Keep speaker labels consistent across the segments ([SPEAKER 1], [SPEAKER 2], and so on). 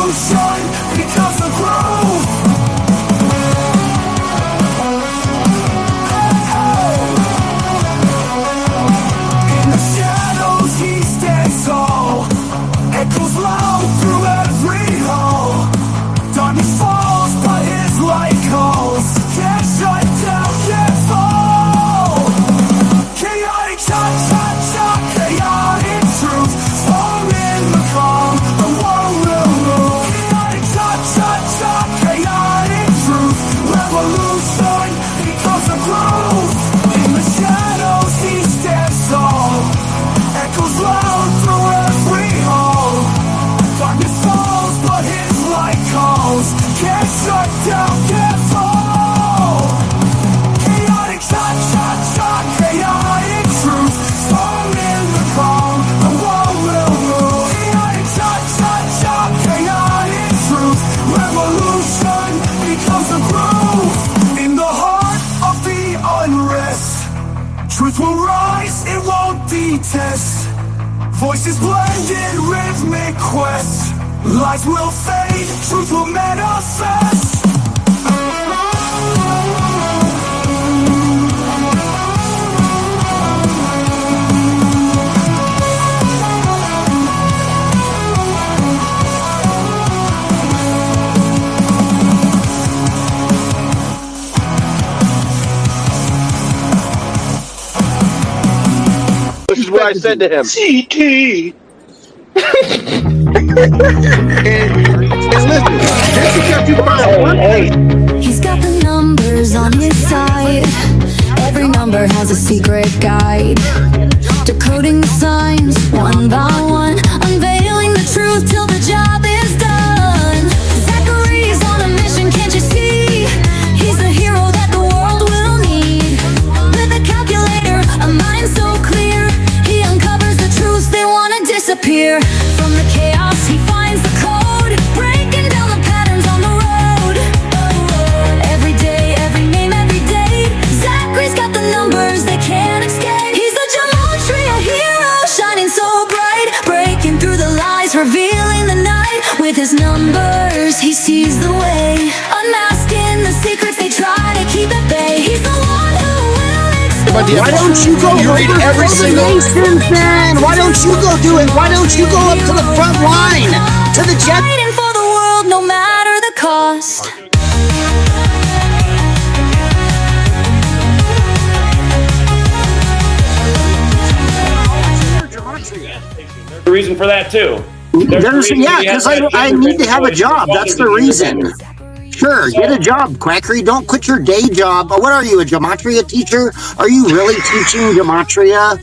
[SPEAKER 1] revolution becomes the groove. In the shadows he stands tall, echoes loud through every hall. Darkness falls, but his light calls. Can't shut down, can't fall. Chaotic shot, shot, shot, chaotic truth. Storm in the calm, the world will move. Chaotic shot, shot, shot, chaotic truth. Revolution becomes a groove. In the shadows he stands tall, echoes loud through every hall. Darkness falls, but his light calls. Can't shut down, can't fall. Chaotic shot, shot, shot, chaotic truth. Storm in the calm, the world will move. Chaotic shot, shot, shot, chaotic truth. Revolution becomes a groove. In the heart of the unrest, truth will rise, it won't detest. Voices blend in rhythmic quest. Lies will fade, truth will manifest.
[SPEAKER 2] This is what I said to him.
[SPEAKER 3] CT.
[SPEAKER 4] He's got the numbers on his side. Every number has a secret guide. Decoding the signs one by one, unveiling the truth till the job is done. Zachary's on a mission, can't you see? He's the hero that the world will need. With a calculator, a mind so clear, he uncovers the truths they want to disappear. From the chaos he finds the code, breaking down the patterns on the road. Every day, every name, every day, Zachary's got the numbers they can't escape. He's the gematria hero, shining so bright, breaking through the lies, revealing the night. With his numbers he sees the way, unmasking the secrets they try to keep at bay. He's the one who will expose.
[SPEAKER 3] Why don't you go
[SPEAKER 2] read every single
[SPEAKER 3] then? Why don't you go do it? Why don't you go up to the front line? To the jet.
[SPEAKER 4] Fighting for the world no matter the cost.
[SPEAKER 5] The reason for that too.
[SPEAKER 3] Yeah, because I need to have a job. That's the reason. Sure, get a job, Quackery. Don't quit your day job. What are you, a gematria teacher? Are you really teaching gematria?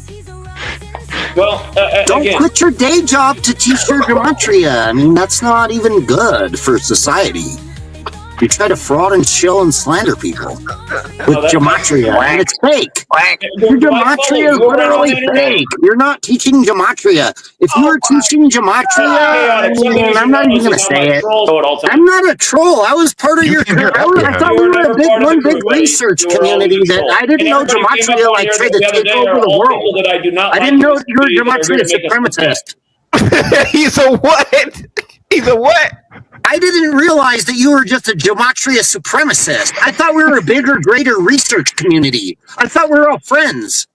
[SPEAKER 5] Well,
[SPEAKER 3] Don't
[SPEAKER 5] again,
[SPEAKER 3] quit your day job to teach your gematria. I mean, that's not even good for society. You try to fraud and shill and slander people with gematria, and it's fake. Your gematria is literally fake. You're not teaching gematria. If you were teaching gematria, I'm not even going to say it. I'm not a troll. I was part of your. I thought we were one big research community that I didn't know gematria like tried to take over the world. I didn't know you were gematria supremacist.
[SPEAKER 2] He's a what? He's a what?
[SPEAKER 3] I didn't realize that you were just a gematria supremacist. I thought we were a bigger, greater research community. I thought we were all friends.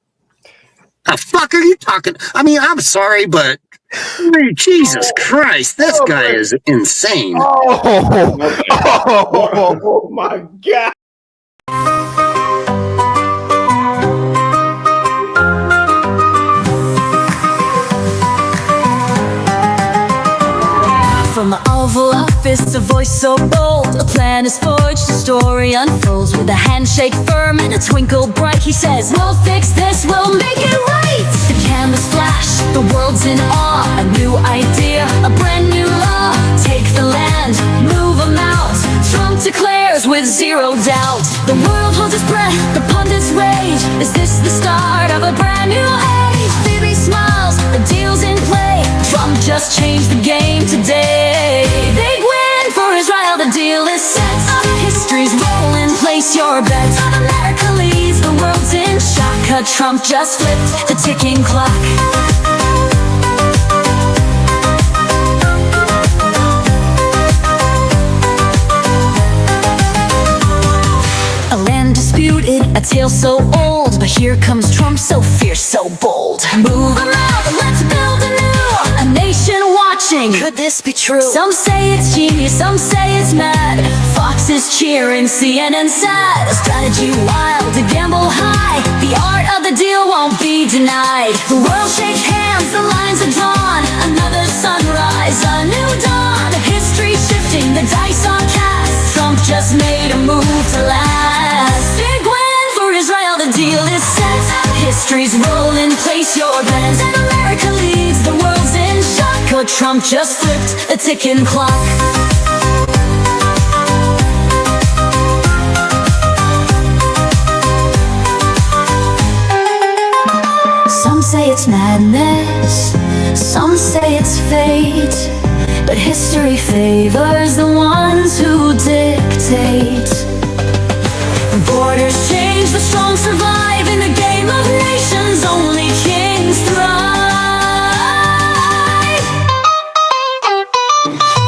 [SPEAKER 3] The fuck are you talking? I mean, I'm sorry, but Jesus Christ, this guy is insane.
[SPEAKER 2] Oh my God.
[SPEAKER 4] From the Oval Office, a voice so bold, a plan is forged, a story unfolds. With a handshake firm and a twinkle bright, he says, we'll fix this, we'll make it right. The canvas flash, the world's in awe. A new idea, a brand new law. Take the land, move them out. Trump declares with zero doubt. The world holds its breath, the pundits rage. Is this the start of a brand new age? Phoebe smiles, the deal's in play. Trump just changed the game today. Big win for Israel, the deal is set. History's rolling, place your bets. America leads, the world's in shock. Trump just flipped the ticking clock. A tale so old, but here comes Trump, so fierce, so bold. Move around, let's build anew. A nation watching, could this be true? Some say it's genius, some say it's mad. Fox is cheering, CNN sad. A strategy wild, a gamble high. The art of the deal won't be denied. The world shakes hands, the lines are drawn. Another sunrise, a new dawn. History shifting, the dice are cast. Trump just made a move to last. Big win for Israel, the deal is set. History's rolling, place your bets. And America leads, the world's in shock. 'Cause Trump just flipped the ticking clock. Some say it's madness, some say it's fate, but history favors the ones who dictate. Borders change, the strong survive. In the game of nations, only kings thrive.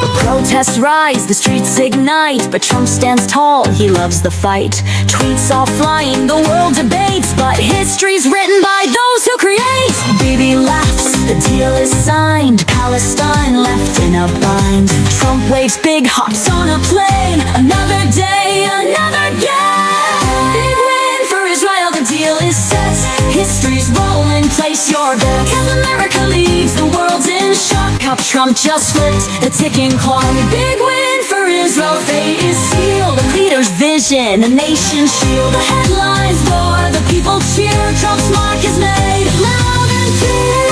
[SPEAKER 4] The protests rise, the streets ignite, but Trump stands tall, he loves the fight. Tweets all flying, the world debates, but history's written by those who create. Bibi laughs, the deal is signed. Palestine left in a bind. Trump waves big, hops on a plane. Another day, another game. Big win for Israel, the deal is set. History's rolling, place your bet. 'Cause America leads, the world's in shock. How Trump just flipped the ticking clock. Big win for Israel, fate is sealed. The leader's vision, a nation's shield. The headlines roar, the people cheer. Trump's mark is made loud and clear.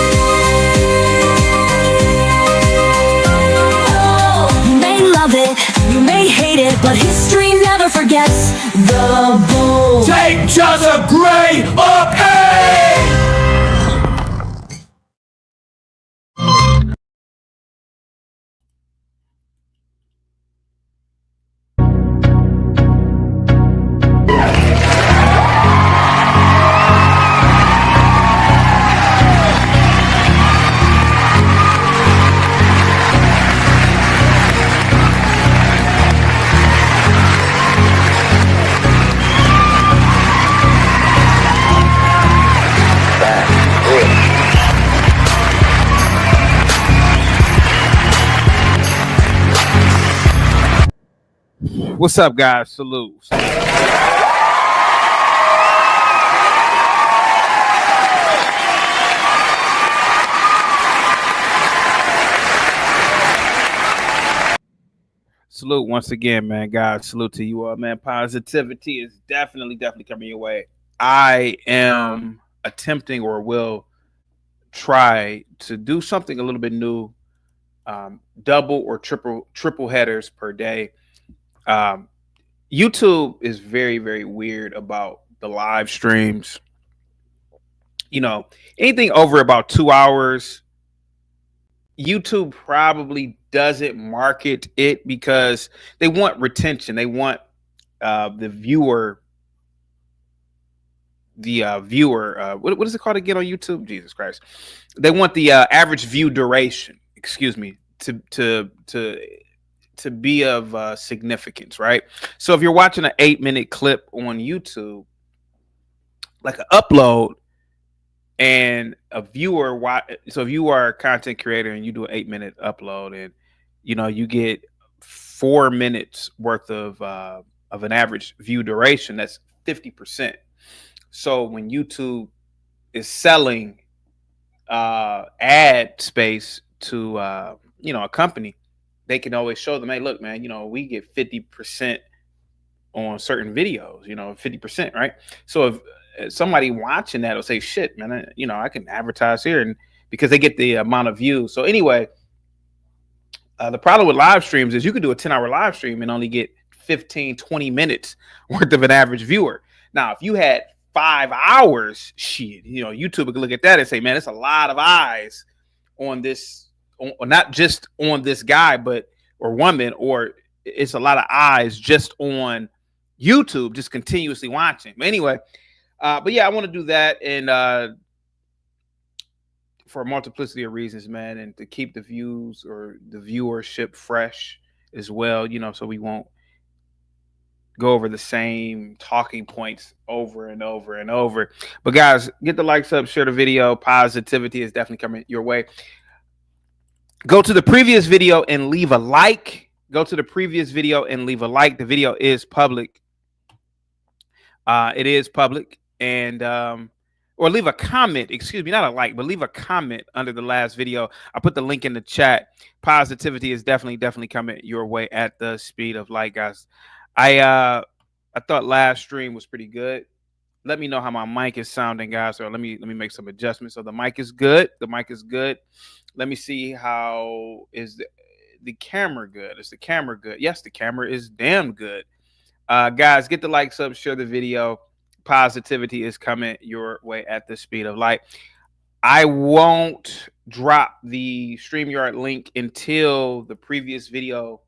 [SPEAKER 4] Oh, you may love it, you may hate it, but history never forgets the bold.
[SPEAKER 1] Take just a grade of A!
[SPEAKER 2] What's up, guys? Salute. Salute once again, man. God, salute to you all, man. Positivity is definitely coming your way. I am attempting or will try to do something a little bit new, double or triple headers per day. YouTube is very weird about the live streams. You know, anything over about 2 hours, YouTube probably doesn't market it because they want retention. They want the viewer. What is it called again on YouTube? Jesus Christ! They want the average view duration. Excuse me, to be of significance, right? So if you're watching an 8-minute clip on YouTube, like an upload, and a viewer so if you are a content creator and you do an 8-minute upload, and you get 4 minutes worth of an average view duration, that's 50%. So when YouTube is selling ad space to a company, they can always show them, hey, look, man, we get 50% on certain videos, 50%, right? So if somebody watching that will say, shit, man, I can advertise here, and because they get the amount of views. So anyway, the problem with live streams is you could do a 10-hour live stream and only get 15-20 minutes worth of an average viewer. Now, if you had 5 hours, shit, YouTube would look at that and say, man, it's a lot of eyes on this, or not just on this guy, or woman, or it's a lot of eyes just on YouTube, just continuously watching. But anyway, but yeah, I want to do that, and for a multiplicity of reasons, man, and to keep the views or the viewership fresh as well, so we won't go over the same talking points over and over and over. But guys, get the likes up, share the video. Positivity is definitely coming your way. Go to the previous video and leave a like. Go to the previous video and leave a like. The video is public. It is public. And or leave a comment, excuse me, not a like, but leave a comment under the last video. I put the link in the chat. Positivity is definitely coming your way at the speed of light, guys. I thought last stream was pretty good. Let me know how my mic is sounding, guys. Or let me make some adjustments. So the mic is good. The mic is good. Let me see how is the camera good. Is the camera good? Yes, the camera is damn good. Guys, get the likes up, share the video. Positivity is coming your way at the speed of light. I won't drop the StreamYard link until the previous video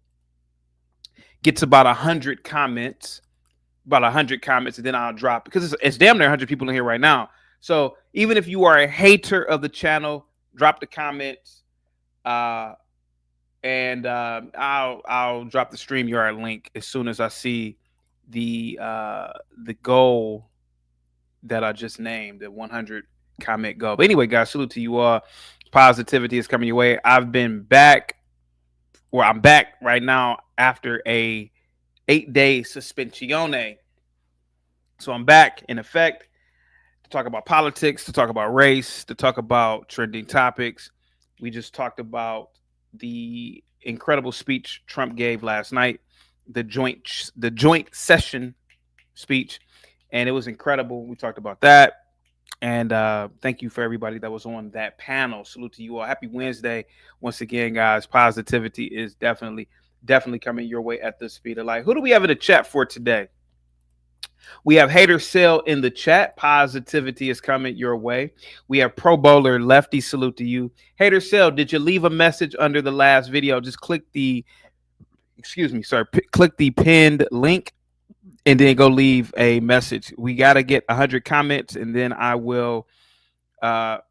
[SPEAKER 2] gets about 100 comments. About 100 comments, and then I'll drop, because it's damn near 100 people in here right now. So even if you are a hater of the channel, drop the comments, and I'll drop the StreamYard link as soon as I see the goal that I just named, the 100 comment goal. But anyway, guys, salute to you all. Positivity is coming your way. I've been back, or I'm back right now after a 8-day suspensione. So I'm back in effect to talk about politics, to talk about race, to talk about trending topics. We just talked about the incredible speech Trump gave last night, the joint session speech, and it was incredible. We talked about that. And thank you for everybody that was on that panel. Salute to you all. Happy Wednesday once again, guys. Positivity is definitely coming your way at the speed of light. Who do we have in the chat for today? We have Hater Sale in the chat. Positivity is coming your way. We have Pro Bowler Lefty. Salute to you. Hater Sale, did you leave a message under the last video? Just click the, click the pinned link and then go leave a message. We got to get 100 comments, and then I will drop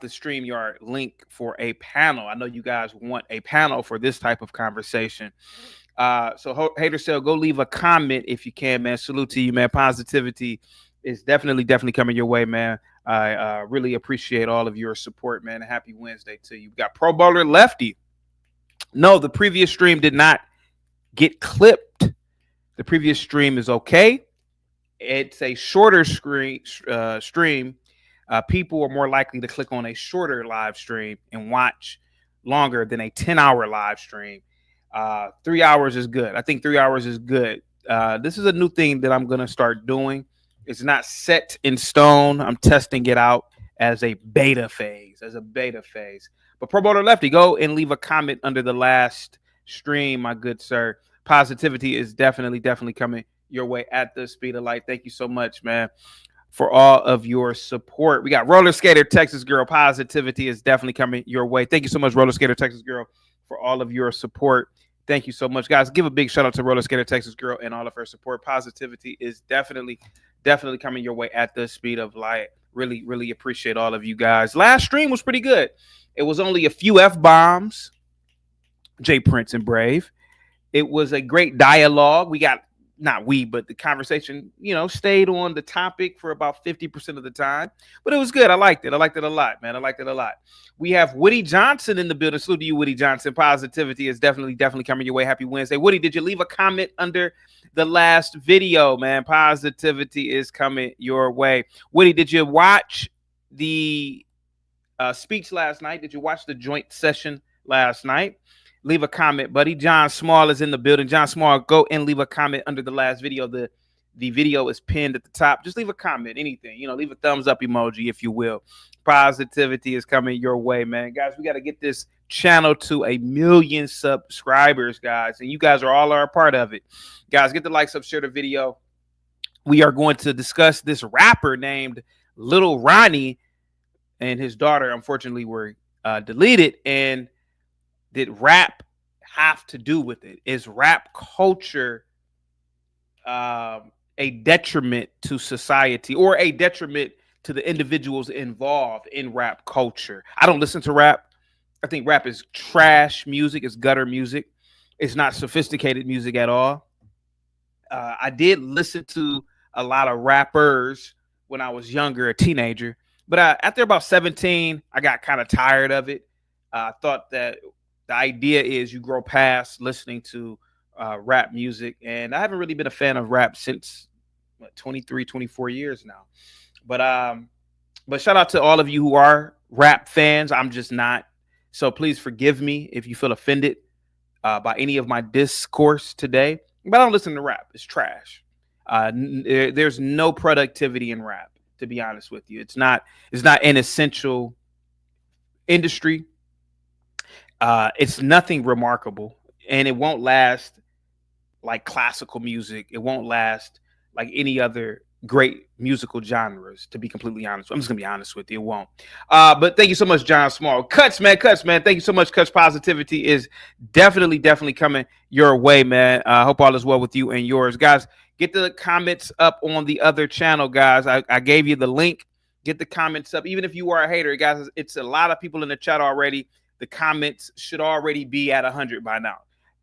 [SPEAKER 2] the StreamYard link for a panel. I know you guys want a panel for this type of conversation. So Hater Cell, go leave a comment if you can, man. Salute to you, man. Positivity is definitely coming your way, man. I really appreciate all of your support, man. Happy Wednesday to you. We got Pro Bowler Lefty. No, the previous stream did not get clipped. The previous stream is okay. It's a shorter stream. People are more likely to click on a shorter live stream and watch longer than a 10-hour live stream. 3 hours is good. I think 3 hours is good. This is a new thing that I'm going to start doing. It's not set in stone. I'm testing it out as a beta phase. But Pro Bowler Lefty, go and leave a comment under the last stream, my good sir. Positivity is definitely coming your way at the speed of light. Thank you so much, man, for all of your support. We got Roller Skater Texas Girl. Positivity is definitely coming your way. Thank you so much, Roller Skater Texas Girl, for all of your support. Thank you so much, guys. Give a big shout out to Roller Skater Texas Girl and all of her support. Positivity is definitely coming your way at the speed of light. Really appreciate all of you guys. Last stream was pretty good. It was only a few F-bombs, Jay Prince and Brave. It was a great dialogue. But the conversation, stayed on the topic for about 50% of the time. But it was good. I liked it. I liked it a lot, man. I liked it a lot. We have Woody Johnson in the building. Salute to you, Woody Johnson. Positivity is definitely coming your way. Happy Wednesday. Woody, did you leave a comment under the last video, man? Positivity is coming your way. Woody, did you watch the speech last night? Did you watch the joint session last night? Leave a comment, buddy. John Small is in the building. John Small, go and leave a comment under the last video. The video is pinned at the top. Just leave a comment, anything. Leave a thumbs up emoji, if you will. Positivity is coming your way, man. Guys, we got to get this channel to 1 million subscribers, guys. And you guys are a part of it. Guys, get the likes up, share the video. We are going to discuss this rapper named Little Ronnie and his daughter, unfortunately, were deleted. And did rap have to do with it? Is rap culture a detriment to society or a detriment to the individuals involved in rap culture? I don't listen to rap. I think rap is trash music. It's gutter music. It's not sophisticated music at all. I did listen to a lot of rappers when I was younger, a teenager. But after about 17, I got kind of tired of it. I thought that the idea is you grow past listening to rap music. And I haven't really been a fan of rap since 23, 24 years now. But shout out to all of you who are rap fans. I'm just not. So please forgive me if you feel offended by any of my discourse today. But I don't listen to rap. It's trash. There's no productivity in rap, to be honest with you. It's not an essential industry. It's nothing remarkable, and it won't last like classical music. It won't last like any other great musical genres, to be completely honest. I'm just gonna be honest with you. It won't. But thank you so much, John Small. Cuts, man. Thank you so much. Cuts positivity is definitely coming your way, man. I hope all is well with you and yours, guys. Get the comments up on the other channel, guys. I gave you the link. Get the comments up, even if you are a hater, guys. It's a lot of people in the chat already. The comments should already be at 100 by now.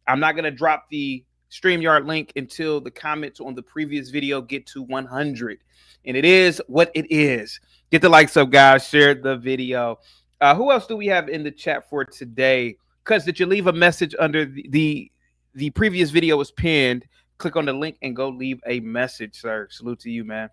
[SPEAKER 2] I'm not gonna drop the StreamYard link until the comments on the previous video get to 100, and it is what it is. Get the likes up, guys. Share the video. Who else do we have in the chat for today? Cuz, did you leave a message under the previous video was pinned? Click on the link and go leave a message, sir. Salute to you, man.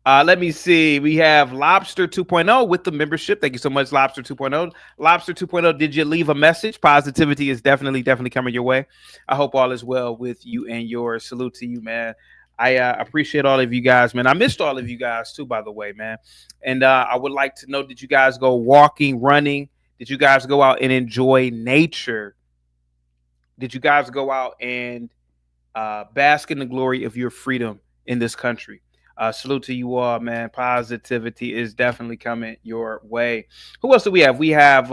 [SPEAKER 2] Let me see. We have Lobster 2.0 with the membership. Thank you so much, Lobster 2.0. Lobster 2.0, did you leave a message? Positivity is definitely coming your way. I hope all is well with you and yours. Salute to you, man. I appreciate all of you guys, man. I missed all of you guys too, by the way, man. And I would like to know, did you guys go walking, running? Did you guys go out and enjoy nature? Did you guys go out and bask in the glory of your freedom in this country? Salute to you all, man. Positivity is definitely coming your way. Who else do we have? We have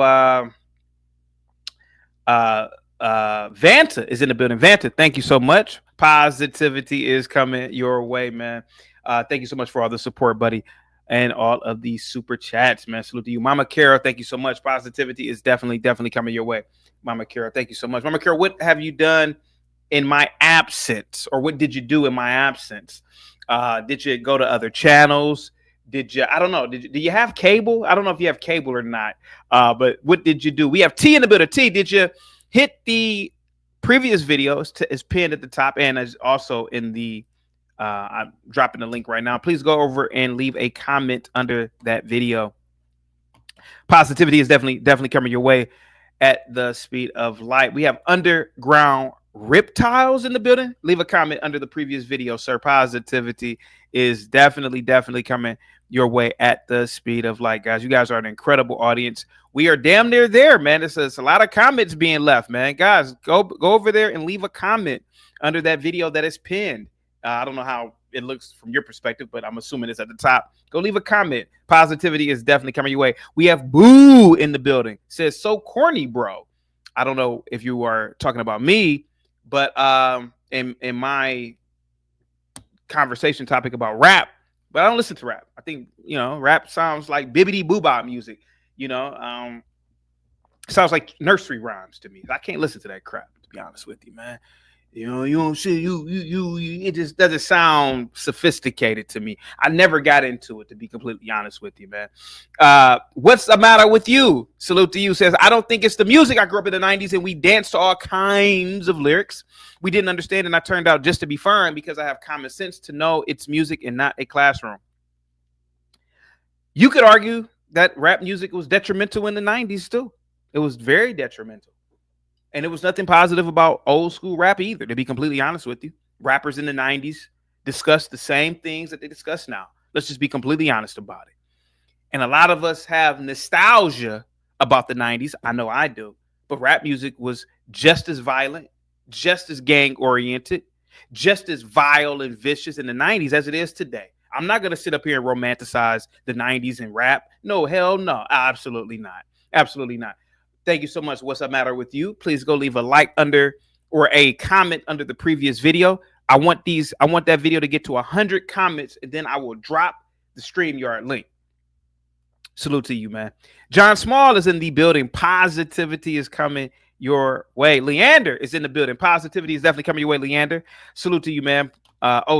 [SPEAKER 2] Vanta is in the building. Vanta, thank you so much. Positivity is coming your way, man. Thank you so much for all the support, buddy, and all of these super chats, man. Salute to you. Mama Carol, thank you so much. Positivity is definitely coming your way. Mama Carol, thank you so much. Mama Carol, what have you done in my absence, or what did you do in my absence? Did you go to other channels? Did you, I don't know. Do you have cable? I don't know if you have cable or not. But what did you do? We have T in the building. T, did you hit the previous video? Is pinned at the top and is also in the, I'm dropping the link right now. Please go over and leave a comment under that video. Positivity is definitely coming your way at the speed of light. We have Underground Reptiles in the building. Leave a comment under the previous video, sir. Positivity is definitely coming your way at the speed of light, guys. You guys are an incredible audience. We are damn near there, man. It's a lot of comments being left, man. Guys, go over there and leave a comment under that video that is pinned. I don't know how it looks from your perspective, but I'm assuming it's at the top. Go leave a comment. Positivity is definitely coming your way. We have Boo in the building. Says, so corny, bro. I don't know if you are talking about me, but in my conversation topic about rap, but I don't listen to rap. I think, rap sounds like bibbity boobah music, sounds like nursery rhymes to me. I can't listen to that crap, to be honest with you, man. You don't see it just doesn't sound sophisticated to me. I never got into it, to be completely honest with you, man. What's the matter with you? Salute to you. Says, I don't think it's the music. I grew up in the 90s and we danced to all kinds of lyrics we didn't understand, and I turned out just to be fine because I have common sense to know it's music and not a classroom. You could argue that rap music was detrimental in the 90s too. It was very detrimental. And it was nothing positive about old school rap either, to be completely honest with you. Rappers in the 90s discussed the same things that they discuss now. Let's just be completely honest about it. And a lot of us have nostalgia about the 90s. I know I do. But rap music was just as violent, just as gang-oriented, just as vile and vicious in the 90s as it is today. I'm not going to sit up here and romanticize the 90s and rap. No, hell no. Absolutely not. Absolutely not. Thank you so much. What's the matter with you? Please go leave a like under or a comment under the previous video. I want that video to get to 100 comments, and then I will drop the StreamYard link. Salute to you, man. John Small is in the building. Positivity is coming your way. Leander is in the building. Positivity is definitely coming your way, Leander. Salute to you, man.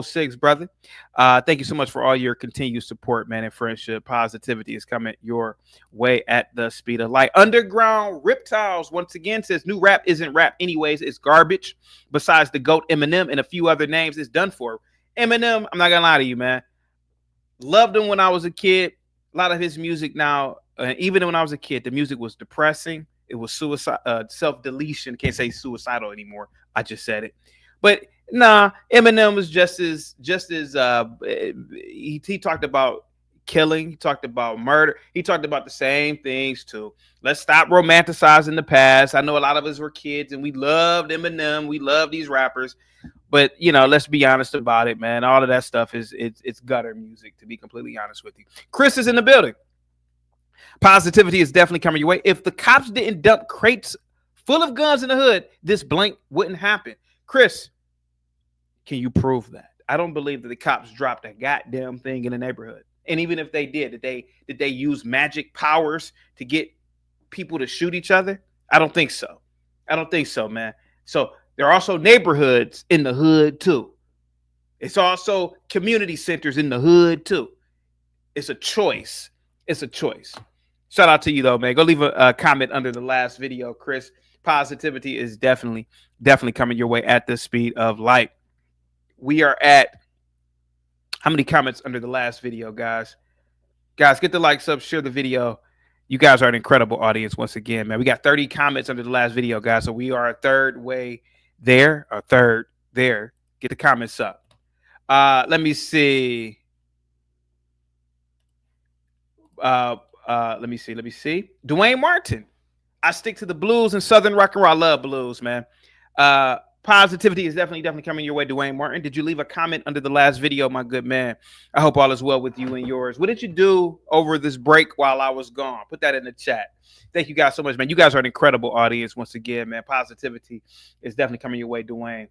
[SPEAKER 2] 06, brother. Thank you so much for all your continued support, man, and friendship. Positivity is coming your way at the speed of light. Underground Reptiles once again says new rap isn't rap anyways. It's garbage. Besides the GOAT Eminem and a few other names, it's done for. Eminem, I'm not gonna lie to you, man. Loved him when I was a kid. A lot of his music now, even when I was a kid, the music was depressing. It was suicide, self-deletion. Can't say suicidal anymore. I just said it. But nah, Eminem was just as he talked about killing, he talked about murder, he talked about the same things too. Let's stop romanticizing the past. I know a lot of us were kids and we loved Eminem, we love these rappers, but you know, let's be honest about it, man. All of that stuff it's gutter music, to be completely honest with you. Chris is in the building. Positivity is definitely coming your way. If the cops didn't dump crates full of guns in the hood, this blank wouldn't happen. Chris, can you prove that? I don't believe that the cops dropped a goddamn thing in the neighborhood. And even if they did they use magic powers to get people to shoot each other? I don't think so. I don't think so, man. So there are also neighborhoods in the hood too. It's also community centers in the hood too. It's a choice. It's a choice. Shout out to you though, man. Go leave a comment under the last video, Chris. Positivity is definitely coming your way at the speed of light. We are at how many comments under the last video, guys? Guys, get the likes up, share the video. You guys are an incredible audience once again, man. We got 30 comments under the last video, guys. So we are a third way there, a third there. Get the comments up. Let me see. Let me see. Dwayne Martin. I stick to the blues and Southern rock and roll. I love blues, man. Positivity is definitely coming your way, Dwayne Martin. Did you leave a comment under the last video, my good man? I hope all is well with you and yours. What did you do over this break while I was gone? Put that in the chat. Thank you guys so much, man. You guys are an incredible audience once again, man. Positivity is definitely coming your way, Dwayne.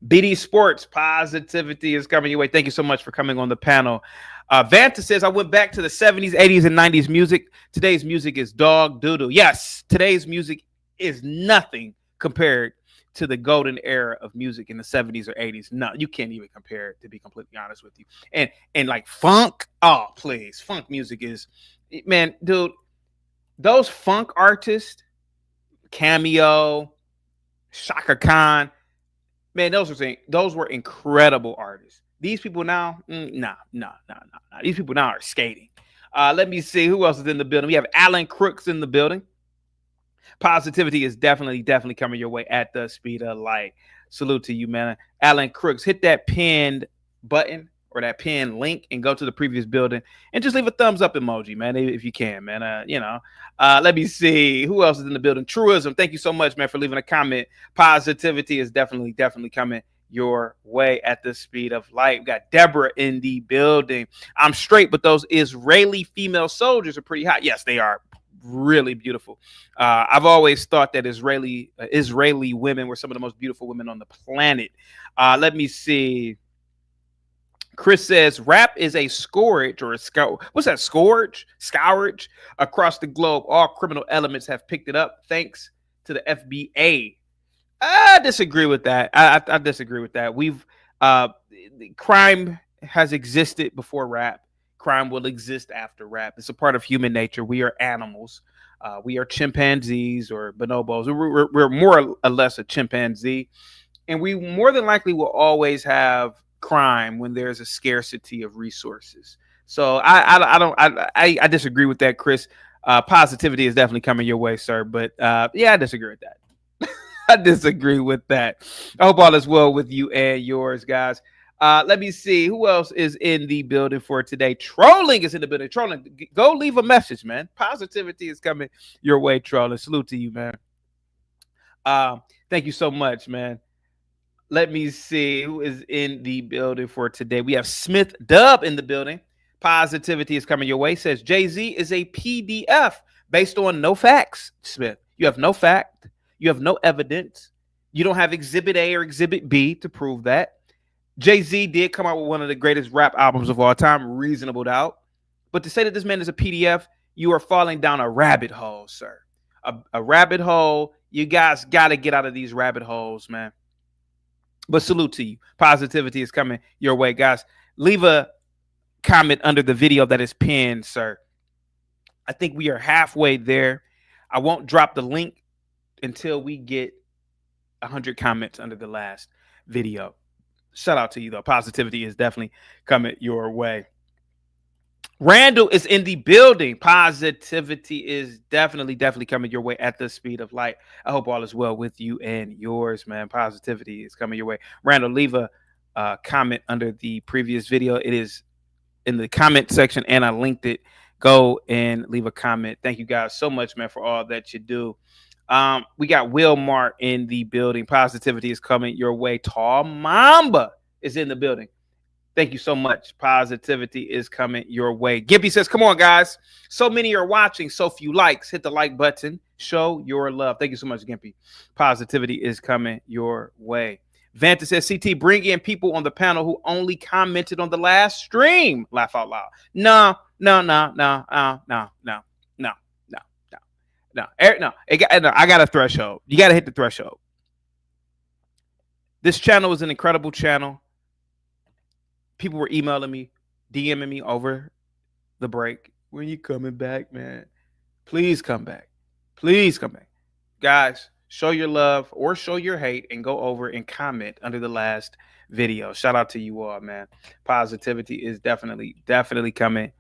[SPEAKER 2] BD Sports, positivity is coming your way. Thank you so much for coming on the panel. Vanta says, I went back to the 70s, 80s, and 90s music. Today's music is dog doodle. Yes, today's music is nothing compared to the golden era of music in the 70s or 80s. No, you can't even compare it, to be completely honest with you. And like funk, oh, please. Funk music is, man, dude, those funk artists, Cameo, Shaka Khan, man, those were incredible artists. These people now, nah. These people now are skating. Let me see who else is in the building. We have Alan Crooks in the building. Positivity is definitely coming your way at the speed of light. Salute to you, man. Alan Crooks, hit that pinned button or that pinned link and go to the previous building and just leave a thumbs up emoji, man, if you can, man. Let me see who else is in the building. Truism, thank you so much, man, for leaving a comment. Positivity is definitely coming your way at the speed of light. We got Deborah in the building. I'm straight, but those Israeli female soldiers are pretty hot. Yes, they are really beautiful. I've always thought that Israeli women were some of the most beautiful women on the planet. Let me see. Chris says rap is a scourge or a scourge. What's that? Scourge across the globe. All criminal elements have picked it up thanks to the FBA. I disagree with that. I disagree with that. Crime has existed before rap. Crime will exist after rap. It's a part of human nature. We are animals. We are chimpanzees or bonobos. We're more or less a chimpanzee, and we more than likely will always have crime when there's a scarcity of resources. So I disagree with that, Chris. Positivity is definitely coming your way, sir. But yeah, I disagree with that. I disagree with that. I hope all is well with you and yours, guys. Let me see who else is in the building for today. Trolling is in the building. Trolling, go leave a message, man. Positivity is coming your way, Trolling. Salute to you, man. Thank you so much, man. Let me see who is in the building for today. We have Smith Dub in the building. Positivity is coming your way. Says Jay-Z is a PDF based on no facts. Smith, you have no fact. You have no evidence. You don't have Exhibit A or Exhibit B to prove that. Jay-Z did come out with one of the greatest rap albums of all time, Reasonable Doubt. But to say that this man is a PDF, you are falling down a rabbit hole, sir. a rabbit hole. You guys got to get out of these rabbit holes, man. But salute to you. Positivity is coming your way, guys. Leave a comment under the video that is pinned, sir. I think we are halfway there. I won't drop the link until we get 100 comments under the last video. Shout out to you, though. Positivity is definitely coming your way. Randall is in the building. Positivity is definitely coming your way at the speed of light. I hope all is well with you and yours, man. Positivity is coming your way. Randall, leave a comment under the previous video. It is in the comment section, and I linked it. Go and leave a comment. Thank you guys so much, man, for all that you do. We got Wilmar in the building. Positivity is coming your way. Tall Mamba is in the building. Thank you so much. Positivity is coming your way. Gimpy says, come on, guys. So many are watching. So few likes. Hit the like button. Show your love. Thank you so much, Gimpy. Positivity is coming your way. Vanta says, CT, bring in people on the panel who only commented on the last stream. Laugh out loud. No. I got a threshold. You got to hit the threshold. This channel is an incredible channel. People were emailing me, DMing me over the break. When you coming back, man? Please come back. Please come back. Guys, show your love or show your hate and go over and comment under the last video. Shout out to you all, man. Positivity is definitely coming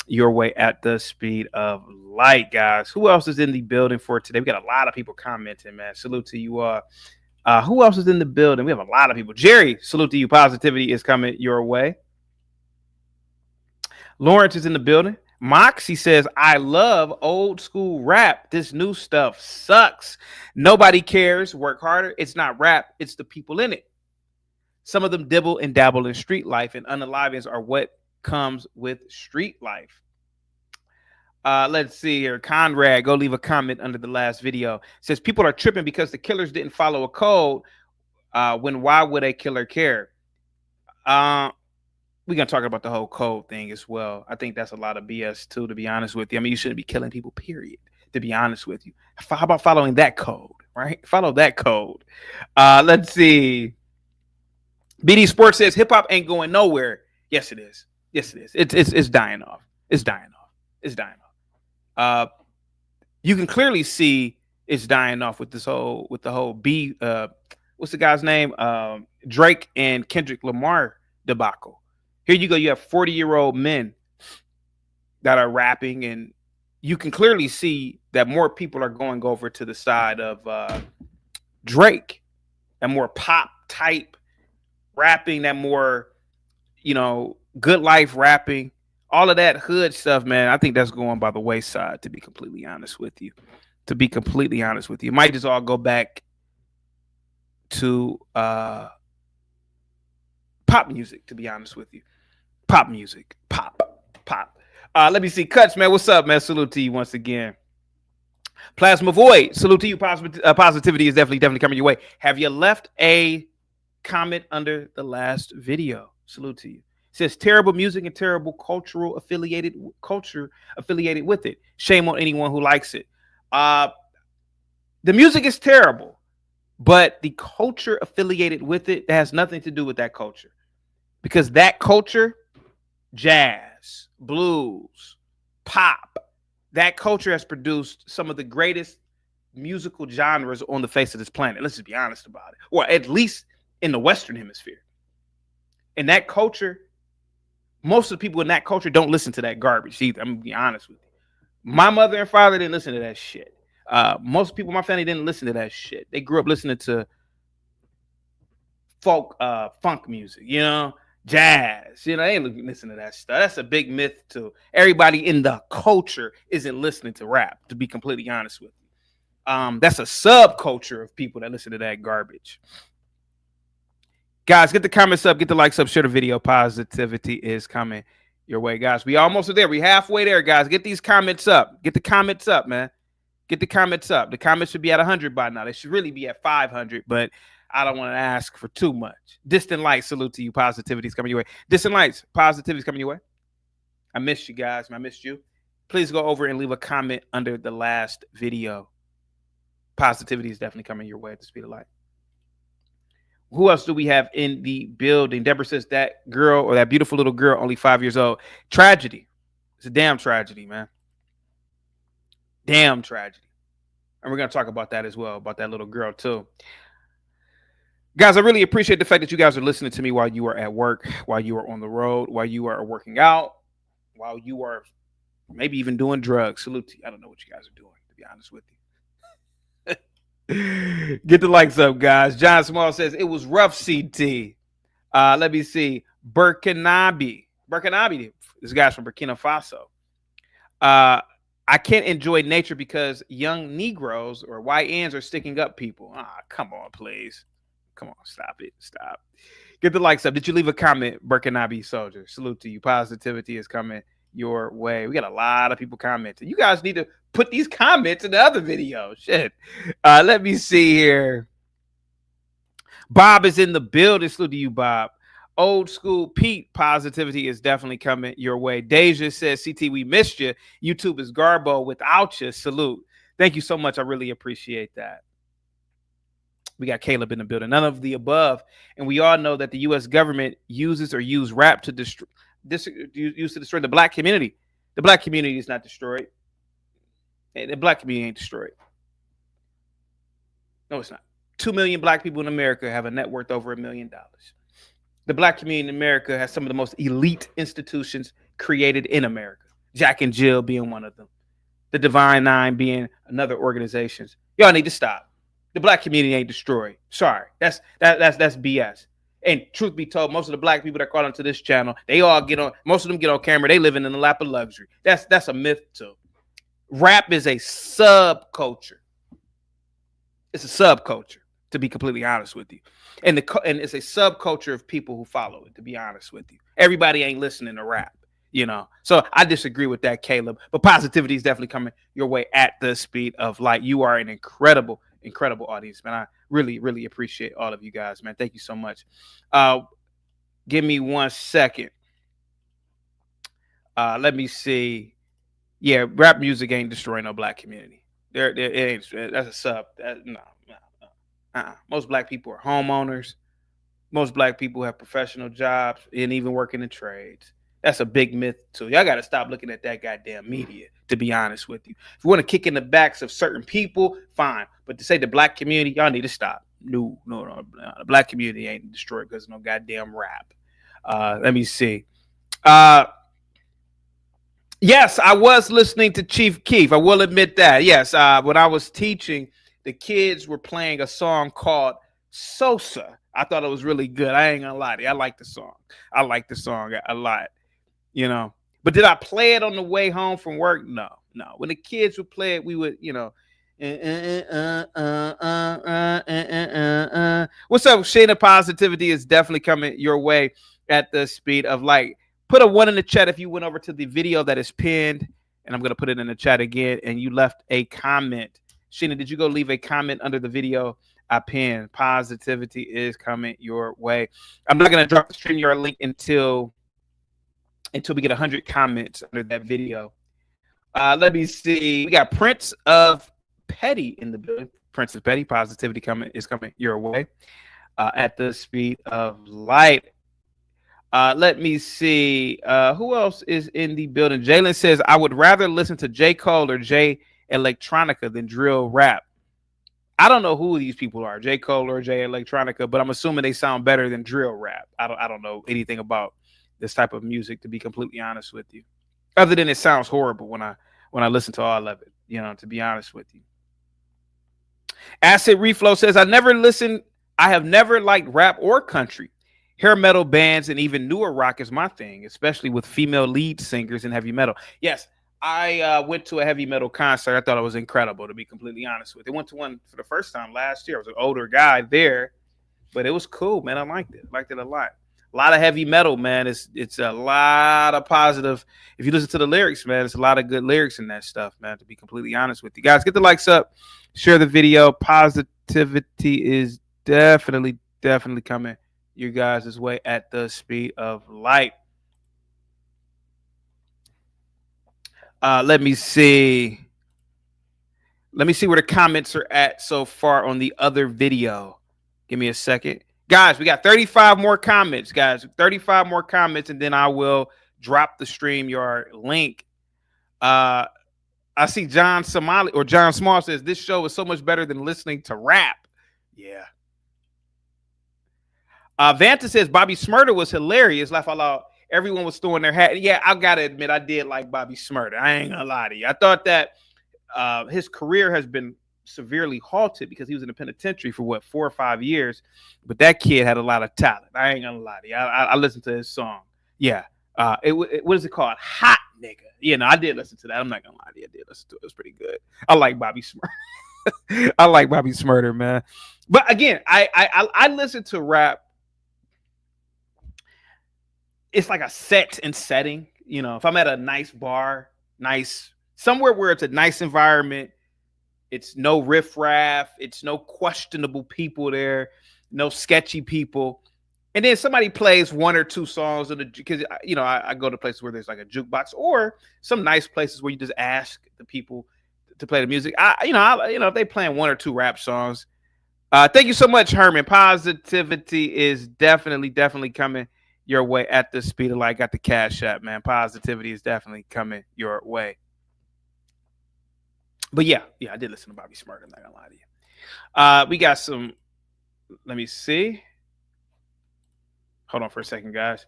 [SPEAKER 2] your way at the speed of light, guys. Who else is in the building for today? We got a lot of people commenting, man. Salute to you all. Who else is in the building? We have a lot of people. Jerry, salute to you. Positivity is coming your way. Lawrence is in the building. Moxie says, I love old school rap. This new stuff sucks. Nobody cares. Work harder. It's not rap. It's the people in it. Some of them dibble and dabble in street life, and unalivings are what comes with street life. Let's see here. Conrad, go leave a comment under the last video. Says people are tripping because the killers didn't follow a code. When why would a killer care? We're gonna talk about the whole code thing as well. I think that's a lot of BS too, to be honest with you. I mean, you shouldn't be killing people, period, to be honest with you. How about following that code, right? Follow that code. Let's see. BD Sports says hip hop ain't going nowhere. Yes, it is. Yes, it is. It's dying off. It's dying off. It's dying off. You can clearly see it's dying off with the whole what's the guy's name? Drake and Kendrick Lamar debacle. Here you go. You have 40-year-old men that are rapping, and you can clearly see that more people are going over to the side of Drake, and more pop type rapping, that more, good life rapping, all of that hood stuff, man. I think that's going by the wayside, to be completely honest with you. It might just all go back to pop music, to be honest with you. Pop music. Pop. Let me see. Cuts, man. What's up, man? Salute to you once again. Plasma Void. Salute to you. Positivity is definitely coming your way. Have you left a comment under the last video? Salute to you. It says terrible music and terrible culture affiliated with it. Shame on anyone who likes it. The music is terrible, but the culture affiliated with it has nothing to do with that culture, because that culture, jazz, blues, pop, that culture has produced some of the greatest musical genres on the face of this planet. Let's just be honest about it. Or at least in the Western Hemisphere. And that culture, most of the people in that culture don't listen to that garbage either. I'm going to be honest with you. My mother and father didn't listen to that shit. Most people in my family didn't listen to that shit. They grew up listening to folk, funk music, jazz. They ain't listening to that stuff. That's a big myth too. Everybody in the culture isn't listening to rap, to be completely honest with you. That's a subculture of people that listen to that garbage. Guys, get the comments up, get the likes up, share the video. Positivity is coming your way, guys. We almost are there. We halfway there, guys. Get these comments up. Get the comments up, man. Get the comments up. The comments should be at 100 by now. They should really be at 500, but I don't want to ask for too much. Distant Lights, salute to you. Positivity is coming your way. Distant Lights, positivity is coming your way. I missed you guys. I missed you. Please go over and leave a comment under the last video. Positivity is definitely coming your way at the speed of light. Who else do we have in the building? Deborah says that girl, or that beautiful little girl, only 5 years old. Tragedy. It's a damn tragedy, man. Damn tragedy. And we're going to talk about that as well, about that little girl too. Guys, I really appreciate the fact that you guys are listening to me while you are at work, while you are on the road, while you are working out, while you are maybe even doing drugs. Salute to you. I don't know what you guys are doing, to be honest with you. Get the likes up, guys. John Small says it was rough, CT. Let me see. Burkinabe. This guy's from Burkina Faso. I can't enjoy nature because young Negroes or YNs are sticking up people. Come on, please. Come on, stop it. Stop. Get the likes up. Did you leave a comment, Burkinabe soldier? Salute to you. Positivity is coming your way. We got a lot of people commenting. You guys need to put these comments in the other video. Shit. Let me see here. Bob is in the building. Salute to you, Bob. Old school Pete, positivity is definitely coming your way. Deja says, CT, we missed you. YouTube is Garbo without you. Salute. Thank you so much. I really appreciate that. We got Caleb in the building. None of the above. And we all know that the U.S. government used rap to destroy the black community. The black community is not destroyed. The black community ain't destroyed. No, it's not. 2 million black people in America have a net worth over $1 million. The black community in America has some of the most elite institutions created in America. Jack and Jill being one of them. The Divine Nine being another organization. Y'all need to stop. The black community ain't destroyed. Sorry. That's BS. And truth be told, most of the black people that call into this channel, most of them get on camera. They living in the lap of luxury. That's a myth too. Rap is a subculture. It's a subculture, to be completely honest with you. And it's a subculture of people who follow it, to be honest with you. Everybody ain't listening to rap, you know. So I disagree with that, Caleb. But positivity is definitely coming your way at the speed of light. You are an incredible audience, man. I really, really appreciate all of you guys, man. Thank you so much. Give me 1 second. Let me see. Yeah, rap music ain't destroying no black community. It ain't. That's a sub. No. Most black people are homeowners. Most black people have professional jobs and even working in trades. That's a big myth too. Y'all got to stop looking at that goddamn media, to be honest with you. If you want to kick in the backs of certain people, fine. But to say the black community, y'all need to stop. No. The black community ain't destroyed because of no goddamn rap. Let me see. Yes, I was listening to Chief Keef. I will admit that. Yes, when I was teaching, the kids were playing a song called Sosa. I thought it was really good. I ain't gonna lie to you. I like the song. I like the song a lot, you know. But did I play it on the way home from work? No. When the kids would play it, we would, you know. What's up? Shayna Positivity is definitely coming your way at the speed of light. Put a 1 in the chat if you went over to the video that is pinned, and I'm gonna put it in the chat again. And you left a comment. Sheena, did you go leave a comment under the video I pinned? Positivity is coming your way. I'm not going to drop the StreamYard link until we get 100 comments under that video. Let me see. We got Prince of Petty in the building. Prince of Petty, positivity is coming your way at the speed of light. Let me see. Who else is in the building? Jalen says, I would rather listen to J. Cole or J. Electronica than drill rap. I don't know who these people are, J. Cole or J. Electronica, but I'm assuming they sound better than drill rap. I don't know anything about this type of music, to be completely honest with you, other than it sounds horrible when I listen to all of it, you know, to be honest with you. Acid Reflow says, I have never liked rap or country. Hair metal bands and even newer rock is my thing, especially with female lead singers in heavy metal. Yes, I went to a heavy metal concert. I thought it was incredible, to be completely honest with you. I went to one for the first time last year. I was an older guy there, but it was cool, man. I liked it. Liked it a lot. A lot of heavy metal, man. It's a lot of positive. If you listen to the lyrics, man, it's a lot of good lyrics in that stuff, man, to be completely honest with you. Guys, get the likes up. Share the video. Positivity is definitely coming you guys' way at the speed of light. Let me see. Let me see where the comments are at so far on the other video. Give me a second. Guys, we got 35 more comments, guys. 35 more comments, and then I will drop the StreamYard link. I see John Small says, this show is so much better than listening to rap. Yeah. Vanta says, Bobby Smurder was hilarious. Laugh out loud. Everyone was throwing their hat. Yeah, I got to admit, I did like Bobby Smurder. I ain't going to lie to you. I thought that his career has been severely halted because he was in the penitentiary for 4 or 5 years. But that kid had a lot of talent. I ain't going to lie to you. I listened to his song. Yeah. What is it called? Hot Nigga. You know, I did listen to that. I'm not going to lie to you. I did listen to it. It was pretty good. I like Bobby Smurder. I like Bobby Smurder, man. But again, I listen to rap. It's like a set and setting. You know, if I'm at a nice bar, somewhere where it's a nice environment, it's no riffraff, it's no questionable people there, no sketchy people. And then somebody plays 1 or 2 songs because you know I go to places where there's like a jukebox or some nice places where you just ask the people to play the music. If they playing 1 or 2 rap songs. Thank you so much, Herman. Positivity is definitely coming your way at the speed of light. Got the Cash App, man. Positivity is definitely coming your way. But yeah, I did listen to Bobby Smurder. I'm not gonna lie to you. We got some. Let me see. Hold on for a second, guys.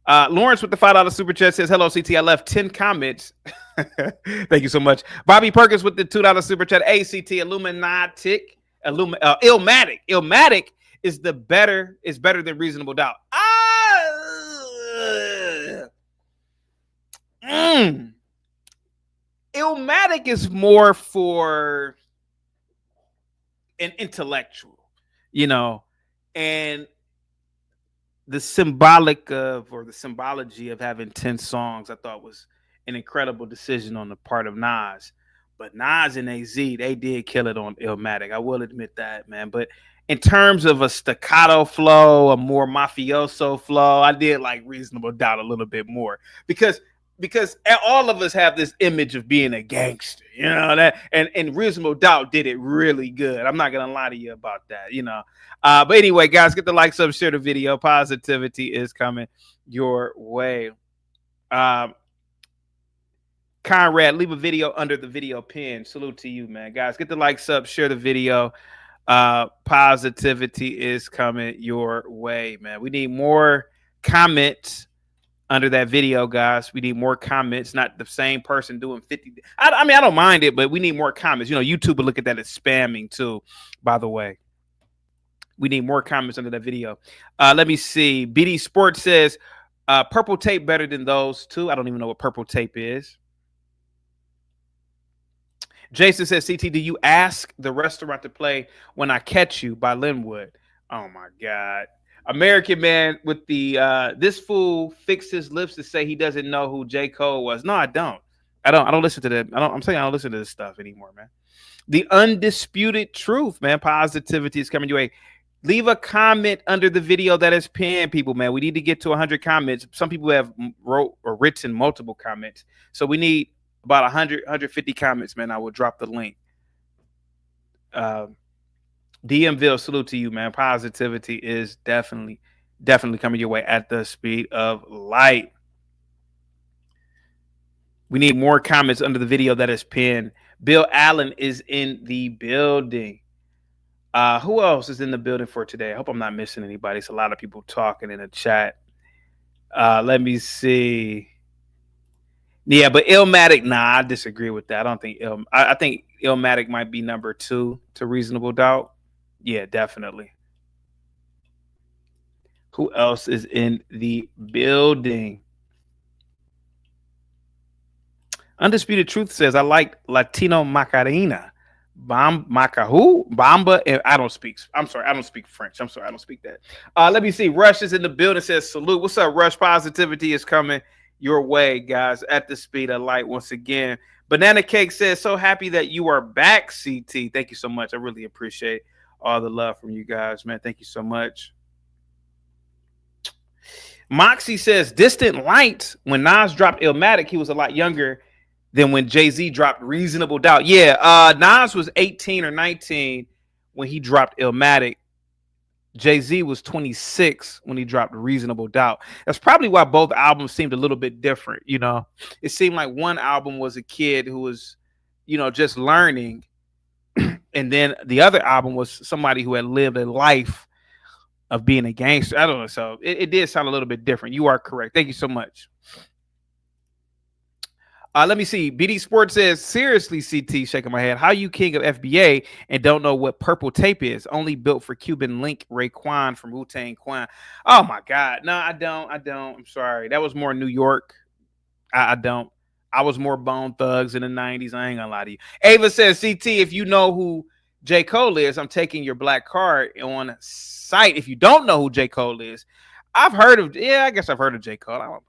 [SPEAKER 2] Lawrence with the $5 super chat says, hello, CT. I left 10 comments. Thank you so much. Bobby Perkins with the $2 super chat. Hey, CT, Illumatic. Illmatic is better than Reasonable Doubt. Illmatic is more for an intellectual, you know, and the symbology of having 10 songs, I thought was an incredible decision on the part of Nas. But Nas and AZ, they did kill it on Illmatic. I will admit that, man. But in terms of a staccato flow, a more mafioso flow, I did like Reasonable Doubt a little bit more because all of us have this image of being a gangster, you know, that and Reasonable Doubt did it really good. I'm not gonna lie to you about that, you know. But anyway, guys, get the likes up, share the video. Positivity is coming your way. Conrad, leave a video under the video pin. Salute to you, man. Guys, get the likes up, share the video. Positivity is coming your way, man. We need more comments under that video, guys. We need more comments, not the same person doing 50. I mean, I don't mind it, but we need more comments. You know, YouTube will look at that as spamming too, by the way. We need more comments under that video. Let me see. BD Sports says, Purple Tape better than those two. I don't even know what Purple Tape is. Jason says, CT, do you ask the restaurant to play When I Catch You by Linwood? Oh, my God. American Man with the this fool fixed his lips to say he doesn't know who J. Cole was. No, I don't. I don't listen to that. I'm saying I don't listen to this stuff anymore, man. The Undisputed Truth, man. Positivity is coming your way. Leave a comment under the video that is pinned, people, man. We need to get to 100 comments. Some people have wrote or written multiple comments. So we need about 150 comments, man. I will drop the link. DMville, salute to you, man. Positivity is definitely coming your way at the speed of light. We need more comments under the video that is pinned. Bill Allen is in the building. Who else is in the building for today? I hope I'm not missing anybody. It's a lot of people talking in the chat. Let me see. Yeah, but Illmatic, nah, I disagree with that. I don't think I think Illmatic might be number 2 to Reasonable Doubt. Yeah, definitely. Who else is in the building? Undisputed Truth says, I like Latino Macarena. Bamba, and I don't speak French. I'm sorry, I don't speak that. Let me see. Rush is in the building, says salute. What's up, Rush? Positivity is coming your way, guys, at the speed of light once again. Banana Cake says, so happy that you are back, CT. Thank you so much. I really appreciate all the love from you guys, man. Thank you so much. Moxie says, Distant Light, when Nas dropped Illmatic, he was a lot younger than when Jay-Z dropped Reasonable Doubt. Yeah, Nas was 18 or 19 when he dropped Illmatic. Jay-Z was 26 when he dropped Reasonable Doubt. That's probably why both albums seemed a little bit different. You know, it seemed like one album was a kid who was, you know, just learning. And then the other album was somebody who had lived a life of being a gangster. I don't know. So it did sound a little bit different. You are correct. Thank you so much. Let me see. BD Sports says, seriously, CT, shaking my head. How you king of FBA and don't know what purple tape is? Only built for Cuban Link Raekwon from Wu-Tang Clan. Oh, my God. No, I don't. I'm sorry. That was more New York. I don't. I was more Bone Thugs in the 90s. I ain't going to lie to you. Ava says, CT, if you know who J. Cole is, I'm taking your black card on site. If you don't know who J. Cole is, I've heard of, I guess I've heard of J. Cole. I ain't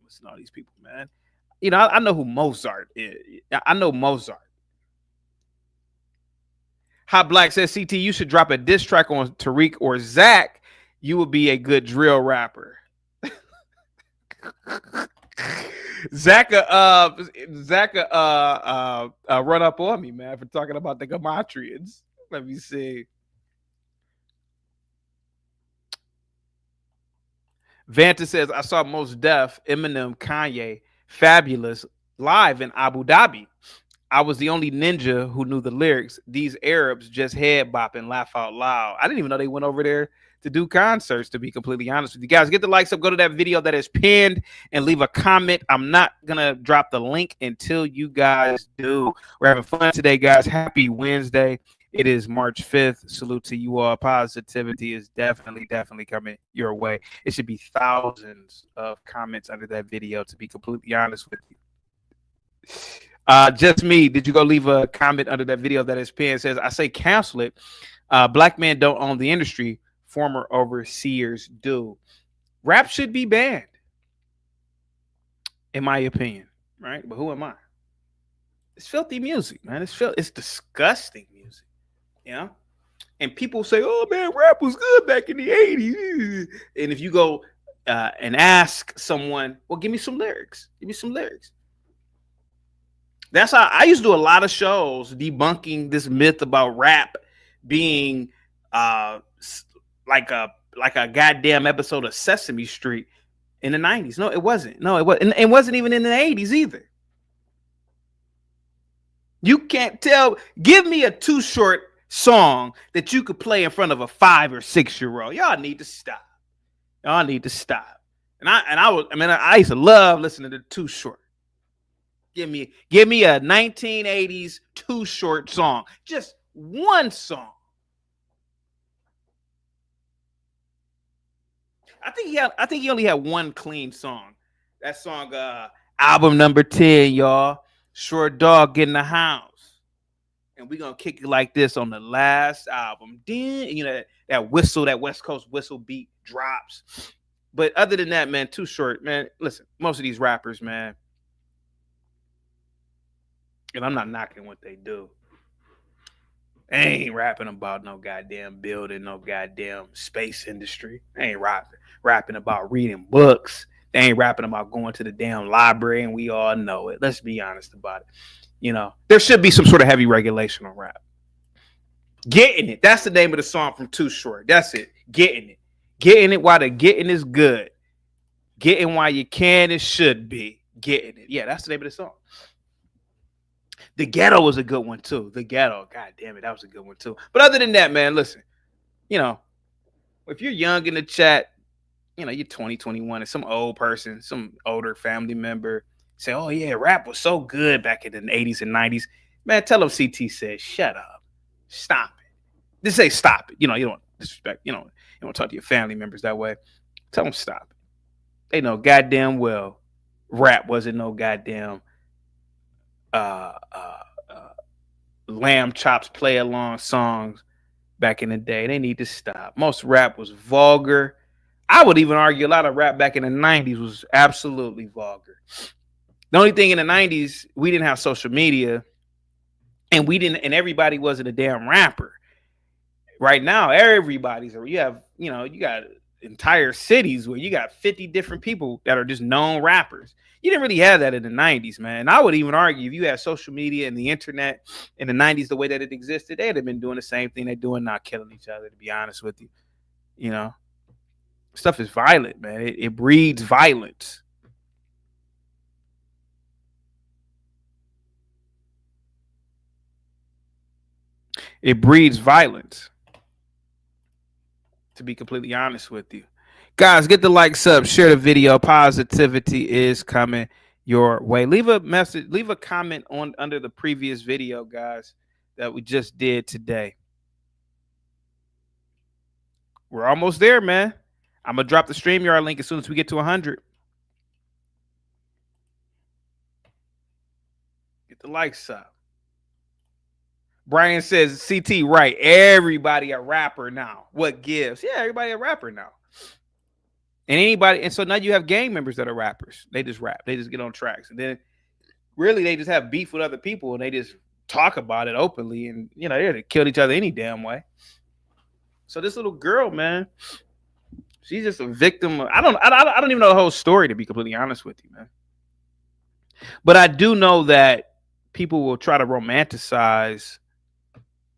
[SPEAKER 2] listening to all these people, man. You know, I know who Mozart is. I know Mozart. Hot Black says, CT, you should drop a diss track on Tariq or Zach. You would be a good drill rapper. Zach run up on me, man, for talking about the Gematrians. Let me see. Vanta says, I saw Mos Def, Eminem, Kanye, Fabulous live in Abu Dhabi. I was the only ninja who knew the lyrics. These Arabs just head bop and laugh out loud. I didn't even know they went over there to do concerts, to be completely honest with you guys. Get the likes up, go to that video that is pinned, and leave a comment. I'm not gonna drop the link until you guys do. We're having fun today, guys. Happy Wednesday. It is March 5th. Salute to you all. Positivity is definitely coming your way. It should be thousands of comments under that video, to be completely honest with you. Just me. Did you go leave a comment under that video that is pinned? Says, I say cancel it. Black men don't own the industry. Former overseers do. Rap should be banned, in my opinion. Right? But who am I? It's filthy music, man. It's disgusting music. You know? And people say, oh, man, rap was good back in the 80s. And if you go and ask someone, well, give me some lyrics. Give me some lyrics. That's how I used to do a lot of shows debunking this myth about rap being like a goddamn episode of Sesame Street in the 90s. No, it wasn't. No, it wasn't. It wasn't even in the 80s either. You can't tell. Give me a Too Short song that you could play in front of a 5 or 6 year old. Y'all need to stop. Y'all need to stop. I used to love listening to Too Short. Give me a 1980s Too Short song. Just one song. I think he only had one clean song. That song, album number 10, y'all. Short Dog in the House. And we're gonna kick it like this on the last album. Then, you know, that whistle, that West Coast whistle beat drops. But other than that, man, Too Short, man. Listen, most of these rappers, man. And I'm not knocking what they do. They ain't rapping about no goddamn building, no goddamn space industry. They ain't rapping about reading books. They ain't rapping about going to the damn library, and we all know it. Let's be honest about it. You know, there should be some sort of heavy regulation on rap. Getting it. That's the name of the song from Too Short. That's it. Getting it. Getting it while the getting is good. Getting while you can and should be. Getting it. Yeah, that's the name of the song. The Ghetto was a good one too. The Ghetto, god damn it, that was a good one too. But other than that, man, listen, you know, if you're young in the chat, you know, you're 20, 21, and some old person, some older family member say, oh yeah, rap was so good back in the 80s and 90s. Man, tell them CT said, shut up. Stop it. Just say stop it. You know, you don't disrespect, you don't talk to your family members that way. Tell them stop it. They know goddamn well rap wasn't no goddamn lamb chops play along songs back in the day. They need to stop. Most rap was vulgar. I would even argue a lot of rap back in the 90s was absolutely vulgar. The only thing in the 90s, we didn't have social media, and everybody wasn't a damn rapper. Right now, everybody's, you got entire cities where you got 50 different people that are just known rappers. You didn't really have that in the 90s, man. And I would even argue if you had social media and the internet in the 90s the way that it existed, they'd have been doing the same thing they're doing now, killing each other, to be honest with you. You know, stuff is violent, man. It breeds violence. It breeds violence, to be completely honest with you. Guys, get the likes up, share the video. Positivity is coming your way. Leave a message, leave a comment on under the previous video, guys, that we just did today. We're almost there, man. I'm going to drop the StreamYard link as soon as we get to 100. Get the likes up. Brian says, CT, right. Everybody a rapper now. What gives? Yeah, everybody a rapper now. And anybody, and so now you have gang members that are rappers. They just rap. They just get on tracks. And then really they just have beef with other people and they just talk about it openly. And, you know, they killed each other any damn way. So this little girl, man, she's just a victim of, I don't even know the whole story, to be completely honest with you, man. But I do know that people will try to romanticize,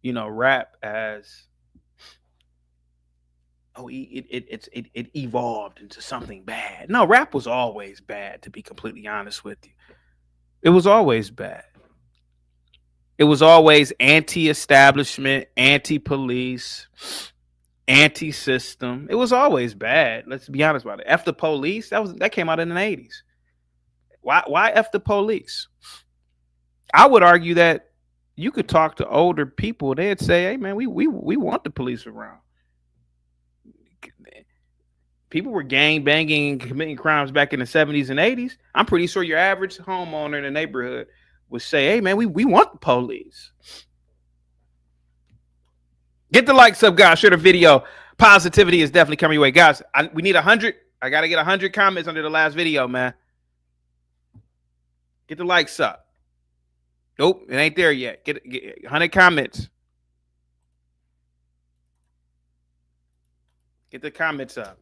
[SPEAKER 2] you know, rap as, oh, it evolved into something bad. No, rap was always bad, to be completely honest with you. It was always bad. It was always anti-establishment, anti-police, anti-system. It was always bad. Let's be honest about it. F the police, that came out in the 80s. Why F the police? I would argue that you could talk to older people, they'd say, hey man, we want the police around. People were gang banging and committing crimes back in the 70s and 80s. I'm pretty sure your average homeowner in the neighborhood would say, hey man, we want the police. Get the likes up, guys. Share the video. Positivity is definitely coming your way. Guys, we need 100. I got to get 100 comments under the last video, man. Get the likes up. Nope, it ain't there yet. Get 100 comments. Get the comments up.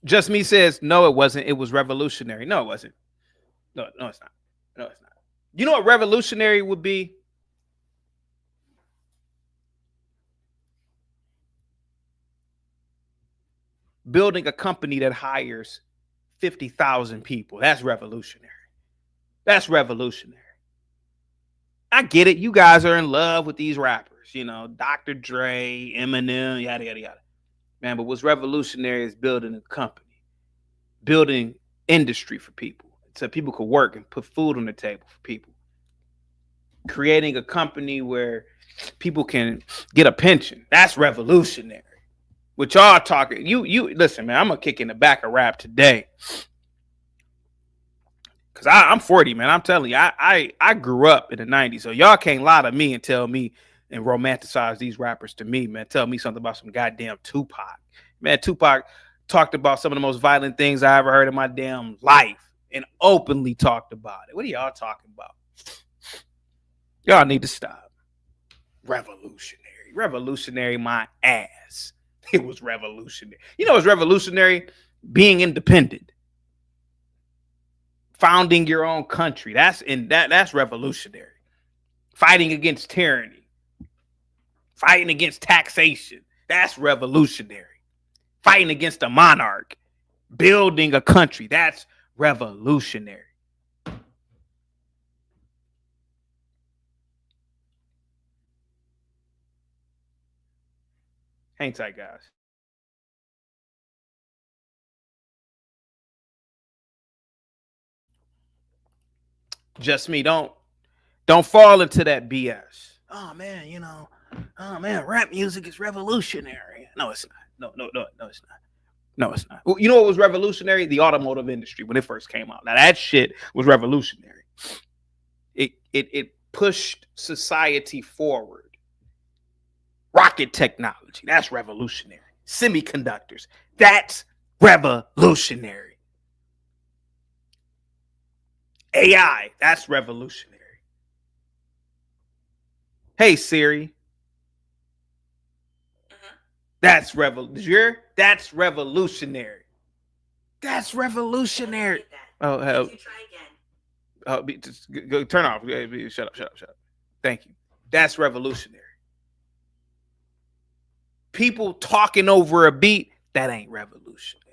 [SPEAKER 2] Just Me says, no, it wasn't. It was revolutionary. No, it wasn't. No, it's not. No, it's not. You know what revolutionary would be? Building a company that hires 50,000 people. That's revolutionary. That's revolutionary. I get it. You guys are in love with these rappers, you know, Dr. Dre, Eminem, yada, yada, yada. Man, but what's revolutionary is building a company, building industry for people so people could work and put food on the table for people. Creating a company where people can get a pension. That's revolutionary. What y'all talking, you listen, man, I'm gonna kick in the back of rap today. Cause I'm 40, man. I'm telling you, I grew up in the 90s. So y'all can't lie to me and tell me and romanticize these rappers to me, man. Tell me something about some goddamn Tupac. Man, Tupac talked about some of the most violent things I ever heard in my damn life and openly talked about it. What are y'all talking about? Y'all need to stop. Revolutionary. Revolutionary my ass. It was revolutionary. You know what's revolutionary? Being independent. Founding your own country. That's revolutionary. Fighting against tyranny. Fighting against taxation. That's revolutionary. Fighting against a monarch. Building a country. That's revolutionary. Hang tight, guys. Just Me, don't fall into that BS. Oh man, you know, oh man, rap music is revolutionary. No, it's not. No, it's not. No, it's not. You know what was revolutionary? The automotive industry when it first came out. Now that shit was revolutionary. It pushed society forward. Rocket technology, that's revolutionary. Semiconductors, that's revolutionary. AI, that's revolutionary. Hey Siri, That's revolutionary. That's revolutionary. That's revolutionary. Oh, hell. Oh, just go, turn off. Shut up, shut up, shut up. Thank you. That's revolutionary. People talking over a beat, that ain't revolutionary.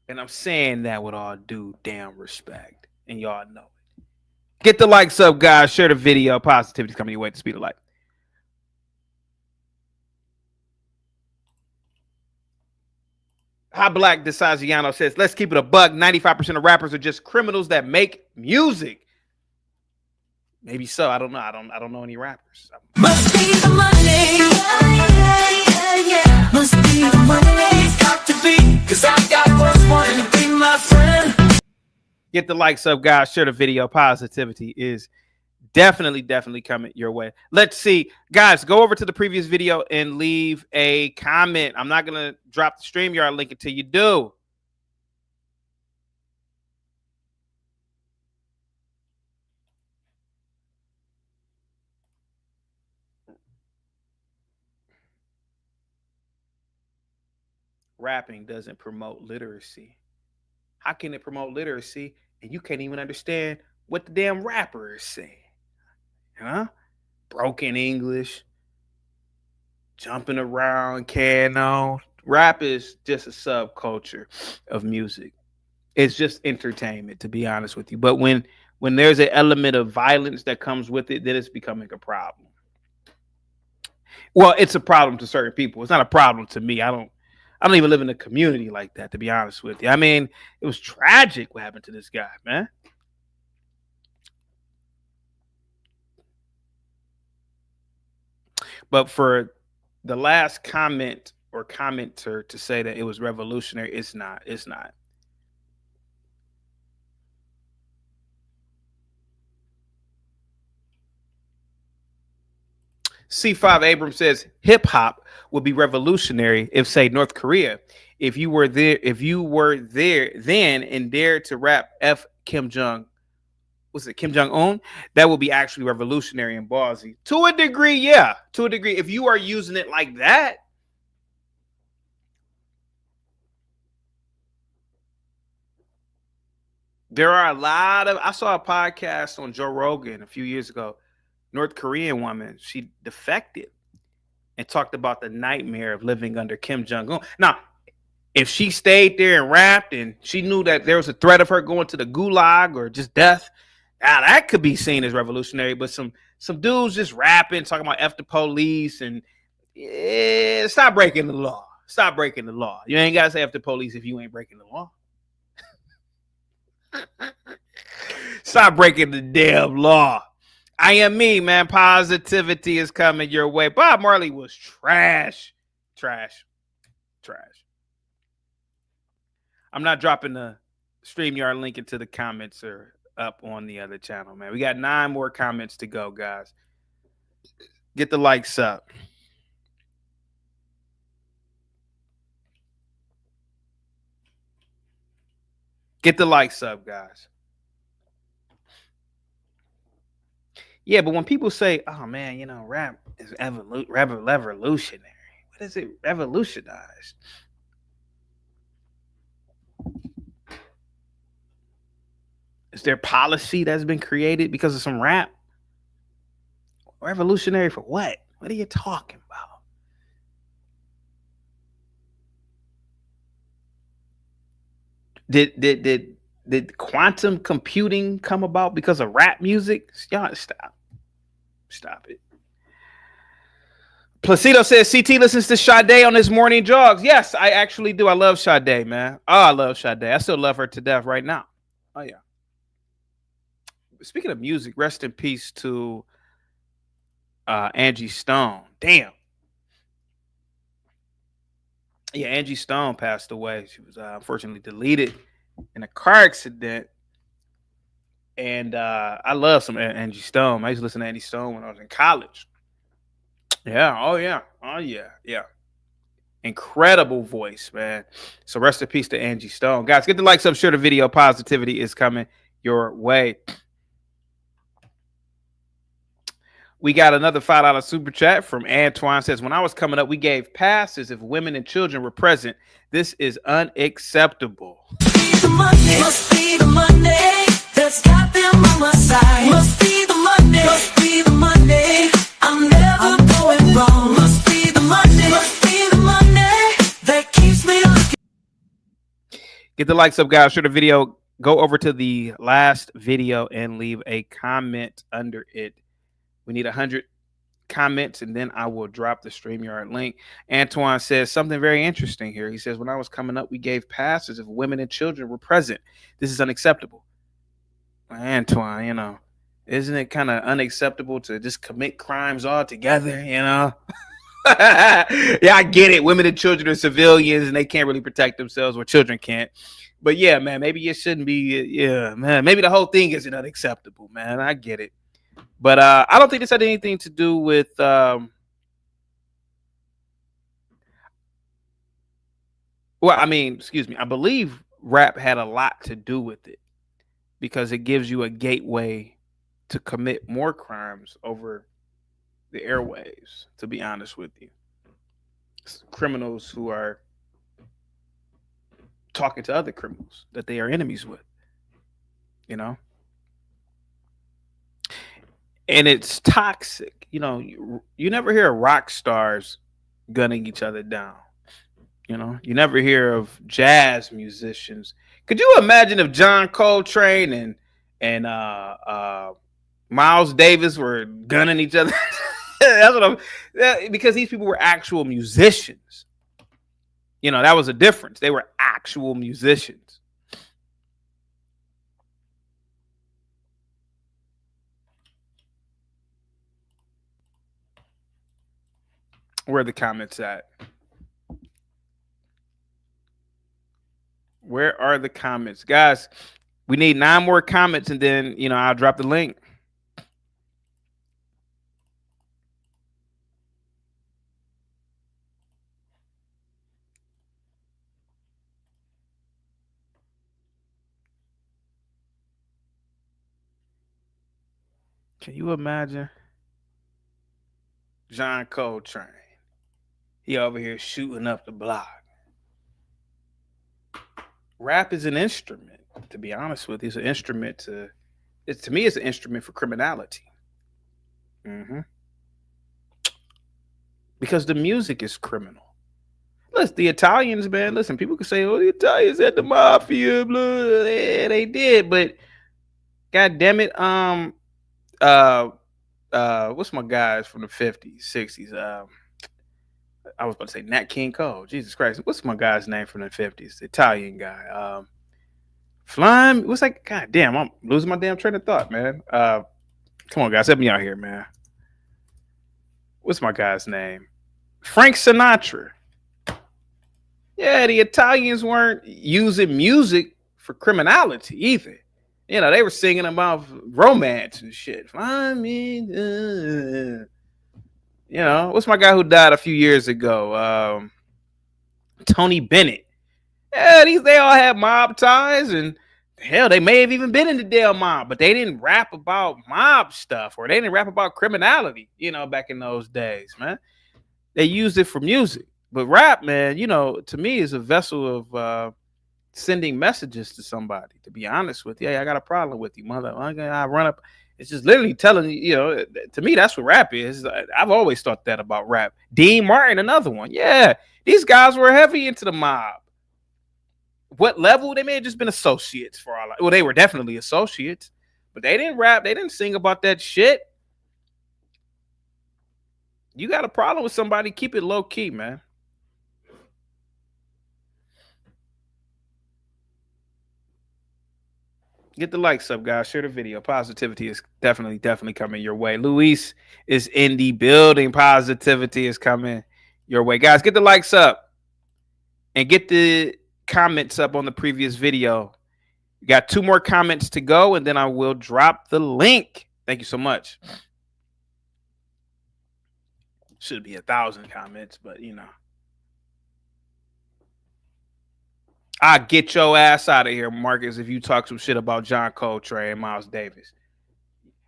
[SPEAKER 2] And I'm saying that with all due damn respect. And y'all know it. Get the likes up, guys. Share the video. Positivity's coming your way at the speed of light. Hot Black DeSagiano says, let's keep it a buck. 95% of rappers are just criminals that make music. Maybe so. I don't know. I don't know any rappers.
[SPEAKER 1] Must be the money. Must be the money. It's got to be, cause I got what's wanting to be my friend.
[SPEAKER 2] Get the likes up, guys. Share the video. Positivity is definitely coming your way. Let's see. Guys, go over to the previous video and leave a comment. I'm not going to drop the StreamYard link until you do. Rapping doesn't promote literacy. How can it promote literacy and you can't even understand what the damn rapper is saying? Huh? Broken English, jumping around, cano. Rap is just a subculture of music. It's just entertainment, to be honest with you. But when there's an element of violence that comes with it, then it's becoming a problem. Well, it's a problem to certain people. It's not a problem to me. I don't even live in a community like that, to be honest with you. I mean, it was tragic what happened to this guy, man. But for the last comment or commenter to say that it was revolutionary, it's not. It's not. C5 Abrams says hip hop would be revolutionary if, say, North Korea, if you were there then and dared to rap F Kim Jong, was it Kim Jong-un? That would be actually revolutionary and ballsy. To a degree, yeah. To a degree, if you are using it like that. There are a lot of, I saw a podcast on Joe Rogan a few years ago. North Korean woman, she defected and talked about the nightmare of living under Kim Jong-un. Now, if she stayed there and rapped and she knew that there was a threat of her going to the gulag or just death, now that could be seen as revolutionary. But some dudes just rapping, talking about F the police and stop breaking the law. Stop breaking the law. You ain't got to say F the police if you ain't breaking the law. Stop breaking the damn law. I am me, man. Positivity is coming your way. Bob Marley was trash. I'm not dropping the StreamYard link into the comments or up on the other channel, man. We got 9 more comments to go, guys. Get the likes up. Get the likes up, guys. Yeah, but when people say, oh, man, you know, rap is revolutionary. What is it revolutionized? Is there policy that's been created because of some rap? Revolutionary for what? What are you talking about? Did quantum computing come about because of rap music? Y'all stop it. Placido says CT listens to Sade on his morning jogs. Yes, I actually do. I love Sade, man. Oh, I love Sade. I still love her to death right now. Oh yeah. Speaking of music, rest in peace to Angie Stone. Damn. Yeah, Angie Stone passed away. She was unfortunately deleted in a car accident. And I love some Angie Stone. I used to listen to Angie Stone when I was in college. Yeah. Oh, yeah. Oh, yeah. Yeah. Incredible voice, man. So rest in peace to Angie Stone. Guys, get the likes up. Share the video. Positivity is coming your way. We got another $5 super chat from Antoine. Says, when I was coming up, we gave passes if women and children were present. This is unacceptable.
[SPEAKER 1] Must be the Monday that's got them on my side. Must be the Monday. Must be the Monday. I'm never going wrong. Must be the Monday. Must be the Monday that keeps me looking.
[SPEAKER 2] Get the likes up, guys. Share the video. Go over to the last video and leave a comment under it. We need 100 comments, and then I will drop the StreamYard link. Antoine says something very interesting here. He says, when I was coming up, we gave passes if women and children were present. This is unacceptable. Antoine, you know, isn't it kind of unacceptable to just commit crimes altogether, you know? Yeah, I get it. Women and children are civilians, and they can't really protect themselves, or children can't. But yeah, man, maybe it shouldn't be. Yeah, man, maybe the whole thing isn't unacceptable, man. I get it. But I don't think this had anything to do with well, I mean, excuse me. I believe rap had a lot to do with it because it gives you a gateway to commit more crimes over the airwaves, to be honest with you. Criminals who are talking to other criminals that they are enemies with, you know? And it's toxic. You know, you never hear of rock stars gunning each other down. You know, you never hear of jazz musicians. Could you imagine if John Coltrane and Miles Davis were gunning each other? That's what because these people were actual musicians. You know, that was a difference. They were actual musicians. Where are the comments at? Where are the comments? Guys, we need 9 more comments, and then, you know, I'll drop the link. Can you imagine John Coltrane? He over here shooting up the block. Rap is an instrument, to be honest with you. It's an instrument to me, it's an instrument for criminality. Because the music is criminal. Listen, the Italians, man, listen, people can say, oh, the Italians had the mafia, blah. Yeah, they did, but God damn it, what's my guys from the 50s, 60s? I was about to say Nat King Cole. Jesus Christ. What's my guy's name from the 50s? The Italian guy. Flying. What's that? God damn, I'm losing my damn train of thought, man. Come on, guys. Help me out here, man. What's my guy's name? Frank Sinatra. Yeah, the Italians weren't using music for criminality either. You know, they were singing about romance and shit. Find me. You know, what's my guy who died a few years ago? Tony Bennett. Yeah, they all had mob ties, and hell, they may have even been in the damn mob, but they didn't rap about mob stuff, or they didn't rap about criminality, you know, back in those days, man. They used it for music. But rap, man, you know, to me is a vessel of sending messages to somebody, to be honest with you. Hey, I got a problem with you, mother. I run up. It's just literally telling you know, to me, that's what rap is. I've always thought that about rap. Dean Martin, another one. Yeah, these guys were heavy into the mob. What level? They may have just been associates for all. Well, they were definitely associates, but they didn't rap. They didn't sing about that shit. You got a problem with somebody, keep it low key, man. Get the likes up, guys. Share the video. Positivity is definitely coming your way. Luis is in the building. Positivity is coming your way. Guys, get the likes up and get the comments up on the previous video. We got 2 more comments to go, and then I will drop the link. Thank you so much. Should be 1,000 comments, but you know. I get your ass out of here, Marcus, if you talk some shit about John Coltrane and Miles Davis.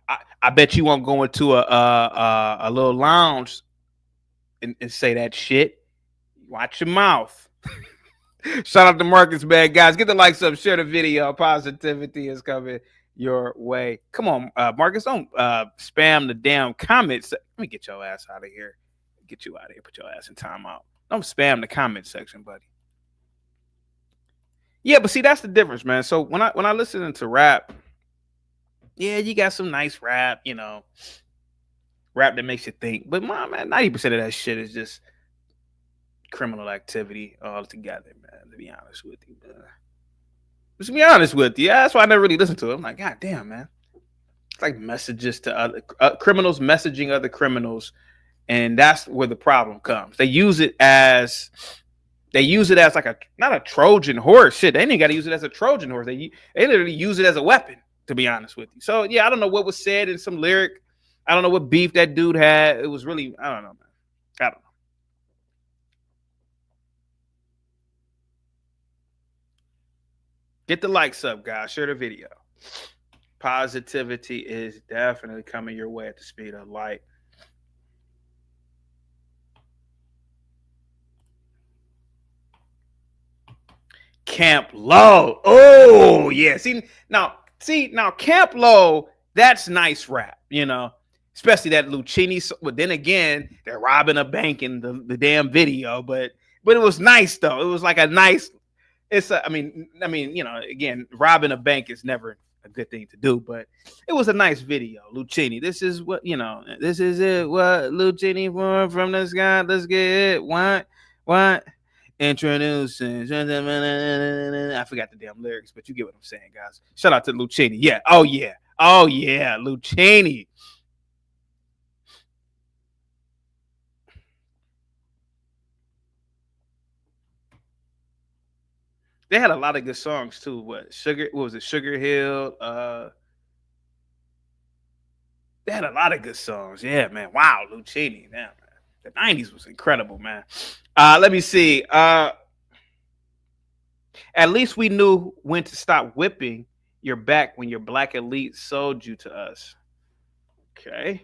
[SPEAKER 2] I bet you won't go into a little lounge and say that shit. Watch your mouth. Shout out to Marcus, man. Guys, get the likes up, share the video. Positivity is coming your way. Come on, Marcus, don't spam the damn comments. Let me get your ass out of here. Get you out of here. Put your ass in timeout. Don't spam the comment section, buddy. Yeah, but see, that's the difference, man. So when I listen to rap, yeah, you got some nice rap, you know, rap that makes you think. But man, 90% of that shit is just criminal activity altogether, man. To be honest with you, man. Just to be honest with you, that's why I never really listened to it. I'm like, God damn, man. It's like messages to other criminals messaging other criminals, and that's where the problem comes. They use it as like a not a Trojan horse. Shit, they ain't got to use it as a Trojan horse. They literally use it as a weapon. To be honest with you, so yeah, I don't know what was said in some lyric. I don't know what beef that dude had. It was really, I don't know, man. I don't know. Get the likes up, guys. Share the video. Positivity is definitely coming your way at the speed of light. Camp Low. Oh, yeah. See, now Camp Low, that's nice rap, you know. Especially that Lucchini. But then again, they're robbing a bank in the damn video. But it was nice though. It was like a nice. I mean, you know, again, robbing a bank is never a good thing to do, but it was a nice video. Lucchini. This is what, you know. This is it. What Lucchini from the sky? Let's get it. What? Introducing. I forgot the damn lyrics, but you get what I'm saying, guys. Shout out to Lucchini. Yeah. Oh yeah. Lucchini. They had a lot of good songs too. What was it? Sugar Hill. They had a lot of good songs. Yeah, man. Wow, Lucchini. Man. The 90s was incredible, man. Let me see. At least we knew when to stop whipping your back when your black elite sold you to us. Okay.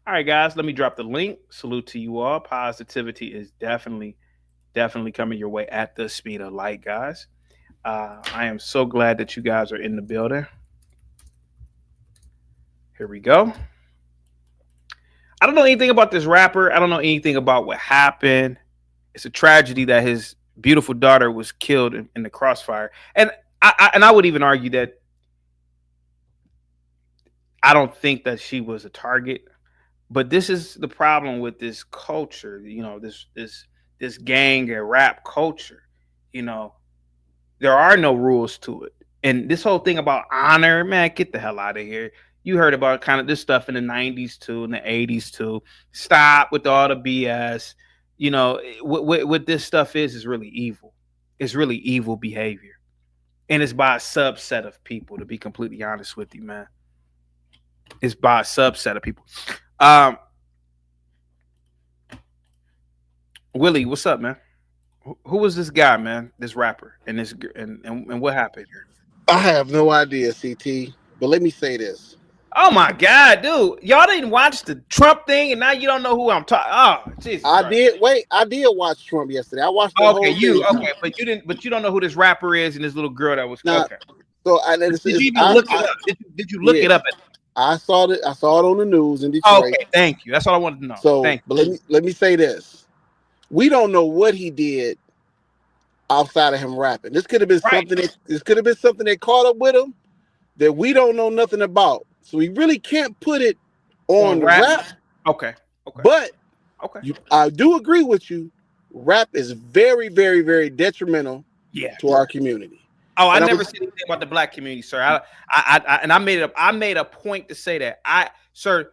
[SPEAKER 2] All right, guys. Let me drop the link. Salute to you all. Positivity is definitely coming your way at the speed of light, guys. I am so glad that you guys are in the building. Here we go. I don't know anything about this rapper. I don't know anything about what happened. It's a tragedy that his beautiful daughter was killed in the crossfire. And I would even argue that I don't think that she was a target. But this is the problem with this culture, you know, this gang and rap culture. You know, there are no rules to it. And this whole thing about honor, man, get the hell out of here. You heard about kind of this stuff in the 90s too, in the 80s too. Stop with all the BS. You know, what this stuff is really evil. It's really evil behavior. And it's by a subset of people, to be completely honest with you, man. It's by a subset of people. Willie, what's up, man? Who was this guy, man? This rapper and this and what happened here?
[SPEAKER 6] I have no idea, CT. But let me say this.
[SPEAKER 2] Oh my God, dude! Y'all didn't watch the Trump thing, and now you don't know who I'm talking. Oh, Jesus!
[SPEAKER 6] I did watch Trump yesterday. I watched. The whole thing.
[SPEAKER 2] But you didn't. But you don't know who this rapper is and this little girl that was.
[SPEAKER 6] Now,
[SPEAKER 2] okay.
[SPEAKER 6] So
[SPEAKER 2] did you even look it up? Did you look it up?
[SPEAKER 6] I saw it. I saw it on the news in Detroit.
[SPEAKER 2] Okay, thank you. That's all I wanted to know.
[SPEAKER 6] So,
[SPEAKER 2] thank you.
[SPEAKER 6] But let me say this: we don't know what he did outside of him rapping. This could have been something. This could have been something that caught up with him that we don't know nothing about. So we really can't put it on rap.
[SPEAKER 2] Okay.
[SPEAKER 6] But I do agree with you. Rap is very, very, very detrimental to our community.
[SPEAKER 2] Oh, I never said anything about the black community, sir. I made a point to say that. Sir,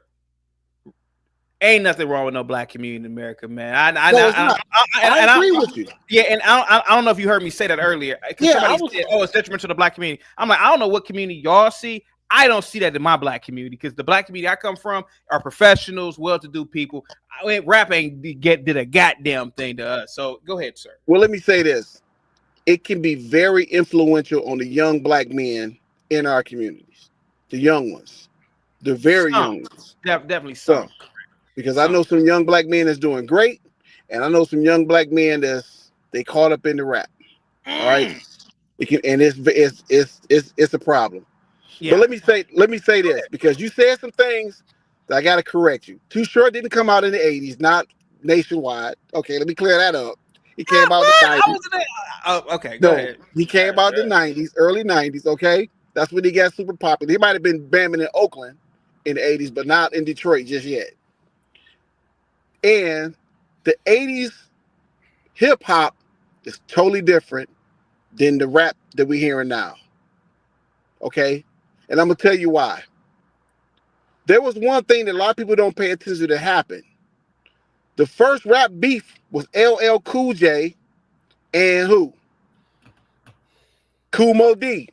[SPEAKER 2] ain't nothing wrong with no black community in America, man. I
[SPEAKER 6] agree with you.
[SPEAKER 2] Yeah, and I don't know if you heard me say that earlier.
[SPEAKER 6] Yeah,
[SPEAKER 2] somebody said, "Oh, it's detrimental to the black community." I'm like, I don't know what community y'all see. I don't see that in my black community because the black community I come from are professionals, well-to-do people. Rap ain't did a goddamn thing to us. So go ahead, sir.
[SPEAKER 6] Well, let me say this. It can be very influential on the young black men in our communities. The young ones, the very
[SPEAKER 2] Some.
[SPEAKER 6] young ones.
[SPEAKER 2] Definitely some.
[SPEAKER 6] Because I know some young black men that's doing great, and I know some young black men they caught up in the rap. All right, it's a problem.
[SPEAKER 2] Yeah.
[SPEAKER 6] But let me say this, because you said some things that I got to correct you. Too Short didn't come out in the 80s, not nationwide. Okay, let me clear that up. He came out in the 90s.
[SPEAKER 2] Okay, go ahead.
[SPEAKER 6] He came out in the 90s, early 90s. Okay, that's when he got super popular. He might have been bamming in Oakland in the 80s, but not in Detroit just yet. And the 80s hip hop is totally different than the rap that we're hearing now. Okay? And I'm going to tell you why. There was one thing that a lot of people don't pay attention to happen. The first rap beef was LL Cool J and who? Kool Moe Dee.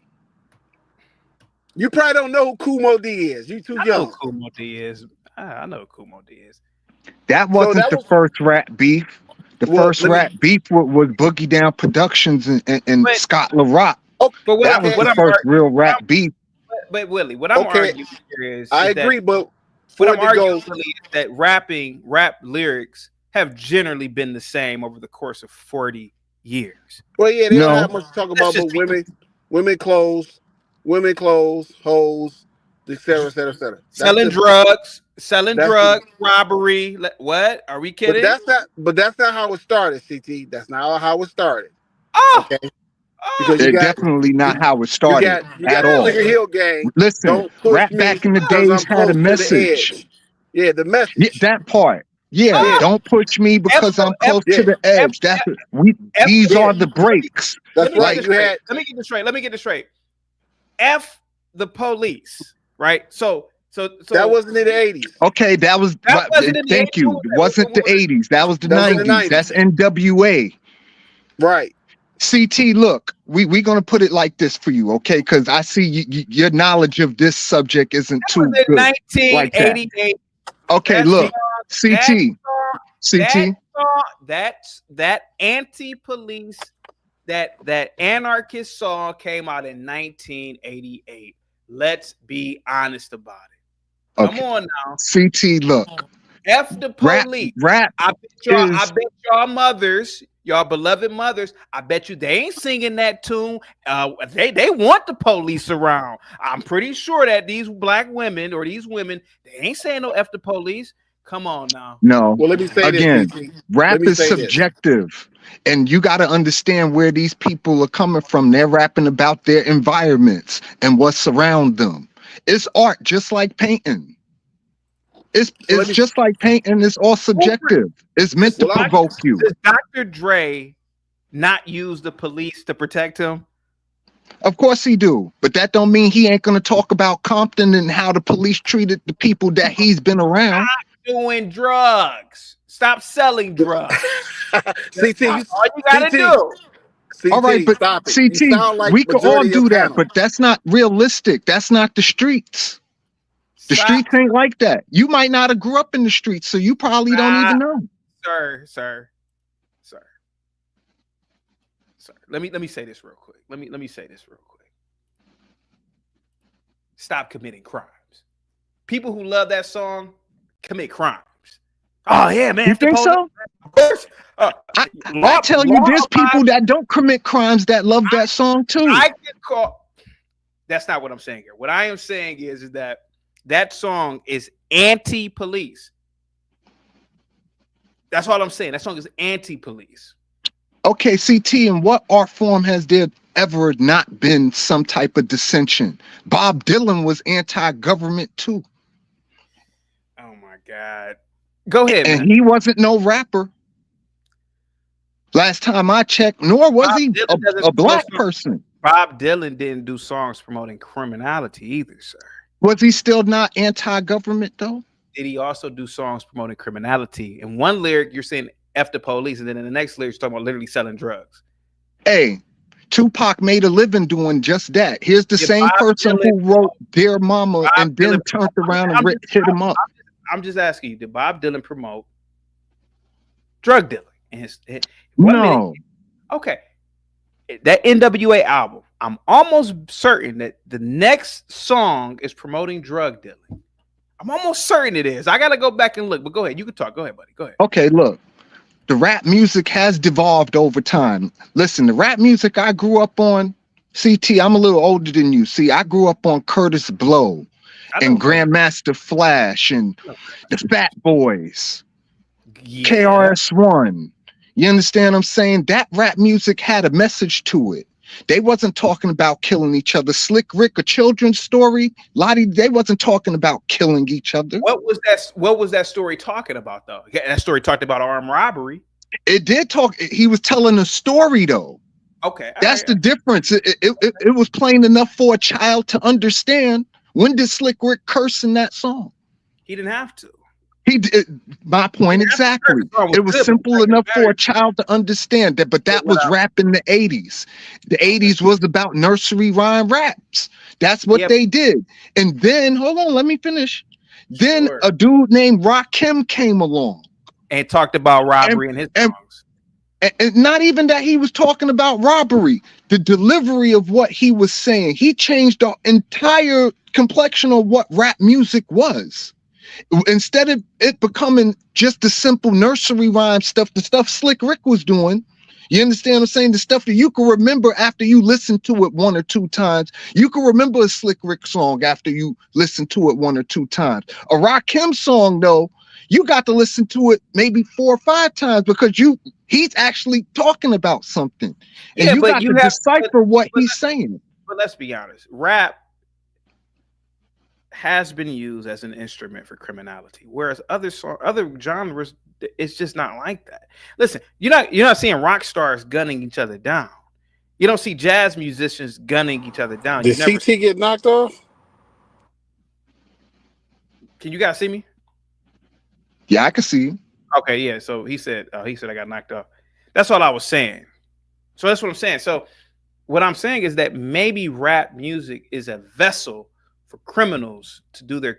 [SPEAKER 6] You probably don't know who Kool Moe Dee is. You too young.
[SPEAKER 2] I know who Kool Moe Dee is. I know who Kool Moe Dee is.
[SPEAKER 7] That wasn't the first rap beef. The first rap beef was Boogie Down Productions and Scott LaRock.
[SPEAKER 2] But
[SPEAKER 7] that was the first real rap beef.
[SPEAKER 2] But Willie, what I'm arguing here is
[SPEAKER 6] I agree, but
[SPEAKER 2] what I'm arguing is that rap lyrics have generally been the same over the course of 40 years.
[SPEAKER 6] Well, yeah, they don't have much to talk about, but women clothes, hoes, et cetera, et cetera, et cetera.
[SPEAKER 2] Selling drugs, robbery. What? Are we kidding?
[SPEAKER 6] But that's not how it started, CT. That's not how it started.
[SPEAKER 2] Oh,
[SPEAKER 6] okay.
[SPEAKER 7] Because definitely not how it started at all.
[SPEAKER 6] Hill gang.
[SPEAKER 7] Listen, rap back in the days had a message.
[SPEAKER 6] Yeah, the message.
[SPEAKER 7] Yeah, that part. Yeah, don't push me because I'm close to the edge. These are the breaks.
[SPEAKER 6] That's right.
[SPEAKER 2] Let me get this straight. F the police, right? So
[SPEAKER 6] that wasn't in the 80s.
[SPEAKER 7] Okay, that was. Thank you. It wasn't the 80s. That was the 90s. That's NWA.
[SPEAKER 6] Right.
[SPEAKER 7] CT, look, we're gonna put it like this for you, okay? Because I see your knowledge of this subject isn't too good.
[SPEAKER 2] 1988.
[SPEAKER 7] Okay, look, CT.
[SPEAKER 2] That anti-police, that anarchist song came out in 1988. Let's be honest about it.
[SPEAKER 7] Okay.
[SPEAKER 2] Come on now.
[SPEAKER 7] CT, look.
[SPEAKER 2] F the police.
[SPEAKER 7] Rap
[SPEAKER 2] I bet y'all mothers, y'all beloved mothers, I bet you they ain't singing that tune. They want the police around. I'm pretty sure that these black women or these women, they ain't saying no F the police. Come on now.
[SPEAKER 7] No.
[SPEAKER 6] Well, let me say
[SPEAKER 7] again,
[SPEAKER 6] this.
[SPEAKER 7] Rap is subjective. And you got to understand where these people are coming from. They're rapping about their environments and what's around them. It's art, just like painting. It's just like painting. It's all subjective. It's meant to provoke you.
[SPEAKER 2] Does Dr. Dre not use the police to protect him?
[SPEAKER 7] Of course he do. But that don't mean he ain't going to talk about Compton and how the police treated the people that he's been around.
[SPEAKER 2] Stop doing drugs. Stop selling drugs.
[SPEAKER 6] CT,
[SPEAKER 2] all you gotta do.
[SPEAKER 6] CT,
[SPEAKER 7] all right, but CT, we can all do that, but that's not realistic. That's not the streets. The streets ain't like that. You might not have grew up in the streets, so you probably don't even know.
[SPEAKER 2] Sir. Let me say this real quick. Let me say this real quick. Stop committing crimes. People who love that song commit crimes. Oh yeah, man.
[SPEAKER 7] You think so?
[SPEAKER 2] Of course.
[SPEAKER 7] I tell you, there's people that don't commit crimes that love that song too.
[SPEAKER 2] I get caught. That's not what I'm saying here. What I am saying is that song is anti-police. That's all I'm saying. That song is anti-police.
[SPEAKER 7] Okay, CT, in what art form has there ever not been some type of dissension? Bob Dylan was anti-government too.
[SPEAKER 2] Oh my God. Go ahead,
[SPEAKER 7] and
[SPEAKER 2] man.
[SPEAKER 7] he wasn't no rapper. Last time I checked, nor was he a black person.
[SPEAKER 2] Bob Dylan didn't do songs promoting criminality either, sir.
[SPEAKER 7] Was he still not anti-government though?
[SPEAKER 2] Did he also do songs promoting criminality? In one lyric, you're saying F the police, and then in the next lyric, you're talking about literally selling drugs.
[SPEAKER 7] Hey, Tupac made a living doing just that. Here's the same person who wrote Dear Mama and then turned around and hit him up.
[SPEAKER 2] I'm just asking you, did Bob Dylan promote drug dealing?
[SPEAKER 7] No.
[SPEAKER 2] Okay. That NWA album, I'm almost certain that the next song is promoting drug dealing. I'm almost certain it is. I gotta go back and look, but go ahead. You can talk. Go ahead, buddy. Go ahead.
[SPEAKER 7] Okay, look. The rap music has devolved over time. Listen, the rap music I grew up on, CT, I'm a little older than you. See, I grew up on Curtis Blow and Grandmaster Flash and the Fat Boys, KRS-One. You understand what I'm saying? That rap music had a message to it. They wasn't talking about killing each other. Slick Rick, A Children's Story, Lottie, they wasn't talking about killing each other.
[SPEAKER 2] What was that story talking about, though? That story talked about armed robbery.
[SPEAKER 7] It did talk. He was telling a story, though.
[SPEAKER 2] Okay.
[SPEAKER 7] That's the difference. It was plain enough for a child to understand. When did Slick Rick curse in that song?
[SPEAKER 2] He didn't have to.
[SPEAKER 7] He did. My point exactly. It was simple enough for a child to understand that, but that was rap in the 80s. The 80s was about nursery rhyme raps. That's what they did. And then, hold on, let me finish. Then a dude named Rakim came along.
[SPEAKER 2] And talked about robbery in his songs.
[SPEAKER 7] And not even that he was talking about robbery. The delivery of what he was saying. He changed the entire complexion of what rap music was. Instead of it becoming just the simple nursery rhyme stuff, the stuff Slick Rick was doing, you understand what I'm saying? The stuff that you can remember after you listen to it 1 or 2 times. You can remember a Slick Rick song after you listen to it 1 or 2 times. A Rakim song, though, you got to listen to it maybe 4 or 5 times because he's actually talking about something. And you got to decipher what he's saying.
[SPEAKER 2] But let's be honest, rap has been used as an instrument for criminality, whereas other genres, it's just not like that. Listen, you're not seeing rock stars gunning each other down. You don't see jazz musicians gunning each other down.
[SPEAKER 6] Did CT get knocked off?
[SPEAKER 2] Can you guys see me?
[SPEAKER 7] Yeah, I can see you.
[SPEAKER 2] Okay, yeah. So he said I got knocked off. That's all I was saying. So that's what I'm saying. So what I'm saying is that maybe rap music is a vessel for criminals to do their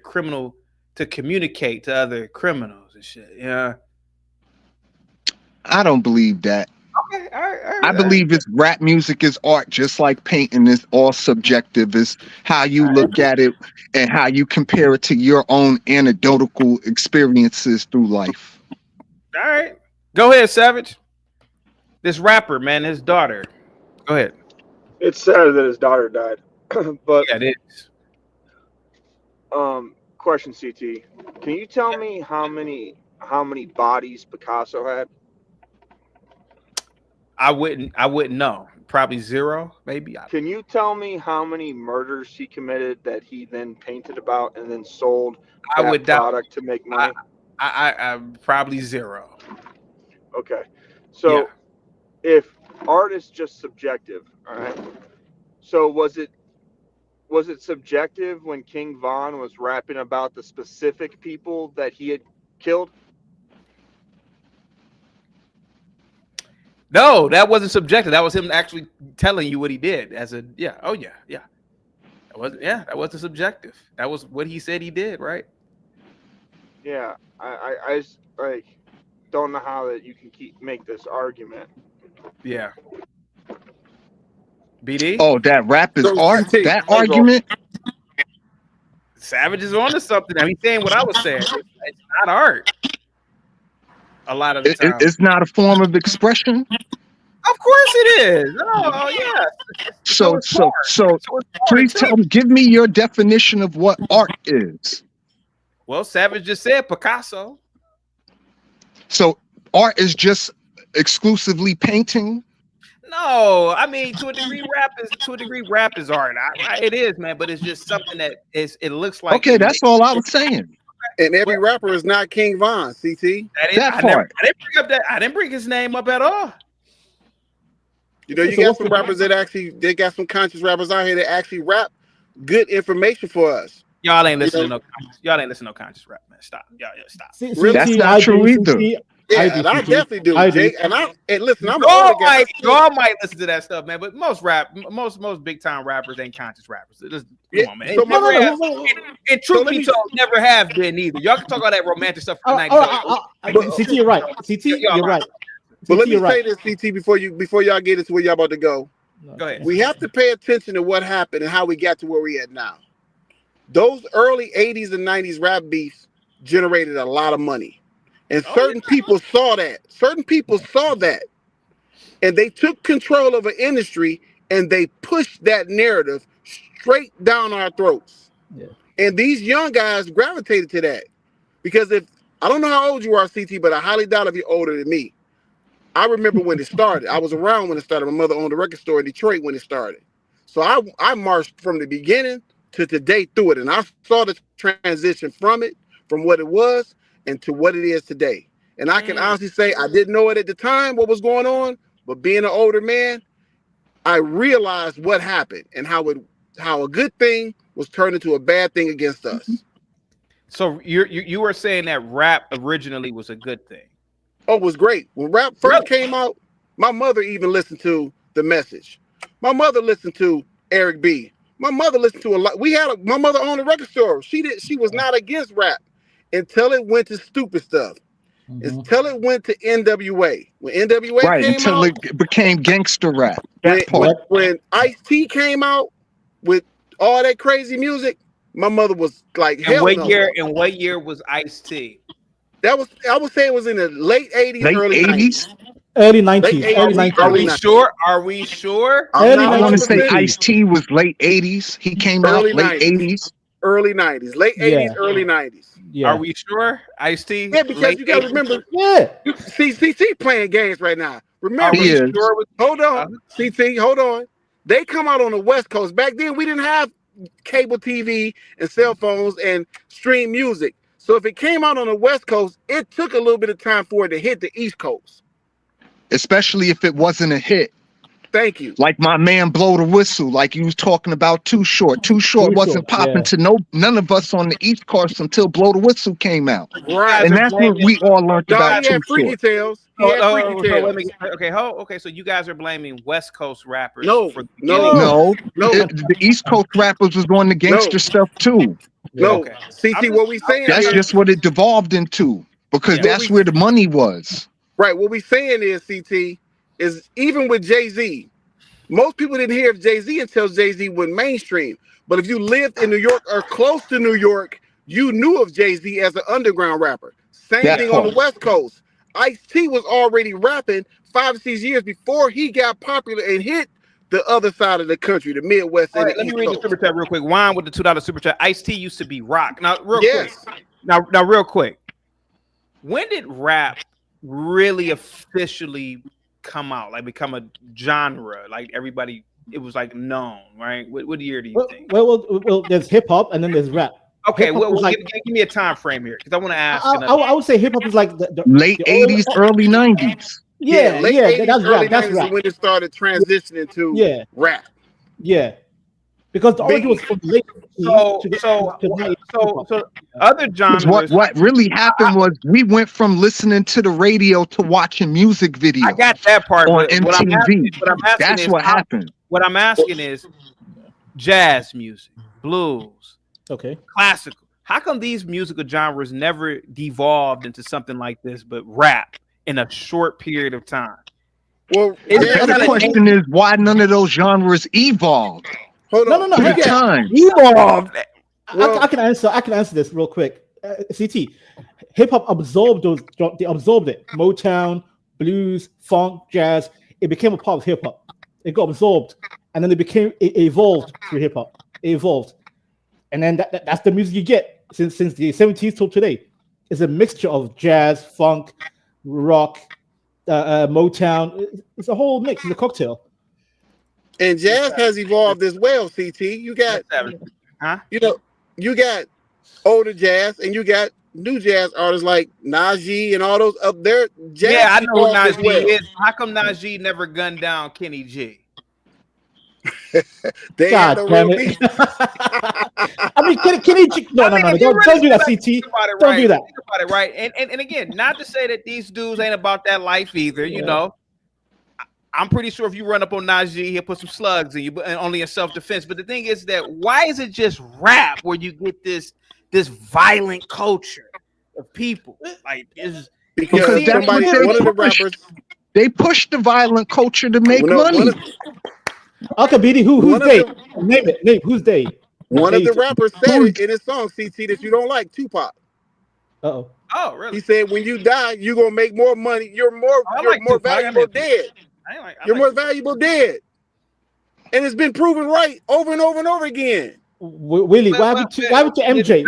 [SPEAKER 2] to communicate to other criminals and shit. Yeah.
[SPEAKER 7] I don't believe that.
[SPEAKER 2] Okay, all right.
[SPEAKER 7] I believe it's rap music is art, just like painting is all subjective. It's how you look at it and how you compare it to your own anecdotal experiences through life.
[SPEAKER 2] All right. Go ahead, Savage. This rapper, man, his daughter. Go ahead.
[SPEAKER 8] It's sad that his daughter died. But
[SPEAKER 2] yeah, it is.
[SPEAKER 8] Question, CT. Can you tell me how many bodies Picasso had?
[SPEAKER 2] I wouldn't know. Probably 0, maybe.
[SPEAKER 8] Can you tell me how many murders he committed that he then painted about and then sold that product to make money?
[SPEAKER 2] I probably 0.
[SPEAKER 8] Okay. So if art is just subjective, all right. So was it subjective when King Von was rapping about the specific people that he had killed?
[SPEAKER 2] No, that wasn't subjective. That was him actually telling you what he did that wasn't subjective. That was what he said he did, right?
[SPEAKER 8] Yeah, I just like don't know how that you can make this argument.
[SPEAKER 2] Yeah. BD?
[SPEAKER 7] Oh, that rap is art? That argument?
[SPEAKER 2] Savage is on to something. I mean, saying what I was saying. It's not art. A lot of the time.
[SPEAKER 7] It's not a form of expression?
[SPEAKER 2] Of course it is. Oh, yeah.
[SPEAKER 7] So please give me your definition of what art is.
[SPEAKER 2] Well, Savage just said Picasso.
[SPEAKER 7] So art is just exclusively painting?
[SPEAKER 2] No, I mean to a degree, rap is art. It is, man, but it's just something that it looks like.
[SPEAKER 7] Okay, that's all I was saying.
[SPEAKER 6] And every rapper is not King Von, CT.
[SPEAKER 7] That
[SPEAKER 2] I didn't bring his name up at all.
[SPEAKER 6] You know, you got some rappers they got some conscious rappers out here that actually rap good information for us.
[SPEAKER 2] Y'all ain't listening to no conscious rap, man. Stop. Y'all stop.
[SPEAKER 6] Really?
[SPEAKER 7] That's not true either.
[SPEAKER 6] Yeah, and I definitely do, Jake. And listen,
[SPEAKER 2] y'all might listen to that stuff, man. But most big time rappers ain't conscious rappers. Come on, man. And truth be told, never have been either. Y'all can talk all that romantic stuff for the 90s.
[SPEAKER 9] CT, you're right. CT, you're right.
[SPEAKER 6] But let me say this, CT, before y'all get into where y'all about to go.
[SPEAKER 2] Go ahead.
[SPEAKER 6] We have to pay attention to what happened and how we got to where we at now. Those early 80s and 90s rap beefs generated a lot of money. And certain people saw that. Certain people saw that. And they took control of an industry and they pushed that narrative straight down our throats.
[SPEAKER 9] Yeah.
[SPEAKER 6] And these young guys gravitated to that. Because if, I don't know how old you are, CT, but I highly doubt if you're older than me. I remember when it started. I was around when it started. My mother owned a record store in Detroit when it started. So I marched from the beginning to today through it. And I saw the transition from it, from what it was, and to what it is today. And I can honestly say I didn't know it at the time, what was going on, but being an older man, I realized what happened and how a good thing was turned into a bad thing against us.
[SPEAKER 2] So you were saying that rap originally was a good thing.
[SPEAKER 6] Oh, it was great. When rap first came out, my mother even listened to The Message. My mother listened to Eric B. My mother listened to a lot. My mother owned a record store. She was not against rap until it went to stupid stuff. Until it went to NWA. When NWA came
[SPEAKER 7] until
[SPEAKER 6] out,
[SPEAKER 7] it became gangster rap.
[SPEAKER 6] When Ice-T came out with all that crazy music, my mother was like,
[SPEAKER 2] And
[SPEAKER 6] hell
[SPEAKER 2] what
[SPEAKER 6] no.
[SPEAKER 2] year? And what year was Ice-T?
[SPEAKER 6] That was, I would say it was in the late 80s,
[SPEAKER 7] Late
[SPEAKER 6] early
[SPEAKER 7] 80s?
[SPEAKER 6] 90s.
[SPEAKER 9] Early 90s.
[SPEAKER 6] Late
[SPEAKER 9] Early
[SPEAKER 6] 80s,
[SPEAKER 9] 90s.
[SPEAKER 2] Are
[SPEAKER 6] early
[SPEAKER 2] we
[SPEAKER 6] 90s.
[SPEAKER 2] sure? Are we sure?
[SPEAKER 6] I'm
[SPEAKER 7] I
[SPEAKER 6] not
[SPEAKER 7] want to say
[SPEAKER 6] 100%.
[SPEAKER 7] Ice-T was late 80s. He came
[SPEAKER 6] Early
[SPEAKER 7] out late
[SPEAKER 6] 90s.
[SPEAKER 7] 80s.
[SPEAKER 6] Early 90s. Late 80s, early 90s.
[SPEAKER 9] Yeah.
[SPEAKER 2] Are we sure? Ice-T?
[SPEAKER 6] Yeah, because
[SPEAKER 2] late
[SPEAKER 6] you got to
[SPEAKER 2] 80s?
[SPEAKER 6] remember,
[SPEAKER 9] Yeah.
[SPEAKER 6] CT playing games right now.
[SPEAKER 2] Are
[SPEAKER 6] Remember,
[SPEAKER 2] we
[SPEAKER 7] He is.
[SPEAKER 2] sure? It was,
[SPEAKER 6] hold on, CT, hold on. They come out on the West Coast. Back then, we didn't have cable TV and cell phones and stream music. So if it came out on the West Coast, it took a little bit of time for it to hit the East Coast.
[SPEAKER 7] Especially if it wasn't a hit.
[SPEAKER 6] Thank you.
[SPEAKER 7] Like my man Blow the Whistle, like you was talking about Too Short. Too Short
[SPEAKER 9] Too
[SPEAKER 7] wasn't
[SPEAKER 9] Short,
[SPEAKER 7] popping
[SPEAKER 9] yeah.
[SPEAKER 7] to none of us on the East Coast until Blow the Whistle came out.
[SPEAKER 6] Right.
[SPEAKER 7] And that's when we all learned
[SPEAKER 6] No,
[SPEAKER 7] about
[SPEAKER 6] he
[SPEAKER 7] Too
[SPEAKER 6] had Freaky
[SPEAKER 7] Short.
[SPEAKER 6] Tales. He had Freaky
[SPEAKER 2] so
[SPEAKER 6] Tales.
[SPEAKER 2] let me, okay, so you guys are blaming West Coast rappers
[SPEAKER 6] No,
[SPEAKER 2] for the
[SPEAKER 6] no.
[SPEAKER 2] beginning.
[SPEAKER 7] The East Coast rappers was on the gangster stuff too.
[SPEAKER 6] No,
[SPEAKER 2] Okay.
[SPEAKER 6] CT, what we saying
[SPEAKER 7] That's
[SPEAKER 6] is,
[SPEAKER 7] just what it devolved into, because
[SPEAKER 2] Yeah.
[SPEAKER 7] that's where the money was.
[SPEAKER 6] right, what we saying is, CT, is even with Jay-Z, most people didn't hear of Jay-Z until Jay-Z went mainstream. But if you lived in New York or close to New York, you knew of Jay-Z as an underground rapper. Same
[SPEAKER 7] That
[SPEAKER 6] thing on the
[SPEAKER 7] part.
[SPEAKER 6] West Coast. Ice-T was already rapping 5 or 6 years before he got popular and hit the other side of the country, the Midwest
[SPEAKER 2] All
[SPEAKER 6] and
[SPEAKER 2] right,
[SPEAKER 6] the
[SPEAKER 2] let me
[SPEAKER 6] East
[SPEAKER 2] read the
[SPEAKER 6] Coast.
[SPEAKER 2] super chat real quick. Wine with the $2 super chat. Ice-T used to be rock. Now, real
[SPEAKER 6] Yes.
[SPEAKER 2] quick. Now, real quick. When did rap really officially come out? Like become a genre? Like everybody, it was like known, right? What year do you think?
[SPEAKER 9] Well, there's hip hop and then there's rap.
[SPEAKER 2] Okay,
[SPEAKER 9] Hip-hop
[SPEAKER 2] well,
[SPEAKER 9] was like,
[SPEAKER 2] give me a time frame here because I want to ask.
[SPEAKER 9] I would say hip hop is like the
[SPEAKER 7] Late 80s, early 90s.
[SPEAKER 9] Yeah,
[SPEAKER 6] late
[SPEAKER 9] yeah,
[SPEAKER 6] 80s,
[SPEAKER 9] that's
[SPEAKER 6] early
[SPEAKER 9] rap. That's
[SPEAKER 6] 90s is
[SPEAKER 9] rap.
[SPEAKER 6] when it started transitioning to
[SPEAKER 9] Yeah.
[SPEAKER 6] rap.
[SPEAKER 9] Yeah, because the origin was from late.
[SPEAKER 2] So other
[SPEAKER 7] 'Cause
[SPEAKER 2] genres.
[SPEAKER 7] what really happened was we went from listening to the radio to watching music videos.
[SPEAKER 2] I got that part.
[SPEAKER 7] on
[SPEAKER 2] but what I'm
[SPEAKER 7] MTV.
[SPEAKER 2] asking
[SPEAKER 7] That's
[SPEAKER 2] is
[SPEAKER 7] what happened.
[SPEAKER 2] What I'm asking is jazz music, blues,
[SPEAKER 9] Okay.
[SPEAKER 2] classical. How come these musical genres never devolved into something like this, but rap in a short period of time?
[SPEAKER 6] Well,
[SPEAKER 2] Is
[SPEAKER 7] The
[SPEAKER 2] there
[SPEAKER 7] better
[SPEAKER 2] kinda-
[SPEAKER 7] question is why none of those genres evolved
[SPEAKER 6] hold on.
[SPEAKER 9] No.
[SPEAKER 7] with the time.
[SPEAKER 2] Evolved.
[SPEAKER 9] I can answer. I can answer this real quick. CT, hip hop absorbed those. They absorbed it. Motown, blues, funk, jazz. It became a part of hip hop. It got absorbed, and then it evolved through hip hop. It evolved, and then that's the music you get since the 70s till today. It's a mixture of jazz, funk, rock, Motown. It's a whole mix. It's a cocktail.
[SPEAKER 6] And jazz has evolved as well, CT. You got,
[SPEAKER 2] Huh?
[SPEAKER 6] you got older jazz and you got new jazz artists like Najee and all those up there. Jazz
[SPEAKER 2] Yeah, I know who
[SPEAKER 6] evolved as
[SPEAKER 2] Najee
[SPEAKER 6] well.
[SPEAKER 2] is. How come Najee never gunned down Kenny G?
[SPEAKER 6] They
[SPEAKER 9] God
[SPEAKER 6] had no
[SPEAKER 9] damn
[SPEAKER 6] real
[SPEAKER 9] it!
[SPEAKER 6] beef.
[SPEAKER 9] I mean, don't
[SPEAKER 2] if you
[SPEAKER 9] do
[SPEAKER 2] really
[SPEAKER 9] that,
[SPEAKER 2] think
[SPEAKER 9] CT.
[SPEAKER 2] about it,
[SPEAKER 9] Don't
[SPEAKER 2] right,
[SPEAKER 9] do that.
[SPEAKER 2] think about it, right? And again, not to say that these dudes ain't about that life either. You know, I'm pretty sure if you run up on Najee, he'll put some slugs in you, but only in self-defense. But the thing is that why is it just rap where you get this violent culture of people? Like, is
[SPEAKER 7] Because that's
[SPEAKER 6] somebody,
[SPEAKER 7] what they
[SPEAKER 6] one of the
[SPEAKER 7] pushed.
[SPEAKER 6] rappers,
[SPEAKER 7] They pushed the violent culture to make
[SPEAKER 6] one
[SPEAKER 7] money.
[SPEAKER 6] of
[SPEAKER 9] Okay, BD, who's
[SPEAKER 6] One of
[SPEAKER 9] they?
[SPEAKER 6] them-
[SPEAKER 9] Name it. Name who's they?
[SPEAKER 6] One of the
[SPEAKER 9] They-
[SPEAKER 6] rappers said it in his song, CT, that you don't like, Tupac.
[SPEAKER 9] Uh-oh.
[SPEAKER 2] Oh, really?
[SPEAKER 6] He said, when you die, you're gonna make more money. You're more
[SPEAKER 2] like Tupac.
[SPEAKER 6] valuable dead. You're more valuable dead. And it's been proven right over and over and over again.
[SPEAKER 9] Willie, why would you MJ? Why would you MJ?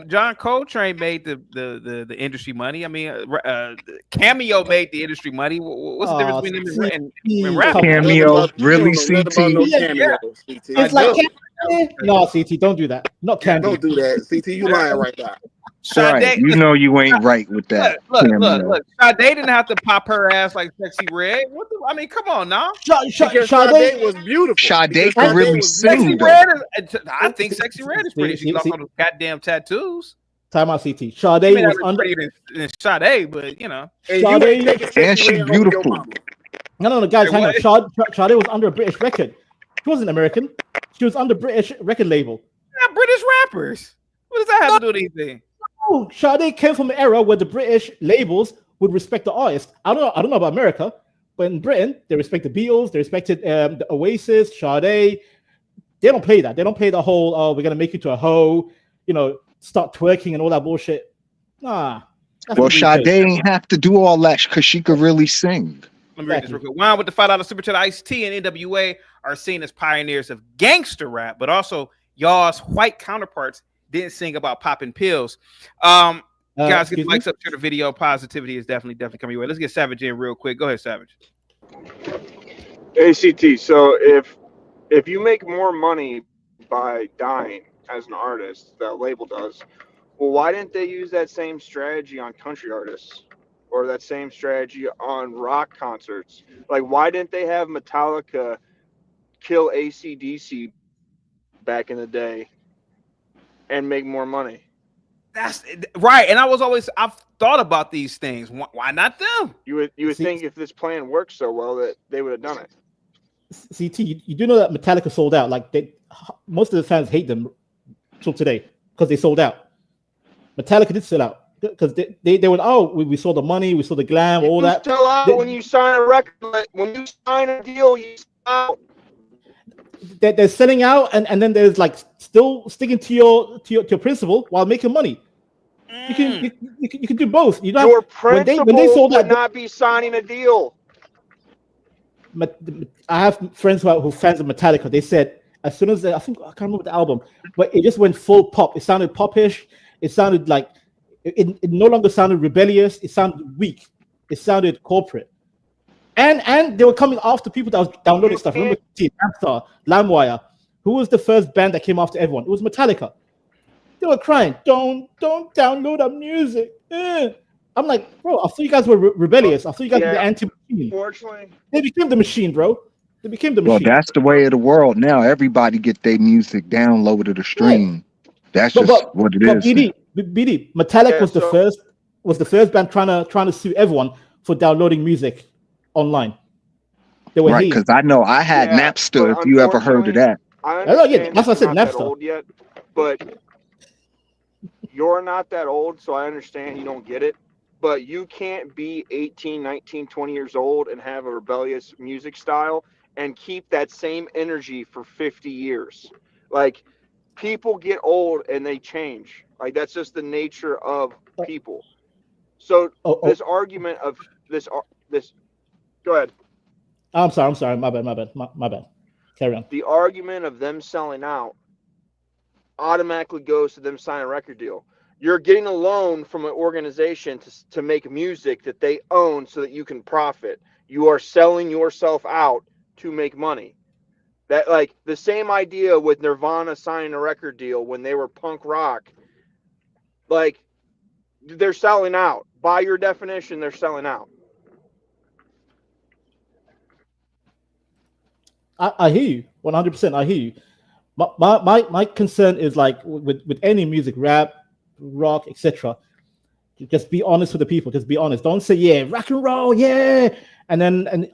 [SPEAKER 2] John Coltrane made the industry money. I mean, Cameo made the industry money. What's the difference between him and rap?
[SPEAKER 7] Cameo, really,
[SPEAKER 6] CT?
[SPEAKER 9] It's like no, CT, don't do that. Not Cameo.
[SPEAKER 6] Don't do that, CT. You lying right now.
[SPEAKER 7] Right. You know you ain't right with that.
[SPEAKER 2] Look. Sade didn't have to pop her ass like Sexy Red. I mean, come on now.
[SPEAKER 6] Sade was beautiful.
[SPEAKER 7] Sade can really sing.
[SPEAKER 2] I think Sexy Red is pretty. She lost all those goddamn tattoos.
[SPEAKER 9] Time out, CT. Sade was under
[SPEAKER 2] than Sade, but you know.
[SPEAKER 7] And she's beautiful.
[SPEAKER 9] No, guys, hang on. Sade was under a British record. She wasn't American. She was under British record label.
[SPEAKER 2] Yeah, British rappers. What does that have to do with anything?
[SPEAKER 9] Oh, Sade came from an era where the British labels would respect the artist. I don't know about America, but in Britain, they respect the Beatles, they respected the Oasis, Sade. They don't play that. They don't play the whole, we're gonna make you to a hoe, start twerking and all that bullshit. Nah.
[SPEAKER 7] Well, Sade ain't have to do all that because she could really sing.
[SPEAKER 2] Let me read this real quick. Wine with the $5 super chat. Ice-T and NWA are seen as pioneers of gangster rap, but also y'all's white counterparts didn't sing about popping pills. Guys, get the likes up to the video. Positivity is definitely coming your way. Let's get Savage in real quick. Go ahead, Savage.
[SPEAKER 8] ACT. So if you make more money by dying as an artist, that label does, well, why didn't they use that same strategy on country artists or that same strategy on rock concerts? Like, why didn't they have Metallica kill AC/DC back in the day and make more money?
[SPEAKER 2] That's right. And I've thought about these things. Why not them?
[SPEAKER 8] You would think if this plan worked so well that they would have done it.
[SPEAKER 9] CT, you do know that Metallica sold out. Like most of the fans hate them till today because they sold out. Metallica did sell out because they were we saw the money, we saw the glam, all that.
[SPEAKER 8] Sell out when you sign a record, when you sign a deal, you sell out.
[SPEAKER 9] They're selling out, and then there's like still sticking to your principle while making money. You can do both. You don't
[SPEAKER 8] your
[SPEAKER 9] have,
[SPEAKER 8] principle
[SPEAKER 9] when they sold
[SPEAKER 8] would
[SPEAKER 9] out,
[SPEAKER 8] not be signing a deal.
[SPEAKER 9] I have friends who are fans of Metallica. They said as soon as I can't remember the album, but it just went full pop. It sounded popish. It sounded like it no longer sounded rebellious. It sounded weak. It sounded corporate. And they were coming after people that was downloading stuff. Remember Napster, LimeWire. Who was the first band that came after everyone? It was Metallica. They were crying, don't download our music. I'm like, bro, I thought you guys were rebellious. I thought you guys were the anti-machine.
[SPEAKER 8] Fortunately,
[SPEAKER 9] they became the machine, bro. They became the machine.
[SPEAKER 7] Well, that's the way of the world now. Everybody get their music downloaded or streamed. Yeah. That's just what it is.
[SPEAKER 9] BD, Metallica was the first band trying to sue everyone for downloading music online. They were
[SPEAKER 7] right, because I know I had Napster. If you ever heard of that,
[SPEAKER 9] that's what I said. Napster.
[SPEAKER 8] Old yet, but you're not that old, so I understand you don't get it. But you can't be 18, 19, 20 years old and have a rebellious music style and keep that same energy for 50 years. Like, people get old and they change. Like, that's just the nature of people. So this argument of this, go ahead.
[SPEAKER 9] I'm sorry. My bad. Carry on.
[SPEAKER 8] The argument of them selling out automatically goes to them signing a record deal. You're getting a loan from an organization to make music that they own so that you can profit. You are selling yourself out to make money. That, like, the same idea with Nirvana signing a record deal when they were punk rock. Like, they're selling out. By your definition, they're selling out.
[SPEAKER 9] I hear you 100%. I hear you. My concern is like with any music, rap, rock, etc. Just be honest with the people. Just be honest. Don't say rock and roll, and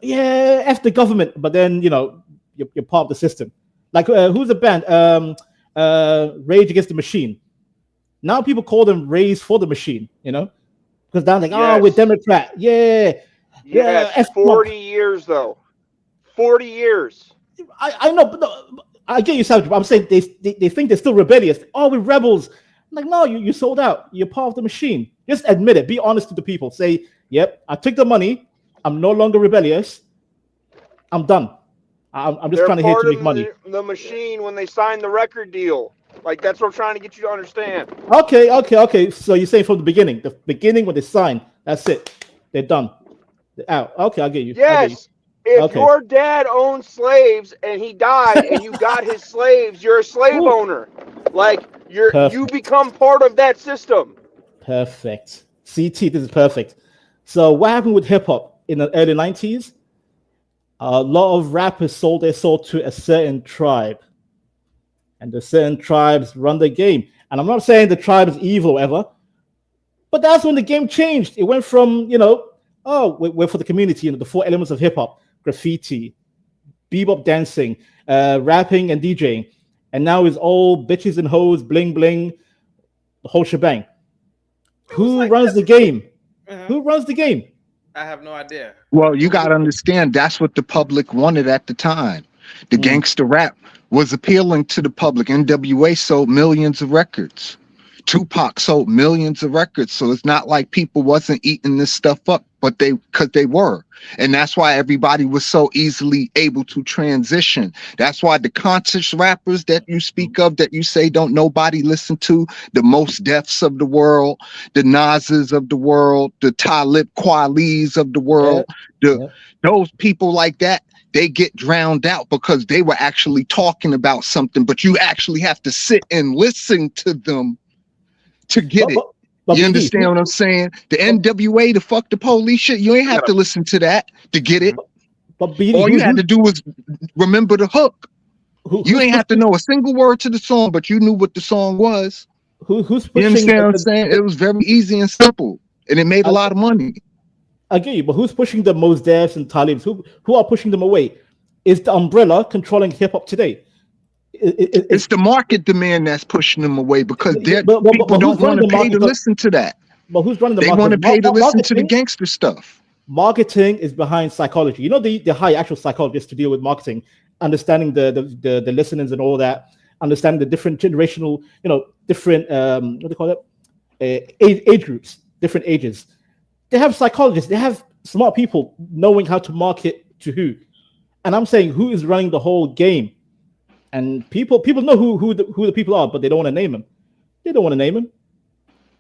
[SPEAKER 9] F the government, but then you're part of the system. Like who's the band? Rage Against the Machine. Now people call them Raise for the Machine. Because they're like, we're Democrat. Yeah.
[SPEAKER 8] 40 years though. 40 years.
[SPEAKER 9] I know, but no, I get you, Savage. But I'm saying they think they're still rebellious. Oh, we're rebels. I'm like, no, you sold out. You're part of the machine. Just admit it. Be honest to the people. Say, yep, I took the money. I'm no longer rebellious. I'm done. I'm just trying to here to make money.
[SPEAKER 8] The machine when they signed the record deal. Like, that's what I'm trying to get you to understand.
[SPEAKER 9] Okay. So you're saying from the beginning when they signed, that's it. They're done. They're out. Okay, I'll get you.
[SPEAKER 8] Yes. If your dad owned slaves and he died and you got his slaves, you're a slave owner. Like, you become part of that system.
[SPEAKER 9] Perfect. CT, this is perfect. So what happened with hip hop in the early 90s? A lot of rappers sold their soul to a certain tribe. And the certain tribes run the game. And I'm not saying the tribe is evil or whatever, but that's when the game changed. It went from, we're for the community, the 4 elements of hip hop: graffiti, bebop dancing, rapping, and DJing. And now it's all bitches and hoes, bling bling, the whole shebang. Who runs the game? Who runs the game?
[SPEAKER 2] I have no idea.
[SPEAKER 7] Well, you got to understand that's what the public wanted at the time. The gangster rap was appealing to the public. NWA sold millions of records. Tupac sold millions of records. So it's not like people wasn't eating this stuff up, but because they were. And that's why everybody was so easily able to transition. That's why the conscious rappers that you speak of, that you say don't nobody listen to, the Most Defs of the world, the Nas's of the world, the Talib Kweli's of the world, those people like that, they get drowned out because they were actually talking about something, but you actually have to sit and listen to them to get it. You understand what I'm saying? The NWA, the fuck the police shit, you ain't have to listen to that to get it. All you had to do was remember the hook. You ain't have to know a single word to the song, but you knew what the song was.
[SPEAKER 9] Who's pushing?
[SPEAKER 7] You understand what I'm saying? It was very easy and simple, and it made a lot of money.
[SPEAKER 9] I get you, but who's pushing the Mos Defs and Talibs? Who are pushing them away? Is the umbrella controlling hip hop today?
[SPEAKER 7] It's the market demand that's pushing them away because people don't want to pay to listen to that.
[SPEAKER 9] But who's running the
[SPEAKER 7] market? They want to pay to listen to the gangster stuff.
[SPEAKER 9] Marketing is behind psychology. They hire actual psychologists to deal with marketing, understanding the listeners and all that, understanding the different generational, different what do they call it? Age groups, different ages. They have psychologists. They have smart people knowing how to market to who. And I'm saying, who is running the whole game? And people know who the people are, but they don't want to name them. They don't want to name them,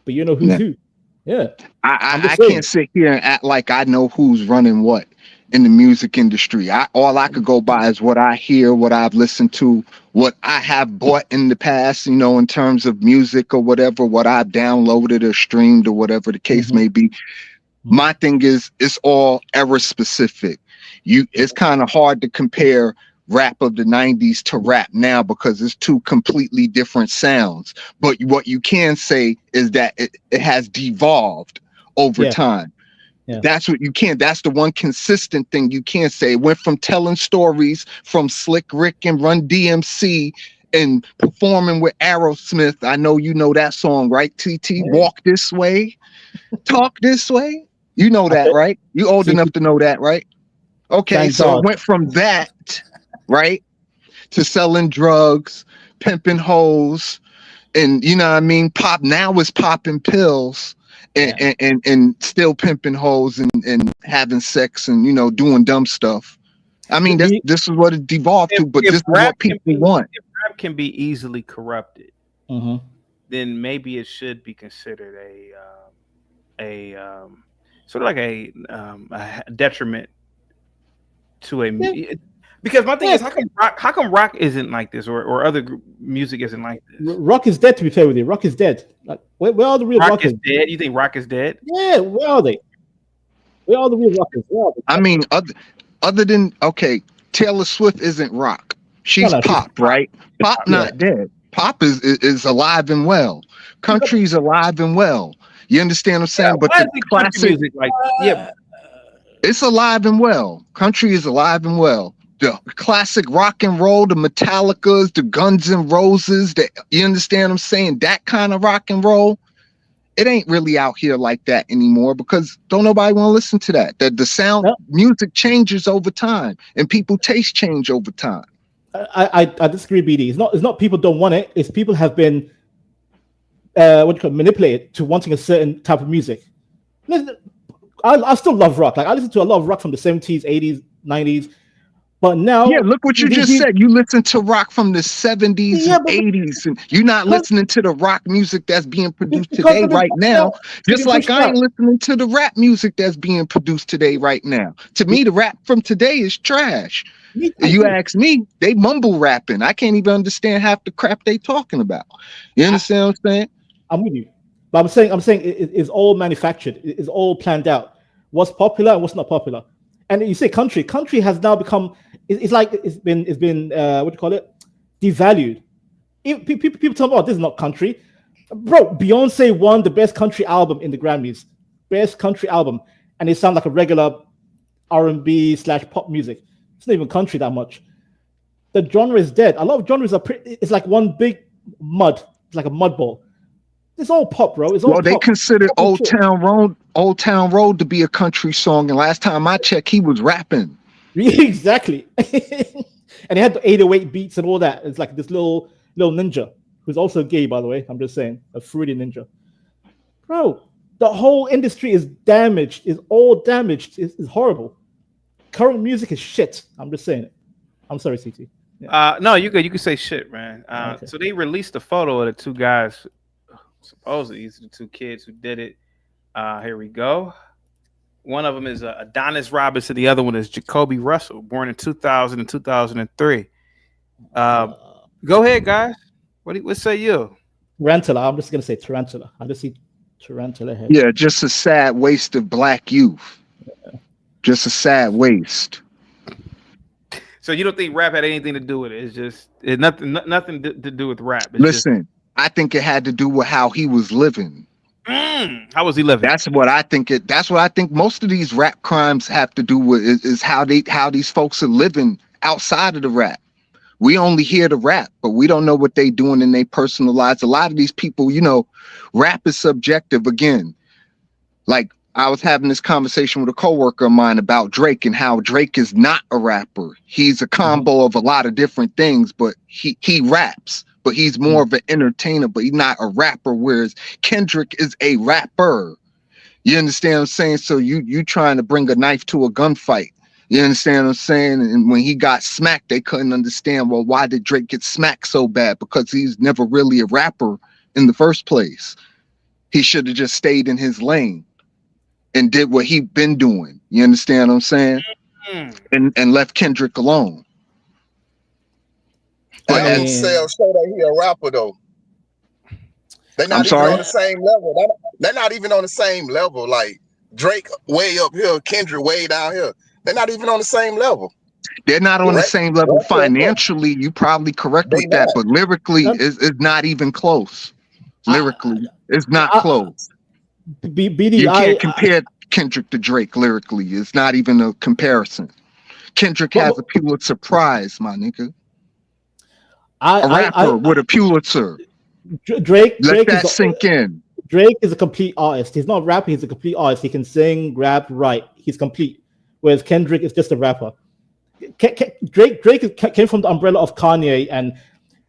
[SPEAKER 9] but you know who's who. Yeah,
[SPEAKER 7] I can't sit here and act like I know who's running what in the music industry. All I could go by is what I hear, what I've listened to, what I have bought in the past. In terms of music or whatever, what I've downloaded or streamed or whatever the case may be. My thing is, it's all era specific. It's kind of hard to compare rap of the 90s to rap now because it's two completely different sounds. But what you can say is that it has devolved over time. Yeah. That's what you can. That's the one consistent thing you can say. It went from telling stories from Slick Rick and Run DMC and performing with Aerosmith. I know you know that song, right, TT? Yeah. Walk This Way, Talk This Way. You know that, right? You old enough to know that, right? Okay, Thank so God. It went from that, right, to selling drugs, pimping hoes, and you know what I mean? Pop now is popping pills and still pimping hoes and having sex and doing dumb stuff. I mean, this is what it devolved to, but this is what people want.
[SPEAKER 2] If rap can be easily corrupted, then maybe it should be considered a sort of like a detriment to a because my thing is how come rock isn't like this or other music isn't like this?
[SPEAKER 9] Rock is dead, to be fair with you. Rock is dead. Like where are the real
[SPEAKER 2] rock is dead? You think rock is dead?
[SPEAKER 9] Yeah, where are they? Where are the real rockers?
[SPEAKER 7] I mean, other than Taylor Swift isn't rock. She's pop, right? Pop not dead. Pop is alive and well. Country's alive and well. You understand what I'm saying? But the classic music, it's alive and well. Country is alive and well. The classic rock and roll, the Metallicas, the Guns N' Roses, you understand what I'm saying? That kind of rock and roll it ain't really out here like that anymore because don't nobody want to listen to that. The sound
[SPEAKER 9] No.
[SPEAKER 7] music changes over time and people taste change over time.
[SPEAKER 9] I disagree, BD. It's not people don't want it. It's people have been manipulated to wanting a certain type of music. I still love rock. Like I listen to a lot of rock from the 70s, 80s, 90s. But now,
[SPEAKER 7] yeah, look what you just said. You listen to rock from the 70s and 80s, and you're not listening to the rock music that's being produced today, right now. Just like I ain't listening to the rap music that's being produced today, right now. To me, the rap from today is trash. You ask me, they mumble rapping. I can't even understand half the crap they talking about. You understand what I'm saying?
[SPEAKER 9] I'm with you, but I'm saying it's all manufactured. It's all planned out. What's popular and what's not popular. And you say country has now become. It's like it's been what do you call it? Devalued. People tell me, oh, this is not country, bro. Beyonce won the best country album in the Grammys, best country album, and it sounds like a regular R&B / pop music. It's not even country that much. The genre is dead. A lot of genres are it's like one big mud. It's like a mud ball. It's all pop, bro. It's all
[SPEAKER 7] well, they
[SPEAKER 9] pop.
[SPEAKER 7] consider Old Town Road to be a country song, and last time I checked, he was rapping.
[SPEAKER 9] Exactly. And he had the 808 beats and all that. It's like this little ninja who's also gay, by the way. I'm just saying, a fruity ninja. Bro, the whole industry is damaged. It's all damaged. It's horrible. Current music is shit. I'm just saying it. I'm sorry, CT.
[SPEAKER 2] Yeah. No, you could say shit, man.
[SPEAKER 9] Okay.
[SPEAKER 2] So they released a photo of the two guys. Supposedly, these are the two kids who did it. Here we go. One of them is Adonis Robinson. The other one is Jacoby Russell, born in 2000 and 2003. Go ahead, guys. What say you?
[SPEAKER 9] Tarantula. I'm just gonna say tarantula. I just see tarantula here.
[SPEAKER 7] Yeah, just a sad waste of black youth. Yeah. Just a sad waste.
[SPEAKER 2] So you don't think rap had anything to do with it? It's nothing to do with rap.
[SPEAKER 7] Listen, I think it had to do with how he was living.
[SPEAKER 2] How was he living?
[SPEAKER 7] That's what I think. That's what I think. Most of these rap crimes have to do with is how these folks are living outside of the rap. We only hear the rap, but we don't know what they doing in their personal lives. A lot of these people, rap is subjective. Again, like I was having this conversation with a coworker of mine about Drake and how Drake is not a rapper. He's a combo of a lot of different things, but he raps. But he's more of an entertainer, but he's not a rapper, whereas Kendrick is a rapper. You understand what I'm saying? So you trying to bring a knife to a gunfight. You understand what I'm saying? And when he got smacked, they couldn't understand, well, why did Drake get smacked so bad? Because he's never really a rapper in the first place. He should have just stayed in his lane and did what he been doing. You understand what I'm saying? And left Kendrick alone.
[SPEAKER 10] But show that he a rapper though. They're not even on the same level. They're not even on the same level. Like Drake way up here, Kendrick way down here. They're not even on the same level.
[SPEAKER 7] They're not on the same level financially. You probably correct with that, but lyrically, it's not even close. Lyrically, it's not close. You can't compare Kendrick to Drake lyrically. It's not even a comparison. Kendrick has a Pulitzer Prize, my nigga. A rapper with a Pulitzer.
[SPEAKER 9] Drake
[SPEAKER 7] that sink in.
[SPEAKER 9] Drake is a complete artist. He's not a rapper. He's a complete artist. He can sing, rap, write. He's complete. Whereas Kendrick is just a rapper. Drake came from the umbrella of Kanye, and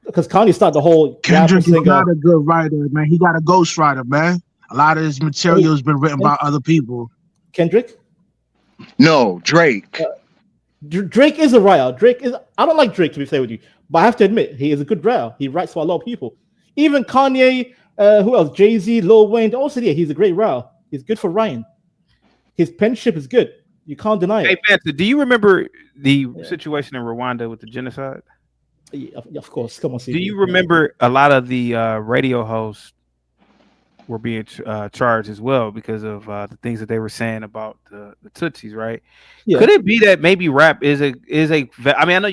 [SPEAKER 9] because Kanye started the whole
[SPEAKER 11] Kendrick is not a good writer, man. He got a ghostwriter, man. A lot of his material has been written by other people.
[SPEAKER 9] Kendrick?
[SPEAKER 7] No, Drake.
[SPEAKER 9] Drake is a writer. I don't like Drake, to be fair with you, but I have to admit, he is a good writer. He writes for a lot of people. Even Kanye, who else? Jay-Z, Lil Wayne, also, yeah, he's a great writer. He's good for writing. His penmanship is good. You can't deny it.
[SPEAKER 2] Hey, Panther, do you remember the situation in Rwanda with the genocide?
[SPEAKER 9] Yeah, of course. Come on,
[SPEAKER 2] do you remember a lot of the radio hosts were being charged as well because of the things that they were saying about the Tutsis, right? Yeah. Could it be that maybe rap is a? I mean, I know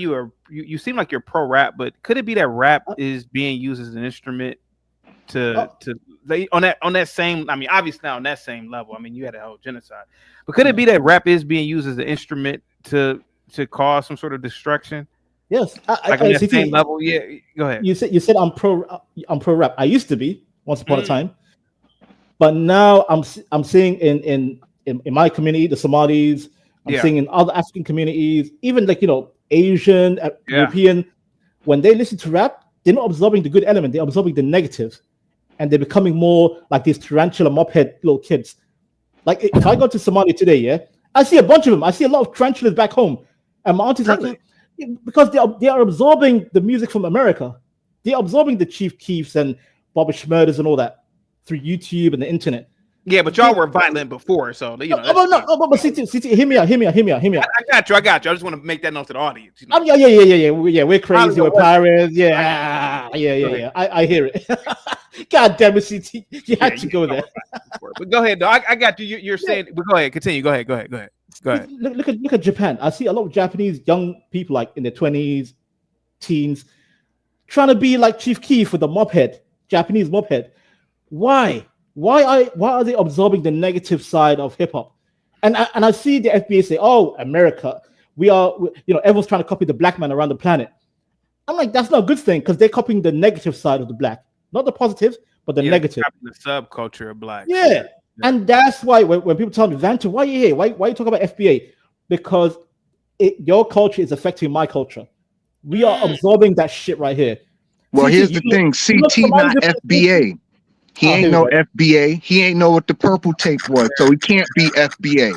[SPEAKER 2] you seem like you're pro rap, but could it be that rap is being used as an instrument on that same? I mean, obviously not on that same level. I mean, you had a whole genocide, but could it be that rap is being used as an instrument to cause some sort of destruction?
[SPEAKER 9] Yes,
[SPEAKER 2] like on that same level. Yeah, go ahead.
[SPEAKER 9] You said I'm pro rap. I used to be once upon a time. But now I'm seeing in my community, the Somalis, I'm seeing in other African communities, even like Asian, European, when they listen to rap, they're not absorbing the good element, they're absorbing the negatives, and they're becoming more like these tarantula mophead little kids. Like if I go to Somalia today, I see a bunch of them. I see a lot of tarantulas back home, and my auntie's like, because they are absorbing the music from America, they're absorbing the Chief Keefs and Bobby Schmurders and all that through YouTube and the internet.
[SPEAKER 2] Yeah, but y'all were violent before, so
[SPEAKER 9] but CT, hear me out.
[SPEAKER 2] I got you. I just want to make that known to the audience.
[SPEAKER 9] Yeah. We're crazy. We're pirates. Yeah. I hear it. God damn it, CT, you had to go there.
[SPEAKER 2] But go ahead, though. I got you. You're saying, but go ahead. Continue. Go ahead.
[SPEAKER 9] Look at Japan. I see a lot of Japanese young people, like in their 20s, teens, trying to be like Chief Keef with the mophead, Japanese mophead. Why are they absorbing the negative side of hip hop? And I see the FBA say, "Oh, America, everyone's trying to copy the black man around the planet." I'm like, that's not a good thing because they're copying the negative side of the black, not the positive, but the negative.
[SPEAKER 2] The subculture of black.
[SPEAKER 9] Yeah. And that's why when people tell me, Vanta, why are you here? Why you talk about FBA? Because your culture is affecting my culture. We are absorbing that shit right here.
[SPEAKER 7] Well, here's the thing: CT not FBA. He ain't no FBA. He ain't know what the purple tape was, so he can't be FBA.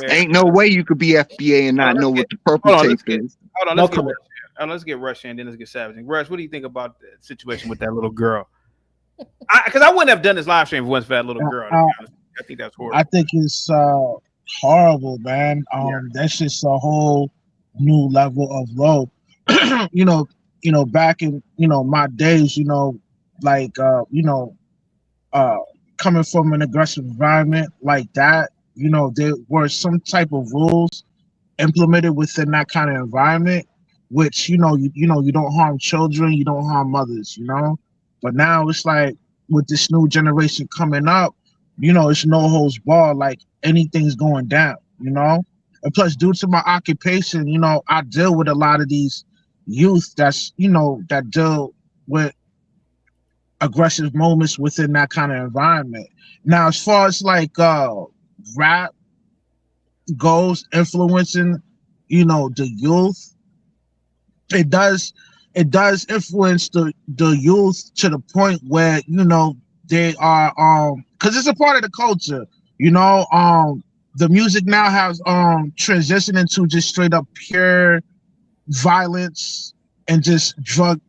[SPEAKER 7] Ain't no way you could be FBA and not know what the purple tape is.
[SPEAKER 2] Hold on, let's get Rush and then let's get Savage. Rush, what do you think about the situation with that little girl? Because I wouldn't have done this live stream if it wasn't for that little girl. I think that's horrible.
[SPEAKER 11] I think it's horrible, man. That's just a whole new level of low. Back in my days, coming from an aggressive environment like that, there were some type of rules implemented within that kind of environment, which you don't harm children, you don't harm mothers, But now it's like with this new generation coming up, it's no holds barred, like anything's going down, And plus, due to my occupation, I deal with a lot of these youth that's that deal with aggressive moments within that kind of environment. Now, as far as like rap goes, influencing the youth, it does influence the youth to the point where they are because it's a part of the culture. The music now has transitioned into just straight up pure violence and just drug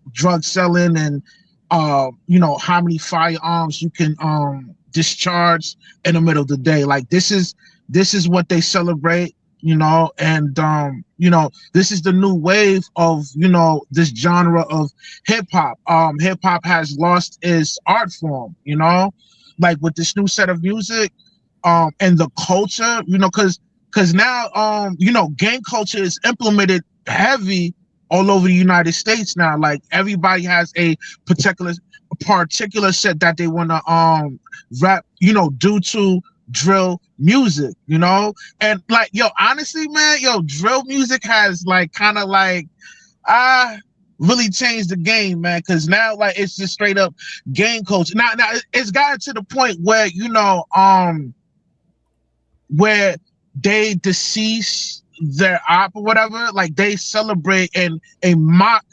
[SPEAKER 11] selling and how many firearms you can discharge in the middle of the day. Like this is what they celebrate, and this is the new wave of this genre of hip hop. Hip hop has lost its art form, like with this new set of music, and the culture, because now gang culture is implemented heavy all over the United States now. Like everybody has a particular set that they want to rap, due to drill music, and like honestly, man, drill music has like kind of like really changed the game, man, because now like it's just straight up gang culture. Now it's gotten to the point where where they decease their op or whatever, like they celebrate and mock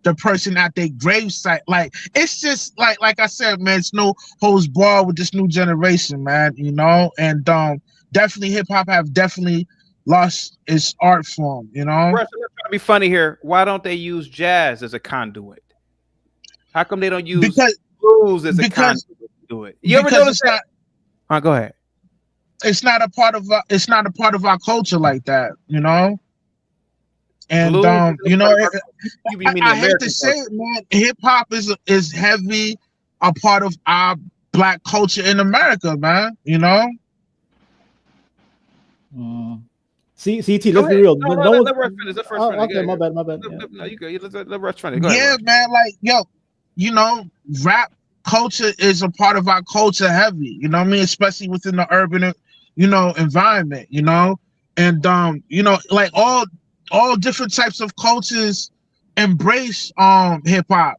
[SPEAKER 11] the person at their gravesite. Like it's just like I said, man, it's no holds barred with this new generation, man, and definitely hip hop have definitely lost its art form,
[SPEAKER 2] Russ, I'm trying to be funny here. Why don't they use jazz as a conduit? How come they don't use blues as a conduit to do it? You ever notice that? Go ahead.
[SPEAKER 11] It's not a part of our culture like that, And
[SPEAKER 2] blues,
[SPEAKER 11] I hate to say it, man. Hip hop is heavy a part of our black culture in America, man.
[SPEAKER 9] CT, let's be real.
[SPEAKER 2] Let Rush finish. The first
[SPEAKER 9] okay, my bad.
[SPEAKER 2] No, you good. Let Rush finish. Go ahead,
[SPEAKER 11] man. Like rap culture is a part of our culture heavy. You know what I mean? Especially within the urban environment, and like all different types of cultures embrace hip hop.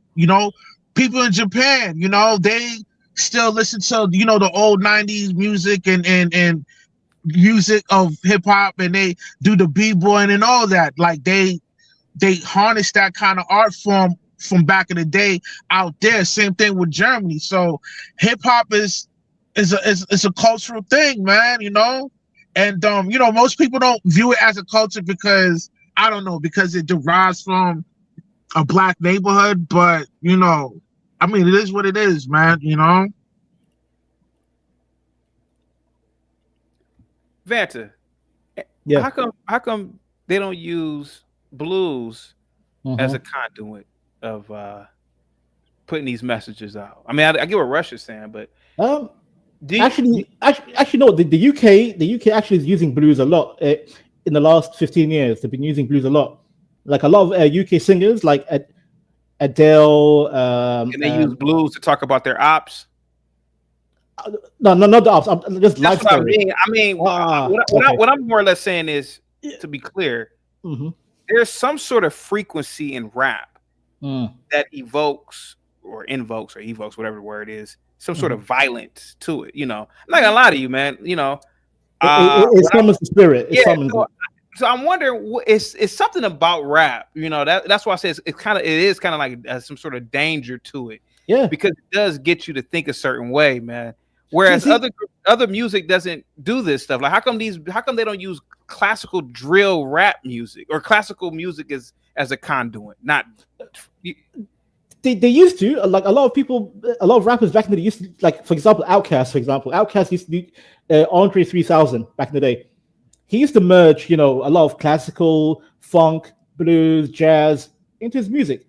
[SPEAKER 11] People in Japan, they still listen to the old '90s music and music of hip hop, and they do the b-boying and all that. Like they harness that kind of art form from back in the day out there. Same thing with Germany. So hip hop is a cultural thing, man. And most people don't view it as a culture because I don't know, because it derives from a black neighborhood. But I mean, it is what it is, man.
[SPEAKER 2] Vanta,
[SPEAKER 9] Yeah.
[SPEAKER 2] how come they don't use blues as a conduit of putting these messages out? I mean, I get what Russia's saying, but
[SPEAKER 9] actually, no. The UK actually is using blues a lot. In the last 15 years, they've been using blues a lot. Like a lot of UK singers, like Adele.
[SPEAKER 2] And they use blues to talk about their ops.
[SPEAKER 9] No, not the ops. Just life
[SPEAKER 2] That's what
[SPEAKER 9] story.
[SPEAKER 2] I mean. What I'm more or less saying is, to be clear, there's some sort of frequency in rap that evokes or invokes or evokes, whatever the word is, some sort of violence to it. I'm not gonna lie to you, man.
[SPEAKER 9] It summons the spirit. It summons it.
[SPEAKER 2] So I'm wondering, it's something about rap. That's why I say it is kind of like some sort of danger to it.
[SPEAKER 9] Yeah,
[SPEAKER 2] because it does get you to think a certain way, man. Whereas other music doesn't do this stuff. Like how come they don't use classical drill rap music or classical music as a conduit? Not
[SPEAKER 9] they used to, like a lot of rappers back in the day used to, like for example, Outkast used to do Andre 3000 back in the day. He used to merge, a lot of classical, funk, blues, jazz into his music,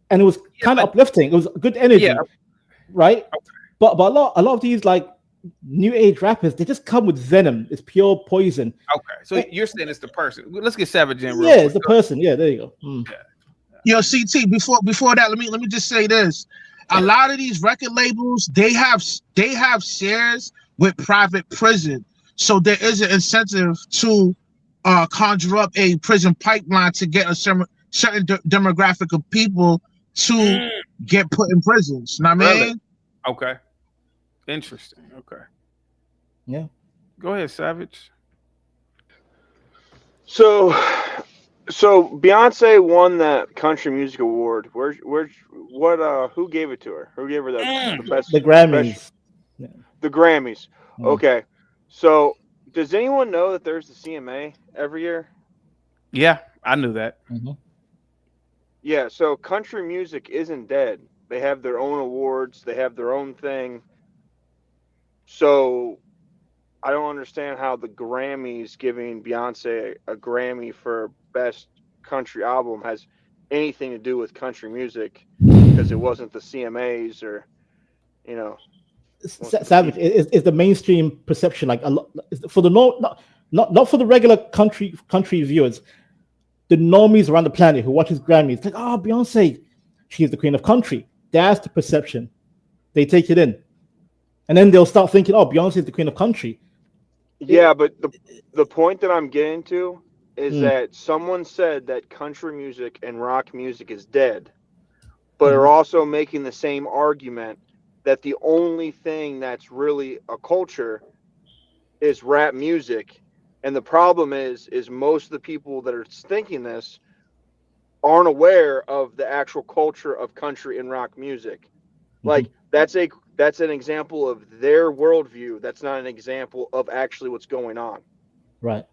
[SPEAKER 9] and it was kind of uplifting. It was good energy, right? Okay. But a lot of these like new age rappers, they just come with venom. It's pure poison.
[SPEAKER 2] Okay, so you're saying it's the person. Let's get Savage in.
[SPEAKER 9] Yeah, it's the person. Yeah, there you go.
[SPEAKER 11] Yo, CT. Before that, let me just say this. A lot of these record labels, they have shares with private prison. So there is an incentive to conjure up a prison pipeline to get a certain demographic of people to get put in prisons. Know what I mean?
[SPEAKER 2] Okay. Interesting. Okay.
[SPEAKER 9] Yeah.
[SPEAKER 2] Go ahead, Savage.
[SPEAKER 8] So Beyonce won that country music award. Who gave it to her? Who gave her the best?
[SPEAKER 9] The Grammys.
[SPEAKER 8] The Grammys. Okay. So, does anyone know that there's the CMA every year?
[SPEAKER 2] Yeah, I knew that.
[SPEAKER 8] Yeah, so country music isn't dead. They have their own awards. They have their own thing. So, I don't understand how the Grammys giving Beyonce a Grammy for Best Country Album has anything to do with country music, because it wasn't the CMAs or,
[SPEAKER 9] Savage is the mainstream perception, like a lot for the not for the regular country viewers, the normies around the planet who watches Grammys, like, oh, Beyonce, she's the queen of country. That's the perception. They take it in, and then they'll start thinking, oh, Beyonce is the queen of country.
[SPEAKER 8] Yeah, but the point that I'm getting to is that someone said that country music and rock music is dead, but are also making the same argument that the only thing that's really a culture is rap music. And the problem is most of the people that are thinking this aren't aware of the actual culture of country and rock music. Like that's an example of their worldview. That's not an example of actually what's going on.
[SPEAKER 9] Right.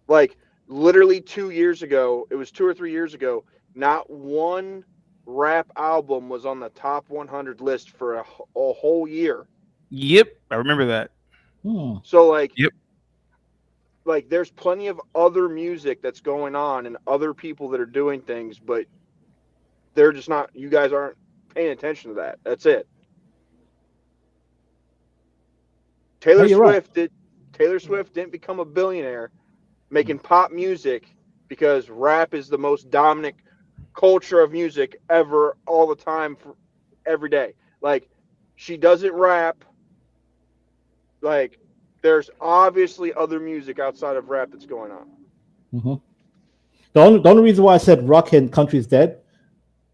[SPEAKER 8] Like literally 2 years ago, it was 2 or 3 years ago, not one rap album was on the top 100 list for a whole year.
[SPEAKER 2] Yep, I remember that.
[SPEAKER 8] So like there's plenty of other music that's going on and other people that are doing things, but they're just not, you guys aren't paying attention to that. That's it. Taylor Swift didn't become a billionaire making pop music because rap is the most dominant culture of music ever, all the time, for every day. Like, she doesn't rap. Like, there's obviously other music outside of rap that's going on.
[SPEAKER 9] The only reason why I said rock and country is dead,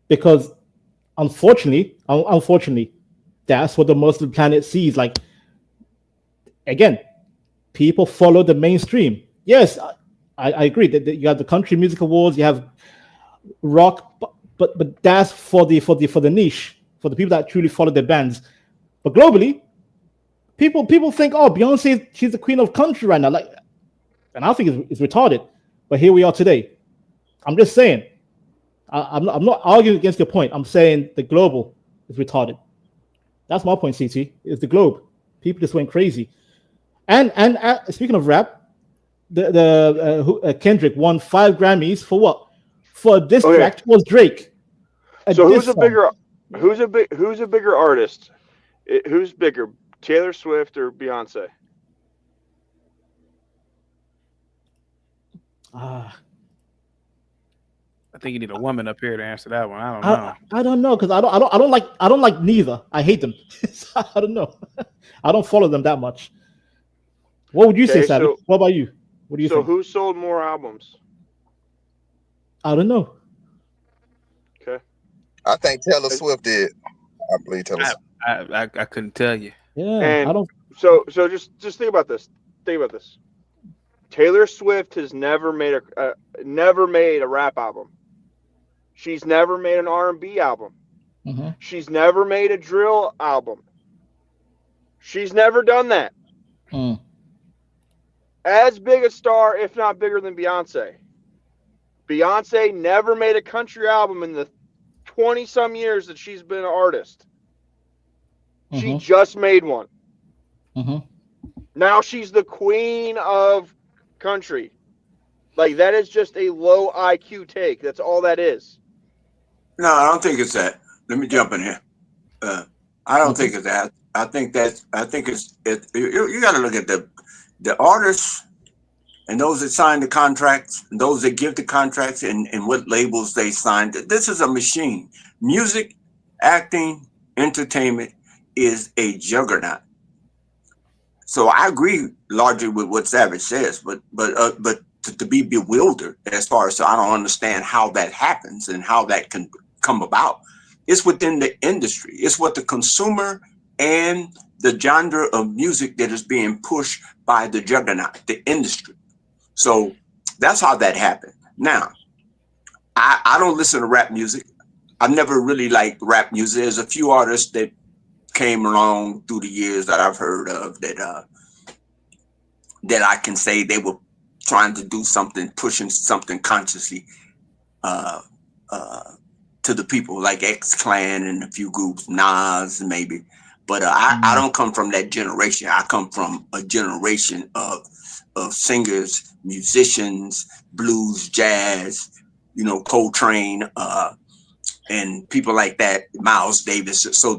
[SPEAKER 9] because unfortunately, that's what the Muslim planet sees. Like, again, people follow the mainstream. Yes, I agree that you have the country music awards, you have rock, but that's for the niche, for the people that truly follow their bands. But globally, people think, oh, Beyonce, she's the queen of country right now. Like, and I think it's retarded. But here we are today. I'm just saying. I'm not arguing against your point. I'm saying the global is retarded. That's my point, CT. It's the globe. People just went crazy. And speaking of rap, Kendrick won 5 Grammys for what? For a diss track was Drake.
[SPEAKER 8] So who's a bigger artist? Who's bigger, Taylor Swift or Beyonce?
[SPEAKER 2] I think you need a woman up here to answer that one. I don't know.
[SPEAKER 9] I don't know, because I don't like neither. I hate them. So I don't know. I don't follow them that much. What would you say, Savage? So, what about you? What do you think?
[SPEAKER 8] So who sold more albums?
[SPEAKER 9] I don't know.
[SPEAKER 8] Okay.
[SPEAKER 10] I think Taylor Swift did. I believe Taylor Swift.
[SPEAKER 2] I couldn't tell you.
[SPEAKER 9] Yeah.
[SPEAKER 8] And
[SPEAKER 9] I don't.
[SPEAKER 8] So just think about this. Taylor Swift has never made a rap album. She's never made an R&B album.
[SPEAKER 9] Mm-hmm.
[SPEAKER 8] She's never made a drill album. She's never done that.
[SPEAKER 9] Mm.
[SPEAKER 8] As big a star, if not bigger than Beyonce. Beyonce never made a country album in the 20-some years that she's been an artist.
[SPEAKER 9] Mm-hmm.
[SPEAKER 8] She just made one.
[SPEAKER 9] Mm-hmm.
[SPEAKER 8] Now she's the queen of country. Like, that is just a low IQ take. That's all that is.
[SPEAKER 12] No, I don't think it's that. Let me jump in here. I don't think it's that. I think it's you got to look at the artists and those that sign the contracts, and those that give the contracts, and what labels they signed. This is a machine. Music, acting, entertainment is a juggernaut. So I agree largely with what Savage says, but to be bewildered as far as, so I don't understand how that happens and how that can come about. It's within the industry. It's what the consumer and the genre of music that is being pushed by the juggernaut, the industry. So that's how that happened. Now, I don't listen to rap music. I've never really liked rap music. There's a few artists that came along through the years that I've heard of that I can say they were trying to do something, pushing something consciously to the people, like X-Clan and a few groups, Nas maybe. But I don't come from that generation. I come from a generation of singers, musicians, blues, jazz, Coltrane, and people like that, Miles Davis. So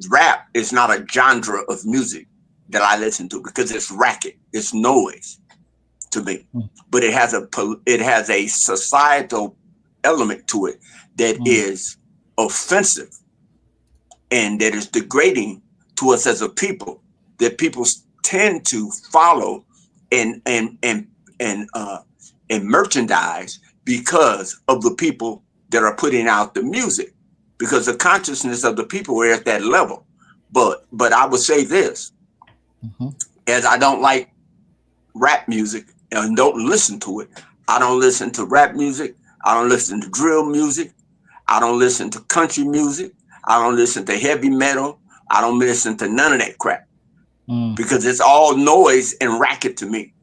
[SPEAKER 12] rap is not a genre of music that I listen to, because it's racket, it's noise to me. But it has a societal element to it that is offensive and that is degrading to us as a people, that people tend to follow and merchandise because of the people that are putting out the music, because the consciousness of the people are at that level. But I would say this, as I don't like rap music and don't listen to it. I don't listen to rap music. I don't listen to drill music. I don't listen to country music. I don't listen to heavy metal. I don't listen to none of that crap, because it's all noise and racket to me.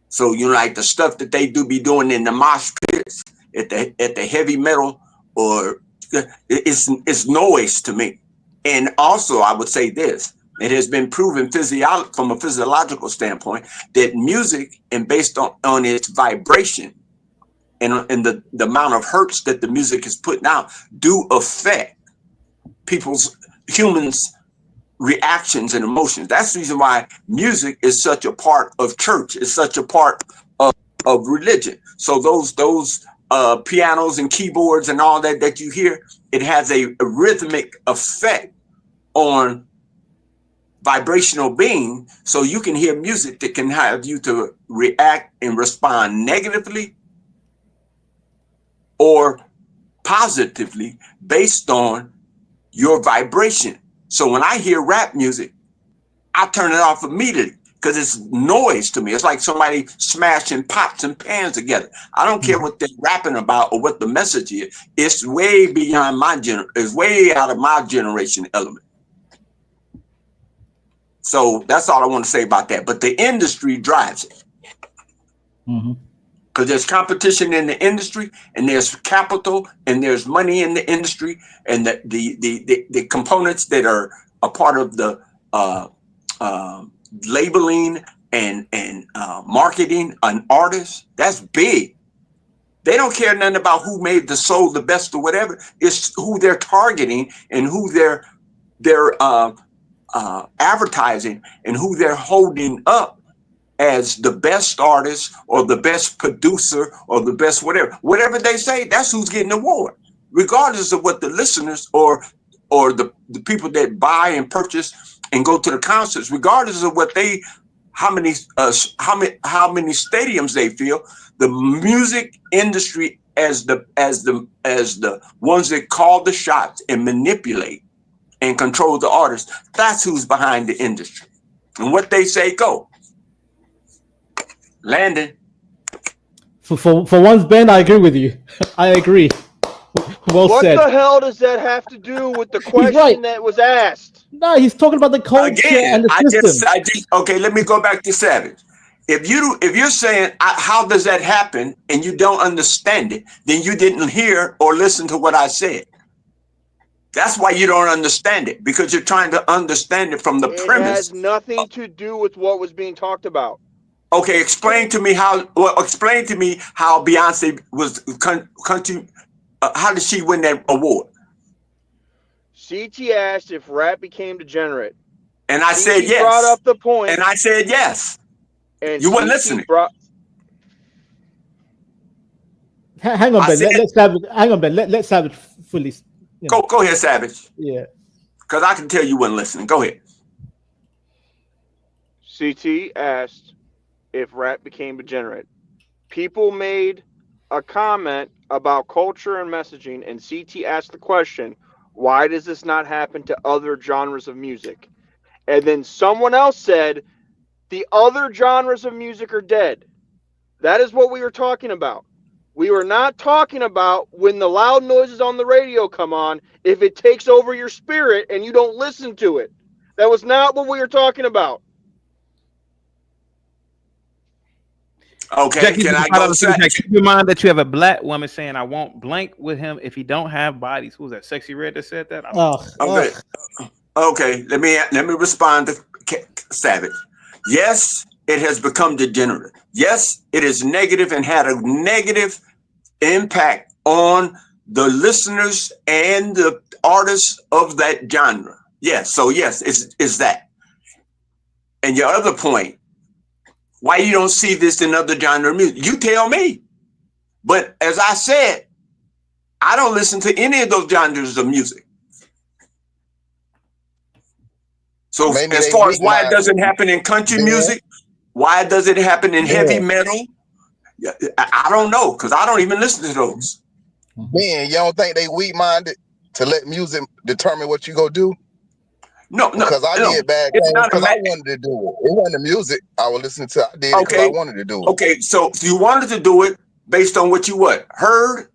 [SPEAKER 12] So, like the stuff that they be doing in the mosh pits at the heavy metal, or it's noise to me. And also, I would say this: it has been proven from a physiological standpoint that music, and based on its vibration and the amount of hertz that the music is putting out, do affect humans' reactions and emotions. That's the reason why music is such a part of church. It's such a part of religion. So those pianos and keyboards and all that you hear, it has a rhythmic effect on vibrational being. So you can hear music that can have you to react and respond negatively or positively based on your vibration So when I hear rap music, I turn it off immediately because it's noise to me. It's like somebody smashing pots and pans together. I don't care what they're rapping about or what the message is. It's way beyond it's way out of my generation element. So that's all I want to say about that. But the industry drives it. Because there's competition in the industry, and there's capital, and there's money in the industry, and the components that are a part of the labeling and marketing an artist. That's big. They don't care nothing about who made the soul the best or whatever. It's who they're targeting and who they're advertising and who they're holding up as the best artist or the best producer or the best whatever they say. That's who's getting the award, regardless of what the listeners or the people that buy and purchase and go to the concerts, regardless of what how many stadiums they fill. The music industry as the ones that call the shots and manipulate and control the artists. That's who's behind the industry, and what they say go. Landon.
[SPEAKER 9] For once, Ben, I agree with you. I agree. Well said.
[SPEAKER 8] What the hell does that have to do with the question that was asked?
[SPEAKER 9] No, he's talking about the culture and the system.
[SPEAKER 12] Okay, let me go back to Savage. If you're saying how does that happen and you don't understand it, then you didn't hear or listen to what I said. That's why you don't understand it, because you're trying to understand it from the premise.
[SPEAKER 8] It has nothing to do with what was being talked about.
[SPEAKER 12] Okay, explain to me how Beyonce was country. How did she win that award?
[SPEAKER 8] CT asked if rap became degenerate,
[SPEAKER 12] and I said yes.
[SPEAKER 8] Brought up the point,
[SPEAKER 12] and I said yes.
[SPEAKER 8] And
[SPEAKER 12] you weren't listening.
[SPEAKER 9] Hang on, Ben. Let's Savage. Hang on, Ben. Let Savage fully.
[SPEAKER 12] Go ahead, Savage.
[SPEAKER 9] Yeah.
[SPEAKER 12] Because I can tell you weren't listening. Go ahead.
[SPEAKER 8] CT asked if rap became degenerate. People made a comment about culture and messaging, and CT asked the question, why does this not happen to other genres of music? And then someone else said, the other genres of music are dead. That is what we were talking about. We were not talking about when the loud noises on the radio come on, if it takes over your spirit and you don't listen to it. That was not what we were talking about.
[SPEAKER 12] Okay,
[SPEAKER 2] Jackie,
[SPEAKER 12] can I go?
[SPEAKER 2] Keep in mind that you have a black woman saying, I won't blank with him if he don't have bodies. Who was that? Sexy Red that said that?
[SPEAKER 12] Okay, let me respond to Savage. Yes, it has become degenerate. Yes, it is negative and had a negative impact on the listeners and the artists of that genre. Yes, so yes, it's that. And your other point, why you don't see this in other genre of music, you tell me. But as I said, I don't listen to any of those genres of music. So maybe as far as why it doesn't happen in country music, why does it happen in heavy metal? I don't know, because I don't even listen to those.
[SPEAKER 10] Man, you don't think they weak-minded to let music determine what you go do?
[SPEAKER 12] No,
[SPEAKER 10] because I did bad things because I wanted to do it. It wasn't the music I was listening to. I did it because I wanted to do it.
[SPEAKER 12] Okay, so you wanted to do it based on what you heard,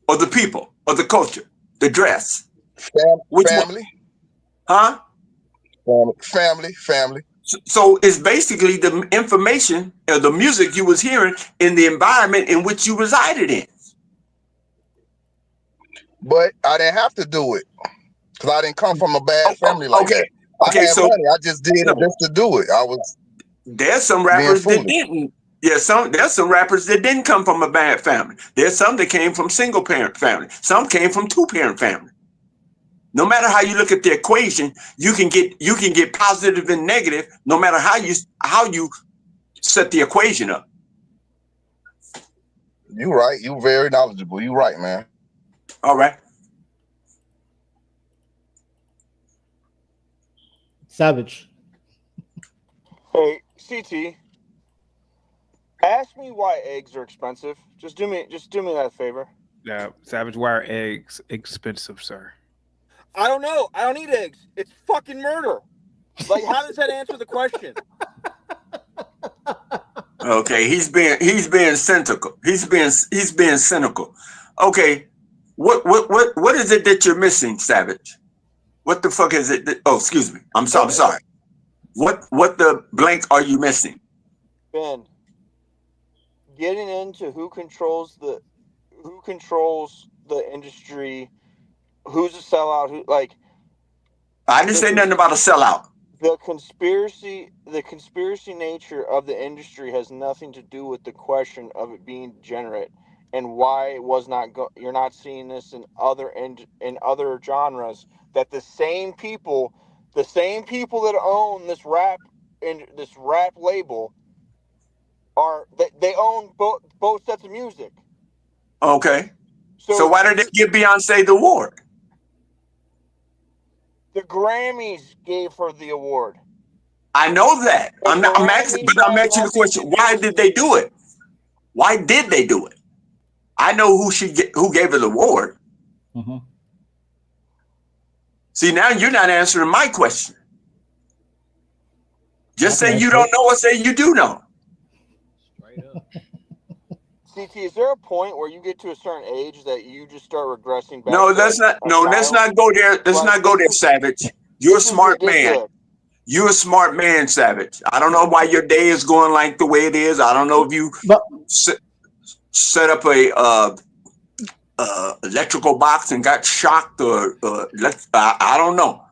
[SPEAKER 12] or the people, or the culture, the dress.
[SPEAKER 10] Family.
[SPEAKER 12] Huh?
[SPEAKER 10] Family.
[SPEAKER 12] So it's basically the information or the music you was hearing in the environment in which you resided in.
[SPEAKER 10] But I didn't have to do it because I didn't come from a bad family like that. I had money. I just did it just to do it.
[SPEAKER 12] There's some rappers that didn't. Yeah, there's some rappers that didn't come from a bad family. There's some that came from single parent family. Some came from 2-parent family. No matter how you look at the equation, you can get positive and negative no matter how you set the equation up.
[SPEAKER 10] You're right. You're very knowledgeable. You're right, man.
[SPEAKER 12] All right.
[SPEAKER 9] Savage.
[SPEAKER 8] Hey, CT. Ask me why eggs are expensive. Just do me that favor.
[SPEAKER 2] Yeah, Savage, why are eggs expensive, sir?
[SPEAKER 8] I don't know. I don't eat eggs. It's fucking murder. Like, how does that answer the question?
[SPEAKER 12] Okay, he's being cynical. He's being cynical. Okay, what is it that you're missing, Savage? What the fuck is it? Oh, excuse me. I'm sorry. What the blank are you missing?
[SPEAKER 8] Ben, getting into who controls the industry, who's a sellout, who like.
[SPEAKER 12] I didn't say nothing about a sellout.
[SPEAKER 8] The conspiracy nature of the industry has nothing to do with the question of it being degenerate, and why it was not. You're not seeing this in other genres. That the same people that own this rap label they own both sets of music.
[SPEAKER 12] Okay. So why did they give Beyonce the award?
[SPEAKER 8] The Grammys gave her the award.
[SPEAKER 12] I know that. I'm asking the question. Why did they do it? Why did they do it? I know who gave her the award.
[SPEAKER 9] Mm-hmm.
[SPEAKER 12] See, now you're not answering my question. Just say you don't know or say you do know.
[SPEAKER 8] Straight up. CT, is there a point where you get to a certain age that you just start regressing back?
[SPEAKER 12] No, let's not go there. Let's not go there, Savage. You're a smart man. You're a smart man, Savage. I don't know why your day is going like the way it is. I don't know if you set up a electrical box and got shocked, or I don't know.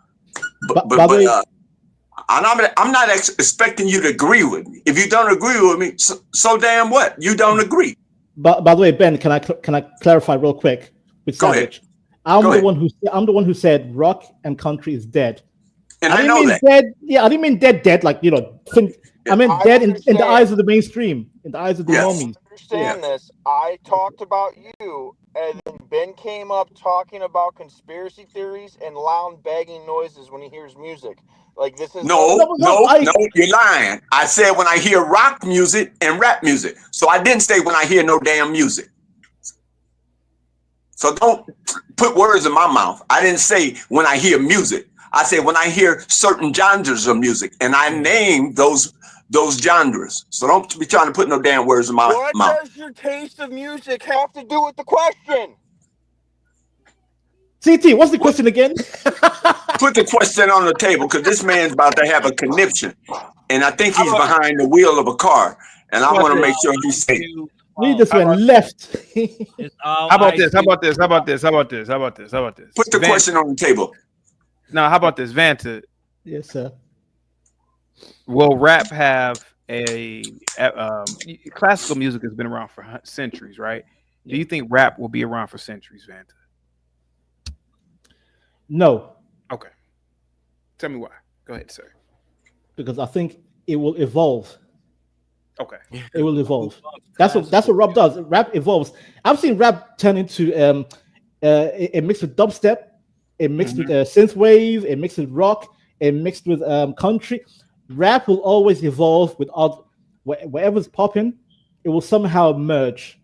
[SPEAKER 12] But I'm not expecting you to agree with me. If you don't agree with me, so damn what? You don't agree.
[SPEAKER 9] But by the way, Ben, can I clarify real quick with Savage? I'm the one who said rock and country is dead.
[SPEAKER 12] And I know that.
[SPEAKER 9] Dead, yeah, I didn't mean dead like, you know. I meant dead in the eyes of the mainstream, in the eyes of the normies.
[SPEAKER 8] I understand this. I talked about you, and then Ben came up talking about conspiracy theories and loud banging noises when he hears music. Like, this is
[SPEAKER 12] no, you're lying. I said when I hear rock music and rap music. So I didn't say when I hear no damn music. So don't put words in my mouth. I didn't say when I hear music. I said when I hear certain genres of music, and I named those genres. So don't be trying to put no damn words in my mouth.
[SPEAKER 8] What does your taste of music have to do with the question?
[SPEAKER 9] CT, what's the question again?
[SPEAKER 12] Put the question on the table, because this man's about to have a conniption, and I think he's behind the wheel of a car, and I want to make sure he's safe.
[SPEAKER 9] We just went left.
[SPEAKER 2] How about this? How about this? How about this? How about this? How about this? How about this?
[SPEAKER 12] Put the question on the table.
[SPEAKER 2] Now, how about this, Vanta?
[SPEAKER 9] Yes, sir.
[SPEAKER 2] Will rap have a classical music has been around for centuries, right? Do you think rap will be around for centuries, Vanta?
[SPEAKER 9] No.
[SPEAKER 2] Okay. Tell me why. Go ahead, sir.
[SPEAKER 9] Because I think it will evolve.
[SPEAKER 2] Okay.
[SPEAKER 9] It will evolve. That's what rap does. Rap evolves. I've seen rap turn into a mix with dubstep, a mix with synth wave, a mix with rock, a mix with country. Rap will always evolve with whatever's popping. It will somehow merge.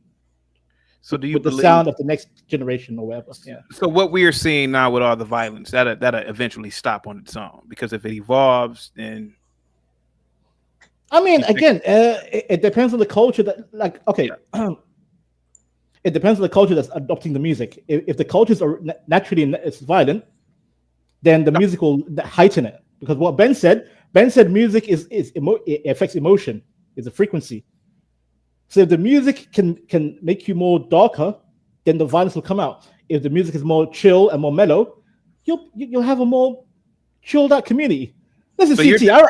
[SPEAKER 2] So do you
[SPEAKER 9] with the sound of the next generation or whatever? Yeah.
[SPEAKER 2] So what we are seeing now with all the violence, that'll eventually stop on its own, because if it evolves, then
[SPEAKER 9] I mean, again, it depends on the culture that, like, okay, it depends on the culture that's adopting the music. If the cultures are naturally it's violent, then the music will heighten it. Because what Ben said music it affects emotion, it's a frequency. So if the music can make you more darker, then the violence will come out. If the music is more chill and more mellow, you'll have a more chilled out community. This is
[SPEAKER 2] so
[SPEAKER 9] CT.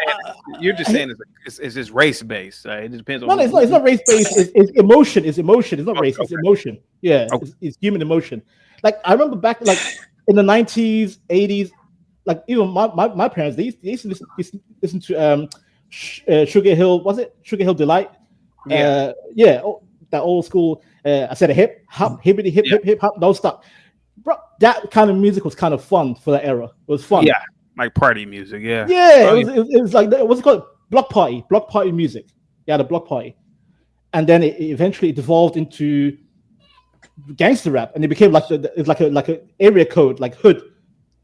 [SPEAKER 2] You're just saying it's just race based. It depends on.
[SPEAKER 9] No, it's not race based. It's emotion. It's emotion. It's not race. It's emotion. Yeah, it's human emotion. Like I remember back, like in the 90s, 80s, like even my parents, they used to listen to Sugar Hill. Was it Sugar Hill Delight?
[SPEAKER 2] Yeah,
[SPEAKER 9] that old school. I said a hip hop, hippity hip hop, don't stop, bro. That kind of music was kind of fun for that era. It was fun.
[SPEAKER 2] Yeah, like party music. Yeah,
[SPEAKER 9] it was like what's it called? Block party music. Yeah, the block party, and then it eventually devolved into gangster rap, and it became like it's like a area code, like hood.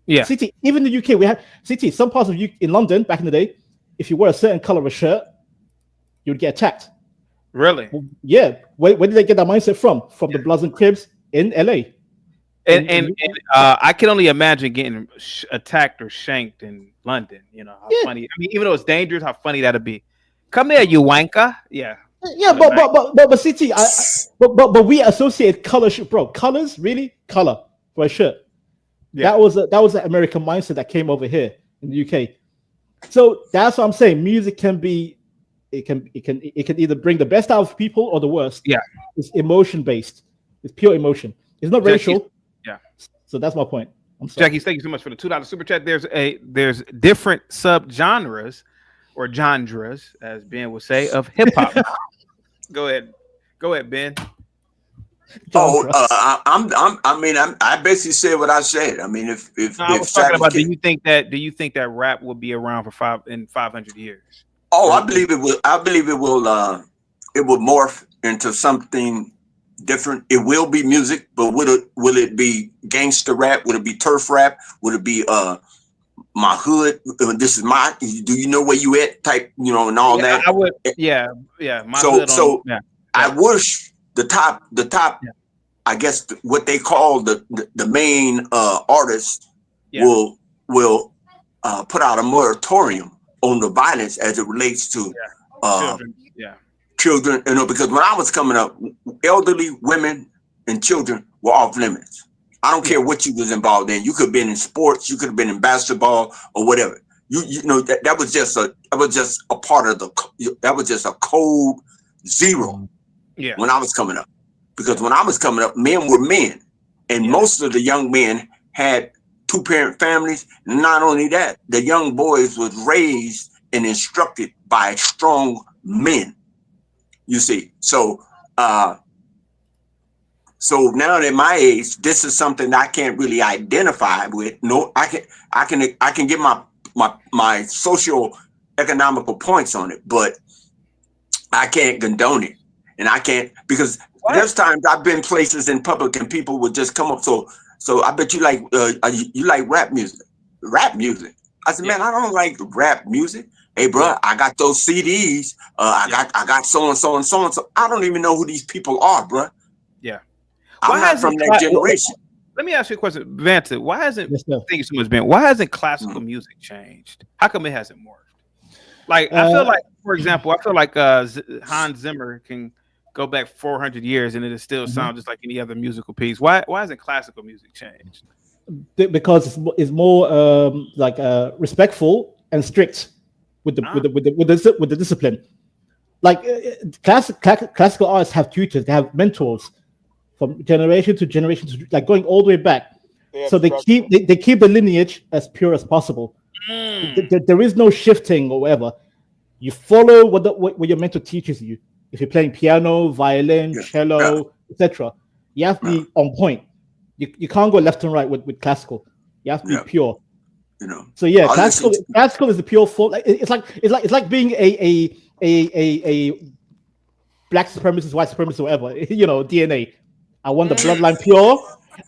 [SPEAKER 2] Yeah.
[SPEAKER 9] CT, even in the UK, we have CT. Some parts of in London back in the day, if you wear a certain color of a shirt, you'd get attacked.
[SPEAKER 2] Really?
[SPEAKER 9] Yeah. Where did they get that mindset from? From the Bloods and Cribs in LA.
[SPEAKER 2] And I can only imagine getting attacked or shanked in London. You know how funny. I mean, even though it's dangerous, how funny that'd be. Come here, you wanker. Yeah.
[SPEAKER 9] Yeah, but CT, but we associate color, bro. Colors, really, color for a shirt. Yeah. That was an American mindset that came over here in the UK. So that's what I'm saying. Music can be, it can either bring the best out of people or the worst.
[SPEAKER 2] Yeah,
[SPEAKER 9] it's emotion based. It's pure emotion. It's not racial.
[SPEAKER 2] Yeah.
[SPEAKER 9] So that's my point. I'm sorry.
[SPEAKER 2] Jackie, thank you so much for the $2 super chat. There's different subgenres or genres, as Ben would say, of hip hop. Go ahead, Ben.
[SPEAKER 12] I basically said what I said. I mean, if
[SPEAKER 2] I was talking about, do you think that rap will be around for 500 years?
[SPEAKER 12] Oh, I believe it will. I believe it will. It will morph into something different. It will be music, but will it be gangster rap? Will it be turf rap? Will it be my hood? This is my. Do you know where you at? Type, and all that.
[SPEAKER 2] I would. Yeah. My
[SPEAKER 12] hood. I wish. The top, I guess what they call the main artists will put out a moratorium on the violence as it relates to children. Because when I was coming up, elderly women and children were off limits. I don't care what you was involved in. You could have been in sports, you could have been in basketball or whatever. That was just a part of that was just a code zero.
[SPEAKER 2] Yeah.
[SPEAKER 12] When I was coming up, because when I was coming up, men were men, and most of the young men had 2-parent families. Not only that, the young boys was raised and instructed by strong men. You see, so now at my age, this is something I can't really identify with. No, I can get my social economical points on it, but I can't condone it. And I can't, because there's times I've been places in public and people would just come up. So I bet you like rap music. Rap music. I said, man, I don't like rap music. Hey, bro, I got those CDs. I got so and so and so and so. I don't even know who these people are, bro.
[SPEAKER 2] Yeah,
[SPEAKER 12] I'm not from that generation.
[SPEAKER 2] Let me ask you a question, Vanta. Why hasn't thank you so much, Ben? Why hasn't classical music changed? How come it hasn't morphed? Like I feel like, for example, Hans Zimmer can go back 400 years and it still sound just like any other musical piece. Why hasn't classical music changed?
[SPEAKER 9] Because it's more respectful and strict with the discipline. Like classical artists have tutors, they have mentors from generation to generation, like going all the way back. So they keep the lineage as pure as possible. There is no shifting or whatever. You follow what your mentor teaches you. If you're playing piano, violin, cello, etc., you have to be on point. You can't go left and right with classical. You have to be pure. So classical is the pure form. It's like being a black supremacist, white supremacist, or whatever. DNA. I want the bloodline pure.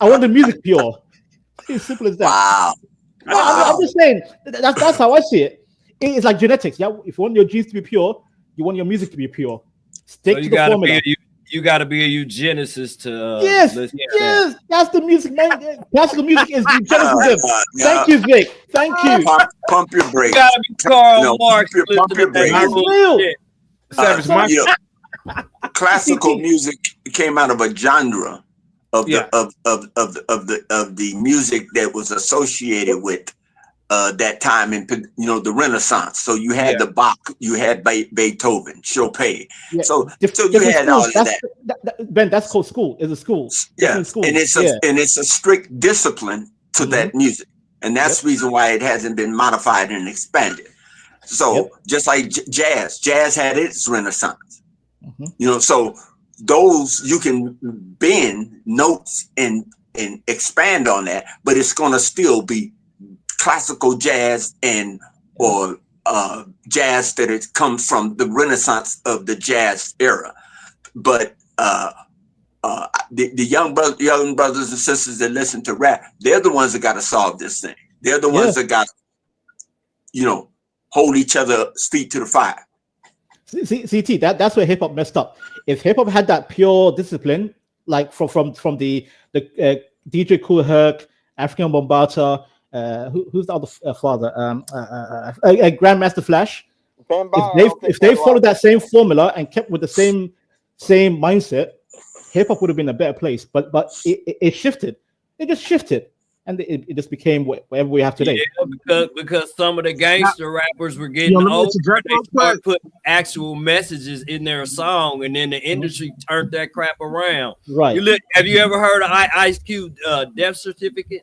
[SPEAKER 9] I want the music pure. It's simple as that.
[SPEAKER 12] Wow.
[SPEAKER 9] I'm just saying that's how I see it. It's like genetics. Yeah, if you want your genes to be pure, you want your music to be pure. Stick to the formula.
[SPEAKER 13] You got to be a eugenicist to.
[SPEAKER 9] Yes, that's the music, man. Classical music is eugenicism. Thank you, Vic. Thank you.
[SPEAKER 12] Pump your brakes.
[SPEAKER 13] You got to be Karl Marx.
[SPEAKER 12] Pump your brakes.
[SPEAKER 9] It's real.
[SPEAKER 12] Classical music came out of a genre of the music that was associated with that time in the Renaissance. So you had the Bach, you had Beethoven, Chopin. Yeah. So you had all of that.
[SPEAKER 9] Ben, that's called school. It's a school.
[SPEAKER 12] Yeah, and it's a strict discipline to that music, and that's the reason why it hasn't been modified and expanded. So just like jazz had its Renaissance. So those you can bend notes and expand on that, but it's going to still be classical jazz or jazz that it comes from the Renaissance of the jazz era. But the young brothers and sisters that listen to rap, they're the ones that got to solve this thing. They're the ones that got, hold each other's feet to the fire.
[SPEAKER 9] CT, that's where hip hop messed up. If hip hop had that pure discipline, like from the DJ Kool Herc, African Bombata, who's the other father? Grandmaster Flash. If they followed that same formula and kept with the same mindset, hip hop would have been a better place. But it shifted. It just shifted, and it just became whatever we have today.
[SPEAKER 13] Yeah, because some of the gangster rappers were getting older. They started putting actual messages in their song, and then the industry turned that crap around.
[SPEAKER 9] Right.
[SPEAKER 13] Have you ever heard of Ice Cube Death Certificate?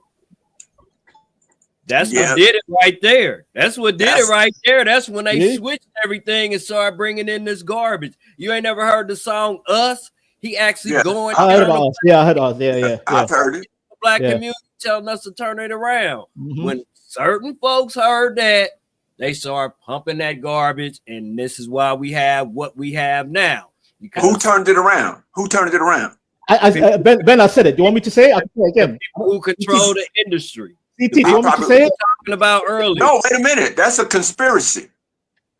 [SPEAKER 13] That's what did it right there. That's what did it right there. That's when they switched everything and started bringing in this garbage. You ain't never heard the song Us? He actually going.
[SPEAKER 9] I heard about Us. Yeah, I heard Us. Yeah.
[SPEAKER 12] I've heard it.
[SPEAKER 13] Black community telling us to turn it around. When certain folks heard that, they started pumping that garbage, and this is why we have what we have now.
[SPEAKER 12] Who turned it around? Who turned it around?
[SPEAKER 9] Ben, I said it. Do you want me to say it? I can say it again.
[SPEAKER 13] People who control the industry.
[SPEAKER 9] CT, do you want me to say it?
[SPEAKER 13] Talking about earlier.
[SPEAKER 12] No, wait a minute. That's a conspiracy.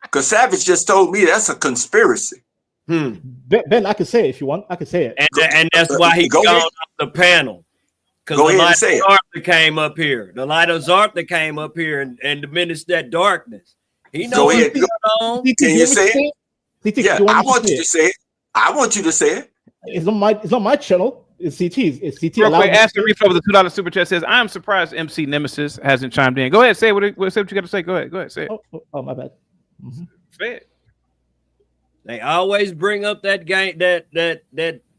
[SPEAKER 12] Because Savage just told me that's a conspiracy.
[SPEAKER 9] Ben, I can say it if you want. I can say it.
[SPEAKER 13] And that's why he gone off the panel. Because the light of Zartha came up here. The light of Zartha came up here and diminished that darkness. He knows what's going on.
[SPEAKER 12] Can you say it? Yeah, I want you to say it. I want you to say it.
[SPEAKER 9] It's not my channel. It's CT's. It's CT.
[SPEAKER 2] Real quick, Aston Refill with the $2 super chat says, "I'm surprised MC Nemesis hasn't chimed in." Go ahead, say what you got to say. Go ahead, say it.
[SPEAKER 9] Oh my bad.
[SPEAKER 2] Say it.
[SPEAKER 13] They always bring up that gang, that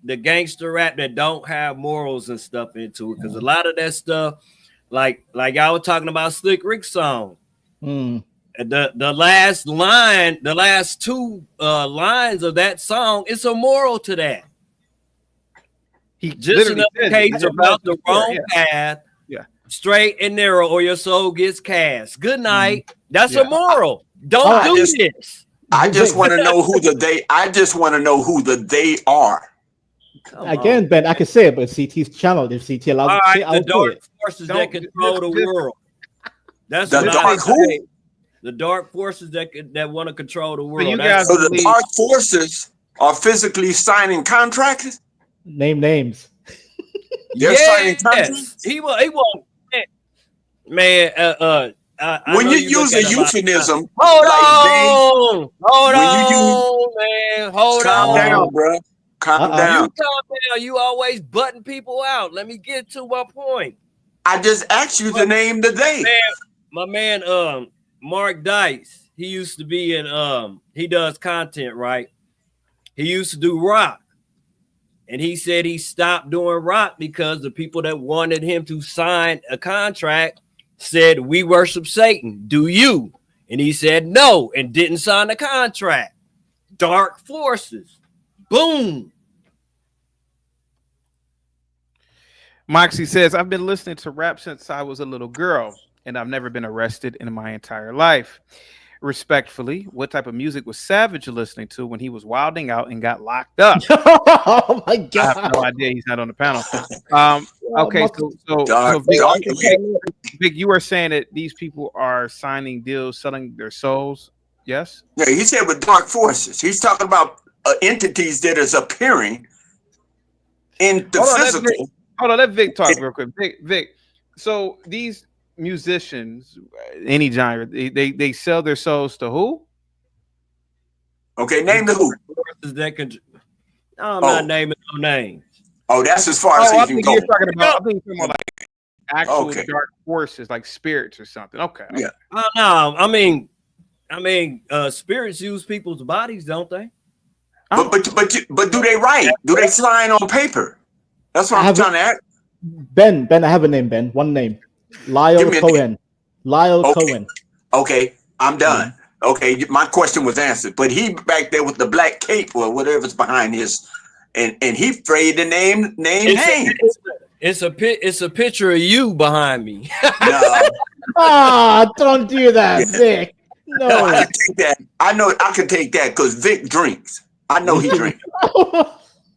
[SPEAKER 13] the gangster rap that don't have morals and stuff into it, because a lot of that stuff, like I was talking about Slick Rick's song. The last line, the last two lines of that song, it's a moral to that. He just indicates about the wrong path, straight and narrow, or your soul gets cast. Good night. That's a moral. Don't do this.
[SPEAKER 12] I just want to know who the they. I just want to know who the they are.
[SPEAKER 9] Again, Ben, I can say it, but CT's channel. If CT allows me to say,
[SPEAKER 13] the dark forces that control the world. That's
[SPEAKER 12] the dark who?
[SPEAKER 13] The dark forces that want to control the world.
[SPEAKER 12] So the dark forces are physically signing contracts.
[SPEAKER 9] Name names.
[SPEAKER 12] They're signing contracts.
[SPEAKER 13] He won't. Man,
[SPEAKER 12] when you use a euphemism,
[SPEAKER 13] hold on, man.
[SPEAKER 12] Calm down, bro. Calm down.
[SPEAKER 13] You calm down. You always button people out. Let me get to my point.
[SPEAKER 12] I just asked you to name the they.
[SPEAKER 13] My man, Mark Dice. He used to be in he does content, right? He used to do rock. And he said he stopped doing rock because the people that wanted him to sign a contract said, "We worship Satan. Do you?" And he said no and didn't sign the contract. Dark forces. Boom.
[SPEAKER 2] Moxie says, "I've been listening to rap since I was a little girl, and I've never been arrested in my entire life. Respectfully, what type of music was Savage listening to when he was wilding out and got locked up?"
[SPEAKER 9] Oh my God!
[SPEAKER 2] I have no idea. He's not on the panel. Okay, so Vic, you were saying that these people are signing deals, selling their souls. Yes.
[SPEAKER 12] Yeah, he said with dark forces. He's talking about entities that is appearing in the physical.
[SPEAKER 2] Hold on, let Vic talk real quick. Vic. So these musicians, any genre, they sell their souls to who?
[SPEAKER 12] Okay, name the who.
[SPEAKER 13] I'm not naming no names.
[SPEAKER 12] Oh, that's as far as he can go.
[SPEAKER 2] I think you're talking about like actual dark forces, like spirits or something. Okay.
[SPEAKER 12] Yeah.
[SPEAKER 13] No, I mean, spirits use people's bodies, don't they?
[SPEAKER 12] But do they write? Do they sign on paper? That's what I'm trying to ask.
[SPEAKER 9] Ben, I have a name, Ben. One name. Lyle Cohen. Cohen.
[SPEAKER 12] Okay, I'm done. Okay, my question was answered. But he back there with the black cape or whatever's behind his, and he afraid to name names.
[SPEAKER 13] It's a picture of you behind me.
[SPEAKER 12] No.
[SPEAKER 9] Don't do that, Vic. No,
[SPEAKER 12] I can take that. I know I can take that because Vic drinks. I know he drinks.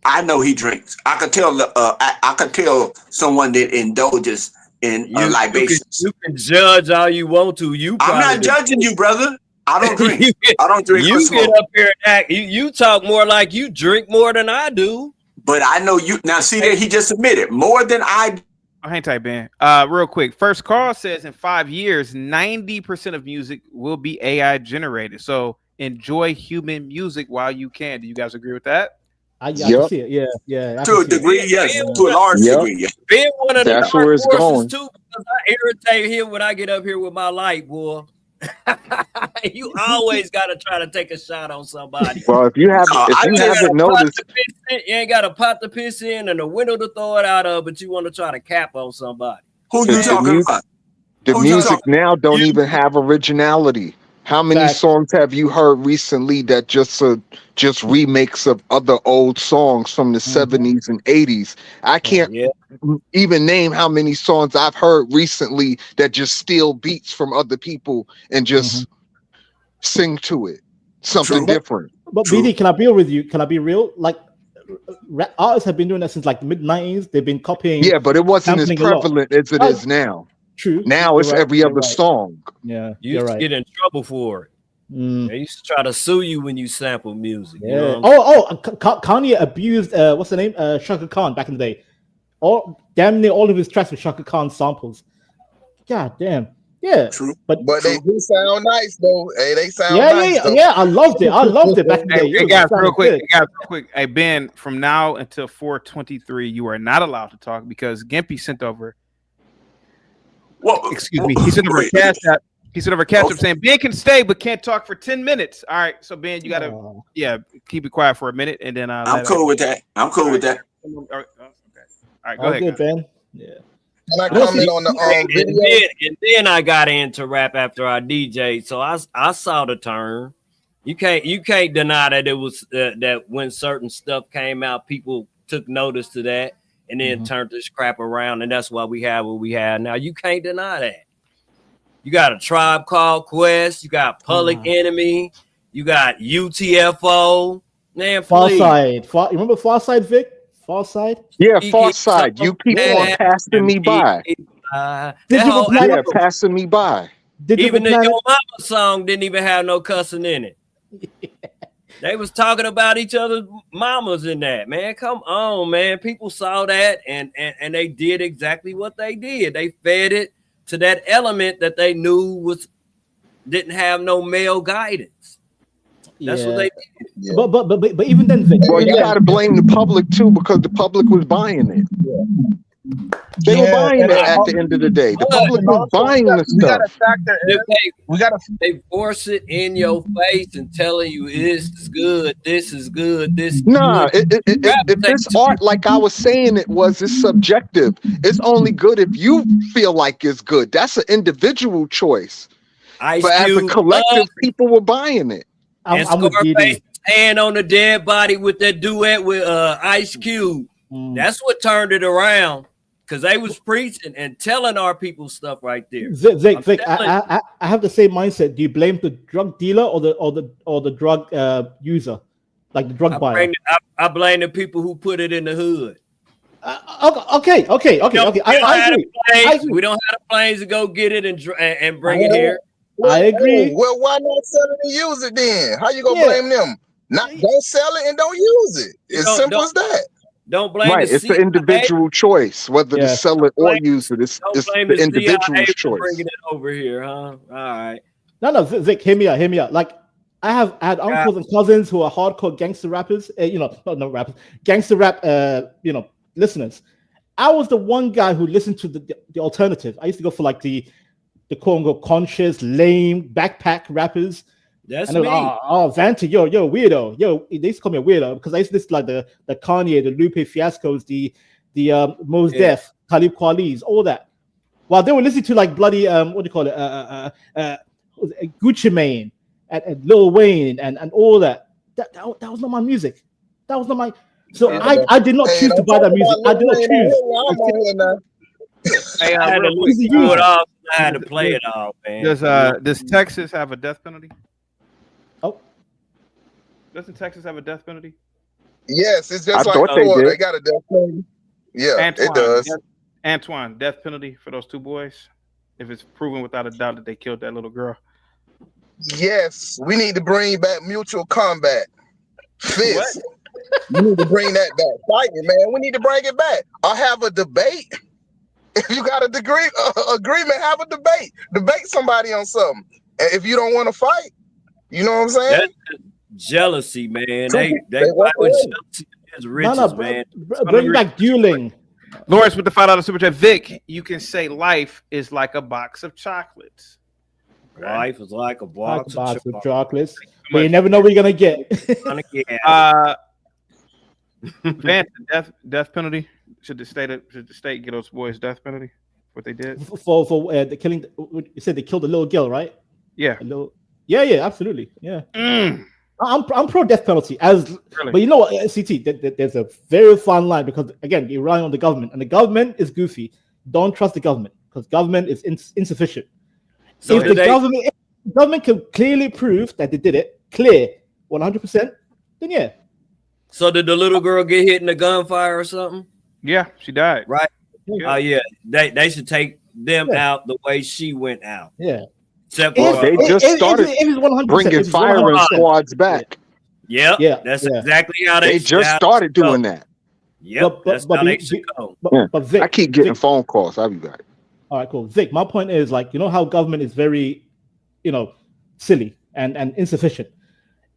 [SPEAKER 12] I know he drinks. I could tell. I could tell someone that indulges in libations.
[SPEAKER 13] You can judge all you want to.
[SPEAKER 12] I'm not judging you, brother. I don't drink. I don't drink.
[SPEAKER 13] You get up here and act. You talk more like you drink more than I do.
[SPEAKER 12] But I know you now. See that he just admitted more than I do.
[SPEAKER 2] Oh, hang tight, Ben. Real quick. First, Carl says in 5 years, 90% of music will be AI generated. So enjoy human music while you can. Do you guys agree with that?
[SPEAKER 9] I can see it. Yeah.
[SPEAKER 12] To a degree, yes. To a large degree, yes.
[SPEAKER 13] Being one of
[SPEAKER 7] That's
[SPEAKER 13] the
[SPEAKER 7] where it's going.
[SPEAKER 13] too, because I irritate him when I get up here with my light, boy. You always got to try to take a shot on somebody.
[SPEAKER 7] Well, if you haven't noticed,
[SPEAKER 13] you ain't got a pot to piss in and a window to throw it out of, but you want to try to cap on somebody.
[SPEAKER 12] Who you talking about?
[SPEAKER 7] The music now don't even have originality. How many songs have you heard recently that just remakes of other old songs from the 70s and 80s? I can't even name how many songs I've heard recently that just steal beats from other people and just sing to it. Something different.
[SPEAKER 9] But BD, can I be real with you? Can I be real? Like, artists have been doing that since like the mid-90s. They've been copying.
[SPEAKER 7] Yeah, but it wasn't as prevalent as it is now.
[SPEAKER 9] True.
[SPEAKER 7] Now it's every other song.
[SPEAKER 9] Yeah,
[SPEAKER 13] you used to get in trouble for it. They used to try to sue you when you sample music.
[SPEAKER 9] Yeah.
[SPEAKER 13] You know
[SPEAKER 9] Kanye abused what's the name? Shaka Khan back in the day. Damn near all of his tracks were Shaka Khan samples. God damn. Yeah.
[SPEAKER 12] True.
[SPEAKER 10] But they do sound nice though. Hey, they sound nice.
[SPEAKER 9] Yeah. I loved it back in the day.
[SPEAKER 2] Hey, guys, real quick. Hey, Ben, from now until 4:23, you are not allowed to talk because Gimpy sent over. Excuse me. He sent over a cash app. He sent over a cash app saying Ben can stay but can't talk for 10 minutes. All right, so Ben, you gotta keep it quiet for a minute and then
[SPEAKER 12] I'm cool with that. I'm cool with that.
[SPEAKER 2] All right, go ahead,
[SPEAKER 9] good, Ben. Yeah.
[SPEAKER 10] Can I comment on the video?
[SPEAKER 13] And then I got into rap after I DJ, so I saw the turn. You can't deny that it was that when certain stuff came out, people took notice to that. And then turned this crap around, and that's why we have what we have now. You can't deny that. You got a Tribe Called Quest, you got Public Enemy, you got UTFO. Man,
[SPEAKER 9] Farside. You remember Farside, Vic? Farside?
[SPEAKER 7] Yeah, Farside. You keep on passing me by. Passing me by.
[SPEAKER 13] Even the Yo Mama song didn't even have no cussing in it. They was talking about each other's mamas in that, man. Come on, man. People saw that and they did exactly what they did. They fed it to that element that they knew didn't have no male guidance. That's what they did.
[SPEAKER 9] Yeah. But even then, Vic,
[SPEAKER 7] well, you gotta blame the public too because the public was buying it. They were buying it at the end of the day. The public was buying the stuff.
[SPEAKER 13] They force it in your face and telling you this is good, this is good, this.
[SPEAKER 7] Nah, if this art, like I was saying, it's subjective. It's only good if you feel like it's good. That's an individual choice. But as a collective, people were buying it.
[SPEAKER 13] And Scarface's hand on the dead body with that duet with Ice Cube. That's what turned it around. Because they was preaching and telling our people stuff right there.
[SPEAKER 9] Vic, I have the same mindset. Do you blame the drug dealer or the drug user, like the drug buyer?
[SPEAKER 13] I blame the people who put it in the hood.
[SPEAKER 9] Okay. I agree.
[SPEAKER 13] We don't have the planes to go get it and bring it here.
[SPEAKER 9] I agree.
[SPEAKER 10] Well, why not sell it and use it then? How you gonna blame them? Don't sell it and don't use it. It's simple as that.
[SPEAKER 13] Don't blame
[SPEAKER 7] it's the individual choice whether to sell it or use it. It's the individual's choice.
[SPEAKER 13] Bringing it over here, huh? All right.
[SPEAKER 9] No, Vic, hear me out. Like I had uncles and cousins who are hardcore gangster rappers. Not rappers, gangster rap. Listeners. I was the one guy who listened to the alternative. I used to go for like the quote-unquote conscious, lame backpack rappers.
[SPEAKER 13] That's
[SPEAKER 9] me. Vanta, yo, weirdo. Yo, they used to call me a weirdo because I used to listen to like the Kanye, the Lupe Fiascos, the Mos Def, Talib Kweli's, all that. While they were listening to like bloody Gucci Mane and Lil Wayne and all that. That was not my music. That was not my. So I did not choose to buy that music. I did not choose.
[SPEAKER 13] I had to do it all. I had to play it all, man.
[SPEAKER 2] Does Texas have a death penalty?
[SPEAKER 9] Oh,
[SPEAKER 2] doesn't Texas have a death penalty?
[SPEAKER 10] Yes, it's just like Florida. They got a death penalty. Yeah,
[SPEAKER 2] Antoine,
[SPEAKER 10] it does.
[SPEAKER 2] Antoine, death penalty for those two boys, if it's proven without a doubt that they killed that little girl.
[SPEAKER 10] Yes, we need to bring back mutual combat.
[SPEAKER 2] What?
[SPEAKER 10] Fist. We need to bring that back. Fighting, man. We need to bring it back. Or have a debate. If you got a agreement, have a debate. Debate somebody on something. And if you don't want to fight, you know what I'm saying?
[SPEAKER 13] That's jealousy, man. They
[SPEAKER 10] walk
[SPEAKER 13] fight with
[SPEAKER 10] away.
[SPEAKER 13] jealousy as riches, man.
[SPEAKER 9] Bring back dueling.
[SPEAKER 2] Lawrence with the $5 super chat. Vic, you can say life is like a box of chocolates.
[SPEAKER 13] Life is like a
[SPEAKER 9] Like
[SPEAKER 13] box,
[SPEAKER 9] a box
[SPEAKER 13] of
[SPEAKER 9] of chocolates. But you never know what you're gonna get.
[SPEAKER 2] Vance, death penalty. Should the state get those boys death penalty? What they did
[SPEAKER 9] for the killing. You said they killed a little girl, right?
[SPEAKER 2] Yeah.
[SPEAKER 9] Yeah, absolutely. Yeah. I'm pro death penalty but you know what, CT, there's a very fine line because again you're relying on the government and the government is goofy. Don't trust the government because government is insufficient. So if the government can clearly prove that they did it, clear 100%, then yeah.
[SPEAKER 13] So did the little girl get hit in the gunfire or something?
[SPEAKER 2] Yeah, she died.
[SPEAKER 13] Right. Oh yeah, they should take them out the way she went out.
[SPEAKER 9] Yeah.
[SPEAKER 13] Except
[SPEAKER 7] they just started bringing firing squads back.
[SPEAKER 13] Yep.
[SPEAKER 9] Yeah.
[SPEAKER 13] That's exactly how
[SPEAKER 7] they just started doing that.
[SPEAKER 13] Yep. That's how they should go.
[SPEAKER 9] But Vic,
[SPEAKER 7] I keep getting phone calls. I'll be back.
[SPEAKER 9] All right, cool. Vic, my point is like, you know how government is very, silly and insufficient.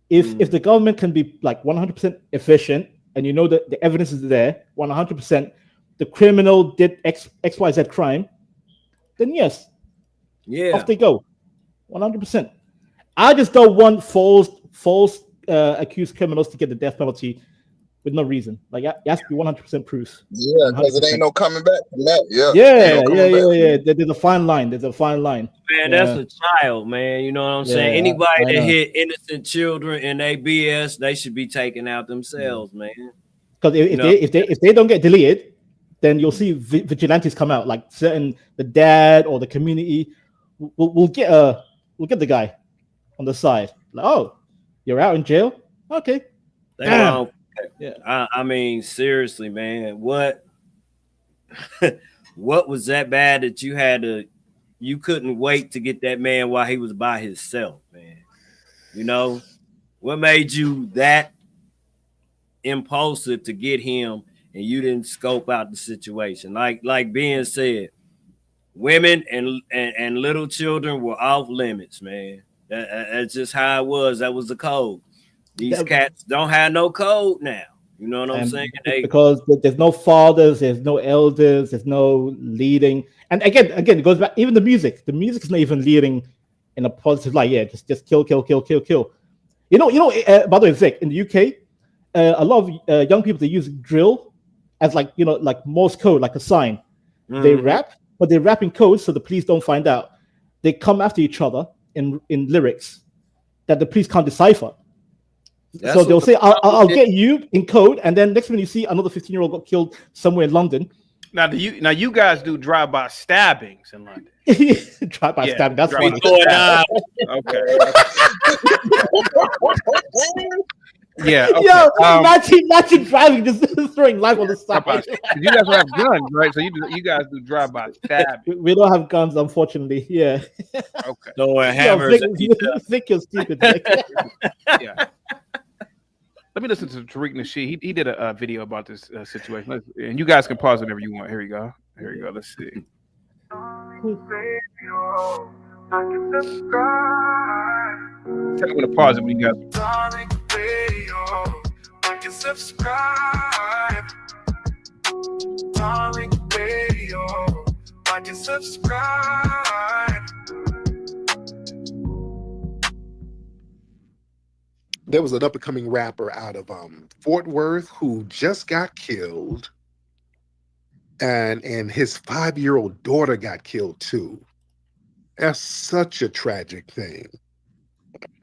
[SPEAKER 9] If the government can be like 100% efficient and you know that the evidence is there, 100%, the criminal did XYZ crime, then yes.
[SPEAKER 13] Yeah.
[SPEAKER 9] Off they go. 100%. I just don't want false accused criminals to get the death penalty with no reason. Like it has to be 100% proof.
[SPEAKER 10] Yeah, because it ain't no coming back from that.
[SPEAKER 9] Yeah. There's a fine line.
[SPEAKER 13] Man, that's a child, man. You know what I'm saying? Anybody that hit innocent children and they BS, they should be taken out themselves, man.
[SPEAKER 9] Because if they don't get deleted, then you'll see vigilantes come out. Like the dad or the community will get the guy on the side. Like, oh, you're out in jail? Okay.
[SPEAKER 13] Yeah. I mean, seriously, man. What was that bad that you couldn't wait to get that man while he was by himself, man? You know, what made you that impulsive to get him and you didn't scope out the situation? Like being said, women and little children were off limits, man. That's just how it was. That was the code. These cats don't have no code now. You know what I'm saying?
[SPEAKER 9] Because there's no fathers, there's no elders, there's no leading. And again, it goes back. Even the music is not even leading in a positive light. Yeah, just kill. You know. By the way, Vic, in the UK, a lot of young people, they use drill as like Morse code, like a sign. Mm-hmm. They rap, but they rap in code so the police don't find out. They come after each other in lyrics that the police can't decipher. So they'll say, I'll get you in code, and then next minute you see another 15-year-old got killed somewhere in London.
[SPEAKER 2] Now you guys do drive-by stabbings in London.
[SPEAKER 9] Drive-by stabbing, that's funny.
[SPEAKER 2] Okay. Yeah. Okay.
[SPEAKER 9] Yo, imagine driving, just throwing life on the side.
[SPEAKER 2] You guys don't have guns, right? So you guys do drive-by stabbing.
[SPEAKER 9] We don't have guns, unfortunately. Yeah.
[SPEAKER 2] Okay.
[SPEAKER 13] So hammers.
[SPEAKER 9] Vic, you're stupid.
[SPEAKER 2] Yeah. Let me listen to Tariq Nasheed. He did a video about this situation, and you guys can pause whenever you want. Here you go. Let's see. I'm gonna pause it when you guys.
[SPEAKER 14] There was an up-and-coming rapper out of Fort Worth who just got killed, and his 5-year-old daughter got killed too. That's such a tragic thing.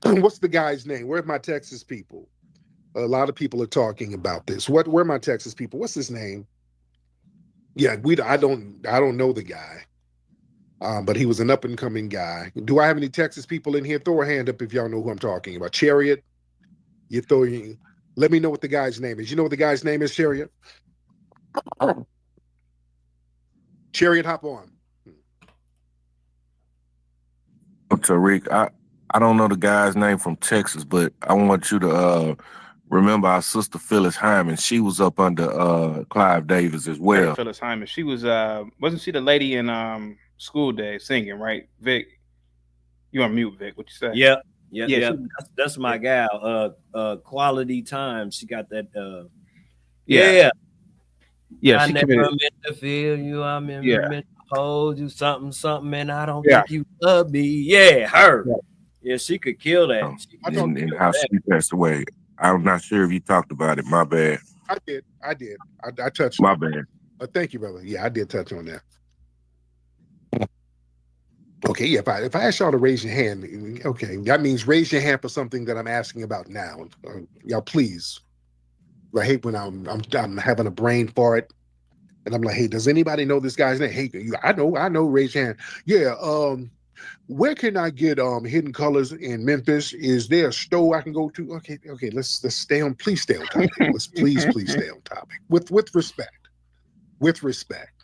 [SPEAKER 14] What's the guy's name? Where's my Texas people? A lot of people are talking about this. Where are my Texas people? What's his name? Yeah, I don't know the guy, but he was an up-and-coming guy. Do I have any Texas people in here? Throw a hand up if y'all know who I'm talking about. Chariot. Let me know what the guy's name is. You know what the guy's name is, Chariot? Chariot, hop on.
[SPEAKER 15] Tariq, I don't know the guy's name from Texas, but I want you to remember our sister Phyllis Hyman. She was up under Clive Davis as well.
[SPEAKER 2] Phyllis Hyman. She was wasn't she the lady in School Day singing, right? Vic, you on mute, Vic? What you say?
[SPEAKER 13] Yeah.
[SPEAKER 2] Yeah.
[SPEAKER 13] That's my gal. Quality Time. She got that.
[SPEAKER 2] Yeah.
[SPEAKER 13] I
[SPEAKER 2] She
[SPEAKER 13] never
[SPEAKER 2] committed.
[SPEAKER 13] meant to feel you. I meant to hold you something, and I don't
[SPEAKER 2] Yeah.
[SPEAKER 13] think you love me. Yeah, her. Yeah, she could kill that.
[SPEAKER 15] And how she passed away. I'm not sure if you talked about it. My bad.
[SPEAKER 14] I did. I touched
[SPEAKER 15] My
[SPEAKER 14] on it.
[SPEAKER 15] bad.
[SPEAKER 14] Thank you, brother. Yeah, I did touch on that. Okay, yeah. If I ask y'all to raise your hand, okay, that means raise your hand for something that I'm asking about now. Y'all, please. I hate when I'm having a brain fart, and I'm like, hey, does anybody know this guy's name? Hey, I know. Raise your hand. Yeah. Where can I get Hidden Colors in Memphis? Is there a store I can go to? Okay. Let's stay on. Please stay on topic. Please stay on topic with respect. With respect.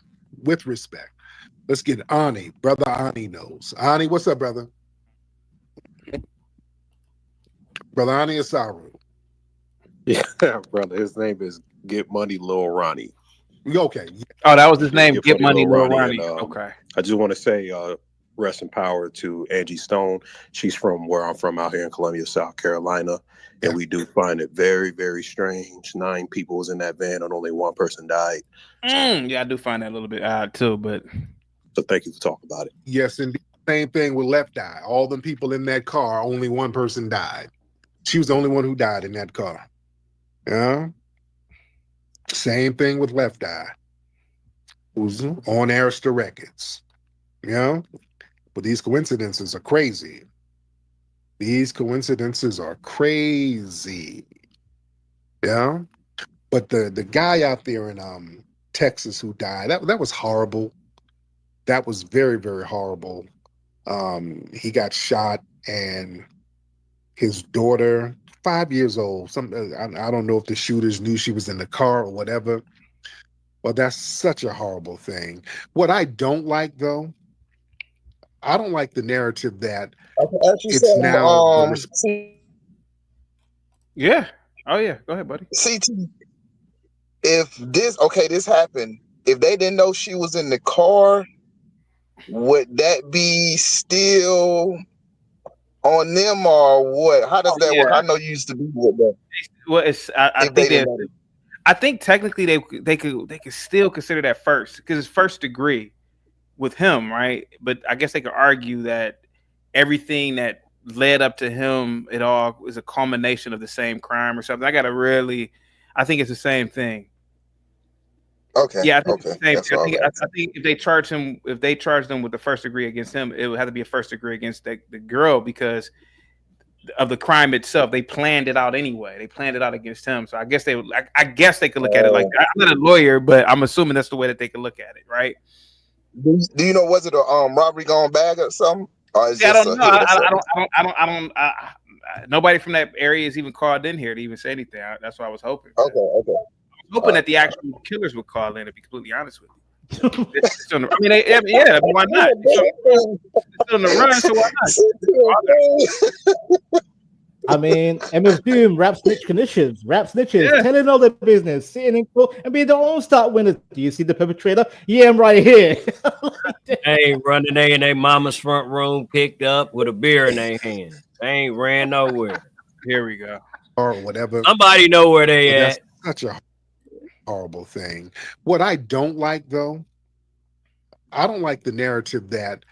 [SPEAKER 14] Let's get Ani. Brother Ani knows. Ani, what's up, brother? Brother Ani Asaru.
[SPEAKER 16] Yeah, brother. His name is Get Money Lil Ronnie.
[SPEAKER 14] Okay.
[SPEAKER 2] Oh, that was his name. Get Money Lil Ronnie.
[SPEAKER 16] And,
[SPEAKER 2] okay.
[SPEAKER 16] I just want to say rest in power to Angie Stone. She's from where I'm from out here in Columbia, South Carolina. And we do find it very, very strange. 9 people was in that van and only 1 person died.
[SPEAKER 2] Yeah, I do find that a little bit odd too, but
[SPEAKER 16] so thank you for talking about it.
[SPEAKER 14] Yes, indeed. Same thing with Left Eye. All them people in that car, only 1 person died. She was the only one who died in that car. Yeah. Same thing with Left Eye. Who's on Arista Records. Yeah. But these coincidences are crazy. Yeah. But the guy out there in Texas who died, that was horrible. That was very, very horrible. He got shot, and his daughter, 5 years old. I don't know if the shooters knew she was in the car or whatever. Well, that's such a horrible thing. What I don't like, though, I don't like the narrative that it's now.
[SPEAKER 2] Yeah. Oh yeah. Go ahead, buddy.
[SPEAKER 10] CT. If this happened, if they didn't know she was in the car, would that be still on them or what? How does that work? I know you used to be with them.
[SPEAKER 2] Well, I think technically they could still consider that first because it's first degree with him, right? But I guess they could argue that everything that led up to him, it all is a culmination of the same crime or something. I think it's the same thing.
[SPEAKER 10] Okay.
[SPEAKER 2] Yeah, I think it's the same thing. I think if they charge them with the first degree against him, it would have to be a first degree against the girl because of the crime itself. They planned it out anyway. They planned it out against him. So I guess they could look at it like that. I'm not a lawyer, but I'm assuming that's the way that they could look at it, right?
[SPEAKER 10] Do you know, was it a robbery gone bag or something? Or is
[SPEAKER 2] I don't know. I don't. Nobody from that area is even called in here to even say anything. That's what I was hoping.
[SPEAKER 10] Okay.
[SPEAKER 2] I was hoping that the actual killers would call in. To be completely honest with you, why not? It's on the run, so why not?
[SPEAKER 9] I mean, MF Doom, rap snitches, telling all the business, sitting in court and being their own start winners. Do you see the perpetrator? Yeah, I'm right here.
[SPEAKER 13] They ain't running. They in their mama's front room, picked up with a beer in their hand. They ain't ran nowhere.
[SPEAKER 2] Here we go.
[SPEAKER 14] Or whatever.
[SPEAKER 13] Somebody know where they at.
[SPEAKER 14] That's such a horrible thing. What I don't like, though, I don't like the narrative that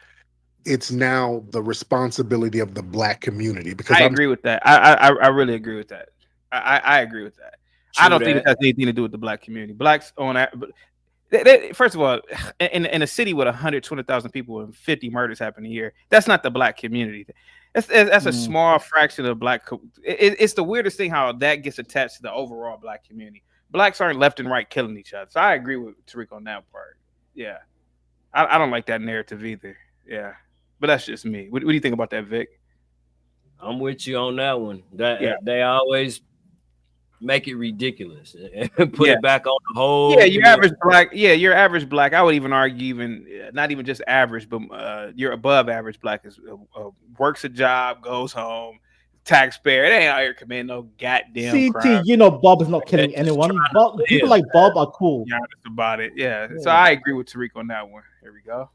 [SPEAKER 14] it's now the responsibility of the Black community. Because
[SPEAKER 2] I agree with that. I really agree with that. I agree with that. I don't think it has anything to do with the Black community. Blacks on that. First of all, in a city with 120,000 people and 50 murders happen a year, that's not the Black community. That's a small fraction of Black. It's the weirdest thing how that gets attached to the overall Black community. Blacks aren't left and right killing each other. So I agree with Tariq on that part. Yeah, I don't like that narrative either. Yeah, but that's just me. What do you think about that, Vic?
[SPEAKER 13] I'm with you on that one. They always make it ridiculous and put it back on the whole.
[SPEAKER 2] Yeah, your average black. Yeah, your average black. I would even argue, even not even just average, but you're above average black. Is works a job, goes home, taxpayer. It ain't out here committing no goddamn crime.
[SPEAKER 9] You know, Bob is not killing anyone. But people like Bob are cool.
[SPEAKER 2] You're honest about it. Yeah. So I agree with Tariq on that one. Here we go.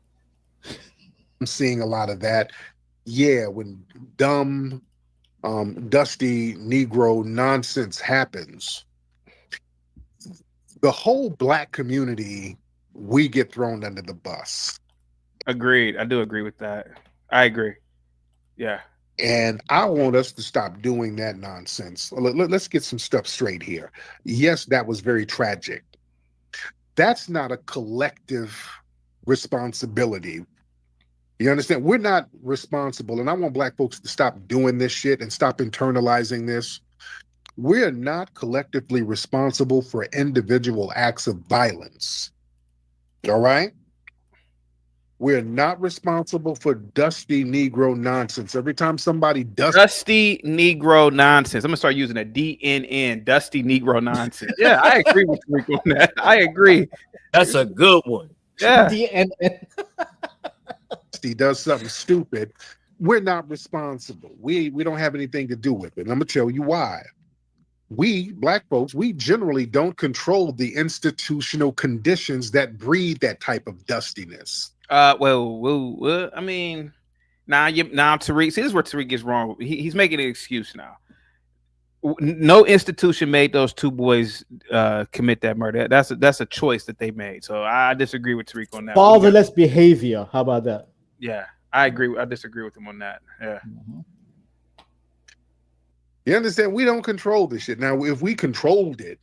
[SPEAKER 14] I'm seeing a lot of that. Yeah, when dumb, dusty Negro nonsense happens, the whole black community, we get thrown under the bus.
[SPEAKER 2] Agreed. I do agree with that. I agree. Yeah.
[SPEAKER 14] And I want us to stop doing that nonsense. Let's get some stuff straight here. Yes, that was very tragic. That's not a collective responsibility. You understand? We're not responsible, and I want black folks to stop doing this shit and stop internalizing this. We're not collectively responsible for individual acts of violence. All right? We're not responsible for dusty Negro nonsense. Every time somebody
[SPEAKER 2] dusty Negro nonsense, I'm gonna start using a DNN, dusty Negro nonsense. Yeah, I agree with Rick on that. I agree.
[SPEAKER 13] That's a good one.
[SPEAKER 2] Yeah.
[SPEAKER 9] DNN.
[SPEAKER 14] He does something stupid, we're not responsible. We don't have anything to do with it. And I'm gonna tell you why. We black folks, we generally don't control the institutional conditions that breed that type of dustiness.
[SPEAKER 2] Well, I mean, now Tariq. See, this is where Tariq gets wrong. He's making an excuse now. No institution made those two boys commit that murder. That's a choice that they made. So I disagree with Tariq on that.
[SPEAKER 9] Fatherless behavior. How about that?
[SPEAKER 2] Yeah, I agree. I disagree with him on that. Yeah.
[SPEAKER 9] Mm-hmm.
[SPEAKER 14] You understand? We don't control this shit. Now, if we controlled it,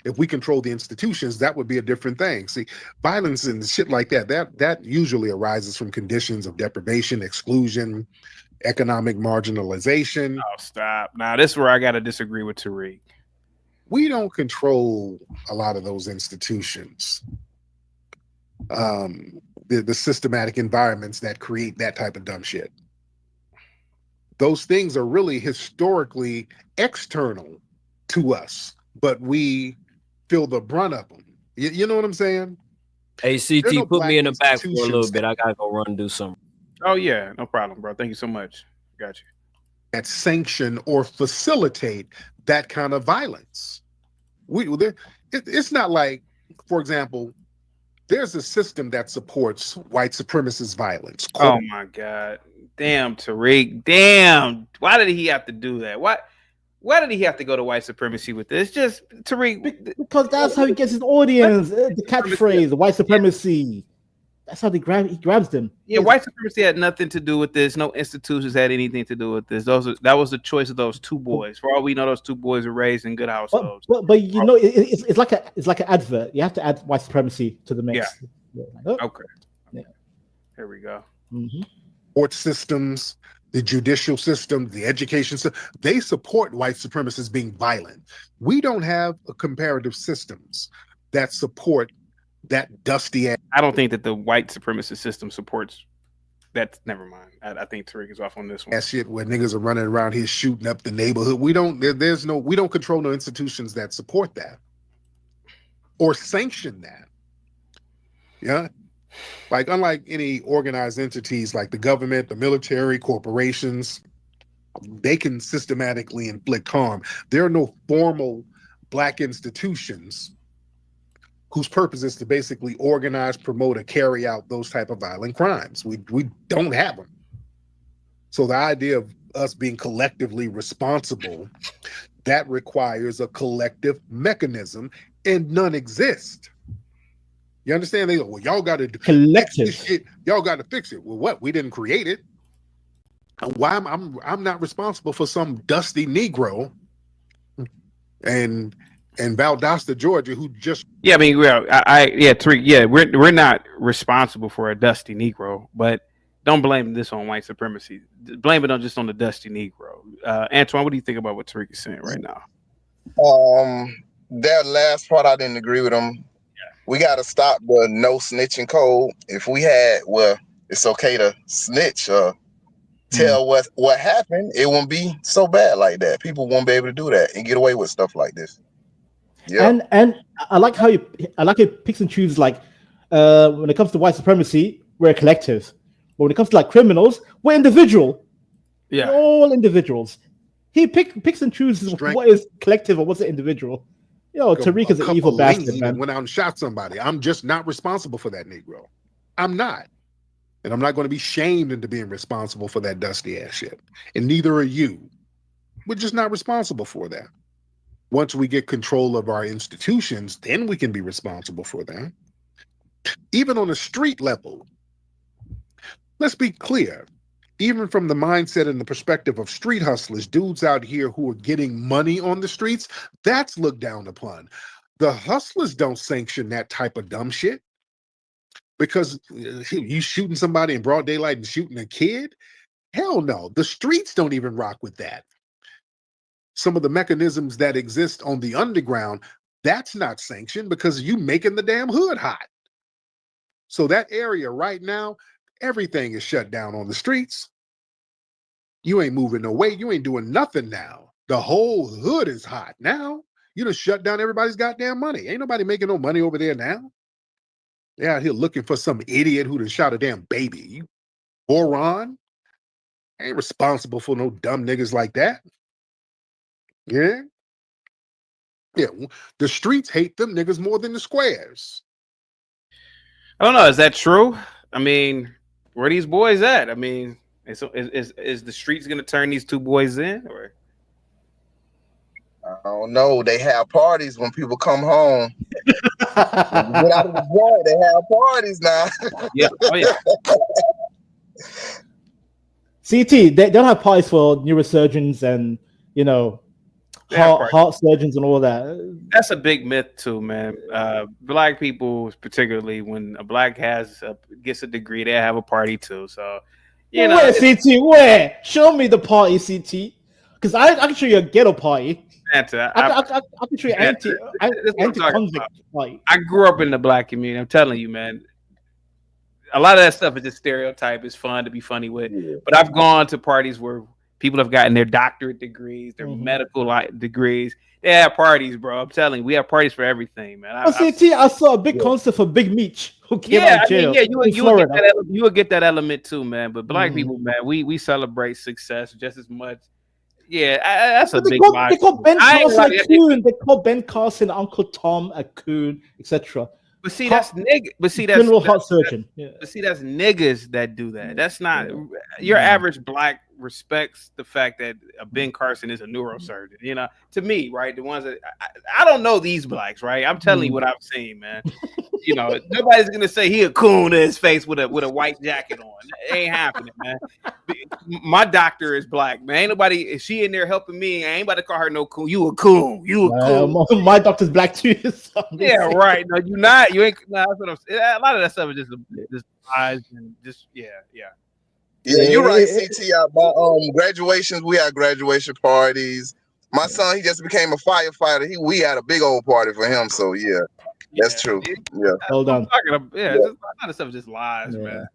[SPEAKER 14] if we control the institutions, that would be a different thing. See, violence and shit like that usually arises from conditions of deprivation, exclusion, economic marginalization.
[SPEAKER 2] Oh, stop. Now, this is where I got to disagree with Tariq.
[SPEAKER 14] We don't control a lot of those institutions. The systematic environments that create that type of dumb shit. Those things are really historically external to us, but we feel the brunt of them. You know what I'm saying?
[SPEAKER 13] Hey, CT, put me in the back for a little bit. I gotta go run and do something.
[SPEAKER 2] Oh yeah, no problem, bro. Thank you so much. Got you.
[SPEAKER 14] That sanction or facilitate that kind of violence. It's not like, for example, there's a system that supports white supremacist violence.
[SPEAKER 2] Oh my God. Damn, Tariq. Damn. Why did he have to do that? Why did he have to go to white supremacy with this? Just Tariq.
[SPEAKER 9] Because that's how he gets his audience. The catchphrase, white supremacy. That's how he grabs them.
[SPEAKER 2] Yeah, white supremacy had nothing to do with this. No institutions had anything to do with this. That was the choice of those two boys. For all we know, those two boys were raised in good households.
[SPEAKER 9] But you know, it's like an advert. You have to add white supremacy to the mix.
[SPEAKER 2] Yeah. Okay. Yeah. Here we go.
[SPEAKER 9] Mm-hmm.
[SPEAKER 14] Court systems, the judicial system, the education system, they support white supremacists being violent. We don't have comparative systems that support that dusty ass.
[SPEAKER 2] I don't think that the white supremacist system supports that. Never mind. I think Tariq is off on this one.
[SPEAKER 14] That shit where niggas are running around here shooting up the neighborhood. We don't control no institutions that support that or sanction that. Yeah. Like, unlike any organized entities like the government, the military, corporations, they can systematically inflict harm. There are no formal black institutions whose purpose is to basically organize, promote, or carry out those type of violent crimes. We don't have them. So the idea of us being collectively responsible, that requires a collective mechanism, and none exist. You understand? They go, well, y'all got to fix this shit. Y'all got to fix it. Well, what? We didn't create it. Why I'm not responsible for some dusty Negro and Valdosta, Georgia, who just
[SPEAKER 2] I mean, Tariq, we're not responsible for a dusty Negro, but don't blame this on white supremacy. Blame it on the dusty Negro. Antoine, what do you think about what Tariq is saying right now?
[SPEAKER 10] That last part, I didn't agree with him. We got to stop the no snitching code. If we had, well, it's okay to snitch or tell what happened, it won't be so bad like that. People won't be able to do that and get away with stuff like this.
[SPEAKER 3] Yeah.
[SPEAKER 9] And I like how he picks and chooses, like when it comes to white supremacy, we're a collective. But when it comes to like criminals, we're individual.
[SPEAKER 2] Yeah.
[SPEAKER 9] We're all individuals. He picks and chooses what is collective and what's individual. Tariq
[SPEAKER 14] A
[SPEAKER 9] is an evil
[SPEAKER 14] couple
[SPEAKER 9] bastard,
[SPEAKER 14] lean
[SPEAKER 9] man.
[SPEAKER 14] and went out and shot somebody. I'm just not responsible for that Negro. I'm not. And I'm not going to be shamed into being responsible for that dusty ass shit. And neither are you. We're just not responsible for that. Once we get control of our institutions, then we can be responsible for that. Even on a street level, let's be clear. Even from the mindset and the perspective of street hustlers, dudes out here who are getting money on the streets, that's looked down upon. The hustlers don't sanction that type of dumb shit. Because you shooting somebody in broad daylight and shooting a kid? Hell no. The streets don't even rock with that. Some of the mechanisms that exist on the underground, that's not sanctioned because you making the damn hood hot. So that area right now, everything is shut down on the streets. You ain't moving no way. You ain't doing nothing now. The whole hood is hot now. You done shut down everybody's goddamn money. Ain't nobody making no money over there now. They're out here looking for some idiot who done shot a damn baby. You moron. Ain't responsible for no dumb niggas like that. Yeah. Yeah. The streets hate them niggas more than the squares.
[SPEAKER 2] I don't know. Is that true? I mean, where are these boys at? I mean, is the streets going to turn these two boys in? Or
[SPEAKER 10] I don't know. They have parties when people come home. When you get out of the joint, they have parties now.
[SPEAKER 2] Yeah. Oh yeah.
[SPEAKER 9] CT, they don't have parties for neurosurgeons and heart surgeons and all that.
[SPEAKER 2] That's a big myth too, man. Black people, particularly when a black gets a degree, they have a party too. So
[SPEAKER 9] where CT? Where? Show me the party, CT. Because I can show you a ghetto party.
[SPEAKER 2] Santa,
[SPEAKER 9] I can show you anti-convict party.
[SPEAKER 2] I grew up in the black community. I'm telling you, man. A lot of that stuff is just stereotype. It's fun to be funny with. But I've gone to parties where people have gotten their doctorate degrees, their medical degrees. They have parties, bro. I'm telling you, we have parties for everything, man.
[SPEAKER 9] I saw a big concert for Big Meech who came out of jail.
[SPEAKER 2] You would get that element too, man. But black people, man, we celebrate success just as much. Yeah, that's a big vibe.
[SPEAKER 9] They call Ben Carson a coon. They call Ben Carson, Uncle Tom a coon, etc.
[SPEAKER 2] But see, that's niggas. But see, that's
[SPEAKER 9] general heart surgeon. Yeah.
[SPEAKER 2] But see, that's niggas that do that. That's not your average black respects the fact that Ben Carson is a neurosurgeon. To me, right? The ones that I don't know these blacks, right? I'm telling you what I've seen, man. Nobody's gonna say he a coon to his face with a white jacket on. It ain't happening, man. My doctor is black, man. Ain't nobody. Is she in there helping me? I ain't about to call her no coon. You a coon. You a coon.
[SPEAKER 9] My doctor's black too. So
[SPEAKER 2] yeah, right. No, you not. You ain't. No, that's what I'm saying. A lot of that stuff is just lies and just yeah.
[SPEAKER 10] Yeah, you're right, CT. My graduations, we had graduation parties. My son, he just became a firefighter. We had a big old party for him. So yeah, that's true. Yeah.
[SPEAKER 9] Hold on.
[SPEAKER 2] A lot of stuff is just lies, man.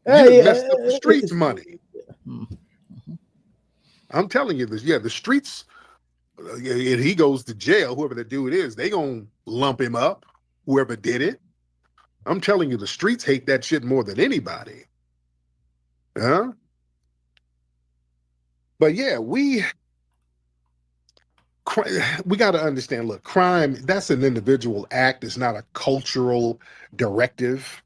[SPEAKER 14] You messed up the streets money. I'm telling you this. Yeah, the streets. If he goes to jail, whoever the dude is, they gonna lump him up. Whoever did it. I'm telling you, the streets hate that shit more than anybody. Huh? But yeah, we got to understand, look, crime, that's an individual act. It's not a cultural directive.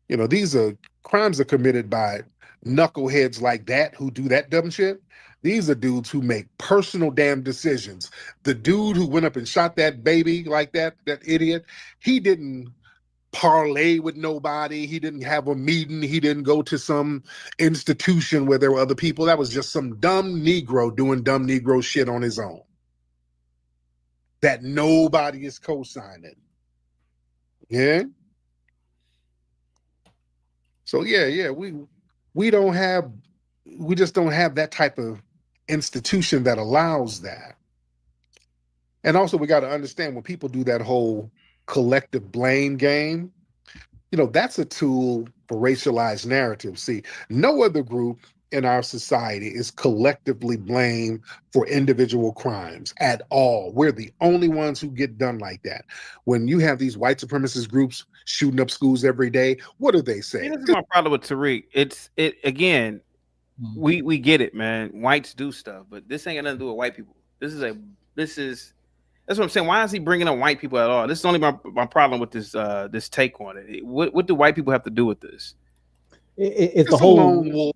[SPEAKER 14] These crimes are committed by knuckleheads like that who do that dumb shit. These are dudes who make personal damn decisions. The dude who went up and shot that baby like that idiot, he didn't parlay with nobody. He didn't have a meeting. He didn't go to some institution where there were other people. That was just some dumb Negro doing dumb Negro shit on his own that nobody is co-signing. Yeah. So yeah, we just don't have that type of institution that allows that. And also we got to understand when people do that whole collective blame game, that's a tool for racialized narratives. See, no other group in our society is collectively blamed for individual crimes at all. We're the only ones who get done like that. When you have these white supremacist groups shooting up schools every day, what do they say?
[SPEAKER 2] This is my problem with Tariq. It again. We get it, man. Whites do stuff, but this ain't got nothing to do with white people. This is that's what I'm saying. Why is he bringing up white people at all? This is only my problem with this take on it. What do white people have to do with this?
[SPEAKER 9] It's the whole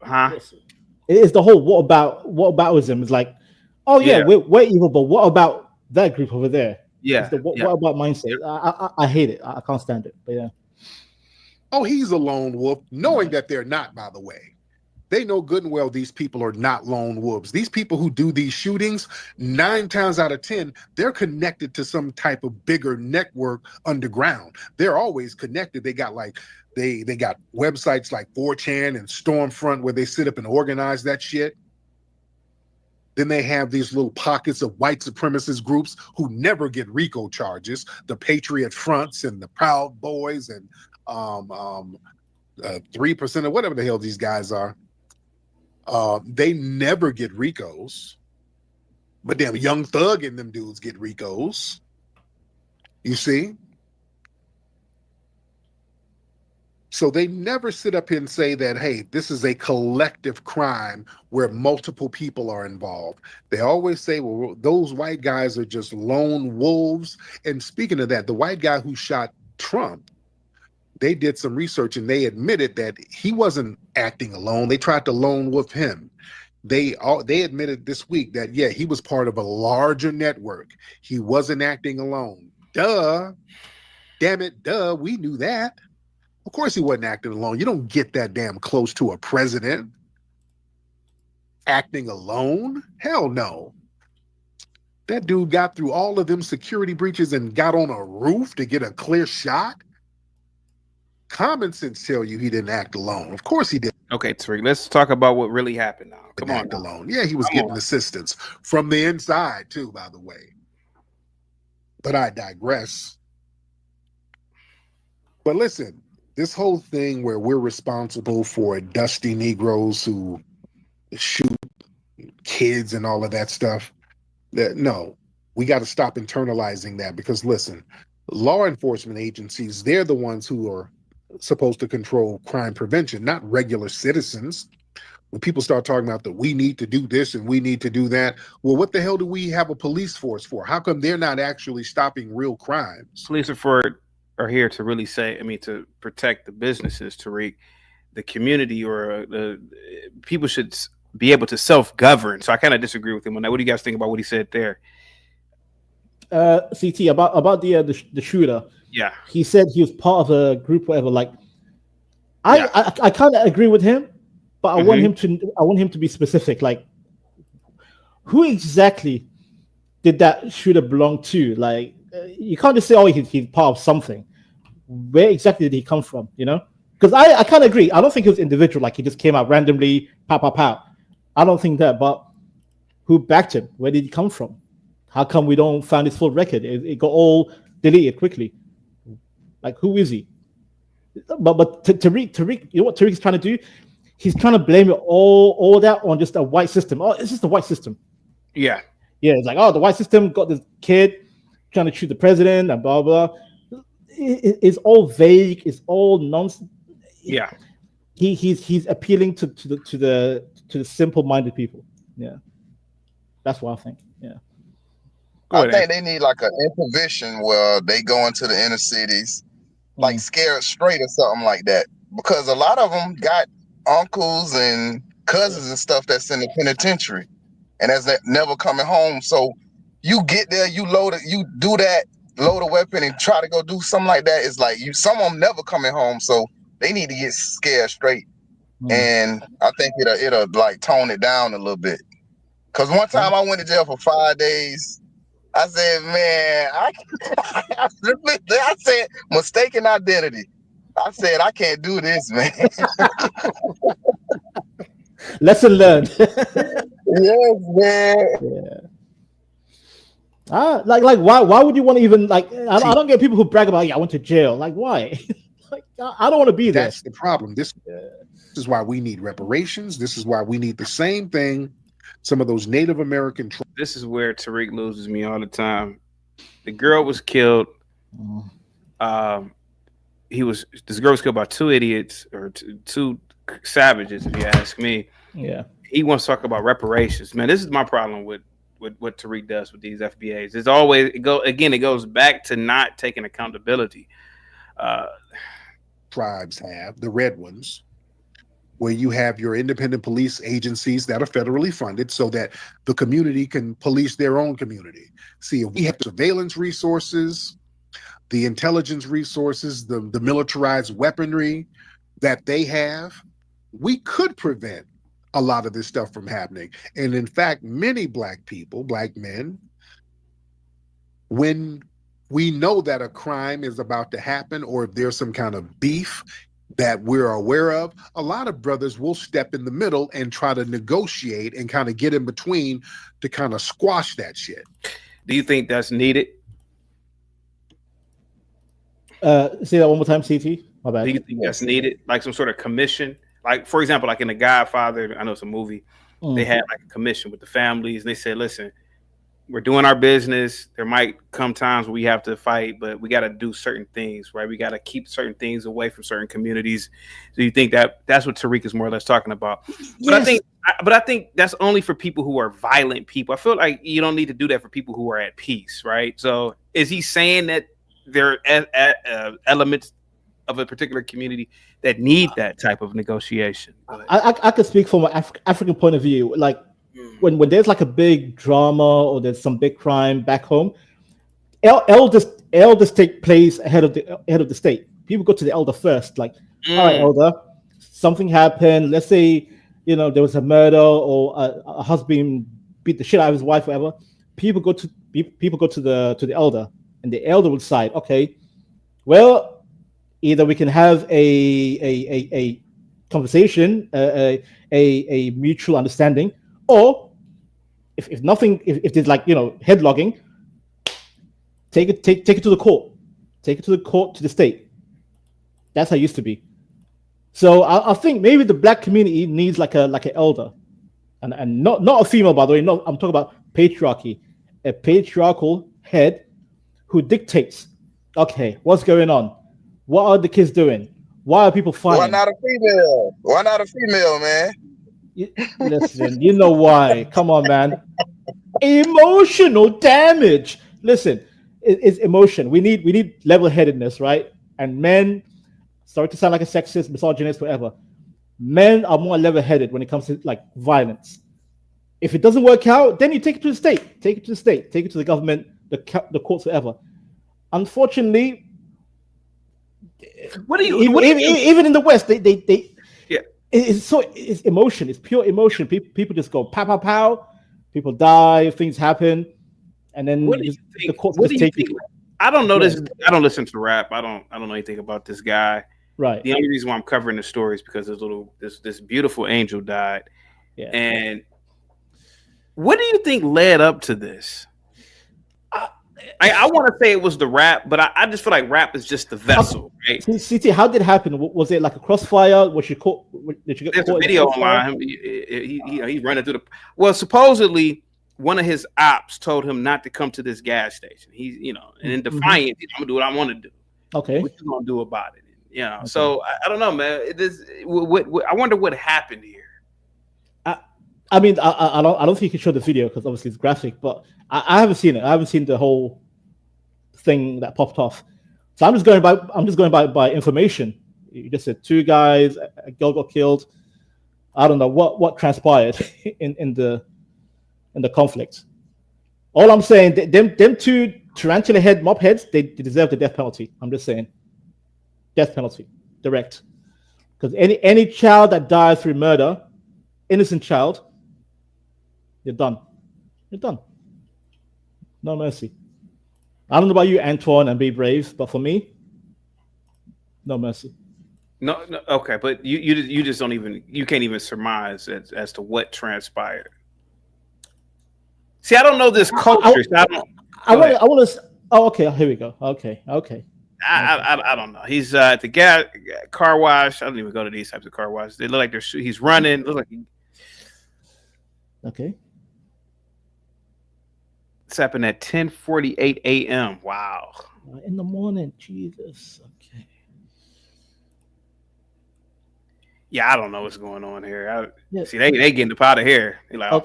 [SPEAKER 2] huh?
[SPEAKER 9] It's the whole what aboutism. It's like, oh yeah, we're evil, but what about that group over there?
[SPEAKER 2] Yeah.
[SPEAKER 9] It's the what about mindset? I hate it. I can't stand it. But yeah.
[SPEAKER 14] Oh, he's a lone wolf, knowing that they're not, by the way. They know good and well these people are not lone wolves. These people who do these shootings, 9 times out of 10, they're connected to some type of bigger network underground. They're always connected. They got they got websites like 4chan and Stormfront where they sit up and organize that shit. Then they have these little pockets of white supremacist groups who never get RICO charges, the Patriot Fronts and the Proud Boys and 3% or whatever the hell these guys are. They never get RICOs, but damn Young Thug and them dudes get RICOs. You see? So they never sit up here and say that, hey, this is a collective crime where multiple people are involved. They always say, well, those white guys are just lone wolves. And speaking of that, the white guy who shot Trump, they did some research and they admitted that he wasn't acting alone. They tried to lone wolf him. They admitted this week that, yeah, he was part of a larger network. He wasn't acting alone. Duh. Damn it, duh. We knew that. Of course he wasn't acting alone. You don't get that damn close to a president acting alone. Hell no. That dude got through all of them security breaches and got on a roof to get a clear shot. Common sense tell you he didn't act alone. Of course he did.
[SPEAKER 2] Okay, Tariq, let's talk about what really happened now. Come on.
[SPEAKER 14] Alone. Yeah, he was getting assistance from the inside too, by the way. But I digress. But listen, this whole thing where we're responsible for dusty Negroes who shoot kids and all of that stuff, no, we got to stop internalizing that because listen, law enforcement agencies, they're the ones who are supposed to control crime prevention, not regular citizens. When people start talking about that we need to do this and we need to do that, well, what the hell do we have a police force for? How come they're not actually stopping real crimes?
[SPEAKER 2] Police are here to really to protect the businesses, Tariq. The community or the people should be able to self-govern. So I kind of disagree with him on that. What do you guys think about what he said there?
[SPEAKER 9] CT about the shooter.
[SPEAKER 2] Yeah,
[SPEAKER 9] he said he was part of a group, whatever. Like, I kind of agree with him, but I want him to be specific. Like, who exactly did that shooter belong to? Like, you can't just say, oh, he's part of something. Where exactly did he come from? You know, because I kind of agree. I don't think he was individual. Like, he just came out randomly, pow. I don't think that. But who backed him? Where did he come from? How come we don't find his full record? It got all deleted quickly. Like, who is he? But Tariq, you know what Tariq is trying to do? He's trying to blame it all that on just a white system. Oh, it's just a white system.
[SPEAKER 2] Yeah.
[SPEAKER 9] It's like, oh, the white system got this kid trying to shoot the president and blah blah. It's all vague. It's all nonsense.
[SPEAKER 2] Yeah.
[SPEAKER 9] He's appealing to the simple-minded people. Yeah. That's what I think. Yeah.
[SPEAKER 10] I think they need like an intervention where they go into the inner cities, like scared straight or something like that. Because a lot of them got uncles and cousins and stuff that's in the penitentiary, and that's never coming home. So you get there, you load a weapon and try to go do something like that. It's like some of them never coming home. So they need to get scared straight, and I think it'll like tone it down a little bit. Because one time I went to jail for 5 days. I said, man, I said, mistaken identity. I said, I can't do this, man.
[SPEAKER 9] Lesson learned.
[SPEAKER 10] Yes, man.
[SPEAKER 9] Yeah. Like, why would you want to even like? I don't get people who brag about, I went to jail. Like, why? Like, I don't want to be there.
[SPEAKER 14] That's the problem. is why we need reparations. This is why we need the same thing some of those Native American tribes.
[SPEAKER 2] This is where Tariq loses me all the time. The girl was killed. This girl was killed by two idiots or two savages, if you ask me.
[SPEAKER 9] Yeah.
[SPEAKER 2] He wants to talk about reparations. Man, this is my problem with what Tariq does with these FBAs. It's always it goes back to not taking accountability.
[SPEAKER 14] Tribes have the red ones, where you have your independent police agencies that are federally funded so that the community can police their own community. See, if we have surveillance resources, the intelligence resources, the militarized weaponry that they have, we could prevent a lot of this stuff from happening. And in fact, many black people, black men, when we know that a crime is about to happen or if there's some kind of beef that we're aware of, a lot of brothers will step in the middle and try to negotiate and kind of get in between to kind of squash that shit.
[SPEAKER 2] Do you think that's needed?
[SPEAKER 9] Say that one more time, CT. My bad.
[SPEAKER 2] Do you think that's needed? Like some sort of commission? Like, for example, like in The Godfather, I know it's a movie, they had like a commission with the families. And they said, listen, we're doing our business. There might come times where we have to fight, but we got to do certain things, right? We got to keep certain things away from certain communities. So you think that's what Tariq is more or less talking about?
[SPEAKER 9] Yes.
[SPEAKER 2] But I think that's only for people who are violent people. I feel like you don't need to do that for people who are at peace, right? So is he saying that there are elements of a particular community that need that type of negotiation?
[SPEAKER 9] I could speak from an African point of view. Like when there's like a big drama or there's some big crime back home, elders take place ahead of the state. People go to the elder first. Like, all right, elder, something happened. Let's say there was a murder or a husband beat the shit out of his wife, whatever. People go to the elder, and the elder will decide, okay, well, either we can have a conversation, a mutual understanding, or if there's like headlogging, take it to the court, to the state. That's how it used to be. So I think maybe the black community needs like an elder, and not a female, by the way. No, I'm talking about patriarchy, a patriarchal head who dictates, okay, what's going on? What are the kids doing? Why are people fighting?
[SPEAKER 10] Why not a female? Why not a female, man?
[SPEAKER 9] Listen, you know why. Come on, man. Emotional damage. Listen, it's emotion. We need level-headedness, right? And men, sorry to sound like a sexist, misogynist, whatever. Men are more level-headed when it comes to like violence. If it doesn't work out, then you take it to the state. Take it to the government, the courts, whatever. Unfortunately, even in the West, they it's emotion. It's pure emotion. People just go pow pow pow. People die. Things happen, and then the courts just take it.
[SPEAKER 2] I don't know this. I don't listen to rap. I don't know anything about this guy.
[SPEAKER 9] Right.
[SPEAKER 2] The only reason why I'm covering the story is because this beautiful angel died.
[SPEAKER 9] Yeah.
[SPEAKER 2] And what do you think led up to this? I want to say it was the rap, but I just feel like rap is just the vessel, right?
[SPEAKER 9] CT, how did it happen? Was it like a crossfire? Was she caught? Did you get
[SPEAKER 2] There's
[SPEAKER 9] caught?
[SPEAKER 2] a video online. He's running through the. Well, supposedly one of his ops told him not to come to this gas station. He's and in defiance, I'm gonna do what I want to do.
[SPEAKER 9] Okay.
[SPEAKER 2] What you gonna do about it? Okay. So I don't know, man. I wonder what happened here.
[SPEAKER 9] I mean, I don't think you can show the video because obviously it's graphic, but I haven't seen it. I haven't seen the whole thing that popped off. So I'm just going by information. You just said two guys, a girl got killed. I don't know what transpired in the conflict. All I'm saying, them two tarantula head mob heads, they deserve the death penalty. I'm just saying, death penalty, direct. Because any child that dies through murder, innocent child, you're done. You're done. No mercy. I don't know about you, Antoine, and Be Brave, but for me, no mercy.
[SPEAKER 2] No, okay, but you just don't even, you can't even surmise as to what transpired. See, I don't know this culture.
[SPEAKER 9] I want to. Oh, okay. Here we go. Okay.
[SPEAKER 2] I don't know. He's at the car wash. I don't even go to these types of car washes. They look like he's running. Look like
[SPEAKER 9] Okay.
[SPEAKER 2] it's happened at 10:48 a.m. Wow.
[SPEAKER 9] In the morning, Jesus. Okay.
[SPEAKER 2] Yeah, I don't know what's going on here. See, they getting up out of here. They like,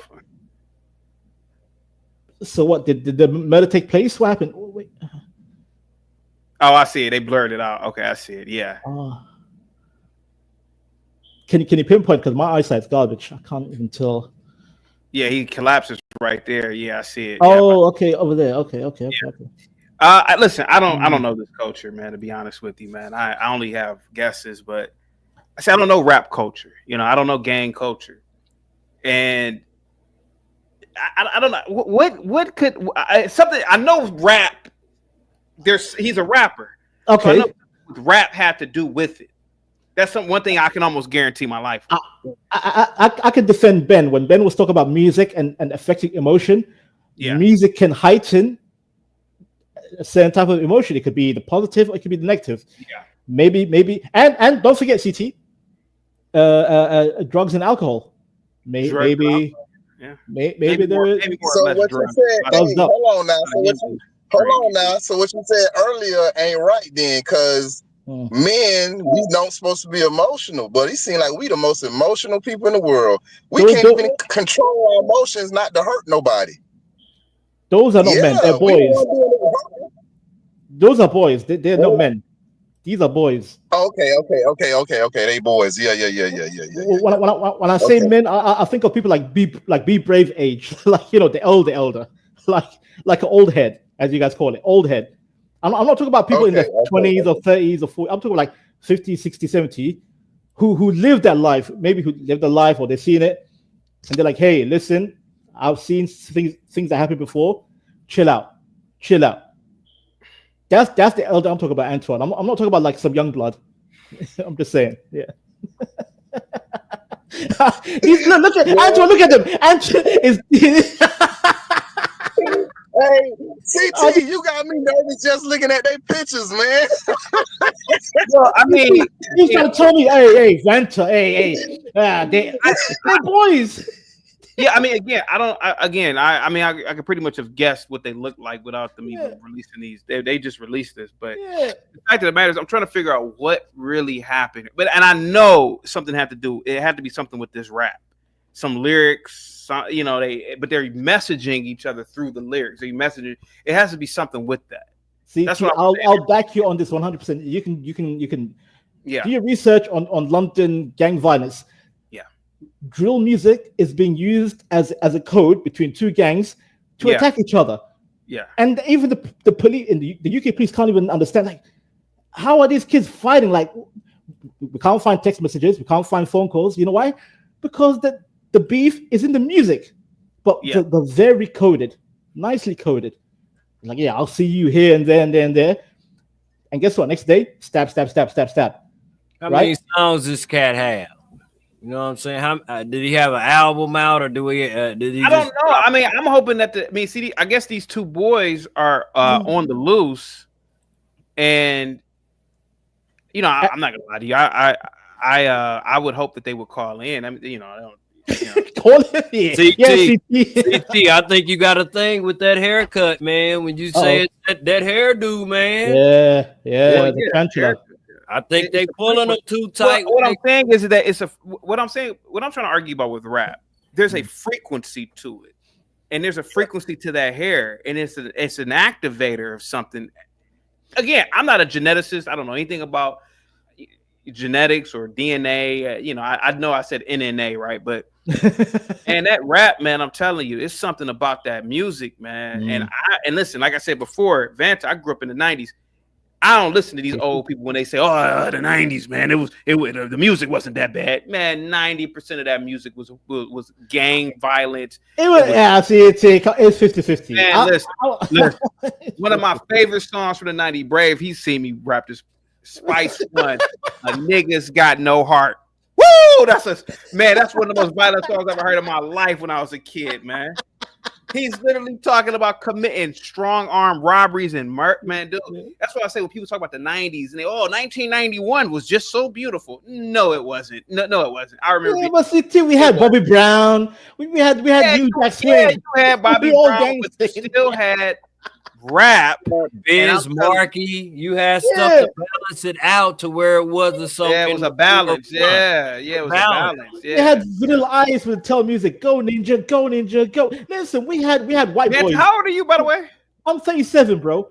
[SPEAKER 9] So what did the murder take place? What happened? Oh, wait.
[SPEAKER 2] Oh, I see it. They blurred it out. Okay, I see it. Yeah.
[SPEAKER 9] Can you pinpoint? Because my eyesight's garbage. I can't even tell.
[SPEAKER 2] Yeah, he collapses right there. Yeah, I see it.
[SPEAKER 9] Oh, okay, over there. Okay.
[SPEAKER 2] Listen, I don't know this culture, man. To be honest with you, man, I only have guesses, but I say I don't know rap culture. I don't know gang culture, and I don't know what could something. I know rap. He's a rapper.
[SPEAKER 9] Okay,
[SPEAKER 2] so I know what rap had to do with it. That's one thing I can almost guarantee my life.
[SPEAKER 9] I could defend Ben when Ben was talking about music and affecting emotion.
[SPEAKER 2] Yeah,
[SPEAKER 9] music can heighten a certain type of emotion. It could be the positive, or it could be the negative.
[SPEAKER 2] Yeah,
[SPEAKER 9] maybe, and don't forget, CT, drugs and alcohol. Maybe.
[SPEAKER 2] Yeah.
[SPEAKER 9] Maybe there.
[SPEAKER 10] So what you said? Hey, hold on now. So what you said earlier ain't right then, because men, we don't supposed to be emotional, but it seems like we the most emotional people in the world. We can't even control our emotions not to hurt nobody.
[SPEAKER 9] Those are not men. They're boys. Those are boys. They're not men. These are boys.
[SPEAKER 10] Okay. They boys. Yeah.
[SPEAKER 9] When I say men, I think of people like be brave age, like the elder, like an old head, as you guys call it, old head. I'm not talking about people in their 20s or 30s or 40s. I'm talking like 50, 60, 70, who lived that life, maybe who lived a life or they've seen it, and they're like, hey, listen, I've seen things that happened before. Chill out. That's the elder I'm talking about, Antoine. I'm not talking about like some young blood. I'm just saying, yeah. Look at Antoine. Look at him. Antoine is.
[SPEAKER 10] Hey, CT, you got me nervous just looking at their pictures, man.
[SPEAKER 2] Well, I mean,
[SPEAKER 9] he's trying to tell me, hey, Vanta, they're boys.
[SPEAKER 2] Yeah, I mean, again, I mean, I could pretty much have guessed what they look like without them even releasing these. They just released this, but the fact of the matter is, I'm trying to figure out what really happened. And I know something had to do. It had to be something with this rap, some lyrics. But they're messaging each other through the lyrics. So it has to be something with that.
[SPEAKER 9] See, that's what I'll back you on this 100%. You can do your research on London gang violence.
[SPEAKER 2] Yeah,
[SPEAKER 9] drill music is being used as a code between two gangs to attack each other.
[SPEAKER 2] Yeah,
[SPEAKER 9] and even the police in the UK police can't even understand, like, how are these kids fighting? Like, we can't find text messages, we can't find phone calls. You know why? Because the beef is in the music, but they're very coded, nicely coded. Like, yeah, I'll see you here and there and there and there. And guess what? Next day, stab.
[SPEAKER 13] How many songs does this cat have? You know what I'm saying? Did he have an album out, or did he?
[SPEAKER 2] I don't know. I mean, I'm hoping that I guess these two boys are on the loose, and I'm not gonna lie to you. I would hope that they would call in. I mean, I don't.
[SPEAKER 9] Call it.
[SPEAKER 13] CT, I think you got a thing with that haircut, man. When you say that hairdo, man.
[SPEAKER 9] Yeah.
[SPEAKER 13] I think they pulling them too tight.
[SPEAKER 2] What I'm saying is that what I'm trying to argue about with rap, there's a frequency to it, and there's a frequency to that hair, and it's an activator of something. Again, I'm not a geneticist. I don't know anything about genetics or DNA. I know I said NNA, right? But and that rap, man, I'm telling you, it's something about that music, man. And listen, like I said before, Vanta, I grew up in the 90s. I don't listen to these old people when they say, "Oh, the 90s, man, the music wasn't that bad." Man, 90% of that music was gang violence.
[SPEAKER 9] It's 50-50.
[SPEAKER 2] Man, listen, one of my favorite songs from the 90s, Brave. He's seen me rap this Spice One. A niggas got no heart. Woo! That's one of the most violent songs I've ever heard in my life when I was a kid, man. He's literally talking about committing strong arm robberies and murder. Man, dude, that's what I say when people talk about the 90s and they, 1991 was just so beautiful. No, it wasn't. No, it wasn't. I remember.
[SPEAKER 9] Yeah, but see, we had Bobby Brown. We had New Jack Swing.
[SPEAKER 2] Yeah, you had Bobby Brown, but you still had rap.
[SPEAKER 13] Biz Markie, you had stuff to balance it out to where it wasn't so.
[SPEAKER 2] Yeah, it was a balance. Yeah, it was a balance. Yeah.
[SPEAKER 9] They had Vanilla Ice with tell music, go ninja, go ninja, go. Listen, we had white boys.
[SPEAKER 2] How old are you, by the way?
[SPEAKER 9] I'm 37, bro.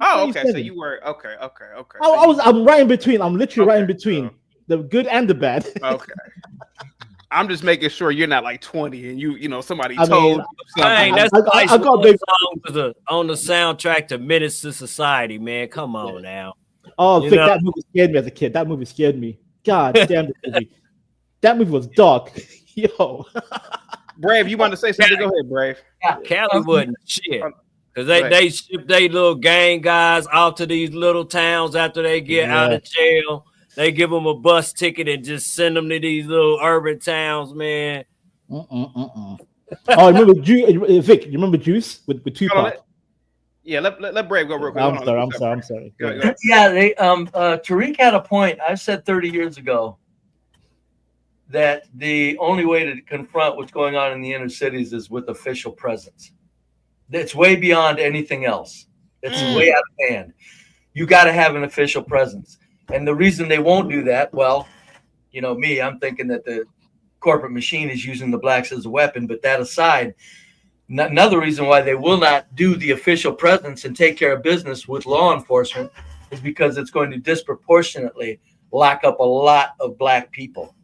[SPEAKER 2] Oh, okay. So you were okay.
[SPEAKER 9] I'm right in between. I'm literally right in between the good and the bad.
[SPEAKER 2] Okay. I'm just making sure you're not like 20 and you know somebody told you something.
[SPEAKER 13] That's I got big song on the soundtrack to Menace to Society, man. Come on now.
[SPEAKER 9] Oh, Vic, that movie scared me as a kid. That movie scared me. God damn the movie. That movie was dark. Yo.
[SPEAKER 2] Brave, you want to say something? Go ahead, Brave.
[SPEAKER 13] Cali wasn't shit. Because they ship their little gang guys out to these little towns after they get out of jail. They give them a bus ticket and just send them to these little urban towns, man.
[SPEAKER 9] Oh, remember Vic? You remember Juice with Tupac?
[SPEAKER 2] Yeah, let Brave go real quick.
[SPEAKER 9] I'm sorry.
[SPEAKER 2] Go ahead.
[SPEAKER 17] Yeah, Tariq had a point. I said 30 years ago that the only way to confront what's going on in the inner cities is with official presence. It's way beyond anything else. It's way out of hand. You got to have an official presence. And the reason they won't do that, well, you know me, I'm thinking that the corporate machine is using the blacks as a weapon. But that aside, another reason why they will not do the official presence and take care of business with law enforcement is because it's going to disproportionately lock up a lot of black people.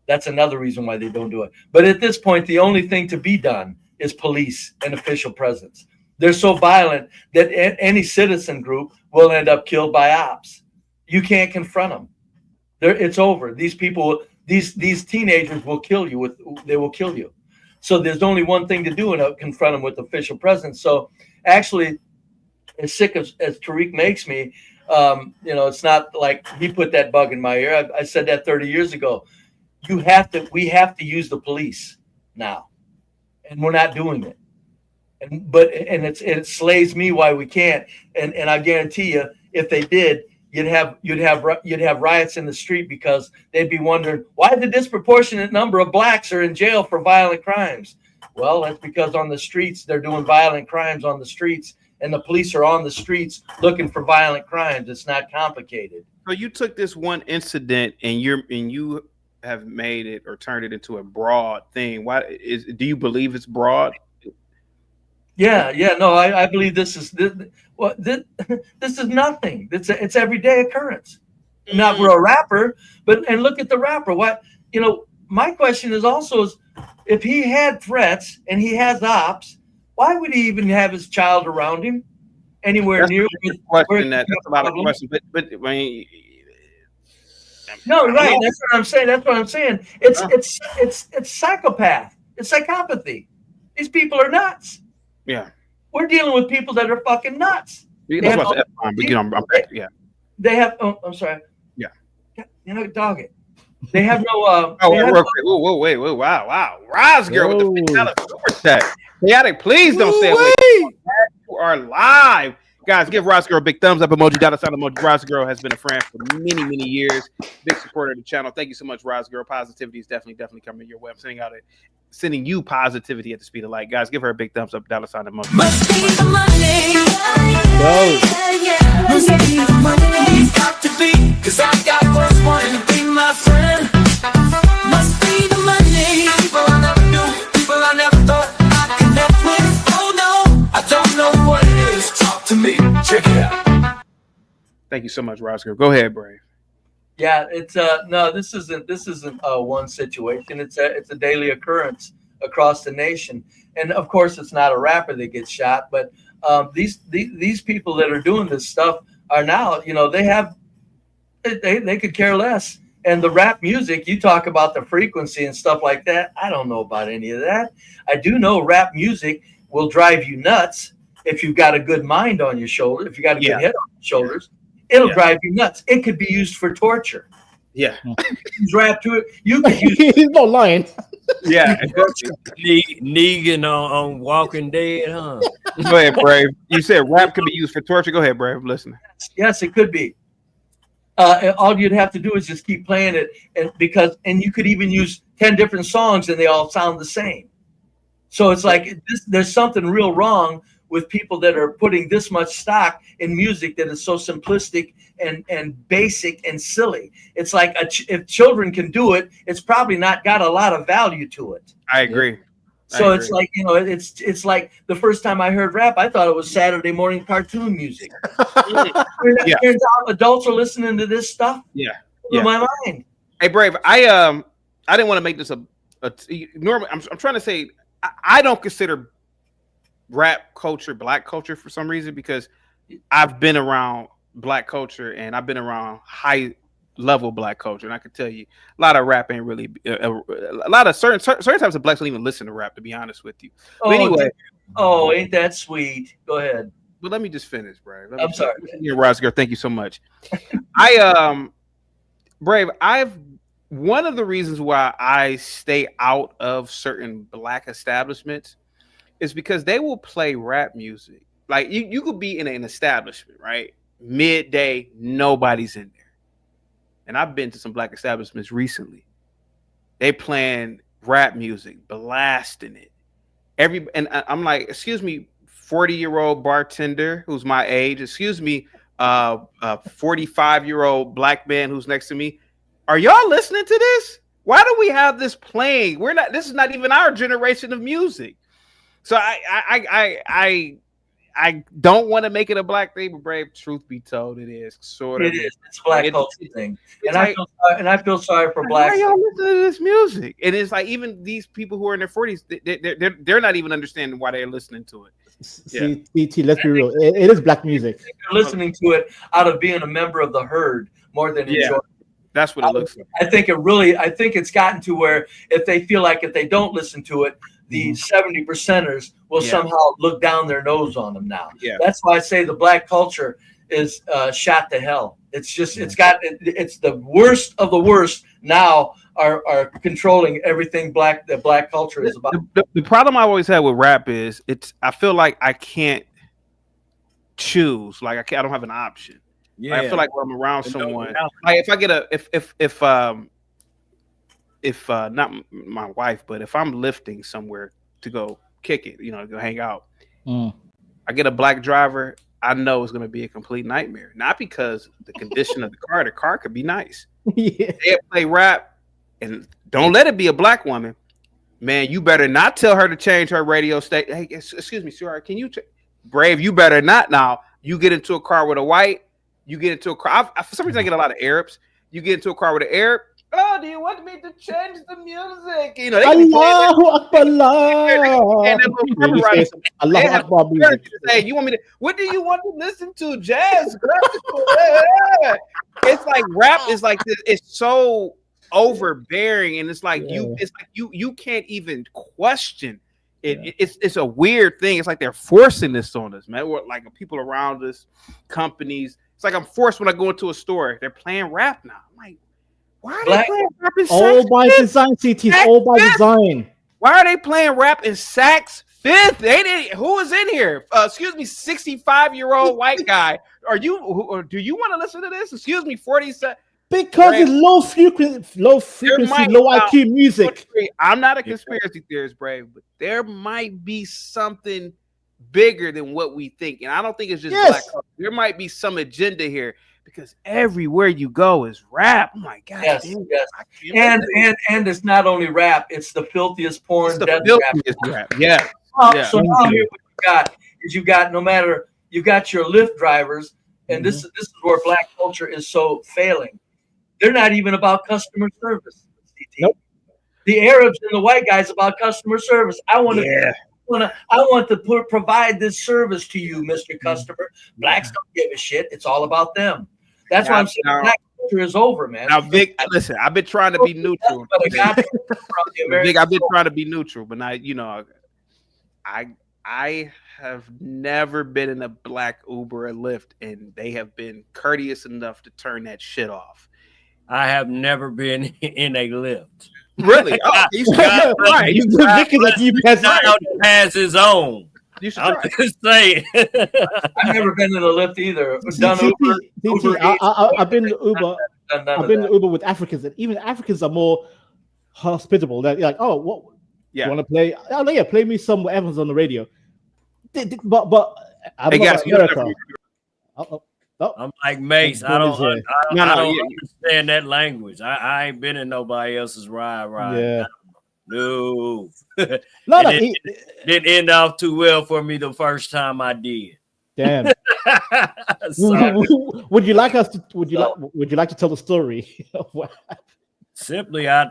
[SPEAKER 17] That's another reason why they don't do it. But at this point, the only thing to be done is police and official presence. They're so violent that any citizen group will end up killed by ops. You can't confront them. It's over. These people, these teenagers will kill you. They will kill you. So there's only one thing to do and confront them with official presence. So actually, as sick as Tariq makes me, it's not like he put that bug in my ear. I said that 30 years ago. We have to use the police now, and we're not doing it. It slays me why we can't. And I guarantee you, if they did, you'd have riots in the street because they'd be wondering why the disproportionate number of blacks are in jail for violent crimes. Well, that's because on the streets they're doing violent crimes on the streets, and the police are on the streets looking for violent crimes. It's not complicated.
[SPEAKER 2] So you took this one incident and you have made it or turned it into a broad thing. Do you believe it's broad?
[SPEAKER 17] Yeah, no, I believe this is nothing. It's everyday occurrence. Not for a rapper, and look at the rapper. My question is also if he had threats and he has ops, why would he even have his child around him anywhere near?
[SPEAKER 2] That's a lot of question, but I mean,
[SPEAKER 17] no, right. That's what I'm saying. It's psychopath. It's psychopathy. These people are nuts.
[SPEAKER 2] Yeah,
[SPEAKER 17] we're dealing with people that are fucking nuts. They have. I'm sorry.
[SPEAKER 2] Yeah.
[SPEAKER 17] Dog it. They have no.
[SPEAKER 2] Wait! Wow! Rise girl with the $50 super chat. Chaotic, please don't stay away. You are live. Guys, give Ross Girl a big thumbs up emoji, $sign emoji. Ross Girl has been a friend for many, many years. Big supporter of the channel. Thank you so much, Ross Girl. Positivity is definitely coming your way. I'm sending you positivity at the speed of light. Guys, give her a big thumbs up, $sign emoji.
[SPEAKER 1] Must be the money. Must be the money. Got to be, 'cause I got what's wanting to be my friend. Must be the money. People I never knew, people I never thought I'd connect with. Oh no, I don't know what it is. Talk to me, check it out.
[SPEAKER 2] Thank you so much, Ross Girl. Go ahead, Brave.
[SPEAKER 17] Yeah, it's no, this isn't one situation. It's a daily occurrence across the nation, and of course, it's not a rapper that gets shot, but these people that are doing this stuff are now, they could care less. And the rap music, you talk about the frequency and stuff like that. I don't know about any of that. I do know rap music will drive you nuts if you've got a good mind on your shoulder. If you got a good head on your shoulders. It'll drive you nuts. It could be used for torture.
[SPEAKER 2] Yeah.
[SPEAKER 17] Rap to it. You could use
[SPEAKER 9] He's not lying.
[SPEAKER 2] Yeah, exactly.
[SPEAKER 13] Negan on Walking Dead, huh?
[SPEAKER 2] Go ahead, Brave. You said rap could be used for torture. Go ahead, Brave. I'm listening.
[SPEAKER 17] Yes, it could be. All you'd have to do is just keep playing it, and you could even use 10 different songs and they all sound the same. So it's like there's something real wrong with people that are putting this much stock in music that is so simplistic and basic and silly. It's like if children can do it, it's probably not got a lot of value to it.
[SPEAKER 2] I agree.
[SPEAKER 17] So it's like, it's like the first time I heard rap, I thought it was Saturday morning cartoon music. It turns out adults are listening to this stuff.
[SPEAKER 2] Yeah.
[SPEAKER 17] Blew my mind.
[SPEAKER 2] Hey, Brave, I didn't want to make this a normally I'm trying to say I don't consider rap culture black culture for some reason, because I've been around black culture and I've been around high level black culture, and I can tell you a lot of rap ain't really a lot of certain types of blacks don't even listen to rap, to be honest with you. But anyway,
[SPEAKER 17] ain't that sweet? Go ahead.
[SPEAKER 2] But let me just finish, Brave.
[SPEAKER 17] I'm sorry.
[SPEAKER 2] Rosger, thank you so much. Brave, one of the reasons why I stay out of certain black establishments is because they will play rap music. Like you could be in an establishment, right? Midday, nobody's in there. And I've been to some black establishments recently. They playing rap music, blasting it. And I'm like, excuse me, 40-year-old bartender who's my age, excuse me, 45-year-old black man who's next to me. Are y'all listening to this? Why do we have this playing? This is not even our generation of music. So I don't want to make it a black thing, but Brave, truth be told, it is sort of.
[SPEAKER 17] It is. It's a black culture thing, and I feel sorry for blacks.
[SPEAKER 2] Why y'all listening to this music? And it's like even these people who are in their 40s, they're not even understanding why they're listening to it.
[SPEAKER 9] CT, let's be real. It is black music.
[SPEAKER 17] They're listening to it out of being a member of the herd more than enjoying it.
[SPEAKER 2] That's what it looks like.
[SPEAKER 17] I think it's gotten to where if they feel like if they don't listen to it, the 70%ers will somehow look down their nose on them now. Yeah. That's why I say the black culture is shot to hell. It's just it's the worst of the worst now are controlling everything the black culture is about.
[SPEAKER 2] The problem I always had with rap is I feel like I can't choose. Like I don't have an option. Yeah. Like I feel like when I'm around someone, like if I get if not my wife, but if I'm lifting somewhere to go kick it, go hang out, I get a black driver, I know it's going to be a complete nightmare. Not because the condition of the car could be nice. Yeah. They play rap, and don't let it be a black woman. Man, you better not tell her to change her radio station. Hey, excuse me, sweetheart, can you Brave, you better not now. You get into a car with a white, you get into a car. For some reason, I get a lot of Arabs. You get into a car with an Arab. Oh, do you want me to change the music? They
[SPEAKER 9] Allahu Akbar.
[SPEAKER 2] Hey, you want me to? What do you want to listen to? Jazz, classical. It's like rap is like this. It's so overbearing, and it's like you can't even question it. It's a weird thing. It's like they're forcing this on us, man. Or like people around us, companies. It's like I'm forced when I go into a store. They're playing rap now. I'm like, why are they playing rap in
[SPEAKER 9] all by design, CT? All by design.
[SPEAKER 2] Why are they playing rap in Sax Fifth? Who is in here? Excuse me, 65-year-old white guy. Or do you want to listen to this? Excuse me, 47.
[SPEAKER 9] Because it's low frequency, low IQ music.
[SPEAKER 2] I'm not a conspiracy theorist, Brave, but there might be something bigger than what we think, and I don't think it's just black culture. There might be some agenda here because everywhere you go is rap. Oh my God!
[SPEAKER 17] Yes. And it's not only rap; it's the filthiest porn.
[SPEAKER 2] It's the filthiest rap. Yeah.
[SPEAKER 17] So now here what you got is you got your Lyft drivers, and this is where black culture is so failing. They're not even about customer service.
[SPEAKER 9] Nope.
[SPEAKER 17] The Arabs and the white guys about customer service. I want to provide this service to you, Mr. Customer. Blacks don't give a shit. It's all about them. That's why I'm saying black culture is over, man.
[SPEAKER 2] Now, Vic, listen, I've been trying to be neutral. Vic, I've been trying to be neutral, but now, I have never been in a black Uber or Lyft, and they have been courteous enough to turn that shit off.
[SPEAKER 13] I have never been in a lift.
[SPEAKER 2] Really? Oh,
[SPEAKER 13] Right. Has his own.
[SPEAKER 2] You should
[SPEAKER 13] I'm just saying.
[SPEAKER 17] I've never been in a lift either. Done
[SPEAKER 9] I've been in Uber. I've been in Uber with Africans, and even Africans are more hospitable. They're like, "Oh, what? You want to play? Oh, yeah, play me some whatever's on the radio." But I don't know about America.
[SPEAKER 13] I'm like Mace. I don't understand that language. I ain't been in nobody else's ride.
[SPEAKER 9] Yeah.
[SPEAKER 13] No.
[SPEAKER 9] No,
[SPEAKER 13] it didn't end off too well for me the first time I did.
[SPEAKER 9] Damn. Would you like us to? Would you like to tell the story?
[SPEAKER 13] Simply, I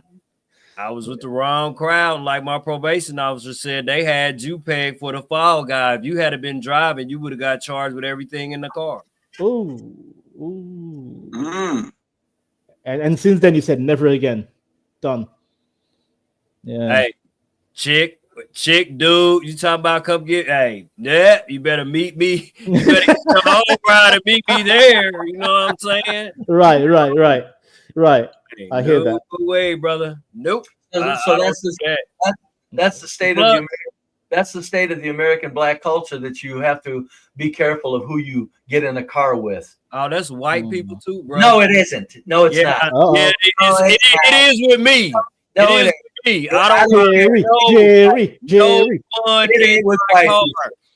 [SPEAKER 13] was with the wrong crowd. Like my probation officer said, they had you pegged for the fall guy. If you had been driving, you would have got charged with everything in the car.
[SPEAKER 9] Ooh. And since then you said never again. Done. Yeah.
[SPEAKER 13] Hey, chick, dude, you talking about come get? Hey, yeah, you better meet me. You better get your own ride and meet me there. You know what I'm saying?
[SPEAKER 9] Right. Hey, I hear that.
[SPEAKER 13] No way, brother. Nope.
[SPEAKER 17] So that's the state of the that's the state of the American black culture, that you have to be careful of who you get in a car with.
[SPEAKER 13] Oh, that's white people too, bro.
[SPEAKER 17] No, it isn't. No, it's not.
[SPEAKER 13] Yeah, it is with me.
[SPEAKER 17] No,
[SPEAKER 13] it is with me. I don't
[SPEAKER 9] Jerry.
[SPEAKER 13] No fun
[SPEAKER 17] It
[SPEAKER 13] with
[SPEAKER 17] white
[SPEAKER 13] my car.
[SPEAKER 17] people.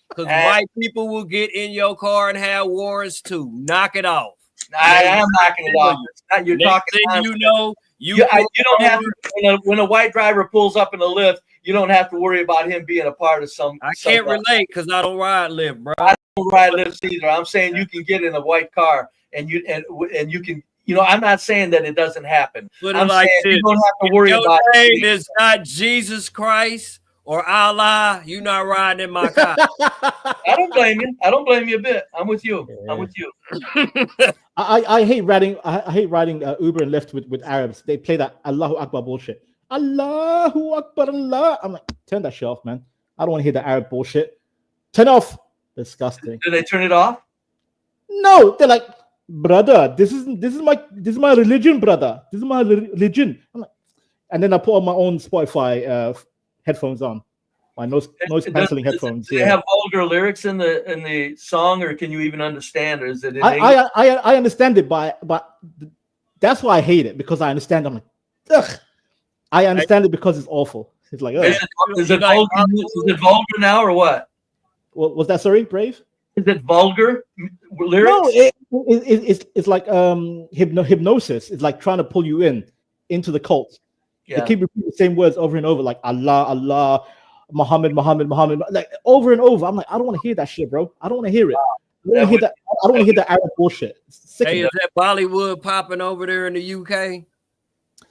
[SPEAKER 13] Because white people will get in your car and have warrants too. Knock it off.
[SPEAKER 17] I am knocking it off. You're talking.
[SPEAKER 13] You know,
[SPEAKER 17] you don't have to, when a white driver pulls up in a lift, you don't have to worry about him being a part of some.
[SPEAKER 13] I can't relate because I don't ride lift, bro.
[SPEAKER 17] I don't ride lifts either. I'm saying you can get in a white car and you can. You know, I'm not saying that it doesn't happen. I'm saying you don't have to worry about it.
[SPEAKER 13] If it's not Jesus Christ or Allah, you're not riding in my car.
[SPEAKER 17] I don't blame you. I don't blame you a bit. I'm with you. I'm with you.
[SPEAKER 9] I hate riding. I hate riding Uber and Lyft with Arabs. They play that Allahu Akbar bullshit. Allahu Akbar Allah. I'm like, turn that shit off, man. I don't want to hear the Arab bullshit. Turn off. Disgusting.
[SPEAKER 17] Do they turn it off?
[SPEAKER 9] No, they're like, brother, this is my religion, brother. This is my religion. I'm like, and then I put on my own Spotify headphones on, my noise cancelling headphones.
[SPEAKER 17] Do they have vulgar lyrics in the song, or can you even understand? Or is it?
[SPEAKER 9] I understand it, but that's why I hate it, because I understand. I'm like, ugh. I understand it because it's awful. It's like, ugh.
[SPEAKER 17] Is it vulgar now, or what?
[SPEAKER 9] What was that? Sorry, Brave.
[SPEAKER 17] Is it vulgar lyrics?
[SPEAKER 9] No, it's like hypnosis. It's like trying to pull you into the cult.
[SPEAKER 17] Yeah.
[SPEAKER 9] They keep repeating the same words over and over, like Allah, Allah, Muhammad, Muhammad, Muhammad, like over and over. I'm like, I don't want to hear that shit, bro. I don't want to hear it. I don't want to hear that Arab bullshit.
[SPEAKER 13] Hey, is that Bollywood popping over there in the UK?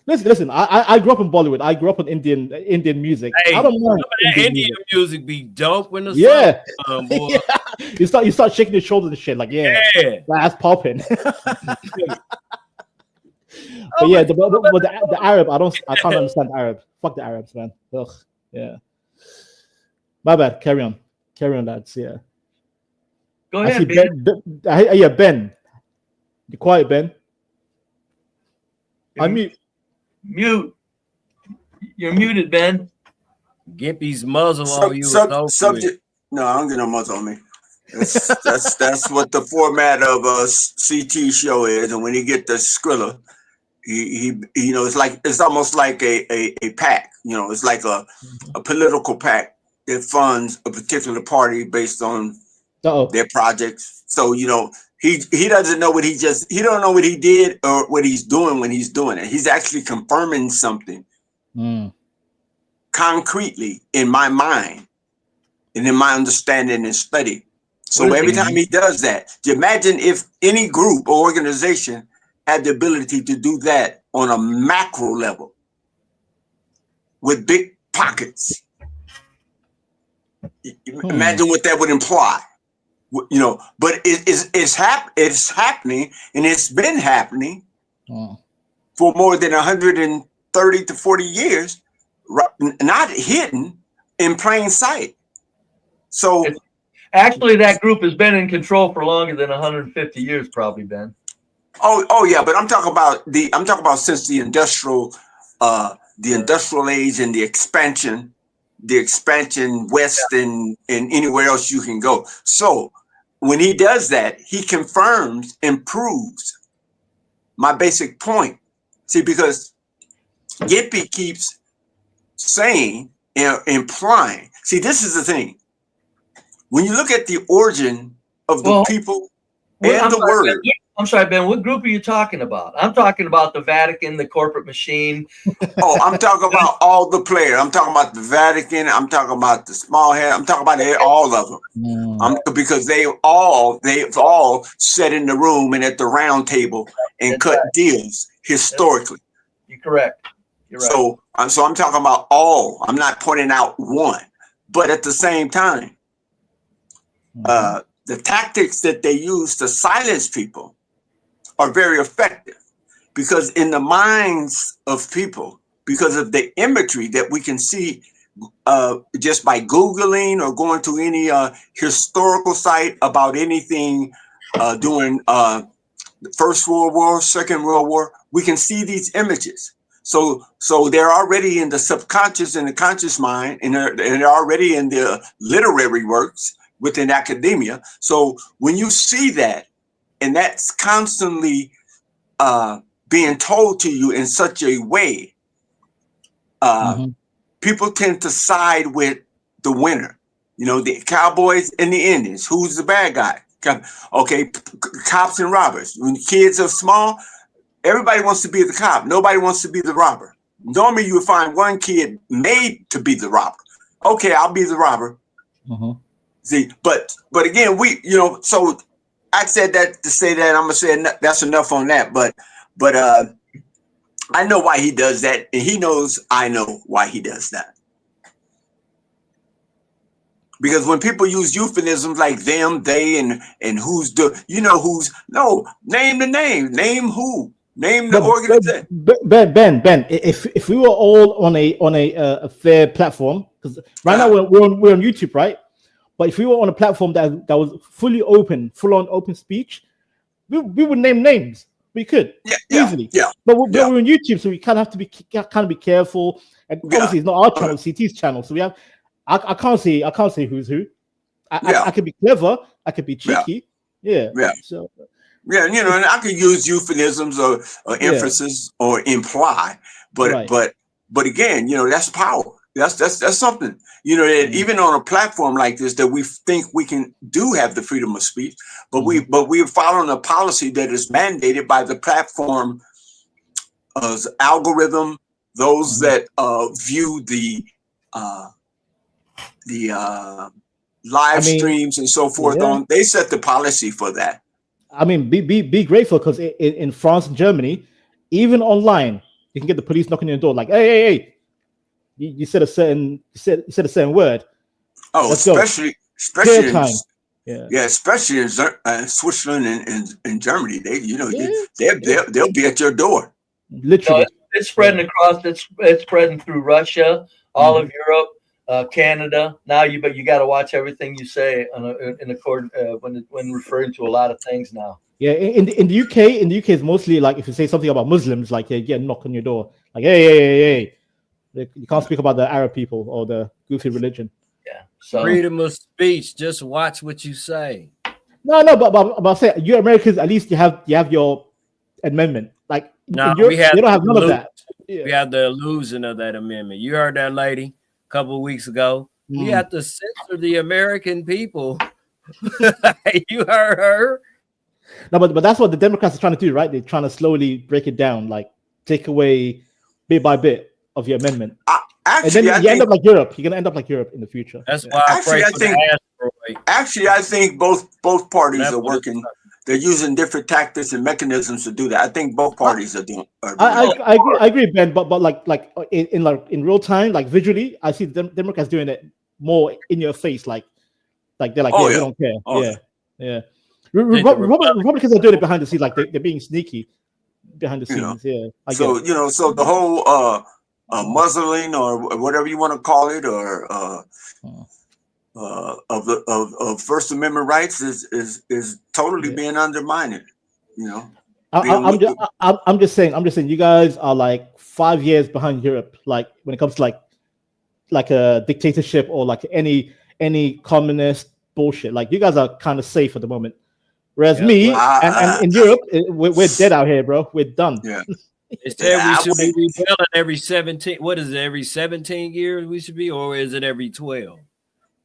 [SPEAKER 9] Listen. I grew up in Bollywood. I grew up in Indian music.
[SPEAKER 13] Hey,
[SPEAKER 9] I don't know.
[SPEAKER 13] Indian music be dope when the
[SPEAKER 9] song, boy. Yeah. You start shaking your shoulders and shit, like, that's popping. But yeah, the Arab, I can't understand Arab. Fuck the Arabs, man. Ugh, yeah. My bad. Carry on, lads. Yeah.
[SPEAKER 17] Go ahead, Ben.
[SPEAKER 9] Ben. Be quiet, Ben.
[SPEAKER 17] Mute. You're muted, Ben.
[SPEAKER 13] Gimpy's muzzle on you.
[SPEAKER 12] Subject. No, I don't get no muzzle on me. That's what the format of a CT show is, and when you get the Skrilla, he it's almost like a PAC. It's like a political PAC that funds a particular party based on their projects. So he doesn't know he don't know what he did or what he's doing when he's doing it. He's actually confirming something concretely in my mind and in my understanding and study. So every time he does that, imagine if any group or organization had the ability to do that on a macro level with big pockets. Imagine what that would imply. But it's happening, and it's been happening for more than 130 to 40 years, not hidden, in plain sight. So
[SPEAKER 17] actually, that group has been in control for longer than 150 years, probably, Ben.
[SPEAKER 12] Oh yeah, but I'm talking about since the industrial age and the expansion west and anywhere else you can go. So when he does that, he confirms and proves my basic point. See, because Gippy keeps saying and implying. See, this is the thing. When you look at the origin of the people and the word.
[SPEAKER 17] I'm sorry, Ben. What group are you talking about? I'm talking about the Vatican, the corporate machine.
[SPEAKER 12] Oh, I'm talking about all the players. I'm talking about the Vatican. I'm talking about the small head. I'm talking about all of them. Because they've all sat in the room and at the round table and cut deals historically.
[SPEAKER 17] You're correct. You're right.
[SPEAKER 12] So I'm talking about all. I'm not pointing out one, but at the same time, the tactics that they use to silence people are very effective, because in the minds of people, because of the imagery that we can see just by Googling or going to any historical site about anything during the First World War, Second World War, we can see these images. So they're already in the subconscious and the conscious mind, and they're already in the literary works within academia. So when you see that, and that's constantly being told to you in such a way, people tend to side with the winner. You know, the Cowboys and the Indians. Who's the bad guy? Okay, cops and robbers. When kids are small, everybody wants to be the cop. Nobody wants to be the robber. Normally, you would find one kid made to be the robber. Okay, I'll be the robber. See, but again, so I said that to say that. I'm gonna say that's enough on that. But I know why he does that, and he knows I know why he does that. Because when people use euphemisms like them, they, and who's name the name who, name the organization.
[SPEAKER 9] Ben, if we were all on a fair platform, because right now we're on YouTube, right? But if we were on a platform that was fully open, full on open speech, we would name names. We could easily. But we're on YouTube, so we kind of have to be be careful. And obviously, it's not our channel, CT's channel. So we have. I can't say who's who. I could be clever. I could be cheeky. So.
[SPEAKER 12] Yeah, and I could use euphemisms or emphasis or imply, but again, that's power. That's something, that even on a platform like this, that we think we do have the freedom of speech, but we're following a policy that is mandated by the platform algorithm. Those that view the live streams and so forth they set the policy for that.
[SPEAKER 9] I mean, be grateful, because in France and Germany, even online, you can get the police knocking on your door like, hey. You said a certain word.
[SPEAKER 12] Oh, especially especially in Switzerland and Germany. They'll be at your door.
[SPEAKER 9] Literally,
[SPEAKER 17] it's spreading across. It's spreading through Russia, all of Europe, Canada. Now you got to watch everything you say when referring to a lot of things now.
[SPEAKER 9] Yeah, in the UK, it's mostly like if you say something about Muslims, like you get a knock on your door, like hey. You can't speak about the Arab people or the goofy religion.
[SPEAKER 17] Yeah. So
[SPEAKER 13] freedom of speech. Just watch what you say.
[SPEAKER 9] No, but I say you Americans, at least you have your amendment. Like
[SPEAKER 13] no,
[SPEAKER 9] you don't have none of that.
[SPEAKER 13] We have the illusion of that amendment. You heard that lady a couple of weeks ago. We have to censor the American people. You heard her.
[SPEAKER 9] No, but that's what the Democrats are trying to do, right? They're trying to slowly break it down, like take away bit by bit of your amendment.
[SPEAKER 12] Actually,
[SPEAKER 9] and then you end up like Europe. You're gonna end up like Europe in the future.
[SPEAKER 13] That's why
[SPEAKER 12] I think both parties are working. They're using different tactics and mechanisms to do that. I think both parties are doing.
[SPEAKER 9] I agree, Ben. But like in real time, like visually, I see the Democrats doing it more in your face. Like they're like, we don't care. Yeah. Republicans are doing it behind the scenes, like they're being sneaky behind the scenes.
[SPEAKER 12] So the whole muzzling or whatever you want to call it, or of First Amendment rights is totally being undermined.
[SPEAKER 9] I'm just saying. You guys are like 5 years behind Europe. Like when it comes to like a dictatorship or like any communist bullshit. Like you guys are kind of safe at the moment. Whereas me and in Europe, we're dead out here, bro. We're done.
[SPEAKER 12] Yeah.
[SPEAKER 13] It said we should be rebelling every 17. What is it? Every 17 years we should be, or is it every 12?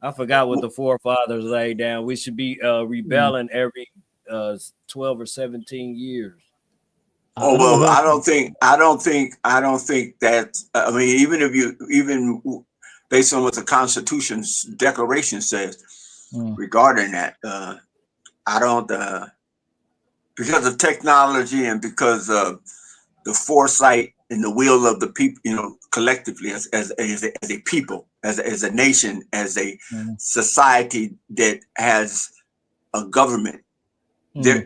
[SPEAKER 13] I forgot what the forefathers laid down. We should be rebelling every 12 or 17 years.
[SPEAKER 12] Oh well, I don't think that. I mean, even based on what the Constitution's Declaration says regarding that, I don't. Because of technology and because of the foresight and the will of the people, collectively as a people, as a nation, as a society that has a government, they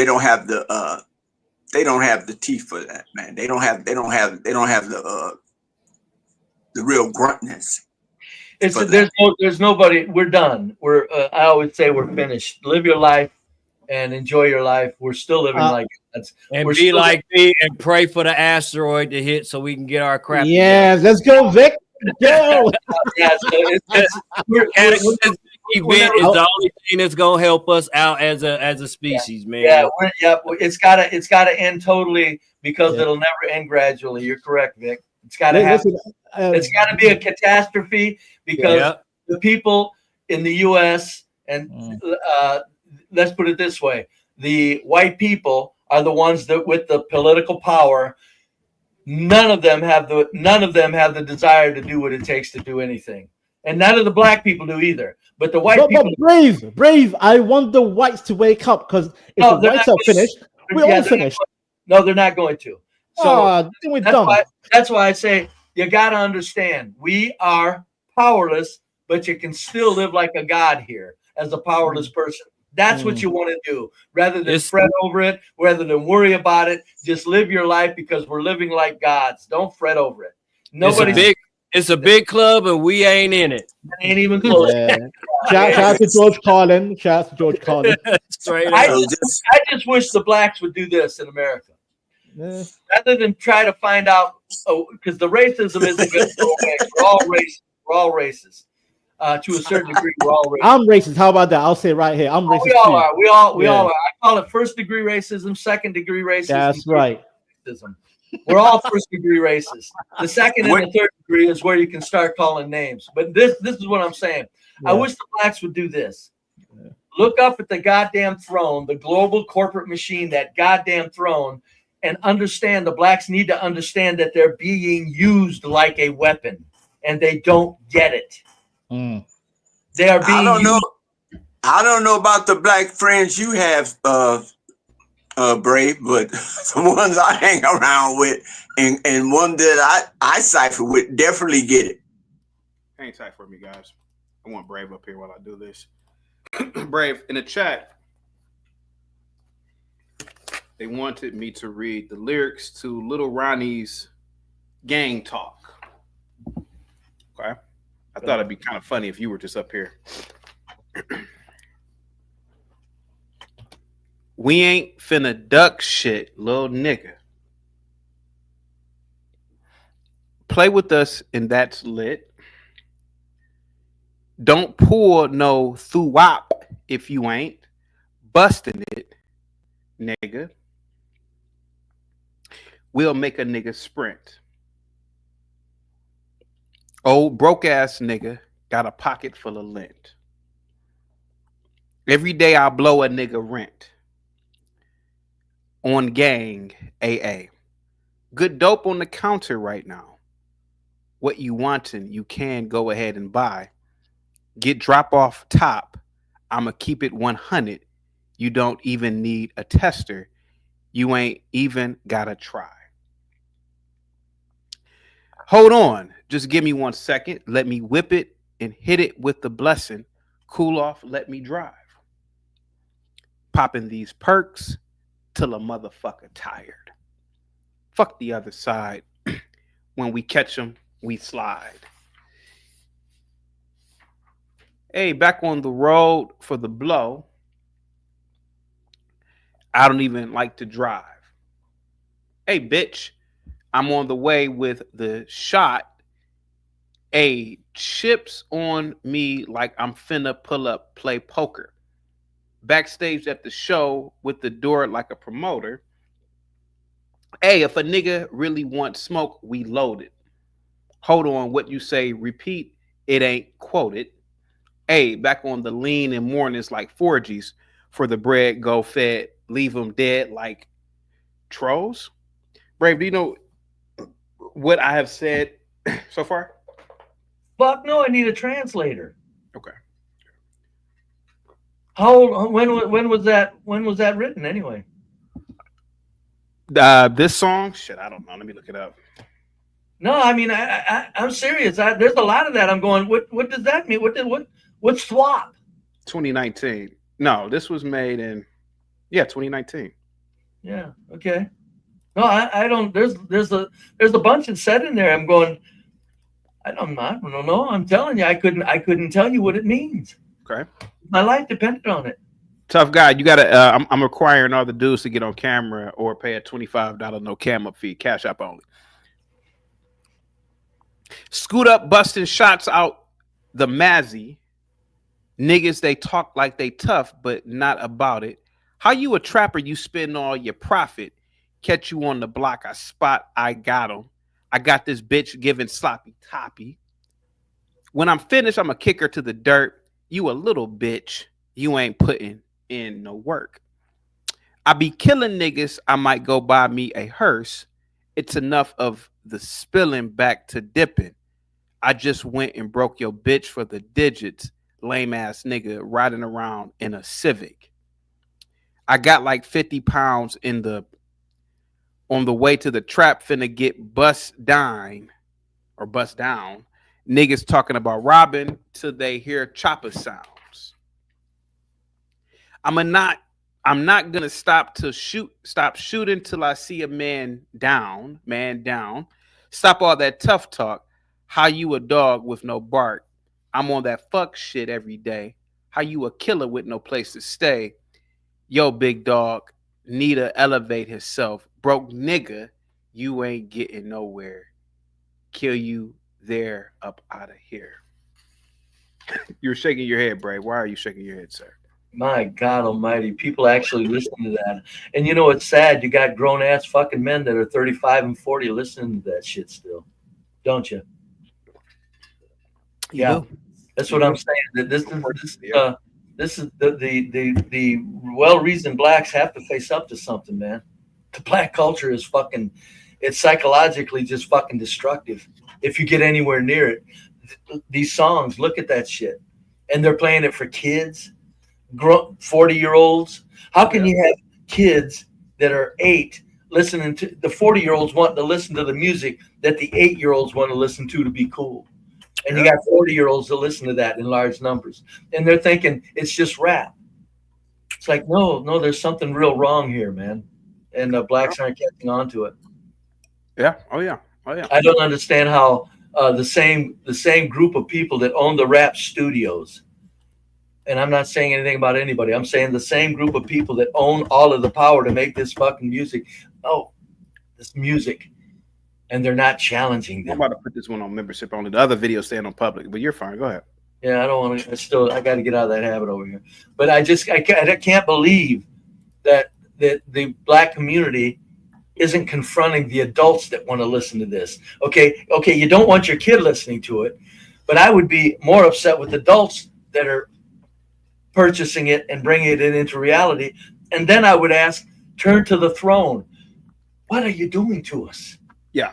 [SPEAKER 12] don't have the teeth for that, man. They don't have the real gruntness.
[SPEAKER 17] There's nobody. We're done. I always say we're finished. Live your life and enjoy your life. We're still living like that.
[SPEAKER 13] And be like me and pray for the asteroid to hit so we can get our crap.
[SPEAKER 9] Yeah, let's go, Vic. Go.
[SPEAKER 13] Event is the only thing that's gonna help us out as a species, man.
[SPEAKER 17] It's gotta end totally because it'll never end gradually. You're correct, Vic. It's gotta happen. It's gotta be a catastrophe because the people in the U.S. and let's put it this way: the white people are the ones that, with the political power, none of them have the desire to do what it takes to do anything, and none of the black people do either. But the white people,
[SPEAKER 9] brave. I want the whites to wake up because if the whites are finished, we're all finished.
[SPEAKER 17] No, they're not going to. So
[SPEAKER 9] we're done.
[SPEAKER 17] That's why I say you got to understand we are powerless, but you can still live like a god here as a powerless person. That's what you want to do, rather than fret over it, rather than worry about it. Just live your life because we're living like gods. Don't fret over it.
[SPEAKER 13] It's a big club, and we ain't in it.
[SPEAKER 17] Ain't even close.
[SPEAKER 9] Shout out to George Carlin.
[SPEAKER 13] Straight
[SPEAKER 17] I just wish the blacks would do this in America. Rather than try to find out, because the racism isn't going to go away. We're all racist. To a certain degree, we're all racist.
[SPEAKER 9] I'm racist. How about that? I'll say right here. I'm racist.
[SPEAKER 17] We all are. We all are. I call it first degree racism, second degree racism.
[SPEAKER 9] That's right.
[SPEAKER 17] Racism. We're all first degree racist. The second and the third degree is where you can start calling names. But this is what I'm saying. I wish the blacks would do this. Look up at the goddamn throne, the global corporate machine, that goddamn throne, and understand the blacks need to understand that they're being used like a weapon, and they don't get it. They are being
[SPEAKER 12] I don't know about the black friends you have, Brave, but the ones I hang around with and one that I cipher with definitely get it.
[SPEAKER 2] Hang tight for me, guys. I want Brave up here while I do this. Brave, in the chat, they wanted me to read the lyrics to Little Ronnie's Gang Talk. Okay. I thought it'd be kind of funny if you were just up here. We ain't finna duck shit, little nigga. Play with us and that's lit. Don't pull no thoo-wop if you ain't busting it, nigga. We'll make a nigga sprint. Old broke ass nigga got a pocket full of lint. Every day I blow a nigga rent. On gang AA. Good dope on the counter right now. What you wantin', you can go ahead and buy. Get drop off top. I'ma keep it 100. You don't even need a tester. You ain't even gotta try. Hold on. Just give me 1 second. Let me whip it and hit it with the blessing. Cool off. Let me drive. Popping these perks till a motherfucker tired. Fuck the other side. When we catch them, we slide. Hey, back on the road for the blow. I don't even like to drive. Hey, bitch, I'm on the way with the shot. Hey, chips on me like I'm finna pull up, play poker. Backstage at the show with the door like a promoter. Hey, if a nigga really wants smoke, we loaded. Hold on, what you say, repeat, it ain't quoted. Hey, back on the lean in mornings like 4Gs. For the bread, go fed, leave them dead like trolls. Brave, do you know what I have said so far?
[SPEAKER 17] Fuck no, I need a translator.
[SPEAKER 2] Okay.
[SPEAKER 17] How old, when was that written anyway?
[SPEAKER 2] This song, shit, I don't know. Let me look it up.
[SPEAKER 17] No, I mean I'm serious. There's a lot of that. I'm going. What does that mean? What's swap?
[SPEAKER 2] 2019. No, this was made in 2019.
[SPEAKER 17] Yeah. Okay. No, I don't. There's a bunch that's said in there. I'm going. I don't know. I'm telling you, I couldn't tell you what it means.
[SPEAKER 2] Okay.
[SPEAKER 17] My life depended on it.
[SPEAKER 2] Tough guy, you gotta. I'm requiring all the dudes to get on camera or pay a $25 no cam up fee, cash up only. Scoot up, busting shots out the Mazzy. Niggas, they talk like they tough, but not about it. How you a trapper? You spend all your profit. Catch you on the block. I spot. I got him. I got this bitch giving sloppy toppy. When I'm finished, I'm a kicker to the dirt. You a little bitch. You ain't putting in no work. I be killing niggas. I might go buy me a hearse. It's enough of the spilling back to dipping. I just went and broke your bitch for the digits. Lame ass nigga riding around in a Civic. I got like 50 pounds on the way to the trap, finna get bust down. Niggas talking about robbing till they hear chopper sounds. I'm not gonna stop shooting till I see a man down. Stop all that tough talk. How you a dog with no bark? I'm on that fuck shit every day. How you a killer with no place to stay? Yo, big dog, need to elevate himself. Broke nigga, you ain't getting nowhere. Kill you there, up out of here. You're shaking your head, Bray. Why are you shaking your head, sir?
[SPEAKER 17] My God Almighty, people actually listen to that, and you know it's sad. You got grown ass fucking men that are 35 and 40 listening to that shit still, don't you? Yeah, that's what I'm saying. That this is the well-reasoned blacks have to face up to something, man. The black culture is fucking. It's psychologically just fucking destructive. If you get anywhere near it, these songs, look at that shit, and they're playing it for kids. 40-year-olds. How can you have kids that are 8 listening to the 40-year-olds wanting to listen to the music that the 8-year-olds want to listen to be cool? And you got 40-year-olds that listen to that in large numbers, and they're thinking it's just rap. It's like no, there's something real wrong here, man, and the blacks aren't catching on to it.
[SPEAKER 2] Yeah. Oh yeah.
[SPEAKER 17] I don't understand how the same group of people that own the rap studios. And I'm not saying anything about anybody. I'm saying the same group of people that own all of the power to make this fucking music. Oh, this music. And they're not challenging them.
[SPEAKER 2] I'm about to put this one on membership only. The other videos staying on public, but you're fine. Go ahead.
[SPEAKER 17] Yeah, I don't want to. I got to get out of that habit over here. But I can't believe that the black community isn't confronting the adults that want to listen to this. Okay, you don't want your kid listening to it, but I would be more upset with adults that are purchasing it and bringing it into reality. And then I would ask, turn to the throne. What are you doing to us?
[SPEAKER 2] Yeah.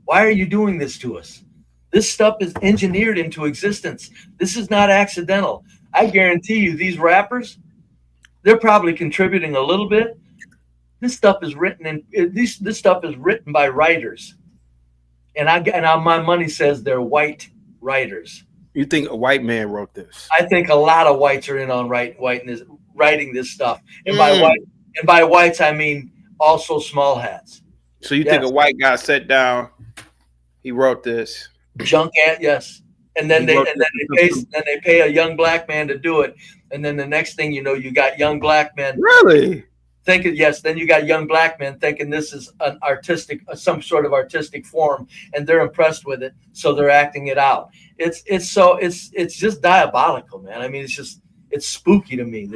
[SPEAKER 17] Why are you doing this to us? This stuff is engineered into existence. This is not accidental. I guarantee you these rappers, they're probably contributing a little bit. This stuff is written this stuff is written by writers. And my money says they're white writers.
[SPEAKER 2] You think a white man wrote this?
[SPEAKER 17] I think a lot of whites are in on writing this stuff. And by whites I mean also small hats.
[SPEAKER 2] So you think a white guy sat down, he wrote this?
[SPEAKER 17] Junk at yes. And then they pay a young black man to do it. And then the next thing you know, you got young black men.
[SPEAKER 2] Really?
[SPEAKER 17] thinking, yes, then you got young black men thinking this is an artistic, some sort of artistic form, and they're impressed with it, so they're acting it out. It's just diabolical, man. I mean, it's spooky to me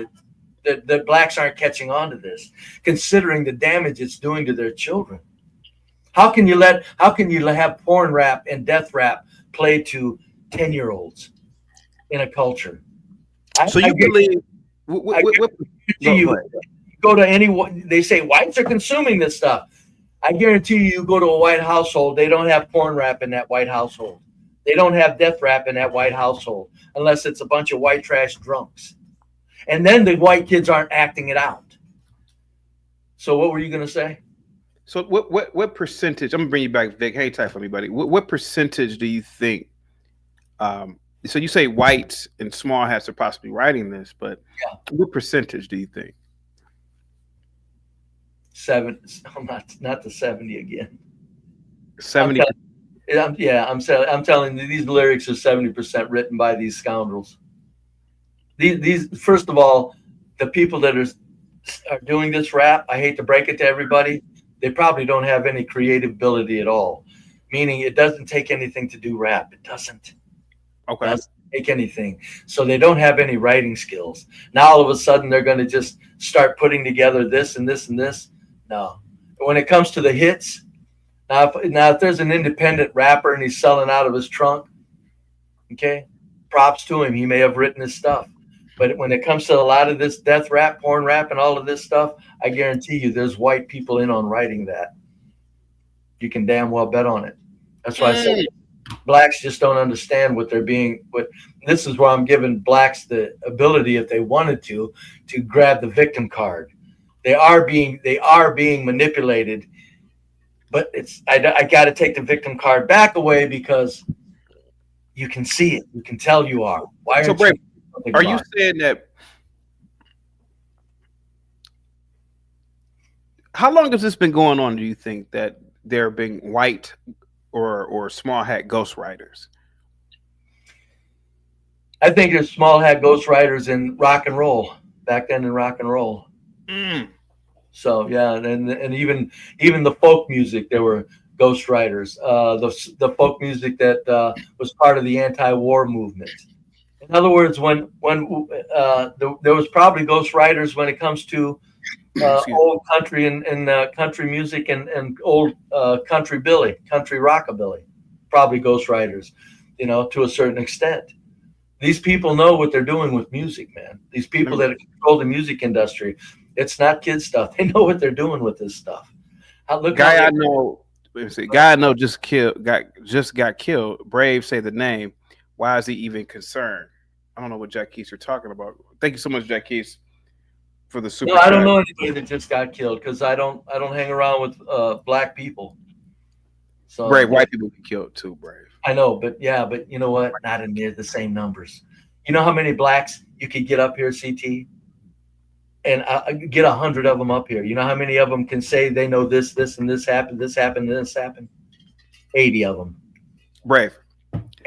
[SPEAKER 17] that blacks aren't catching on to this, considering the damage it's doing to their children. How can you have porn rap and death rap played to 10-year-olds in a culture?
[SPEAKER 2] So you believe?
[SPEAKER 17] Go to anyone, they say whites are consuming this stuff. I guarantee you go to a white household, they don't have porn rap in that white household. They don't have death rap in that white household, unless it's a bunch of white trash drunks. And then the white kids aren't acting it out. So what were you going to say?
[SPEAKER 2] So what percentage? I'm gonna bring you back, Vic. Hang tight for me, buddy. What percentage do you think? So you say whites and small hats are possibly writing this, but what percentage do you think?
[SPEAKER 17] 7. I'm not the 70 again.
[SPEAKER 2] 70.
[SPEAKER 17] I'm telling you, these lyrics are 70% written by these scoundrels. These first of all, the people that are doing this rap, I hate to break it to everybody, they probably don't have any creative ability at all. Meaning it doesn't take anything to do rap. It doesn't.
[SPEAKER 2] Okay.
[SPEAKER 17] It doesn't take anything. So they don't have any writing skills. Now all of a sudden they're going to just start putting together this and this and this. No. When it comes to the hits, now if there's an independent rapper and he's selling out of his trunk, okay, props to him. He may have written his stuff. But when it comes to a lot of this death rap, porn rap, and all of this stuff, I guarantee you there's white people in on writing that. You can damn well bet on it. That's why I said blacks just don't understand what they're being. But this is where I'm giving blacks the ability, if they wanted to grab the victim card. They are being manipulated. But I got to take the victim card back away because you can see it. You can tell you are. Why
[SPEAKER 2] So,
[SPEAKER 17] aren't you?
[SPEAKER 2] are you saying that? How long has this been going on? Do you think that there being white or small hat ghostwriters?
[SPEAKER 17] I think there's small hat ghostwriters in rock and roll back then in rock and roll. So yeah, and even the folk music, there were ghostwriters. The folk music that was part of the anti-war movement. In other words, when there was probably ghostwriters when it comes to old country and country music and old country rockabilly, probably ghostwriters, to a certain extent. These people know what they're doing with music, man. These people that control the music industry, it's not kid stuff. They know what they're doing with this stuff.
[SPEAKER 2] Guy I know just got killed. Brave say the name. Why is he even concerned? I don't know what Jack Keys are talking about. Thank you so much, Jack Keys, for the super.
[SPEAKER 17] No, I don't know anybody that just got killed because I don't hang around with black people. So
[SPEAKER 2] Brave, white people get killed too, Brave.
[SPEAKER 17] I know, but you know what? Not in near the same numbers. You know how many blacks you could get up here, CT? And get 100 of them up here. You know how many of them can say they know this, and this happened, this happened, and this happened? 80 of them.
[SPEAKER 2] Brave.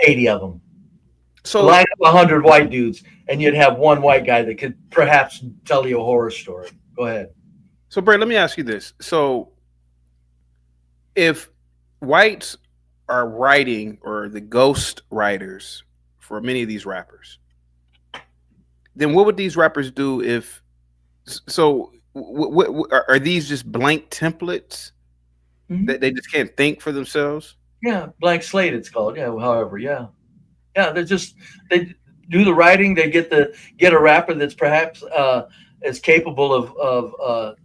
[SPEAKER 17] 80 of them.
[SPEAKER 2] So
[SPEAKER 17] line up 100 white dudes, and you'd have one white guy that could perhaps tell you a horror story. Go ahead.
[SPEAKER 2] So, Brave, let me ask you this. So, if whites are writing or the ghost writers for many of these rappers, then what would these rappers do if? So, are these just blank templates that they just can't think for themselves?
[SPEAKER 17] Yeah, blank slate it's called. Yeah, however, yeah, they do the writing. They get a rapper that's perhaps as capable of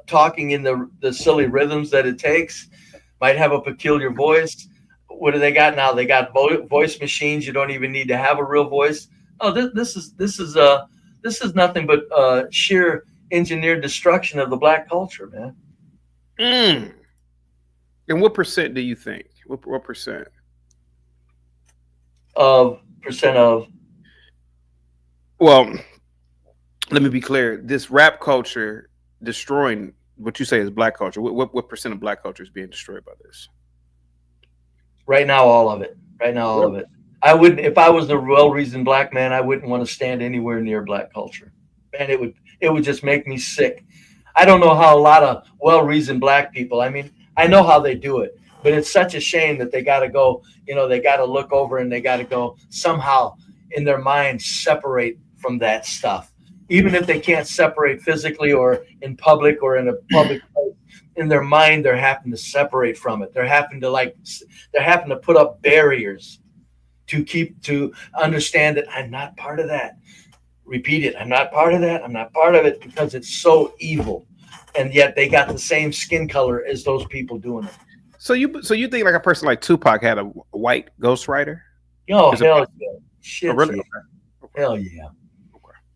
[SPEAKER 17] talking in the silly rhythms that it takes. Might have a peculiar voice. What do they got now? They got voice machines. You don't even need to have a real voice. Oh, this is nothing but sheer engineered destruction of the black culture, man.
[SPEAKER 2] And what percent do you think? What percent?
[SPEAKER 17] Of?
[SPEAKER 2] Well, let me be clear. This rap culture destroying what you say is black culture. What percent of black culture is being destroyed by this?
[SPEAKER 17] Right now, all of it. All of it. I wouldn't, if I was a well-reasoned black man, I wouldn't want to stand anywhere near black culture. man, it would just make me sick. I don't know how a lot of well-reasoned black people, I mean, I know how they do it, but it's such a shame that they got to go, they got to look over and they got to go somehow in their mind separate from that stuff. Even if they can't separate physically or in public or in a public place, in their mind, they're having to separate from it. They're having to put up barriers to understand that I'm not part of that. Repeat it. I'm not part of that. I'm not part of it, because it's so evil. And yet they got the same skin color as those people doing it.
[SPEAKER 2] So you think like a person like Tupac had a white ghostwriter?
[SPEAKER 17] Oh, hell yeah. Shit,
[SPEAKER 2] oh, really?
[SPEAKER 17] Yeah. Hell yeah.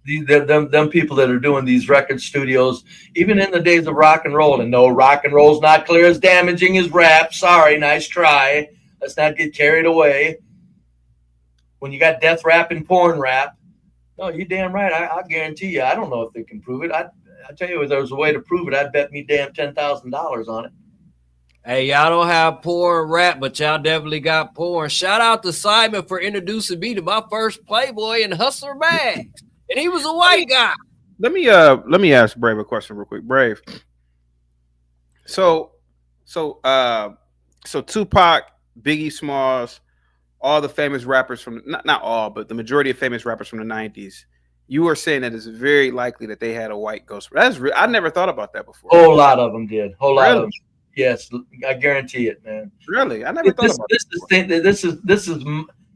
[SPEAKER 17] Them people that are doing these record studios, even in the days of rock and roll, and no, rock and roll's not clear as damaging as rap. Sorry, nice try. Let's not get carried away. When you got death rap and porn rap, no, you're damn right. I guarantee you. I don't know if they can prove it. I tell you, if there was a way to prove it, I'd bet me damn $10,000 on it.
[SPEAKER 13] Hey, y'all don't have porn rap, but y'all definitely got porn. Shout out to Simon for introducing me to my first Playboy and Hustler bags. And he was a white guy.
[SPEAKER 2] Let me ask Brave a question real quick. Brave. So Tupac, Biggie Smalls, all the famous rappers from not all, but the majority of famous rappers from the 90s. You were saying that it's very likely that they had a white ghost. I never thought about that before.
[SPEAKER 17] Whole lot of them did. Whole lot of them. Yes, I guarantee it, man.
[SPEAKER 2] Really? I never thought about
[SPEAKER 17] this is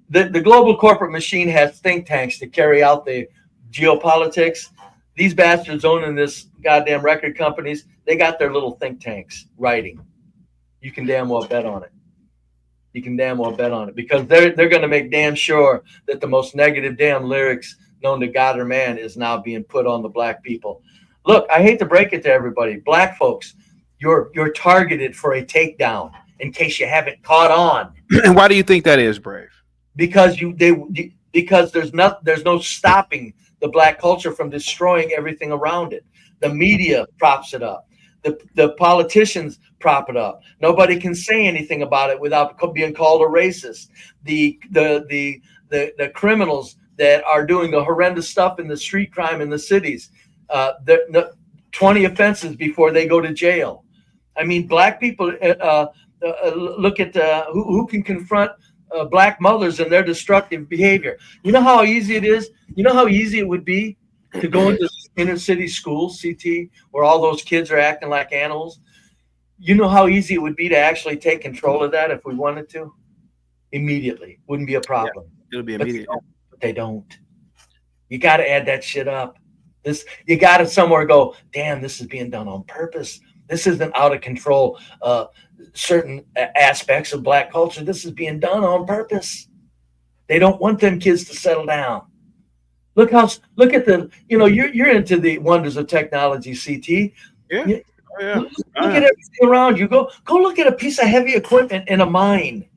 [SPEAKER 17] the global corporate machine has think tanks to carry out the geopolitics. These bastards owning this goddamn record companies, they got their little think tanks writing. You can damn well bet on it. You can damn well bet on it, because they're going to make damn sure that the most negative damn lyrics known to God or man is now being put on the black people. Look, I hate to break it to everybody. Black folks, you're targeted for a takedown, in case you haven't caught on.
[SPEAKER 2] And why do you think that is, Brave?
[SPEAKER 17] Because because there's no stopping the black culture from destroying everything around it. The media props it up. The politicians prop it up. Nobody can say anything about it without being called a racist. The criminals that are doing the horrendous stuff in the street crime in the cities, 20 offenses before they go to jail. I mean, black people look at who can confront black mothers and their destructive behavior. You know how easy it is? You know how easy it would be to go into inner city schools, CT, where all those kids are acting like animals? You know how easy it would be to actually take control of that if we wanted to? Immediately. Wouldn't be a problem.
[SPEAKER 2] Yeah, it would be immediate.
[SPEAKER 17] But they don't. You got to add that shit up. You got to somewhere go, damn, this is being done on purpose. This isn't out of control. Certain aspects of black culture, this is being done on purpose. They don't want them kids to settle down. Look at the, you're into the wonders of technology, CT.
[SPEAKER 2] Yeah.
[SPEAKER 17] Look at everything around you. Go look at a piece of heavy equipment in a mine.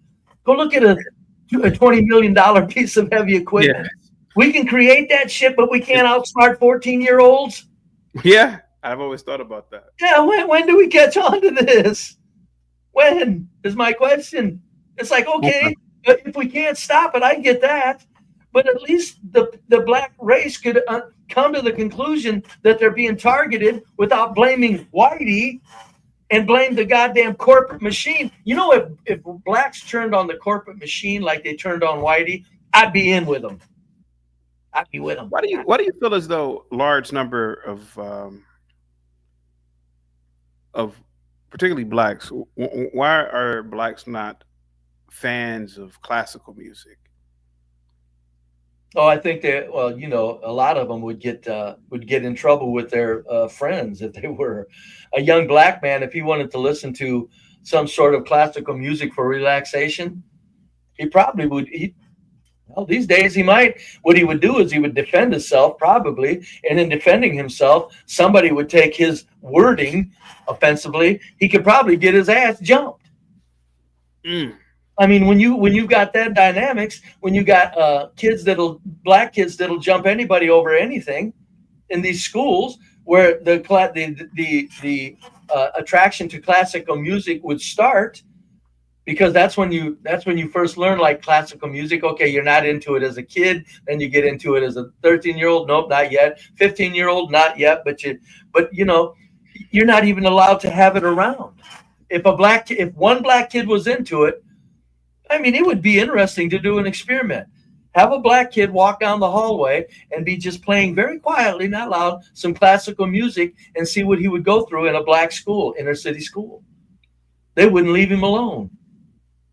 [SPEAKER 17] Go look at a $20 million piece of heavy equipment. Yeah. We can create that shit, but we can't outsmart 14-year-olds.
[SPEAKER 2] Yeah, I've always thought about that.
[SPEAKER 17] Yeah, when do we catch on to this? When is my question? It's like, okay, but if we can't stop it, I get that. But at least the black race could come to the conclusion that they're being targeted without blaming whitey and blame the goddamn corporate machine. You know, if blacks turned on the corporate machine like they turned on whitey, I'd be in with them. I'd be with them.
[SPEAKER 2] Why do you feel as though large number of particularly blacks, why are blacks not fans of classical music?
[SPEAKER 17] Oh, I think that, well, a lot of them would get in trouble with their friends if they were a young black man. If he wanted to listen to some sort of classical music for relaxation, he probably would. These days he might. What he would do is he would defend himself, probably, and in defending himself, somebody would take his wording offensively. He could probably get his ass jumped. I mean, when you got that dynamics, when you got black kids that'll jump anybody over anything in these schools, where the attraction to classical music would start, because that's when you first learn like classical music. Okay, you're not into it as a kid, then you get into it as a 13-year-old. Nope, not yet. 15-year-old, not yet. But you know, you're not even allowed to have it around. If one black kid was into it, I mean, it would be interesting to do an experiment. Have a black kid walk down the hallway and be just playing very quietly, not loud, some classical music, and see what he would go through in a black school, inner city school. They wouldn't leave him alone.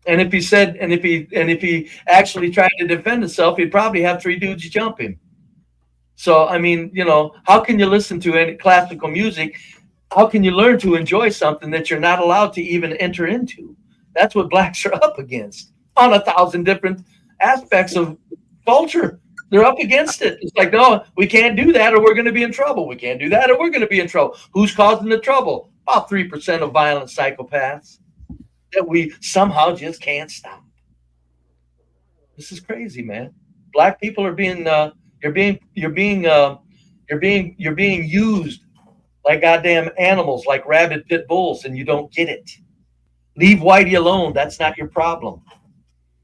[SPEAKER 17] And if he actually tried to defend himself, he'd probably have 3 dudes jump him. So, I mean, you know, how can you listen to any classical music? How can you learn to enjoy something that you're not allowed to even enter into? That's what blacks are up against on 1,000 different aspects of culture. They're up against it. It's like, no, we can't do that or we're going to be in trouble. We can't do that or we're going to be in trouble. Who's causing the trouble? About 3% of violent psychopaths that we somehow just can't stop. This is crazy, man. Black people are being you're being used like goddamn animals, like rabid pit bulls, and you don't get it. Leave whitey alone. That's not your problem.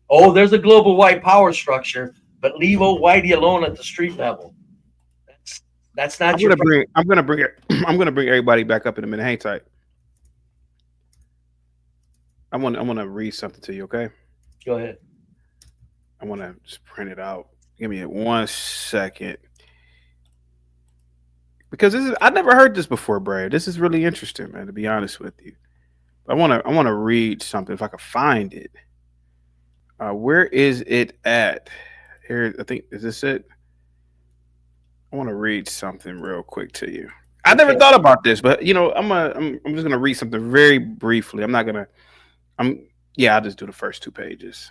[SPEAKER 17] Oh, there's a global white power structure, but leave old whitey alone at the street level. That's not your problem.
[SPEAKER 2] I'm gonna bring everybody back up in a minute. Hang tight. I want to read something to you, okay?
[SPEAKER 17] Go ahead.
[SPEAKER 2] I want to just print it out. Give me 1 second. Because I never heard this before, Brad. This is really interesting, man, to be honest with you. I want to read something if I can find it. Where is it at? Here, I think, is this it? I want to read something real quick to you. I never thought about this, but you know, I'm just gonna read something very briefly. I'll just do the first 2 pages.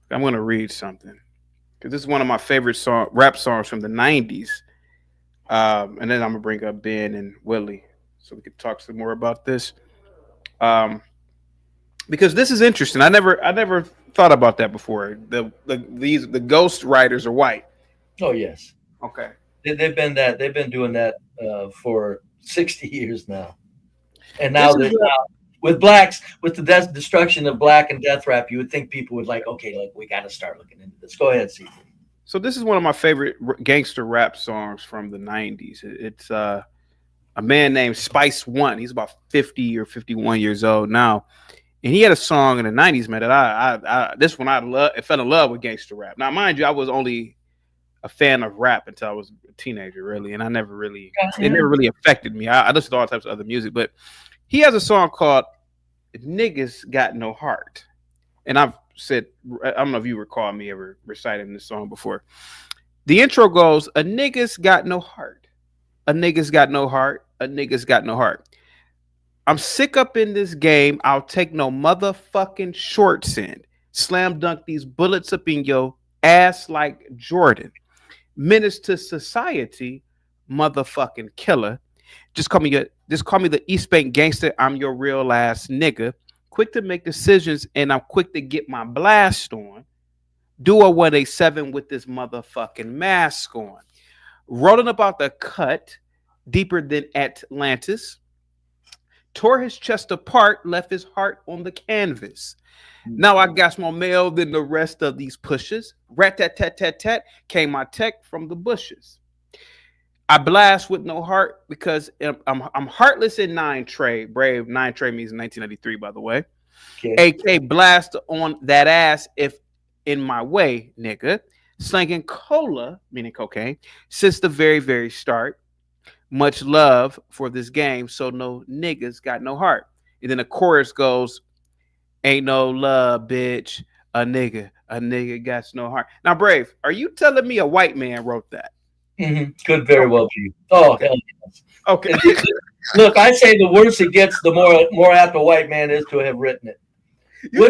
[SPEAKER 2] I'm gonna read something because this is one of my favorite rap songs from the '90s. And then I'm gonna bring up Ben and Willie so we could talk some more about this. Because this is interesting. I never thought about that before. The ghost writers are white.
[SPEAKER 17] Oh yes.
[SPEAKER 2] Okay.
[SPEAKER 17] They've been doing that for 60 years now. And now with blacks, with the destruction of black and death rap, you would think people would like, okay, look, we got to start looking into this. Go ahead, CT.
[SPEAKER 2] So this is one of my favorite gangster rap songs from the 90s. It's a man named Spice One. He's about 50 or 51 years old now. And he had a song in the 90s, man, that I fell in love with gangster rap. Now, mind you, I was only a fan of rap until I was a teenager, really. And it never really affected me. I listened to all types of other music, but he has a song called Niggas Got No Heart. And I've said, I don't know if you recall me ever reciting this song before. The intro goes, a niggas got no heart. A niggas got no heart. A niggas got no heart. I'm sick up in this game. I'll take no motherfucking shorts in. Slam dunk these bullets up in your ass like Jordan. Menace to society, motherfucking killer. Just call me the East Bank gangster. I'm your real ass nigga. Quick to make decisions, and I'm quick to get my blast on. Do a 187 with this motherfucking mask on. Rolling about the cut, deeper than Atlantis. Tore his chest apart, left his heart on the canvas. Now I got more mail than the rest of these pushes. Rat-tat-tat-tat-tat came my tech from the bushes. I blast with no heart because I'm heartless in 9 tray. Brave 9 tray means 1993, by the way. Okay. AK blast on that ass if in my way, nigga. Slanging cola, meaning cocaine, since the very, very start. Much love for this game, so no niggas got no heart. And then the chorus goes, ain't no love, bitch. A nigga got no heart. Now, Brave, are you telling me a white man wrote that?
[SPEAKER 17] Mm-hmm. Could very well be. Oh,
[SPEAKER 2] okay.
[SPEAKER 17] Hell yes.
[SPEAKER 2] Okay.
[SPEAKER 17] Look, I say the worse it gets, the more apt a white man is to have written it.
[SPEAKER 2] You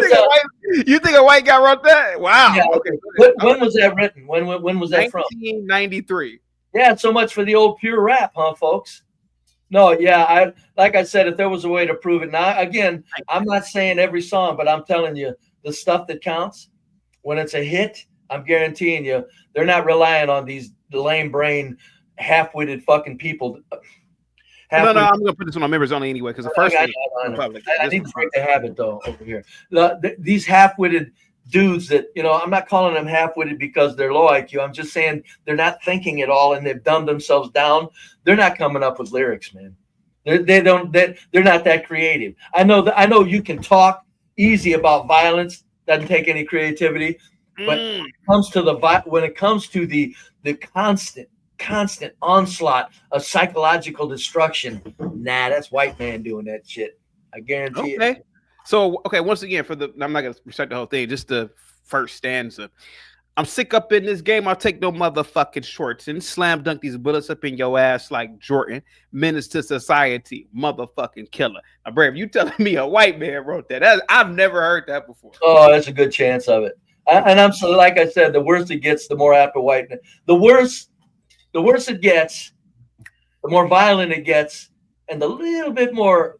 [SPEAKER 2] think a white guy wrote that? Wow.
[SPEAKER 17] Yeah.
[SPEAKER 2] Okay.
[SPEAKER 17] When was that written? When was that from?
[SPEAKER 2] 1993.
[SPEAKER 17] Yeah, so much for the old pure rap, huh, folks? No, yeah, like I said, if there was a way to prove it. Now, again, I'm not saying every song, but I'm telling you, the stuff that counts, when it's a hit, I'm guaranteeing you, they're not relying on these lame brain, half-witted fucking people.
[SPEAKER 2] No, I'm gonna put this on my members only anyway because the first one is public.
[SPEAKER 17] I need to break the habit though over here. These half-witted dudes that, you know, I'm not calling them half-witted because they're low IQ. I'm just saying they're not thinking at all and they've dumbed themselves down. They're not coming up with lyrics, man. They're not that creative. I know you can talk easy about violence, doesn't take any creativity, but when it comes to the constant onslaught of psychological destruction, nah, that's white man doing that shit. I guarantee it.
[SPEAKER 2] So, once again, I'm not going to recite the whole thing, just the first stanza. I'm sick up in this game. I'll take no motherfucking shorts and slam dunk these bullets up in your ass like Jordan. Menace to society, motherfucking killer. Now, Brave, you telling me a white man wrote that? I've never heard that before.
[SPEAKER 17] Oh, that's a good chance of it. And I'm so, like I said, the worse it gets, the more after white. The worse it gets, the more violent it gets, and the little bit more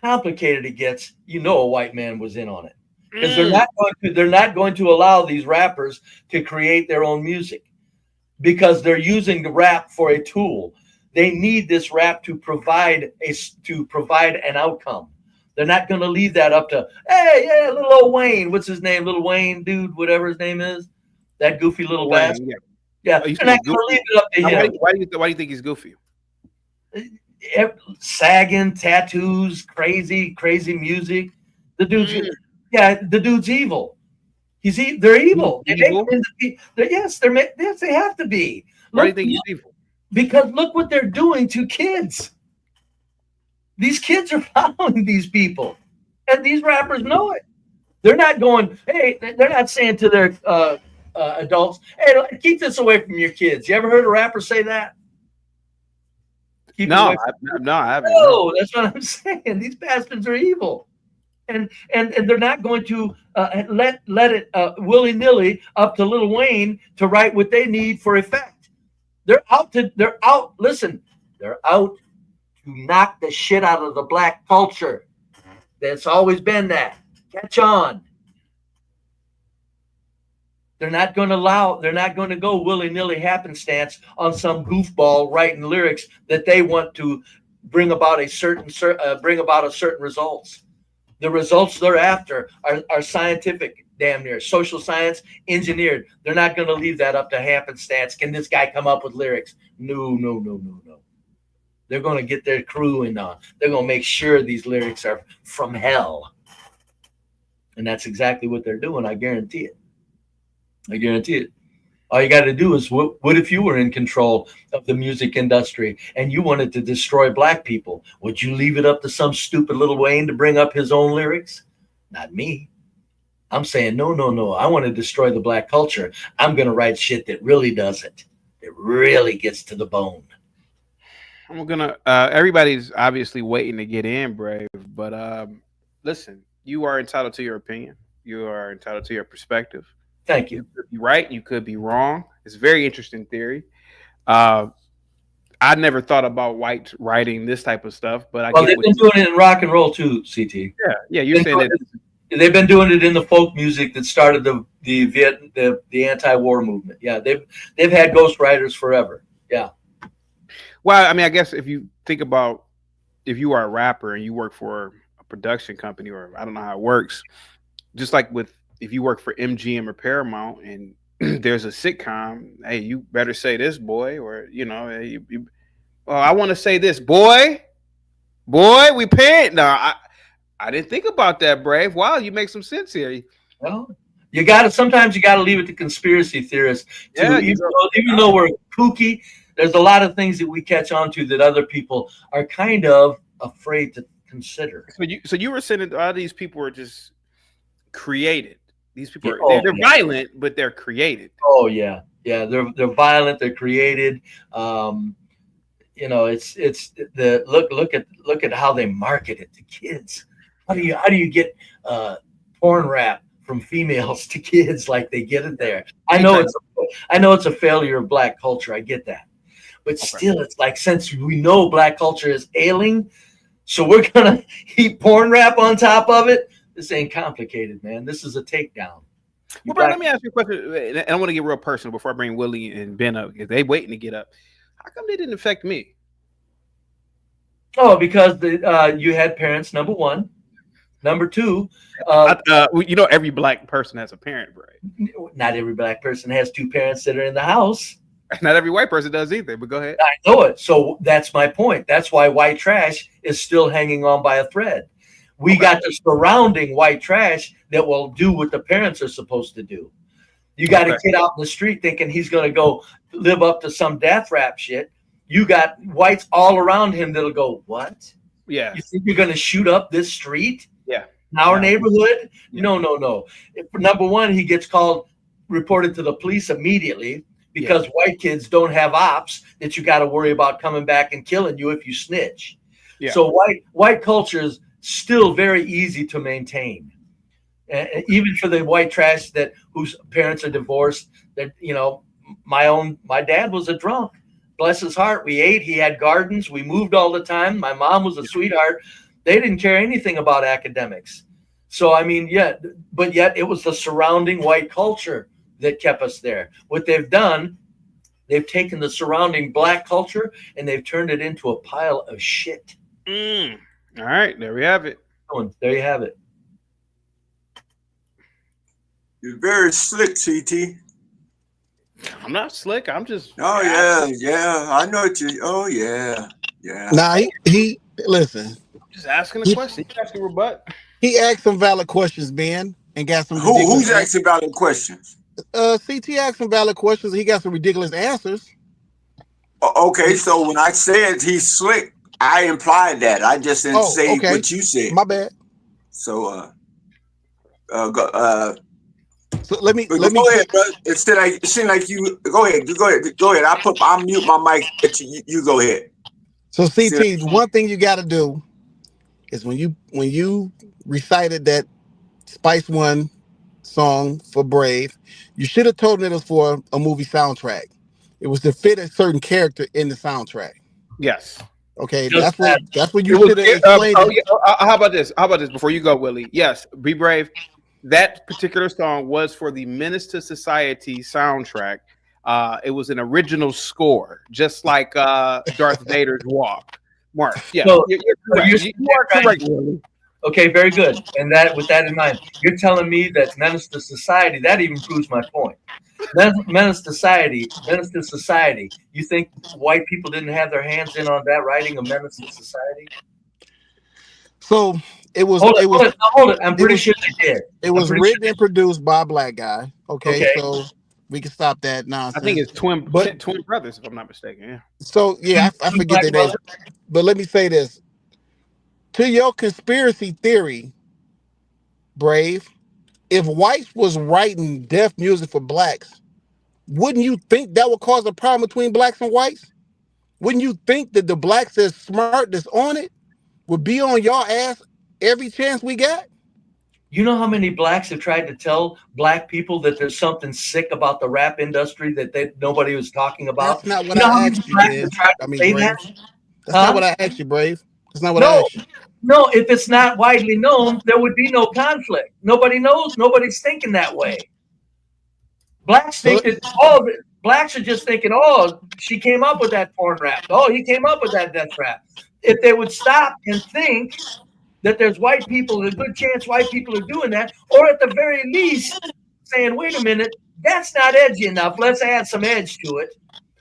[SPEAKER 17] complicated it gets, you know a white man was in on it. Because they're not going to allow these rappers to create their own music because they're using the rap for a tool. They need this rap to provide an outcome. They're not going to leave that up to, hey, yeah, little old Wayne. What's his name? Little Wayne dude, whatever his name is. That goofy little bastard. Yeah. They're not going to leave it up to him.
[SPEAKER 2] Why do you think he's goofy?
[SPEAKER 17] Sagging, tattoos, crazy music. The dude's evil. They're evil. Yes, they have to be.
[SPEAKER 2] Why do you think he's evil?
[SPEAKER 17] Because look what they're doing to kids. These kids are following these people, and these rappers know it. They're not going, hey, they're not saying to their adults, hey, keep this away from your kids. You ever heard a rapper say that?
[SPEAKER 2] No, I haven't.
[SPEAKER 17] No, that's what I'm saying. These bastards are evil. And they're not going to let it willy-nilly up to Lil Wayne to write what they need for effect. They're out to knock the shit out of the black culture. That's always been that. Catch on. They're not going to go willy-nilly happenstance on some goofball writing lyrics that they want to bring about a certain results. The results they're after are scientific, damn near social science, engineered. They're not going to leave that up to happenstance. Can this guy come up with lyrics? No. They're going to get their crew in on. They're going to make sure these lyrics are from hell. And that's exactly what they're doing. I guarantee it. All you got to do is, what if you were in control of the music industry and you wanted to destroy black people? Would you leave it up to some stupid Lil Wayne to bring up his own lyrics? Not me. I'm saying, no. I want to destroy the black culture. I'm going to write shit that really does it. It really gets to the bone.
[SPEAKER 2] I'm gonna. Everybody's obviously waiting to get in, Brave. But listen, you are entitled to your opinion. You are entitled to your perspective.
[SPEAKER 17] Thank you.
[SPEAKER 2] You could be right. You could be wrong. It's a very interesting theory. I never thought about whites writing this type of stuff, but
[SPEAKER 17] they've been doing it in rock and roll too, CT.
[SPEAKER 2] Yeah. You're saying that
[SPEAKER 17] they've been doing it in the folk music that started the anti-war movement. Yeah, they've had ghostwriters forever. Yeah.
[SPEAKER 2] Well, I mean, I guess if you think about if you are a rapper and you work for a production company, or I don't know how it works, just like if you work for MGM or Paramount and there's a sitcom, hey, you better say this, boy, or I want to say this, boy, we parent. No, I didn't think about that, Brave. Wow, you make some sense here.
[SPEAKER 17] Well, sometimes you got to leave it to conspiracy theorists. Even though we're kooky, there's a lot of things that we catch on to that other people are kind of afraid to consider.
[SPEAKER 2] So you were saying that a lot of these people are just created. These people they're violent, but they're created.
[SPEAKER 17] Oh yeah, they're violent. They're created. It's the look at how they market it to kids. How do you get porn rap from females to kids like they get it there? I know it's a failure of black culture. I get that. But still, it's like, since we know black culture is ailing, so we're going to heap porn rap on top of it. This ain't complicated, man. This is a takedown.
[SPEAKER 2] Well, bro, let me ask you a question. And I want to get real personal before I bring Willie and Ben up, because they waiting to get up. How come they didn't affect me?
[SPEAKER 17] Oh, because you had parents, number one. Number two,
[SPEAKER 2] you know, every black person has a parent, right?
[SPEAKER 17] Not every black person has two parents that are in the house.
[SPEAKER 2] Not every white person does either, but go ahead.
[SPEAKER 17] I know it. So that's my point. That's why white trash is still hanging on by a thread. We got the surrounding white trash that will do what the parents are supposed to do. You got a kid out in the street thinking he's going to go live up to some death rap shit. You got whites all around him that'll go, what?
[SPEAKER 2] Yeah.
[SPEAKER 17] You think you're going to shoot up this street?
[SPEAKER 2] Yeah.
[SPEAKER 17] In our neighborhood? No. Number one, he gets reported to the police immediately because white kids don't have ops that you got to worry about coming back and killing you if you snitch.
[SPEAKER 2] Yeah.
[SPEAKER 17] So white culture is still very easy to maintain. Even for the white trash whose parents are divorced, that my dad was a drunk. Bless his heart. We ate. He had gardens. We moved all the time. My mom was a sweetheart. They didn't care anything about academics. So I mean, but yet it was the surrounding white culture that kept us there. What they've done, they've taken the surrounding black culture and they've turned it into a pile of shit.
[SPEAKER 2] All right, there we have it.
[SPEAKER 17] There you have it.
[SPEAKER 12] You're very slick, CT.
[SPEAKER 2] I'm not slick. I'm just.
[SPEAKER 12] Oh yeah. I know what you. Oh yeah.
[SPEAKER 6] Nah, he listen.
[SPEAKER 2] Just asking a question. You asking rebut.
[SPEAKER 6] He asked some valid questions, Ben, and got some.
[SPEAKER 12] Who's asking valid questions?
[SPEAKER 6] CT asked some valid questions. He got some ridiculous answers.
[SPEAKER 12] Okay, so when I said he's slick, I implied that. I just didn't say what you said.
[SPEAKER 6] My bad.
[SPEAKER 12] So
[SPEAKER 6] so let me
[SPEAKER 12] go ahead, bro. It seemed like you go ahead. I'll mute my mic. You go ahead.
[SPEAKER 6] So CT, one thing you got to do is when you recited that Spice One song for Brave, you should have told it was for a movie soundtrack. It was to fit a certain character in the soundtrack.
[SPEAKER 2] Yes.
[SPEAKER 6] Okay, that's what you should have explained.
[SPEAKER 2] How about this? Before you go, Willie? Yes, Be Brave. That particular song was for the Menace to Society soundtrack. It was an original score, just like Darth Vader's walk. Mark, yeah,
[SPEAKER 17] So,
[SPEAKER 2] you're correct. You are correct, Willie.
[SPEAKER 17] Okay, very good. And with that in mind, you're telling me that Menace to Society, that even proves my point. Menace to Society. You think white people didn't have their hands in on that writing of Menace to Society?
[SPEAKER 6] So it was.
[SPEAKER 17] Hold it. I'm pretty sure they did.
[SPEAKER 6] It was written and produced by a black guy. Okay, so we can stop that nonsense.
[SPEAKER 2] I think it's twin brothers, if I'm not mistaken. Yeah.
[SPEAKER 6] So I forget their names. But let me say this. To your conspiracy theory, Brave, if whites was writing deaf music for blacks, wouldn't you think that would cause a problem between blacks and whites? Wouldn't you think that the blacks that's smart, that's on it, would be on your ass every chance we got?
[SPEAKER 17] You know how many blacks have tried to tell black people that there's something sick about the rap industry that nobody was talking about?
[SPEAKER 6] That's not what I asked you, man. That's not what I asked you, Brave. That's not what I asked you.
[SPEAKER 17] No, if it's not widely known, there would be no conflict. Nobody knows. Nobody's thinking that way. Blacks think that blacks are just thinking, she came up with that porn rap. Oh, he came up with that death rap. If they would stop and think that there's white people, there's a good chance white people are doing that, or at the very least saying, wait a minute, that's not edgy enough. Let's add some edge to it.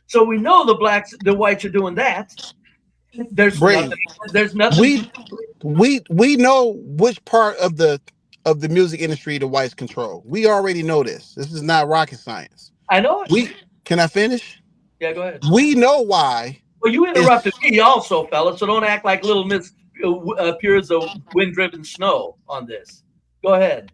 [SPEAKER 17] So we know the whites are doing that. There's nothing.
[SPEAKER 6] We know which part of the music industry the whites control. We already know this. This is not rocket science.
[SPEAKER 17] I know it.
[SPEAKER 6] Can I finish?
[SPEAKER 17] Yeah, go ahead.
[SPEAKER 6] We know why.
[SPEAKER 17] Well, you interrupted me also, fella, so don't act like little Miss pure as a wind-driven snow on this. Go ahead.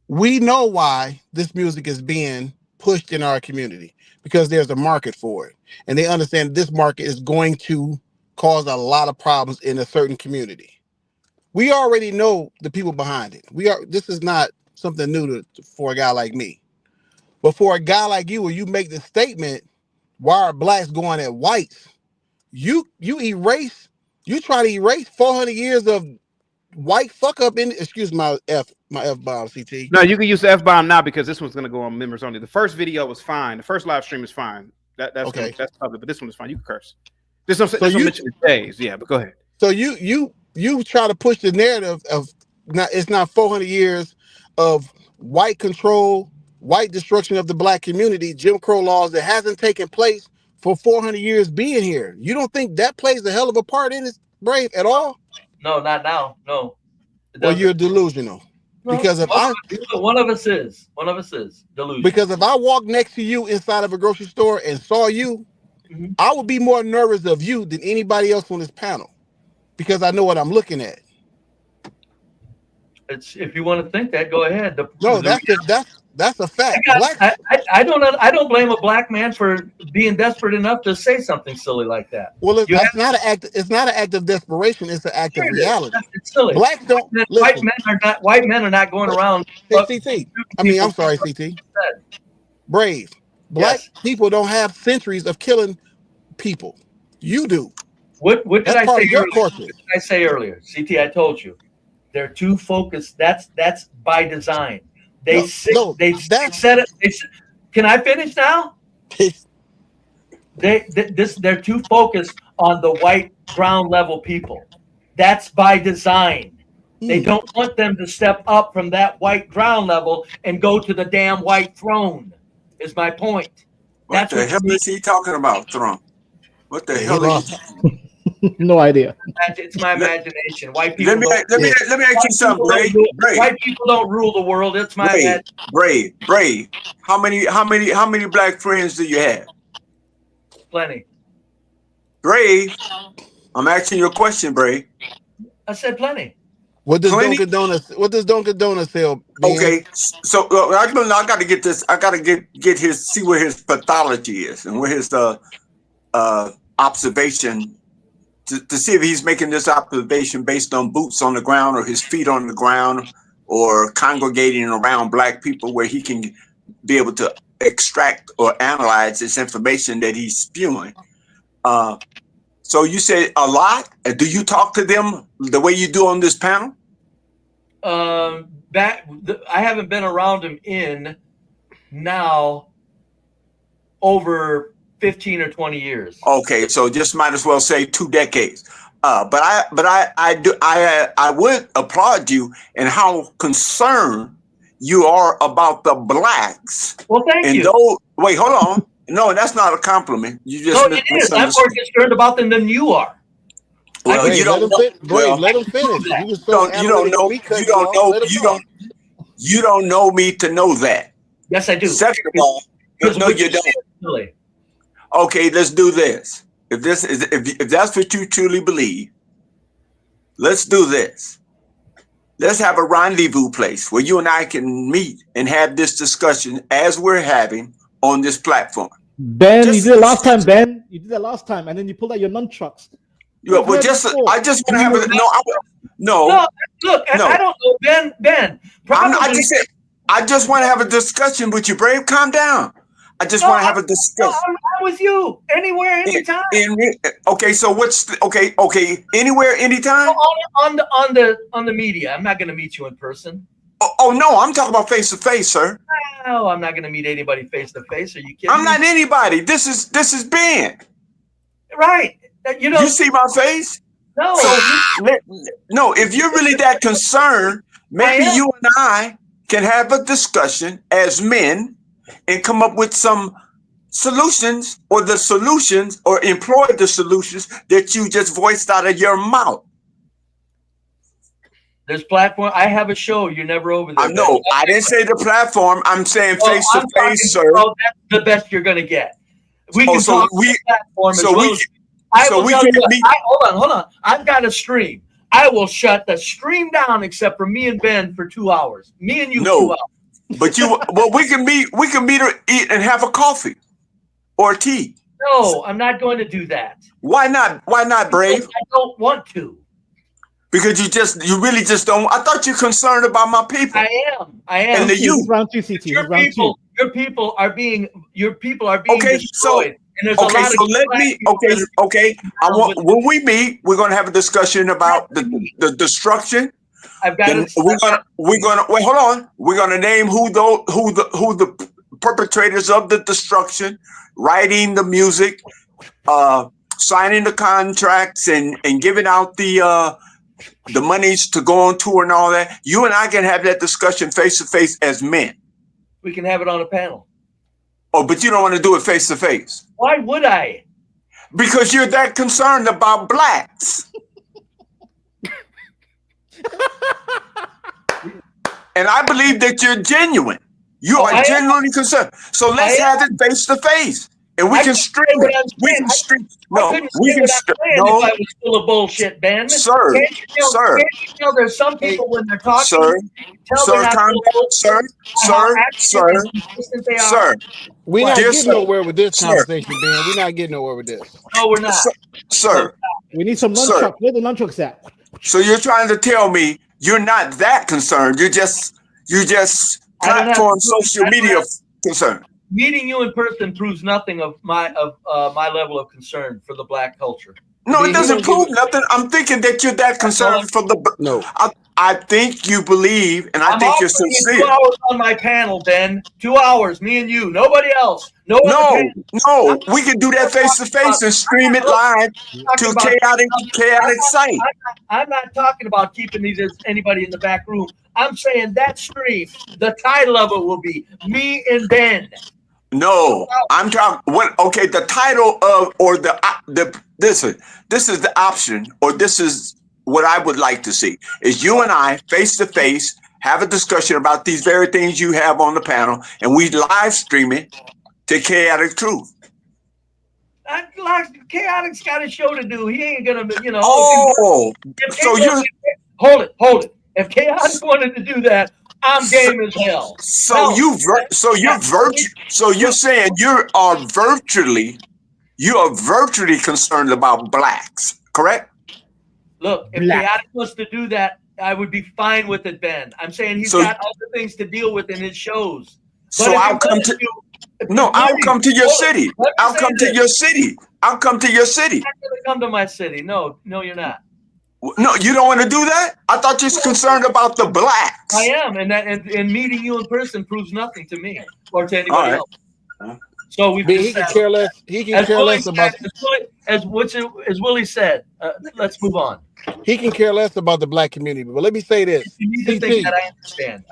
[SPEAKER 6] We know why this music is being pushed in our community, because there's a market for it. And they understand this market is going to cause a lot of problems in a certain community. We already know the people behind it. This is not something new for a guy like me. But for a guy like you, where you make the statement, why are blacks going at whites? You try to erase 400 years of white fuck up in, excuse my F-bomb, CT.
[SPEAKER 2] No, you can use the F-bomb now because this one's going to go on members only. The first video was fine. The first live stream is fine. That's okay. That's public, but this one is fine. You can curse. There's no mention of days. Yeah, but go ahead.
[SPEAKER 6] So you try to push the narrative of it's not 400 years of white control, white destruction of the black community, Jim Crow laws that hasn't taken place for 400 years being here. You don't think that plays a hell of a part in this, Brave, at all?
[SPEAKER 17] No, not now. No.
[SPEAKER 6] Well, you're delusional.
[SPEAKER 17] No,
[SPEAKER 6] Because if
[SPEAKER 17] one of us is delusional.
[SPEAKER 6] Because if I walk next to you inside of a grocery store and saw you, I would be more nervous of you than anybody else on this panel, because I know what I'm looking at.
[SPEAKER 17] It's, if you want to think that, go ahead.
[SPEAKER 6] That's a fact.
[SPEAKER 17] I don't blame a black man for being desperate enough to say something silly like that.
[SPEAKER 6] Well, it's not an act. It's not an act of desperation. It's an act of reality.
[SPEAKER 17] It's silly.
[SPEAKER 6] Blacks don't.
[SPEAKER 17] White men are not going around.
[SPEAKER 6] CT. I'm sorry, CT. Brave. Black people don't have centuries of killing people. You do.
[SPEAKER 17] What did I say earlier?
[SPEAKER 6] What did
[SPEAKER 17] I say earlier? CT, I told you. They're too focused. That's by design. They set it. Can I finish now? They're too focused on the white ground level people. That's by design. They don't want them to step up from that white ground level and go to the damn white throne. Is my point.
[SPEAKER 12] What the hell is he talking about, throne? What the hell is he?
[SPEAKER 9] No idea.
[SPEAKER 17] It's my imagination. White people.
[SPEAKER 12] Let me ask you something, Brave.
[SPEAKER 17] White people don't rule the world. It's my imagination.
[SPEAKER 12] Brave. How many black friends do you have?
[SPEAKER 17] Plenty.
[SPEAKER 12] Brave. I'm asking you a question, Brave.
[SPEAKER 17] I said plenty.
[SPEAKER 6] What does Dunkin' Donuts sell?
[SPEAKER 12] Okay, so I got to get this. I got to get see where his pathology is and where his observation. To see if he's making this observation based on boots on the ground or his feet on the ground or congregating around black people, where he can be able to extract or analyze this information that he's spewing. So you said a lot. Do you talk to them the way you do on this panel?
[SPEAKER 17] I haven't been around him in now over 15 or 20 years.
[SPEAKER 12] Okay, so just might as well say 2 decades. But I would applaud you in how concerned you are about the blacks.
[SPEAKER 17] Well, thank you.
[SPEAKER 12] Wait, hold on. No, that's not a compliment. You just
[SPEAKER 17] it is. I'm more concerned about them than you are.
[SPEAKER 12] Well,
[SPEAKER 6] you don't know. Let him finish.
[SPEAKER 12] You don't know me to know that.
[SPEAKER 17] Yes, I do.
[SPEAKER 12] Second of all, no, you don't. Okay, let's do this. If that's what you truly believe, let's do this. Let's have a rendezvous place where you and I can meet and have this discussion as we're having on this platform.
[SPEAKER 9] Ben, you did it last time, Ben. You did that last time, and then you pulled out your nunchucks.
[SPEAKER 12] Yeah, well, I just want to have a no.
[SPEAKER 17] Look, I don't know, Ben.
[SPEAKER 12] I just want to have a discussion with you, Brave. Calm down. I just want to have a discussion.
[SPEAKER 17] I'm with you. Anywhere, anytime.
[SPEAKER 12] Okay, so okay. Anywhere, anytime.
[SPEAKER 17] On the media. I'm not going to meet you in person.
[SPEAKER 12] Oh no, I'm talking about face to face, sir.
[SPEAKER 17] No, I'm not going to meet anybody face to face. Are you kidding?
[SPEAKER 12] I'm not anybody. This is Ben.
[SPEAKER 17] Right.
[SPEAKER 12] You see my face?
[SPEAKER 17] No.
[SPEAKER 12] So, no. If you're really that concerned, maybe you and I can have a discussion as men and come up with some solutions, or employ the solutions that you just voiced out of your mouth.
[SPEAKER 17] This platform, I have a show. You're never over there.
[SPEAKER 12] No, I didn't say the platform. I'm saying face to face, sir.
[SPEAKER 17] Oh, that's the best you're going to get. We can talk on the platform as well. Hold on. I've got a stream. I will shut the stream down except for me and Ben for 2 hours. Me and you 2 hours.
[SPEAKER 12] But we can meet or eat and have a coffee or tea.
[SPEAKER 17] No, I'm not going to do that.
[SPEAKER 12] Why not? Why not, Brave?
[SPEAKER 17] I don't want to.
[SPEAKER 12] Because you really just don't. I thought you're concerned about my people.
[SPEAKER 17] I am. And
[SPEAKER 9] the youth. Round 2, CT.
[SPEAKER 17] Your people are being
[SPEAKER 12] okay,
[SPEAKER 17] destroyed. And there's
[SPEAKER 12] when we meet, we're gonna have a discussion about the destruction.
[SPEAKER 17] I've got
[SPEAKER 12] we're gonna wait. Hold on. We're gonna name who the perpetrators of the destruction, writing the music, signing the contracts and giving out the monies to go on tour and all that, you and I can have that discussion face to face as men.
[SPEAKER 17] We can have it on a panel.
[SPEAKER 12] Oh, but you don't want to do it face to face.
[SPEAKER 17] Why would I?
[SPEAKER 12] Because you're that concerned about blacks. And I believe that you're genuine. You are genuinely concerned. So let's have it face to face. And we can stream it. We can stream. No, we can stream.
[SPEAKER 17] No, if I was full of bullshit, Ben.
[SPEAKER 12] Sir,
[SPEAKER 17] Can't you tell there's some people when they're talking,
[SPEAKER 12] sir,
[SPEAKER 6] We're not
[SPEAKER 12] Dear
[SPEAKER 6] getting
[SPEAKER 12] sir.
[SPEAKER 6] nowhere with this
[SPEAKER 12] Sir.
[SPEAKER 6] conversation, Ben. We're not getting nowhere with this.
[SPEAKER 17] No, we're not.
[SPEAKER 12] Sir,
[SPEAKER 9] We need some lunch
[SPEAKER 12] Sir.
[SPEAKER 9] truck. Where the lunch trucks at?
[SPEAKER 12] so you're trying to tell me you're not that concerned. You just
[SPEAKER 17] I don't have
[SPEAKER 12] platform
[SPEAKER 17] to prove-
[SPEAKER 12] social
[SPEAKER 17] I don't
[SPEAKER 12] media
[SPEAKER 17] have-
[SPEAKER 12] concern.
[SPEAKER 17] Meeting you in person proves nothing of my level of concern for the black culture.
[SPEAKER 12] No, it doesn't prove nothing. I'm thinking that you're that concerned for the.
[SPEAKER 6] No,
[SPEAKER 12] I think you believe, and I
[SPEAKER 17] I'm
[SPEAKER 12] think you're
[SPEAKER 17] offering you
[SPEAKER 12] sincere.
[SPEAKER 17] 2 hours on my panel, Ben. 2 hours, me and you, nobody else. No,
[SPEAKER 12] No, we can do that face to face and stream it live to chaotic site.
[SPEAKER 17] I'm not talking about keeping these as anybody in the back room. I'm saying that stream, the title of it will be Me and Ben.
[SPEAKER 12] No, I'm talking. What? Okay, the title of or this is the option, or this is what I would like to see is you and I face to face have a discussion about these very things you have on the panel, and we live stream it to Chaotic Truth.
[SPEAKER 17] Chaotic's got a show to do. He ain't gonna,
[SPEAKER 12] Oh, so you
[SPEAKER 17] hold it. If Chaotic wanted to do that, I'm game as hell.
[SPEAKER 12] So you're saying you are virtually concerned about blacks, correct?
[SPEAKER 17] Look, if Chaotic wants to do that, I would be fine with it, Ben. I'm saying he's got other things to deal with in his shows.
[SPEAKER 12] So I'll come to your city. I'll come to your city. I'll come to your city.
[SPEAKER 17] You're not gonna come to my city. No, you're not.
[SPEAKER 12] No, you don't want to do that? I thought you're concerned about the blacks.
[SPEAKER 17] I am, and meeting you in person proves nothing to me or to anybody else. So
[SPEAKER 6] he can care less. He can care less about
[SPEAKER 17] as Willie said. Let's move on.
[SPEAKER 6] He can care less about the black community. But let me say this:
[SPEAKER 17] You need to think that I understand.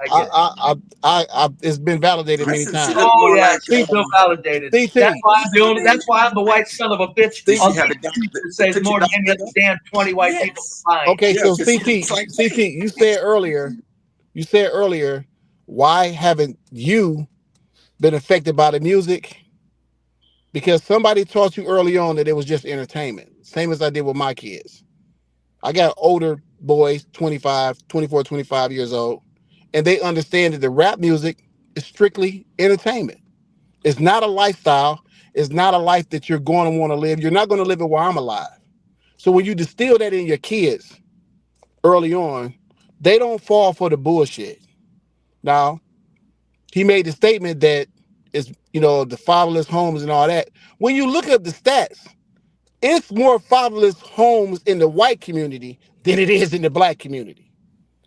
[SPEAKER 6] I it's been validated many times.
[SPEAKER 17] Oh yeah, it's so validated. That's why I'm the white son of a bitch. That says more than any other damn 20 white people combined.
[SPEAKER 6] Okay, so CT, you said earlier, why haven't you been affected by the music? Because somebody taught you early on that it was just entertainment, same as I did with my kids. I got older boys, 24, 25 years old, and they understand that the rap music is strictly entertainment. It's not a lifestyle. It's not a life that you're going to want to live. You're not going to live it while I'm alive. So when you distill that in your kids early on, they don't fall for the bullshit. Now, he made the statement that it's, the fatherless homes and all that. When you look at the stats, it's more fatherless homes in the white community than it is in the black community.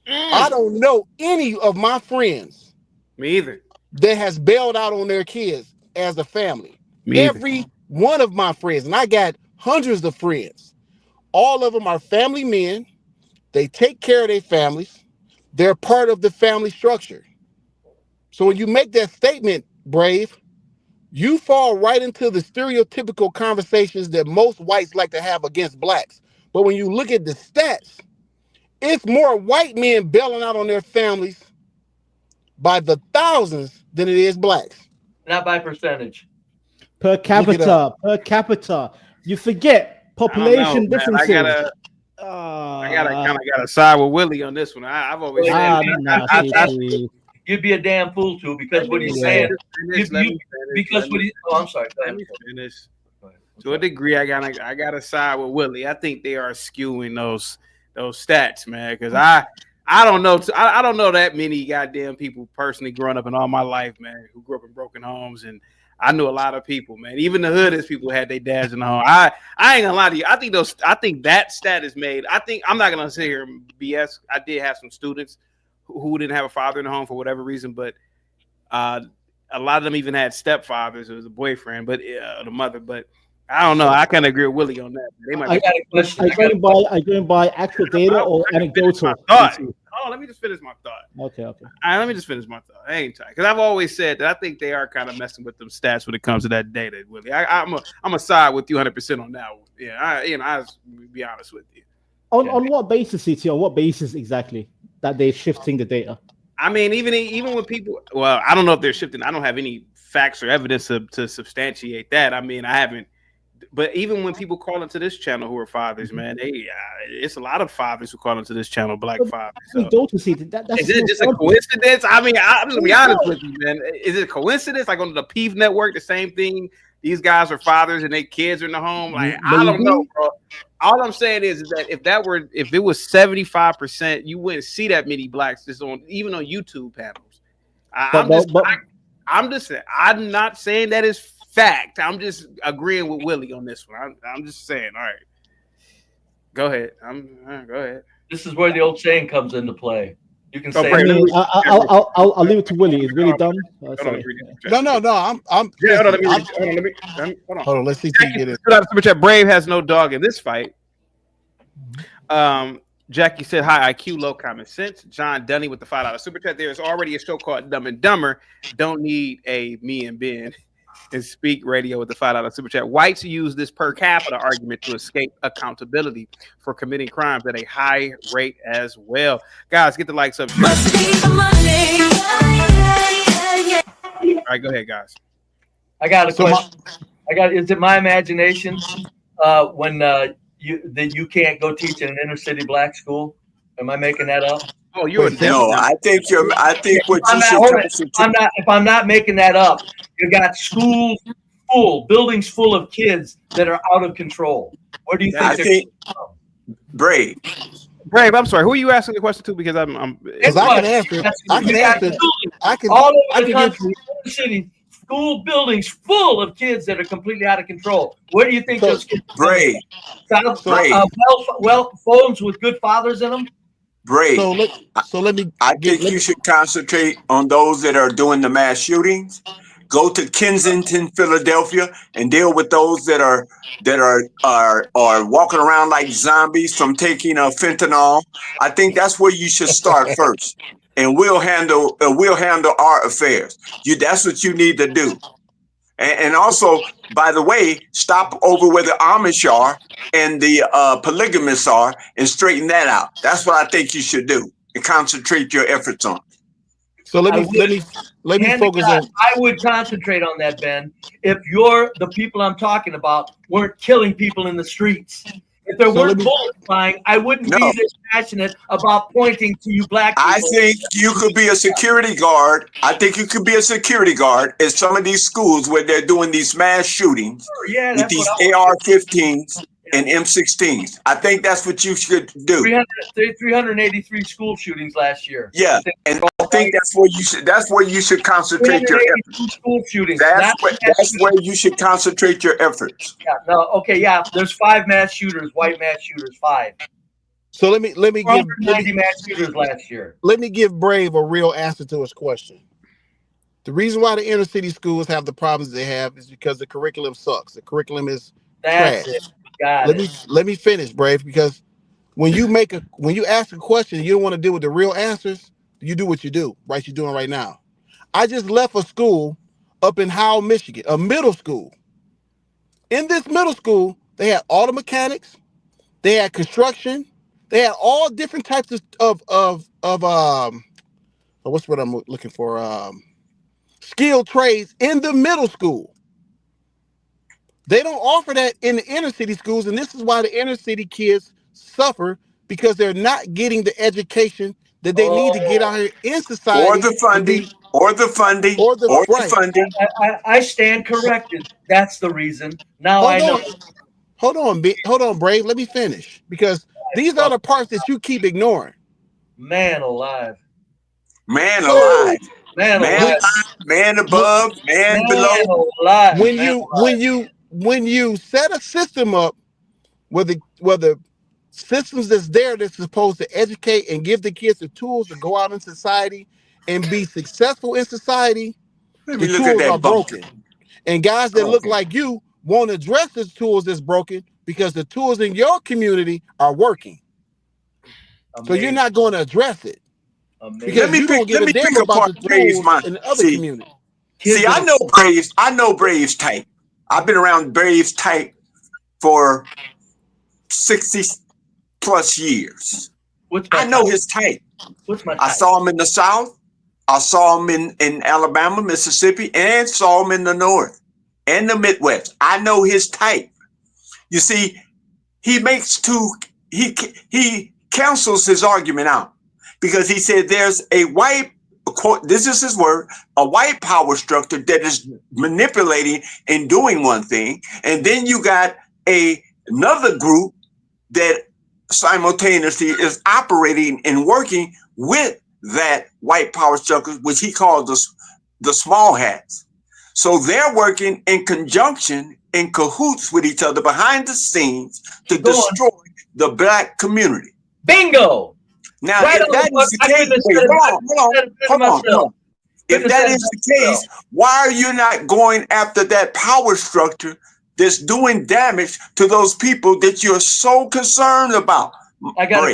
[SPEAKER 6] I don't know any of my friends.
[SPEAKER 2] Me either.
[SPEAKER 6] That has bailed out on their kids as a family. Every one of my friends, and I got hundreds of friends, all of them are family men. They take care of their families. They're part of the family structure. So when you make that statement, Brave, you fall right into the stereotypical conversations that most whites like to have against blacks. But when you look at the stats, it's more white men bailing out on their families by the thousands than it is blacks.
[SPEAKER 17] Not by percentage.
[SPEAKER 9] Per capita. You forget population differences.
[SPEAKER 2] I gotta side with Willie on this one. I've always said
[SPEAKER 17] you'd be a damn fool to, because what he's saying. I'm sorry.
[SPEAKER 2] Let me finish. To a degree, I gotta side with Willie. I think they are skewing those stats, man. Because I don't know. I don't know that many goddamn people personally growing up in all my life, man, who grew up in broken homes, and I knew a lot of people, man. Even the hoodest people had their dads in the home. I ain't gonna lie to you. I think that stat is made. I'm not gonna sit here and BS. I did have some students who didn't have a father in the home for whatever reason, but a lot of them even had stepfathers. It was a boyfriend, but the mother. But I don't know. I kind of agree with Willie on that. They might
[SPEAKER 9] I
[SPEAKER 2] be.
[SPEAKER 17] got a question.
[SPEAKER 9] Are you going by actual data or anecdotal?
[SPEAKER 2] Thought. Oh, let me just finish my thought.
[SPEAKER 9] Okay.
[SPEAKER 2] All right, let me just finish my thought. I ain't tight because I've always said that I think they are kind of messing with them stats when it comes to that data, Willie. I'm a side with you 100% on that one. Yeah, I'll be honest with you.
[SPEAKER 9] On what basis, CT? On what basis exactly that they're shifting the data?
[SPEAKER 2] I mean, even when people, well, I don't know if they're shifting. I don't have any facts or evidence to substantiate that. I mean, I haven't. But even when people call into this channel who are fathers, man, it's a lot of fathers who call into this channel, black fathers. So.
[SPEAKER 9] That's
[SPEAKER 2] Is it just a coincidence? I mean, I'm just gonna be honest with you, man. Is it a coincidence? Like on the Peeve Network, the same thing. These guys are fathers and their kids are in the home. Like I don't know, bro. All I'm saying is that if it was 75%, you wouldn't see that many blacks just even on YouTube panels. I'm not saying that is fact. I'm just agreeing with Willie on this one. I'm just saying. All right, go ahead. Go ahead.
[SPEAKER 17] This is where the old saying comes into play. You can say.
[SPEAKER 9] I'll leave it to Willie. It's really done.
[SPEAKER 6] No. I'm.
[SPEAKER 2] Yeah, hold on.
[SPEAKER 6] Hold on. Let's see.
[SPEAKER 2] Super chat. Brave has no dog in this fight. Jackie said, high IQ, low common sense. John Dunny with the $5 super chat. There is already a show called Dumb and Dumber. Don't need a Me and Ben. And Speak Radio with the $5 super chat. Whites use this per capita argument to escape accountability for committing crimes at a high rate as well. Guys, get the likes up. All right, go ahead, guys.
[SPEAKER 17] I got a question. Is it my imagination when you can't go teach in an inner city black school? Am I making that up?
[SPEAKER 2] Oh, you're
[SPEAKER 12] no. I think what you should.
[SPEAKER 17] If I'm not making that up, you got schools full, buildings full of kids that are out of control. Where do you think?
[SPEAKER 12] I think Brave.
[SPEAKER 2] I'm sorry. Who are you asking the question to? Because I
[SPEAKER 6] can answer. I can
[SPEAKER 17] all over the country, city, school buildings full of kids that are completely out of control. Where do you think those kids?
[SPEAKER 12] Brave.
[SPEAKER 17] Homes with good fathers in them.
[SPEAKER 12] Brave.
[SPEAKER 6] So let me.
[SPEAKER 12] I think you should concentrate on those that are doing the mass shootings. Go to Kensington, Philadelphia, and deal with those that are walking around like zombies from taking fentanyl. I think that's where you should start first, and we'll handle our affairs. That's what you need to do. And also, by the way, stop over where the Amish are and the polygamists are and straighten that out. That's what I think you should do and concentrate your efforts on.
[SPEAKER 6] So let me focus on.
[SPEAKER 17] I would concentrate on that, Ben. If the people I'm talking about weren't killing people in the streets. If there weren't bullets flying, I wouldn't be this passionate about pointing to you black people.
[SPEAKER 12] I think you could be a security guard. I think you could be a security guard at some of these schools where they're doing these mass shootings with these AR-15s and M16s. I think that's what you should do.
[SPEAKER 17] 383 school shootings last year.
[SPEAKER 12] Yeah, and I think that's where you should concentrate your efforts.
[SPEAKER 17] School shootings.
[SPEAKER 12] That's where you should concentrate your efforts.
[SPEAKER 17] Yeah, no, okay, yeah. There's 5 mass shooters, white mass shooters, 5.
[SPEAKER 6] So let me give
[SPEAKER 17] 90 mass shooters last year.
[SPEAKER 6] Let me give Brave a real answer to his question. The reason why the inner city schools have the problems they have is because the curriculum sucks. The curriculum is trash. Let me finish, Brave, because when you ask a question and you don't want to deal with the real answers, you do what you do, right? You're doing right now. I just left a school up in Howell, Michigan, a middle school. In this middle school, they had auto mechanics, they had construction, they had all different types of what's what I'm looking for? Skilled trades in the middle school. They don't offer that in the inner city schools, and this is why the inner city kids suffer, because they're not getting the education that they need to get out here in society.
[SPEAKER 12] Or the funding.
[SPEAKER 17] I stand corrected. That's the reason. Now I know.
[SPEAKER 6] Hold on, Brave. Let me finish, because these are the parts that you keep ignoring.
[SPEAKER 17] Man alive.
[SPEAKER 12] Man alive. Man above, man below.
[SPEAKER 17] Alive.
[SPEAKER 6] When you set a system up where the systems that's supposed to educate and give the kids the tools to go out in society and be successful in society, the tools are broken. And guys that look like you won't address the tools that's broken because the tools in your community are working. So you're not going to address it because you don't give a damn about the tools in the other community.
[SPEAKER 12] See, I know Braves. I know Braves type. I've been around Braves type for 60 plus years. I know his type.
[SPEAKER 17] What's my type?
[SPEAKER 12] I saw him in the South. I saw him in Alabama, Mississippi, and saw him in the North and the Midwest. I know his type. You see, he cancels his argument out because he said there's a white, quote, this is his word, a white power structure that is manipulating and doing one thing. And then you got another group that simultaneously is operating and working with that white power structure, which he called the small hats. So they're working in conjunction, in cahoots with each other behind the scenes to destroy the black community.
[SPEAKER 17] Bingo!
[SPEAKER 12] Now, if that is the case, hold on. If that is the case, why are you not going after that power structure that's doing damage to those people that you're so concerned about?
[SPEAKER 17] I got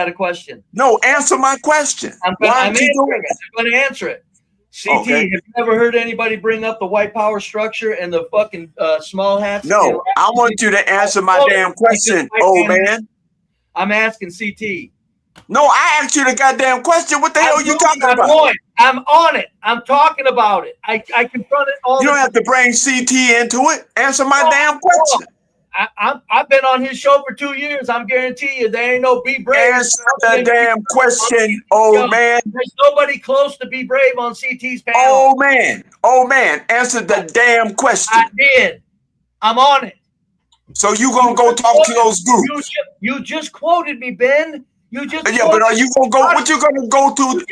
[SPEAKER 17] a question.
[SPEAKER 12] No, answer my question.
[SPEAKER 17] I'm going to answer it. CT,
[SPEAKER 12] Okay.
[SPEAKER 17] have you ever heard anybody bring up the white power structure and the fucking small hats?
[SPEAKER 12] No, I want you to answer my damn question, old man.
[SPEAKER 17] I'm asking CT.
[SPEAKER 12] No, I asked you the goddamn question. What the hell are you talking about?
[SPEAKER 17] I'm on it. I'm talking about it. I confront it all.
[SPEAKER 12] You don't have to bring CT into it. Answer my damn question.
[SPEAKER 17] I've been on his show for 2 years. I'm guarantee you there ain't no Be Brave.
[SPEAKER 12] Answer the damn question, old man.
[SPEAKER 17] There's nobody close to Be Brave on CT's panel.
[SPEAKER 12] Old man, answer the damn question.
[SPEAKER 17] I did. I'm on it.
[SPEAKER 12] So you gonna go talk to those groups?
[SPEAKER 17] You just quoted me, Ben. You just
[SPEAKER 12] but are you gonna go? What you gonna go to?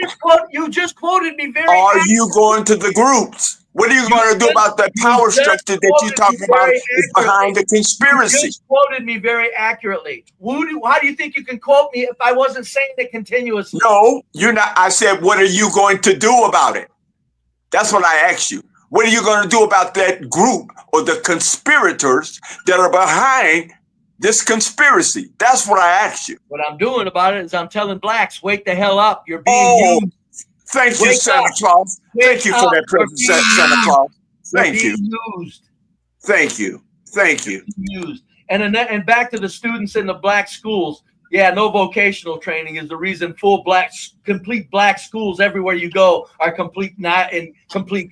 [SPEAKER 17] You just quoted me very.
[SPEAKER 12] Are you going to the groups? What are you going to do about the power structure that you're talking about is behind the conspiracy?
[SPEAKER 17] You just quoted me very accurately. How do you think you can quote me if I wasn't saying it continuously?
[SPEAKER 12] No, you're not. I said, what are you going to do about it? That's what I asked you. What are you going to do about that group or the conspirators that are behind this conspiracy? That's what I asked you.
[SPEAKER 17] What I'm doing about it is I'm telling blacks, wake the hell up. You're being used.
[SPEAKER 12] Thank you, Santa Claus. Thank you for that present, Santa Claus. Thank you. Thank you. Thank you.
[SPEAKER 17] Used. And back to the students in the black schools. Yeah, no vocational training is the reason complete black schools everywhere you go are complete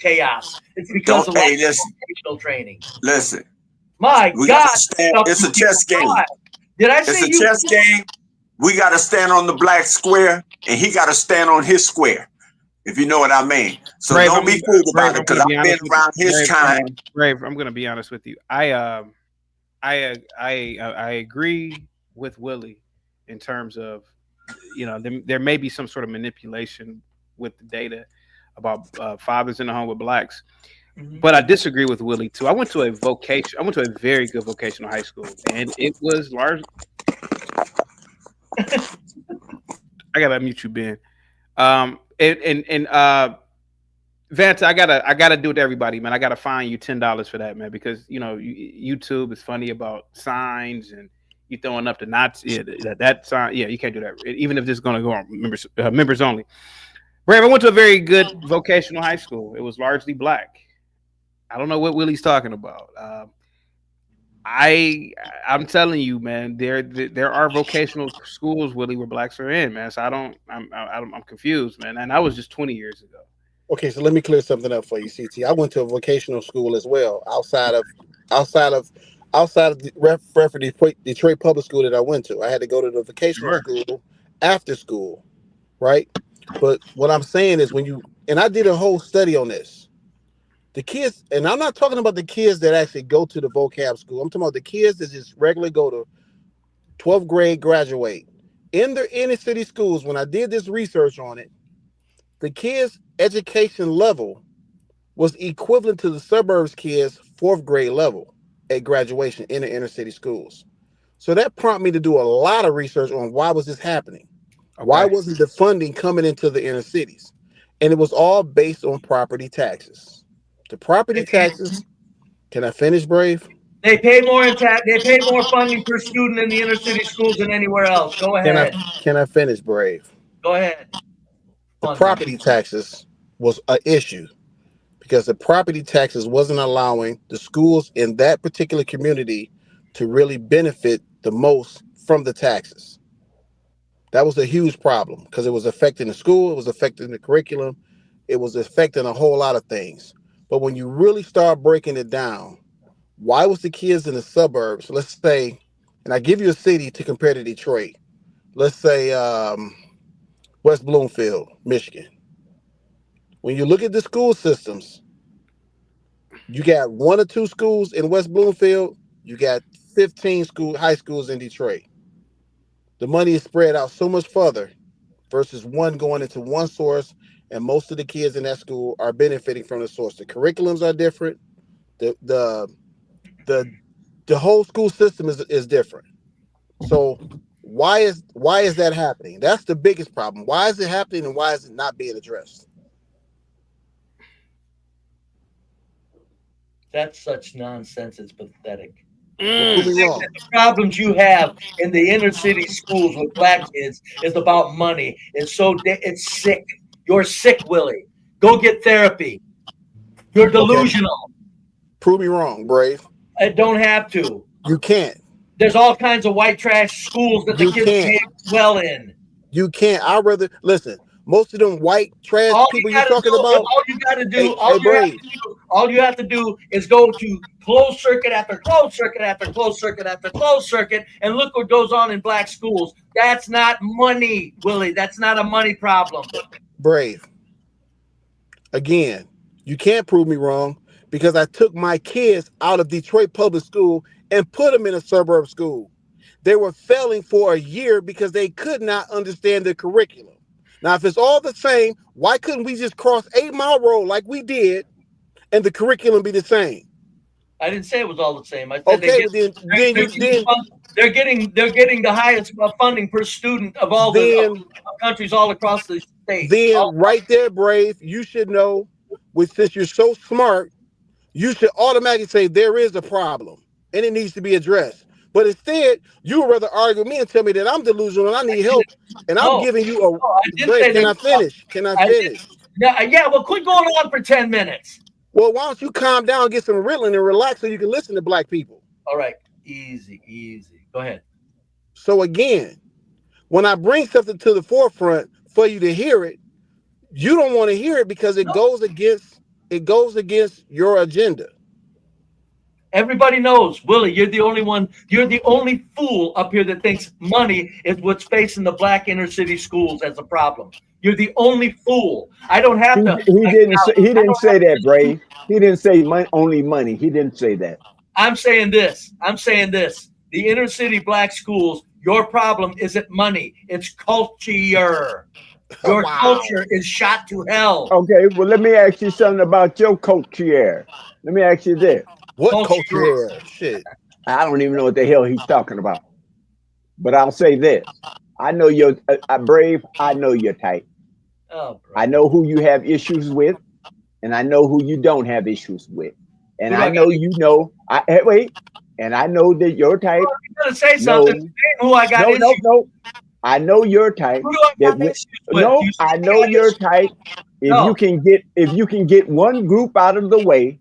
[SPEAKER 17] chaos. It's because of vocational training.
[SPEAKER 12] Listen.
[SPEAKER 17] My God.
[SPEAKER 12] It's a chess game.
[SPEAKER 17] Did I say
[SPEAKER 12] it's a chess game? We got to stand on the black square and he got to stand on his square. If you know what I mean. So
[SPEAKER 2] Brave,
[SPEAKER 12] don't be fooled about it because I've been around his time.
[SPEAKER 2] Brave, I'm going to be honest with you. I agree with Willie in terms of, there may be some sort of manipulation with the data about fathers in the home with blacks. Mm-hmm. But I disagree with Willie too. I went to a very good vocational high school, and it was large. I gotta mute you, Ben. Vanta, I gotta do it to everybody, man. I gotta fine you $10 for that, man, because YouTube is funny about signs and you throwing up the Nazi that sign. Yeah, you can't do that, even if this is gonna go on members only. Brave, I went to a very good vocational high school. It was largely black. I don't know what Willie's talking about. I'm telling you, man, there are vocational schools, Willie, where blacks are in, man. So I'm confused, man. And that was just 20 years ago.
[SPEAKER 6] Okay, so let me clear something up for you, CT. I went to a vocational school as well, outside of the Detroit public school that I went to. I had to go to the vocational school after school, right? But what I'm saying is and I did a whole study on this. The kids, and I'm not talking about the kids that actually go to the vocab school. I'm talking about the kids that just regularly go to 12th grade, graduate. In the inner city schools, when I did this research on it, the kids' education level was equivalent to the suburbs kids' 4th grade level at graduation in the inner city schools. So that prompted me to do a lot of research on why was this happening? Okay. Why wasn't the funding coming into the inner cities? And it was all based on property taxes. The property taxes Can I finish, Brave?
[SPEAKER 17] They pay more in tax. They pay more funding per student in the inner city schools than anywhere else. Go ahead.
[SPEAKER 6] Can I finish, Brave?
[SPEAKER 17] Go ahead.
[SPEAKER 6] The
[SPEAKER 17] Funding.
[SPEAKER 6] property taxes was an issue because the property taxes wasn't allowing the schools in that particular community to really benefit the most from the taxes. That was a huge problem because it was affecting the school, it was affecting the curriculum, it was affecting a whole lot of things. But when you really start breaking it down, why was the kids in the suburbs, let's say, and I give you a city to compare to Detroit, let's say West Bloomfield, Michigan. When you look at the school systems, you got 1 or 2 schools in West Bloomfield, you got 15 high schools in Detroit. The money is spread out so much further versus one going into one source, and most of the kids in that school are benefiting from the source. The curriculums are different. The whole school system is different. So why is that happening? That's the biggest problem. Why is it happening, and why is it not being addressed?
[SPEAKER 17] That's such nonsense. It's pathetic.
[SPEAKER 6] The
[SPEAKER 17] problems you have in the inner city schools with black kids is about money. It's sick. You're sick, Willie. Go get therapy. You're delusional.
[SPEAKER 6] Okay. Prove me wrong, Brave.
[SPEAKER 17] I don't have to.
[SPEAKER 6] You can't.
[SPEAKER 17] There's all kinds of white trash schools that the kids pay well in.
[SPEAKER 6] You can't. I'd rather listen. Most of them white trash people you're talking about.
[SPEAKER 17] All you got to do, all you have to do is go to closed circuit after closed circuit after closed circuit after closed circuit, and look what goes on in black schools. That's not money, Willie. That's not a money problem.
[SPEAKER 6] Brave. Again, you can't prove me wrong because I took my kids out of Detroit public school and put them in a suburb school. They were failing for a year because they could not understand the curriculum. Now, if it's all the same, why couldn't we just cross 8 Mile Road like we did and the curriculum be the same?
[SPEAKER 17] I didn't say it was all the same. I said they're getting the highest funding per student of all the countries all across the state.
[SPEAKER 6] Then right there, Brave, you should know, since you're so smart, you should automatically say there is a problem and it needs to be addressed. But instead, you would rather argue with me and tell me that I'm delusional and I need help, and I'm giving you a. Can I finish? Can I finish?
[SPEAKER 17] Yeah. Well, quit going on for 10 minutes.
[SPEAKER 6] Well, why don't you calm down, get some Ritalin, and relax so you can listen to black people?
[SPEAKER 17] All right, easy. Go ahead.
[SPEAKER 6] So again, when I bring something to the forefront for you to hear it, you don't want to hear it because it goes against your agenda.
[SPEAKER 17] Everybody knows, Willie, you're the only one. You're the only fool up here that thinks money is what's facing the black inner city schools as a problem. You're the only fool. I don't have to.
[SPEAKER 18] He didn't say that, Brave. He didn't say only money. He didn't say that.
[SPEAKER 17] I'm saying this. The inner city black schools, your problem isn't money. It's culture. Your culture is shot to hell.
[SPEAKER 18] Okay, well, let me ask you something about your culture. Let me ask you this.
[SPEAKER 6] What culture? Shit.
[SPEAKER 18] I don't even know what the hell he's talking about. But I'll say this. I know you're Brave. I know your type.
[SPEAKER 17] Oh,
[SPEAKER 18] I know who you have issues with, and I know who you don't have issues with. And I know you know. And I know that your type.
[SPEAKER 17] You're gonna say something. Who I got issues with.
[SPEAKER 18] No. I know your type. I know your type. If you can get one group out of the way,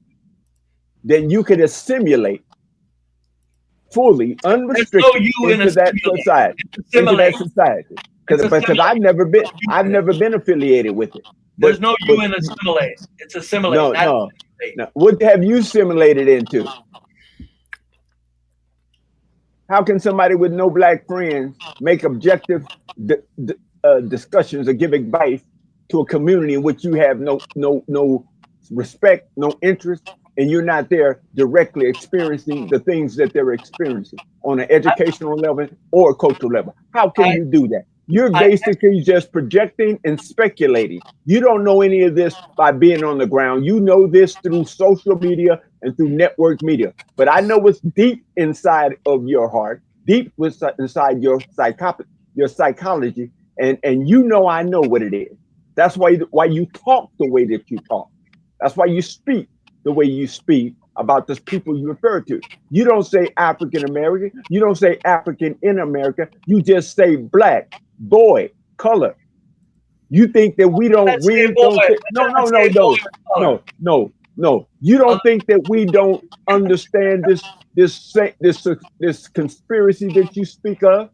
[SPEAKER 18] then you can assimilate fully, unrestricted into that society. Because I've never been affiliated with it.
[SPEAKER 17] There's no you in assimilate. It's assimilate.
[SPEAKER 18] No. What have you assimilated into? How can somebody with no black friends make objective discussions or give advice to a community in which you have no respect, no interest, and you're not there directly experiencing the things that they're experiencing on an educational level or a cultural level? How can you do that? You're basically just projecting and speculating. You don't know any of this by being on the ground. You know this through social media and through network media. But I know what's deep inside of your heart, deep inside your psychology, and you know I know what it is. That's why you talk the way that you talk. That's why you speak the way you speak about the people you refer to. You don't say African American. You don't say African in America. You just say black, boy, color. You think that we don't read those things? No. You don't think that we don't understand this conspiracy that you speak of?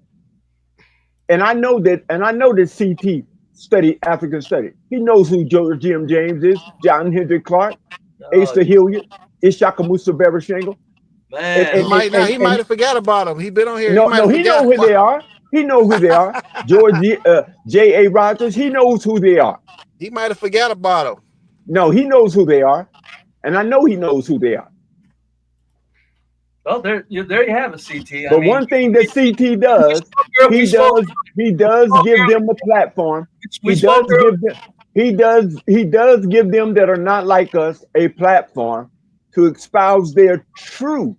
[SPEAKER 18] And I know that CT studied African study. He knows who Jim James is, John Hendrick Clark, Asa Hilliard, Ishaka Musa Berashangle.
[SPEAKER 17] Man,
[SPEAKER 6] He might have forgot about him. He been on here.
[SPEAKER 18] No, he know who they are. He know who they are. George J.A. Rogers, he knows who they are.
[SPEAKER 6] He might have forgot about them.
[SPEAKER 18] No, he knows who they are. And I know he knows who they are.
[SPEAKER 17] Well, there you have a CT.
[SPEAKER 18] But one thing that CT does, he does give them a platform. He does give them that are not like us a platform to espouse their true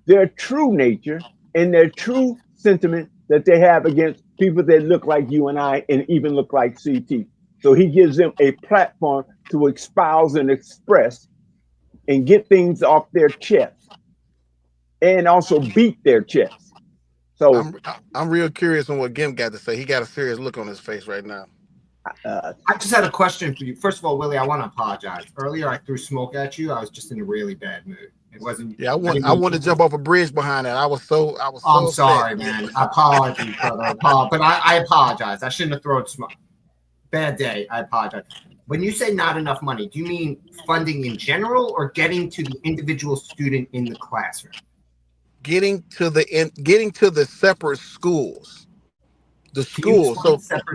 [SPEAKER 18] nature and their true sentiment that they have against people that look like you and I and even look like CT. So he gives them a platform to espouse and express and get things off their chest and also beat their chest. So
[SPEAKER 6] I'm real curious on what Gim got to say. He got a serious look on his face right now.
[SPEAKER 19] I just had a question for you. First of all, Willie, I want to apologize. Earlier, I threw smoke at you. I was just in a really bad mood. It wasn't.
[SPEAKER 6] Yeah, I want to jump off a bridge behind that. I was so.
[SPEAKER 19] I'm sorry, man. Apologies, brother. But I apologize. I shouldn't have thrown smoke. Bad day. I apologize. When you say not enough money, do you mean funding in general or getting to the individual student in the classroom?
[SPEAKER 6] Getting to the separate schools. The schools.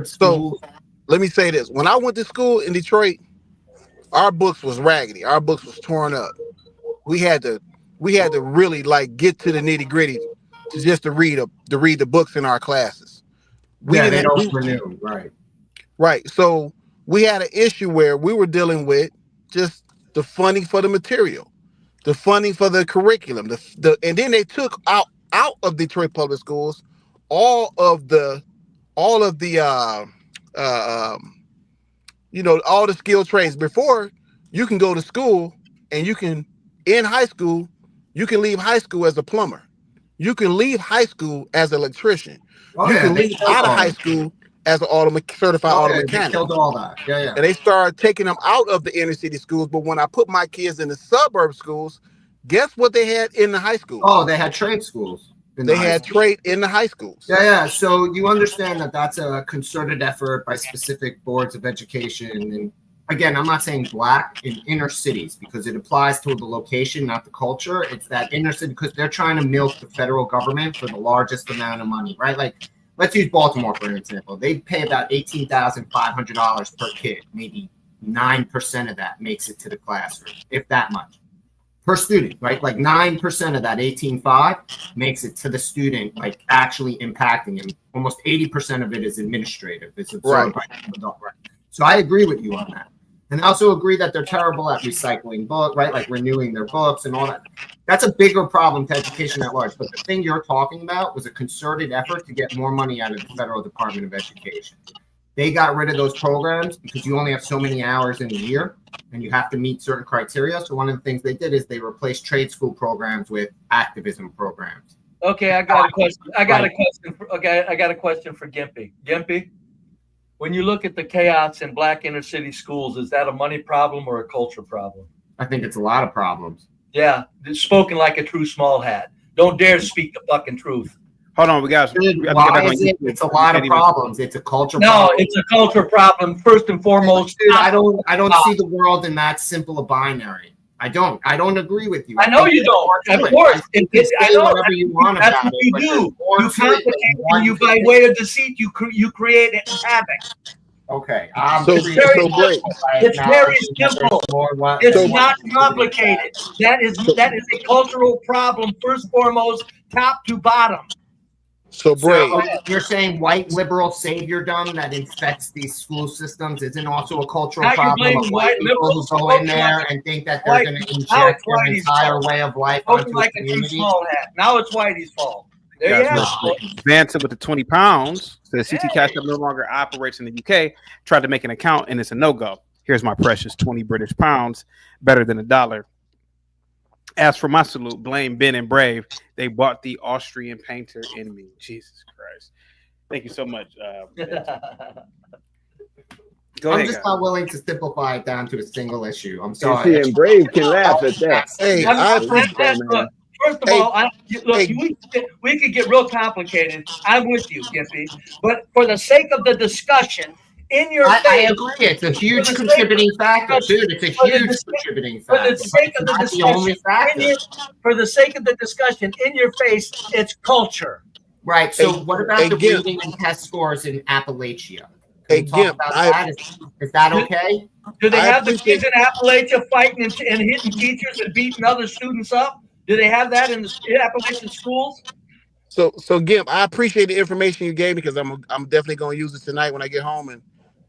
[SPEAKER 6] So let me say this. When I went to school in Detroit, our books was raggedy. Our books was torn up. We had to really like get to the nitty-gritty to read the books in our classes.
[SPEAKER 19] They don't renew, right.
[SPEAKER 6] Right. So we had an issue where we were dealing with just the funding for the material, the funding for the curriculum, and then they took out of Detroit public schools all of the all the skilled trades. Before, you can go to school and in high school, you can leave high school as a plumber. You can leave high school as an electrician. You can leave out of high school as an certified auto mechanic.
[SPEAKER 19] They killed all that. Yeah.
[SPEAKER 6] And they started taking them out of the inner city schools. But when I put my kids in the suburb schools, guess what they had in the high schools?
[SPEAKER 19] Oh, they had trade schools.
[SPEAKER 6] They had trade in the high schools.
[SPEAKER 19] Yeah. So you understand that that's a concerted effort by specific boards of education. And again, I'm not saying black in inner cities because it applies to the location, not the culture. It's that inner city because they're trying to milk the federal government for the largest amount of money, right? Like, let's use Baltimore for an example. They pay about $18,500 per kid. Maybe 9% of that makes it to the classroom, if that much. Per student, right? Like 9% of that 18.5 makes it to the student, like actually impacting him. Almost 80% of it is administrative. It's absorbed by the adult, right? So I agree with you on that. And I also agree that they're terrible at recycling books, right? Like renewing their books and all that. That's a bigger problem to education at large. But the thing you're talking about was a concerted effort to get more money out of the Federal Department of Education. They got rid of those programs because you only have so many hours in a year and you have to meet certain criteria. So one of the things they did is they replaced trade school programs with activism programs.
[SPEAKER 17] Okay, I got a question. I got a question for Gimpy. Gimpy, when you look at the chaos in black inner city schools, is that a money problem or a culture problem?
[SPEAKER 19] I think it's a lot of problems.
[SPEAKER 17] Yeah, it's spoken like a true small hat. Don't dare speak the fucking truth.
[SPEAKER 2] Hold on, we got.
[SPEAKER 19] It's a lot of problems. It's a culture problem.
[SPEAKER 17] No, it's a culture problem first and foremost.
[SPEAKER 19] Dude, I don't see the world in that simple a binary. I don't agree with you.
[SPEAKER 17] I know you don't. Of course,
[SPEAKER 19] I know whatever you want
[SPEAKER 17] that's
[SPEAKER 19] about
[SPEAKER 17] what
[SPEAKER 19] it.
[SPEAKER 17] you do. You complicate and you by way of deceit. You create havoc.
[SPEAKER 19] Okay.
[SPEAKER 17] It's very simple. It's not complicated. That is a cultural problem first and foremost, top to bottom.
[SPEAKER 6] So, Bray,
[SPEAKER 19] you're saying white liberal saviordom that infects these school systems isn't also a cultural problem of white people who go in there and think that they're going to inject their entire way of life onto the community?
[SPEAKER 17] Now it's Whitey's fault. There you have it.
[SPEAKER 2] Vanson with the 20 pounds says CT Cash App no longer operates in the UK. Tried to make an account and it's a no-go. Here's my precious 20 British pounds, better than $1. As for my salute, blame Ben and Brave. They bought the Austrian painter in me. Jesus Christ. Thank you so much. Go
[SPEAKER 19] I'm
[SPEAKER 2] ahead,
[SPEAKER 19] just
[SPEAKER 2] guys.
[SPEAKER 19] not willing to simplify it down to a single issue. I'm
[SPEAKER 18] And
[SPEAKER 19] sorry.
[SPEAKER 18] see, and Brave can laugh at that.
[SPEAKER 6] Hey,
[SPEAKER 17] Look, first of all, we could get real complicated. I'm with you, Gippy. But for the sake of the discussion, in your
[SPEAKER 19] I
[SPEAKER 17] face,
[SPEAKER 19] agree. It's a huge
[SPEAKER 17] for the sake
[SPEAKER 19] contributing
[SPEAKER 17] of
[SPEAKER 19] factor,
[SPEAKER 17] discussion,
[SPEAKER 19] dude. It's a
[SPEAKER 17] for the
[SPEAKER 19] huge
[SPEAKER 17] dis-
[SPEAKER 19] contributing
[SPEAKER 17] for
[SPEAKER 19] factor.
[SPEAKER 17] the sake
[SPEAKER 19] But
[SPEAKER 17] of the
[SPEAKER 19] it's not the only
[SPEAKER 17] discussion,
[SPEAKER 19] factor.
[SPEAKER 17] for the sake of the discussion, in your face, it's culture.
[SPEAKER 19] Right. So what about the
[SPEAKER 6] Gimp.
[SPEAKER 19] reading and test scores in Appalachia?
[SPEAKER 6] Hey,
[SPEAKER 19] Can we talk
[SPEAKER 6] Gimp,
[SPEAKER 19] about that? Is that okay?
[SPEAKER 17] Do they
[SPEAKER 6] I
[SPEAKER 17] have the
[SPEAKER 6] appreciate-
[SPEAKER 17] kids in Appalachia fighting and hitting teachers and beating other students up? Do they have that in the Appalachian schools?
[SPEAKER 6] So Gimp, I appreciate the information you gave me because I'm definitely going to use it tonight when I get home, and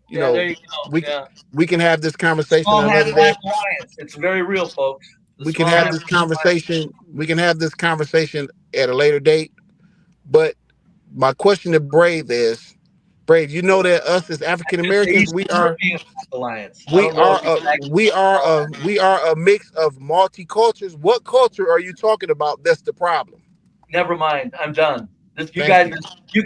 [SPEAKER 6] you know,
[SPEAKER 17] there you go.
[SPEAKER 6] we can have this conversation
[SPEAKER 17] Small
[SPEAKER 6] another
[SPEAKER 17] hat
[SPEAKER 6] day.
[SPEAKER 17] Black Alliance. It's very real, folks.
[SPEAKER 6] We can have this conversation. We can have this conversation at a later date. But my question to Brave is, Brave, you know that us as African Americans, we are a mix of multi-cultures. What culture are you talking about? That's the problem.
[SPEAKER 17] Never mind. I'm done. You
[SPEAKER 6] Thank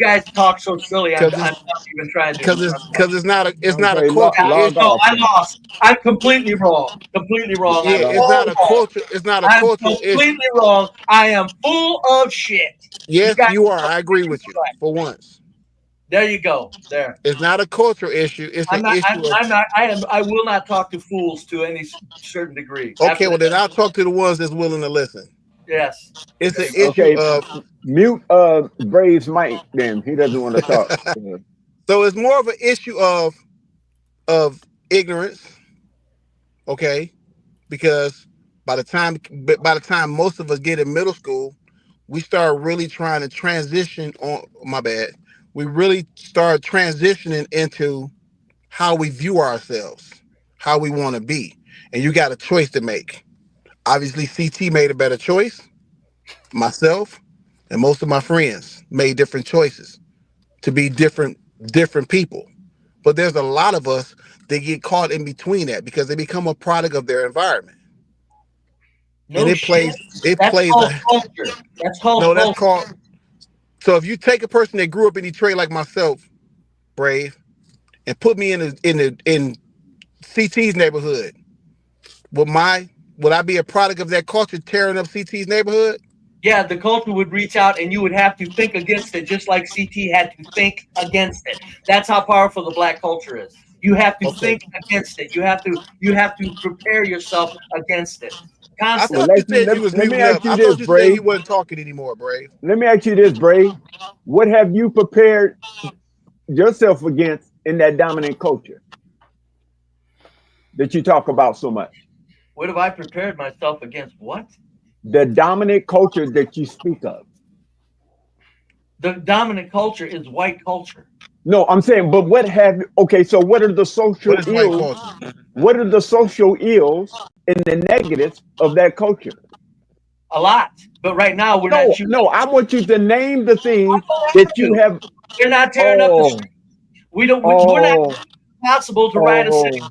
[SPEAKER 17] guys talk so silly. I'm not even trying to.
[SPEAKER 6] Because it's not a culture issue.
[SPEAKER 17] No, I lost. I'm completely wrong. Completely wrong.
[SPEAKER 6] Yeah, it's not a culture. It's not a cultural issue.
[SPEAKER 17] Completely wrong. I am full of shit.
[SPEAKER 6] Yes, you are. I agree with you for once.
[SPEAKER 17] There you go. There.
[SPEAKER 6] It's not a cultural issue. It's an issue.
[SPEAKER 17] I will not talk to fools to any certain degree.
[SPEAKER 6] Okay, well then I'll talk to the ones that's willing to listen.
[SPEAKER 17] Yes.
[SPEAKER 6] It's an issue of
[SPEAKER 18] mute Brave's mic. Then he doesn't want to talk.
[SPEAKER 6] So it's more of an issue of ignorance. Okay, because by the time most of us get in middle school, we start really trying to transition on. My bad. We really start transitioning into how we view ourselves, how we want to be, and you got a choice to make. Obviously, CT made a better choice. Myself and most of my friends made different choices to be different people. But there's a lot of us that get caught in between that because they become a product of their environment.
[SPEAKER 17] No,
[SPEAKER 6] and
[SPEAKER 17] that's called culture.
[SPEAKER 6] So if you take a person that grew up in Detroit like myself, Brave, and put me in CT's neighborhood, would I be a product of that culture tearing up CT's neighborhood?
[SPEAKER 17] Yeah, the culture would reach out and you would have to think against it, just like CT had to think against it. That's how powerful the black culture is. You have to think against it. You have to prepare yourself against it. Constantly.
[SPEAKER 6] I thought you said you was muting up. I thought you said you wasn't talking anymore, Brave.
[SPEAKER 18] Let me ask you this, Brave. What have you prepared yourself against in that dominant culture that you talk about so much?
[SPEAKER 17] What have I prepared myself against? What?
[SPEAKER 18] The dominant culture that you speak of.
[SPEAKER 17] The dominant culture is white culture.
[SPEAKER 18] No, I'm saying, but what are the social ills? What are the social ills and the negatives of that culture?
[SPEAKER 17] A lot. But right now we're not shooting.
[SPEAKER 18] No, I want you to name the things that you have.
[SPEAKER 17] You're not tearing up the street. We're not impossible to ride a city bus.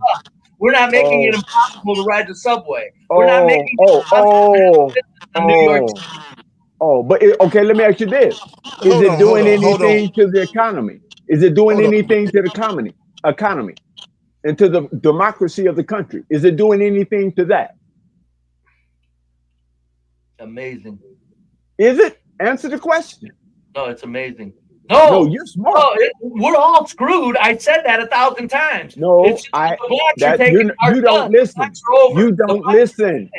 [SPEAKER 17] We're not making it impossible to ride the subway. We're not making it impossible to New York City.
[SPEAKER 18] Okay, let me ask you this. Is it doing anything to the economy? Is it doing anything to the economy and to the democracy of the country? Is it doing anything to that?
[SPEAKER 17] Amazing.
[SPEAKER 18] Is it? Answer the question.
[SPEAKER 17] No, it's amazing. No,
[SPEAKER 18] you're smart.
[SPEAKER 17] No, we're all screwed. I said that 1,000 times.
[SPEAKER 18] No,
[SPEAKER 17] you
[SPEAKER 18] don't listen. You don't listen.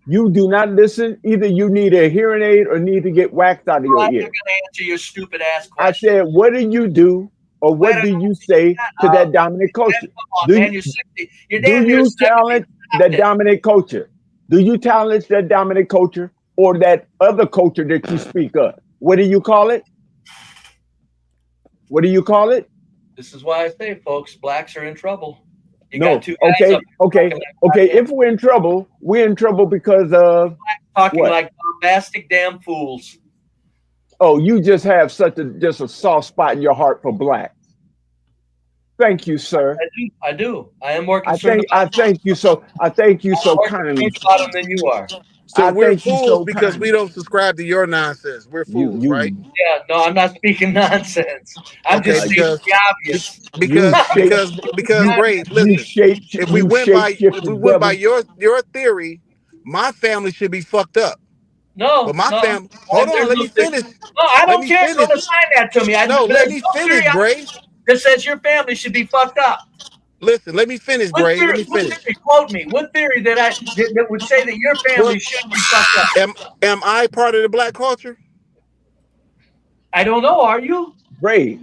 [SPEAKER 18] You do not listen. Either you need a hearing aid or need to get waxed out of your ear.
[SPEAKER 17] I'm not going to answer your stupid ass question.
[SPEAKER 18] I said, what do you do or what do you say to that dominant culture? Do you challenge that dominant culture? Do you challenge that dominant culture or that other culture that you speak of? What do you call it? What do you call it?
[SPEAKER 17] This is why I say, folks, blacks are in trouble.
[SPEAKER 18] Okay. If we're in trouble because of
[SPEAKER 17] talking
[SPEAKER 18] what?
[SPEAKER 17] Like bombastic damn fools.
[SPEAKER 18] Oh, you just have just a soft spot in your heart for blacks. Thank you, sir.
[SPEAKER 17] I do. I am more concerned.
[SPEAKER 18] I thank you so kindly.
[SPEAKER 17] About them than you are.
[SPEAKER 6] So
[SPEAKER 18] I
[SPEAKER 6] we're
[SPEAKER 18] think he's
[SPEAKER 6] fools
[SPEAKER 18] so
[SPEAKER 6] because we
[SPEAKER 18] kind.
[SPEAKER 6] don't subscribe to your nonsense. We're fools, right?
[SPEAKER 17] Yeah, no, I'm not speaking nonsense. I'm
[SPEAKER 6] Okay,
[SPEAKER 17] just stating
[SPEAKER 6] because
[SPEAKER 17] the obvious.
[SPEAKER 6] because Brave, listen. If we went by your theory, my family should be fucked up.
[SPEAKER 17] No,
[SPEAKER 6] But my
[SPEAKER 17] no.
[SPEAKER 6] family, hold on,
[SPEAKER 17] There's
[SPEAKER 6] let
[SPEAKER 17] no
[SPEAKER 6] me finish.
[SPEAKER 17] No, I
[SPEAKER 6] Let
[SPEAKER 17] don't
[SPEAKER 6] me
[SPEAKER 17] care.
[SPEAKER 6] finish.
[SPEAKER 17] Don't assign that to me.
[SPEAKER 6] No, let
[SPEAKER 17] There's
[SPEAKER 6] me
[SPEAKER 17] no theory
[SPEAKER 6] finish, Brave.
[SPEAKER 17] that says your family should be fucked up.
[SPEAKER 6] Listen, let me finish,
[SPEAKER 17] What
[SPEAKER 6] Brave. Let
[SPEAKER 17] theory?
[SPEAKER 6] me
[SPEAKER 17] What
[SPEAKER 6] finish.
[SPEAKER 17] theory? Quote me. What theory that would say that your family
[SPEAKER 6] What
[SPEAKER 17] should be fucked up?
[SPEAKER 6] am I part of the black culture?
[SPEAKER 17] I don't know. Are you?
[SPEAKER 18] Brave.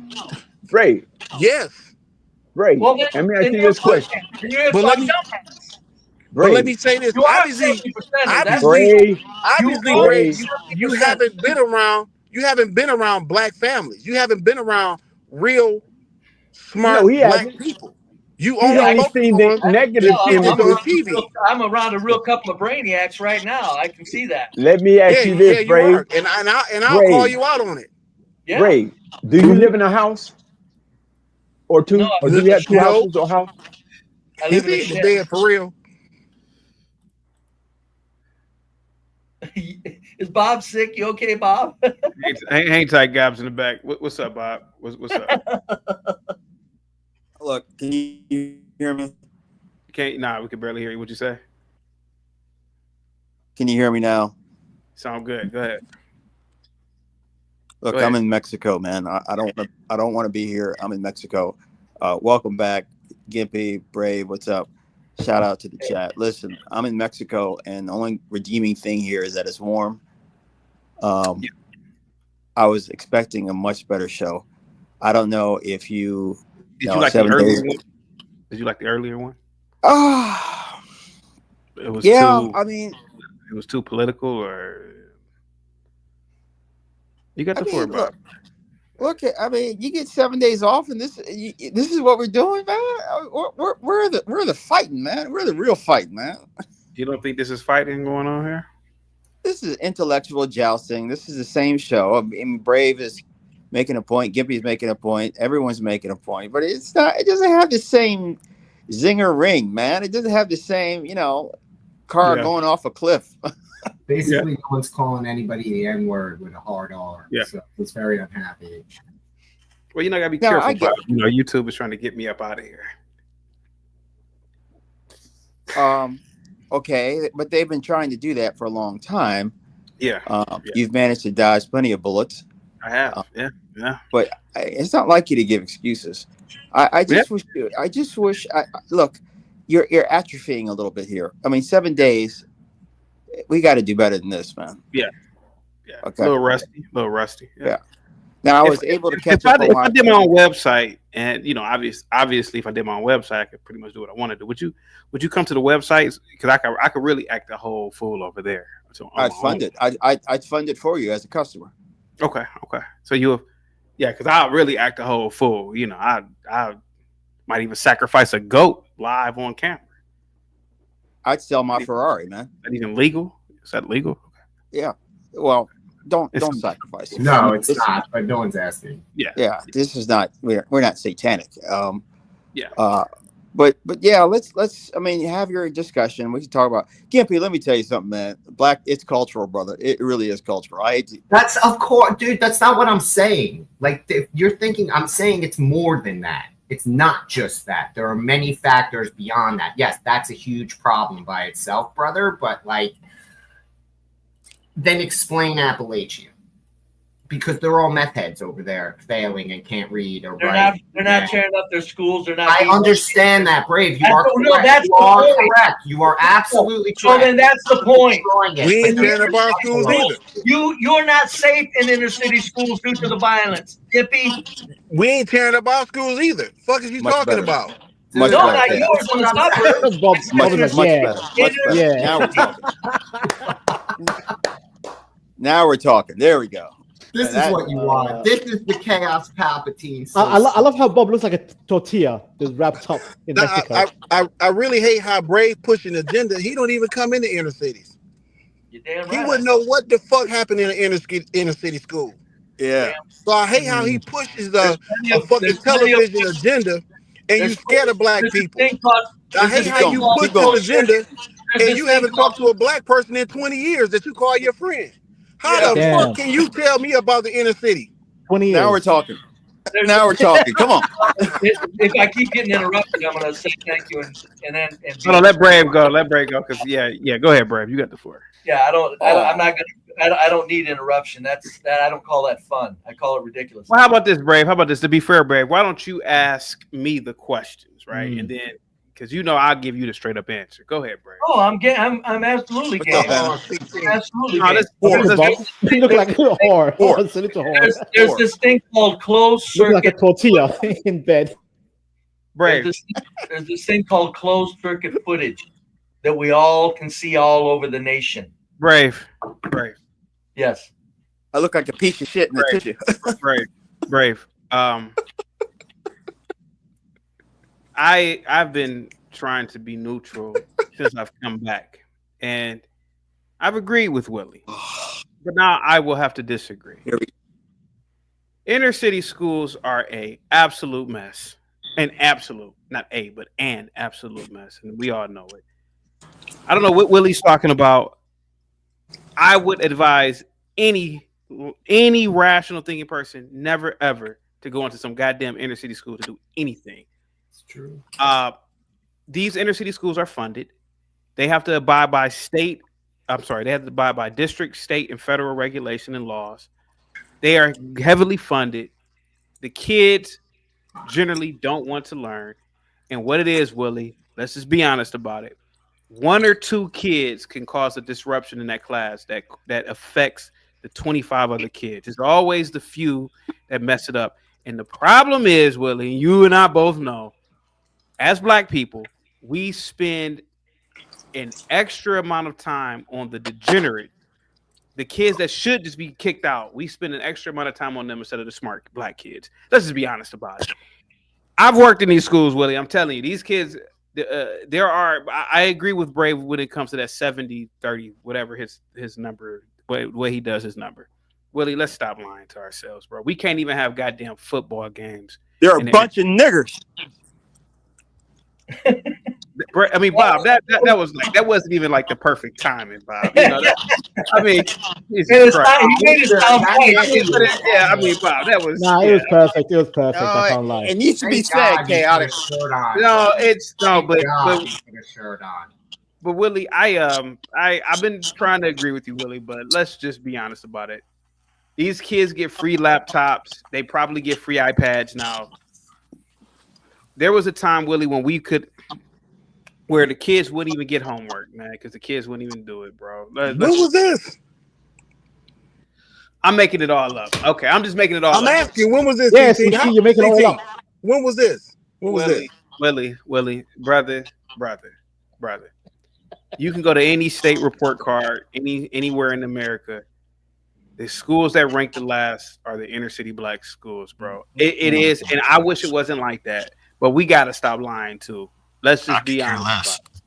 [SPEAKER 6] Yes.
[SPEAKER 18] Brave.
[SPEAKER 17] Well,
[SPEAKER 18] Let me ask
[SPEAKER 17] then
[SPEAKER 18] you
[SPEAKER 17] you're
[SPEAKER 18] this question.
[SPEAKER 17] fucked. You're a
[SPEAKER 6] But let
[SPEAKER 17] fucked
[SPEAKER 6] me
[SPEAKER 17] dumbass.
[SPEAKER 6] but let
[SPEAKER 18] Brave.
[SPEAKER 6] me say this.
[SPEAKER 17] You are a
[SPEAKER 6] Obviously,
[SPEAKER 17] 70%er. That's
[SPEAKER 18] Brave.
[SPEAKER 6] Brave,
[SPEAKER 18] Brave.
[SPEAKER 6] you haven't been around. You haven't been around black families. You haven't been around real
[SPEAKER 18] No,
[SPEAKER 6] smart
[SPEAKER 18] he
[SPEAKER 6] black
[SPEAKER 18] hasn't.
[SPEAKER 6] people. You
[SPEAKER 18] He's
[SPEAKER 6] only
[SPEAKER 18] only
[SPEAKER 6] focus
[SPEAKER 18] seen the
[SPEAKER 6] on the
[SPEAKER 18] negative
[SPEAKER 6] shit that's
[SPEAKER 18] images.
[SPEAKER 6] on TV.
[SPEAKER 17] I'm around a real couple of brainiacs right now. I can see that.
[SPEAKER 18] Let me ask you this,
[SPEAKER 6] You are,
[SPEAKER 18] Brave.
[SPEAKER 6] and I'll call you out on it.
[SPEAKER 17] Yeah.
[SPEAKER 18] Brave. Do you live in a house or two,
[SPEAKER 17] No,
[SPEAKER 18] or do you have two
[SPEAKER 6] No.
[SPEAKER 18] houses or a house?
[SPEAKER 17] I live in a
[SPEAKER 6] Is he
[SPEAKER 17] shed.
[SPEAKER 6] dead for real?
[SPEAKER 17] Is Bob sick? You okay, Bob?
[SPEAKER 2] Hang tight, Gabs in the back. What's up, Bob? What's up?
[SPEAKER 20] Look, can you hear me?
[SPEAKER 2] Nah, we can barely hear you. What'd you say?
[SPEAKER 20] Can you hear me now?
[SPEAKER 2] Sound good. Go ahead.
[SPEAKER 20] Look,
[SPEAKER 2] Go ahead.
[SPEAKER 20] I'm in Mexico, man. I don't want to be here. I'm in Mexico. Welcome back, Gimpy, Brave. What's up? Shout out to the chat. Listen, I'm in Mexico, and the only redeeming thing here is that it's warm. I was expecting a much better show. I don't know if you.
[SPEAKER 2] Did you like the earlier one? Did you like the earlier one? It was too.
[SPEAKER 20] I mean,
[SPEAKER 2] it was too political, or you got the floor, Bob.
[SPEAKER 20] Look, I mean, you get 7 days off, and this is what we're doing, man. We're the fighting, man. We're the real fighting, man.
[SPEAKER 2] You don't think this is fighting going on here?
[SPEAKER 20] This is intellectual jousting. This is the same show. I mean, Brave is making a point. Gimpy's making a point. Everyone's making a point, but it's not. It doesn't have the same zinger ring, man. It doesn't have the same, car going off a cliff.
[SPEAKER 19] Basically, no one's calling anybody the N-word with a hard R.
[SPEAKER 2] Yeah.
[SPEAKER 19] So it's very unhappy.
[SPEAKER 2] Well, you know, I gotta be careful. Bob. YouTube is trying to get me up out of here.
[SPEAKER 20] Okay, but they've been trying to do that for a long time.
[SPEAKER 2] Yeah.
[SPEAKER 20] You've managed to dodge plenty of bullets.
[SPEAKER 2] I have. Yeah.
[SPEAKER 20] But it's not like you to give excuses. I just wish. Look, you're atrophying a little bit here. I mean, 7 days. We got to do better than this, man.
[SPEAKER 2] Yeah.
[SPEAKER 20] Okay.
[SPEAKER 2] A little rusty.
[SPEAKER 20] Yeah. Now I was able to catch up.
[SPEAKER 2] If I did my own website, and obviously, if I did my own website, I could pretty much do what I want to do. Would you come to the website? Because I could really act a whole fool over there. So
[SPEAKER 20] I'd fund it. I'd fund it for you as a customer.
[SPEAKER 2] Okay. So because I'll really act a whole fool. I might even sacrifice a goat live on camera.
[SPEAKER 20] I'd sell my Ferrari, man.
[SPEAKER 2] Is that even legal? Is that legal?
[SPEAKER 20] Yeah. Well, don't sacrifice it.
[SPEAKER 19] No, it's not. But no one's asking.
[SPEAKER 20] Yeah. This is not. We're not satanic.
[SPEAKER 2] Yeah.
[SPEAKER 20] But yeah, let's have your discussion. We can talk about Gimpy. Let me tell you something, man. It's cultural, brother. It really is cultural.
[SPEAKER 19] That's of course, dude. That's not what I'm saying. Like, if you're thinking, I'm saying it's more than that. It's not just that. There are many factors beyond that. Yes, that's a huge problem by itself, brother. But then explain Appalachia. Because they're all meth heads over there failing and can't read or write.
[SPEAKER 17] They're not tearing up their schools. They're not.
[SPEAKER 19] I understand that, Brave. You are correct.
[SPEAKER 17] No, that's
[SPEAKER 19] you are correct. You are absolutely correct.
[SPEAKER 17] So then that's the point.
[SPEAKER 6] We ain't tearing up our schools either.
[SPEAKER 17] You're not safe in inner city schools due to the violence. Gimpy.
[SPEAKER 6] We ain't tearing up our schools either. Fuck is you talking about?
[SPEAKER 20] Much
[SPEAKER 17] no,
[SPEAKER 20] better.
[SPEAKER 17] not yours on the
[SPEAKER 20] Much better.
[SPEAKER 19] Yeah.
[SPEAKER 20] Now we're talking. Now we're talking. There we go.
[SPEAKER 19] This is what you want. This is the chaos Palpatine.
[SPEAKER 9] I love how Bob looks like a tortilla that's wrapped up in Mexico.
[SPEAKER 6] I really hate how Brave pushing the agenda. He don't even come into inner cities.
[SPEAKER 17] You're damn right.
[SPEAKER 6] He wouldn't know what the fuck happened in an inner city school.
[SPEAKER 20] Yeah.
[SPEAKER 6] So I hate how he pushes a fucking television agenda, and you scared of black people. I hate how you push this agenda,
[SPEAKER 8] and you haven't talked to a black person in 20 years that you call your friend. How the fuck can you tell me about the inner city?
[SPEAKER 9] 20 years.
[SPEAKER 20] Now we're talking. Now we're talking. Come on.
[SPEAKER 17] If I keep getting interrupted, I'm gonna say thank you and then.
[SPEAKER 2] No, let Brave go. Let Brave go. Because yeah. Go ahead, Brave. You got the floor.
[SPEAKER 17] Yeah, I'm not gonna. I don't need interruption. I don't call that fun. I call it ridiculous.
[SPEAKER 2] Well, how about this, Brave? How about this? To be fair, Brave, why don't you ask me the questions, right? And then, because I'll give you the straight up answer. Go ahead, Brave.
[SPEAKER 17] Oh, I'm absolutely game. Absolutely
[SPEAKER 2] No,
[SPEAKER 17] game.
[SPEAKER 9] You look like a whore.
[SPEAKER 17] There's this thing called closed circuit.
[SPEAKER 9] Look like a tortilla in bed.
[SPEAKER 2] Brave.
[SPEAKER 17] There's this thing called closed circuit footage that we all can see all over the nation.
[SPEAKER 2] Brave.
[SPEAKER 17] Yes.
[SPEAKER 20] I look like a piece of shit in the tissue.
[SPEAKER 2] Brave. I've been trying to be neutral since I've come back, and I've agreed with Willie, but now I will have to disagree. Inner city schools are an absolute mess. An absolute mess, and we all know it. I don't know what Willie's talking about. I would advise any rational thinking person never ever to go into some goddamn inner city school to do anything.
[SPEAKER 19] It's true.
[SPEAKER 2] These inner city schools are funded. They have to abide by they have to abide by district, state, and federal regulation and laws. They are heavily funded. The kids generally don't want to learn. And what it is, Willie, let's just be honest about it. 1 or 2 kids can cause a disruption in that class that affects the 25 other kids. It's always the few that mess it up. And the problem is, Willie, you and I both know, as black people, we spend an extra amount of time on the degenerate. The kids that should just be kicked out, we spend an extra amount of time on them instead of the smart black kids. Let's just be honest about it. I've worked in these schools, Willie. I'm telling you, these kids, I agree with Brave when it comes to that 70-30, whatever his number, what he does his number. Willie, let's stop lying to ourselves, bro. We can't even have goddamn football games.
[SPEAKER 20] They're a bunch of niggers.
[SPEAKER 2] I mean, Bob, that wasn't even like the perfect timing, Bob. You know, I mean, Jesus Christ. I mean, Bob, that was.
[SPEAKER 9] Nah, it was perfect. It was perfect. I can't lie.
[SPEAKER 20] It needs to be said, chaotic.
[SPEAKER 2] But Willie, I've been trying to agree with you, Willie, but let's just be honest about it. These kids get free laptops. They probably get free iPads now. There was a time, Willie, when where the kids wouldn't even get homework, man, because the kids wouldn't even do it, bro.
[SPEAKER 6] When was this?
[SPEAKER 2] I'm making it all up. Okay, I'm just making it all up.
[SPEAKER 6] I'm asking, when was this?
[SPEAKER 9] Yeah, CT, you're making it all up.
[SPEAKER 6] When was this? When was this?
[SPEAKER 2] Willie, brother. You can go to any state report card, anywhere in America. The schools that rank the last are the inner city black schools, bro. It is, and I wish it wasn't like that, but we got to stop lying too. Let's just be honest about it.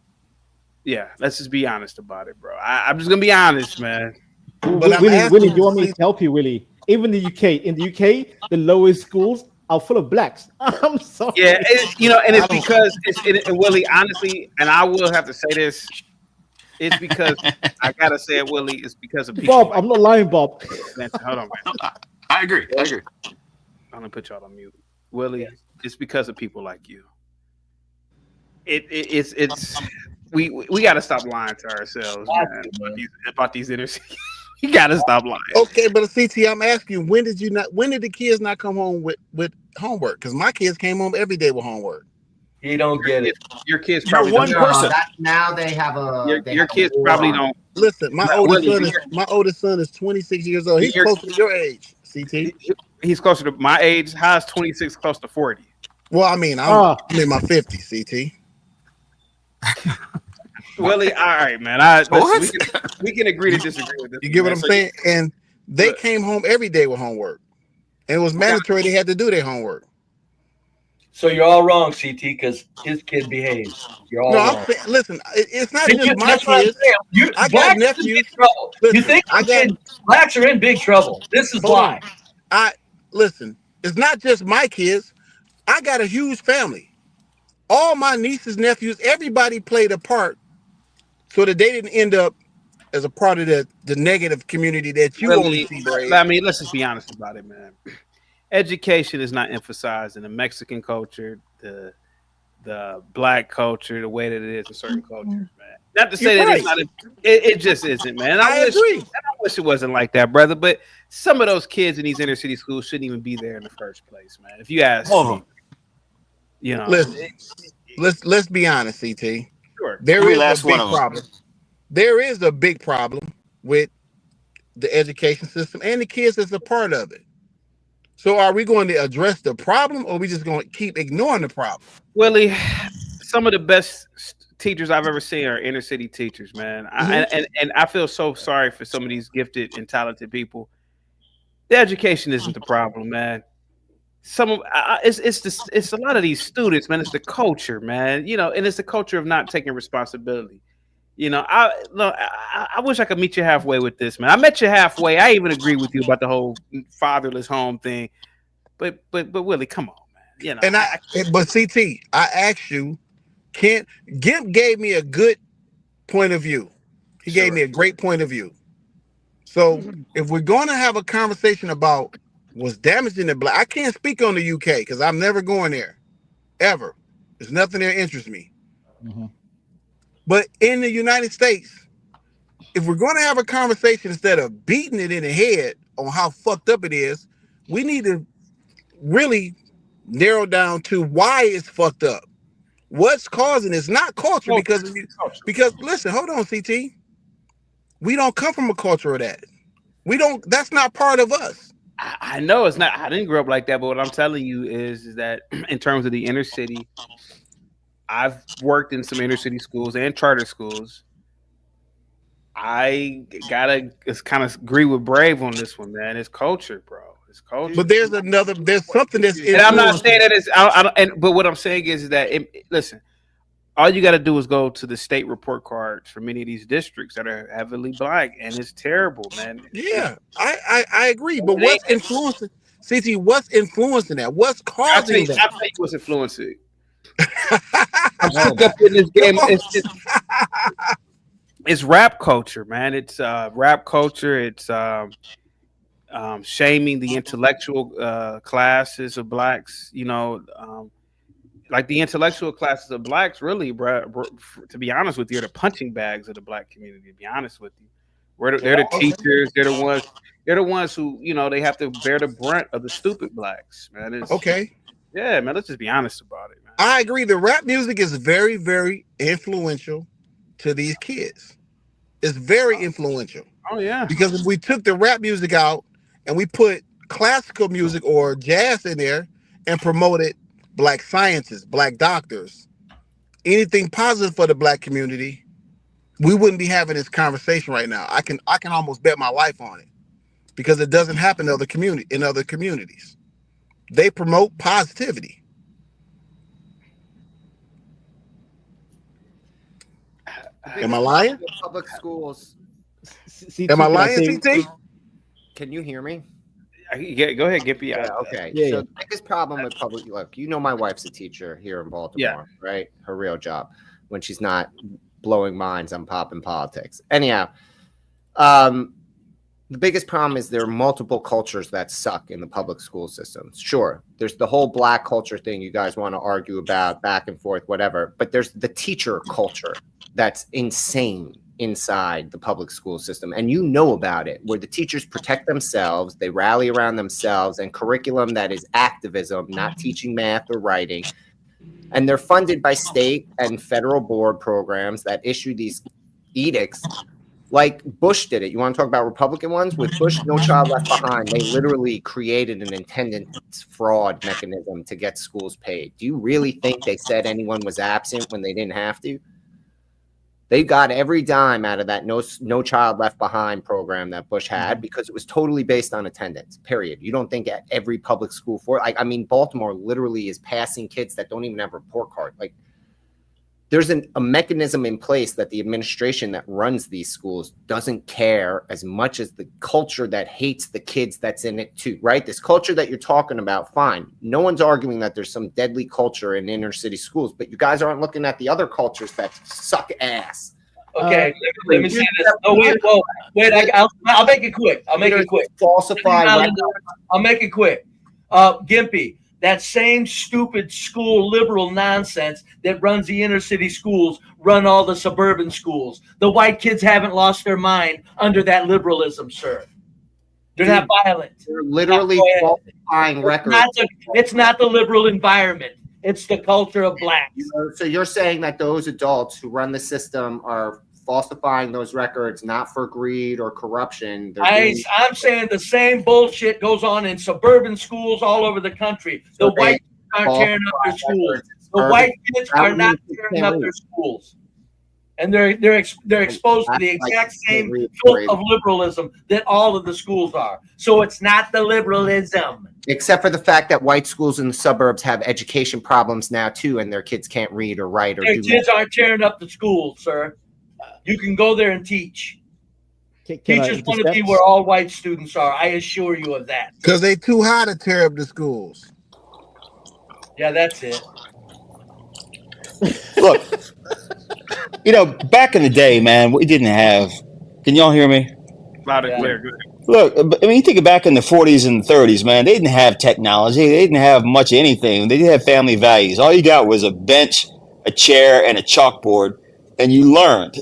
[SPEAKER 2] Yeah, let's just be honest about it, bro. I'm just gonna be honest, man.
[SPEAKER 9] But Willie, do you want me to help you, Willie? Even in the UK, the lowest schools are full of blacks. I'm sorry.
[SPEAKER 2] Yeah, and it's because Willie, honestly, and I will have to say this. It's because I gotta say it, Willie. It's because of people.
[SPEAKER 9] Bob, I'm not lying, Bob.
[SPEAKER 2] Man, hold on, man.
[SPEAKER 21] I agree.
[SPEAKER 2] I'm gonna put y'all on mute, Willie. It's because of people like you. It's we got to stop lying to ourselves, man, about these inner cities. You got to stop lying.
[SPEAKER 6] Okay, but CT, I'm asking you, when did the kids not come home with homework? Because my kids came home every day with homework.
[SPEAKER 17] You don't get it.
[SPEAKER 2] Your kids probably
[SPEAKER 19] one person. Now they have a.
[SPEAKER 2] Your kids probably don't.
[SPEAKER 6] Listen, my oldest son is 26 years old. He's close to your age, CT.
[SPEAKER 2] He's closer to my age. How's 26 close to 40?
[SPEAKER 6] Well, I mean, I'm in my 50s, CT.
[SPEAKER 2] Willie, all right, man. We can agree to disagree with this.
[SPEAKER 6] You get what I'm saying? And they came home every day with homework. And it was mandatory. They had to do their homework.
[SPEAKER 17] So you're all wrong, CT, because his kid behaves. You're all wrong.
[SPEAKER 6] Listen, it's not just my kids. I got nephews.
[SPEAKER 17] You think blacks are in big trouble? This is why.
[SPEAKER 6] Listen. It's not just my kids. I got a huge family. All my nieces, nephews, everybody played a part so that they didn't end up as a part of the negative community that you only see, Brave.
[SPEAKER 2] I mean, let's just be honest about it, man. Education is not emphasized in the Mexican culture, the black culture, the way that it is in certain cultures, man. Not to say
[SPEAKER 6] You're
[SPEAKER 2] that it's
[SPEAKER 6] right.
[SPEAKER 2] not, it just isn't, man. And
[SPEAKER 6] I agree.
[SPEAKER 2] I wish it wasn't like that, brother. But some of those kids in these inner city schools shouldn't even be there in the first place, man. If you ask me, you know,
[SPEAKER 6] Listen, let's be honest, CT.
[SPEAKER 2] Sure.
[SPEAKER 6] There is a big problem. There is a big problem with the education system and the kids that's a part of it. So are we going to address the problem, or are we just going to keep ignoring the problem?
[SPEAKER 2] Willie, some of the best teachers I've ever seen are inner city teachers, man. And I feel so sorry for some of these gifted and talented people. The education isn't the problem, man. Some of it's a lot of these students, man. It's the culture, man. You know, and it's the culture of not taking responsibility. You know, I wish I could meet you halfway with this, man. I met you halfway. I even agree with you about the whole fatherless home thing. But Willie, come on, man. You know,
[SPEAKER 6] but CT, I asked you, Gimp gave me a good point of view. He gave me a great point of view. So if we're going to have a conversation about what's damaging the black, I can't speak on the UK because I'm never going there, ever. There's nothing there interests me. But in the United States, if we're going to have a conversation instead of beating it in the head on how fucked up it is, we need to really narrow down to why it's fucked up. What's causing it? It's not culture because listen, hold on, CT. We don't come from a culture of that. That's not part of us.
[SPEAKER 2] I know it's not. I didn't grow up like that, but what I'm telling you is that in terms of the inner city, I've worked in some inner city schools and charter schools. I gotta kind of agree with Brave on this one, man. It's culture, bro. It's culture.
[SPEAKER 6] But there's something that's.
[SPEAKER 2] And I'm not saying that it's. But what I'm saying is that listen, all you got to do is go to the state report cards for many of these districts that are heavily black, and it's terrible, man.
[SPEAKER 6] Yeah, I agree. But what's influencing? CT, what's influencing that? What's causing that?
[SPEAKER 2] I'll tell you what's influencing. I'm stuck up in this game. It's rap culture, man. It's rap culture. It's shaming the intellectual classes of blacks. You know, like the intellectual classes of blacks, really, bro. To be honest with you, are the punching bags of the black community. To be honest with you, they're the teachers. They're the ones. They're the ones who, you know, they have to bear the brunt of the stupid blacks, man. Yeah, man. Let's just be honest about it, man.
[SPEAKER 6] I agree. The rap music is very, very influential to these kids. It's very influential.
[SPEAKER 2] Oh yeah.
[SPEAKER 6] Because if we took the rap music out and we put classical music or jazz in there and promoted black scientists, black doctors, anything positive for the black community, we wouldn't be having this conversation right now. I can almost bet my life on it, because it doesn't happen in other communities. They promote positivity. Am I lying?
[SPEAKER 19] Public schools.
[SPEAKER 6] Am I lying, CT?
[SPEAKER 19] Can you hear me?
[SPEAKER 2] Go ahead, Gippy.
[SPEAKER 19] Yeah, okay.
[SPEAKER 9] Yeah,
[SPEAKER 19] so
[SPEAKER 9] yeah.
[SPEAKER 19] the biggest problem with public, look, you know, my wife's a teacher here in Baltimore, right? Her real job, when she's not blowing minds on pop and politics. Anyhow, the biggest problem is there are multiple cultures that suck in the public school systems. Sure, there's the whole black culture thing you guys want to argue about, back and forth, whatever. But there's the teacher culture that's insane inside the public school system, and you know about it, where the teachers protect themselves, they rally around themselves, and curriculum that is activism, not teaching math or writing, and they're funded by state and federal board programs that issue these edicts like Bush did it. You want to talk about Republican ones? With Bush, No Child Left Behind, they literally created an attendance fraud mechanism to get schools paid. Do you really think they said anyone was absent when they didn't have to? They got every dime out of that No Child Left Behind program that Bush had, because it was totally based on attendance, period. You don't think at every public school I mean, Baltimore literally is passing kids that don't even have a report card. Like, there's a mechanism in place that the administration that runs these schools doesn't care as much as the culture that hates the kids that's in it too, right? This culture that you're talking about, fine. No one's arguing that there's some deadly culture in inner city schools, but you guys aren't looking at the other cultures that suck ass.
[SPEAKER 17] Okay, let me see this. No, wait. I'll make it quick. I'll make it quick.
[SPEAKER 19] Falsify records.
[SPEAKER 17] I'll make it quick. Gimpy, that same stupid school liberal nonsense that runs the inner city schools run all the suburban schools. The white kids haven't lost their mind under that liberalism, sir. They're not violent.
[SPEAKER 19] They're literally falsifying records.
[SPEAKER 17] It's not the liberal environment. It's the culture of blacks.
[SPEAKER 19] So you're saying that those adults who run the system are falsifying those records not for greed or corruption.
[SPEAKER 17] I'm saying the same bullshit goes on in suburban schools all over the country. The white kids aren't tearing up their schools. The white kids are not tearing up their schools. And they're exposed to the exact same filth of liberalism that all of the schools are. So it's not the liberalism.
[SPEAKER 19] Except for the fact that white schools in the suburbs have education problems now too, and their kids can't read or write or
[SPEAKER 17] their
[SPEAKER 19] do
[SPEAKER 17] kids aren't tearing up the schools, sir. You can go there and teach. Teachers want to be where all white students are. I assure you of that.
[SPEAKER 6] Because they too high to tear up the schools.
[SPEAKER 17] Yeah, that's it.
[SPEAKER 21] Look, back in the day, man, we didn't have. Can y'all hear me?
[SPEAKER 2] Loud and clear. Good.
[SPEAKER 21] Look, I mean, you think back in the 40s and 30s, man, they didn't have technology. They didn't have much of anything. They didn't have family values. All you got was a bench, a chair, and a chalkboard, and you learned.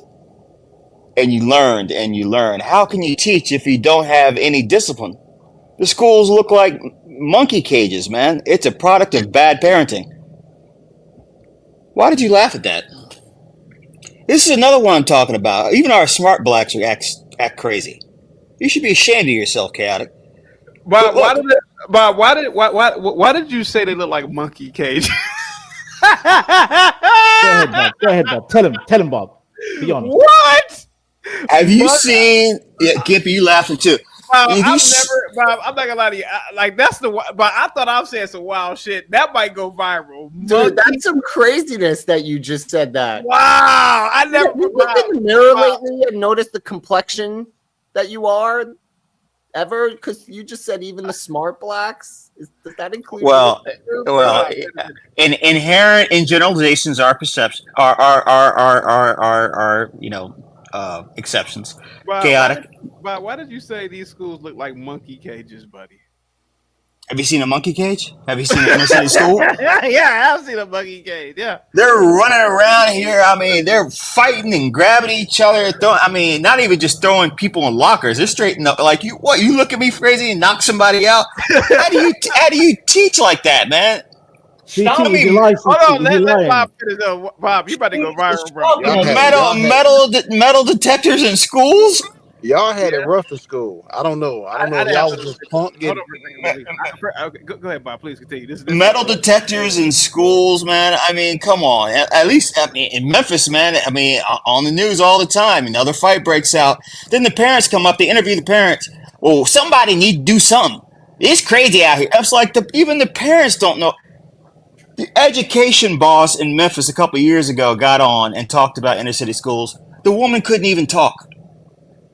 [SPEAKER 21] And you learned and you learned. How can you teach if you don't have any discipline? The schools look like monkey cages, man. It's a product of bad parenting. Why did you laugh at that? This is another one I'm talking about. Even our smart blacks act crazy. You should be ashamed of yourself, Chaotic.
[SPEAKER 2] Bob, why did you say they look like monkey cage?
[SPEAKER 9] Go ahead, Bob. Tell him, Bob. Be honest.
[SPEAKER 2] What?
[SPEAKER 21] Have you seen? Yeah, Gimpy, you laughing too.
[SPEAKER 2] Bob, I'm not gonna lie to you. But I thought I was saying some wild shit. That might go viral.
[SPEAKER 19] Dude, that's some craziness that you just said that.
[SPEAKER 2] Wow, I never.
[SPEAKER 19] You looked in the mirror lately and noticed the complexion that you are ever? Because you just said even the smart blacks. Does that include?
[SPEAKER 21] Well, inherent in generalizations are perception are exceptions. Chaotic.
[SPEAKER 2] Why did you say these schools look like monkey cages, buddy?
[SPEAKER 21] Have you seen a monkey cage? Have you seen an inner city school?
[SPEAKER 2] Yeah, I have seen a monkey cage. Yeah,
[SPEAKER 21] they're running around here. I mean, they're fighting and grabbing each other. Not even just throwing people in lockers. They're straightened up. Like you, what? You look at me crazy and knock somebody out? How do you teach like that, man?
[SPEAKER 2] Hold on, let Bob finish. Bob, you about to go viral, bro.
[SPEAKER 21] Metal detectors in schools.
[SPEAKER 6] Y'all had it rough in school. I don't know. If y'all was just punk.
[SPEAKER 2] Okay, go ahead, Bob. Please continue. This
[SPEAKER 21] metal detectors in schools, man. I mean, come on. At least in Memphis, man. I mean, on the news all the time. Another fight breaks out. Then the parents come up. They interview the parents. Well, somebody need to do something. It's crazy out here. It's like even the parents don't know. The education boss in Memphis a couple of years ago got on and talked about inner city schools. The woman couldn't even talk.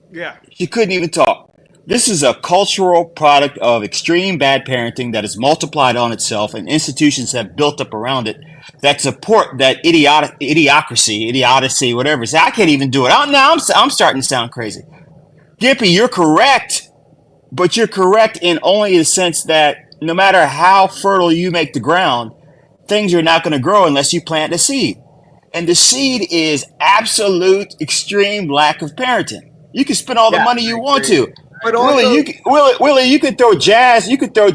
[SPEAKER 2] Yeah.
[SPEAKER 21] She couldn't even talk. This is a cultural product of extreme bad parenting that is multiplied on itself, and institutions have built up around it that support that idiocy, whatever. See, I can't even do it. I'm starting to sound crazy. Gimpy, you're correct, but you're correct in only the sense that no matter how fertile you make the ground, things are not going to grow unless you plant a seed. And the seed is absolute extreme lack of parenting. You can spend all the money you want to. But Willie, you can throw jazz, you can throw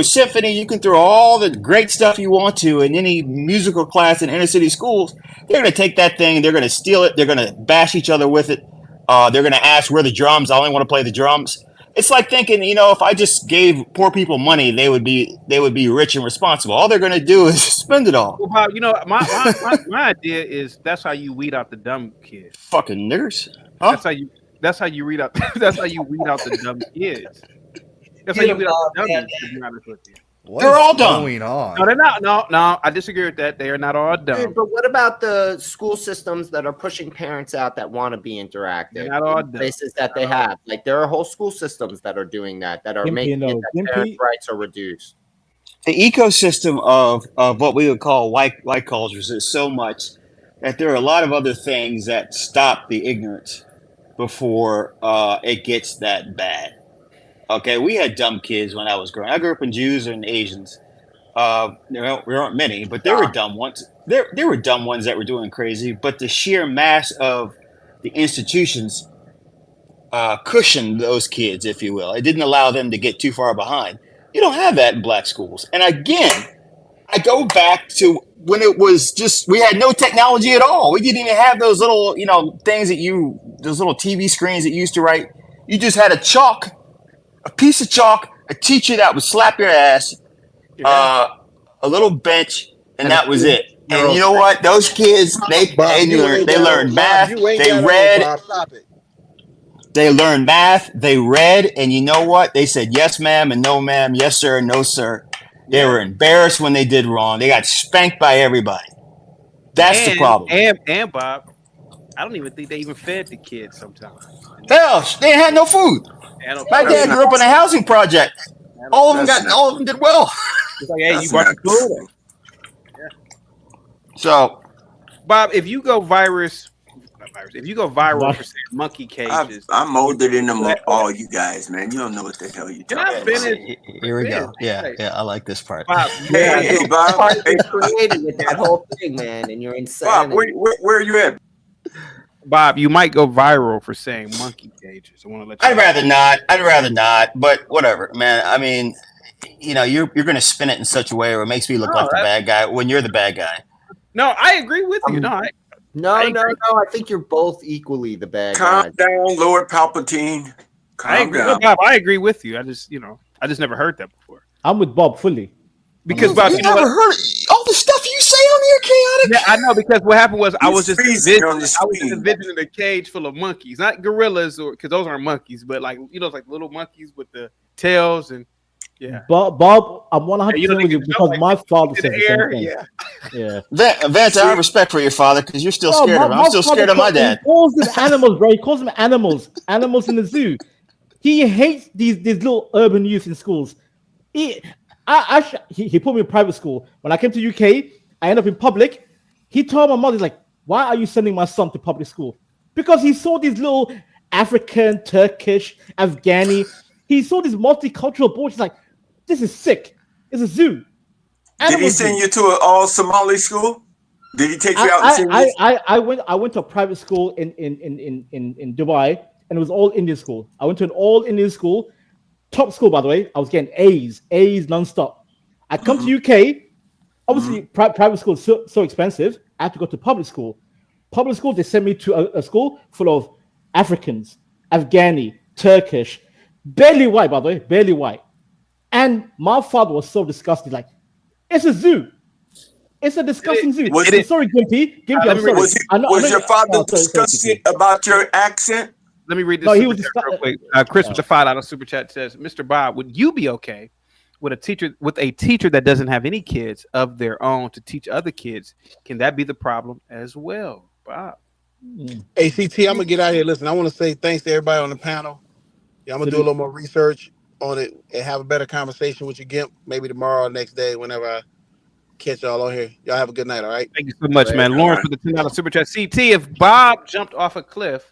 [SPEAKER 21] symphony, you can throw all the great stuff you want to in any musical class in inner city schools. They're going to take that thing, they're going to steal it, they're going to bash each other with it. They're going to ask where the drums. I only want to play the drums. It's like thinking, if I just gave poor people money, they would be rich and responsible. All they're going to do is spend it all.
[SPEAKER 2] Well, Bob, my idea is that's how you weed out the dumb kids.
[SPEAKER 21] Fucking niggers. Huh?
[SPEAKER 2] That's how you weed out. That's how you weed out the dumb kids. That's how you weed out the dummies. To be honest with you.
[SPEAKER 21] They're all dumb.
[SPEAKER 2] No, they're not. No, I disagree with that. They are not all dumb.
[SPEAKER 19] Dude, but what about the school systems that are pushing parents out that want to be interactive?
[SPEAKER 2] They're not all dumb.
[SPEAKER 19] Places that they have, like there are whole school systems that are doing that are making it that parents' rights are reduced.
[SPEAKER 21] The ecosystem of what we would call white cultures is so much that there are a lot of other things that stop the ignorance before it gets that bad. Okay, we had dumb kids when I was growing. I grew up in Jews and Asians. There aren't many, but there were dumb ones. There were dumb ones that were doing crazy, but the sheer mass of the institutions cushioned those kids, if you will. It didn't allow them to get too far behind. You don't have that in black schools. And again, I go back to when it was just, we had no technology at all. We didn't even have those little, things those little TV screens that you used to write. You just had a piece of chalk, a teacher that would slap your ass, a little bench, and that was it. And you know what? Those kids, they learned math, they read.
[SPEAKER 6] Stop it.
[SPEAKER 21] They learned math, they read, and you know what? They said yes, ma'am, and no, ma'am, yes, sir, and no, sir. They were embarrassed when they did wrong. They got spanked by everybody. That's the problem.
[SPEAKER 2] And Bob, I don't even think they even fed the kids sometimes.
[SPEAKER 21] Hell, they had no food. My dad grew up in a housing project. All of them did well.
[SPEAKER 2] It's like, hey, you brought the food. Yeah.
[SPEAKER 21] So,
[SPEAKER 2] Bob, if you go viral for saying monkey cages,
[SPEAKER 12] I'm older than all you guys, man. You don't know what the hell you're talking about.
[SPEAKER 21] Here we go. Yeah, I like this part.
[SPEAKER 2] Bob,
[SPEAKER 12] hey, Bob.
[SPEAKER 5] You're created with that whole thing, man, and you're insane.
[SPEAKER 12] Bob, where are you at?
[SPEAKER 2] Bob, you might go viral for saying monkey cages. I want to let you
[SPEAKER 21] I'd rather not, but whatever, man. I mean, you're going to spin it in such a way where it makes me look like the bad guy when you're the bad guy.
[SPEAKER 2] No, I agree with you.
[SPEAKER 5] No, I think you're both equally the bad guys.
[SPEAKER 12] Calm down, Lord Palpatine. Calm down.
[SPEAKER 2] Bob, I agree with you. I just never heard that before.
[SPEAKER 9] I'm with Bob fully.
[SPEAKER 2] Because Bob,
[SPEAKER 21] you never heard all the stuff you say on here, chaotic.
[SPEAKER 2] Yeah, I know. Because what happened was I was just envisioning a cage full of monkeys, not gorillas, or because those aren't monkeys, but like little monkeys with the tails and. Yeah,
[SPEAKER 9] Bob, I'm 100% with you because my father said the same thing. Yeah.
[SPEAKER 21] Vance, I have respect for your father because you're still scared of him. I'm still scared of my dad.
[SPEAKER 9] He calls them animals, bro. He calls them animals in the zoo. He hates these little urban youth in schools. He put me in private school. When I came to UK, I ended up in public. He told my mother, he's like, why are you sending my son to public school? Because he saw these little African, Turkish, Afghani. He saw these multicultural boards. He's like, this is sick. It's a zoo.
[SPEAKER 12] Did he send you to an all Somali school? Did he take you out?
[SPEAKER 9] I went to a private school in Dubai, and it was all Indian school. I went to an all Indian school, top school by the way. I was getting A's nonstop. I come to UK. Obviously, private school is so expensive. I have to go to public school. Public school, they sent me to a school full of Africans, Afghani, Turkish, barely white by the way, barely white. And my father was so disgusted, like, it's a zoo. It's a disgusting zoo. Sorry, Gimpy. I'm sorry.
[SPEAKER 12] Was your father disgusted about your accent?
[SPEAKER 2] Let me read this real quick. Chris with the $5 super chat says, Mr. Bob, would you be okay with a teacher that doesn't have any kids of their own to teach other kids? Can that be the problem as well, Bob?
[SPEAKER 6] Hey, CT, I'm gonna get out of here. Listen, I want to say thanks to everybody on the panel. Yeah, I'm gonna do a little more research on it and have a better conversation with you, Gimp, maybe tomorrow or next day whenever I catch y'all on here. Y'all have a good night, all right?
[SPEAKER 2] Thank you so much, man. Lawrence with the $10 super chat. CT, if Bob jumped off a cliff,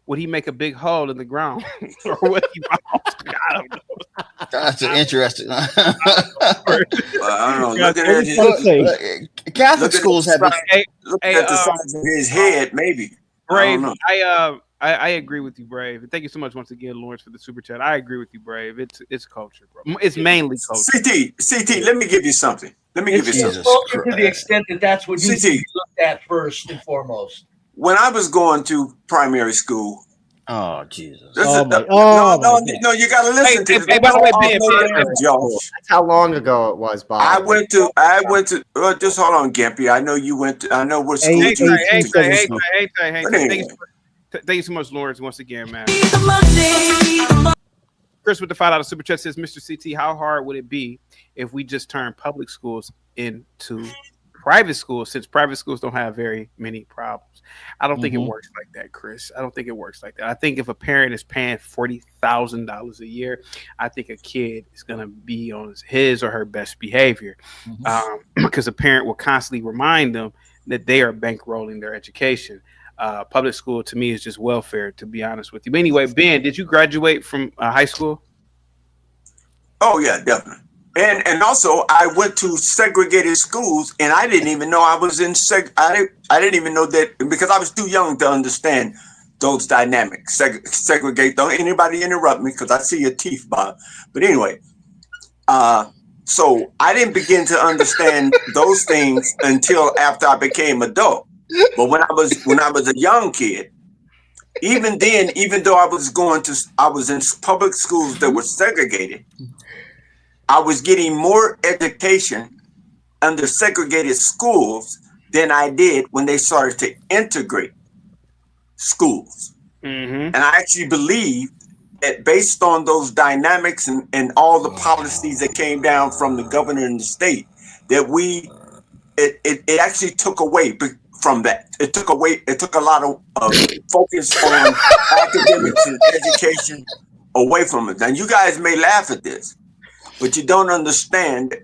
[SPEAKER 2] would he make a big hole in the ground? Or would he I don't know.
[SPEAKER 21] That's interesting.
[SPEAKER 12] I don't know. Looking at his
[SPEAKER 21] Catholic schools have
[SPEAKER 12] looking at the size of his head, maybe.
[SPEAKER 2] Brave, I agree with you, Brave. Thank you so much once again, Lawrence, for the super chat. I agree with you, Brave. It's culture, bro. It's mainly culture.
[SPEAKER 12] CT, let me give you something. To
[SPEAKER 17] the extent that that's what you looked at first and foremost.
[SPEAKER 12] When I was going to primary school.
[SPEAKER 21] Oh Jesus!
[SPEAKER 12] No, you got to listen to this.
[SPEAKER 2] Hey, by the way,
[SPEAKER 19] that's how long ago it was, Bob.
[SPEAKER 12] I went to. Just hold on, Gimpy. I know you went. I know what school.
[SPEAKER 2] Thank you so much, Lawrence, once again, man. Chris with the $5 super chat says, Mr. CT, how hard would it be if we just turn public schools into private schools, since private schools don't have very many problems? I don't think it works like that, Chris. I don't think it works like that. I think if a parent is paying $40,000 a year, I think a kid is going to be on his or her best behavior, because a parent will constantly remind them that they are bankrolling their education. Public school to me is just welfare, to be honest with you. But anyway, Ben, did you graduate from high school?
[SPEAKER 12] Oh yeah, definitely. And also I went to segregated schools, and I didn't even know I was in I didn't even know that, because I was too young to understand those dynamics. Segregate. Don't anybody interrupt me, because I see your teeth, Bob. But anyway, so I didn't begin to understand those things until after I became adult. But when I was a young kid, even then, even though I was in public schools that were segregated, I was getting more education under segregated schools than I did when they started to integrate schools. And I actually believe that based on those dynamics and all the policies that came down from the governor and the state, that it actually took away from that. It took a lot of focus on academics and education away from it. Now, you guys may laugh at this, but you don't understand,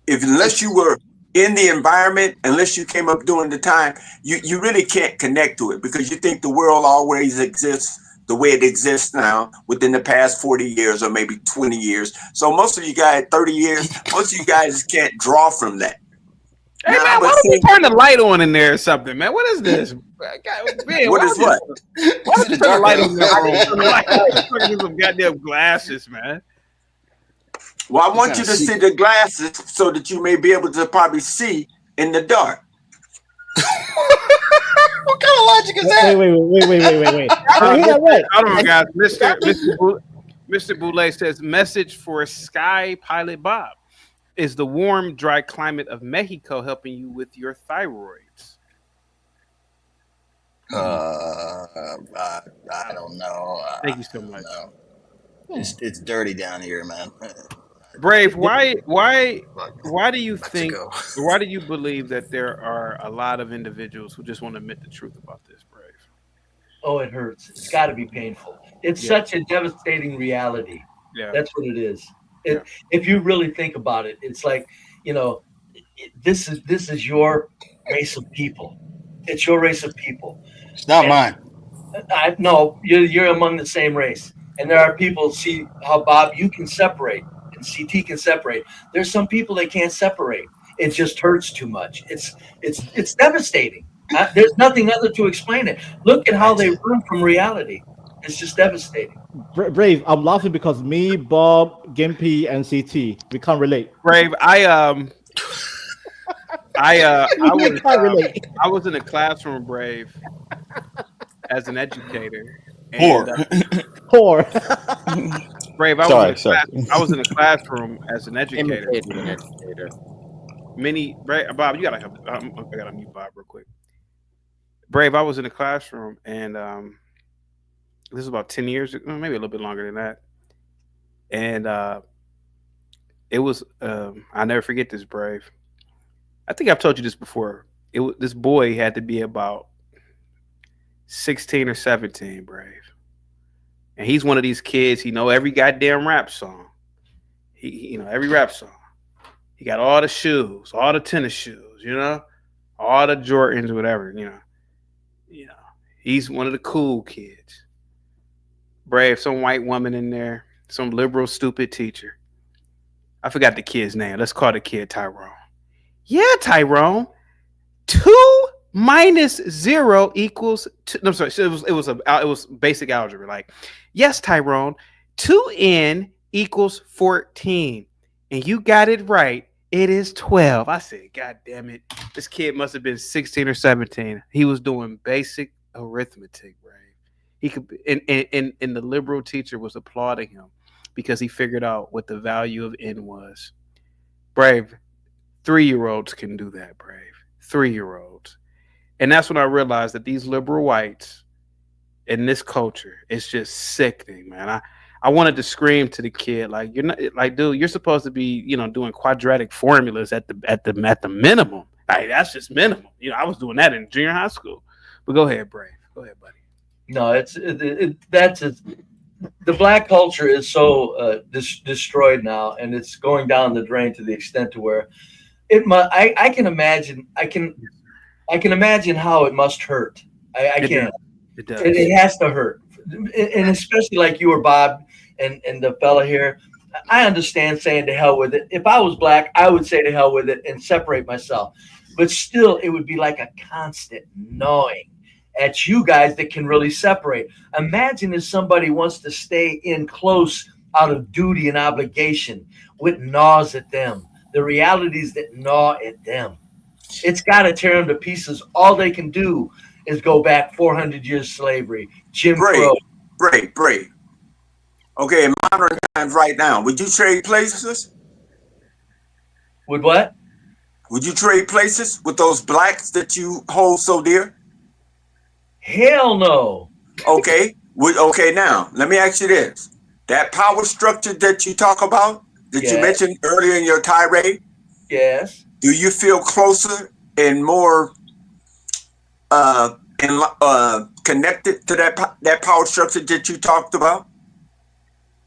[SPEAKER 12] unless you were in the environment, unless you came up during the time, you really can't connect to it, because you think the world always exists the way it exists now within the past 40 years or maybe 20 years. So most of you guys, 30 years, most of you guys can't draw from that.
[SPEAKER 2] Hey, man, why don't we turn the light on in there or something, man? What is this? Man,
[SPEAKER 12] what is what?
[SPEAKER 2] Why don't you turn the light on in the room? Turn some goddamn glasses, man.
[SPEAKER 12] Well, I want you to see the glasses so that you may be able to probably see in the dark.
[SPEAKER 21] What kind of logic is that?
[SPEAKER 9] Wait.
[SPEAKER 2] Hold on, guys. Mr. Boulay says, message for Sky Pilot Bob. Is the warm, dry climate of Mexico helping you with your thyroids?
[SPEAKER 20] I don't know.
[SPEAKER 2] Thank you so much.
[SPEAKER 20] It's dirty down here, man.
[SPEAKER 2] Brave, why do you think, or why do you believe that there are a lot of individuals who just want to admit the truth about this, Brave?
[SPEAKER 17] Oh, it hurts. It's got to be painful. It's such a devastating reality.
[SPEAKER 2] Yeah,
[SPEAKER 17] that's what it is. If you really think about it, it's like, this is your race of people. It's your race of people.
[SPEAKER 21] It's not mine.
[SPEAKER 17] No, you're among the same race. And there are people, see how, Bob, you can separate and CT can separate. There's some people that can't separate. It just hurts too much. It's devastating. There's nothing other to explain it. Look at how they run from reality. It's just devastating.
[SPEAKER 9] Brave, I'm laughing because me, Bob, Gimpy, and CT, we can't relate.
[SPEAKER 2] Brave, I was in a classroom, Brave, as an educator.
[SPEAKER 9] Poor.
[SPEAKER 2] Brave, I was in a classroom as an educator. Bob, you gotta help. I gotta mute Bob real quick. Brave, I was in a classroom, and this was about 10 years ago, maybe a little bit longer than that. And it was, I'll never forget this, Brave. I think I've told you this before. This boy had to be about 16 or 17, Brave. And he's one of these kids, he know every goddamn rap song. He know every rap song. He got all the shoes, all the tennis shoes, all the Jordans, whatever, He's one of the cool kids. Brave, some white woman in there, some liberal, stupid teacher. I forgot the kid's name. Let's call the kid Tyrone. Yeah, Tyrone. 2 minus 0 equals 2. No, sorry. So it was basic algebra. Like, yes, Tyrone. 2n equals 14, and you got it right. It is 12. I said, God damn it. This kid must have been 16 or 17. He was doing basic arithmetic, Brave. He could, and the liberal teacher was applauding him because he figured out what the value of n was. Brave, 3-year-olds can do that, Brave. 3-year-olds. And that's when I realized that these liberal whites in this culture, it's just sickening, man. I wanted to scream to the kid, like, you're not, like, dude, you're supposed to be, doing quadratic formulas at the minimum. Like, that's just minimum. I was doing that in junior high school. But go ahead, Brave. Go ahead, buddy.
[SPEAKER 17] No, the black culture is so destroyed now, and it's going down the drain to the extent to where I can imagine. I can imagine how it must hurt. I
[SPEAKER 2] It
[SPEAKER 17] can.
[SPEAKER 2] does. It does.
[SPEAKER 17] It has to hurt, and especially like you or Bob and the fella here. I understand saying to hell with it. If I was black, I would say to hell with it and separate myself. But still, it would be like a constant gnawing at you guys that can really separate. Imagine if somebody wants to stay in close out of duty and obligation, what gnaws at them, the realities that gnaw at them. It's got to tear them to pieces. All they can do is go back 400 years slavery, Jim Crow.
[SPEAKER 12] Brave. Okay, in modern times right now, would you trade places?
[SPEAKER 17] Would what?
[SPEAKER 12] Would you trade places with those blacks that you hold so dear?
[SPEAKER 17] Hell no.
[SPEAKER 12] Okay. Okay, now, let me ask you this. That power structure that you talk about, that you mentioned earlier in your tirade,
[SPEAKER 17] yes.
[SPEAKER 12] Do you feel closer and more connected to that power structure that you talked about?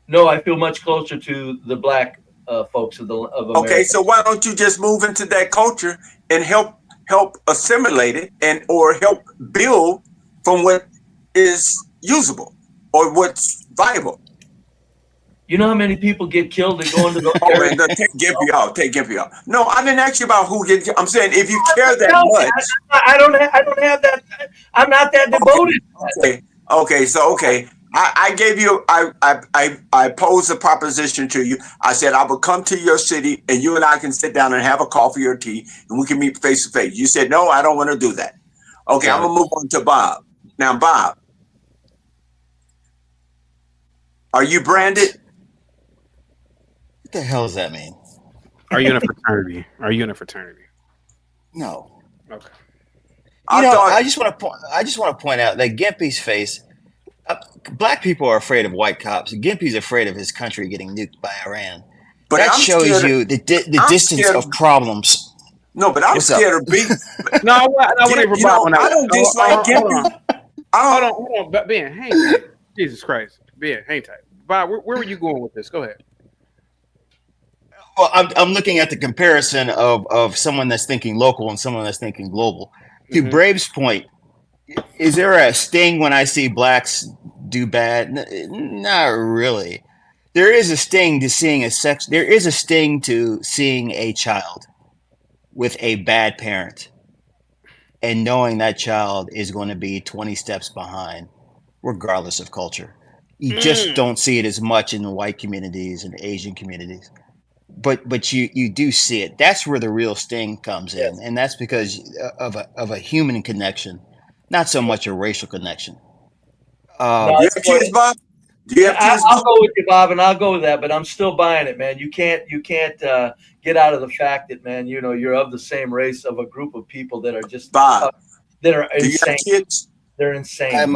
[SPEAKER 17] No, I feel much closer to the black folks of America.
[SPEAKER 12] Okay, so why don't you just move into that culture and help assimilate it or help build from what is usable or what's viable?
[SPEAKER 17] You know how many people get killed that go into those
[SPEAKER 12] areas? Man, take Gimpy out. No, I didn't ask you about who gets. I'm saying if you care that much.
[SPEAKER 17] I don't have that. I'm not that devoted.
[SPEAKER 12] Okay. I gave you. I posed a proposition to you. I said I would come to your city and you and I can sit down and have a coffee or tea and we can meet face to face. You said no, I don't want to do that. Okay, I'm gonna move on to Bob. Now, Bob, are you branded?
[SPEAKER 21] What the hell does that mean?
[SPEAKER 2] Are you in a fraternity?
[SPEAKER 21] No.
[SPEAKER 2] Okay.
[SPEAKER 21] I just want to point out that Gimpy's face. Black people are afraid of white cops. Gimpy's afraid of his country getting nuked by Iran. But that shows you the distance of problems.
[SPEAKER 12] No, but I'm scared of being.
[SPEAKER 2] No, I don't
[SPEAKER 12] dislike Gimpy.
[SPEAKER 2] Hold on, Ben, hang tight. Jesus Christ, Ben, hang tight. Bob, where were you going with this? Go ahead.
[SPEAKER 21] Well, I'm looking at the comparison of someone that's thinking local and someone that's thinking global. To Brave's point, is there a sting when I see blacks do bad? Not really. There is a sting to seeing There is a sting to seeing a child with a bad parent and knowing that child is going to be 20 steps behind, regardless of culture. You just don't see it as much in the white communities and Asian communities. But you do see it. That's where the real sting comes in, and that's because of a human connection, not so much a racial connection.
[SPEAKER 12] Do you have kids, Bob?
[SPEAKER 17] I'll go with you, Bob, and I'll go with that. But I'm still buying it, man. You can't get out of the fact that, man, you're of the same race of a group of people that are just
[SPEAKER 12] Bob.
[SPEAKER 17] That are
[SPEAKER 12] Do
[SPEAKER 17] insane.
[SPEAKER 12] You have kids?
[SPEAKER 17] They're insane.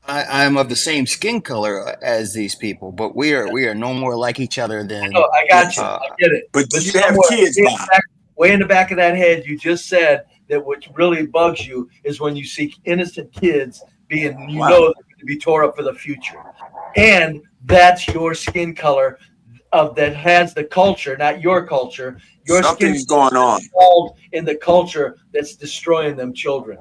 [SPEAKER 21] I'm of the same skin color as these people, but we are no more like each other than.
[SPEAKER 17] No, I got you. I get it.
[SPEAKER 12] But you have kids, Bob.
[SPEAKER 17] Way in the back of that head, you just said that what really bugs you is when you see innocent kids being, know, they're going to be tore up for the future, and that's your skin color that has the culture, not your culture. Your
[SPEAKER 12] Something's going on
[SPEAKER 17] in the culture that's destroying them children.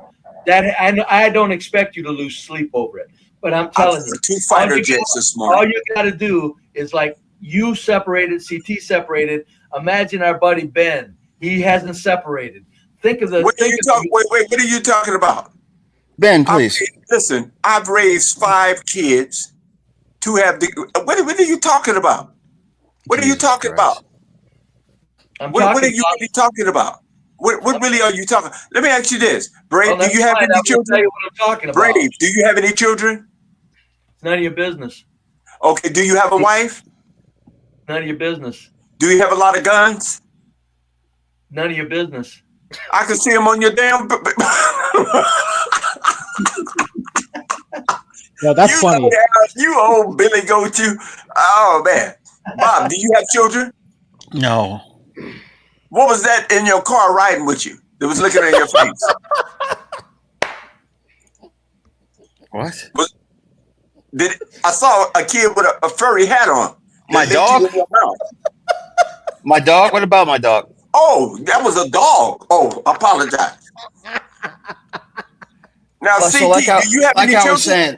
[SPEAKER 17] That I don't expect you to lose sleep over it, but I'm telling you,
[SPEAKER 12] 2 fighter jets this morning.
[SPEAKER 17] All you got to do is like you separated, CT separated. Imagine our buddy Ben; he hasn't separated. Think of the.
[SPEAKER 12] What are you talking about?
[SPEAKER 21] Ben, please
[SPEAKER 12] listen. I've raised 5 kids to have the. What are you talking about? What are you talking about? What are you really talking about? What really are you talking? Let me ask you this, Brave. Do you have any children?
[SPEAKER 17] Tell you what I'm talking about.
[SPEAKER 12] Brave, do you have any children?
[SPEAKER 17] It's none of your business.
[SPEAKER 12] Okay. Do you have a wife?
[SPEAKER 17] None of your business.
[SPEAKER 12] Do you have a lot of guns?
[SPEAKER 17] None of your business.
[SPEAKER 12] I can see them on your damn.
[SPEAKER 9] Yeah, that's funny.
[SPEAKER 12] You old Billy Goat, you. Oh man, Bob, do you have children?
[SPEAKER 21] No.
[SPEAKER 12] What was that in your car riding with you that was looking at your face?
[SPEAKER 21] What?
[SPEAKER 12] I saw a kid with a furry hat on.
[SPEAKER 21] My dog? My dog? What about my dog?
[SPEAKER 12] Oh, that was a dog. Oh, I apologize. Now,
[SPEAKER 21] So
[SPEAKER 12] CT,
[SPEAKER 21] like
[SPEAKER 12] do you have any
[SPEAKER 21] I was
[SPEAKER 12] children?
[SPEAKER 21] saying,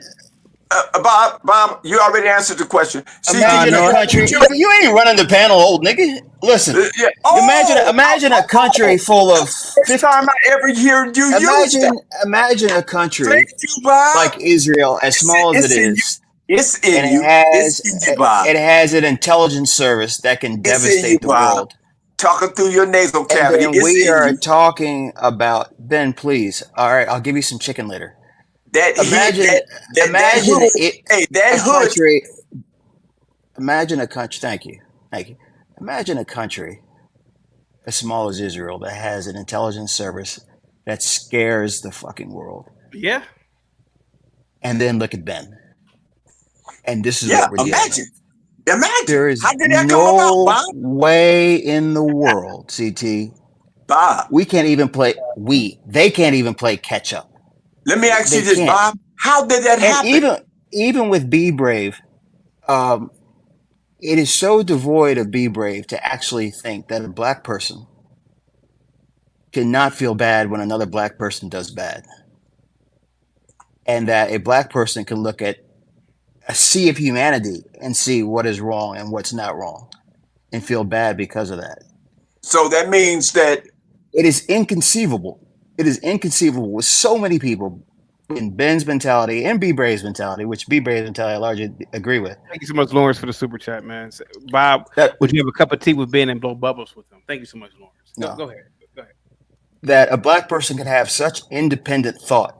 [SPEAKER 12] Bob, you already answered the question. CT,
[SPEAKER 21] imagine
[SPEAKER 12] do
[SPEAKER 21] a
[SPEAKER 12] you have any
[SPEAKER 21] country.
[SPEAKER 12] children?
[SPEAKER 21] You ain't running the panel, old nigga. Listen,
[SPEAKER 12] Yeah.
[SPEAKER 21] imagine a country full of
[SPEAKER 12] First time I ever hear you use that.
[SPEAKER 21] Imagine a
[SPEAKER 12] Thank
[SPEAKER 21] country
[SPEAKER 12] you, Bob.
[SPEAKER 21] like Israel, as small as it
[SPEAKER 12] It's in you.
[SPEAKER 21] is,
[SPEAKER 12] It's in
[SPEAKER 21] and
[SPEAKER 12] you. It's in you, Bob.
[SPEAKER 21] it has an intelligence service that can
[SPEAKER 12] It's in you,
[SPEAKER 21] devastate the
[SPEAKER 12] Bob.
[SPEAKER 21] world.
[SPEAKER 12] Talking through your nasal
[SPEAKER 21] And
[SPEAKER 12] cavity.
[SPEAKER 21] then
[SPEAKER 12] It's
[SPEAKER 21] we
[SPEAKER 12] in
[SPEAKER 21] are
[SPEAKER 12] you.
[SPEAKER 21] talking about Ben. Please, all right, I'll give you some chicken later.
[SPEAKER 12] That
[SPEAKER 21] Imagine
[SPEAKER 12] hood.
[SPEAKER 21] it
[SPEAKER 12] Hey, that
[SPEAKER 21] a
[SPEAKER 12] hood.
[SPEAKER 21] country. Imagine a country. Thank you. Imagine a country as small as Israel that has an intelligence service that scares the fucking world.
[SPEAKER 2] Yeah.
[SPEAKER 21] And then look at Ben. And this is
[SPEAKER 12] Yeah,
[SPEAKER 21] what we're dealing with.
[SPEAKER 12] Imagine.
[SPEAKER 21] There is
[SPEAKER 12] How did that come about,
[SPEAKER 21] no
[SPEAKER 12] Bob?
[SPEAKER 21] way in the world, CT.
[SPEAKER 12] Bob.
[SPEAKER 21] We can't even play. They can't even play catch up.
[SPEAKER 12] Let me ask
[SPEAKER 21] They
[SPEAKER 12] you this,
[SPEAKER 21] can't.
[SPEAKER 12] Bob. How did that
[SPEAKER 21] And
[SPEAKER 12] happen?
[SPEAKER 21] even with Be Brave, it is so devoid of Be Brave to actually think that a black person cannot feel bad when another black person does bad, and that a black person can look at a sea of humanity and see what is wrong and what's not wrong, and feel bad because of that.
[SPEAKER 12] So that means that
[SPEAKER 21] it is inconceivable. It is inconceivable with so many people in Ben's mentality and Be Brave's mentality, which Be Brave's mentality I largely agree with.
[SPEAKER 2] Thank you so much, Lawrence, for the super chat, man. Bob, would you have a cup of tea with Ben and blow bubbles with him? Thank you so much, Lawrence. Go ahead.
[SPEAKER 21] That a black person can have such independent thought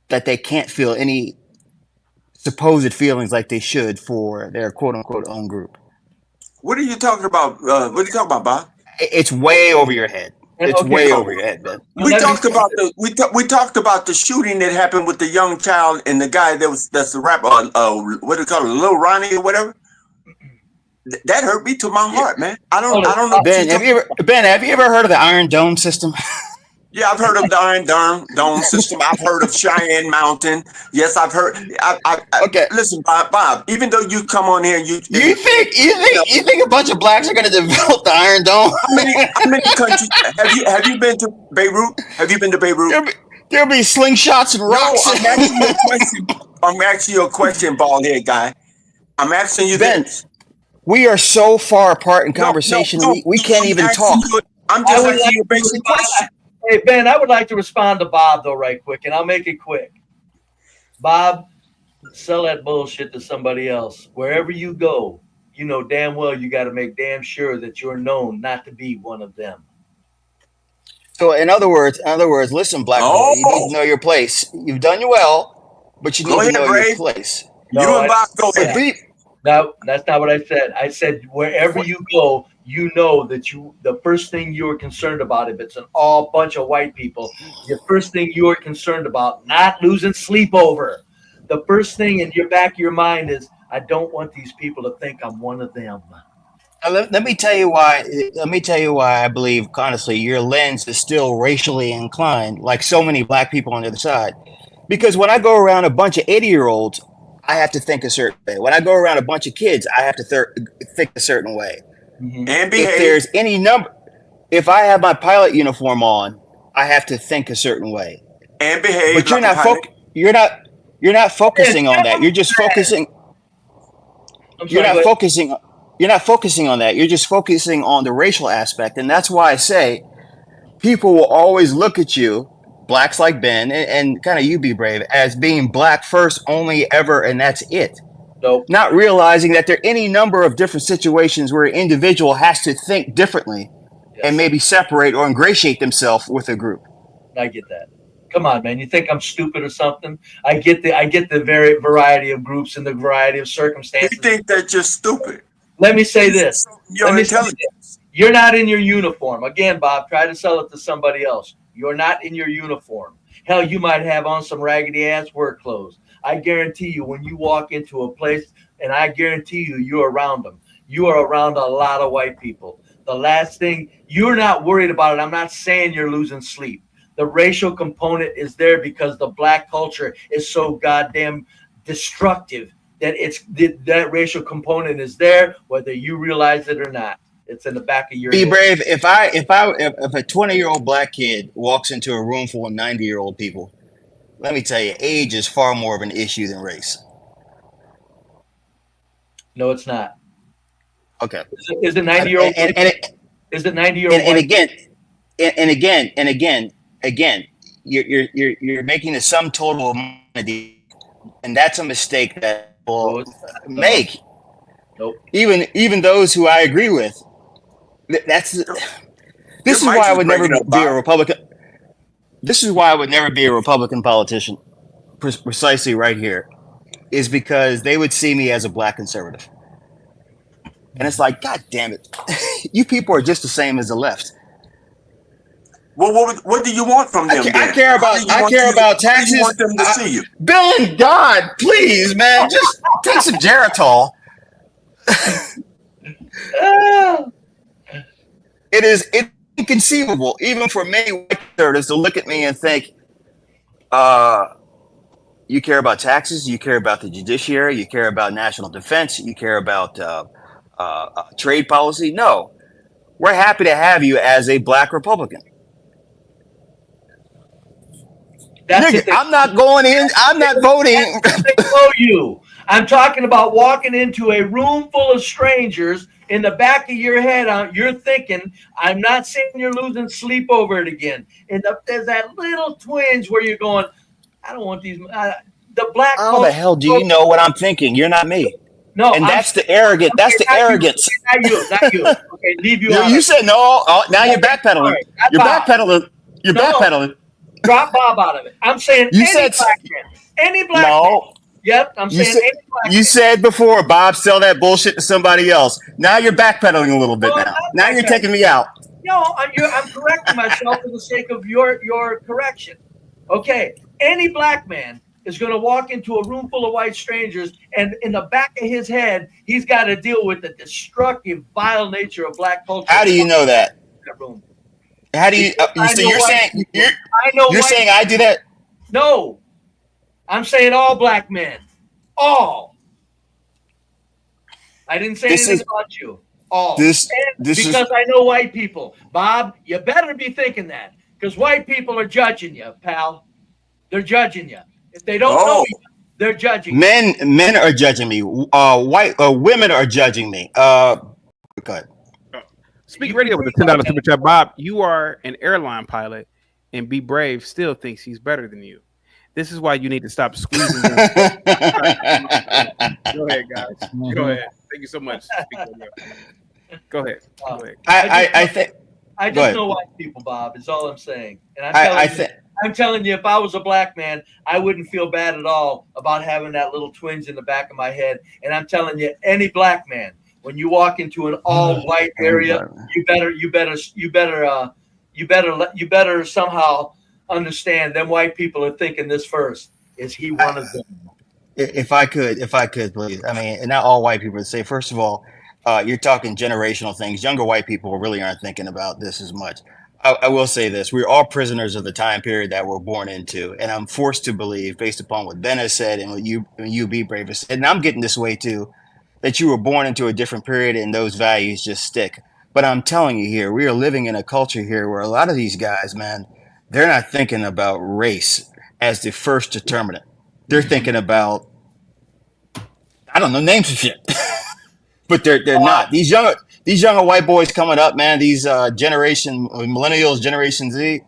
[SPEAKER 21] that they can't feel any supposed feelings like they should for their quote unquote own group.
[SPEAKER 12] What are you talking about? What are you talking about, Bob?
[SPEAKER 21] It's way over your head. It's way over your head, Ben.
[SPEAKER 12] We talked about we talked about the shooting that happened with the young child and the guy that's the rapper. What do you call it, Lil Ronnie or whatever? That hurt me to my heart, man. I don't know.
[SPEAKER 21] Ben, have you ever heard of the Iron Dome system?
[SPEAKER 12] Yeah, I've heard of the Iron Dome system. I've heard of Cheyenne Mountain. Yes, I've heard. Okay, listen, Bob. Even though you come on here, you
[SPEAKER 21] think a bunch of blacks are going to develop the Iron Dome?
[SPEAKER 12] How many countries have you been to Beirut? Have you been to Beirut?
[SPEAKER 21] There'll be slingshots and rocks.
[SPEAKER 12] No, I'm asking you a question. I'm asking you a question, bald head guy. I'm asking you
[SPEAKER 21] Ben,
[SPEAKER 12] this.
[SPEAKER 21] We are so far apart in conversation. We can't even talk.
[SPEAKER 12] I'm just asking you a basic question.
[SPEAKER 17] Hey, Ben, I would like to respond to Bob, though, right quick, and I'll make it quick. Bob, sell that bullshit to somebody else. Wherever you go, you know damn well you got to make damn sure that you're known not to be one of them.
[SPEAKER 21] So, in other words, listen, black boy, you need to know your place. You've done well, but you need to know your place.
[SPEAKER 17] No, that's not what I said. I said wherever you go, you know that the first thing you're concerned about, if it's an all bunch of white people, the first thing you're concerned about, not losing sleep over. The first thing in your back of your mind is, I don't want these people to think I'm one of them.
[SPEAKER 21] Let me tell you why. Let me tell you why I believe, honestly, your lens is still racially inclined, like so many black people on the other side. Because when I go around a bunch of 80-year-olds, I have to think a certain way. When I go around a bunch of kids, I have to think a certain way.
[SPEAKER 12] Mm-hmm. And behave.
[SPEAKER 21] If there's any number, if I have my pilot uniform on, I have to think a certain way.
[SPEAKER 12] And behave.
[SPEAKER 21] But you're not you're not focusing on that. You're just focusing. You're not focusing on that. You're just focusing on the racial aspect, and that's why I say people will always look at you, blacks like Ben, and kind of you, Be Brave, as being black first, only, ever, and that's it.
[SPEAKER 17] Nope.
[SPEAKER 21] Not realizing that there are any number of different situations where an individual has to think differently and maybe separate or ingratiate themselves with a group.
[SPEAKER 17] I get that. Come on, man. You think I'm stupid or something? I get the very variety of groups and the variety of circumstances.
[SPEAKER 12] You think that you're stupid?
[SPEAKER 17] Let me say this.
[SPEAKER 12] You're intelligent.
[SPEAKER 17] You're not in your uniform. Again, Bob, try to sell it to somebody else. You're not in your uniform. Hell, you might have on some raggedy ass work clothes. I guarantee you when you walk into a place, and I guarantee you're around them. You are around a lot of white people. The last thing, you're not worried about it. I'm not saying you're losing sleep. The racial component is there because the black culture is so goddamn destructive that that racial component is there, whether you realize it or not. It's in the back of your
[SPEAKER 21] Be
[SPEAKER 17] head.
[SPEAKER 21] Brave. If a 20-year-old black kid walks into a room full of 90-year-old people, let me tell you, age is far more of an issue than race.
[SPEAKER 17] No, it's not.
[SPEAKER 21] Okay.
[SPEAKER 17] Is it 90-year-old? Is it 90-year-old?
[SPEAKER 21] Again, you're making the sum total of money, and that's a mistake that will make.
[SPEAKER 17] Nope.
[SPEAKER 21] Even those who I agree with. This is why I would never be a Republican. This is why I would never be a Republican politician. Precisely right here, is because they would see me as a black conservative, and it's like, God damn it, you people are just the same as the left.
[SPEAKER 12] Well, what do you want from them?
[SPEAKER 21] I care about taxes.
[SPEAKER 12] You want them to see you?
[SPEAKER 21] Bill and God, please, man, just take some Geritol. It is inconceivable, even for many white conservatives, to look at me and think, you care about taxes, you care about the judiciary, you care about national defense, you care about trade policy. No, we're happy to have you as a black Republican. Nigga, I'm not going in. I'm not voting.
[SPEAKER 17] They know you. I'm talking about walking into a room full of strangers. In the back of your head, you're thinking, I'm not saying you're losing sleep over it again. And there's that little twinge where you're going, I don't want these. The black.
[SPEAKER 21] How the hell do you know what I'm thinking? You're not me.
[SPEAKER 17] No,
[SPEAKER 21] and that's the arrogant. That's the arrogance.
[SPEAKER 17] Not you. Okay, leave you.
[SPEAKER 21] You said no. Oh, now you're backpedaling. You're backpedaling. You're backpedaling.
[SPEAKER 17] Drop Bob out of it. I'm saying
[SPEAKER 21] you
[SPEAKER 17] any
[SPEAKER 21] said
[SPEAKER 17] black man. Any black man. Yep, I'm saying any black man.
[SPEAKER 21] You said before, Bob, sell that bullshit to somebody else. Now you're backpedaling a little bit now. Now you're taking me out.
[SPEAKER 17] No, I'm correcting myself for the sake of your correction. Okay, any black man is going to walk into a room full of white strangers, and in the back of his head, he's got to deal with the destructive, vile nature of black culture.
[SPEAKER 21] How do you know that?
[SPEAKER 17] Room.
[SPEAKER 21] How do you? So you're saying I do that?
[SPEAKER 17] No, I'm saying all black men. All. I didn't say anything about you. All. Because I know white people. Bob, you better be thinking that, because white people are judging you, pal. They're judging you. If they don't know you, they're judging you.
[SPEAKER 21] Men are judging me. Women are judging me. Good.
[SPEAKER 2] Speak Radio with a $10 super chat. Bob, you are an airline pilot, and Be Brave still thinks he's better than you. This is why you need to stop squeezing them. Go ahead, guys. Go ahead. Thank you so much. Go ahead.
[SPEAKER 17] I just know white people, Bob, is all I'm saying. And I'm telling you, if I was a black man, I wouldn't feel bad at all about having that little twinge in the back of my head. And I'm telling you, any black man, when you walk into an all-white area, you better somehow understand them white people are thinking this first. Is he one of them?
[SPEAKER 21] If I could, please. I mean, and not all white people would say, first of all, you're talking generational things. Younger white people really aren't thinking about this as much. I will say this. We're all prisoners of the time period that we're born into. And I'm forced to believe, based upon what Ben has said and what you Be Brave has said, and I'm getting this way too, that you were born into a different period and those values just stick. But I'm telling you here, we are living in a culture here where a lot of these guys, man, they're not thinking about race as the first determinant. They're thinking about, I don't know, name some shit. But they're not. These younger white boys coming up, man, these millennials, Generation Z,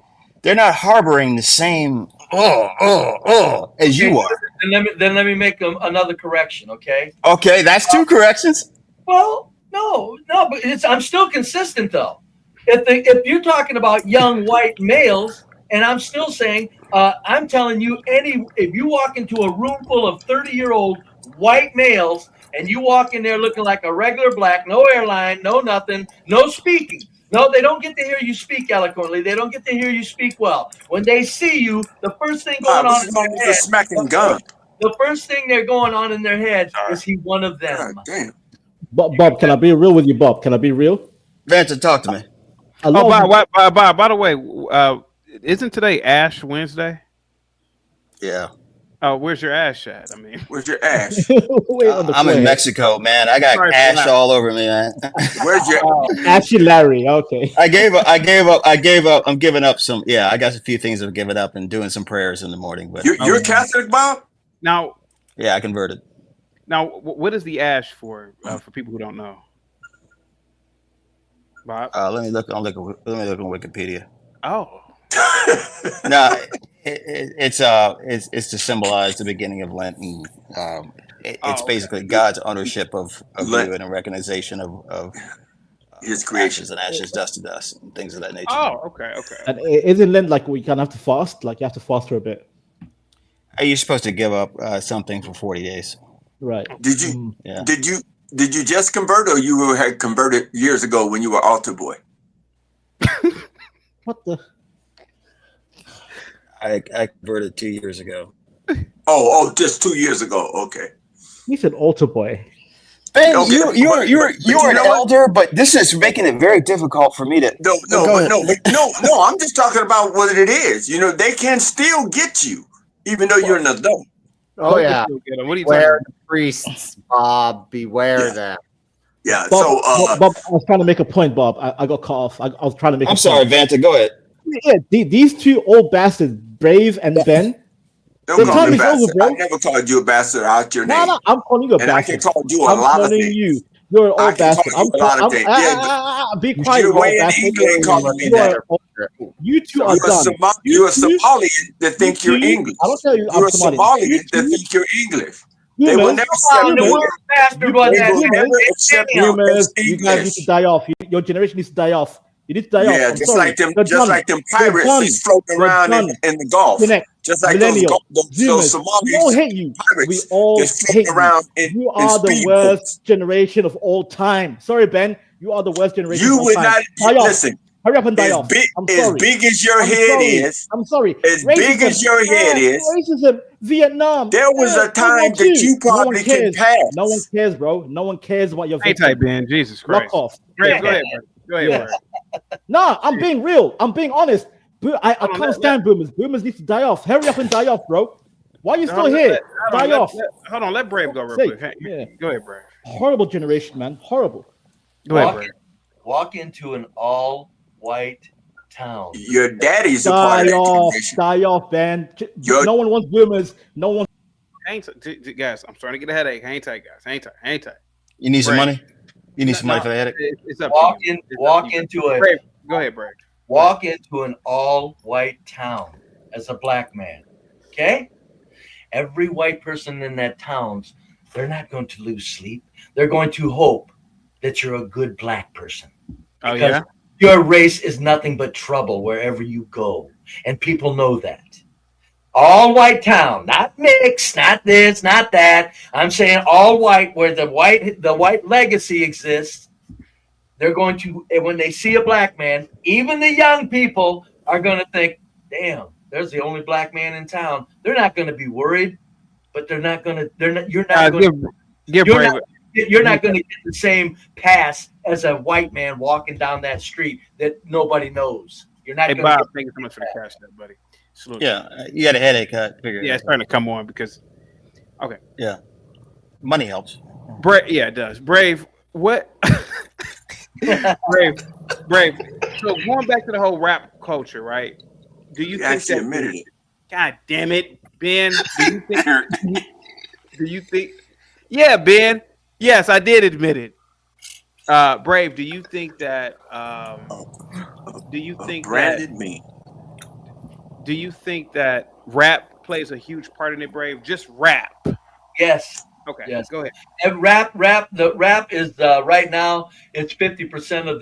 [SPEAKER 21] they're not harboring the same as you are.
[SPEAKER 17] Then let me make another correction, okay?
[SPEAKER 21] Okay, that's two corrections.
[SPEAKER 17] Well, no, but I'm still consistent though. If you're talking about young white males, and I'm still saying, I'm telling you, if you walk into a room full of 30-year-old white males, and you walk in there looking like a regular black, no airline, no nothing, no speaking. No, they don't get to hear you speak eloquently. They don't get to hear you speak well. When they see you, the first thing going on in their head,
[SPEAKER 12] smacking gun.
[SPEAKER 17] The first thing they're going on in their head is he one of them.
[SPEAKER 12] God damn.
[SPEAKER 9] Bob, can I be real with you, Bob? Can I be real?
[SPEAKER 21] Vincent, talk to me.
[SPEAKER 2] Bob, by the way, isn't today Ash Wednesday?
[SPEAKER 21] Yeah.
[SPEAKER 2] Oh, where's your ash at? I mean,
[SPEAKER 12] where's your ash?
[SPEAKER 9] Wait on the
[SPEAKER 21] I'm in
[SPEAKER 9] forehead.
[SPEAKER 21] Mexico, man. I got
[SPEAKER 2] Sorry for
[SPEAKER 21] ash
[SPEAKER 2] laughing.
[SPEAKER 21] all over me, man.
[SPEAKER 12] Where's your
[SPEAKER 9] Actually, Larry. Okay.
[SPEAKER 21] I gave up. I'm giving up some. Yeah, I got a few things I've given up and doing some prayers in the morning. But
[SPEAKER 12] you're Catholic, Bob?
[SPEAKER 2] Now,
[SPEAKER 21] yeah, I converted.
[SPEAKER 2] now, what is the ash for people who don't know? Bob?
[SPEAKER 21] Let me look on Wikipedia.
[SPEAKER 2] Oh,
[SPEAKER 21] No, it's to symbolize the beginning of Lent, and it's basically God's ownership of you and a recognition of
[SPEAKER 12] His creation,
[SPEAKER 21] ashes and ashes, dust to dust, and things of that nature.
[SPEAKER 2] Oh, okay.
[SPEAKER 9] And isn't Lent like we kind of have to fast? Like you have to fast for a bit.
[SPEAKER 21] Are you supposed to give up something for 40 days?
[SPEAKER 9] Right.
[SPEAKER 12] Did you?
[SPEAKER 21] Yeah.
[SPEAKER 12] Did you just convert, or you had converted years ago when you were altar boy?
[SPEAKER 9] What the?
[SPEAKER 21] I converted 2 years ago.
[SPEAKER 12] Oh, just 2 years ago. Okay.
[SPEAKER 9] He said altar boy.
[SPEAKER 21] Ben,
[SPEAKER 12] Okay,
[SPEAKER 21] you're an elder, but this is making it very difficult for me to.
[SPEAKER 12] No. I'm just talking about what it is. You know, they can still get you, even though you're an adult.
[SPEAKER 5] Oh yeah.
[SPEAKER 2] What are you talking
[SPEAKER 5] Beware
[SPEAKER 2] about?
[SPEAKER 5] the priests, Bob. Beware them.
[SPEAKER 12] Yeah.
[SPEAKER 9] Bob, Bob, I was trying to make a point, Bob. I got cut off. I was trying to make.
[SPEAKER 21] I'm sorry, Vanta. Go ahead.
[SPEAKER 9] Yeah, these two old bastards, Brave and Ben.
[SPEAKER 12] Don't call me bastard. I never called you a bastard out your name.
[SPEAKER 9] No, I'm calling you a
[SPEAKER 12] and
[SPEAKER 9] bastard.
[SPEAKER 12] I can call you a lot of things.
[SPEAKER 9] You're an old bastard. Be quiet,
[SPEAKER 12] You're
[SPEAKER 9] you
[SPEAKER 12] way
[SPEAKER 9] old
[SPEAKER 12] in England calling me
[SPEAKER 9] bastard.
[SPEAKER 12] that.
[SPEAKER 9] You two are done.
[SPEAKER 12] You're a Somalian that think you're English.
[SPEAKER 9] I don't tell you
[SPEAKER 12] You're
[SPEAKER 9] I'm
[SPEAKER 12] a Somalian that think you're English. They will never accept you. They will never accept you as
[SPEAKER 9] You guys need
[SPEAKER 12] English.
[SPEAKER 9] to die off. Your generation needs to die off. You need to die off.
[SPEAKER 12] Yeah,
[SPEAKER 9] I'm
[SPEAKER 12] just
[SPEAKER 9] sorry.
[SPEAKER 12] like them,
[SPEAKER 9] You're
[SPEAKER 12] just
[SPEAKER 9] done.
[SPEAKER 12] like them
[SPEAKER 9] You're
[SPEAKER 12] pirates
[SPEAKER 9] done.
[SPEAKER 12] that's floating
[SPEAKER 9] You're
[SPEAKER 12] around
[SPEAKER 9] done.
[SPEAKER 12] in the Gulf.
[SPEAKER 9] Connect.
[SPEAKER 12] Just like
[SPEAKER 9] Millennial.
[SPEAKER 12] those
[SPEAKER 9] Zoomers.
[SPEAKER 12] Somalians.
[SPEAKER 9] We all hate you. We all hate you. You are the worst generation of all time. Sorry, Ben. You are the worst generation of
[SPEAKER 12] You
[SPEAKER 9] all
[SPEAKER 12] would
[SPEAKER 9] time.
[SPEAKER 12] not
[SPEAKER 9] Die off.
[SPEAKER 12] listen.
[SPEAKER 9] Hurry up and die
[SPEAKER 12] As
[SPEAKER 9] off.
[SPEAKER 12] big,
[SPEAKER 9] I'm
[SPEAKER 12] as
[SPEAKER 9] sorry.
[SPEAKER 12] big as your
[SPEAKER 9] I'm
[SPEAKER 12] head
[SPEAKER 9] sorry.
[SPEAKER 12] is,
[SPEAKER 9] I'm sorry.
[SPEAKER 12] as big as your head is,
[SPEAKER 9] Racism. Vietnam.
[SPEAKER 12] there was a time that you probably can pass.
[SPEAKER 9] No one cares, bro. No one cares about your
[SPEAKER 2] Hang tight, Ben. Jesus Christ.
[SPEAKER 9] Lock off.
[SPEAKER 2] Brave, go ahead, bro. Go ahead,
[SPEAKER 9] Yeah.
[SPEAKER 2] bro.
[SPEAKER 9] No, I'm being real. I'm being honest. I can't stand boomers. Boomers need to die off. Hurry up and die off, bro. Why are you still here? Die off.
[SPEAKER 2] Hold on, let Brave go real quick.
[SPEAKER 9] Yeah.
[SPEAKER 2] Go ahead, Brave.
[SPEAKER 9] Horrible generation, man. Horrible.
[SPEAKER 2] Go ahead, Brave.
[SPEAKER 17] Walk into an all-white town.
[SPEAKER 12] Your daddy's a part of that generation.
[SPEAKER 9] Die off, man. No one wants boomers. No one.
[SPEAKER 2] Hang tight, guys. I'm starting to get a headache. Hang tight, guys. Hang tight.
[SPEAKER 21] You need some money? You need some money for the headache?
[SPEAKER 2] It's up
[SPEAKER 17] Walk
[SPEAKER 2] to you.
[SPEAKER 17] in. Walk into a.
[SPEAKER 2] Brave. Go ahead, Brave.
[SPEAKER 17] Walk into an all-white town as a black man. Okay? Every white person in that town, they're not going to lose sleep. They're going to hope that you're a good black person.
[SPEAKER 2] Oh,
[SPEAKER 17] Because
[SPEAKER 2] yeah?
[SPEAKER 17] your race is nothing but trouble wherever you go. And people know that. All white town, not mixed, not this, not that. I'm saying all white, where the white legacy exists. They're going to, and when they see a black man, even the young people are going to think, damn, there's the only black man in town. They're not going to be worried, but you're not going to get the same pass as a white man walking down that street that nobody knows. You're not
[SPEAKER 2] Hey,
[SPEAKER 17] going to
[SPEAKER 2] Bob, thank you so much for the cash, there, buddy. Salute.
[SPEAKER 21] Yeah, you got a headache.
[SPEAKER 2] Yeah, it's starting to come on because. Okay.
[SPEAKER 21] Yeah, money helps.
[SPEAKER 2] Yeah, it does. Brave, what? Brave. So going back to the whole rap culture, right? Do you think
[SPEAKER 12] actually admitted it?
[SPEAKER 2] God damn it, Ben. Do you think? Yeah, Ben. Yes, I did admit it. Brave, do you think that? Do you think
[SPEAKER 12] branded
[SPEAKER 2] that,
[SPEAKER 12] me?
[SPEAKER 2] Do you think that rap plays a huge part in it, Brave? Just rap.
[SPEAKER 17] Yes.
[SPEAKER 2] Okay.
[SPEAKER 17] Yes.
[SPEAKER 2] Go ahead.
[SPEAKER 17] And the rap is right now. It's 50% of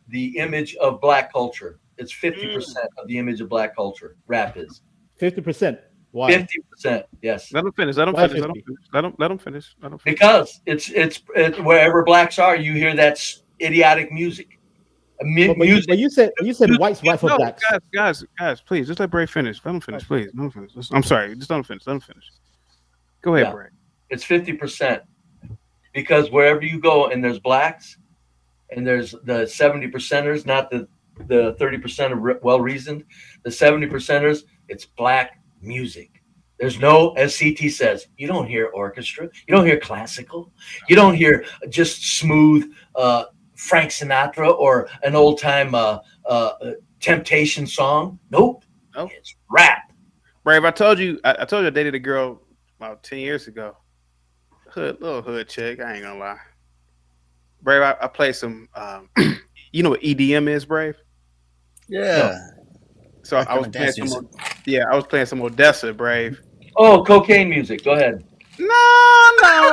[SPEAKER 17] the image of black culture. It's 50% of the image of black culture. Rap is
[SPEAKER 9] 50%. Why?
[SPEAKER 17] 50%. Yes.
[SPEAKER 2] Let him finish. Let him
[SPEAKER 9] Why
[SPEAKER 2] finish.
[SPEAKER 9] 50?
[SPEAKER 2] Let him finish.
[SPEAKER 17] Because it's wherever blacks are, you hear that idiotic music.
[SPEAKER 9] But you said whites right for blacks.
[SPEAKER 2] Guys, please, just let Brave finish. Let him finish, please. Let him finish. I'm sorry. Just let him finish. Let him finish. Go ahead, Brave.
[SPEAKER 17] It's 50%. Because wherever you go and there's blacks and there's the 70%ers, not the 30% of well-reasoned, the 70%ers, it's black music. There's no, as CT says, you don't hear orchestra, you don't hear classical, you don't hear just smooth Frank Sinatra or an old time Temptation song. Nope, it's rap.
[SPEAKER 2] Brave, I told you I dated a girl about 10 years ago. Little hood chick, I ain't gonna lie. Brave, I played some you know what EDM is, Brave?
[SPEAKER 20] Yeah.
[SPEAKER 2] So I was playing some I was playing some Odessa, Brave.
[SPEAKER 17] Oh, cocaine music. Go ahead.
[SPEAKER 2] No. I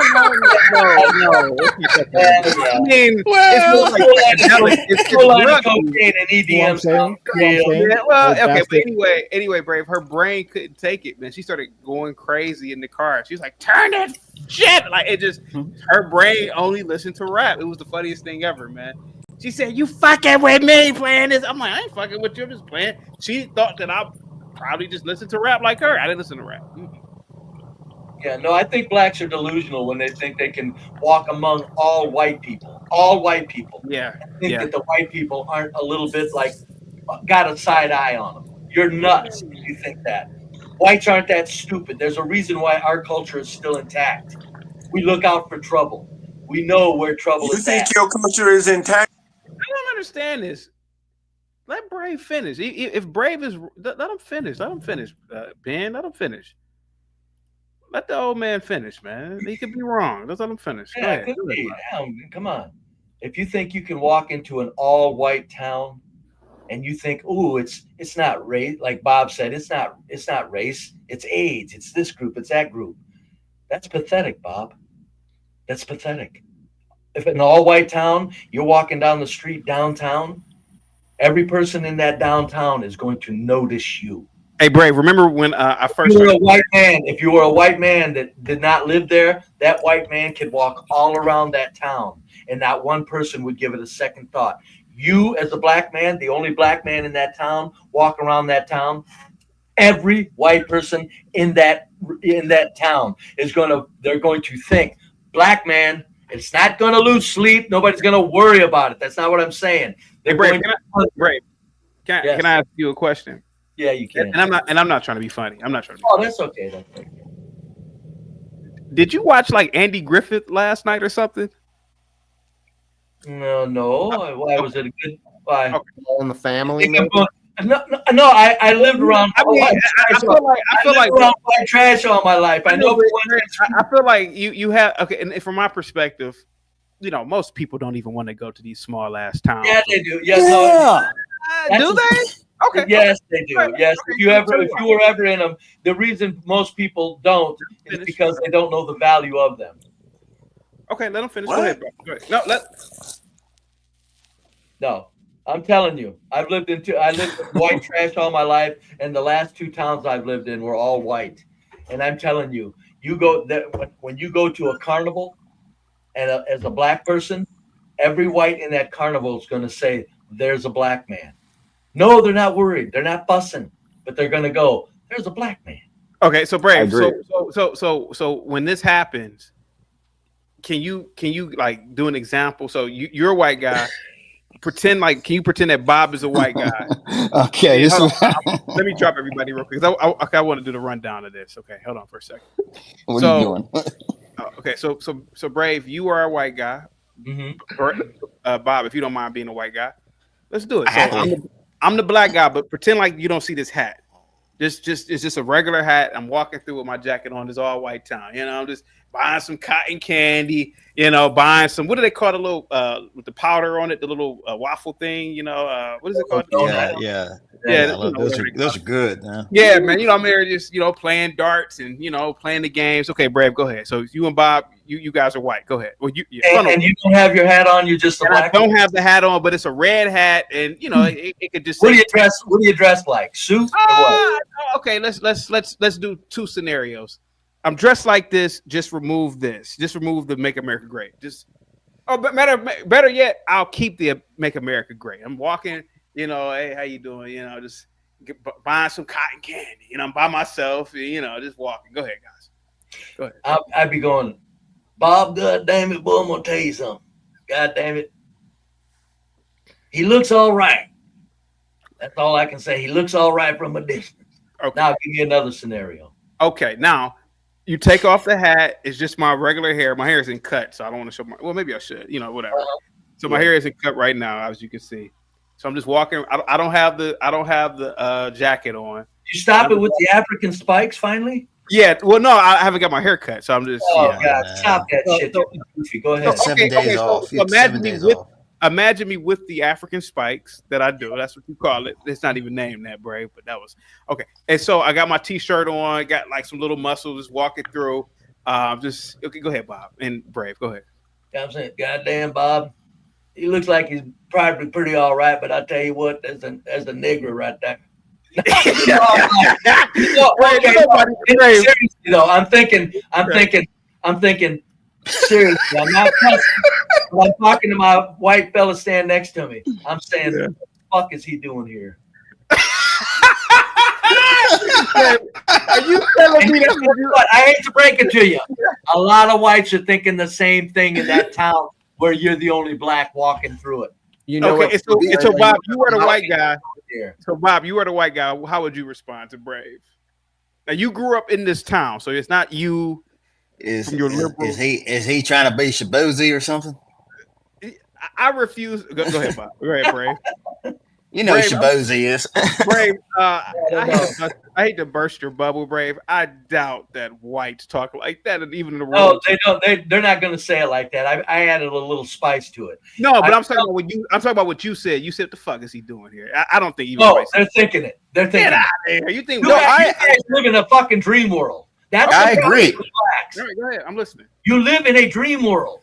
[SPEAKER 2] mean, it's more like psychedelic. It's drug
[SPEAKER 17] cocaine and EDM.
[SPEAKER 2] Yeah, well, okay, but anyway, Brave, her brain couldn't take it, man. She started going crazy in the car. She was like, "Turn that shit!" Like it just, her brain only listened to rap. It was the funniest thing ever, man. She said, "You fucking with me playing this?" I'm like, "I ain't fucking with you. I'm just playing." She thought that I probably just listened to rap like her. I didn't listen to rap.
[SPEAKER 17] Yeah, no, I think blacks are delusional when they think they can walk among all white people. All white people.
[SPEAKER 2] Yeah.
[SPEAKER 17] I think that the white people aren't a little bit like got a side eye on them. You're nuts if you think that. Whites aren't that stupid. There's a reason why our culture is still intact. We look out for trouble. We know where trouble is.
[SPEAKER 12] You think your culture is intact?
[SPEAKER 2] I don't understand this. Let Brave finish. If Brave is, let him finish. Let him finish. Ben, let him finish. Let the old man finish, man. He could be wrong. Let's let him finish. Go
[SPEAKER 17] Yeah,
[SPEAKER 2] ahead.
[SPEAKER 17] could be. Come on. If you think you can walk into an all-white town and you think, "Ooh, it's not race," like Bob said, it's not race, it's AIDS, it's this group, it's that group. That's pathetic, Bob. That's pathetic. If in an all-white town, you're walking down the street downtown, every person in that downtown is going to notice you.
[SPEAKER 2] Hey, Brave, remember when I first...
[SPEAKER 17] If you were a white man that did not live there, that white man could walk all around that town and not one person would give it a second thought. You, as a black man, the only black man in that town, walk around that town, every white person in that town they're going to think, black man, it's not going to lose sleep. Nobody's going to worry about it. That's not what I'm saying.
[SPEAKER 2] Hey, Brave, can I ask you a question?
[SPEAKER 17] Yeah, you can.
[SPEAKER 2] And I'm not trying to be funny. I'm not trying to be
[SPEAKER 17] funny. That's okay. That's okay.
[SPEAKER 2] Did you watch like Andy Griffith last night or something?
[SPEAKER 17] No. Why was it a good? Why?
[SPEAKER 5] All in the Family.
[SPEAKER 17] No. I lived around. I feel like around white trash all my life. I know.
[SPEAKER 2] I feel like you have and from my perspective, you know, most people don't even want to go to these small ass towns.
[SPEAKER 17] Yeah, they do.
[SPEAKER 2] Do they? Okay.
[SPEAKER 17] Yes, they do. Yes, if you were ever in them, the reason most people don't is because they don't know the value of them.
[SPEAKER 2] Okay, let them finish. Go ahead, bro. Go ahead.
[SPEAKER 17] No, I'm telling you, I lived in white trash all my life, and the last two towns I've lived in were all white. And I'm telling you, when you go to a carnival, and as a black person, every white in that carnival is going to say, "There's a black man." No, they're not worried. They're not fussing, but they're going to go, "There's a black man."
[SPEAKER 2] Okay, so Brave. So when this happens, can you like do an example? So you're a white guy. Can you pretend that Bob is a white guy?
[SPEAKER 21] Okay.
[SPEAKER 2] Let me drop everybody real quick. I want to do the rundown of this. Okay, hold on for a second.
[SPEAKER 21] What are you doing?
[SPEAKER 2] Okay, so Brave, you are a white guy.
[SPEAKER 17] Mm-hmm.
[SPEAKER 2] Bob, if you don't mind being a white guy, let's do it. So I'm the black guy, but pretend like you don't see this hat. It's just a regular hat. I'm walking through with my jacket on this all white town. You know, I'm just buying some cotton candy. You know, buying some, what do they call the little with the powder on it, the little waffle thing? You know, what is it called?
[SPEAKER 21] Yeah. Those are good.
[SPEAKER 2] Yeah, man. You know, I'm there just playing darts and playing the games. Okay, Brave, go ahead. So you and Bob, you guys are white. Go ahead. Well,
[SPEAKER 17] and you don't have your hat on. You're just a black.
[SPEAKER 2] I don't have the hat on, but it's a red hat, and it could just.
[SPEAKER 17] What do you dress like? Suit?
[SPEAKER 2] Okay, let's do two scenarios. I'm dressed like this. Just remove this. Just remove the "Make America Great." But better yet, I'll keep the "Make America Great." I'm walking. Hey, how you doing? Just buying some cotton candy. I'm by myself. Just walking. Go ahead, guys. Go ahead.
[SPEAKER 17] I'd be going, Bob. God damn it, boy! I'm gonna tell you something. God damn it. He looks all right. That's all I can say. He looks all right from a distance.
[SPEAKER 2] Okay.
[SPEAKER 17] Now give me another scenario.
[SPEAKER 2] Okay, now you take off the hat. It's just my regular hair. My hair isn't cut, so I don't want to show my. Well, maybe I should. Whatever. So my hair isn't cut right now, as you can see. So I'm just walking. I don't have the jacket on.
[SPEAKER 17] You stop it with the African spikes finally?
[SPEAKER 2] Yeah. Well, no, I haven't got my hair cut, so I'm just.
[SPEAKER 17] Oh
[SPEAKER 2] Yeah.
[SPEAKER 17] God, stop that shit. You're goofy. Go ahead.
[SPEAKER 2] So imagine me with the African spikes that I do. That's what you call it. It's not even named that, Brave, but that was okay. And so I got my t-shirt on, got like some little muscles, just walking through. Just okay. Go ahead, Bob and Brave. Go ahead.
[SPEAKER 17] Yeah, I'm saying, goddamn, Bob. He looks like he's probably pretty all right, but I tell you what, there's a nigger right there. Seriously though, I'm thinking. Seriously, I'm not cussing. When I'm talking to my white fella standing next to me, I'm saying, what the fuck is he doing here?
[SPEAKER 2] Are you telling me
[SPEAKER 17] what? I hate to break it to you. A lot of whites are thinking the same thing in that town where you're the only black walking through it.
[SPEAKER 5] You know
[SPEAKER 2] okay,
[SPEAKER 5] what?
[SPEAKER 2] so Bob, you were the white guy. So Bob, you were the white guy. How would you respond to Brave? Now you grew up in this town, so it's not you.
[SPEAKER 21] Is he trying to be Shabozy or something?
[SPEAKER 2] I refuse. Go ahead, Bob. Go ahead, Brave.
[SPEAKER 21] You know
[SPEAKER 2] Brave,
[SPEAKER 21] Shabozy is.
[SPEAKER 2] Brave. I hate to burst your bubble, Brave. I doubt that whites talk like that, and even in the
[SPEAKER 17] No,
[SPEAKER 2] room.
[SPEAKER 17] they don't. They're not going to say it like that. I added a little spice to it.
[SPEAKER 2] No, but I'm talking about what you. I'm talking about what you said. You said, "What the fuck is he doing here?" I don't think even.
[SPEAKER 17] No, they're thinking it. They're thinking.
[SPEAKER 2] Get out of here. You think?
[SPEAKER 17] You guys live in a fucking dream world. That's
[SPEAKER 21] I agree.
[SPEAKER 2] All right, go ahead. I'm listening.
[SPEAKER 17] You live in a dream world.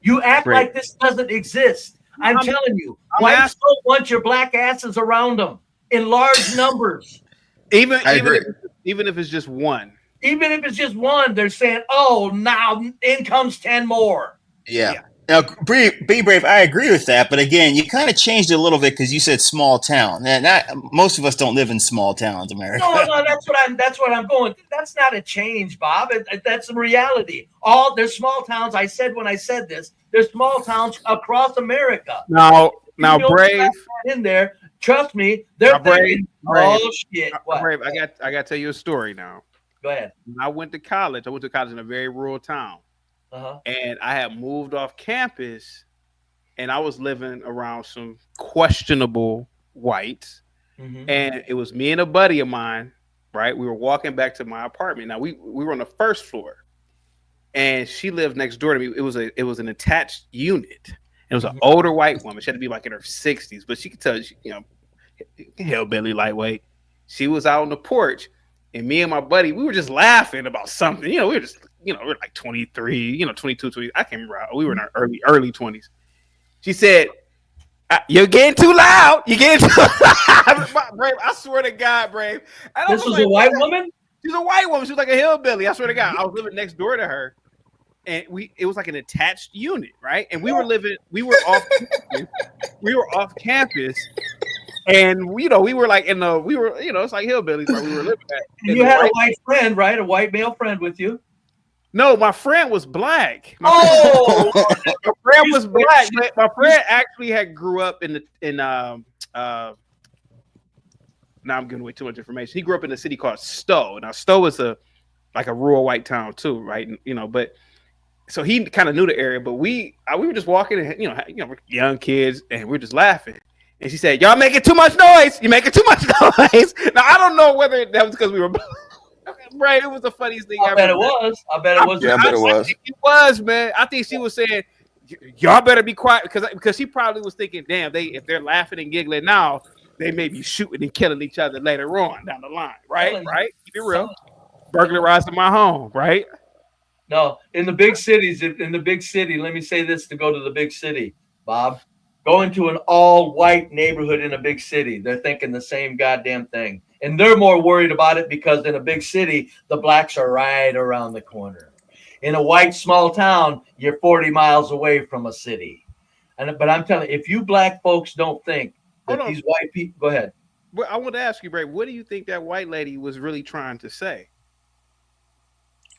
[SPEAKER 17] You act like this doesn't exist. I'm telling you, whites don't want your black asses around them in large numbers.
[SPEAKER 2] Even if it's just one.
[SPEAKER 17] Even if it's just one, they're saying, "Oh, now in comes 10 more."
[SPEAKER 21] Yeah. Now, be brave. I agree with that, but again, you kind of changed it a little bit because you said small town. And most of us don't live in small towns, America.
[SPEAKER 17] No, that's what I'm going. That's not a change, Bob. That's the reality. There's small towns. I said when I said this, there's small towns across America.
[SPEAKER 2] Now, Brave
[SPEAKER 17] in there. Trust me, they're thinking, "Oh shit!" What?
[SPEAKER 2] Brave, I got to tell you a story now.
[SPEAKER 17] Go ahead.
[SPEAKER 2] When I went to college in a very rural town. And I had moved off campus and I was living around some questionable whites. And it was me and a buddy of mine, right? We were walking back to my apartment. Now we were on the first floor and she lived next door to me. It was an attached unit. It was an older white woman. She had to be like in her 60s, but she could tell, hillbilly lightweight. She was out on the porch and me and my buddy, we were just laughing about something. We were just we're like 23, 22, 20. I can't remember. We were in our early 20s. She said, "You're getting too loud. You're getting too loud." Brave, I swear to God, Brave.
[SPEAKER 17] This was a white woman?
[SPEAKER 2] She's a white woman. She was like a hillbilly. I swear to God. I was living next door to her. And it was like an attached unit, right? And we were off campus. And we were like it's like hillbillies where we were living at.
[SPEAKER 17] You had a white friend, right? A white male friend with you.
[SPEAKER 2] No, my friend was black. My friend was black. But my friend actually grew up now I'm giving away too much information. He grew up in a city called Stowe. Now Stowe is like a rural white town too, right? But so he kind of knew the area. But we were just walking, and we're young kids, and we're just laughing. And she said, "Y'all making too much noise. You're making too much noise." Now I don't know whether that was because we were. Right, it was the funniest thing
[SPEAKER 17] I bet it was.
[SPEAKER 21] Yeah, I bet it was.
[SPEAKER 2] It was, man. I think she was saying, "Y'all better be quiet," because she probably was thinking, "Damn, if they're laughing and giggling now, they may be shooting and killing each other later on down the line." Right? Keep it real. Burglarizing my home, right?
[SPEAKER 17] No, in the big cities, let me say this to go to the big city, Bob. Go into an all-white neighborhood in a big city. They're thinking the same goddamn thing. And they're more worried about it because in a big city, the blacks are right around the corner. In a white small town, you're 40 miles away from a city. But I'm telling you, if you black folks don't think that these white people, go ahead.
[SPEAKER 2] But I want to ask you, Brave, what do you think that white lady was really trying to say?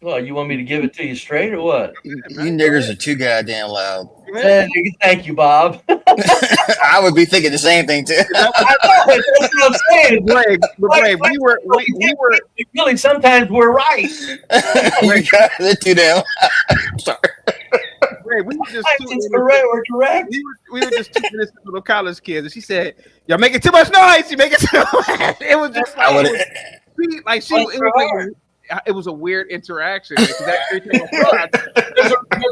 [SPEAKER 17] Well, you want me to give it to you straight or what?
[SPEAKER 21] You niggers are too goddamn loud.
[SPEAKER 17] Thank you, Bob.
[SPEAKER 21] I would be thinking the same thing too.
[SPEAKER 17] I know, that's what I'm saying.
[SPEAKER 2] Brave, we were
[SPEAKER 17] really sometimes we're right.
[SPEAKER 21] You guys are too damn. I'm sorry.
[SPEAKER 2] Brave, we were just
[SPEAKER 17] we're correct.
[SPEAKER 2] We were just 2 minutes little college kids, and she said, "Y'all making too much noise. You making too much." It was just it was a weird interaction.
[SPEAKER 17] There's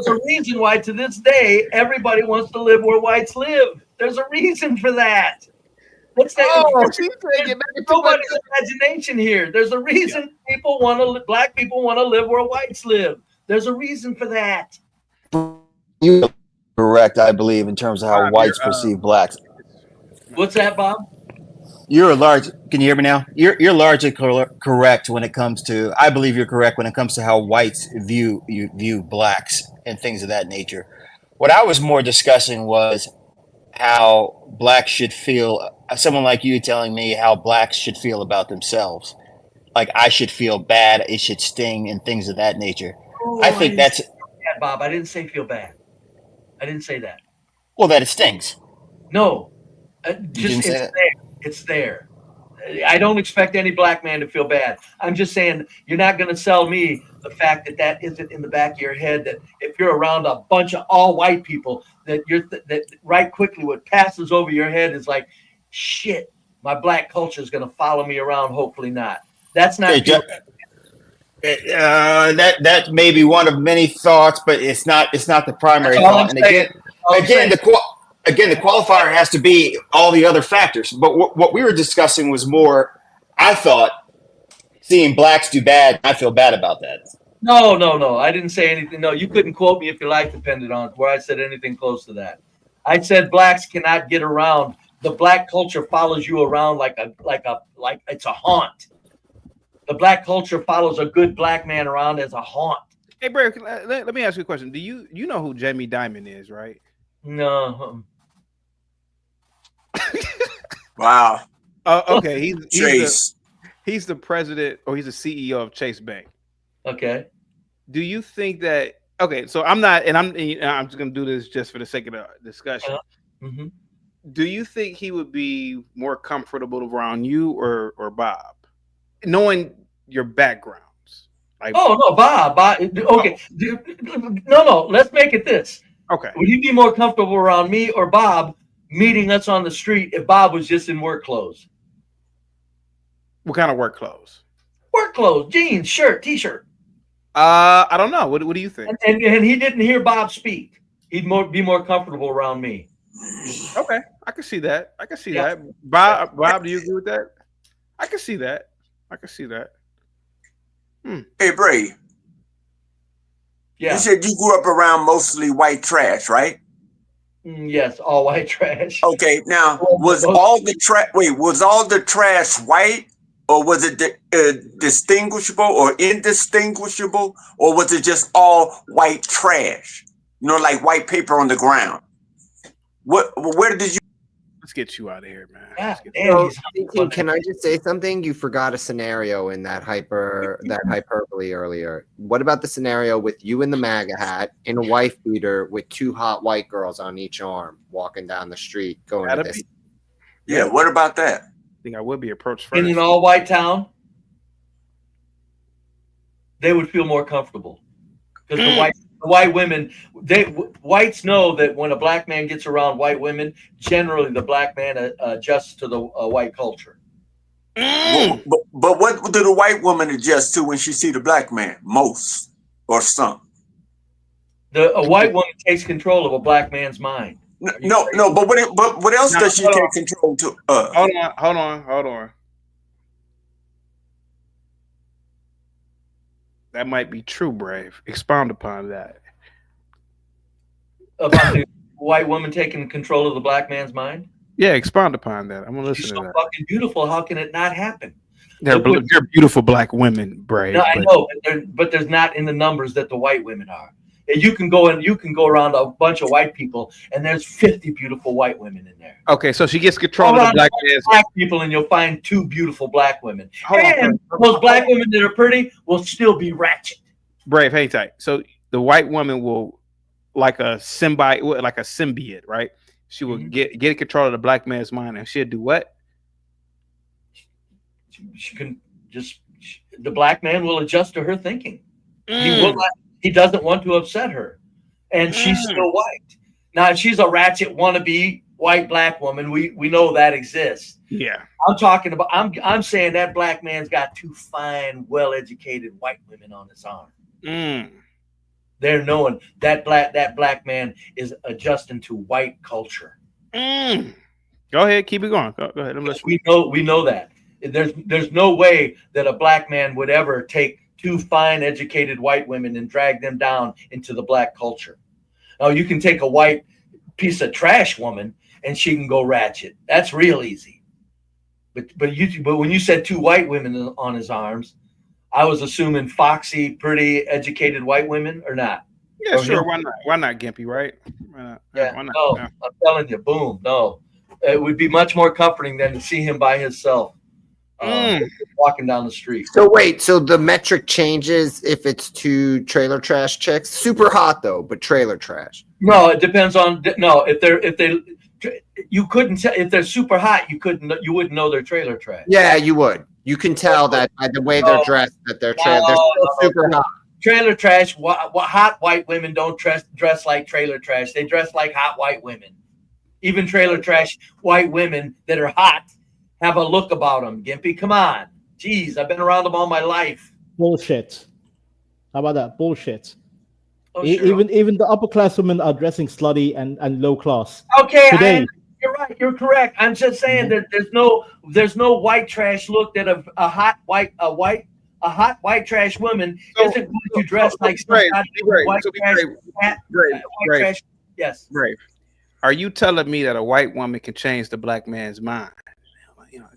[SPEAKER 17] a reason why to this day everybody wants to live where whites live. There's a reason for that. What's that? Nobody's imagination here. There's a reason black people want to live where whites live. There's a reason for that.
[SPEAKER 21] You're correct, I believe, in terms of how whites perceive blacks.
[SPEAKER 17] What's that, Bob?
[SPEAKER 21] You're can you hear me now? You're largely correct when it comes to, I believe you're correct when it comes to how whites view blacks and things of that nature. What I was more discussing was how blacks should feel, someone like you telling me how blacks should feel about themselves. Like I should feel bad, it should sting and things of that nature. I think that's...
[SPEAKER 17] Bob, I didn't say feel bad. I didn't say that.
[SPEAKER 21] Well, that it stings.
[SPEAKER 17] No. It's there. I don't expect any black man to feel bad. I'm just saying you're not going to sell me the fact that isn't in the back of your head, that if you're around a bunch of all white people, that that right quickly what passes over your head is like, shit, my black culture is going to follow me around. Hopefully not. That's not.
[SPEAKER 21] That may be one of many thoughts, but it's not the primary thought. And again, the qualifier has to be all the other factors. But what we were discussing was more, I thought, seeing blacks do bad. I feel bad about that.
[SPEAKER 17] No. I didn't say anything. No, you couldn't quote me if you like, depended on where I said anything close to that. I said blacks cannot get around. The black culture follows you around like it's a haunt. The black culture follows a good black man around as a haunt.
[SPEAKER 2] Hey, Brad, let me ask you a question. Do you know who Jamie Dimon is, right?
[SPEAKER 17] No.
[SPEAKER 12] Wow.
[SPEAKER 2] Okay.
[SPEAKER 12] He's
[SPEAKER 2] the president, or he's the CEO of Chase Bank.
[SPEAKER 17] Okay.
[SPEAKER 2] Do you think that? Okay, so I'm just gonna do this just for the sake of the discussion.
[SPEAKER 17] Mm-hmm.
[SPEAKER 2] Do you think he would be more comfortable around you or Bob, knowing your backgrounds? Like,
[SPEAKER 17] oh no, Bob. Okay. No. Let's make it this.
[SPEAKER 2] Okay.
[SPEAKER 17] Would he be more comfortable around me or Bob meeting us on the street if Bob was just in work clothes?
[SPEAKER 2] What kind of work clothes?
[SPEAKER 17] Work clothes, jeans, shirt, t-shirt.
[SPEAKER 2] I don't know. What do you think?
[SPEAKER 17] And he didn't hear Bob speak. He'd be more comfortable around me.
[SPEAKER 2] Okay, I can see that. That. Bob, do you agree with that? I can see that.
[SPEAKER 12] Hey, Bray.
[SPEAKER 17] Yeah.
[SPEAKER 12] You said you grew up around mostly white trash, right?
[SPEAKER 17] Yes, all white trash.
[SPEAKER 12] Okay, now was all the trash white, or was it distinguishable or indistinguishable, or was it just all white trash? You know, like white paper on the ground. Where did you?
[SPEAKER 2] Let's get you out of here, man.
[SPEAKER 5] So, can I just say something? You forgot a scenario in that hyperbole earlier. What about the scenario with you in the MAGA hat in a wife beater with 2 hot white girls on each arm walking down the street going to this?
[SPEAKER 12] Yeah, what about that?
[SPEAKER 2] I think I would be approached first.
[SPEAKER 17] In an all white town, they would feel more comfortable because the white women, whites know that when a black man gets around white women, generally the black man adjusts to the white culture.
[SPEAKER 12] But what do the white woman adjust to when she see the black man? Most or some?
[SPEAKER 17] A white woman takes control of a black man's mind.
[SPEAKER 12] No. But what else does she take control to?
[SPEAKER 2] Hold on. That might be true, Brave. Expound upon that.
[SPEAKER 17] About the white woman taking control of the black man's mind?
[SPEAKER 2] Yeah, expound upon that. I'm gonna listen
[SPEAKER 17] She's
[SPEAKER 2] to
[SPEAKER 17] so
[SPEAKER 2] that.
[SPEAKER 17] fucking beautiful. How can it not happen?
[SPEAKER 2] They're beautiful black women, Brave.
[SPEAKER 17] No, I know, but there's not in the numbers that the white women are. You can go around a bunch of white people, and there's 50 beautiful white women in there.
[SPEAKER 2] Okay, so she gets control of the black
[SPEAKER 17] people, and you'll find 2 beautiful black women. And those black women that are pretty will still be ratchet.
[SPEAKER 2] Brave, hang tight. So the white woman will, like a symbiote, right? She will get control of the black man's mind, and she'll do what?
[SPEAKER 17] She can the black man will adjust to her thinking. He will not. He doesn't want to upset her, and she's still white. Now, if she's a ratchet wannabe white black woman, we know that exists.
[SPEAKER 2] Yeah.
[SPEAKER 17] I'm talking about. I'm saying that black man's got two fine, well-educated white women on his arm. They're knowing that black man is adjusting to white culture.
[SPEAKER 2] Go ahead, keep it going. Go ahead.
[SPEAKER 17] We know that. There's no way that a black man would ever take two fine, educated white women and drag them down into the black culture. Now, you can take a white piece of trash woman and she can go ratchet. That's real easy. But when you said two white women on his arms, I was assuming foxy, pretty, educated white women or not.
[SPEAKER 2] Yeah, sure. Why not? Why not, Gimpy? Right? Why not?
[SPEAKER 17] Yeah.
[SPEAKER 2] Why not?
[SPEAKER 17] No,
[SPEAKER 2] Yeah.
[SPEAKER 17] I'm telling you, boom. No, it would be much more comforting than to see him by himself, walking down the street.
[SPEAKER 5] So wait, so the metric changes if it's two trailer trash chicks? Super hot though, but trailer trash.
[SPEAKER 17] No, it depends on if they you couldn't tell if they're super hot. You wouldn't know they're trailer trash.
[SPEAKER 5] Yeah, you would. You can tell that by the way they're dressed that they're trailer. They're still super hot.
[SPEAKER 17] Trailer trash. Hot white women don't dress like trailer trash. They dress like hot white women. Even trailer trash white women that are hot have a look about them. Gimpy, come on. Jeez, I've been around them all my life.
[SPEAKER 9] Bullshit. How about that? Bullshit.
[SPEAKER 17] Oh,
[SPEAKER 9] Even the upper class women are dressing slutty and low class.
[SPEAKER 17] Okay,
[SPEAKER 9] Today.
[SPEAKER 17] you're right. You're correct. I'm just saying that there's no white trash look that a hot white trash woman isn't going to dress like some white trash. Yes.
[SPEAKER 2] Brave. Are you telling me that a white woman can change the black man's mind?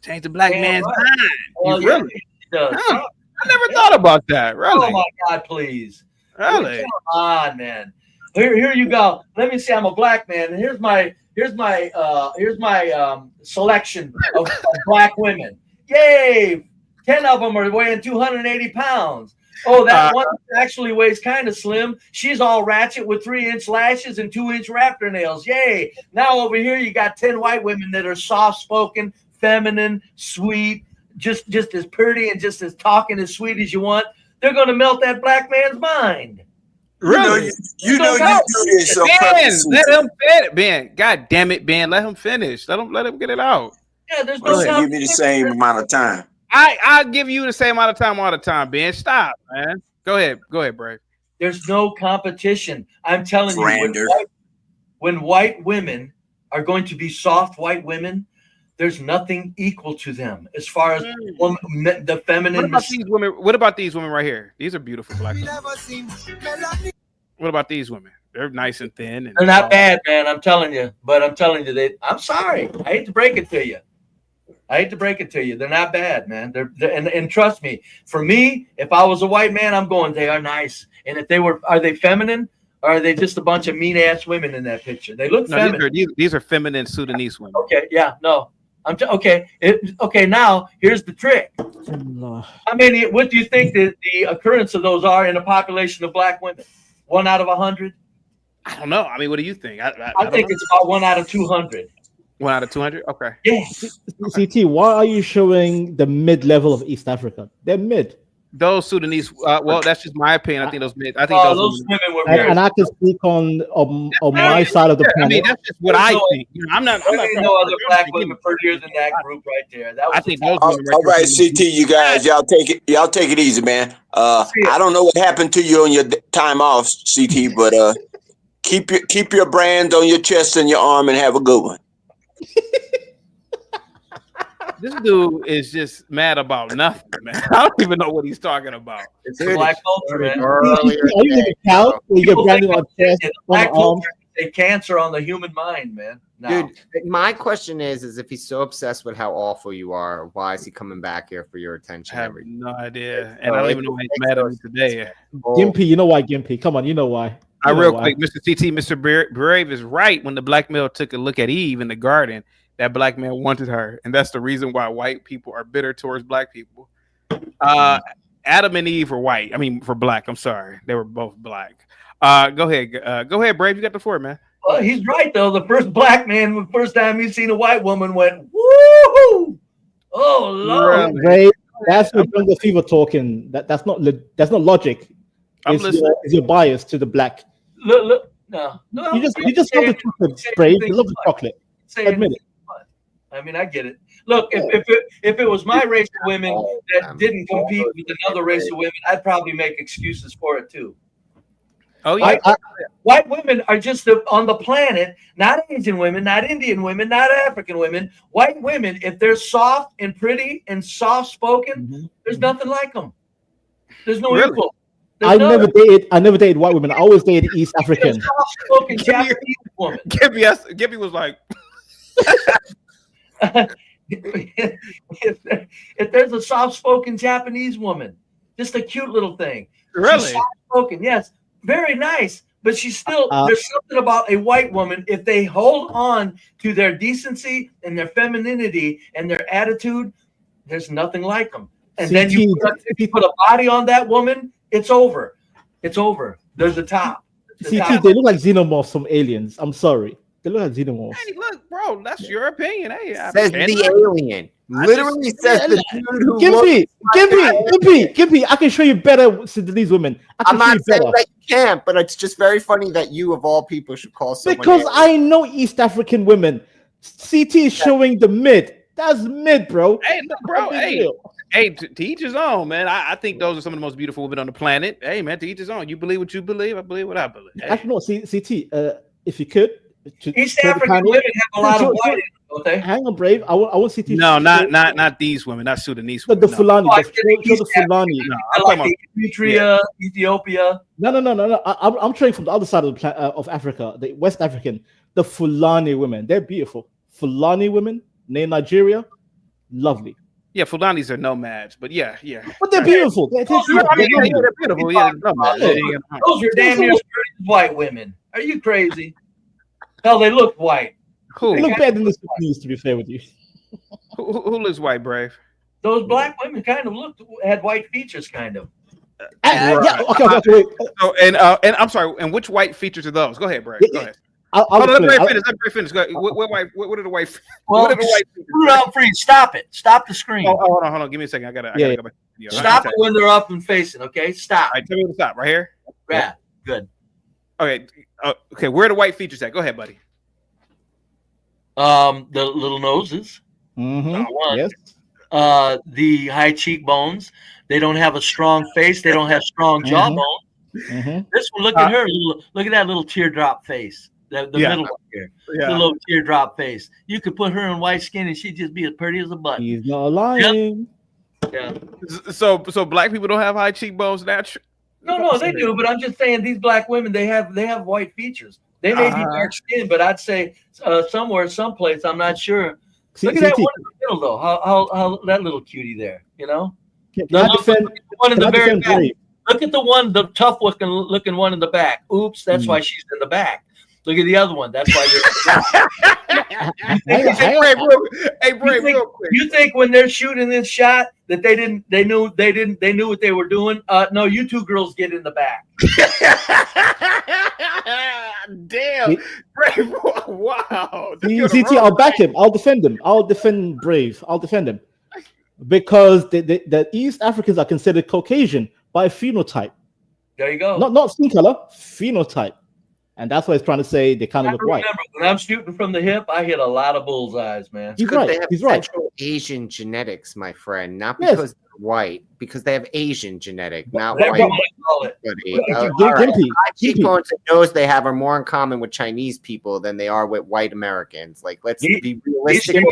[SPEAKER 2] Change the black man's mind.
[SPEAKER 17] Well,
[SPEAKER 2] You really?
[SPEAKER 17] does.
[SPEAKER 2] Huh. I never thought about that. Really?
[SPEAKER 17] Oh my God, please.
[SPEAKER 2] Really?
[SPEAKER 17] Come on, man. Here you go. Let me see. I'm a black man, and here's my selection of black women. Yay! 10 of them are weighing 280 pounds. Oh, that one actually weighs kind of slim. She's all ratchet with 3-inch lashes and 2-inch raptor nails. Yay! Now over here you got 10 white women that are soft-spoken, feminine, sweet, just as pretty and just as talking as sweet as you want. They're going to melt that black man's mind.
[SPEAKER 2] Really?
[SPEAKER 12] You do this on purpose.
[SPEAKER 2] Let him finish. Ben, God damn it, Ben, let him finish. Let him get it out.
[SPEAKER 17] Yeah, there's
[SPEAKER 12] no. Give me the same amount of time.
[SPEAKER 2] I'll give you the same amount of time all the time, Ben. Stop, man. Go ahead, Brave.
[SPEAKER 17] There's no competition. I'm telling you, when white women are going to be soft white women, there's nothing equal to them as far as the feminine.
[SPEAKER 2] What about these women right here? These are beautiful black women. What about these women? They're nice and thin. And
[SPEAKER 17] they're not bad, man. I'm telling you. But I'm telling you, I'm sorry. I hate to break it to you. They're not bad, man. And trust me, for me, if I was a white man, I'm going, they are nice. And if are they feminine? Or are they just a bunch of mean ass women in that picture? They look feminine.
[SPEAKER 2] These are feminine Sudanese women.
[SPEAKER 17] Okay, yeah, no. Okay. Now here's the trick. I mean, what do you think the occurrence of those are in a population of black women? 1 out of 100?
[SPEAKER 2] I don't know. I mean, what do you think?
[SPEAKER 17] I think it's about 1 out of 200.
[SPEAKER 2] 1 out of 200? Okay.
[SPEAKER 17] Yeah.
[SPEAKER 9] CT, why are you showing the mid-level of East Africa? They're mid.
[SPEAKER 2] Those Sudanese, well, that's just my opinion. I think those mid. I think
[SPEAKER 17] those women were
[SPEAKER 9] and I can speak on my side of the planet.
[SPEAKER 2] I mean, that's just what I think. I'm not.
[SPEAKER 17] No other black women prettier than that group right there.
[SPEAKER 2] I think those.
[SPEAKER 12] All right, CT, you guys, y'all take it easy, man. I don't know what happened to you on your time off, CT, but keep your brand on your chest and your arm, and have a good one.
[SPEAKER 2] This dude is just mad about nothing, man. I don't even know what he's talking about.
[SPEAKER 17] It's a black culture, man. Black culture is a cancer on the human mind, man.
[SPEAKER 5] Dude, my question is if he's so obsessed with how awful you are, why is he coming back here for your attention?
[SPEAKER 2] I have no idea, and I don't even know why he's mad at me today.
[SPEAKER 9] Gimpy, you know why, Gimpy? Come on, you know why.
[SPEAKER 2] Quick, Mr. CT, Mr. Brave is right. When the black male took a look at Eve in the garden, that black man wanted her, and that's the reason why white people are bitter towards black people. Adam and Eve were white. I mean, for black. I'm sorry, they were both black. Go ahead, Brave. You got the floor, man.
[SPEAKER 17] Well, he's right though. The first black man, the first time he seen a white woman, went woohoo! Oh Lord,
[SPEAKER 9] Brave, that's the jungle fever talking. That's not logic. It's your bias to the black.
[SPEAKER 17] Look, no,
[SPEAKER 9] You just love the chocolate, Brave. You love the chocolate. Admit it.
[SPEAKER 17] I mean, I get it. Look, if it was my race of women that didn't compete with another race of women, I'd probably make excuses for it too.
[SPEAKER 2] Oh yeah,
[SPEAKER 17] white women are just on the planet, not Asian women, not Indian women, not African women. White women, if they're soft and pretty and soft spoken, there's nothing like them. There's no equal.
[SPEAKER 9] I never dated white women. I always dated East African.
[SPEAKER 17] Soft-spoken Japanese woman.
[SPEAKER 2] Gibby was like,
[SPEAKER 17] if there's a soft-spoken Japanese woman, just a cute little thing.
[SPEAKER 2] Really?
[SPEAKER 17] She's soft-spoken, yes, very nice. But she's still there's something about a white woman, if they hold on to their decency and their femininity and their attitude, there's nothing like them. And then you put a body on that woman, it's over. It's over. There's the top.
[SPEAKER 9] They look like xenomorphs from Aliens. I'm sorry. They look like xenomorphs.
[SPEAKER 2] Hey, look, bro, that's your opinion. Hey,
[SPEAKER 5] Says the alien. Literally says the dude who
[SPEAKER 9] Gimpy, I can show you better Sudanese women.
[SPEAKER 5] I'm not saying that you can't, but it's just very funny that you, of all people, should call someone
[SPEAKER 9] because
[SPEAKER 5] alien.
[SPEAKER 9] I know East African women. CT is showing the mid. That's mid, bro.
[SPEAKER 2] Hey, look, bro. Hey, to each his own, man. I think those are some of the most beautiful women on the planet. Hey, man, to each his own. You believe what you believe. I believe what I believe. Hey.
[SPEAKER 9] Actually, no, CT. If you could,
[SPEAKER 17] East African women have a lot of white, don't they?
[SPEAKER 9] Hang on, Brave. I want CT.
[SPEAKER 2] No, not these women. Not Sudanese women.
[SPEAKER 9] The Fulani. The Fulani.
[SPEAKER 17] No, I'm talking about Eritrea, Ethiopia.
[SPEAKER 9] No. I'm trying from the other side of Africa, the West African. The Fulani women. They're beautiful. Fulani women, near Nigeria, lovely.
[SPEAKER 2] Yeah, Fulanis are nomads, but yeah.
[SPEAKER 9] But they're beautiful. They're beautiful.
[SPEAKER 2] Yeah,
[SPEAKER 17] those are damn near white women. Are you crazy? Hell, they look white.
[SPEAKER 9] They look better than the Sudanese, to be fair with you.
[SPEAKER 2] Who looks white, Brave?
[SPEAKER 17] Those black women kind of had white features, kind of.
[SPEAKER 9] Yeah, okay, wait.
[SPEAKER 2] So, and I'm sorry, and which white features are those? Go ahead, Brave. Go ahead. Let Brave finish. Go ahead. What are the white?
[SPEAKER 17] Well, out free. Stop it. Stop the screen.
[SPEAKER 2] Oh, hold on. Give me a second. I gotta go back.
[SPEAKER 17] Stop it when they're up and facing. Okay, stop.
[SPEAKER 2] All right, tell me to stop right here.
[SPEAKER 17] Yeah, good.
[SPEAKER 2] Okay. Okay. Where are the white features at? Go ahead, buddy.
[SPEAKER 17] The little noses.
[SPEAKER 9] Yes.
[SPEAKER 17] The high cheekbones. They don't have a strong face. They don't have strong jawbone. This one, look at her. Look at that little teardrop face. The middle one here. The little teardrop face. You could put her in white skin and she'd just be as pretty as a button.
[SPEAKER 9] He's not lying.
[SPEAKER 17] Yeah.
[SPEAKER 2] So black people don't have high cheekbones naturally?
[SPEAKER 17] No, they do. But I'm just saying these black women, they have white features. They may be dark skinned, but I'd say somewhere, someplace, I'm not sure. Look at that one in the middle, though. How that little cutie there, you know? One in the very back. Look at the tough looking one in the back. Oops, that's why she's in the back. Look at the other one. That's why they're
[SPEAKER 2] Hey, Brave, real quick.
[SPEAKER 17] You think when they're shooting this shot that they knew what they were doing? No, you two girls get in the back.
[SPEAKER 2] Damn. Brave. Wow.
[SPEAKER 9] CT, I'll back him. I'll defend him. I'll defend Brave. I'll defend him. Because the East Africans are considered Caucasian by phenotype.
[SPEAKER 17] There you go.
[SPEAKER 9] Not skin color, phenotype. And that's what he's trying to say. They kind of look white.
[SPEAKER 17] Remember, when I'm shooting from the hip, I hit a lot of bullseyes, man.
[SPEAKER 9] He's right.
[SPEAKER 5] They have
[SPEAKER 9] He's right.
[SPEAKER 5] Central Asian genetics, my friend. Not because they're white, because they have Asian genetic, not white. Cheekbones and nose they have are more in common with Chinese people than they are with white Americans. Like, let's be realistic.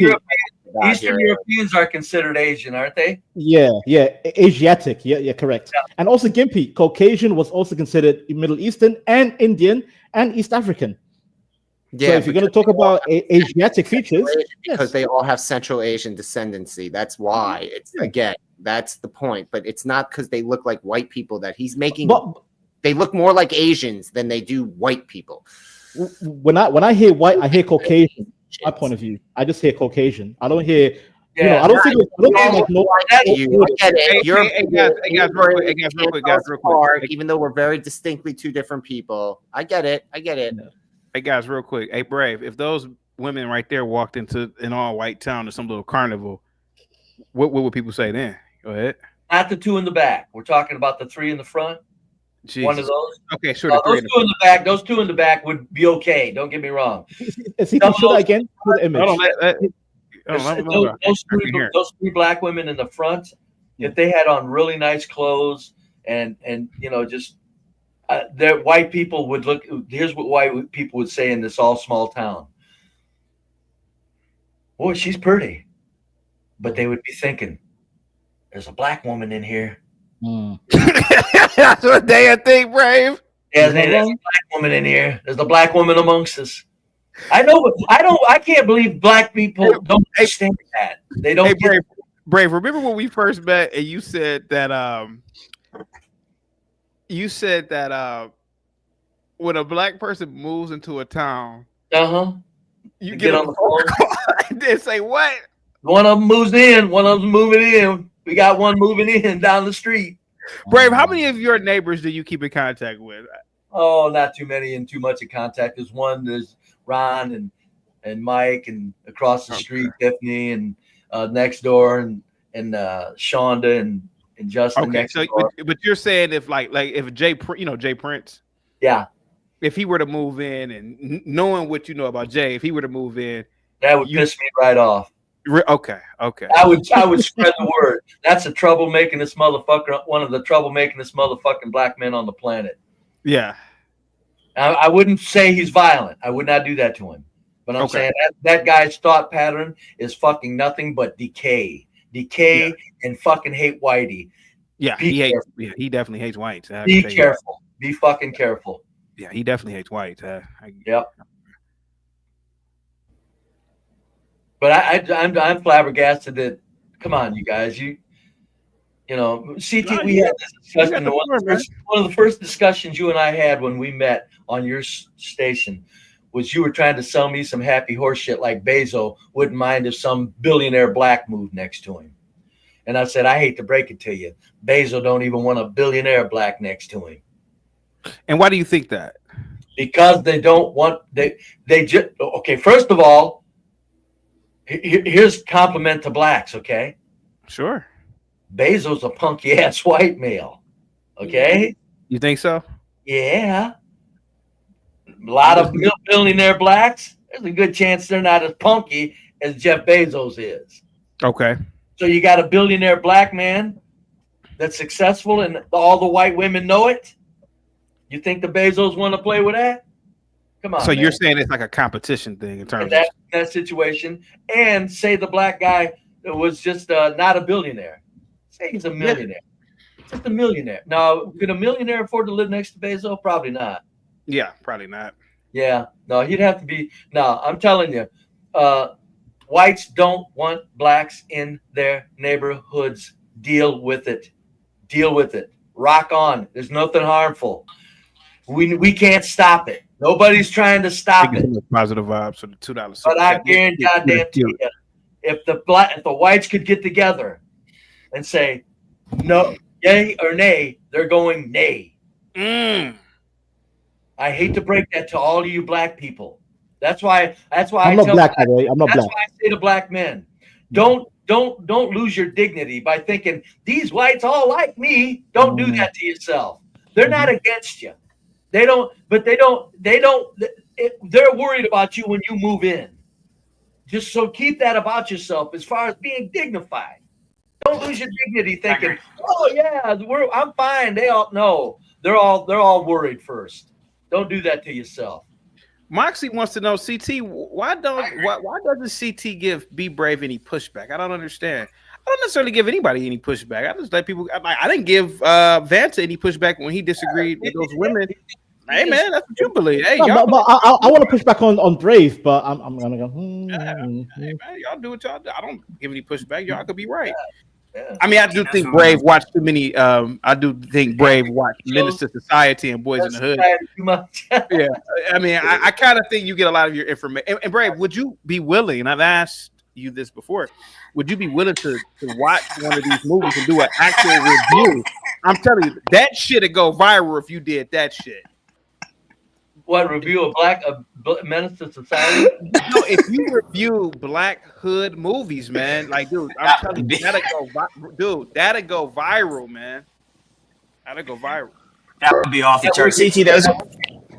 [SPEAKER 17] Eastern Europeans are considered Asian, aren't they?
[SPEAKER 9] Yeah, Asiatic. Yeah, correct. Yeah. And also Gimpy, Caucasian was also considered Middle Eastern and Indian and East African. Yeah, so if you're going to talk about Asiatic features,
[SPEAKER 5] because they all have Central Asian descendancy. That's why it's again. That's the point. But it's not because they look like white people that he's making. They look more like Asians than they do white people.
[SPEAKER 9] When I hear white, I hear Caucasian. My point of view, I just hear Caucasian. I don't hear You know, I don't think like no.
[SPEAKER 5] I get it. You're
[SPEAKER 2] Hey, guys, real quick.
[SPEAKER 5] Even though we're very distinctly two different people, I get it.
[SPEAKER 2] Hey guys, real quick. Hey, Brave, if those women right there walked into an all-white town or some little carnival, what would people say then? Go ahead.
[SPEAKER 17] Not the two in the back. We're talking about the three in the front.
[SPEAKER 2] Jesus.
[SPEAKER 17] One of those.
[SPEAKER 2] Okay, sure.
[SPEAKER 17] Those two in the back. Those two in the back would be okay. Don't get me wrong.
[SPEAKER 9] See, show that again. Show the image.
[SPEAKER 17] Those three black women in the front, if they had on really nice clothes and you know, just their white people would look. Here's what white people would say in this all small town. Boy, she's pretty, but they would be thinking, "There's a black woman in here."
[SPEAKER 2] That's what they think, Brave.
[SPEAKER 17] Yeah, there's a black woman in here. There's a black woman amongst us. I know, but I can't believe black people don't understand that. They don't.
[SPEAKER 2] Hey, Brave. Remember when we first met and you said that when a black person moves into a town, you get on the phone call and say what?
[SPEAKER 17] One of them moves in. One of them moving in. We got one moving in down the street.
[SPEAKER 2] Brave, how many of your neighbors do you keep in contact with?
[SPEAKER 17] Oh, not too many and too much in contact. There's one. There's Ron and Mike, and across the street, Tiffany, and next door, and Shonda and Justin.
[SPEAKER 2] Okay,
[SPEAKER 17] next
[SPEAKER 2] so
[SPEAKER 17] door.
[SPEAKER 2] but you're saying if if Jay Prince,
[SPEAKER 17] yeah,
[SPEAKER 2] if he were to move in and knowing what you know about Jay, if he were to move in,
[SPEAKER 17] that would piss me right off.
[SPEAKER 2] Okay.
[SPEAKER 17] I would spread the word. That's a troublemaking motherfucker. One of the troublemaking motherfucking black men on the planet.
[SPEAKER 2] Yeah.
[SPEAKER 17] I wouldn't say he's violent. I would not do that to him. But I'm saying that guy's thought pattern is fucking nothing but decay, and fucking hate whitey.
[SPEAKER 2] Yeah, he definitely hates whites.
[SPEAKER 17] Be careful. Be fucking careful.
[SPEAKER 2] Yeah, he definitely hates whites.
[SPEAKER 17] Yep. But I'm flabbergasted that. Come on, you guys. You know, CT. We had this discussion. One of the first discussions you and I had when we met on your station was you were trying to sell me some happy horse shit like Bezos wouldn't mind if some billionaire black moved next to him. And I said, I hate to break it to you, Bezos don't even want a billionaire black next to him.
[SPEAKER 2] And why do you think that?
[SPEAKER 17] Because they don't want they just okay. First of all, here's compliment to blacks. Okay,
[SPEAKER 2] sure.
[SPEAKER 17] Bezos a punky ass white male. Okay,
[SPEAKER 2] you think so?
[SPEAKER 17] Yeah. A lot of billionaire blacks. There's a good chance they're not as punky as Jeff Bezos is.
[SPEAKER 2] Okay.
[SPEAKER 17] So you got a billionaire black man that's successful, and all the white women know it. You think the Bezos want to play with that? Come on.
[SPEAKER 2] So you're saying it's like a competition thing in terms of
[SPEAKER 17] that situation, and say the black guy that was just not a billionaire. Say he's a millionaire. Just a millionaire. Now, could a millionaire afford to live next to Bezos? Probably not.
[SPEAKER 2] Yeah, probably not.
[SPEAKER 17] Yeah, no, he'd have to be. No, I'm telling you, whites don't want blacks in their neighborhoods. Deal with it. Deal with it. Rock on. There's nothing harmful. We can't stop it. Nobody's trying to stop it.
[SPEAKER 2] Positive vibes for the $2.
[SPEAKER 17] But I guarantee goddamn to you, if the whites could get together and say no, yay or nay, they're going nay. I hate to break that to all of you black people. That's why
[SPEAKER 9] I'm not black, by the way. I'm not black.
[SPEAKER 17] That's why I say to black men, don't lose your dignity by thinking these whites all like me. Don't do that to yourself. They're not against you. They're worried about you when you move in. Just so keep that about yourself as far as being dignified. Don't lose your dignity thinking, oh yeah, I'm fine. They're all worried first. Don't do that to yourself.
[SPEAKER 2] Moxie wants to know, CT, why doesn't CT give Be Brave any pushback? I don't understand. I don't necessarily give anybody any pushback. I just let people. I didn't give Vanta any pushback when he disagreed with those women. Hey man, that's what you believe. Hey,
[SPEAKER 9] no,
[SPEAKER 2] y'all.
[SPEAKER 9] but I want to push back on Brave, but I'm gonna go.
[SPEAKER 2] Hey man, y'all do what y'all do. I don't give any pushback. Y'all could be right. I mean, I do think Brave watched too many. I do think Brave watched Menace to Society and Boys in the Hood.
[SPEAKER 17] Too much.
[SPEAKER 2] Yeah, I mean, I kind of think you get a lot of your information. And Brave, would you be willing? And I've asked you this before. Would you be willing to watch one of these movies and do an actual review? I'm telling you, that shit'd go viral if you did that shit.
[SPEAKER 17] What review of Menace to Society?
[SPEAKER 2] No, if you review Black Hood movies, man, like, dude, I'm telling you, that'd go viral, man. That'd go viral.
[SPEAKER 21] That would be off the charts. CT,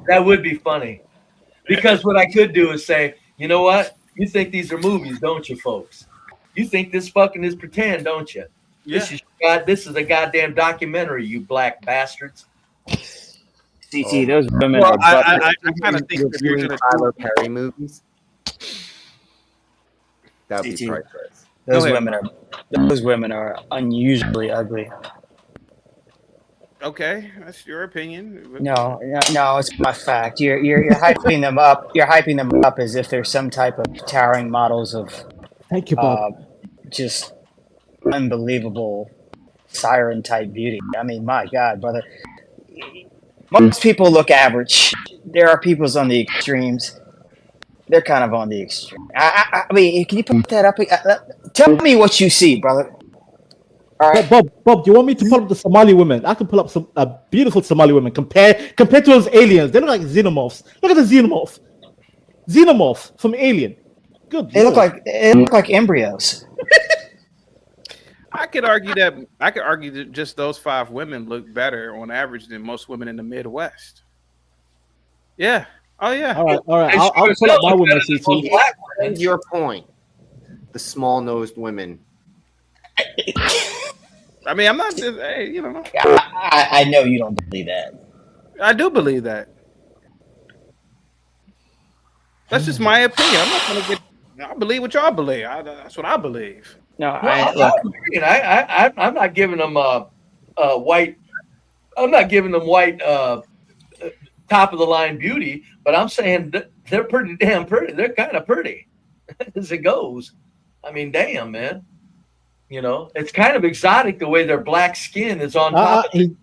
[SPEAKER 17] that would be funny. Because what I could do is say, you know what? You think these are movies, don't you, folks? You think this fucking is pretend, don't you?
[SPEAKER 2] Yeah.
[SPEAKER 17] This is a goddamn documentary, you black bastards.
[SPEAKER 21] CT, those women are.
[SPEAKER 2] I kind of think
[SPEAKER 5] reviewing Tyler Perry movies. That would be priceless.
[SPEAKER 21] Those women are unusually ugly.
[SPEAKER 2] Okay, that's your opinion.
[SPEAKER 21] No, it's my fact. You're hyping them up. You're hyping them up as if they're some type of towering models of.
[SPEAKER 9] Thank you, Bob.
[SPEAKER 21] Just unbelievable siren type beauty. I mean, my God, brother. Most people look average. There are people's on the extremes. They're kind of on the extreme. I mean, can you put that up? Tell me what you see, brother. All right.
[SPEAKER 9] Bob, do you want me to pull up the Somali women? I can pull up some beautiful Somali women. Compared to those aliens, they look like xenomorphs. Look at the xenomorph. Xenomorph from Alien. Good.
[SPEAKER 21] They look like embryos.
[SPEAKER 2] I could argue that just those 5 women look better on average than most women in the Midwest. Yeah. Oh yeah.
[SPEAKER 9] All right. I'll pull up my women. CT.
[SPEAKER 5] And your point. The small-nosed women.
[SPEAKER 2] I mean, I'm not just, hey, you know.
[SPEAKER 21] I know you don't believe that.
[SPEAKER 2] I do believe that. That's just my opinion. I'm not gonna get. I believe what y'all believe. That's what I believe.
[SPEAKER 21] No,
[SPEAKER 17] I'm not giving them white. I'm not giving them white top of the line beauty, but I'm saying that they're pretty damn pretty. They're kind of pretty as it goes. I mean, damn, man. You know, it's kind of exotic the way their black skin is on top.
[SPEAKER 9] Did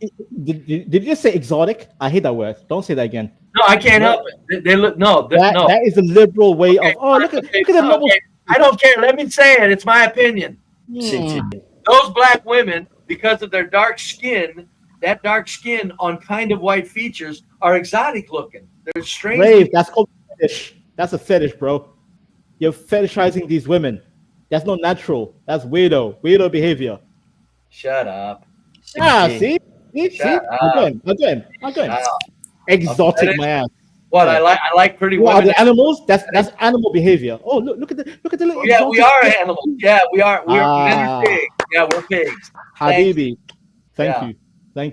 [SPEAKER 9] you just say exotic? I hate that word. Don't say that again.
[SPEAKER 17] No, I can't help it. They look no.
[SPEAKER 9] That is a liberal way of. Oh, look at them.
[SPEAKER 17] Okay. I don't care. Let me say it. It's my opinion. Those black women, because of their dark skin, that dark skin on kind of white features, are exotic looking. They're strange.
[SPEAKER 9] Brave. That's called fetish. That's a fetish, bro. You're fetishizing these women. That's not natural. That's weirdo behavior.
[SPEAKER 17] Shut up.
[SPEAKER 9] See? I'm going. Exotic, my ass.
[SPEAKER 17] What I like pretty women.
[SPEAKER 9] Are the animals? That's animal behavior. Oh, look at the little.
[SPEAKER 17] Yeah, we are animals. Yeah, we are. We're pigs. Yeah, we're pigs.
[SPEAKER 9] Habibi, thank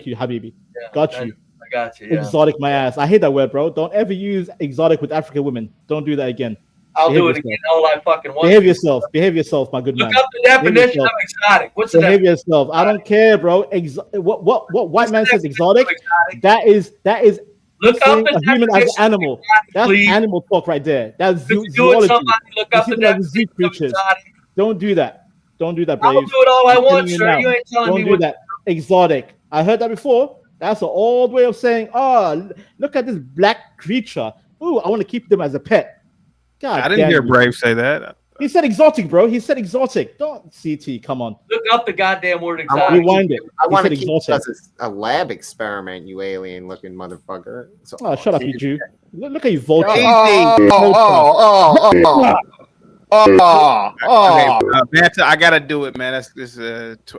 [SPEAKER 9] you, Habibi.
[SPEAKER 17] Yeah,
[SPEAKER 9] got you.
[SPEAKER 17] I got you. Yeah.
[SPEAKER 9] Exotic, my ass. I hate that word, bro. Don't ever use exotic with African women. Don't do that again.
[SPEAKER 17] I'll do it again. All I fucking want.
[SPEAKER 9] Behave yourself, my good man.
[SPEAKER 17] Look up the definition of exotic. What's the
[SPEAKER 9] behave yourself? I don't care, bro. What white man says exotic? That is.
[SPEAKER 17] Look up the
[SPEAKER 9] human as an animal. That's animal talk right there. That's zoology.
[SPEAKER 17] Look up the definition of exotic.
[SPEAKER 9] Don't do that. Don't do that, Brave.
[SPEAKER 17] I'll do it all I want, sir. You ain't telling me
[SPEAKER 9] what. Don't do that. Exotic. I heard that before. That's an old way of saying, oh, look at this black creature. Ooh, I want to keep them as a pet. God,
[SPEAKER 2] I didn't hear Brave say that.
[SPEAKER 9] He said exotic, bro. He said exotic. Don't CT. Come on.
[SPEAKER 17] Look up the goddamn word exotic.
[SPEAKER 9] Rewind it.
[SPEAKER 5] I want to keep this as a lab experiment, you alien-looking motherfucker. So,
[SPEAKER 9] shut up, you Jew. Look at you, vulture.
[SPEAKER 2] Okay, I gotta do it, man.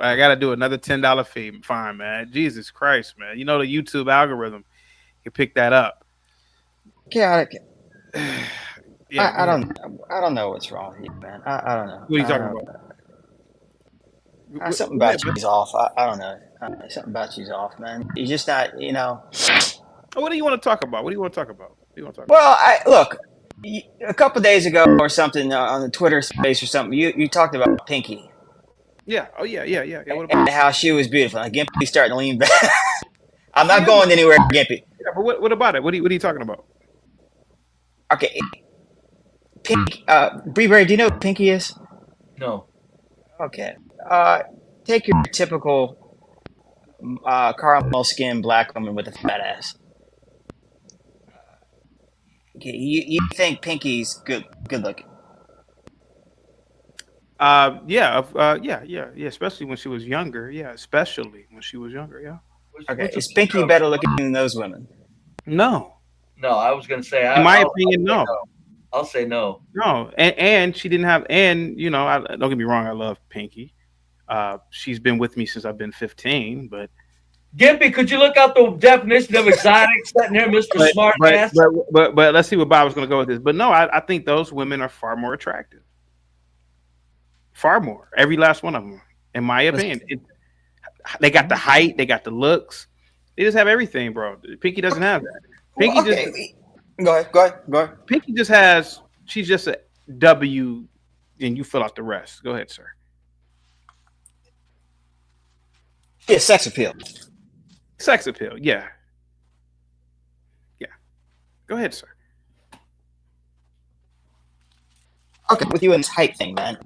[SPEAKER 2] I gotta do another $10 fee. Fine, man. Jesus Christ, man. You know the YouTube algorithm can pick that up.
[SPEAKER 21] Yeah, I don't know what's wrong with you, man. I don't know.
[SPEAKER 2] What are you talking
[SPEAKER 21] about? Something about you's off. I don't know. Something about you's off, man. You're just not, you know.
[SPEAKER 2] What do you want to talk about?
[SPEAKER 21] Well, look. A couple days ago or something on the Twitter space or something, you talked about Pinky.
[SPEAKER 2] Yeah. Oh yeah. What about
[SPEAKER 21] and how she was beautiful. Like, Gimpy's starting to lean back. I'm not going anywhere, Gimpy.
[SPEAKER 2] Yeah, but what about it? What are you talking about?
[SPEAKER 21] Okay. Pink, Bree Brave, do you know what Pinky is?
[SPEAKER 17] No.
[SPEAKER 21] Okay. Take your typical caramel skin black woman with a fat ass. Okay, you think Pinky's good looking?
[SPEAKER 2] Yeah. Especially when she was younger. Yeah, especially when she was younger. Yeah.
[SPEAKER 21] Okay, is Pinky better looking than those women?
[SPEAKER 2] No.
[SPEAKER 17] No, I was going to say.
[SPEAKER 2] In my
[SPEAKER 17] I'll
[SPEAKER 2] opinion,
[SPEAKER 17] say
[SPEAKER 2] no.
[SPEAKER 17] no. I'll say no.
[SPEAKER 2] No, and she didn't have, and don't get me wrong, I love Pinky. She's been with me since I've been 15, but
[SPEAKER 17] Gimpy, could you look up the definition of exotic sitting here, Mr.
[SPEAKER 2] but
[SPEAKER 17] Smart
[SPEAKER 2] but,
[SPEAKER 17] Ass?
[SPEAKER 2] but let's see what Bob was going to go with this. But no, I think those women are far more attractive, far more. Every last one of them, in my opinion. They got the height, they got the looks, they just have everything, bro. Pinky doesn't have that. Pinky
[SPEAKER 21] Go ahead.
[SPEAKER 2] Pinky just has. She's just a W, and you fill out the rest. Go ahead, sir.
[SPEAKER 21] Yeah, sex appeal.
[SPEAKER 2] Sex appeal, yeah. Go ahead, sir.
[SPEAKER 21] Okay, with you in this height thing, man.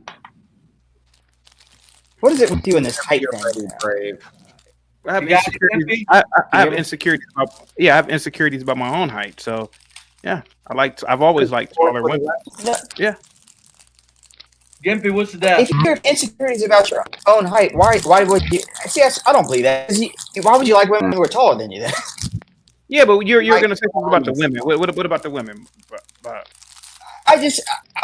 [SPEAKER 21] What is it with you in this height thing?
[SPEAKER 5] Brave.
[SPEAKER 2] I have insecurities. I have insecurities. I have insecurities about my own height. So, yeah, I've always liked taller women. Yeah.
[SPEAKER 17] Gimpy, what's that?
[SPEAKER 21] If you have insecurities about your own height, why would you? See, I don't believe that. Why would you like women who are taller than you then?
[SPEAKER 2] Yeah, but you're going to say something about the women. What about the women?
[SPEAKER 21] I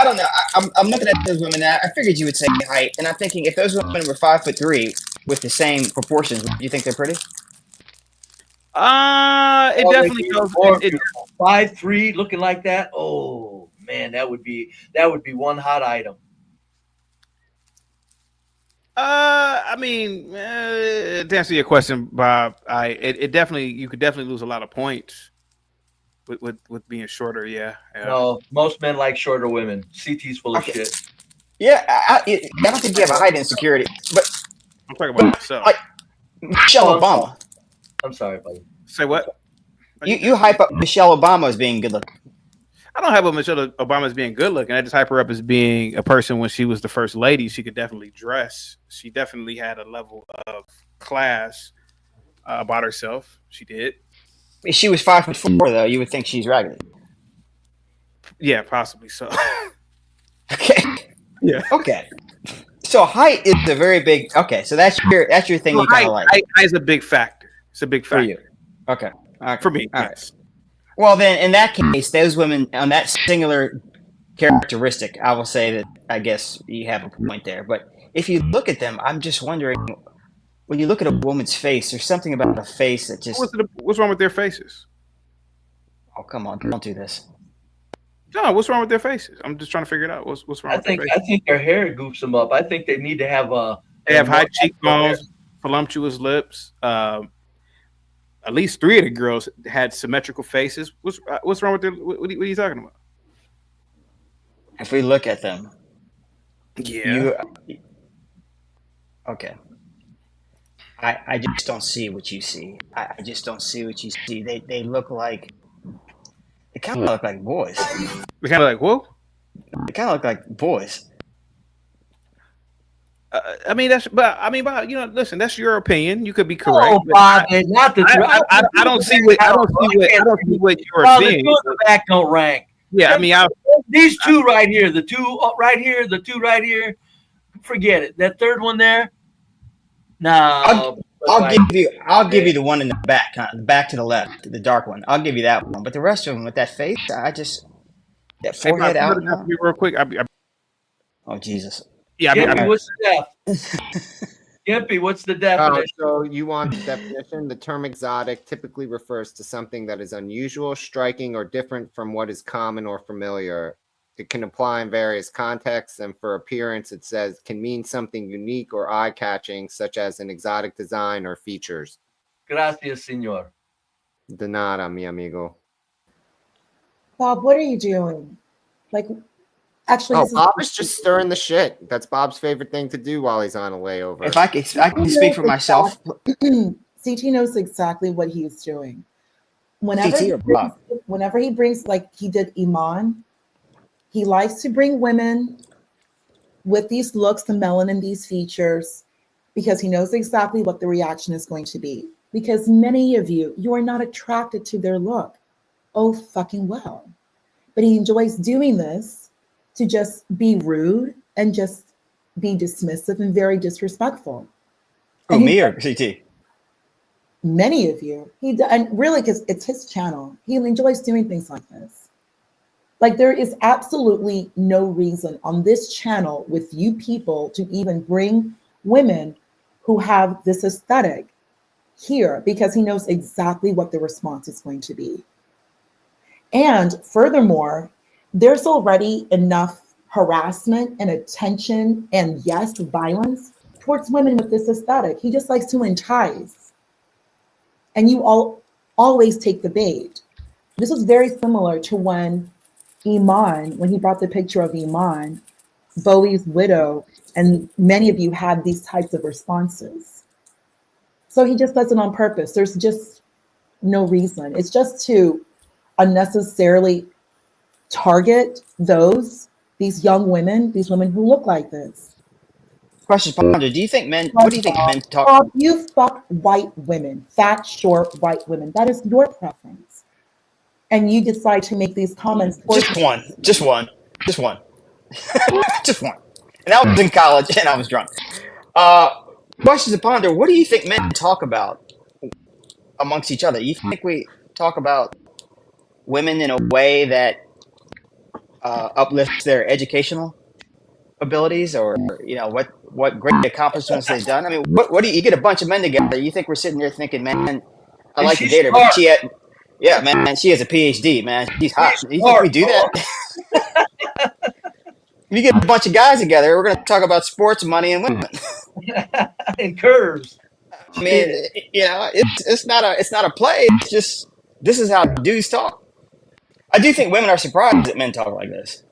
[SPEAKER 21] don't know. I'm looking at those women. I figured you would say height, and I'm thinking if those women were 5'3" with the same proportions, do you think they're pretty?
[SPEAKER 2] It definitely goes.
[SPEAKER 17] 5'3", looking like that. Oh man, that would be one hot item.
[SPEAKER 2] I mean, to answer your question, Bob, you could definitely lose a lot of points with being shorter. Yeah.
[SPEAKER 17] No, most men like shorter women. CT's full of shit.
[SPEAKER 21] Yeah, I don't think you have a height insecurity, but
[SPEAKER 2] I'm talking about myself.
[SPEAKER 21] Like Michelle Obama.
[SPEAKER 17] I'm sorry, buddy.
[SPEAKER 2] Say what?
[SPEAKER 21] You hype up Michelle Obama as being good looking.
[SPEAKER 2] I don't hype up Michelle Obama as being good looking. I just hype her up as being a person. When she was the first lady, she could definitely dress. She definitely had a level of class about herself. She did.
[SPEAKER 21] If she was 5'4", though, you would think she's raggedy.
[SPEAKER 2] Yeah, possibly so.
[SPEAKER 21] Okay.
[SPEAKER 2] Yeah.
[SPEAKER 21] Okay. So height is a very big. Okay, so that's your thing.
[SPEAKER 2] Well,
[SPEAKER 21] you kind of like.
[SPEAKER 2] Height is a big factor. It's a big factor
[SPEAKER 21] for you. Okay.
[SPEAKER 2] For me.
[SPEAKER 21] All right. Well, then, in that case, those women on that singular characteristic, I will say that I guess you have a point there. But if you look at them, I'm just wondering, when you look at a woman's face, there's something about a face that just.
[SPEAKER 2] What's wrong with their faces?
[SPEAKER 21] Oh, come on! Don't do this.
[SPEAKER 2] No, what's wrong with their faces? I'm just trying to figure it out. What's wrong with their faces?
[SPEAKER 17] I think their hair goofs them up. I think they need to have
[SPEAKER 2] They have high cheekbones, voluptuous lips. At least 3 of the girls had symmetrical faces. What's wrong with their? What are you talking about?
[SPEAKER 21] If we look at them,
[SPEAKER 2] yeah.
[SPEAKER 21] Okay. I just don't see what you see. I just don't see what you see. They look like. They kind of look like boys.
[SPEAKER 2] They kind of like who?
[SPEAKER 21] They kind of look like boys.
[SPEAKER 2] I mean, Bob, listen, that's your opinion. You could be correct.
[SPEAKER 17] Oh, Bob, not the truth.
[SPEAKER 2] I don't see what you're seeing.
[SPEAKER 17] The two in the back don't rank.
[SPEAKER 2] Yeah, I mean,
[SPEAKER 17] these two right here, the two right here, forget it. That third one there, no.
[SPEAKER 21] I'll give you the one in the back, the back to the left, the dark one. I'll give you that one. But the rest of them with that face, that forehead out.
[SPEAKER 2] Real quick.
[SPEAKER 21] Oh Jesus.
[SPEAKER 2] Yeah,
[SPEAKER 17] Gimpy, what's the Gimpy, what's the definition?
[SPEAKER 5] So you want the definition? The term exotic typically refers to something that is unusual, striking, or different from what is common or familiar. It can apply in various contexts, and for appearance, it says can mean something unique or eye-catching, such as an exotic design or features.
[SPEAKER 17] Gracias, señor.
[SPEAKER 5] De nada, mi amigo.
[SPEAKER 4] Bob, what are you doing? Actually,
[SPEAKER 5] Bob is just stirring the shit. That's Bob's favorite thing to do while he's on a layover.
[SPEAKER 21] If I can speak for myself.
[SPEAKER 4] CT knows exactly what he's doing. Whenever he brings, like he did Iman, he likes to bring women with these looks, the melanin, these features, because he knows exactly what the reaction is going to be. Because many of you are not attracted to their look. Oh, fucking well. But he enjoys doing this to just be rude and just be dismissive and very disrespectful.
[SPEAKER 21] Who,
[SPEAKER 4] And
[SPEAKER 21] me or CT?
[SPEAKER 4] many of you, and really, because it's his channel, he enjoys doing things like this. Like, there is absolutely no reason on this channel with you people to even bring women who have this aesthetic here, because he knows exactly what the response is going to be. And furthermore, there's already enough harassment and attention and, yes, violence towards women with this aesthetic. He just likes to entice. And you all always take the bait. This is very similar to when when he brought the picture of Iman, Bowie's widow, and many of you had these types of responses. So he just does it on purpose. There's just no reason. It's just to unnecessarily target these young women, these women who look like this.
[SPEAKER 21] Question, Ponder. Do you think men? What do you think men talk?
[SPEAKER 4] Bob, you fuck white women, fat, short white women. That is your preference. And you decide to make these comments.
[SPEAKER 21] Just one. Just one. Just one. Just one. And I was in college and I was drunk. Question to Ponder. What do you think men talk about amongst each other? You think we talk about women in a way that uplifts their educational abilities, or what great accomplishments they've done? I mean, what do you get a bunch of men together? You think we're sitting there thinking, man, I like to date her, but man, she has a PhD, man, she's hot. You think we do that? If you get a bunch of guys together, we're going to talk about sports, money, and women,
[SPEAKER 17] and curves.
[SPEAKER 21] I mean, it's not a play. It's just, this is how dudes talk. I do think women are surprised that men talk like this.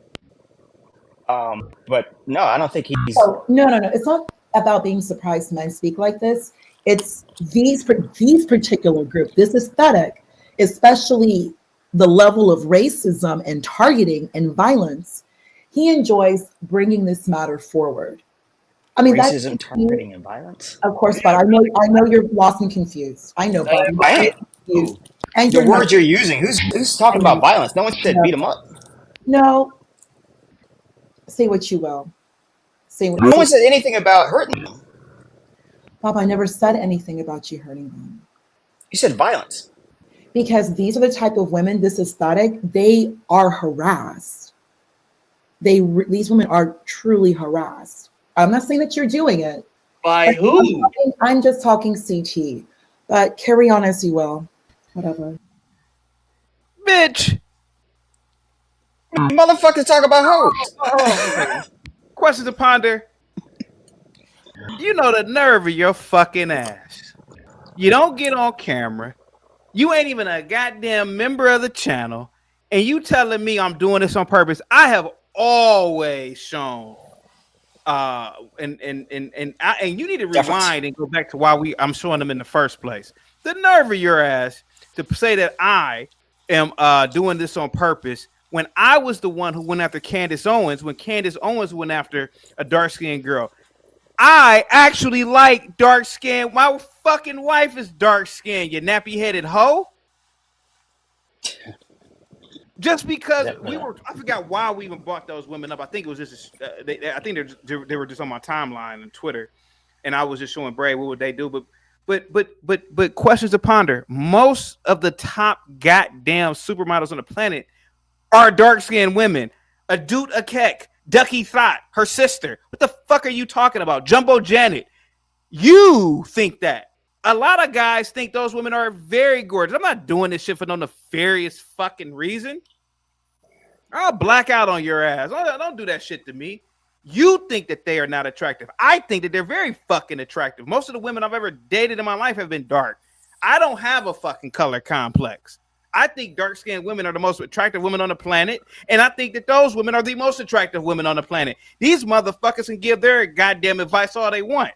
[SPEAKER 21] But no, I don't think he's.
[SPEAKER 4] No. It's not about being surprised men speak like this. It's these particular group, this aesthetic, especially the level of racism and targeting and violence. He enjoys bringing this matter forward. I mean,
[SPEAKER 21] racism, targeting, and violence.
[SPEAKER 4] Of course, but I know you're lost and confused. I know, but
[SPEAKER 21] I am
[SPEAKER 4] confused.
[SPEAKER 21] And the words you're using. Who's talking about violence? No one said beat them up.
[SPEAKER 4] No. Say what you will.
[SPEAKER 21] No one said anything about hurting them.
[SPEAKER 4] Bob, I never said anything about you hurting them.
[SPEAKER 21] You said violence.
[SPEAKER 4] Because these are the type of women, this aesthetic, they are harassed. These women are truly harassed. I'm not saying that you're doing it.
[SPEAKER 17] By who?
[SPEAKER 4] I'm just talking CT. But carry on as you will. Whatever.
[SPEAKER 2] Bitch.
[SPEAKER 21] Motherfuckers talk about hoes.
[SPEAKER 2] Question to ponder. You know the nerve of your fucking ass. You don't get on camera. You ain't even a goddamn member of the channel. And you telling me I'm doing this on purpose. I have always shown and you need to rewind and go back to why I'm showing them in the first place. The nerve of your ass to say that I am doing this on purpose when I was the one who went after Candace Owens, when Candace Owens went after a dark-skinned girl. I actually like dark-skinned. My fucking wife is dark-skinned, you nappy-headed hoe. Just because I forgot why we even brought those women up. I think it was just, I think they were just on my timeline on Twitter, and I was just showing Brave what would they do. But questions to ponder. Most of the top goddamn supermodels on the planet are dark-skinned women. Adut Akek, Ducky Thought, her sister. What the fuck are you talking about? Jumbo Janet. You think that. A lot of guys think those women are very gorgeous. I'm not doing this shit for no nefarious fucking reason. I'll black out on your ass. Don't do that shit to me. You think that they are not attractive. I think that they're very fucking attractive. Most of the women I've ever dated in my life have been dark. I don't have a fucking color complex. I think dark-skinned women are the most attractive women on the planet, and I think that those women are the most attractive women on the planet. These motherfuckers can give their goddamn advice all they want.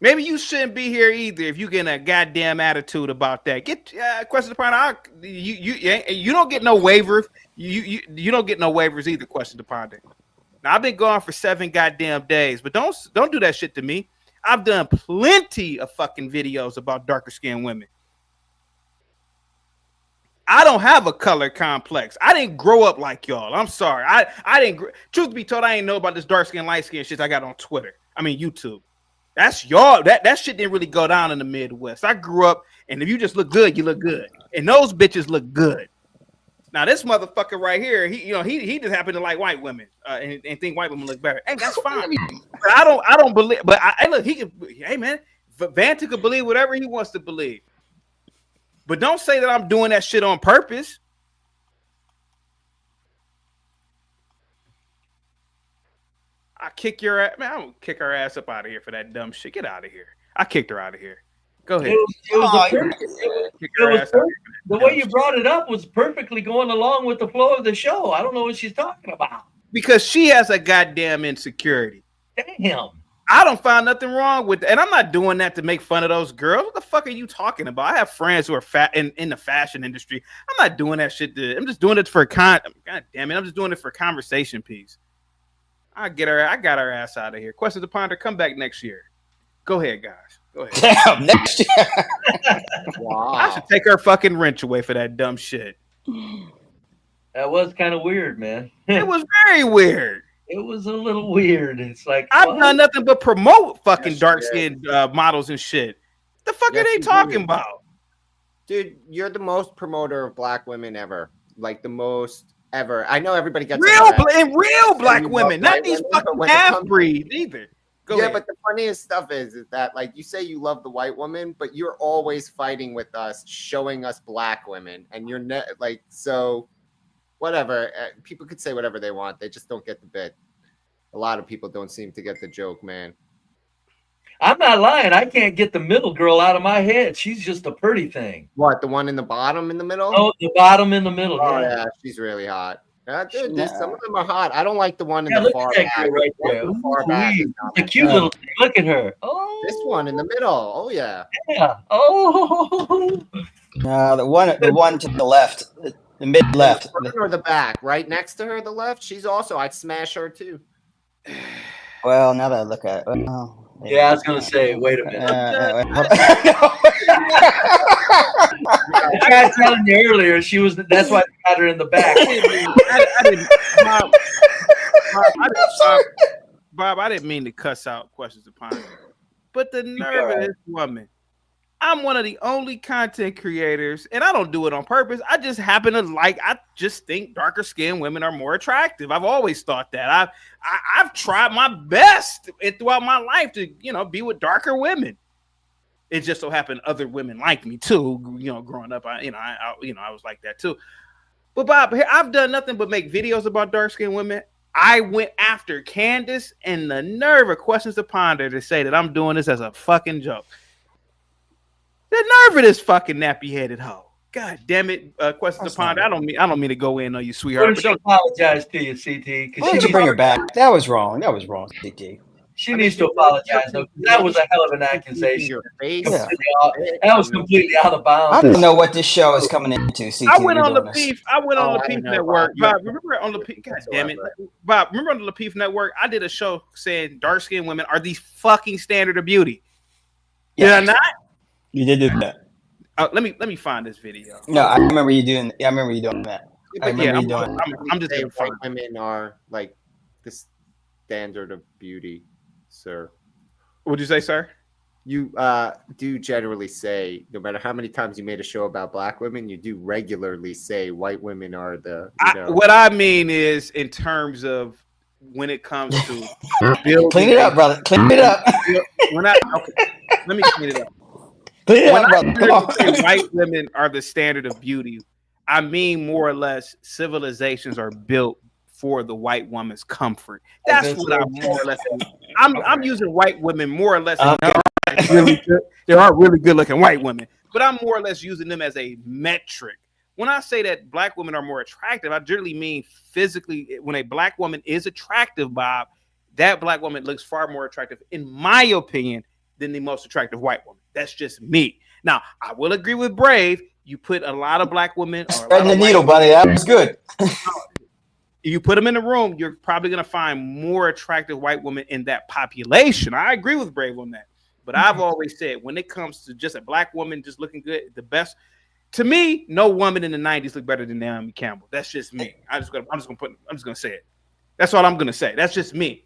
[SPEAKER 2] Maybe you shouldn't be here either if you get a goddamn attitude about that. Get question upon you don't get no waivers. You don't get no waivers either. Question to ponder. Now I've been gone for 7 goddamn days, but don't do that shit to me. I've done plenty of fucking videos about darker skinned women. I don't have a color complex. I didn't grow up like y'all. I'm sorry. I didn't. Truth be told, I didn't know about this dark skin, light skin shit I got on Twitter. I mean YouTube. That's y'all. That shit didn't really go down in the Midwest. I grew up, and if you just look good, you look good, and those bitches look good. Now this motherfucker right here, he just happened to like white women and think white women look better. Hey, that's fine. But I don't believe. But I look, he can. Hey man, Vanta could believe whatever he wants to believe. But don't say that I'm doing that shit on purpose. I kick your ass. Man, I don't kick her ass up out of here for that dumb shit. Get out of here. I kicked her out of here. Go ahead.
[SPEAKER 17] The way you brought it up was perfectly going along with the flow of the show. I don't know what she's talking about.
[SPEAKER 2] Because she has a goddamn insecurity.
[SPEAKER 17] Damn.
[SPEAKER 2] I don't find nothing wrong with that. And I'm not doing that to make fun of those girls. What the fuck are you talking about? I have friends who are fat in the fashion industry. I'm not doing that shit. I'm just doing it for God damn it. I'm just doing it for conversation piece. I got her ass out of here. Questions to ponder. Come back next year. Go ahead, guys. Go ahead.
[SPEAKER 21] Damn, next year.
[SPEAKER 2] Wow. I should take her fucking wrench away for that dumb shit.
[SPEAKER 17] That was kind of weird, man.
[SPEAKER 2] It was very weird.
[SPEAKER 17] It was a little weird. It's like
[SPEAKER 2] I've done nothing but promote fucking dark-skinned models and shit. The fuck are they talking about?
[SPEAKER 5] Dude, you're the most promoter of black women ever. Like the most ever. I know everybody gets
[SPEAKER 2] real black women, not these fucking half-breeds either. Go ahead.
[SPEAKER 5] But the funniest stuff is that like you say you love the white woman, but you're always fighting with us, showing us black women, and you're like so. Whatever. People could say whatever they want. They just don't get the bit. A lot of people don't seem to get the joke, man.
[SPEAKER 17] I'm not lying. I can't get the middle girl out of my head. She's just a pretty thing.
[SPEAKER 5] What, the one in the bottom in the middle?
[SPEAKER 17] Oh, the bottom in the middle.
[SPEAKER 5] Oh, yeah, she's really hot. Dude, some of them are hot. I don't like the one in the far back.
[SPEAKER 17] Right there.
[SPEAKER 5] The far back.
[SPEAKER 17] The cute little thing. Look at her. Oh,
[SPEAKER 5] this one in the middle. Oh, yeah.
[SPEAKER 17] Yeah. Oh.
[SPEAKER 21] No, the one to the left. The mid left.
[SPEAKER 5] Or the back, right next to her, the left. She's also, I'd smash her too.
[SPEAKER 21] Well, now that I look at it. Well,
[SPEAKER 17] yeah, I was going to say, wait a minute. I tried telling you earlier, that's why I got her in the back.
[SPEAKER 2] Bob, I didn't mean to cuss out questions upon it. But the nerve of this woman. I'm one of the only content creators, and I don't do it on purpose. I just happen to I just think darker skinned women are more attractive. I've always thought that. I've tried my best throughout my life to, be with darker women. It just so happened other women like me too. Growing up, I was like that too. But Bob, I've done nothing but make videos about dark skinned women. I went after Candace, and the nerve of questions to ponder to say that I'm doing this as a fucking joke. The nerve of this fucking nappy-headed hoe. God damn it. Questions to ponder. I don't mean to go in on you, sweetheart.
[SPEAKER 17] But don't apologize to you, CT.
[SPEAKER 21] Why don't you bring her back? That was wrong, CT.
[SPEAKER 17] She needs to apologize, though. That was a hell of an accusation. That was completely out of bounds.
[SPEAKER 21] I don't know what this show is coming into, CT.
[SPEAKER 2] I went on the Lapeef Network. Bob, remember on the God damn it. Bob, remember on the Lapeef Network, I did a show saying dark-skinned women are the fucking standard of beauty. Did I not?
[SPEAKER 21] You did do that.
[SPEAKER 2] Let me find this video.
[SPEAKER 21] No, I remember you doing that.
[SPEAKER 5] I'm just saying white women are like the standard of beauty, sir.
[SPEAKER 2] What'd you say, sir?
[SPEAKER 5] You do generally say, no matter how many times you made a show about black women, you do regularly say white women are the.
[SPEAKER 2] What I mean is in terms of when it comes to
[SPEAKER 21] clean it up, brother. Clean it up.
[SPEAKER 2] Let me clean it up. White women are the standard of beauty, I mean more or less civilizations are built for the white woman's comfort. That's what I'm more or less. I'm using white women more or less. There are really good looking white women, but I'm more or less using them as a metric. When I say that black women are more attractive, I generally mean physically. When a black woman is attractive, Bob, that black woman looks far more attractive, in my opinion, than the most attractive white woman. That's just me. Now, I will agree with Brave. You put a lot of black women.
[SPEAKER 21] Spreading the needle, buddy. That was good.
[SPEAKER 2] You put them in the room, you're probably going to find more attractive white women in that population. I agree with Brave on that. But I've always said when it comes to just a black woman just looking good, the best To me, no woman in the 90s looked better than Naomi Campbell. That's just me. I'm just gonna say it. That's all I'm gonna say. That's just me.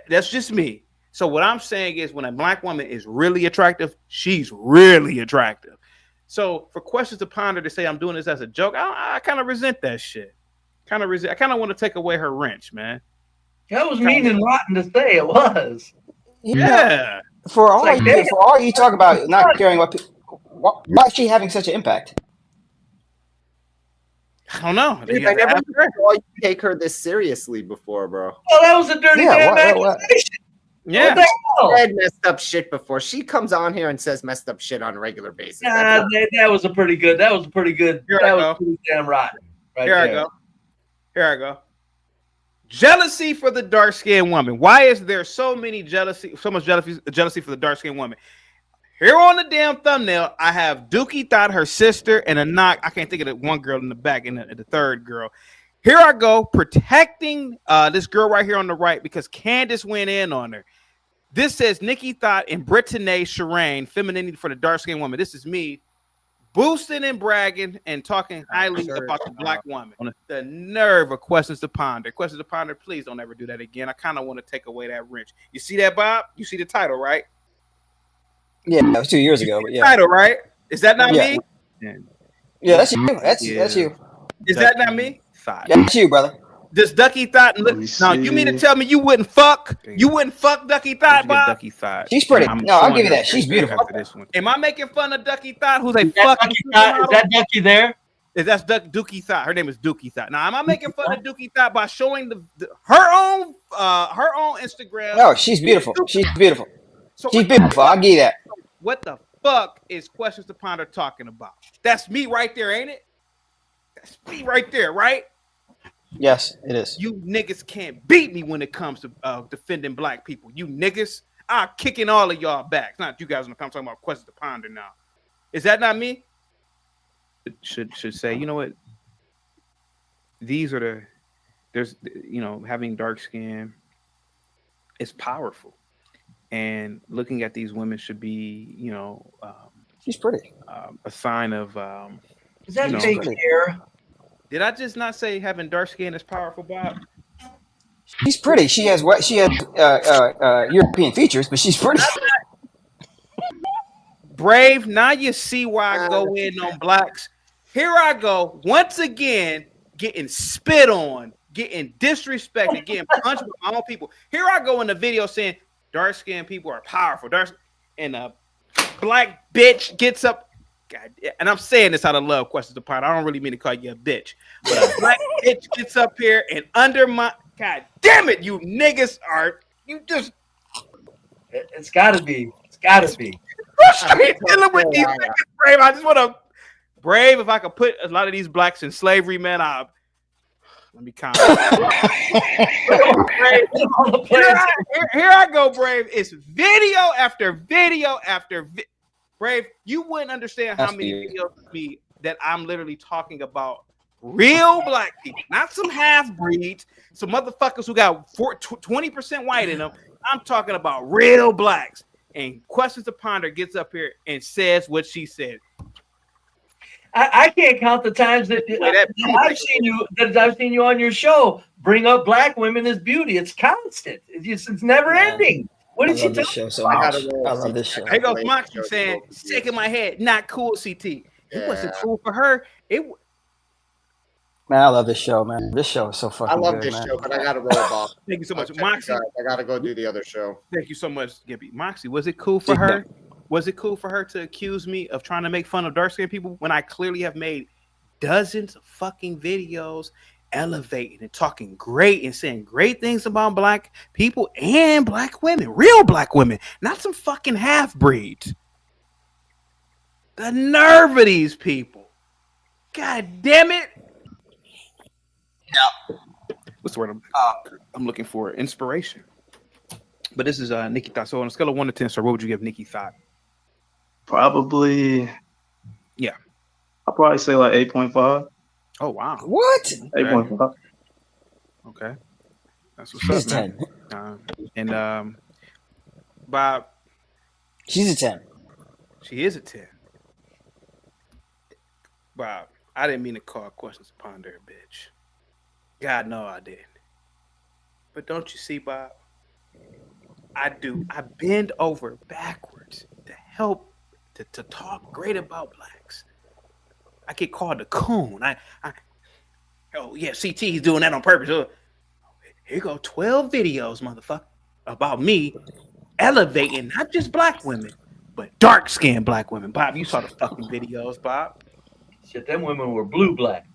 [SPEAKER 2] That's just me. So what I'm saying is, when a black woman is really attractive, she's really attractive. So for questions to ponder to say I'm doing this as a joke, I kind of resent that shit. I kind of want to take away her wrench, man.
[SPEAKER 17] That was mean and rotten to say. It was.
[SPEAKER 2] Yeah.
[SPEAKER 21] For all you talk about not caring what people, why is she having such an impact?
[SPEAKER 2] I don't know.
[SPEAKER 5] Dude, I never saw you take her this seriously before, bro.
[SPEAKER 17] Oh, that was a dirty damn accusation.
[SPEAKER 2] Yeah.
[SPEAKER 17] What the hell?
[SPEAKER 5] Said messed up shit before. She comes on here and says messed up shit on a regular basis.
[SPEAKER 17] Nah, that was a pretty good. That was a pretty good.
[SPEAKER 2] Here
[SPEAKER 17] that
[SPEAKER 2] I
[SPEAKER 17] was
[SPEAKER 2] go.
[SPEAKER 17] pretty damn rotten. Right
[SPEAKER 2] Here
[SPEAKER 17] there.
[SPEAKER 2] I go. Jealousy for the dark-skinned woman. Why is there so much jealousy for the dark-skinned woman? Here on the damn thumbnail, I have Dookie Thought, her sister, and a knock. I can't think of the one girl in the back and the third girl. Here I go, protecting this girl right here on the right because Candace went in on her. This says Nikki Thought and Brittany Shireen, femininity for the dark-skinned woman. This is me boosting and bragging and talking highly about the black woman. The nerve of questions to ponder. Questions to ponder, please don't ever do that again. I kind of want to take away that wrench. You see that, Bob? You see the title, right?
[SPEAKER 21] Yeah, that was 2 years ago, but yeah.
[SPEAKER 2] Title, right? Is that not me?
[SPEAKER 21] Yeah, that's you. That's you.
[SPEAKER 2] Is that not me?
[SPEAKER 21] Yeah, that's you, brother.
[SPEAKER 2] Does Ducky Thought look? Now you mean to tell me you wouldn't fuck? You wouldn't fuck Ducky Thought, Bob? Ducky Thought.
[SPEAKER 21] She's pretty. No, I'll give you that. She's beautiful.
[SPEAKER 2] Am I making fun of Ducky Thought? Who's a fucking
[SPEAKER 17] Thought? Is that Ducky there?
[SPEAKER 2] That's Dookie Thought. Her name is Dookie Thought. Now, am I making fun of Dookie Thought by showing her own Instagram?
[SPEAKER 21] No, she's beautiful. She's beautiful. She's beautiful. I'll give you that.
[SPEAKER 2] What the fuck is Questions to Ponder talking about? That's me right there, ain't it? That's me right there, right?
[SPEAKER 21] Yes, it is.
[SPEAKER 2] You niggas can't beat me when it comes to defending black people. You niggas, I'm kicking all of y'all back. Not you guys when I'm talking about Questions to Ponder now. Is that not me? Should say, you know what? These are having dark skin is powerful. And looking at these women should be,
[SPEAKER 21] she's pretty.
[SPEAKER 2] A sign of
[SPEAKER 17] Is that fake hair?
[SPEAKER 2] Did I just not say having dark skin is powerful, Bob?
[SPEAKER 21] She's pretty. She has European features, but she's pretty.
[SPEAKER 2] Brave. Now you see why I go in on blacks. Here I go once again, getting spit on, getting disrespected, getting punched with my own people. Here I go in the video saying dark-skinned people are powerful. And a black bitch gets up. God, and I'm saying this out of love, Questions to Ponder. I don't really mean to call you a bitch, but a black bitch gets up here and under my God damn it, you niggas are you just.
[SPEAKER 17] It's gotta be. It's gotta be.
[SPEAKER 2] Frustrated dealing with these niggas, Brave. I just want to Brave. If I could put a lot of these blacks in slavery, man, let me count. Here I go, Brave. It's video after video after video. Brave, you wouldn't understand how many videos of me that I'm literally talking about real black people, not some half-breeds, some motherfuckers who got 20% white in them. I'm talking about real blacks. And Questions to Ponder gets up here and says what she said.
[SPEAKER 17] I can't count the times that I've seen you on your show bring up black women as beauty. It's constant. It's never ending. What did she tell you?
[SPEAKER 21] I love this show.
[SPEAKER 2] Here goes Moxie saying, shaking my head, not cool, CT. It wasn't cool for her.
[SPEAKER 21] Man, I love this show, man. This show is so fucking good,
[SPEAKER 5] I love this show, but I gotta roll off.
[SPEAKER 2] Thank you so much, Moxie.
[SPEAKER 5] I gotta go do the other show.
[SPEAKER 2] Thank you so much, Gibby. Moxie, was it cool for her? Was it cool for her to accuse me of trying to make fun of dark-skinned people when I clearly have made dozens of fucking videos elevating and talking great and saying great things about black people and black women, real black women, not some fucking half-breeds. The nerve of these people. God damn it.
[SPEAKER 21] Yeah.
[SPEAKER 2] What's the word I'm looking for? Inspiration. But this is Nikki Thought. So on a scale of 1 to 10, so what would you give Nikki Thought?
[SPEAKER 11] Probably.
[SPEAKER 2] Yeah.
[SPEAKER 11] I'll probably say like 8.5.
[SPEAKER 2] Oh, wow.
[SPEAKER 21] What?
[SPEAKER 11] 8.5.
[SPEAKER 2] Okay. That's what's up, man. Bob.
[SPEAKER 21] She's a 10.
[SPEAKER 2] She is a 10. Bob, I didn't mean to call questions to ponder, bitch. God, no, I didn't. But don't you see, Bob? I do. I bend over backwards to help to talk great about blacks. I get called a coon. Oh yeah, CT, he's doing that on purpose. Here go 12 videos, motherfucker, about me elevating not just black women, but dark-skinned black women. Bob, you saw the fucking videos, Bob.
[SPEAKER 17] Shit, them women were blue-black.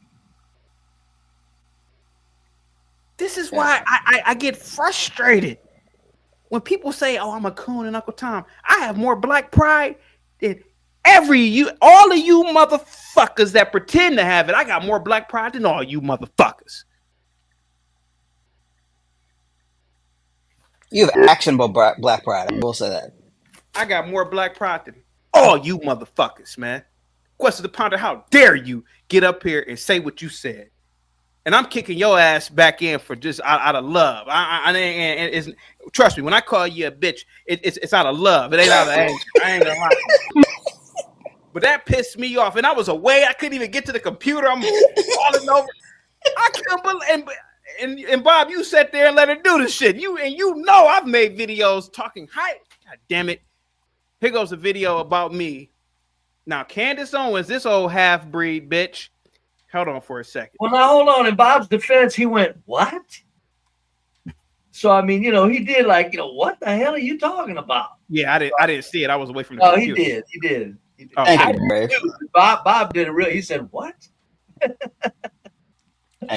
[SPEAKER 2] This is why I get frustrated when people say, "Oh, I'm a coon and Uncle Tom." I have more black pride than all of you motherfuckers that pretend to have it. I got more black pride than all you motherfuckers.
[SPEAKER 21] You have actionable black pride. I will say that.
[SPEAKER 2] I got more black pride than all you motherfuckers, man. Question to ponder: how dare you get up here and say what you said? And I'm kicking your ass back in for just out of love. And trust me, when I call you a bitch, it's out of love. It ain't out of anger. I ain't gonna lie. But that pissed me off. And I was away. I couldn't even get to the computer. I'm falling over. I couldn't believe. And Bob, you sat there and let her do the shit. You know I've made videos talking high. God damn it. Here goes a video about me. Now, Candace Owens, this old half-breed bitch. Hold on for a second.
[SPEAKER 17] Well, now hold on. In Bob's defense, he went, "What?" So I mean, he did like, what the hell are you talking about?
[SPEAKER 2] Yeah, I didn't see it. I was away from the
[SPEAKER 17] Oh,
[SPEAKER 2] computer.
[SPEAKER 17] he did.
[SPEAKER 2] Oh,
[SPEAKER 21] Thank you, Brave.
[SPEAKER 17] Bob did it real. He said, "What?"
[SPEAKER 21] Thank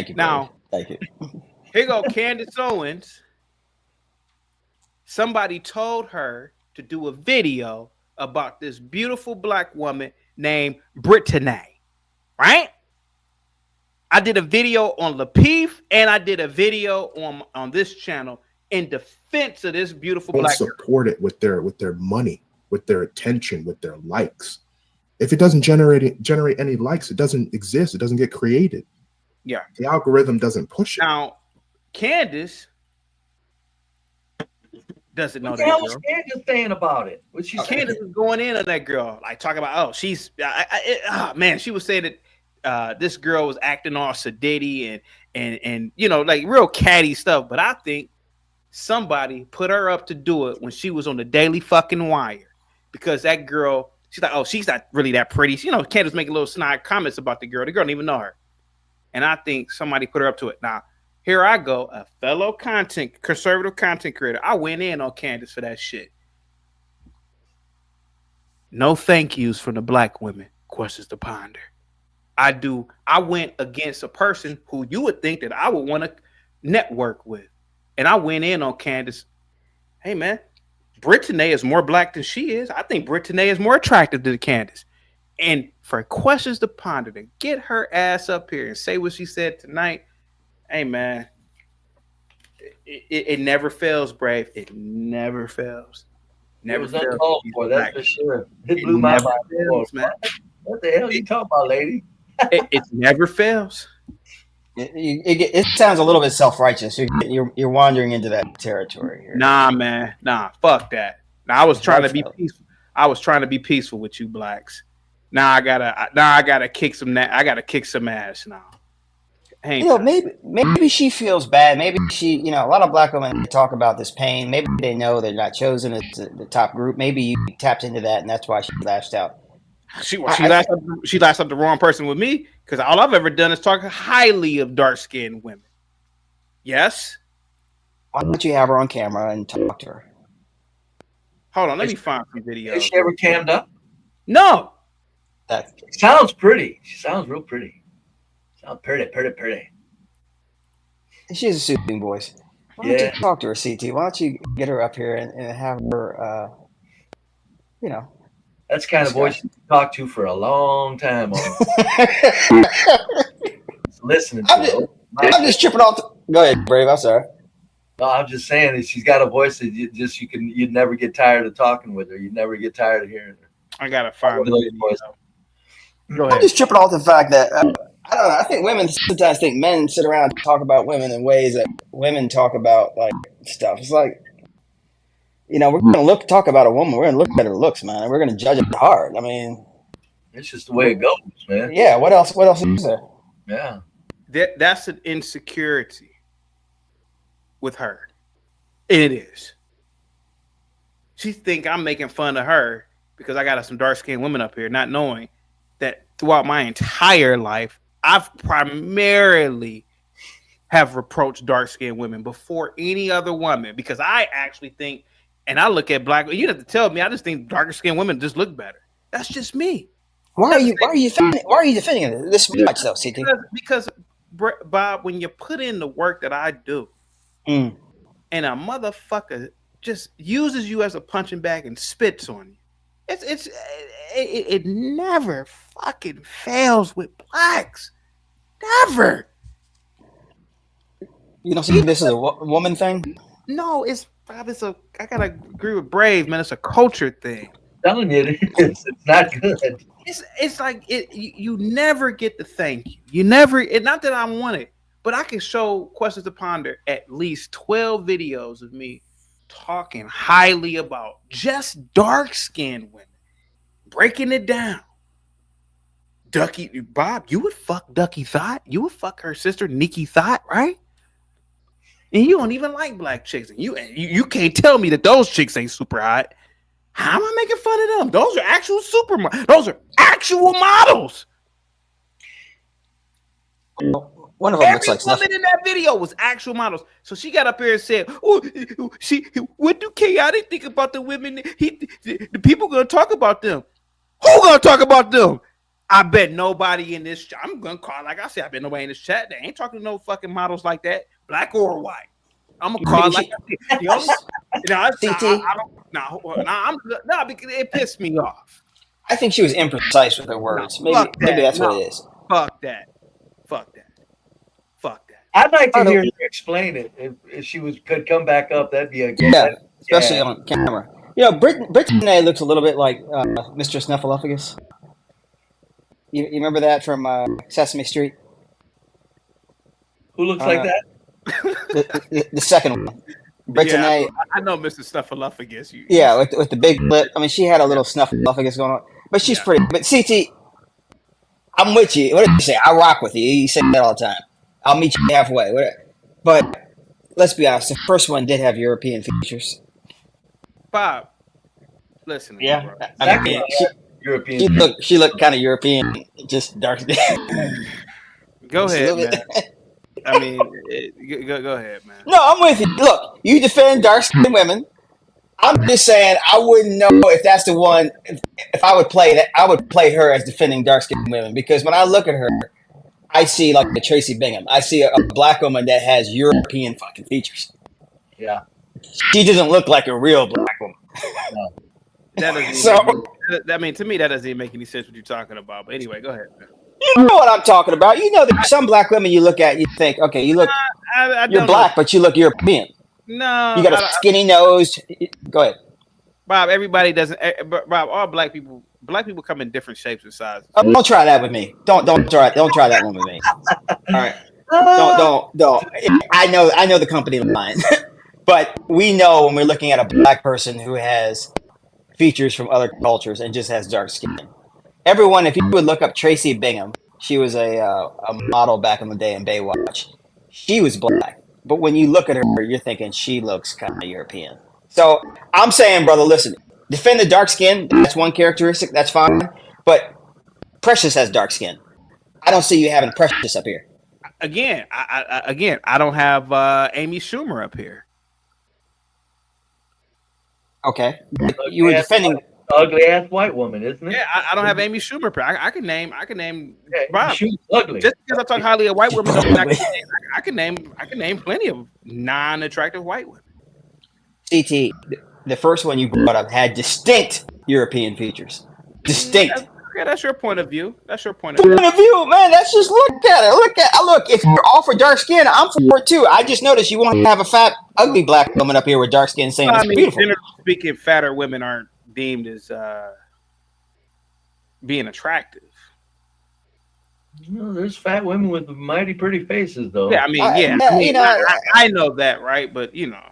[SPEAKER 21] you, Brave.
[SPEAKER 2] Now,
[SPEAKER 21] thank you.
[SPEAKER 2] Here go Candace Owens. Somebody told her to do a video about this beautiful black woman named Brittany, right? I did a video on Lapeef and I did a video on this channel in defense of this beautiful black girl.
[SPEAKER 7] Support it with their money, with their attention, with their likes. If it doesn't generate any likes, it doesn't exist. It doesn't get created.
[SPEAKER 2] Yeah.
[SPEAKER 7] The algorithm doesn't push it.
[SPEAKER 2] Now, Candace doesn't know
[SPEAKER 17] What
[SPEAKER 2] that
[SPEAKER 17] the hell
[SPEAKER 2] girl.
[SPEAKER 17] was Candace saying about it? What she
[SPEAKER 2] Candace was going in on that girl, like talking about, she's man, she was saying that this girl was acting all sedity and like real catty stuff. But I think somebody put her up to do it when she was on the Daily fucking Wire, because that girl, she's like, she's not really that pretty. Candace making little snide comments about the girl. The girl didn't even know her, and I think somebody put her up to it. Now here I go, a fellow conservative content creator. I went in on Candace for that shit. No thank yous from the black women. Questions to ponder. I went against a person who you would think that I would want to network with. And I went in on Candace. Hey, man, Brittany is more black than she is. I think Brittany is more attractive than Candace. And for questions to ponder, to get her ass up here and say what she said tonight, hey, man, it never fails, Brave. It never fails. Never fails.
[SPEAKER 17] That's for sure. It blew my mind.
[SPEAKER 2] Man.
[SPEAKER 17] What the hell are you talking about, lady?
[SPEAKER 2] It never fails.
[SPEAKER 21] It sounds a little bit self-righteous. You're wandering into that territory here.
[SPEAKER 2] Nah, man. Nah, fuck that. Now, I was trying to be peaceful. I was trying to be peaceful with you blacks. Now I gotta kick some. I gotta kick some ass now.
[SPEAKER 21] Maybe she feels bad. Maybe she, a lot of black women talk about this pain. Maybe they know they're not chosen as the top group. Maybe you tapped into that, and that's why she lashed out.
[SPEAKER 2] She lashed up the wrong person with me, because all I've ever done is talk highly of dark-skinned women. Yes.
[SPEAKER 21] Why don't you have her on camera and talk to her?
[SPEAKER 2] Hold on, let me find some videos.
[SPEAKER 17] Is she ever cammed up?
[SPEAKER 2] No.
[SPEAKER 21] That
[SPEAKER 17] sounds pretty. She sounds real pretty. Sounds pretty.
[SPEAKER 21] She has a soothing voice. Why don't you talk to her, CT? Why don't you get her up here and have her,
[SPEAKER 17] That's the kind of voice you can talk to for a long time. Listening to
[SPEAKER 21] I'm just tripping off. Go ahead, Brave. I'm sorry.
[SPEAKER 17] No, I'm just saying that she's got a voice that you'd never get tired of talking with her. You'd never get tired of hearing her.
[SPEAKER 2] I gotta find the voice.
[SPEAKER 21] Go ahead. I'm just tripping off the fact that I don't know. I think women sometimes think men sit around and talk about women in ways that women talk about like stuff. It's like, we're gonna talk about a woman. We're gonna look at her looks, man. And we're gonna judge it hard. I mean,
[SPEAKER 17] It's just the way it goes, man.
[SPEAKER 21] Yeah. What else? What else is there?
[SPEAKER 17] Yeah.
[SPEAKER 2] That's an insecurity with her. It is. She think I'm making fun of her because I got some dark-skinned women up here, not knowing that throughout my entire life, I've primarily have reproached dark-skinned women before any other woman, because I actually think, and I look at black, you don't have to tell me, I just think darker-skinned women just look better. That's just me.
[SPEAKER 21] Why are you defending it this much though, CT?
[SPEAKER 2] Because Bob, when you put in the work that I do, and a motherfucker just uses you as a punching bag and spits on you, it never fucking fails with blacks. Never.
[SPEAKER 21] You don't see this is a woman thing?
[SPEAKER 2] No, it's Bob. I gotta agree with Brave, man. It's a culture thing.
[SPEAKER 17] I'm telling you, it's not good.
[SPEAKER 2] It's like you never get the thank you. You never. Not that I want it, but I can show Questions to Ponder at least 12 videos of me talking highly about just dark-skinned women, breaking it down. Ducky Bob, you would fuck Ducky Thought. You would fuck her sister Nikki Thought, right? And you don't even like black chicks. And you can't tell me that those chicks ain't super hot. How am I making fun of them? Those are actual those are actual models.
[SPEAKER 21] One of them looks
[SPEAKER 2] Every
[SPEAKER 21] like Snuff.
[SPEAKER 2] woman in that video was actual models. So she got up here and said, "Oh, what do Chaotic think about the women? The people gonna talk about them. Who gonna talk about them? I bet nobody in this chat. I'm gonna call, like I said, I bet nobody in this chat that ain't talking to no fucking models like that, black or white. I'm gonna call like the only, because it pissed me off.
[SPEAKER 21] I think she was imprecise with her words. Maybe that's what it is.
[SPEAKER 2] Fuck that.
[SPEAKER 17] I'd like to hear her explain it. If she could come back up, that'd be a good.
[SPEAKER 21] Yeah, especially on camera. You know, Brittany looks a little bit like Mr. Snuffleupagus. You remember that from Sesame Street?
[SPEAKER 17] Who looks like that?
[SPEAKER 21] The second one. Brittany.
[SPEAKER 2] Yeah, I know Mr. Snuffleupagus.
[SPEAKER 21] Yeah, with the big lip. I mean, she had a little Snuffleupagus going on, but she's pretty. But CT, I'm with you. What did you say? I rock with you. You say that all the time. I'll meet you halfway. But let's be honest. The first one did have European features.
[SPEAKER 2] Bob, listen.
[SPEAKER 21] Yeah,
[SPEAKER 2] bro.
[SPEAKER 21] I mean,
[SPEAKER 17] European.
[SPEAKER 21] She looked kind of European, just dark.
[SPEAKER 2] Go ahead, man. I mean, go ahead, man.
[SPEAKER 21] No, I'm with you. Look, you defend dark-skinned women. I'm just saying I wouldn't know if that's the one. If I would play that, I would play her as defending dark-skinned women, because when I look at her, I see like the Tracy Bingham. I see a black woman that has European fucking features.
[SPEAKER 17] Yeah,
[SPEAKER 21] she doesn't look like a real black woman.
[SPEAKER 17] No.
[SPEAKER 2] That doesn't I mean, to me, that doesn't even make any sense what you're talking about. But anyway, go ahead, man.
[SPEAKER 21] You know what I'm talking about. You know, there's some black women you look at, you think, okay, you look, you're black, but you look European.
[SPEAKER 2] No,
[SPEAKER 21] you got a skinny nose. Go ahead,
[SPEAKER 2] Bob. Everybody doesn't. Bob, all black people come in different shapes and sizes.
[SPEAKER 21] Oh, don't try that with me. Don't try that one with me. All right. Don't. I know the company line, but we know when we're looking at a black person who has features from other cultures and just has dark skin. Everyone, if you would look up Tracy Bingham, she was a model back in the day in Baywatch. She was black, but when you look at her, you're thinking she looks kind of European. So I'm saying, brother, listen, defend the dark skin. That's one characteristic. That's fine. But Precious has dark skin. I don't see you having Precious up here.
[SPEAKER 2] Again, I don't have Amy Schumer up here.
[SPEAKER 21] Okay, you were defending
[SPEAKER 17] ugly ass white woman, isn't it?
[SPEAKER 2] Yeah, I don't have Amy Schumer up here. I can name Bob.
[SPEAKER 17] She's ugly.
[SPEAKER 2] Just because I talk highly of white women, I can name plenty of non-attractive white women.
[SPEAKER 21] CT, the first one you brought up had distinct European features. Distinct.
[SPEAKER 2] Yeah, that's your point of view. That's your point
[SPEAKER 21] of view, man. Let's just look at it. Look. If you're all for dark skin, I'm for it too. I just noticed you want to have a fat, ugly black woman up here with dark skin saying it's beautiful.
[SPEAKER 2] Generally speaking, fatter women aren't deemed as being attractive.
[SPEAKER 17] No, there's fat women with mighty pretty faces, though.
[SPEAKER 2] Yeah, I mean, I know that, right? But you know,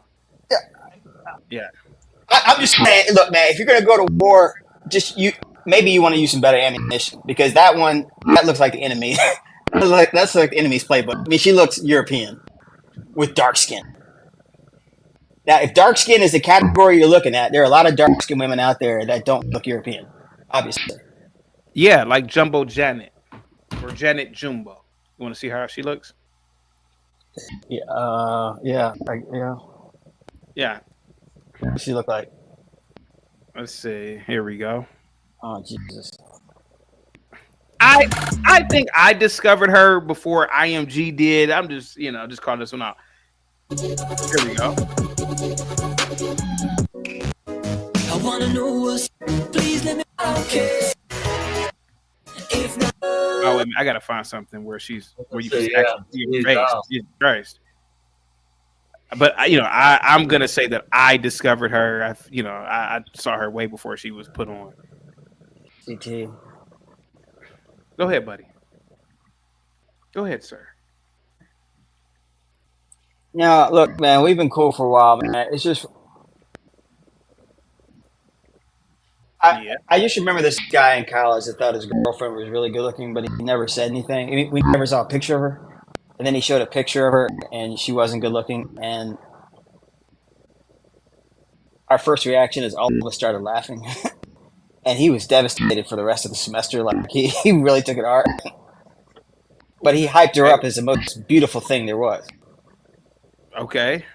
[SPEAKER 2] yeah.
[SPEAKER 21] I'm just saying, look, man. If you're gonna go to war, just maybe you want to use some better ammunition because that looks like the enemy. That's like the enemy's playbook. I mean, she looks European with dark skin. Now, if dark skin is the category you're looking at, there are a lot of dark skin women out there that don't look European, obviously.
[SPEAKER 2] Yeah, like Jumbo Janet or Janet Jumbo. You want to see how she looks?
[SPEAKER 21] Yeah, yeah.
[SPEAKER 2] Yeah.
[SPEAKER 21] What does she look like?
[SPEAKER 2] Let's see. Here we go.
[SPEAKER 21] Oh, Jesus.
[SPEAKER 2] I think I discovered her before IMG did. I'm just, just calling this one out. Here we go.
[SPEAKER 1] I wanna know what's, please let me okay. If not,
[SPEAKER 2] Oh, wait a minute. I gotta find something where you can
[SPEAKER 17] Yeah,
[SPEAKER 2] actually see her face. Jesus Christ. But I'm gonna say that I discovered her. I saw her way before she was put on.
[SPEAKER 21] CT.
[SPEAKER 2] Go ahead, buddy. Go ahead, sir.
[SPEAKER 21] Now, look, man, we've been cool for a while, man. It's just I used to remember this guy in college that thought his girlfriend was really good looking, but he never said anything. I mean, we never saw a picture of her. And then he showed a picture of her, and she wasn't good looking. And our first reaction is all of us started laughing. And he was devastated for the rest of the semester. Like, he really took it hard. But he hyped her up as the most beautiful thing there was.
[SPEAKER 2] Okay.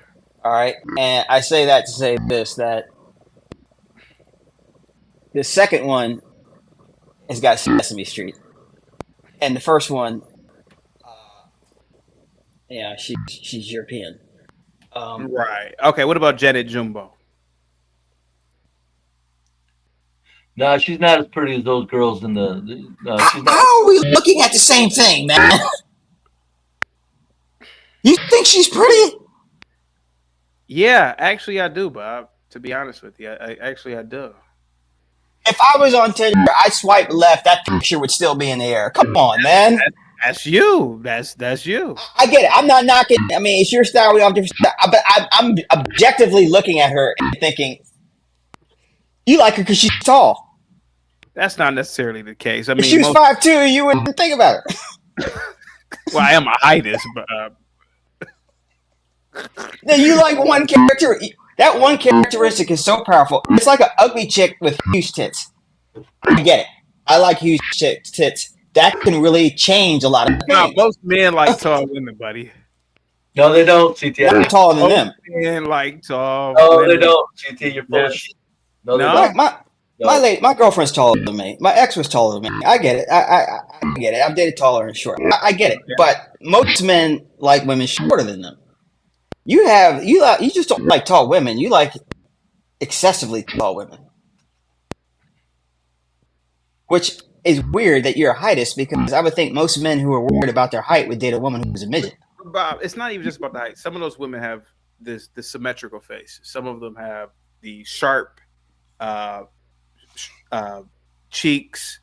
[SPEAKER 21] All right. And I say that to say this, that the second one has got Sesame Street. And the first one, she's European.
[SPEAKER 2] Right. Okay. What about Janet Jumbo?
[SPEAKER 17] No, she's not as pretty as those girls in the. No, she's not.
[SPEAKER 21] How are we looking at the same thing, man? You think she's pretty?
[SPEAKER 2] Yeah, actually, I do, Bob. To be honest with you, I do.
[SPEAKER 21] If I was on Tinder, I'd swipe left. That picture would still be in the air. Come on, man.
[SPEAKER 2] That's you. That's you.
[SPEAKER 21] I get it. I'm not knocking. I mean, it's your style. We all have different style. But I'm objectively looking at her and thinking, you like her because she's tall.
[SPEAKER 2] That's not necessarily the case. I mean,
[SPEAKER 21] if she was 5'2", you wouldn't think about her.
[SPEAKER 2] Well, I am a hiatus, but
[SPEAKER 21] now you like one character. That one characteristic is so powerful. It's like an ugly chick with huge tits. I get it. I like huge tits. That can really change a lot of things.
[SPEAKER 2] No, most men like tall women, buddy.
[SPEAKER 17] No, they don't. CT,
[SPEAKER 21] I'm taller than them.
[SPEAKER 2] Men like tall.
[SPEAKER 17] No,
[SPEAKER 2] women.
[SPEAKER 17] they don't. CT, you're full of shit. No, they don't.
[SPEAKER 21] My girlfriend's taller than me. My ex was taller than me. I get it. I get it. I've dated taller and short. I get it. But most men like women shorter than them. You just don't like tall women. You like excessively tall women, which is weird that you're a heightist because I would think most men who are worried about their height would date a woman who's a midget.
[SPEAKER 2] Bob, it's not even just about the height. Some of those women have the symmetrical face. Some of them have the sharp cheeks,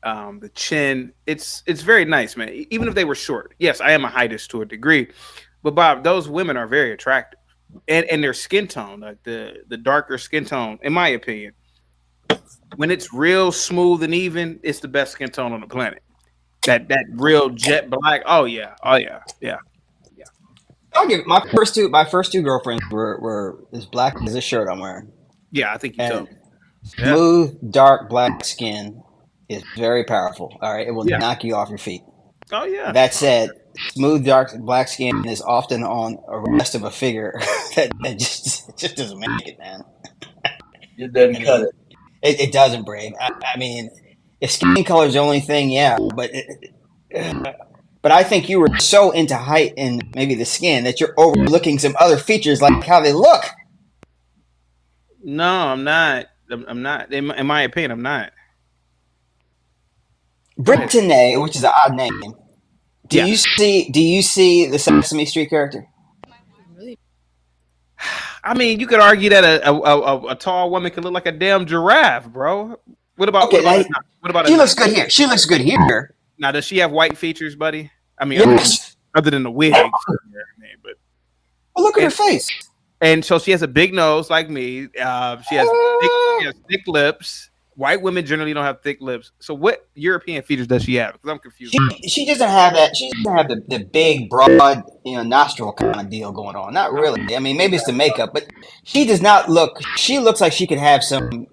[SPEAKER 2] the chin. It's very nice, man. Even if they were short. Yes, I am a heightist to a degree, but Bob, those women are very attractive, and their skin tone, like the darker skin tone, in my opinion, when it's real smooth and even, it's the best skin tone on the planet. That real jet black. Oh yeah.
[SPEAKER 21] I'll give my first two girlfriends were as black as this shirt I'm wearing.
[SPEAKER 2] Yeah, I think you told me.
[SPEAKER 21] Smooth, dark, black skin is very powerful. All right, it will knock you off your feet.
[SPEAKER 2] Oh yeah.
[SPEAKER 21] That said, smooth, dark, black skin is often on a rest of a figure that just doesn't make it, man.
[SPEAKER 17] It doesn't cut it.
[SPEAKER 21] It doesn't, Brave. I mean, if skin color is the only thing, yeah, but I think you were so into height and maybe the skin that you're overlooking some other features like how they look.
[SPEAKER 2] No, I'm not. I'm not. In my opinion, I'm not.
[SPEAKER 21] Brittany, which is an odd name. Do you see the Sesame Street character?
[SPEAKER 2] I mean, you could argue that a tall woman can look like a damn giraffe, bro. What about
[SPEAKER 21] She looks good here. She looks good here.
[SPEAKER 2] Now, does she have white features, buddy? I mean,
[SPEAKER 21] yes.
[SPEAKER 2] other than the wig. But
[SPEAKER 21] look at her face.
[SPEAKER 2] And so she has a big nose like me. She has thick lips. White women generally don't have thick lips. So what European features does she have? Because I'm confused.
[SPEAKER 21] She doesn't have that. She doesn't have the big, broad, nostril kind of deal going on. Not really. I mean, maybe it's the makeup, but she does not look. She looks like she could have some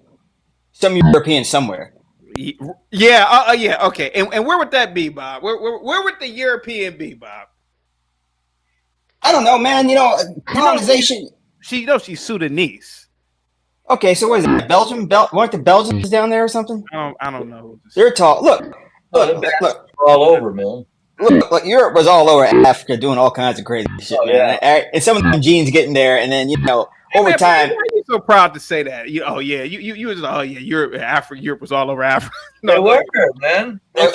[SPEAKER 21] European somewhere.
[SPEAKER 2] Yeah, yeah, okay. And where would that be, Bob? Where would the European be, Bob?
[SPEAKER 21] I don't know, man. Colonization.
[SPEAKER 2] She's Sudanese.
[SPEAKER 21] Okay, so what is it? Belgium? Weren't the Belgians down there or something?
[SPEAKER 2] I don't know.
[SPEAKER 21] They're tall. Look,
[SPEAKER 17] all over, man.
[SPEAKER 21] Look, Europe was all over Africa doing all kinds of crazy shit, man. And some of them genes getting there, and then over time.
[SPEAKER 2] Why are you so proud to say that? You was Europe was all over Africa.
[SPEAKER 17] No, they were, man.
[SPEAKER 2] You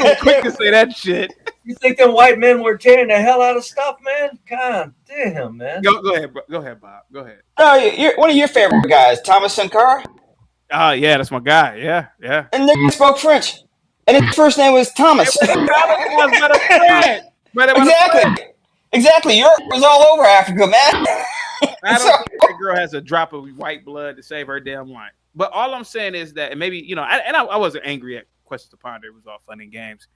[SPEAKER 2] were quick to say that shit.
[SPEAKER 17] You think them white men were tearing the hell out of stuff, man? God damn, man.
[SPEAKER 2] Go ahead, Bob. Go ahead.
[SPEAKER 21] Oh, you're one of your favorite guys, Thomas Sankara.
[SPEAKER 2] Oh yeah, that's my guy. Yeah.
[SPEAKER 21] And they spoke French, and his first name was Thomas. Exactly. Europe was all over Africa, man.
[SPEAKER 2] I don't think that girl has a drop of white blood to save her damn life. But all I'm saying is that, and maybe I wasn't angry at Questions to Ponder. It was all fun and games.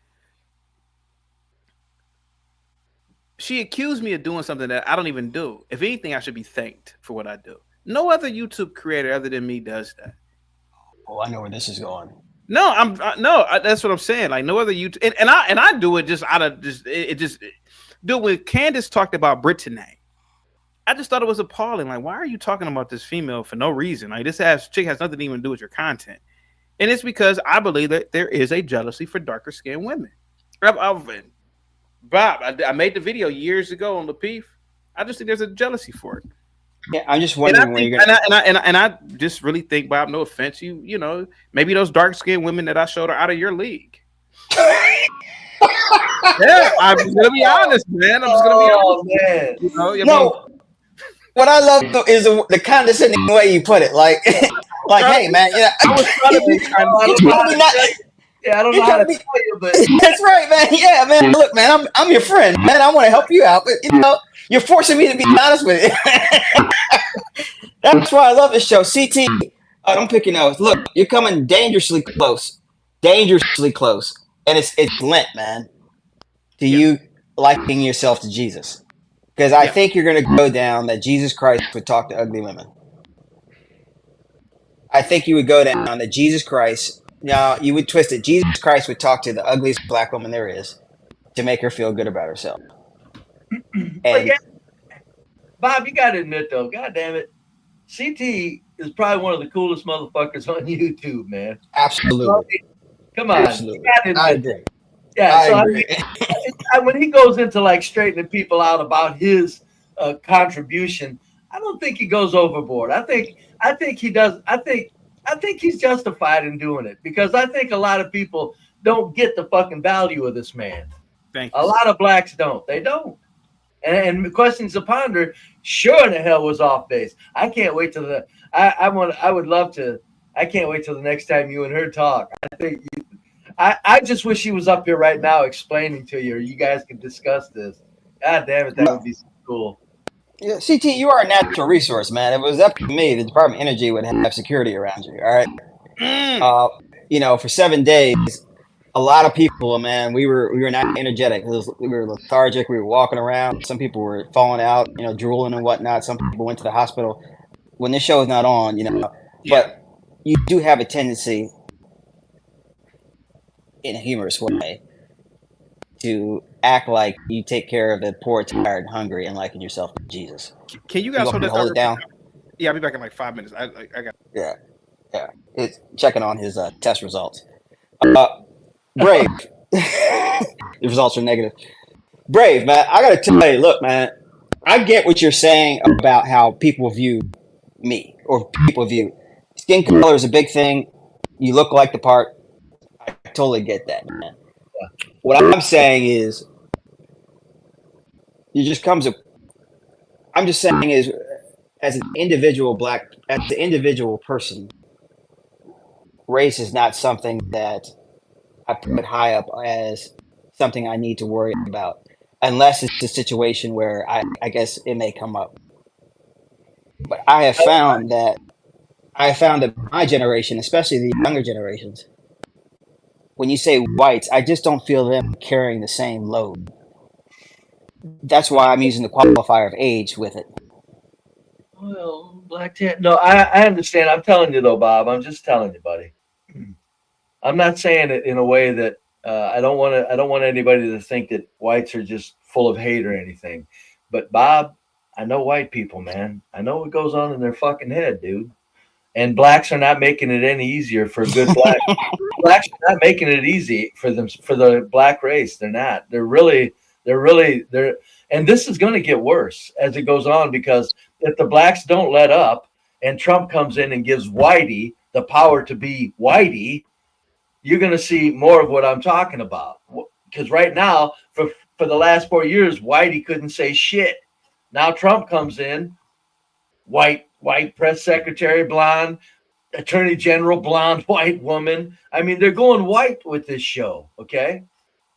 [SPEAKER 2] She accused me of doing something that I don't even do. If anything, I should be thanked for what I do. No other YouTube creator other than me does that.
[SPEAKER 21] Oh, I know where this is going.
[SPEAKER 2] No, that's what I'm saying. Like no other YouTube, and I do it just out of dude. When Candace talked about Brittany, I just thought it was appalling. Like, why are you talking about this female for no reason? Like, this chick has nothing to even do with your content, and it's because I believe that there is a jealousy for darker skinned women. Bob, I made the video years ago on Lapeef. I just think there's a jealousy for it.
[SPEAKER 21] Yeah, I'm just wondering when you're gonna.
[SPEAKER 2] And I just really think, Bob, no offense, maybe those dark skinned women that I showed are out of your league. Yeah, I'm just gonna be honest, man. I'm just gonna be honest.
[SPEAKER 17] Man.
[SPEAKER 21] No, what I love is the condescending way you put it. Like, hey, man,
[SPEAKER 17] I was trying to be I don't know how to tell you, but
[SPEAKER 21] that's right, man. Yeah, man. Look, man, I'm your friend, man. I want to help you out, but you're forcing me to be honest with you. That's why I love this show. CT, don't pick your nose. Look, you're coming dangerously close, and it's Lent, man. To you liking yourself to Jesus, because I think you're going to go down that Jesus Christ would talk to ugly women. I think you would go down that Jesus Christ. No, you would twist it. Jesus Christ would talk to the ugliest black woman there is to make her feel good about herself. And
[SPEAKER 17] Bob, you got to admit though, God damn it, CT is probably one of the coolest motherfuckers on YouTube, man.
[SPEAKER 21] Absolutely.
[SPEAKER 17] Come on.
[SPEAKER 21] Absolutely. I agree.
[SPEAKER 17] Yeah, I agree. When he goes into like straightening people out about his contribution, I don't think he goes overboard. I think he does. I think he's justified in doing it because I think a lot of people don't get the fucking value of this man.
[SPEAKER 2] Thank you.
[SPEAKER 17] A lot of blacks don't. They don't. And Questions to Ponder sure in the hell was off base. I can't wait till I would love to. I can't wait till the next time you and her talk. I just wish she was up here right now explaining to you, or you guys could discuss this. God damn it, that would be so cool.
[SPEAKER 21] Yeah, CT, you are a natural resource, man. If it was up to me, the Department of Energy would have security around you. All right. For 7 days, a lot of people, man, we were not energetic. We were lethargic. We were walking around. Some people were falling out, drooling and whatnot. Some people went to the hospital. When this show is not on, but you do have a tendency, in a humorous way, to act like you take care of the poor, tired, hungry, and liking yourself to Jesus.
[SPEAKER 2] Can you guys
[SPEAKER 21] hold it down?
[SPEAKER 2] Yeah, I'll be back in like 5 minutes. I got.
[SPEAKER 21] Yeah. It's checking on his test results. Brave. The results are negative. Brave, man. I gotta tell you, look, man. I get what you're saying about how people view me, or people view skin color is a big thing. You look like the part. I totally get that, man. What I'm saying is, I'm just saying is, as an individual person, race is not something that I put high up as something I need to worry about, unless it's a situation where I guess it may come up. But I have found that I found that my generation, especially the younger generations, when you say whites, I just don't feel them carrying the same load. That's why I'm using the qualifier of age with it.
[SPEAKER 17] Well, black tan. No, I understand. I'm telling you though, Bob. I'm just telling you, buddy. I'm not saying it in a way that I don't want to. I don't want anybody to think that whites are just full of hate or anything. But Bob, I know white people, man. I know what goes on in their fucking head, dude. And blacks are not making it any easier for good black. Blacks are not making it easy for them, for the black race. They're not. They're. And this is going to get worse as it goes on, because if the blacks don't let up and Trump comes in and gives Whitey the power to be Whitey, you're going to see more of what I'm talking about. Because right now, for the last 4 years, Whitey couldn't say shit. Now Trump comes in, white press secretary, blonde, attorney general, blonde, white woman. I mean, they're going white with this show, okay?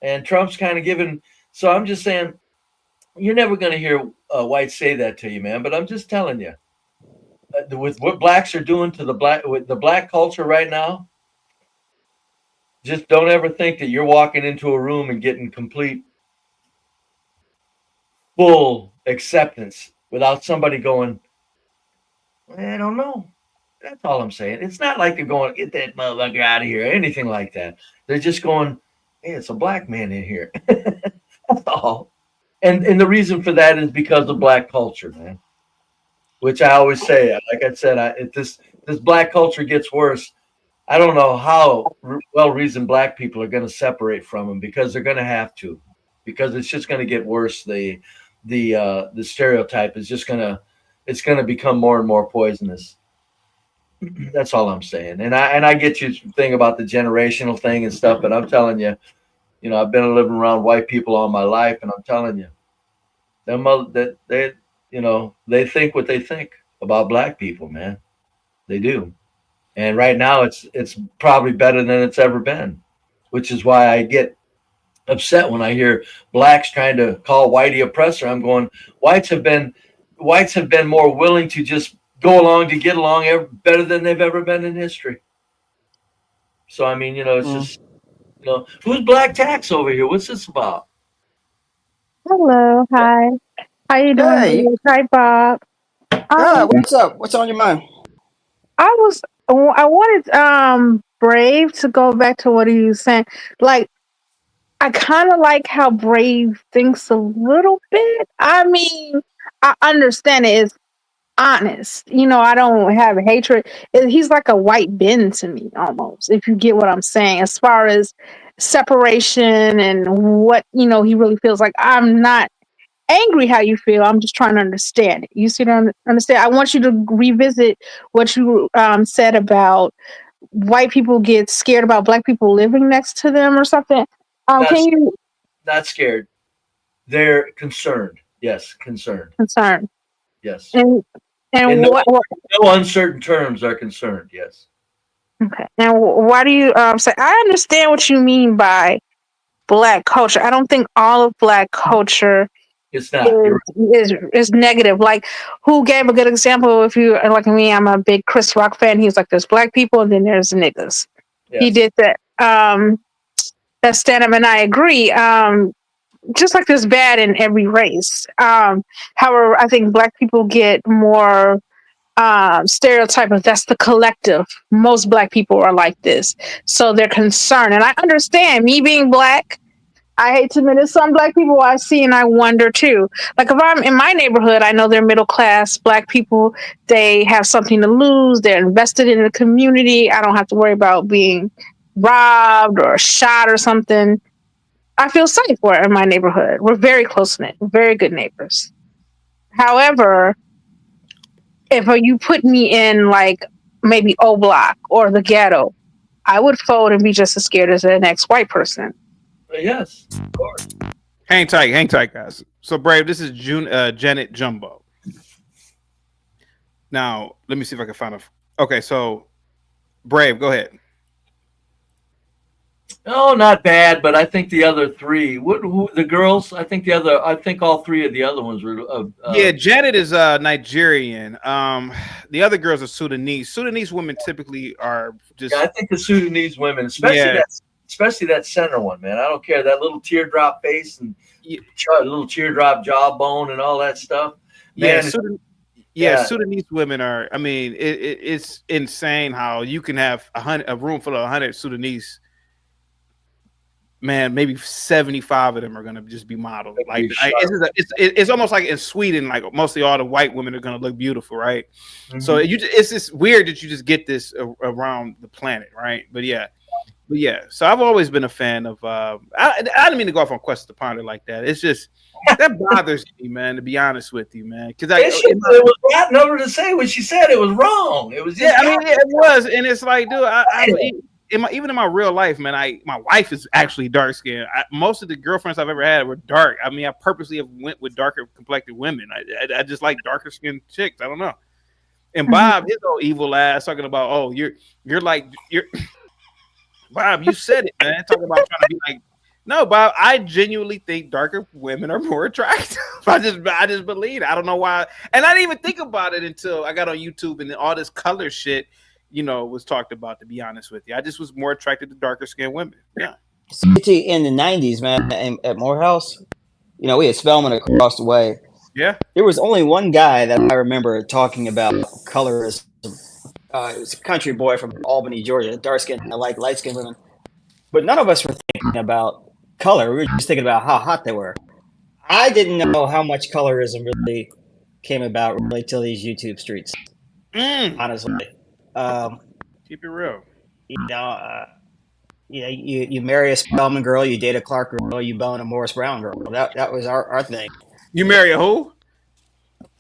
[SPEAKER 17] And Trump's kind of giving. So I'm just saying, you're never going to hear whites say that to you, man. But I'm just telling you, with what blacks are doing to with the black culture right now, just don't ever think that you're walking into a room and getting complete, full acceptance without somebody going, I don't know. That's all I'm saying. It's not like they're going, get that motherfucker out of here, or anything like that. They're just going, hey, it's a black man in here. That's all. And the reason for that is because of black culture, man. Which I always say, like I said, if this black culture gets worse, I don't know how well-reasoned black people are going to separate from them, because they're going to have to, because it's just going to get worse. The stereotype is just it's going to become more and more poisonous. That's all I'm saying. And I get your thing about the generational thing and stuff, but I'm telling you, I've been living around white people all my life, and I'm telling you, that they think what they think about black people, man. They do. And right now it's probably better than it's ever been, which is why I get upset when I hear blacks trying to call whitey oppressor. I'm going, whites have been more willing to just go along to get along better than they've ever been in history. So I mean, it's just, who's Black Tax over here? What's this about?
[SPEAKER 15] Hello, hi. How you doing,
[SPEAKER 21] Hey,
[SPEAKER 15] Bruce? Hi, Bob.
[SPEAKER 21] what's up? What's on your mind?
[SPEAKER 15] I wanted Brave to go back to what he was saying. Like, I kind of like how Brave thinks a little bit. I mean, I understand it is honest. I don't have hatred. He's like a white Ben to me almost, if you get what I'm saying, as far as separation and what, he really feels like. I'm not angry how you feel. I'm just trying to understand it. You see what I understand? I want you to revisit what you said about white people get scared about black people living next to them or something. Can you
[SPEAKER 17] Not scared? They're concerned. Yes, concerned.
[SPEAKER 15] concern?
[SPEAKER 17] Yes.
[SPEAKER 15] And
[SPEAKER 17] In
[SPEAKER 15] what?
[SPEAKER 17] no uncertain terms are concerned. Yes.
[SPEAKER 15] Okay. Now, why do you say? I understand what you mean by black culture. I don't think all of black culture
[SPEAKER 17] It's not.
[SPEAKER 15] is negative. Like, who gave a good example? If you like me, I'm a big Chris Rock fan. He's like, there's black people and then there's niggas.
[SPEAKER 17] Yes.
[SPEAKER 15] He did that. That stand up, and I agree. Just like there's bad in every race. However, I think black people get more stereotype of that's the collective. Most black people are like this, so they're concerned, and I understand. Me being black, I hate to admit it, some black people I see and I wonder too. Like if I'm in my neighborhood, I know they're middle class black people. They have something to lose. They're invested in the community. I don't have to worry about being robbed or shot or something. I feel safe in my neighborhood. We're very close knit, very good neighbors. However, if you put me in like maybe O Block or the ghetto, I would fold and be just as scared as the next white person.
[SPEAKER 17] Yes, of course.
[SPEAKER 2] Hang tight, guys. So Brave, this is Janet Jumbo. Now, let me see if I can find a. Okay, so Brave, go ahead.
[SPEAKER 17] Oh, not bad, but I think the other three, the girls, I think all three of the other ones were.
[SPEAKER 2] Yeah, Janet is Nigerian. The other girls are Sudanese. Sudanese women typically are just.
[SPEAKER 17] Yeah, I think the Sudanese women,
[SPEAKER 2] Yeah.
[SPEAKER 17] especially that center one, man. I don't care that little teardrop face and little teardrop jawbone and all that stuff. Man,
[SPEAKER 2] Sudanese women are. I mean, it's insane how you can have a room full of 100 Sudanese. Man, maybe 75 of them are gonna just be modeled. Like it's almost like in Sweden, like mostly all the white women are gonna look beautiful, right?
[SPEAKER 17] Mm-hmm.
[SPEAKER 2] So it's just weird that you just get this around the planet, right? But yeah. So I've always been a fan of. I didn't mean to go off on Quest to Ponder like that. It's just that bothers me, man. To be honest with you, man, because
[SPEAKER 17] it was bad number to say what she said. It was wrong. It was just
[SPEAKER 2] it was, and it's like, dude, even in my real life, man, my wife is actually dark skinned. Most of the girlfriends I've ever had were dark. I mean, I purposely have went with darker complected women. I just like darker skinned chicks. I don't know. And Bob, his old evil ass, talking about, oh, you're Bob, you said it, man. Talking about trying to be like, no, Bob. I genuinely think darker women are more attractive. I just believe it. I don't know why, and I didn't even think about it until I got on YouTube and all this color shit, was talked about. To be honest with you, I just was more attracted to darker skinned women. Yeah.
[SPEAKER 21] In the 90s, man, at Morehouse, we had Spelman across the way.
[SPEAKER 2] Yeah.
[SPEAKER 21] There was only one guy that I remember talking about colorism. It was a country boy from Albany, Georgia, dark skinned, like light skinned women. But none of us were thinking about color. We were just thinking about how hot they were. I didn't know how much colorism really came about really till these YouTube streets. Honestly.
[SPEAKER 2] Keep it real.
[SPEAKER 21] You marry a Spelman girl, you date a Clark girl, you bone a Morris Brown girl. That was our thing.
[SPEAKER 2] You marry a who?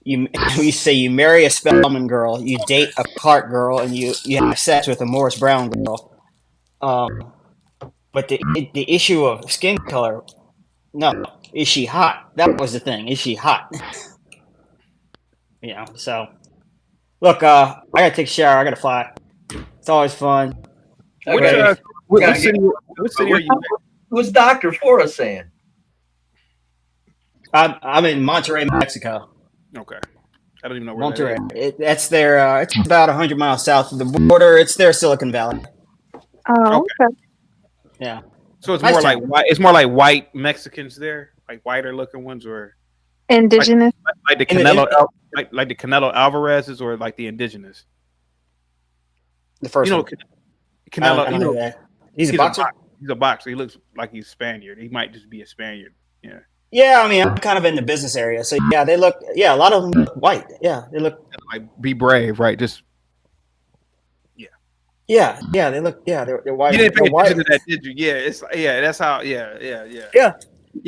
[SPEAKER 21] We say you marry a Spelman girl, you date a Clark girl, and you have sex with a Morris Brown girl. But the issue of skin color, no, is she hot? That was the thing. Is she hot? So look, I gotta take a shower. I gotta fly. It's always fun.
[SPEAKER 2] What city are you?
[SPEAKER 17] What's Dr. Flora saying?
[SPEAKER 21] I'm in Monterrey, Mexico.
[SPEAKER 2] Okay. I don't even know where
[SPEAKER 21] Monterrey.
[SPEAKER 2] that is.
[SPEAKER 21] That's their. It's about 100 miles south of the border. It's their Silicon Valley.
[SPEAKER 15] Oh, okay.
[SPEAKER 21] Yeah.
[SPEAKER 2] So it's more like white. It's more like white Mexicans there, like whiter looking ones, or
[SPEAKER 15] indigenous,
[SPEAKER 2] like the Canelo, like the Canelo Alvarez's, or like the indigenous.
[SPEAKER 21] The first one.
[SPEAKER 2] Canelo.
[SPEAKER 21] I know that. He's a boxer.
[SPEAKER 2] He's a boxer. He looks like he's Spaniard. He might just be a Spaniard. Yeah.
[SPEAKER 21] Yeah, I mean, I'm kind of in the business area, so yeah, they look. Yeah, a lot of them look white. Yeah, they look
[SPEAKER 2] like be brave, right? Just
[SPEAKER 21] yeah, they look. Yeah, they're white.
[SPEAKER 2] You didn't pay attention to that, did you? Yeah, that's how. Yeah.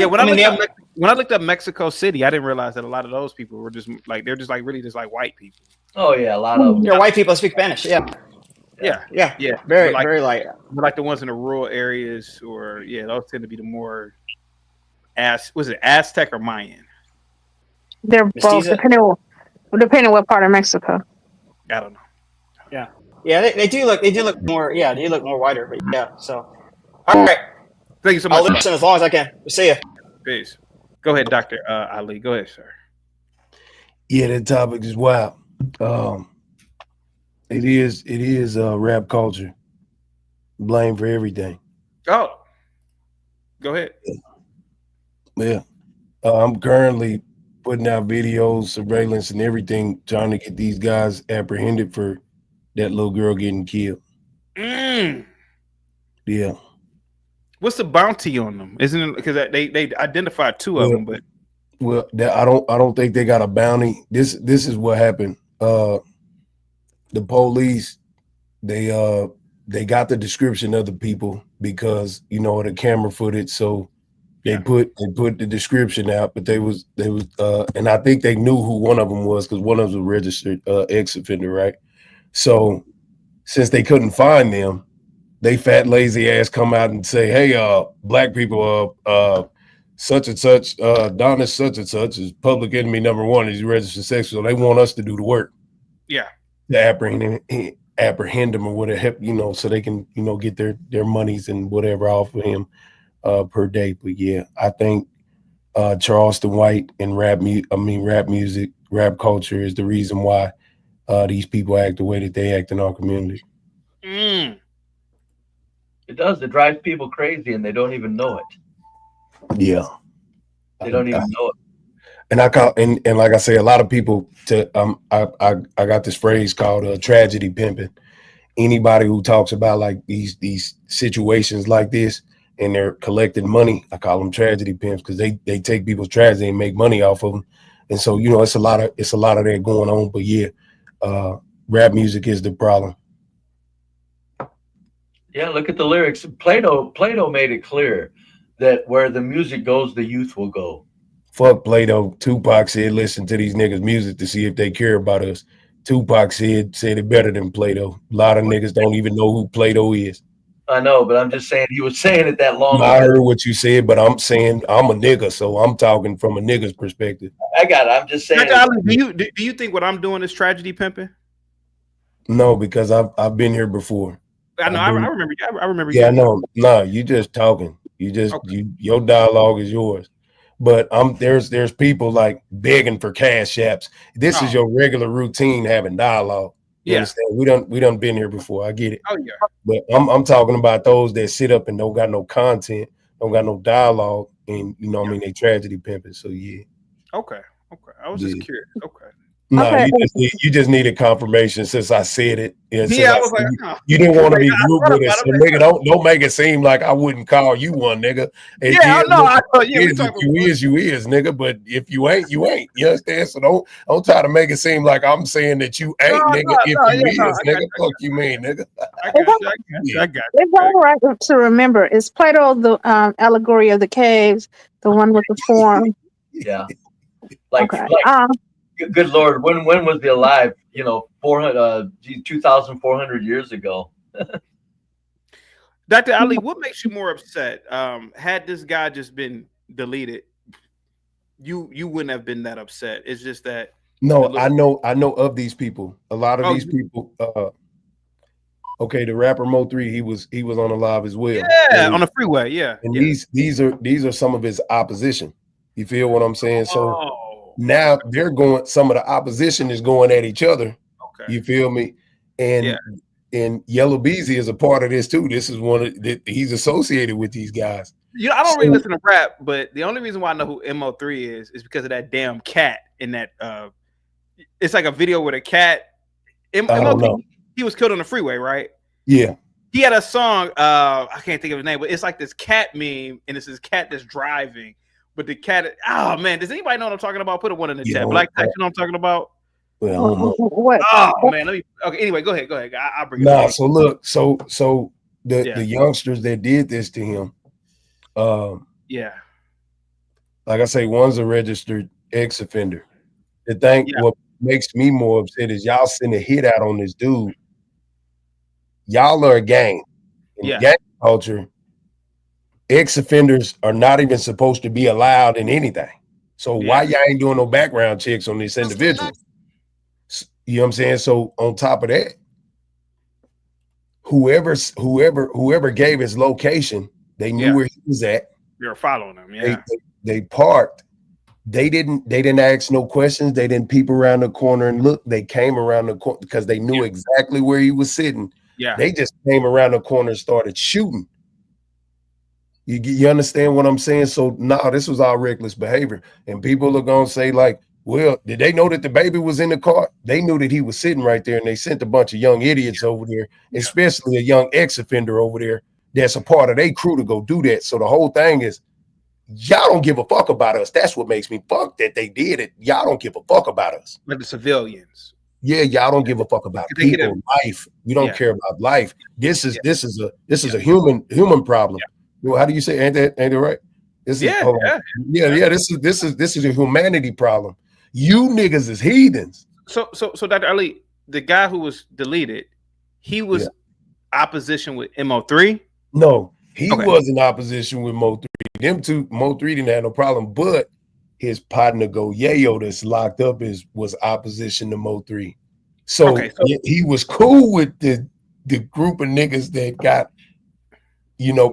[SPEAKER 2] When I looked up Mexico City, I didn't realize that a lot of those people were just like really just like white people.
[SPEAKER 17] Oh yeah, a lot of them.
[SPEAKER 21] They're white people that speak Spanish. Yeah. Very light.
[SPEAKER 2] Like the ones in the rural areas, or those tend to be the more. Was it Aztec or Mayan?
[SPEAKER 15] They're both depending on what part of Mexico.
[SPEAKER 2] I don't know.
[SPEAKER 21] Yeah, they do look more. Yeah, they look more whiter. But yeah, so all right.
[SPEAKER 2] Thank you so much.
[SPEAKER 21] I'll listen as long as I can. We'll see you.
[SPEAKER 2] Peace. Go ahead, Dr. Ali. Go ahead, sir.
[SPEAKER 16] Yeah, that topic is wild. It is rap culture. Blame for everything.
[SPEAKER 2] Oh, go ahead.
[SPEAKER 16] Yeah. I'm currently putting out videos, surveillance, and everything, trying to get these guys apprehended for that little girl getting killed. Yeah.
[SPEAKER 2] What's the bounty on them? Isn't it because they identified two of them? But
[SPEAKER 16] I don't think they got a bounty. This is what happened. The police they got the description of the people because the camera footage, so they put the description out, but they was and I think they knew who one of them was because one of them was a registered ex-offender, right? So since they couldn't find them, they fat lazy ass come out and say, hey, black people, such and such, Adonis such and such is public enemy number one. He's registered sex, so they want us to do the work.
[SPEAKER 2] Yeah.
[SPEAKER 16] To apprehend apprehend him or whatever, you know, so they can, you know, get their monies and whatever off of him per day. But yeah, I think Charleston White and rap music, rap culture is the reason why these people act the way that they act in our community.
[SPEAKER 17] It does. It drives people crazy, and they don't even know it.
[SPEAKER 16] Yeah,
[SPEAKER 17] They don't even know it.
[SPEAKER 16] And I call and like I say, a lot of people I got this phrase called tragedy pimping. Anybody who talks about like these situations like this and they're collecting money, I call them tragedy pimps because they take people's tragedy and make money off of them. And so, you know, it's a lot of that going on. But yeah, rap music is the problem.
[SPEAKER 17] Yeah, look at the lyrics. Plato made it clear that where the music goes, the youth will go.
[SPEAKER 16] Fuck Plato. Tupac said, listen to these niggas' music to see if they care about us. Tupac said it better than Plato. A lot of niggas don't even know who Plato is.
[SPEAKER 17] I know, but I'm just saying he was saying it that long
[SPEAKER 16] I
[SPEAKER 17] ago.
[SPEAKER 16] heard what you said, but I'm saying I'm a nigga, so I'm talking from a nigga's perspective.
[SPEAKER 17] I got it. I'm just saying.
[SPEAKER 2] Do you think what I'm doing is tragedy pimping?
[SPEAKER 16] No, because I've been here before.
[SPEAKER 2] I know. I remember. I remember.
[SPEAKER 16] Yeah, no, you just talking. Your dialogue is yours. But there's people like begging for cash apps. This is your regular routine having dialogue. You understand? We done been here before. I get it.
[SPEAKER 2] Oh yeah.
[SPEAKER 16] But I'm talking about those that sit up and don't got no content, don't got no dialogue, and you know what I mean, they tragedy pimping. So yeah.
[SPEAKER 2] Okay. I was just curious. Okay.
[SPEAKER 16] No, you just needed confirmation since I said it.
[SPEAKER 2] I was like,
[SPEAKER 16] you didn't want to be rude with it. So nigga, don't make it seem like I wouldn't call you one, nigga. And you is, nigga. But if you ain't, you ain't. You understand? So don't try to make it seem like I'm saying that you ain't, nigga. Nigga, fuck you mean, nigga.
[SPEAKER 2] I got you.
[SPEAKER 15] It's all right to remember. Is Plato the allegory of the caves, the one with the form?
[SPEAKER 17] Yeah. Good Lord, when was he alive? 2,400 years ago.
[SPEAKER 2] Dr. Ali, what makes you more upset? Had this guy just been deleted, you wouldn't have been that upset. It's just that.
[SPEAKER 16] No, I know of these people. A lot of these people. Okay, the rapper Mo3, he was on a live as well.
[SPEAKER 2] Yeah, on the freeway. Yeah,
[SPEAKER 16] and these are some of his opposition. You feel what I'm saying? So. Now they're going. Some of the opposition is going at each other. Okay. You feel me? And Yellow Beezy is a part of this too. This is he's associated with these guys.
[SPEAKER 2] I don't really listen to rap, but the only reason why I know who Mo3 is because of that damn cat in that. It's like a video with a cat. Mo3, he was killed on the freeway, right?
[SPEAKER 16] Yeah.
[SPEAKER 2] He had a song. I can't think of his name, but it's like this cat meme, and it's this cat that's driving. But the cat, oh man, does anybody know what I'm talking about? Put a one in the chat. Black Tax, you know what I'm talking about?
[SPEAKER 16] Well, I don't know.
[SPEAKER 15] What?
[SPEAKER 2] Oh man, okay. Anyway, go ahead. I'll bring it
[SPEAKER 16] up.
[SPEAKER 2] Nah,
[SPEAKER 16] so look, so the youngsters that did this to him,
[SPEAKER 2] like
[SPEAKER 16] I say, one's a registered ex-offender. The thing, what makes me more upset is y'all send a hit out on this dude. Y'all are a gang. In gang culture, ex-offenders are not even supposed to be allowed in anything. So why y'all ain't doing no background checks on this individual? You know what I'm saying? So on top of that, whoever gave his location, they knew where he was at.
[SPEAKER 2] They were following him. Yeah.
[SPEAKER 16] They parked. They didn't ask no questions. They didn't peep around the corner and look. They came around the corner because they knew exactly where he was sitting.
[SPEAKER 2] Yeah.
[SPEAKER 16] They just came around the corner and started shooting. You understand what I'm saying? So this was all reckless behavior. And people are going to say like, well, did they know that the baby was in the car? They knew that he was sitting right there and they sent a bunch of young idiots over there, especially a young ex-offender over there that's a part of their crew to go do that. So the whole thing is, y'all don't give a fuck about us. That's what makes me fuck that they did it. Y'all don't give a fuck about us.
[SPEAKER 2] Like the civilians.
[SPEAKER 16] Yeah, y'all don't give a fuck about people, life. We don't care about life. This is a human problem. Well, how do you say? Ain't that right? This is a humanity problem. You niggas is heathens.
[SPEAKER 2] So Dr. Ali, the guy who was deleted, he was opposition with Mo3?
[SPEAKER 16] No, he was in opposition with Mo3. Them two, Mo3 didn't have no problem, but his partner Go Yayo that's locked up was opposition to Mo3. So,
[SPEAKER 2] Okay, so
[SPEAKER 16] he was cool with the group of niggas that got,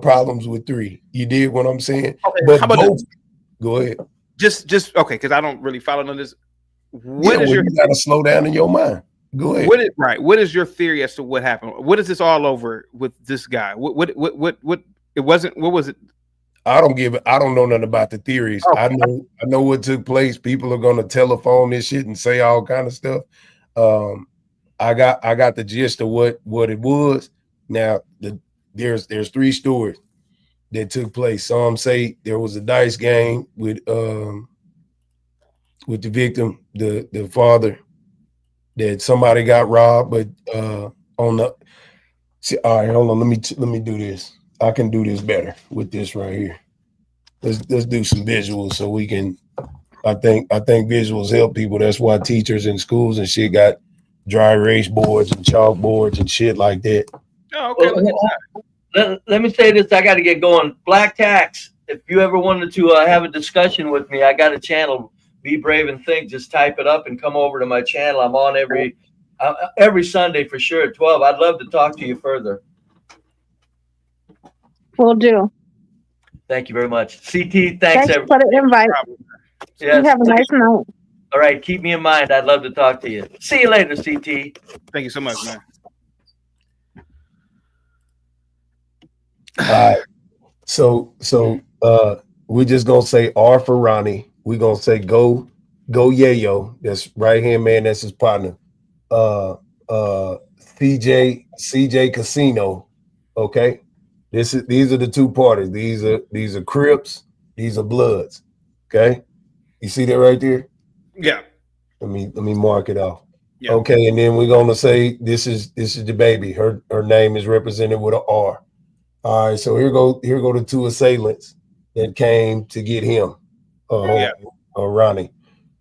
[SPEAKER 16] problems with 3. You did what I'm saying?
[SPEAKER 2] okay,
[SPEAKER 16] But
[SPEAKER 2] how about
[SPEAKER 16] both,
[SPEAKER 2] this?
[SPEAKER 16] go ahead.
[SPEAKER 2] Just okay, because I don't really follow none of this.
[SPEAKER 16] Yeah,
[SPEAKER 2] What is
[SPEAKER 16] well,
[SPEAKER 2] your
[SPEAKER 16] you gotta slow down in your mind. Go ahead.
[SPEAKER 2] What is your theory as to what happened? What is this all over with this guy? What it wasn't, what was it?
[SPEAKER 16] I don't know nothing about the theories.
[SPEAKER 2] Oh,
[SPEAKER 16] I know what took place. People are gonna telephone this shit and say all kind of stuff. I got the gist of what it was. Now there's 3 stories that took place. Some say there was a dice game with the victim, the father, that somebody got robbed, but all right, hold on. Let me do this. I can do this better with this right here. Let's do some visuals so we can. I think visuals help people. That's why teachers in schools and shit got dry erase boards and chalkboards and shit like that.
[SPEAKER 2] Oh, okay. Look at that.
[SPEAKER 17] Let me say this. I got to get going. Black Tax. If you ever wanted to have a discussion with me, I got a channel. Be Brave and Think. Just type it up and come over to my channel. I'm on every Sunday for sure at 12. I'd love to talk to you further.
[SPEAKER 15] Will do.
[SPEAKER 17] Thank you very much. CT, thanks
[SPEAKER 15] Thanks for
[SPEAKER 17] everybody.
[SPEAKER 15] the invite.
[SPEAKER 17] Yes,
[SPEAKER 15] You have a nice night.
[SPEAKER 17] all right, keep me in mind. I'd love to talk to you. See you later, CT.
[SPEAKER 2] Thank you so much, man.
[SPEAKER 16] All right. So we're just gonna say R for Ronnie. We're gonna say go Yayo. That's right hand man. That's his partner. CJ Casino. Okay. These are the 2 parties. These are Crips. These are Bloods. Okay. You see that right there?
[SPEAKER 2] Yeah.
[SPEAKER 16] Let me mark it off.
[SPEAKER 2] Yeah.
[SPEAKER 16] Okay, and then we're gonna say this is the baby. Her name is represented with an R. All right, so here go the 2 assailants that came to get him, Ronnie.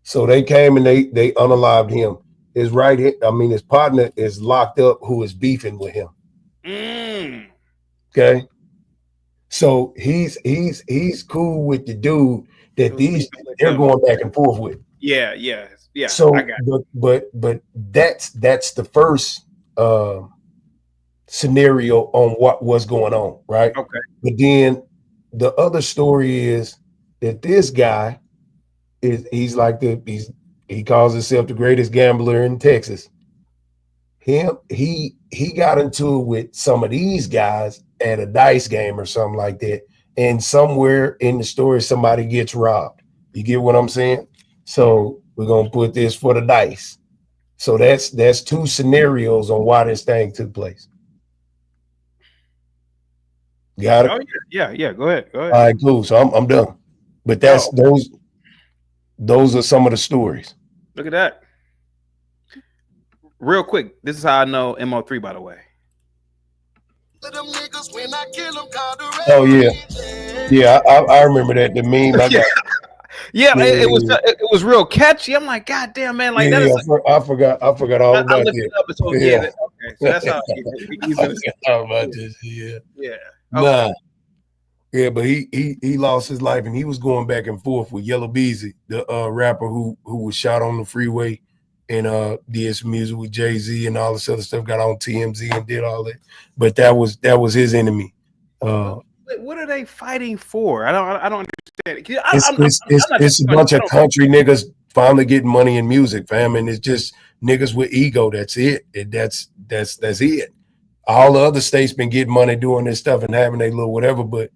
[SPEAKER 16] So they came and they unalived him. His his partner is locked up, who is beefing with him. Okay, so he's cool with the dude that they're going back and forth with.
[SPEAKER 2] Yeah.
[SPEAKER 16] So,
[SPEAKER 2] I got it.
[SPEAKER 16] but that's the first scenario on what was going on, right?
[SPEAKER 2] Okay.
[SPEAKER 16] But then the other story is that this guy he calls himself the greatest gambler in Texas. He got into it with some of these guys at a dice game or something like that, and somewhere in the story somebody gets robbed. You get what I'm saying? So we're gonna put this for the dice. So that's 2 scenarios on why this thing took place. Got it?
[SPEAKER 2] Oh yeah. Go ahead.
[SPEAKER 16] All right, cool. So I'm done. But that's those are some of the stories.
[SPEAKER 2] Look at that. Real quick, this is how I know MO3, by the way.
[SPEAKER 16] Oh yeah, I remember that. The meme I got.
[SPEAKER 2] It was real catchy. I'm like, God damn, man, like that is.
[SPEAKER 16] I forgot all about
[SPEAKER 2] looked
[SPEAKER 16] it.
[SPEAKER 2] it up. So okay, so that's how he's
[SPEAKER 16] about this. Yeah.
[SPEAKER 2] Okay.
[SPEAKER 16] Nah. Yeah, but he lost his life, and he was going back and forth with Yellow Beezy, the rapper who was shot on the freeway and did some music with Jay-Z and all this other stuff, got on TMZ and did all that. But that was his enemy.
[SPEAKER 2] What are they fighting for? I don't understand.
[SPEAKER 16] It's a bunch of country niggas finally getting money in music, fam, and it's just niggas with ego. That's it. That's it. All the other states been getting money doing this stuff and having a little whatever, but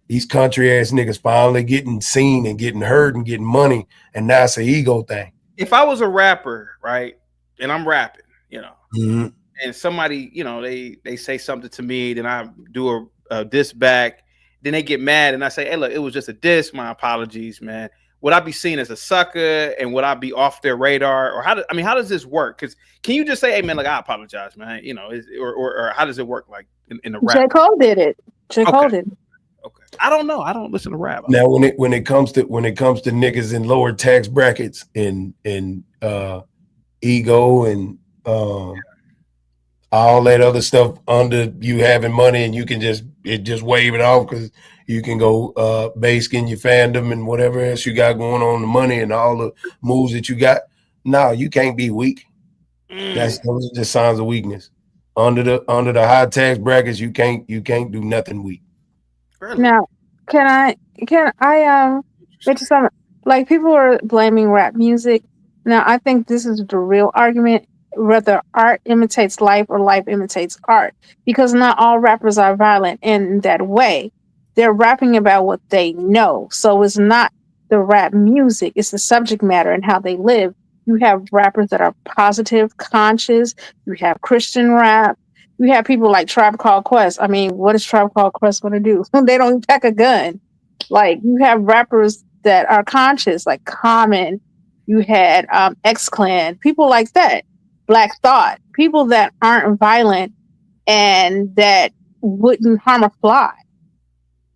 [SPEAKER 16] these country ass niggas finally getting seen and getting heard and getting money, and now it's an ego thing.
[SPEAKER 2] If I was a rapper, right, and I'm rapping, and somebody, they say something to me, then I do a diss back, then they get mad, and I say, hey, look, it was just a diss. My apologies, man. Would I be seen as a sucker, and would I be off their radar, or how does this work? Because can you just say, hey, man, like I apologize, man, or how does it work, like in the rap?
[SPEAKER 15] J. Cole did it. Cole did it.
[SPEAKER 2] Okay, I don't know. I don't listen to rap.
[SPEAKER 16] Now, when it comes to niggas in lower tax brackets and ego and all that other stuff under you having money, and you can just wave it off because you can go base in your fandom and whatever else you got going on, the money and all the moves that you got. No, you can't be weak. Those are just signs of weakness. Under the high tax brackets, you can't do nothing weak.
[SPEAKER 2] Really?
[SPEAKER 15] Now, can I mention something? Like people are blaming rap music. Now, I think this is the real argument: whether art imitates life or life imitates art. Because not all rappers are violent in that way. They're rapping about what they know, so it's not the rap music; it's the subject matter and how they live. You have rappers that are positive, conscious. You have Christian rap. We have people like Tribe Called Quest. I mean, what is Tribe Called Quest going to do? They don't even pack a gun. Like you have rappers that are conscious, like Common. You had X Clan, people like that. Black Thought, people that aren't violent and that wouldn't harm a fly.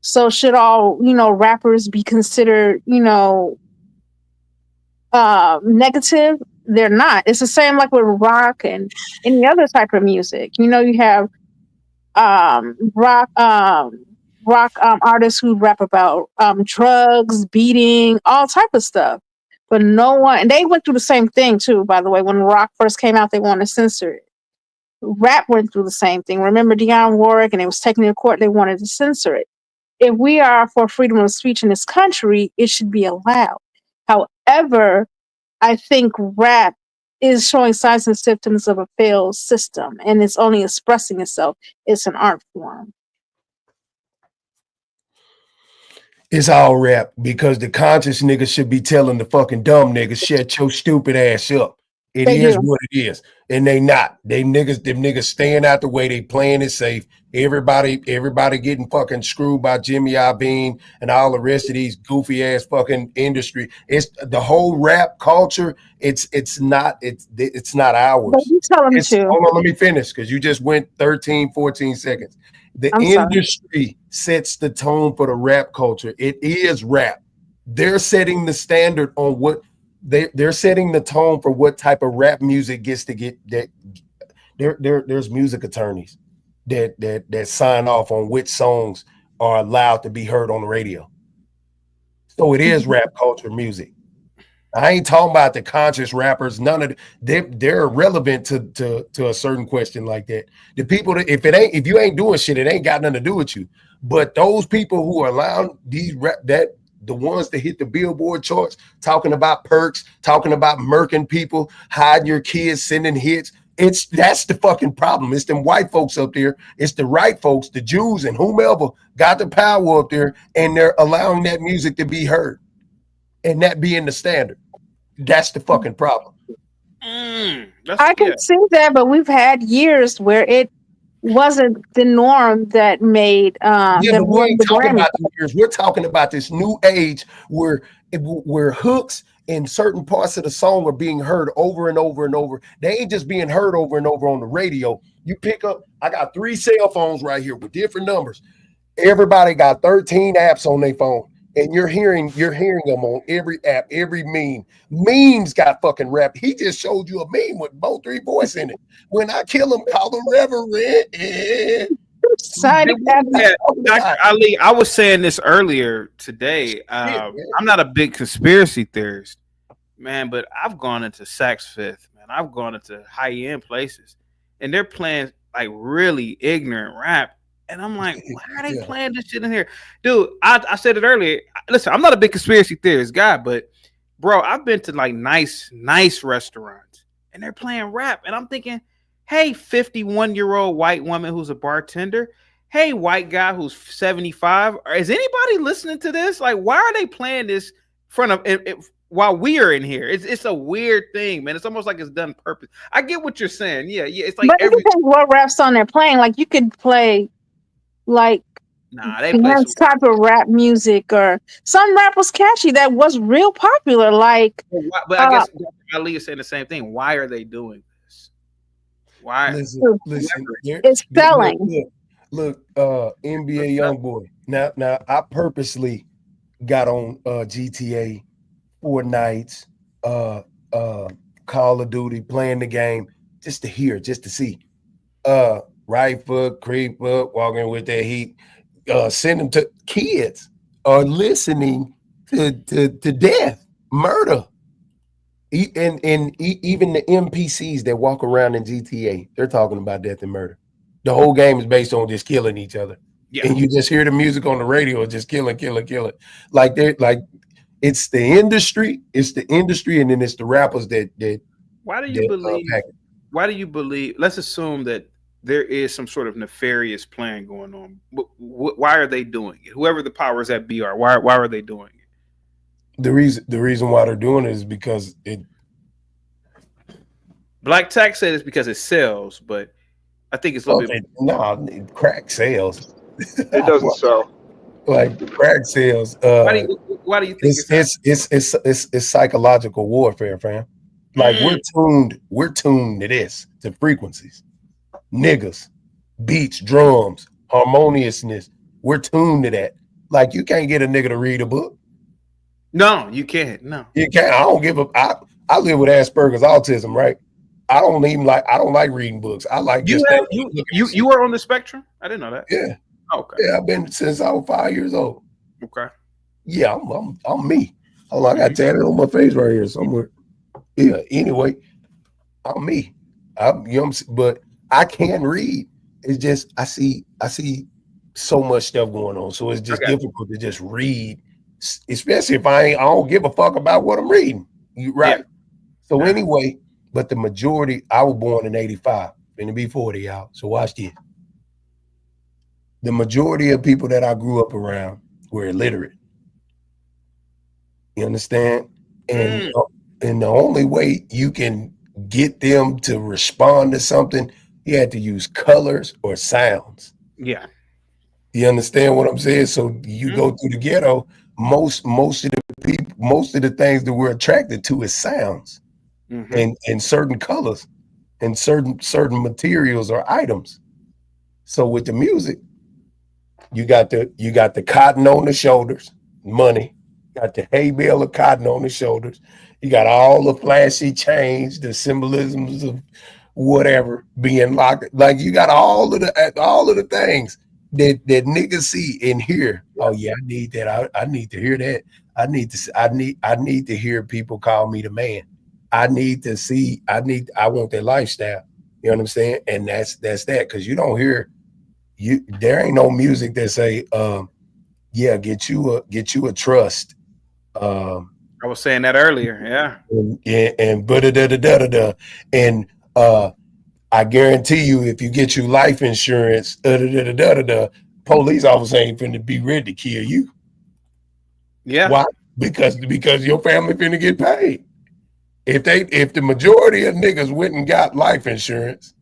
[SPEAKER 15] So should all rappers be considered negative? They're not. It's the same like with rock and any other type of music. You have rock artists who rap about drugs, beating, all type of stuff. But no one, and they went through the same thing too, by the way. When rock first came out, they wanted to censor it. Rap went through the same thing. Remember Dionne Warwick, and it was taken to court, they wanted to censor it. If we are for freedom of speech in this country, it should be allowed. However, I think rap is showing signs and symptoms of a failed system, and it's only expressing itself. It's an art form.
[SPEAKER 16] It's all rap because the conscious niggas should be telling the fucking dumb niggas, shut your stupid ass up. It
[SPEAKER 15] They
[SPEAKER 16] is
[SPEAKER 15] do.
[SPEAKER 16] what it is. And they not. Them niggas staying out the way. They playing it safe. Everybody getting fucking screwed by Jimmy Iovine and all the rest of these goofy ass fucking industry. It's the whole rap culture. It's not
[SPEAKER 15] But
[SPEAKER 16] ours.
[SPEAKER 15] you telling me to.
[SPEAKER 16] Hold on, let me finish because you just went 13, 14 seconds. The
[SPEAKER 15] I'm sorry.
[SPEAKER 16] industry sets the tone for the rap culture. It is rap. They're setting the standard on what they're setting the tone for what type of rap music gets to get that. There's music attorneys that sign off on which songs are allowed to be heard on the radio. So it is rap culture music. I ain't talking about the conscious rappers. None of they're irrelevant to a certain question like that. The people that if you ain't doing shit, it ain't got nothing to do with you. But those people who are allowing these the ones that hit the Billboard charts, talking about perks, talking about murking people, hiding your kids, sending hits. That's the fucking problem. It's them white folks up there. It's the right folks, the Jews and whomever got the power up there, and they're allowing that music to be heard. And that being the standard. That's the fucking problem.
[SPEAKER 15] I can see that, but we've had years where it wasn't the norm that made
[SPEAKER 16] Yeah,
[SPEAKER 15] that
[SPEAKER 16] but we
[SPEAKER 15] won
[SPEAKER 16] ain't
[SPEAKER 15] the
[SPEAKER 16] talking
[SPEAKER 15] Grammy.
[SPEAKER 16] about the years. We're talking about this new age where hooks in certain parts of the song are being heard over and over and over. They ain't just being heard over and over on the radio. You pick up, I got 3 cell phones right here with different numbers. Everybody got 13 apps on their phone. And you're hearing them on every app, every meme. Memes got fucking rap. He just showed you a meme with both 3 voice in it. When I kill him, call him Reverend.
[SPEAKER 2] Yeah, Dr. Ali, I was saying this earlier today. I'm not a big conspiracy theorist, man, but I've gone into Saks Fifth, man. I've gone into high-end places, and they're playing like really ignorant rap. And I'm like, why are they playing this shit in here? Dude, I said it earlier. Listen, I'm not a big conspiracy theorist guy, but bro, I've been to like nice restaurants and they're playing rap. And I'm thinking, hey, 51-year-old white woman who's a bartender. Hey, white guy who's 75. Is anybody listening to this? Like, why are they playing this in front of it while we are in here? It's a weird thing, man. It's almost like it's done purpose. I get what you're saying. Yeah. It's like
[SPEAKER 15] But it depends what rap song they're playing. Like you could play like
[SPEAKER 2] they play
[SPEAKER 15] some type of rap music, or some rap was catchy that was real popular. Like,
[SPEAKER 2] but I guess Dr. Ali is saying the same thing. Why are they doing this? Why?
[SPEAKER 16] Listen.
[SPEAKER 15] It's selling.
[SPEAKER 16] Look, NBA YoungBoy. Now, I purposely got on GTA 4 nights, Call of Duty, playing the game, just to see. Right foot, creep up, walking with that heat. Send them to kids are listening to death, murder. Even the NPCs that walk around in GTA, they're talking about death and murder. The whole game is based on just killing each other.
[SPEAKER 2] Yeah.
[SPEAKER 16] And you just hear the music on the radio, just killing. Like they're like, it's the industry, and then it's the rappers that
[SPEAKER 2] Why do you believe? Why do you believe? Let's assume that there is some sort of nefarious plan going on. Why are they doing it? Whoever the powers that be are, why are they doing it?
[SPEAKER 16] The reason why they're doing it is because it.
[SPEAKER 2] Black Tech said it's because it sells, but I think it's a little bit.
[SPEAKER 16] No, crack sales.
[SPEAKER 8] It doesn't sell.
[SPEAKER 16] Like crack sales.
[SPEAKER 2] Why do you think
[SPEAKER 16] it's psychological warfare, fam? Like we're tuned to this, to frequencies, niggas, beats, drums, harmoniousness. We're tuned to that. Like you can't get a nigga to read a book.
[SPEAKER 2] No, you can't. No,
[SPEAKER 16] you can't. I don't give a. I live with Asperger's autism, right? I don't like reading books. I like
[SPEAKER 2] you are on the spectrum. I didn't know that.
[SPEAKER 16] Yeah.
[SPEAKER 2] Okay.
[SPEAKER 16] Yeah, I've been since I was 5 years old.
[SPEAKER 2] Okay.
[SPEAKER 16] Yeah, I'm me. Hold on, I got tatted on my face right here somewhere. Yeah. Anyway, I'm me. But I can read. It's just I see so much stuff going on, so it's just difficult to just read, especially if I don't give a fuck about what I'm reading. You right? Yeah. So anyway, but the majority, I was born in 85, finna be 40, y'all. So watch this. The majority of people that I grew up around were illiterate. You understand? And the only way you can get them to respond to something, you had to use colors or sounds.
[SPEAKER 2] Yeah.
[SPEAKER 16] You understand what I'm saying? So you go through the ghetto, most of the things that we're attracted to is sounds and certain colors and certain materials or items. So with the music, you got the cotton on the shoulders, money. Got the hay bale of cotton on the shoulders. You got all the flashy chains, the symbolisms of whatever being locked. Like you got all of the things that niggas see and hear. Oh yeah, I need that. I need to hear that. I need to hear people call me the man. I want that lifestyle. You know what I'm saying? And that's that, because you don't hear there ain't no music that say get you a trust.
[SPEAKER 2] I was saying that earlier, yeah.
[SPEAKER 16] And I guarantee you, if you get you life insurance, police officer ain't finna be ready to kill you.
[SPEAKER 2] Yeah.
[SPEAKER 16] Why? Because your family finna get paid. If the majority of niggas went and got life insurance,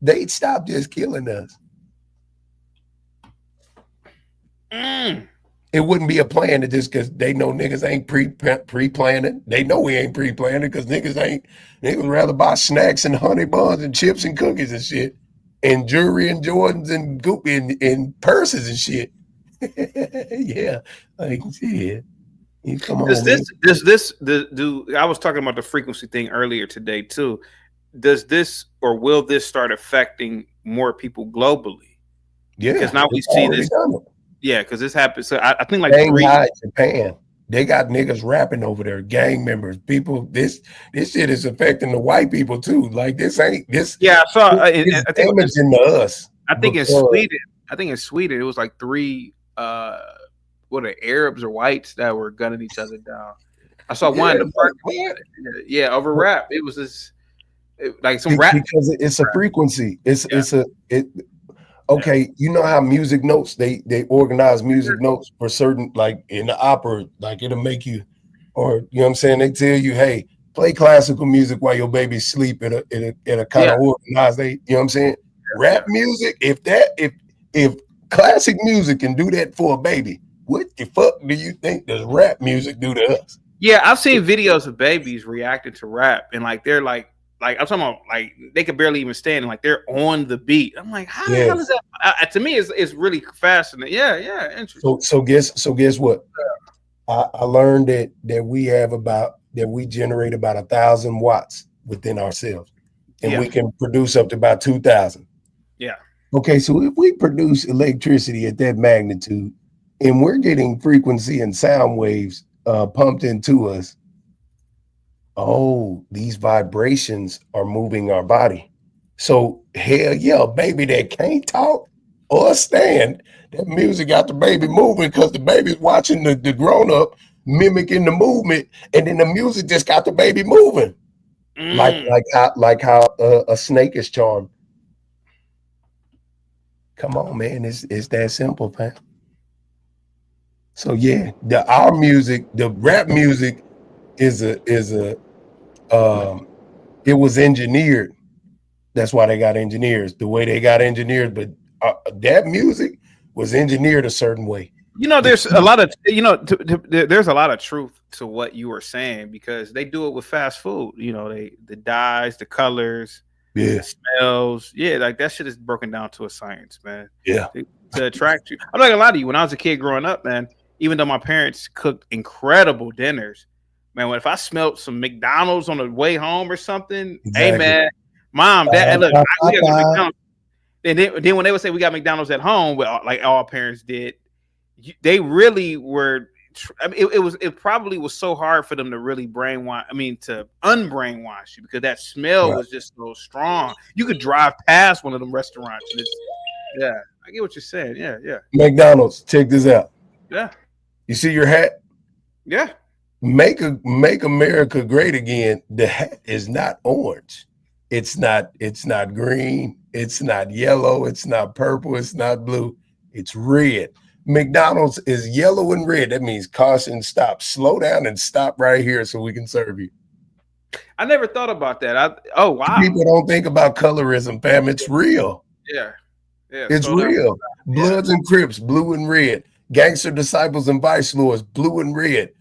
[SPEAKER 16] they'd stop just killing us. It wouldn't be a plan to just because they know niggas ain't pre-planning. They know we ain't pre-planning because niggas rather buy snacks and honey buns and chips and cookies and shit, and jewelry and Jordans and goop and purses and shit. Yeah, like yeah. Come on.
[SPEAKER 2] I was talking about the frequency thing earlier today too. Does this or will this start affecting more people globally?
[SPEAKER 16] Yeah,
[SPEAKER 2] because now we see this. Yeah, because this happened. So I think like
[SPEAKER 16] Shanghai, Japan, they got niggas rapping over there, gang members. People, this shit is affecting the white people too. Like this ain't this.
[SPEAKER 2] Yeah, I saw. I think
[SPEAKER 16] damaging to us.
[SPEAKER 2] I think in Sweden. I think in Sweden it was like 3. What are Arabs or whites that were gunning each other down? I saw one in the park. Yeah, over rap. It was this like some rap
[SPEAKER 16] because it's a frequency. Okay, you know how music notes they organize music notes for certain, like in the opera, like it'll make you, or you know what I'm saying, they tell you, hey, play classical music while your baby's asleep in a kind of organized, you know what I'm saying? Rap music, if classic music can do that for a baby, what the fuck do you think does rap music do to us?
[SPEAKER 2] Yeah, I've seen videos of babies reacting to rap and like they're like I'm talking about like they could barely even stand and like they're on the beat. I'm like, how the hell is that? To me, it's really fascinating. Yeah, interesting.
[SPEAKER 16] So guess what? I learned that we generate about 1,000 watts within ourselves, and we can produce up to about 2,000.
[SPEAKER 2] Yeah.
[SPEAKER 16] Okay, so if we produce electricity at that magnitude, and we're getting frequency and sound waves pumped into us, oh, these vibrations are moving our body. So hell yeah, a baby that can't talk or stand, that music got the baby moving because the baby's watching the grown-up mimicking the movement, and then the music just got the baby moving. Like how a snake is charmed. Come on, man. It's that simple, man. So yeah, our music, the rap music is a it was engineered. That's why they got engineers the way they got engineers, but that music was engineered a certain way.
[SPEAKER 2] You know, there's a lot of, you know, there's a lot of truth to what you were saying, because they do it with fast food. You know, the dyes, the colors,
[SPEAKER 16] yeah,
[SPEAKER 2] the smells. Yeah, like that shit is broken down to a science, man.
[SPEAKER 16] Yeah.
[SPEAKER 2] To attract you. I'm not gonna lie to you. When I was a kid growing up, man, even though my parents cooked incredible dinners, man, if I smelled some McDonald's on the way home or something,
[SPEAKER 16] Exactly.
[SPEAKER 2] hey man, mom, dad, look, we gotta go to McDonald's. And then when they would say we got McDonald's at home, well, like all parents did, they really were. I mean, it probably was so hard for them to really brainwash. I mean, to unbrainwash you, because that smell was just so strong. You could drive past one of them restaurants, and yeah, I get what you're saying. Yeah, yeah.
[SPEAKER 16] McDonald's, check this out.
[SPEAKER 2] Yeah.
[SPEAKER 16] You see your hat?
[SPEAKER 2] Yeah.
[SPEAKER 16] Make America great again. The hat is not orange. It's not green. It's not yellow. It's not purple. It's not blue. It's red. McDonald's is yellow and red. That means caution, stop, slow down, and stop right here so we can serve you.
[SPEAKER 2] I never thought about that. Oh wow.
[SPEAKER 16] People don't think about colorism, fam. It's real.
[SPEAKER 2] Yeah. Yeah.
[SPEAKER 16] It's real. Bloods and Crips, blue and red. Gangster disciples and vice lords, blue and red.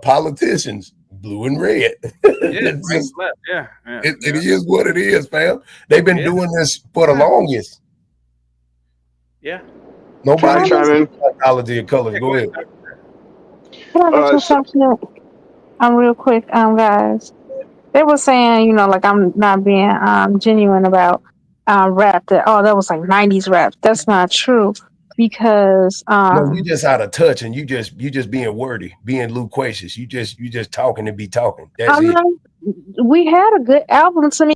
[SPEAKER 16] Politicians, blue and red.
[SPEAKER 2] Yeah, left. Yeah.
[SPEAKER 16] It is what it is, fam. They've been doing this for the longest.
[SPEAKER 2] Yeah.
[SPEAKER 16] Nobody knows psychology of colors. Go ahead.
[SPEAKER 15] Can I just something real quick, guys? They were saying, you know, like I'm not being genuine about rap. That was like 90s rap. That's not true, because
[SPEAKER 16] no, you just out of touch, and you just being wordy, being loquacious. You just talking to be talking. That's it.
[SPEAKER 15] We had a good album to me.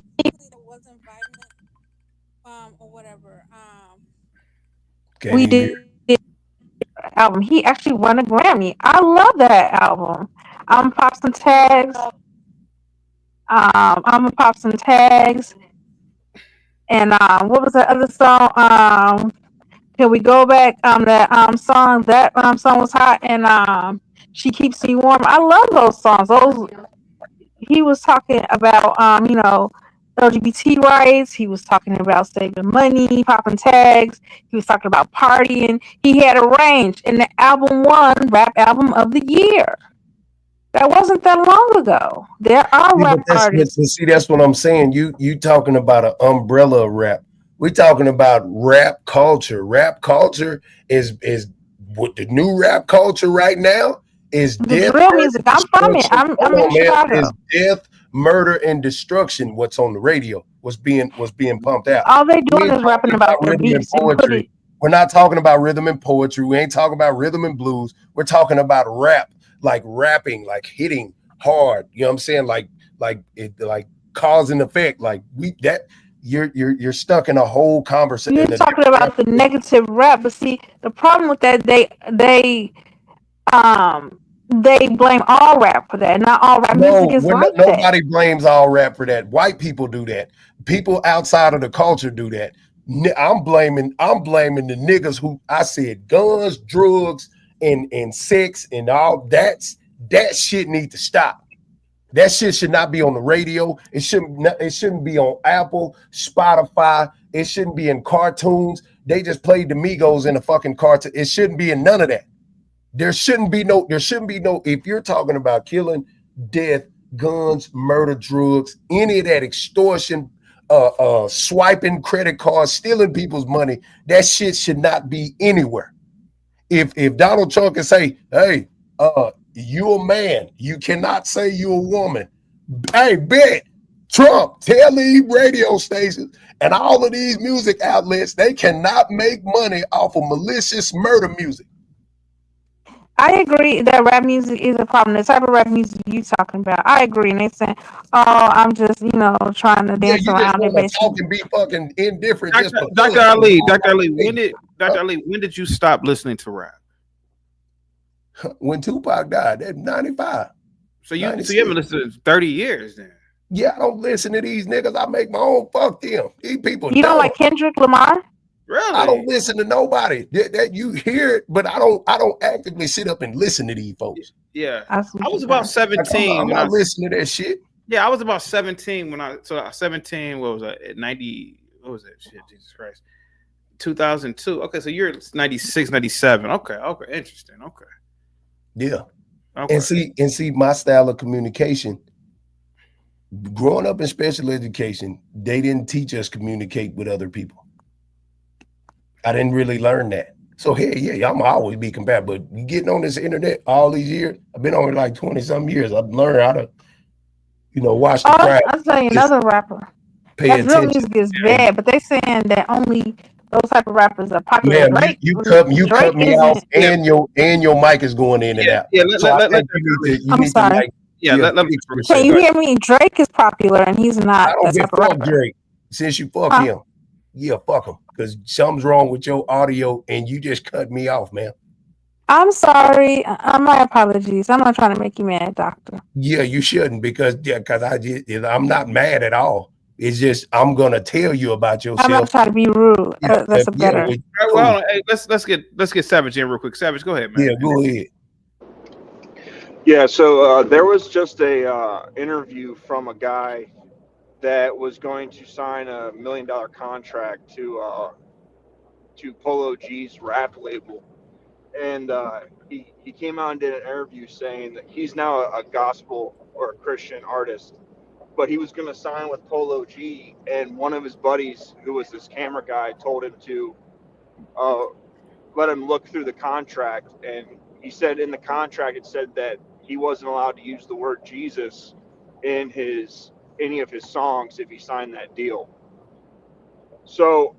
[SPEAKER 15] We did album. He actually won a Grammy. I love that album. I'm Pops and Tags. I'm a Pops and Tags. And what was that other song? Can we go back? That song was hot, and She Keeps Me Warm. I love those songs. He was talking about you know, LGBT rights. He was talking about saving money, popping tags. He was talking about partying. He had a range, and the album won Rap Album of the Year. That wasn't that long ago. There are rap artists.
[SPEAKER 16] See, that's what I'm saying. You talking about an umbrella of rap. We're talking about rap culture. Rap culture is what the new rap culture right now is.
[SPEAKER 15] The drill music. I'm from it. I'm in Chicago.
[SPEAKER 16] Is death, murder, and destruction. What's on the radio? What's being pumped out?
[SPEAKER 15] All they doing is rapping about their beats and
[SPEAKER 16] poetry. We're not talking about rhythm and poetry. We ain't talking about rhythm and blues. We're talking about rap, like rapping, like hitting hard. You know what I'm saying? Like cause and effect. Like you're stuck in a whole conversation.
[SPEAKER 15] You're talking about the negative rap, but see, the problem with that, they blame all rap for that. Not all rap music is like that.
[SPEAKER 16] Nobody blames all rap for that. White people do that. People outside of the culture do that. I'm blaming the niggas who I said guns, drugs, and sex and all that shit need to stop. That shit should not be on the radio. It shouldn't be on Apple, Spotify. It shouldn't be in cartoons. They just played the Migos in a fucking cartoon. It shouldn't be in none of that. There shouldn't be no, if you're talking about killing, death, guns, murder, drugs, any of that extortion, swiping credit cards, stealing people's money, that shit should not be anywhere. If Donald Trump can say, hey, you a man, you cannot say you a woman. Hey, bet Trump, tell these radio stations and all of these music outlets, they cannot make money off of malicious murder music.
[SPEAKER 15] I agree that rap music is a problem. The type of rap music you talking about, I agree. And they saying, "Oh, I'm just, trying to
[SPEAKER 16] Yeah,
[SPEAKER 15] dance
[SPEAKER 16] you just
[SPEAKER 15] around it."
[SPEAKER 16] want to talk
[SPEAKER 15] Basically,
[SPEAKER 16] and be fucking indifferent just because.
[SPEAKER 2] Dr. Ali, Dr. Ali, when did you stop listening to rap?
[SPEAKER 16] When Tupac died at 95.
[SPEAKER 2] So you haven't listened to 30 years then.
[SPEAKER 16] Yeah, I don't listen to these niggas. I make my own. Fuck them. These people
[SPEAKER 15] you don't
[SPEAKER 16] dumb.
[SPEAKER 15] like Kendrick Lamar?
[SPEAKER 2] Really?
[SPEAKER 16] I don't listen to nobody. That you hear it, but I don't actively sit up and listen to these folks.
[SPEAKER 2] Yeah. I was about 17.
[SPEAKER 16] I'm not listening to that shit.
[SPEAKER 2] Yeah, I was about 17 when 17, what was that? At 90, what was that shit? Jesus Christ. 2002. Okay, so you're 96, 97. Okay, interesting. Okay.
[SPEAKER 16] Yeah.
[SPEAKER 2] Okay.
[SPEAKER 16] And see my style of communication. Growing up in special education, they didn't teach us communicate with other people. I didn't really learn that. So hey, yeah, I'm always be compatible. But getting on this internet all these years, I've been on it like 20-some years. I've learned how to, watch the crowd.
[SPEAKER 15] I'll tell you another rapper.
[SPEAKER 16] Pay
[SPEAKER 15] That drill
[SPEAKER 16] attention.
[SPEAKER 15] music is bad, but they saying that only those type of rappers are popular.
[SPEAKER 16] Man,
[SPEAKER 15] Drake,
[SPEAKER 16] you cut me off, and your mic is going in and out.
[SPEAKER 2] Yeah,
[SPEAKER 16] so I think you need
[SPEAKER 15] I'm
[SPEAKER 16] to
[SPEAKER 15] sorry.
[SPEAKER 16] like, fix
[SPEAKER 15] Can
[SPEAKER 16] yourself.
[SPEAKER 15] you hear me? Drake is popular, and he's
[SPEAKER 16] I
[SPEAKER 15] not
[SPEAKER 16] don't
[SPEAKER 15] that
[SPEAKER 16] give
[SPEAKER 15] type of
[SPEAKER 16] fuck
[SPEAKER 15] rapper.
[SPEAKER 16] Drake. Since you fuck him, yeah, fuck him. Because something's wrong with your audio, and you just cut me off, man.
[SPEAKER 15] I'm sorry. My apologies. I'm not trying to make you mad, doctor.
[SPEAKER 16] Yeah, you shouldn't because I'm not mad at all. It's just I'm gonna tell you about yourself.
[SPEAKER 15] I'm not trying to be rude. That's a better.
[SPEAKER 2] All right, well, hold on. Hey, let's get Savage in real quick. Savage, go ahead, man.
[SPEAKER 16] Yeah, go ahead.
[SPEAKER 8] Yeah, so there was just a interview from a guy that was going to sign $1 million contract to Polo G's rap label, and he came out and did an interview saying that he's now a gospel or a Christian artist, but he was going to sign with Polo G, and one of his buddies, who was this camera guy, told him to let him look through the contract, and he said in the contract it said that he wasn't allowed to use the word Jesus in any of his songs if he signed that deal. So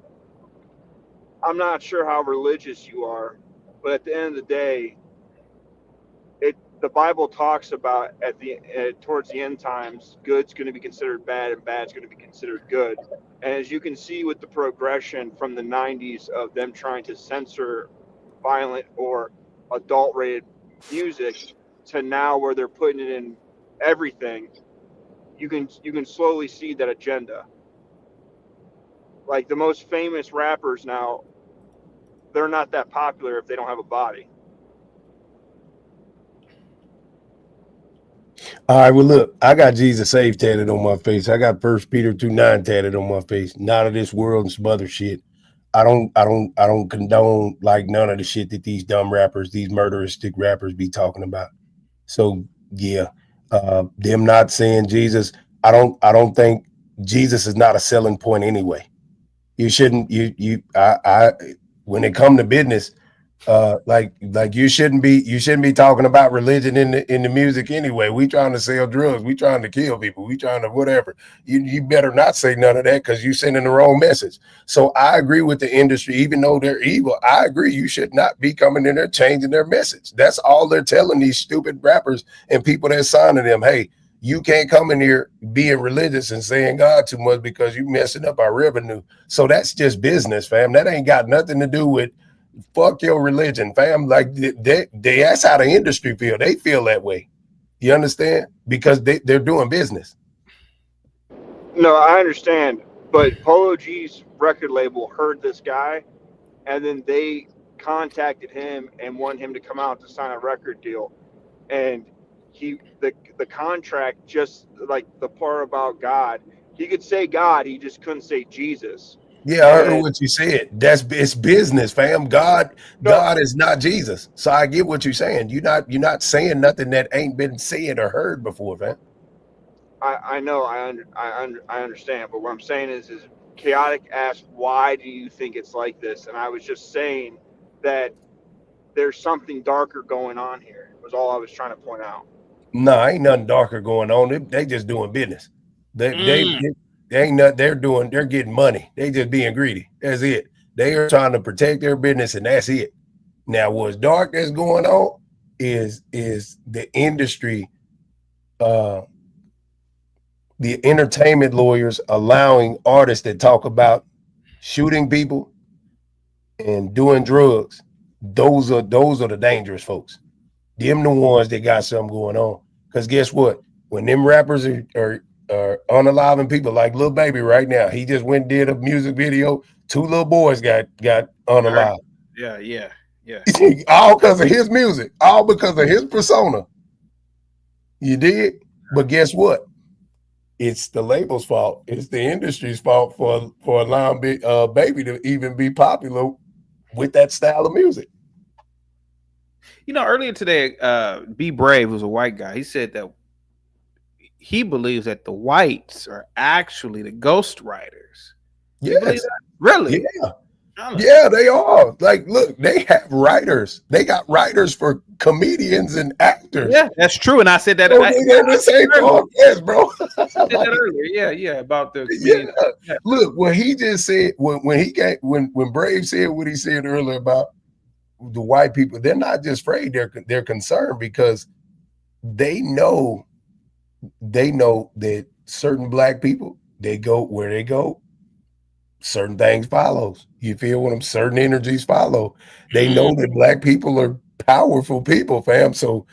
[SPEAKER 8] I'm not sure how religious you are, but at the end of the day, the Bible talks about towards the end times, good's going to be considered bad and bad's going to be considered good. And as you can see with the progression from the 90s of them trying to censor violent or adult-rated music to now where they're putting it in everything, you can slowly see that agenda. Like the most famous rappers now, they're not that popular if they don't have a body.
[SPEAKER 16] All right, well, look, I got Jesus Save tatted on my face. I got 1 Peter 2:9 tatted on my face. Not of this world and some other shit. I don't condone like none of the shit that these dumb rappers, these murderistic rappers be talking about. So yeah, them not saying Jesus. I don't think Jesus is not a selling point anyway. You shouldn't. When it come to business, like you shouldn't be talking about religion in the music anyway. We trying to sell drugs. We trying to kill people. We trying to whatever. You better not say none of that because you sending the wrong message. So I agree with the industry, even though they're evil. I agree you should not be coming in there changing their message. That's all they're telling these stupid rappers and people that signing them. Hey, you can't come in here being religious and saying God too much because you messing up our revenue. So that's just business, fam. That ain't got nothing to do with fuck your religion, fam. Like that's how the industry feel. They feel that way. You understand? Because they're doing business.
[SPEAKER 8] No, I understand. But Polo G's record label heard this guy, and then they contacted him and wanted him to come out to sign a record deal. And the contract, just like the part about God, he could say God, he just couldn't say Jesus.
[SPEAKER 16] Yeah, I heard what you said. It's business, fam. God is not Jesus. So I get what you're saying. You're not saying nothing that ain't been said or heard before, fam.
[SPEAKER 8] I know, I understand, but what I'm saying is Chaotic asked, why do you think it's like this? And I was just saying that there's something darker going on here. Was all I was trying to point out.
[SPEAKER 16] No, ain't nothing darker going on. They just doing business. They ain't nothing. They're getting money. They just being greedy. That's it. They are trying to protect their business, and that's it. Now, what's dark that's going on? is the industry, the entertainment lawyers allowing artists that talk about shooting people and doing drugs. Those are the dangerous folks. Them the ones that got something going on. Because guess what? When them rappers are unaliving people like Lil Baby right now, he just went and did a music video. 2 little boys got unalived.
[SPEAKER 2] Yeah.
[SPEAKER 16] All because of his music, all because of his persona. You did? But guess what? It's the label's fault. It's the industry's fault for allowing Baby to even be popular with that style of music.
[SPEAKER 2] You know, earlier today, Be Brave was a white guy. He said that he believes that the whites are actually the ghost writers. You believe
[SPEAKER 16] Yes.
[SPEAKER 2] that? Really?
[SPEAKER 16] Yeah. Yeah, they are. Like, look, they have writers. They got writers for comedians and actors.
[SPEAKER 2] Yeah, that's true. And I said that.
[SPEAKER 16] They're the same podcast, bro.
[SPEAKER 2] I said that earlier. Yeah, about the
[SPEAKER 16] comedian. Yeah. Look, what he just said when Brave said what he said earlier about the white people, they're not just afraid, they're concerned because they know that certain black people, they go where they go, certain things follows. You feel what I'm certain energies follow. They know that black people are powerful people, fam. So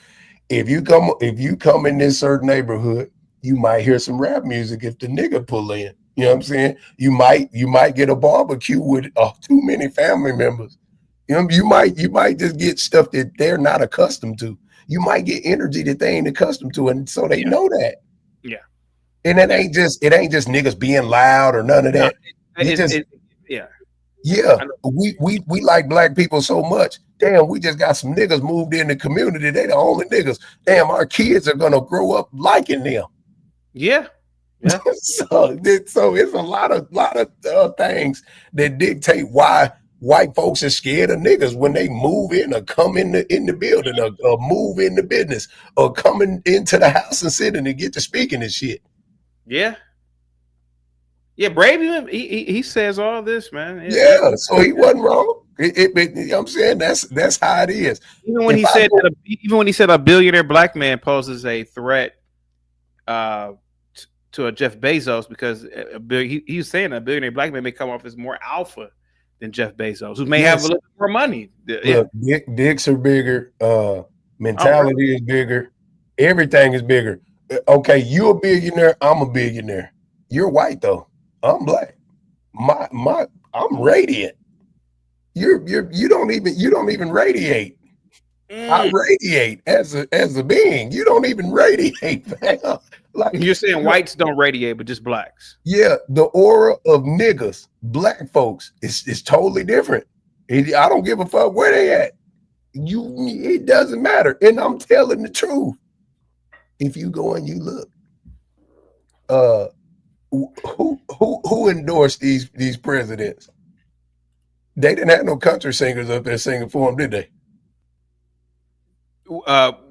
[SPEAKER 16] if you come in this certain neighborhood, you might hear some rap music if the nigga pull in. You know what I'm saying? You might get a barbecue with too many family members. You know, you might just get stuff that they're not accustomed to. You might get energy that they ain't accustomed to, and so they know that.
[SPEAKER 2] Yeah.
[SPEAKER 16] And it ain't just niggas being loud or none of that. Yeah. We like black people so much. Damn, we just got some niggas moved in the community. They the only niggas. Damn, our kids are gonna grow up liking them.
[SPEAKER 2] Yeah.
[SPEAKER 16] so it's a lot of things that dictate why white folks are scared of niggas when they move in or come in the building or move in the business or coming into the house and sitting and get to speaking and shit.
[SPEAKER 2] Yeah. Yeah, Brave, he says all this, man.
[SPEAKER 16] Yeah, so he wasn't wrong. You know what I'm saying? That's how it is.
[SPEAKER 2] Even when he said a billionaire black man poses a threat to a Jeff Bezos because he was saying a billionaire black man may come off as more alpha than Jeff Bezos, who may have a little more money.
[SPEAKER 16] Look, dicks are bigger, mentality is bigger, everything is bigger. Okay, you a billionaire, I'm a billionaire. You're white though. I'm black. I'm radiant. You don't even radiate. I radiate as a being. You don't even radiate, man. Like
[SPEAKER 2] you're saying whites don't radiate, but just blacks.
[SPEAKER 16] Yeah, the aura of niggas, black folks, is totally different. I don't give a fuck where they at. It doesn't matter. And I'm telling the truth. If you go and you look, who endorsed these presidents? They didn't have no country singers up there singing for them, did they?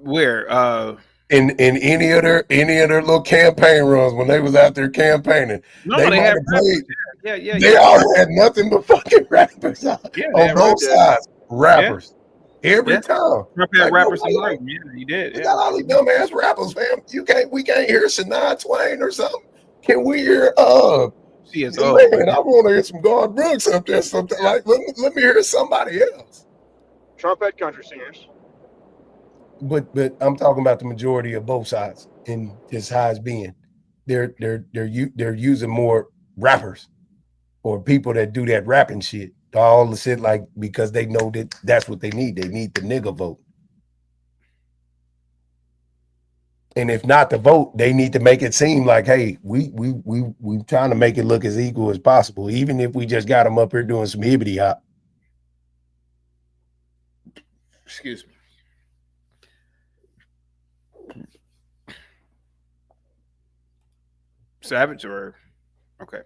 [SPEAKER 2] Where?
[SPEAKER 16] In any of their little campaign runs when they was out there campaigning.
[SPEAKER 2] No,
[SPEAKER 16] they
[SPEAKER 2] had
[SPEAKER 16] played.
[SPEAKER 2] Yeah.
[SPEAKER 16] They all had nothing but fucking rappers on both sides. Rappers. Every time.
[SPEAKER 2] Trump had rappers in the room. Yeah, he did.
[SPEAKER 16] We got all these dumbass rappers, fam. We can't hear Shania Twain or something. Can we hear
[SPEAKER 2] she is
[SPEAKER 16] man, I want to hear some Garth Brooks up there, something like let me hear somebody else.
[SPEAKER 8] Trump had country singers.
[SPEAKER 16] But I'm talking about the majority of both sides in his highest being. They're using more rappers or people that do that rapping shit. All the shit like because they know that's what they need. They need the nigga vote. And if not the vote, they need to make it seem like, hey, we trying to make it look as equal as possible, even if we just got them up here doing some hibbity hop.
[SPEAKER 2] Excuse me. Savage or okay.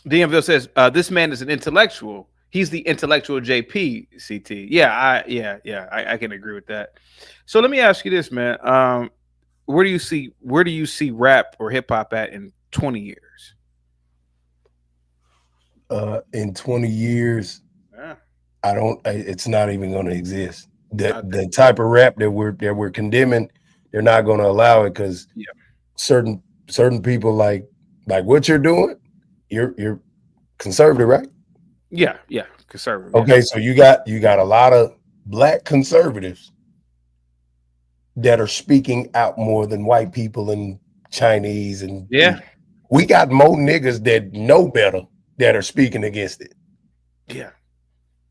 [SPEAKER 2] DMville says this man is an intellectual. He's the intellectual JP CT. Yeah, I can agree with that. So let me ask you this, man. Where do you see rap or hip hop at in 20 years?
[SPEAKER 16] in 20 years,
[SPEAKER 2] Yeah.
[SPEAKER 16] It's not even going to exist. The type of rap that we're condemning, they're not going to allow it because certain people like what you're doing, you're conservative, right?
[SPEAKER 2] Yeah, conservative.
[SPEAKER 16] Okay, so you got a lot of black conservatives that are speaking out more than white people and Chinese and we got more niggas that know better that are speaking against it.
[SPEAKER 2] Yeah.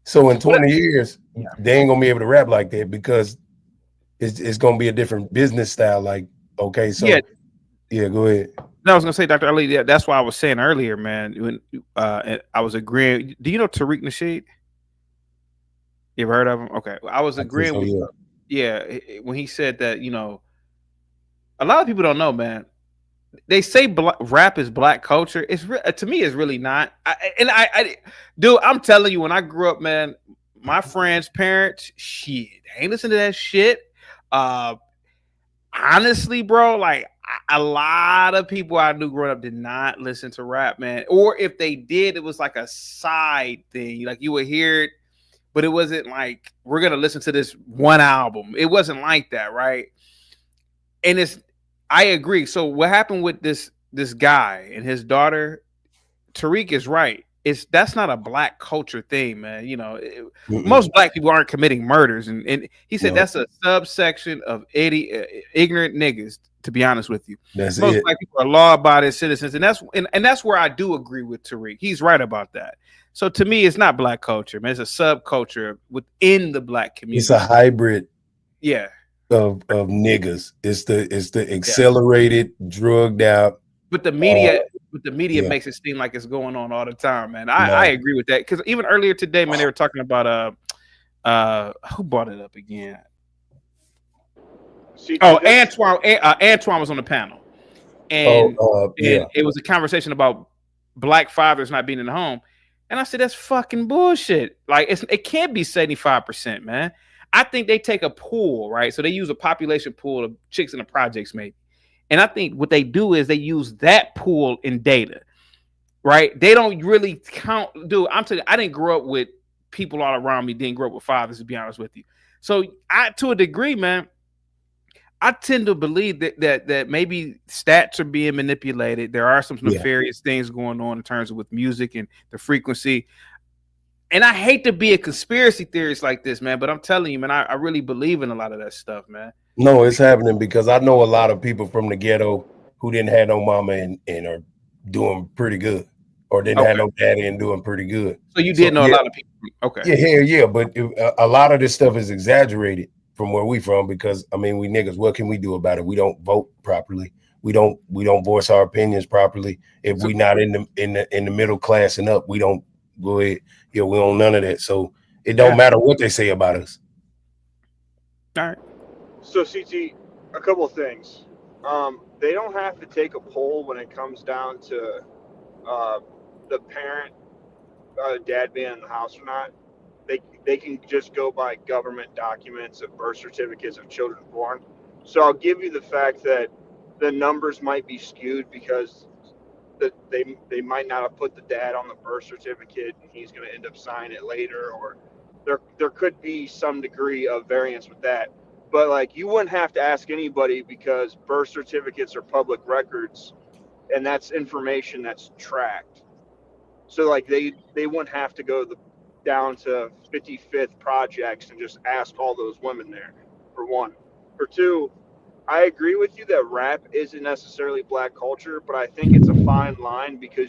[SPEAKER 16] So in 20 years, they ain't gonna be able to rap like that because it's gonna be a different business style. Like, okay, so yeah, go ahead.
[SPEAKER 2] No, I was gonna say, Dr. Ali, that's why I was saying earlier, man. When and I was agreeing. Do you know Tariq Nasheed? You ever heard of him? Okay, I was agreeing with when he said that. You know, a lot of people don't know, man. They say rap is black culture. It's to me, it's really not. Dude, I'm telling you, when I grew up, man, my friends' parents, shit, they ain't listen to that shit. Honestly, bro, like a lot of people I knew growing up did not listen to rap, man. Or if they did, it was like a side thing. Like you would hear it, but it wasn't like we're gonna listen to this one album. It wasn't like that, right? And I agree. So what happened with this guy and his daughter? Tariq is right. That's not a black culture thing, man. You know, most black people aren't committing murders, and he said that's a subsection of ignorant niggas. To be honest with you, most black people are law-abiding citizens, and that's where I do agree with Tariq. He's right about that. So to me, it's not black culture, man. It's a subculture within the black community.
[SPEAKER 16] It's a hybrid.
[SPEAKER 2] Yeah.
[SPEAKER 16] Of niggas. It's the accelerated, drugged out.
[SPEAKER 2] But the media makes it seem like it's going on all the time, man. I agree with that because even earlier today, man, they were talking about who brought it up again? Antoine was on the panel, and it was a conversation about black fathers not being in the home, and I said that's fucking bullshit. Like it can't be 75%, man. I think they take a pool, right? So they use a population pool of chicks in the projects, maybe. And I think what they do is they use that pool in data, right? They don't really count. Dude, I'm telling you, I didn't grow up with people all around me, didn't grow up with fathers, to be honest with you. So to a degree, man, I tend to believe that maybe stats are being manipulated. There are some nefarious things going on in terms of with music and the frequency. And I hate to be a conspiracy theorist like this, man, but I'm telling you, man, I really believe in a lot of that stuff, man.
[SPEAKER 16] No, it's happening because I know a lot of people from the ghetto who didn't have no mama and are doing pretty good, or didn't have no daddy and doing pretty good.
[SPEAKER 2] So you did know a lot of people. Okay.
[SPEAKER 16] Yeah, but a lot of this stuff is exaggerated from where we from because I mean we niggas, what can we do about it? We don't vote properly. We don't voice our opinions properly. If we not in the middle class and up, we don't go ahead. Yeah, we don't none of that. So it don't matter what they say about us.
[SPEAKER 2] All right.
[SPEAKER 8] So CT, a couple of things. They don't have to take a poll when it comes down to the parent, dad being in the house or not. They can just go by government documents of birth certificates of children born. So I'll give you the fact that the numbers might be skewed because they might not have put the dad on the birth certificate and he's going to end up signing it later, or there could be some degree of variance with that. But like you wouldn't have to ask anybody because birth certificates are public records and that's information that's tracked. So like they wouldn't have to go down to 55th projects and just ask all those women there, for one. For two, I agree with you that rap isn't necessarily black culture, but I think it's a fine line because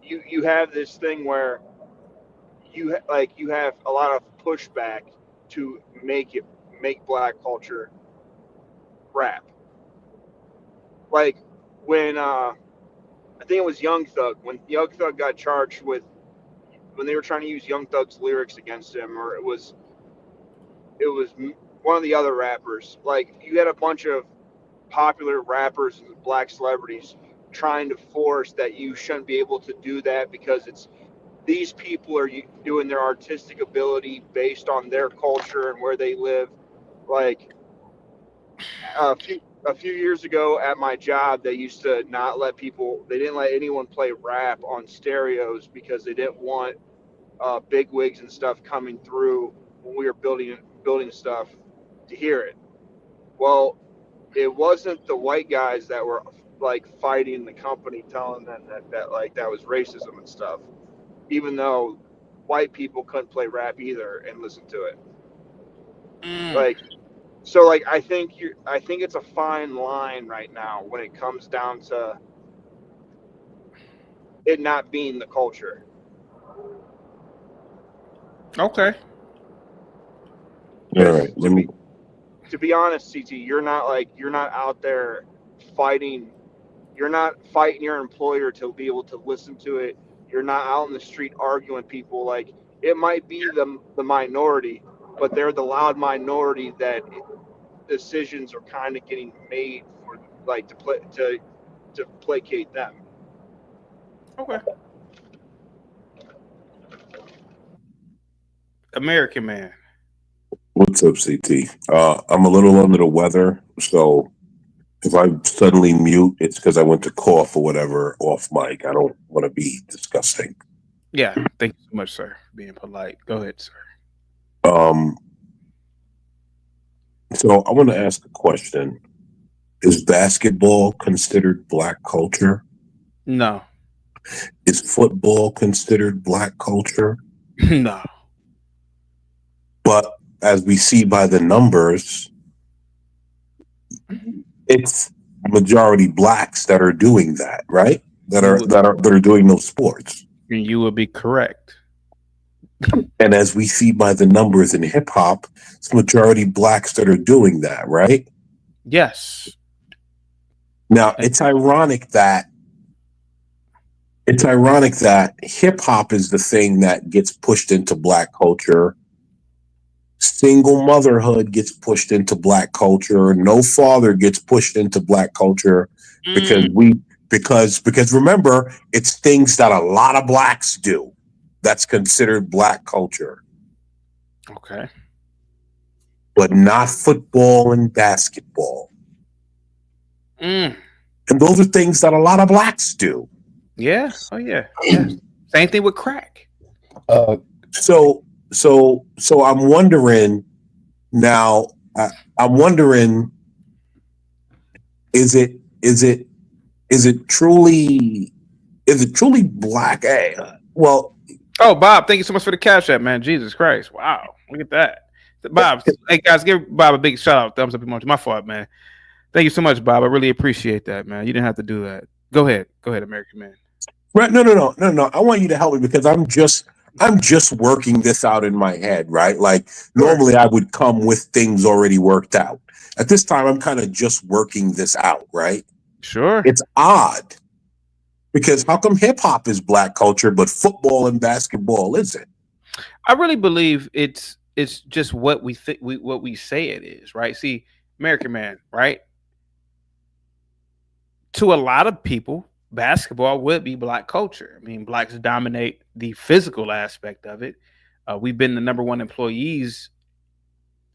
[SPEAKER 8] you have this thing where you have a lot of pushback to make black culture rap. Like when I think it was Young Thug, when Young Thug got charged with when they were trying to use Young Thug's lyrics against him, or it was one of the other rappers. Like you had a bunch of popular rappers and black celebrities trying to force that you shouldn't be able to do that because it's these people are doing their artistic ability based on their culture and where they live. Like a a few years ago at my job, they used to not let people. They didn't let anyone play rap on stereos because they didn't want big wigs and stuff coming through when we were building stuff to hear it. Well, it wasn't the white guys that were like fighting the company, telling them that like that was racism and stuff, even though white people couldn't play rap either and listen to it. Like, so like I think it's a fine line right now when it comes down to it not being the culture.
[SPEAKER 2] Okay.
[SPEAKER 3] All right. Let me.
[SPEAKER 8] To be honest, CT, you're not out there fighting. You're not fighting your employer to be able to listen to it. You're not out in the street arguing people. Like, it might be the minority, but they're the loud minority that decisions are kind of getting made for, like, to placate them.
[SPEAKER 2] Okay. American Man.
[SPEAKER 3] What's up, CT? I'm a little under the weather, so if I suddenly mute, it's because I went to cough or whatever off mic. I don't want to be disgusting.
[SPEAKER 2] Yeah, thank you so much, sir, for being polite. Go ahead, sir.
[SPEAKER 3] So I want to ask a question. Is basketball considered black culture?
[SPEAKER 2] No.
[SPEAKER 3] Is football considered black culture?
[SPEAKER 2] No.
[SPEAKER 3] But as we see by the numbers, it's majority blacks that are doing that, right? That are doing those sports.
[SPEAKER 2] And you would be correct.
[SPEAKER 3] And as we see by the numbers in hip hop, it's majority blacks that are doing that, right?
[SPEAKER 2] Yes.
[SPEAKER 3] Now it's ironic that hip hop is the thing that gets pushed into black culture. Single motherhood gets pushed into black culture. No father gets pushed into black culture because remember, it's things that a lot of blacks do that's considered black culture.
[SPEAKER 2] Okay.
[SPEAKER 3] But not football and basketball. And those are things that a lot of blacks do.
[SPEAKER 2] Yeah. Oh yeah. Yeah. Same thing with crack.
[SPEAKER 3] So I'm wondering now. I'm wondering, is it truly black? Well.
[SPEAKER 2] Oh, Bob, thank you so much for the cash app, man. Jesus Christ. Wow. Look at that. Bob, hey guys, give Bob a big shout out. Thumbs up emoji. My fault, man. Thank you so much, Bob. I really appreciate that, man. You didn't have to do that. Go ahead, American Man.
[SPEAKER 3] Right? No. I want you to help me because I'm just working this out in my head, right? Like normally I would come with things already worked out. At this time, I'm kind of just working this out, right?
[SPEAKER 2] Sure.
[SPEAKER 3] It's odd because how come hip hop is black culture, but football and basketball isn't?
[SPEAKER 2] I really believe it's just what we think, what we say it is, right? See, American Man, right? To a lot of people, basketball would be black culture. I mean, blacks dominate the physical aspect of it. We've been the number one employees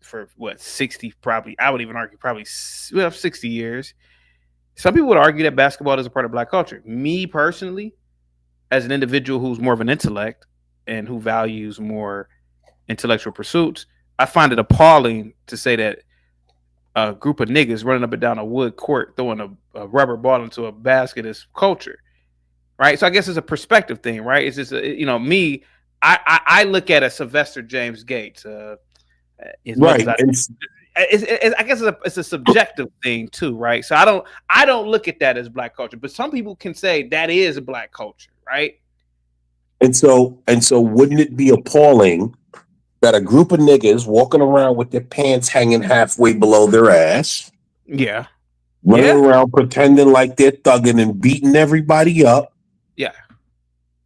[SPEAKER 2] for 60, probably, I would even argue probably 60 years. Some people would argue that basketball is a part of black culture. Me personally, as an individual who's more of an intellect and who values more intellectual pursuits, I find it appalling to say that a group of niggas running up and down a wood court throwing a rubber ball into a basket is culture, right? So I guess it's a perspective thing, right? It's just me. I look at a Sylvester James Gates, right? I guess it's a subjective thing too, right? So I don't look at that as black culture, but some people can say that is black culture, right?
[SPEAKER 3] And so wouldn't it be appalling that a group of niggas walking around with their pants hanging halfway below their ass,
[SPEAKER 2] yeah,
[SPEAKER 3] running around pretending like they're thugging and beating everybody up,
[SPEAKER 2] yeah,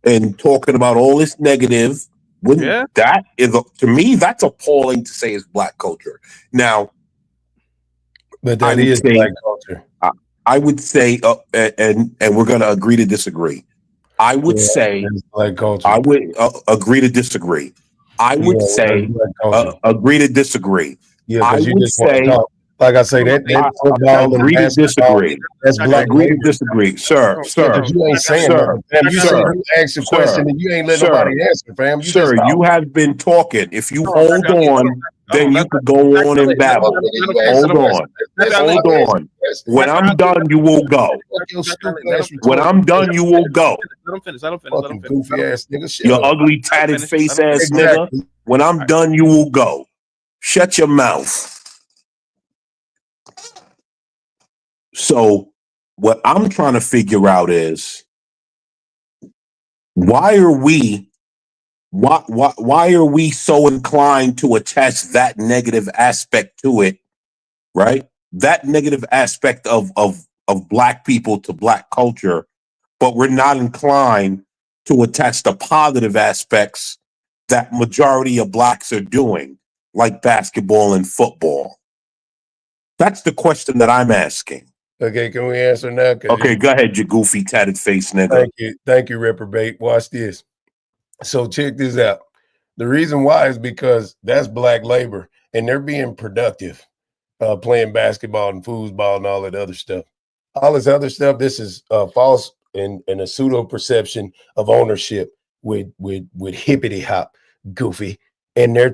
[SPEAKER 3] and talking about all this negative? Wouldn't that is to me that's appalling to say is black culture. Now,
[SPEAKER 16] but that is black culture.
[SPEAKER 3] I would say, and we're going to agree to disagree. I would say
[SPEAKER 16] black culture.
[SPEAKER 3] I would agree to disagree. I would say agree to disagree.
[SPEAKER 16] Yeah,
[SPEAKER 3] I
[SPEAKER 16] you
[SPEAKER 3] would
[SPEAKER 16] just want to
[SPEAKER 3] say
[SPEAKER 16] talk. Like I say, that football and
[SPEAKER 3] agree to
[SPEAKER 16] basketball,
[SPEAKER 3] disagree.
[SPEAKER 16] that's black
[SPEAKER 3] Agree to
[SPEAKER 16] labor.
[SPEAKER 3] disagree, sir,
[SPEAKER 16] Yeah, because you ain't saying nothing, fam. You say you ask a question and you ain't let nobody answer, fam. You
[SPEAKER 3] Sir,
[SPEAKER 16] just
[SPEAKER 3] you
[SPEAKER 16] talk.
[SPEAKER 3] have been talking. If you hold on, then you could go on and babble. Hold on. Hold on. When I'm done, you will go. When I'm done, you will go.
[SPEAKER 2] Let him finish.
[SPEAKER 16] Fucking goofy ass nigga. Shut
[SPEAKER 3] You
[SPEAKER 16] up.
[SPEAKER 3] ugly, tatted face ass nigga.
[SPEAKER 16] Exactly.
[SPEAKER 3] When I'm done, you will go. Shut your mouth. So, what I'm trying to figure out is why are we so inclined to attach that negative aspect to it, right? That negative aspect of black people to black culture, but we're not inclined to attach the positive aspects that majority of blacks are doing, like basketball and football. That's the question that I'm asking.
[SPEAKER 16] Okay, can we answer now?
[SPEAKER 3] Okay, go ahead, you goofy tatted face nigga.
[SPEAKER 16] Thank you, reprobate. Watch this. So check this out. The reason why is because that's black labor, and they're being productive, playing basketball and foosball and all that other stuff. All this other stuff, this is false and a pseudo perception of ownership with hippity hop, goofy. And they're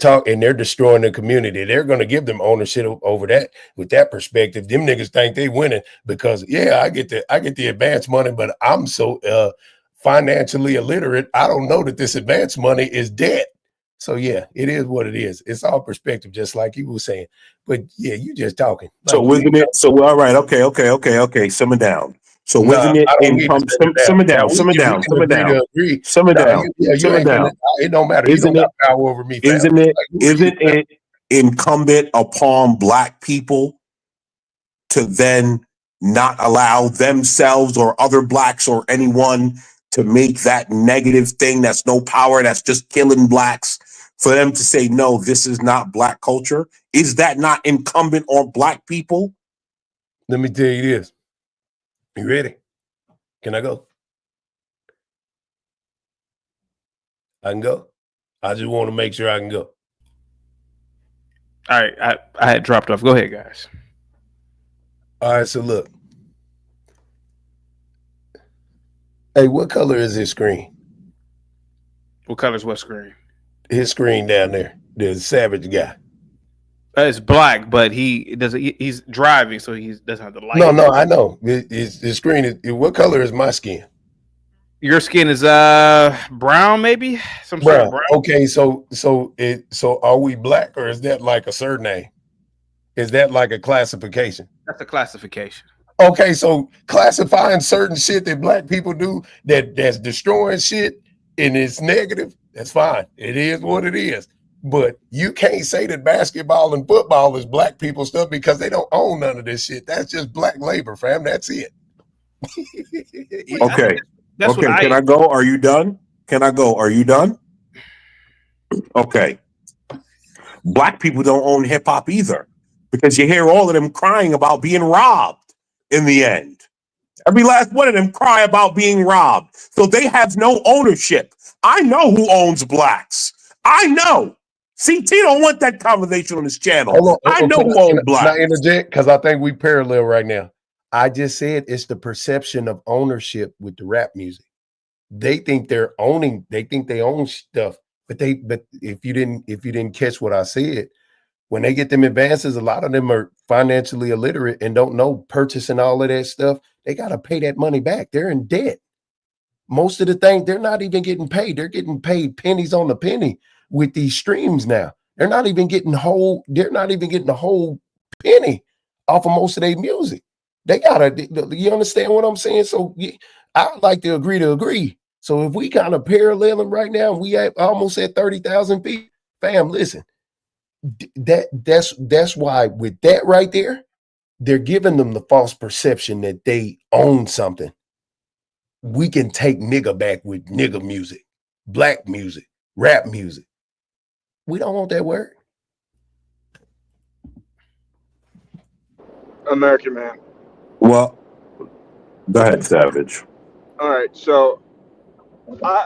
[SPEAKER 16] destroying the community. They're going to give them ownership over that. With that perspective, them niggas think they winning because I get the advance money, but I'm so financially illiterate. I don't know that this advance money is dead. So yeah, it is what it is. It's all perspective, just like you were saying. But yeah, you just talking.
[SPEAKER 3] So wasn't it? So all right, okay. Simmer down. So wasn't it income? Simmer down.
[SPEAKER 16] It don't matter. You don't got power over me.
[SPEAKER 3] Isn't it incumbent upon black people to then not allow themselves or other blacks or anyone to make that negative thing that's no power, that's just killing blacks, for them to say, no, this is not black culture? Is that not incumbent on black people?
[SPEAKER 16] Let me tell you this. You ready? Can I go? I can go. I just want to make sure I can go.
[SPEAKER 2] All right. I had dropped off. Go ahead, guys.
[SPEAKER 16] All right, so look. Hey, what color is his screen?
[SPEAKER 2] What color is what screen?
[SPEAKER 16] His screen down there. The savage guy.
[SPEAKER 2] It's black, but he's driving, so he doesn't have the light.
[SPEAKER 16] No, I know. His screen is, what color is my skin?
[SPEAKER 2] Your skin is brown, maybe? Some sort of brown.
[SPEAKER 16] Okay, so are we black, or is that like a surname? Is that like a classification?
[SPEAKER 2] That's a classification.
[SPEAKER 16] Okay, so classifying certain shit that black people do that's destroying shit and it's negative, that's fine. It is what it is. But you can't say that basketball and football is black people stuff because they don't own none of this shit. That's just black labor, fam. That's it.
[SPEAKER 3] Okay. Can I go? Are you done? Can I go? Are you done? Okay. Black people don't own hip hop either, because you hear all of them crying about being robbed in the end. Every last one of them cry about being robbed. So they have no ownership. I know who owns blacks. I know. CT don't want that conversation on his channel. I know who owns blacks.
[SPEAKER 16] Can I interject? Because I think we parallel right now. I just said it's the perception of ownership with the rap music. They think they own stuff, but if you didn't catch what I said, when they get them advances, a lot of them are financially illiterate and don't know purchasing all of that stuff. They got to pay that money back. They're in debt. Most of the things, they're not even getting paid. They're getting paid pennies on the penny with these streams now. They're not even getting whole. They're not even getting a whole penny off of most of their music. They gotta. You understand what I'm saying? So I like to agree. So if we kind of paralleling right now, we almost at 30,000 feet. Fam, listen. That's why with that right there, they're giving them the false perception that they own something. We can take nigga back with nigga music, black music, rap music. We don't want that word.
[SPEAKER 8] American man.
[SPEAKER 3] Well, go ahead, Savage.
[SPEAKER 8] All right, so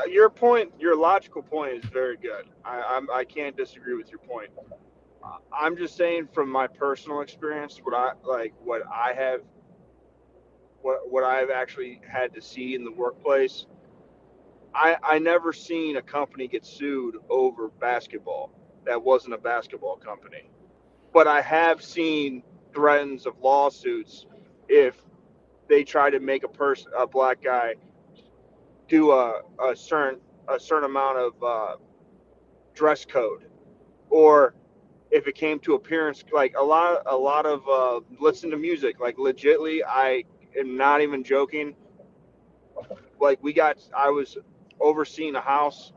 [SPEAKER 8] your logical point is very good. I can't disagree with your point. I'm just saying from my personal experience, what I've actually had to see in the workplace. I never seen a company get sued over basketball that wasn't a basketball company, but I have seen threats of lawsuits if they try to make a black guy do a certain amount of dress code, or if it came to appearance, like a lot of listen to music, like legitly, I am not even joking. Like I was overseeing a house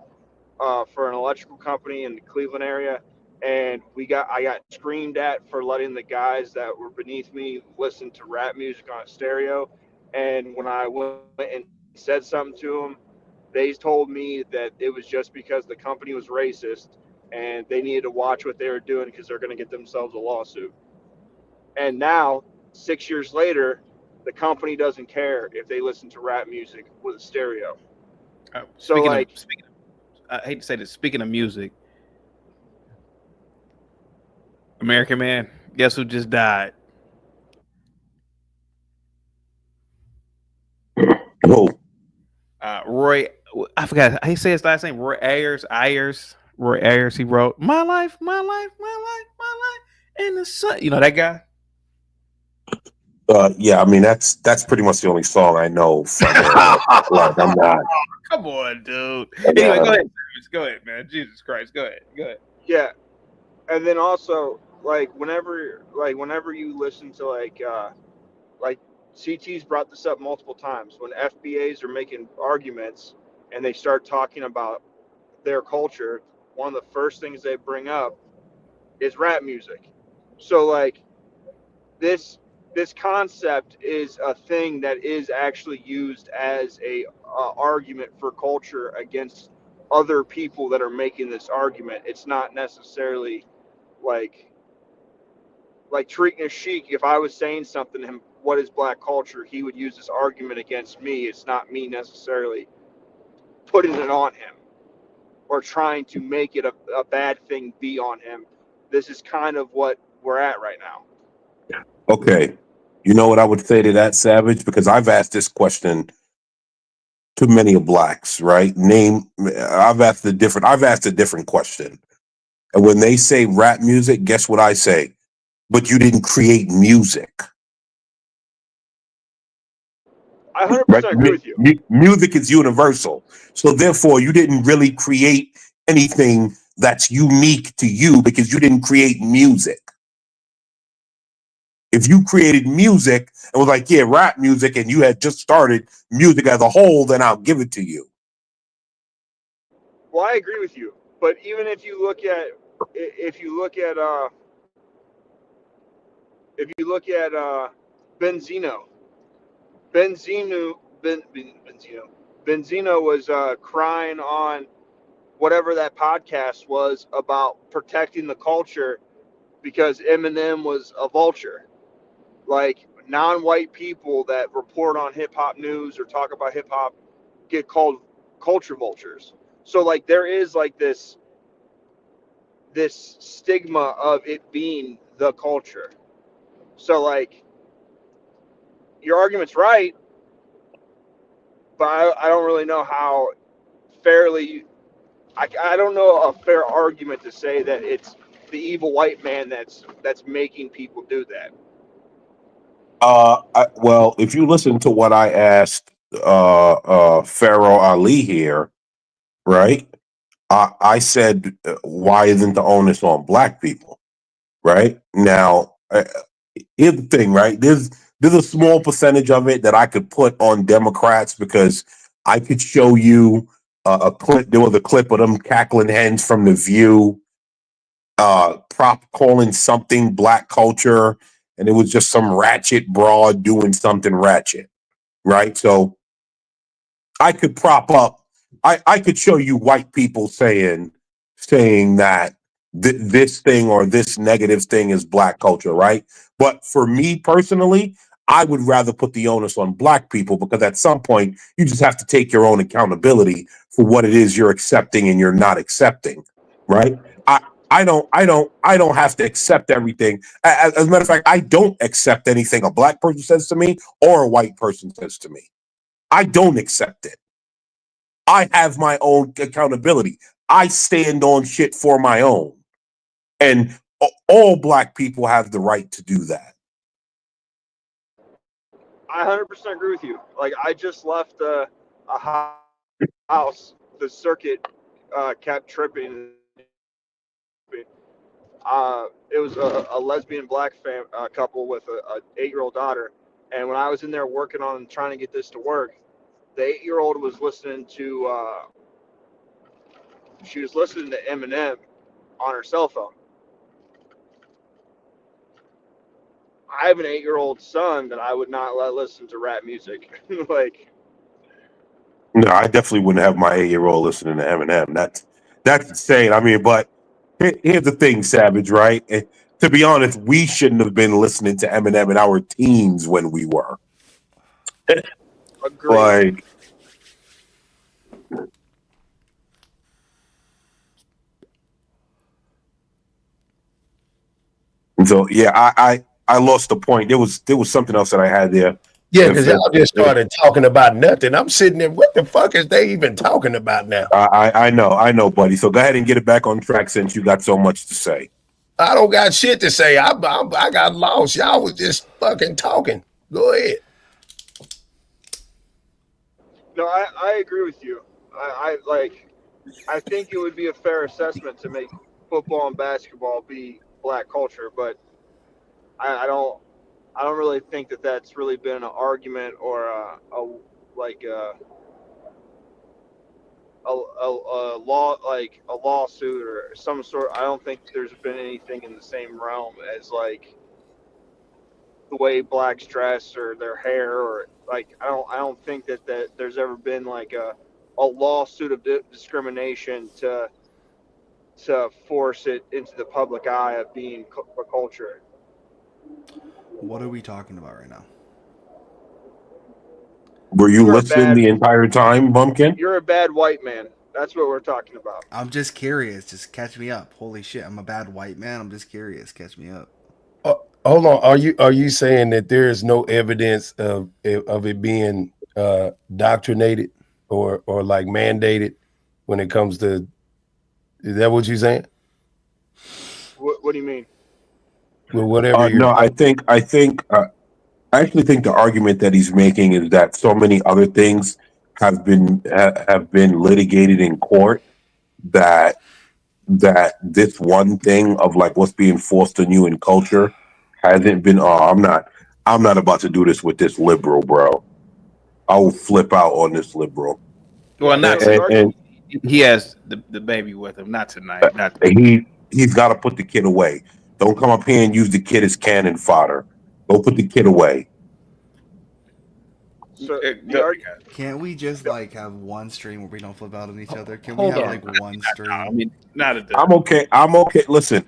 [SPEAKER 8] for an electrical company in the Cleveland area, and I got screamed at for letting the guys that were beneath me listen to rap music on a stereo. And when I went and said something to them, they told me that it was just because the company was racist and they needed to watch what they were doing because they're going to get themselves a lawsuit. And now, 6 years later, the company doesn't care if they listen to rap music with a stereo. So
[SPEAKER 2] Speaking of, I hate to say this. Speaking of music, American Man, guess who just died?
[SPEAKER 3] Oh,
[SPEAKER 2] Roy. I forgot how he said his last name. Roy Ayers. Roy Ayers. He wrote "My Life, My Life, My Life, My Life" in the sun. You know that guy?
[SPEAKER 3] Yeah, I mean that's pretty much the only song I know from him. Like I'm not.
[SPEAKER 2] Come on, dude.
[SPEAKER 3] I'm
[SPEAKER 2] Anyway,
[SPEAKER 3] not-
[SPEAKER 2] go ahead. Go ahead, man. Jesus Christ. Go ahead. Go ahead.
[SPEAKER 8] yeah, and then also whenever you listen to like CT's brought this up multiple times, when FBAs are making arguments and they start talking about their culture, one of the first things they bring up is rap music. So like this concept is a thing that is actually used as a argument for culture against other people that are making this argument. It's not necessarily like treating a sheik. If I was saying something to him, what is black culture, he would use this argument against me. It's not me necessarily putting it on him or trying to make it a bad thing be on him. This is kind of what we're at right now.
[SPEAKER 3] Okay, you know what I would say to that, Savage, because I've asked this question to many of blacks, right? I've asked a different question, and when they say rap music, guess what I say? But you didn't create music.
[SPEAKER 8] I 100%
[SPEAKER 3] Right?
[SPEAKER 8] agree with you.
[SPEAKER 3] Music is universal. So therefore, you didn't really create anything that's unique to you because you didn't create music. If you created music and was like, yeah, rap music, and you had just started music as a whole, then I'll give it to you.
[SPEAKER 8] Well, I agree with you. But even if you look at Benzino, Benzino was crying on whatever that podcast was about protecting the culture because Eminem was a vulture. Like non-white people that report on hip hop news or talk about hip hop get called culture vultures. So like there is like this stigma of it being the culture. So like your argument's right, but I don't really know how fairly. I don't know a fair argument to say that it's the evil white man that's making people do that.
[SPEAKER 3] Well, if you listen to what I asked Pharaoh Ali here, right? I said, why isn't the onus on black people? Right now, here's the thing, right? There's a small percentage of it that I could put on Democrats because I could show you a clip. There was a clip of them cackling hens from The View, prop calling something black culture, and it was just some ratchet broad doing something ratchet, right? So I could prop up. I could show you white people saying that this thing or this negative thing is black culture, right? But for me personally, I would rather put the onus on black people because at some point you just have to take your own accountability for what it is you're accepting and you're not accepting, right? I don't have to accept everything. As a matter of fact, I don't accept anything a black person says to me or a white person says to me. I don't accept it. I have my own accountability. I stand on shit for my own. And all black people have the right to do that.
[SPEAKER 8] I 100% agree with you. Like, I just left a house. The circuit kept tripping. It was a lesbian black couple with a 8-year-old daughter. And when I was in there working on trying to get this to work, the 8-year-old was listening to she was listening to Eminem on her cell phone. I have an 8-year-old son that I would not let listen to rap music. Like,
[SPEAKER 3] no, I definitely wouldn't have my 8-year-old listening to Eminem. That's insane. I mean, but here's the thing, Savage, right? To be honest, we shouldn't have been listening to Eminem in our teens when we were.
[SPEAKER 8] Agreed.
[SPEAKER 3] Like, so yeah, I lost the point. There was something else that I had there.
[SPEAKER 16] Yeah, because y'all just started talking about nothing. I'm sitting there. What the fuck is they even talking about now?
[SPEAKER 3] I know, buddy. So go ahead and get it back on track since you got so much to say.
[SPEAKER 16] I don't got shit to say. I got lost. Y'all was just fucking talking. Go ahead.
[SPEAKER 8] No, I agree with you. I think it would be a fair assessment to make football and basketball be black culture, but I don't really think that that's really been an argument or a law, like a lawsuit or some sort. I don't think there's been anything in the same realm as like the way blacks dress or their hair, or like I don't think that there's ever been like a lawsuit of discrimination to force it into the public eye of being a culture.
[SPEAKER 14] What are we talking about right now?
[SPEAKER 3] Were you listening the entire time, Bumpkin?
[SPEAKER 8] You're a bad white man. That's what we're talking about.
[SPEAKER 14] I'm just curious. Just catch me up. Holy shit, I'm a bad white man. I'm just curious. Catch me up.
[SPEAKER 16] Hold on. Are you saying that there is no evidence of it being doctrinated or like mandated when it comes to? Is that what you're saying?
[SPEAKER 8] What do you mean?
[SPEAKER 16] Well, whatever.
[SPEAKER 3] No, I actually think the argument that he's making is that so many other things have been litigated in court that this one thing of like what's being forced on you in culture hasn't been. I'm not about to do this with this liberal, bro. I will flip out on this liberal.
[SPEAKER 2] Well, not
[SPEAKER 3] and
[SPEAKER 2] he has the baby with him. Not tonight.
[SPEAKER 3] He's got to put the kid away. Don't come up here and use the kid as cannon fodder. Go put the kid away.
[SPEAKER 8] So,
[SPEAKER 14] can't we just like have one stream where we don't flip out on each other? Can
[SPEAKER 3] Hold
[SPEAKER 14] we have
[SPEAKER 3] on.
[SPEAKER 14] like one stream?
[SPEAKER 2] I mean, not at
[SPEAKER 3] I'm okay. Listen.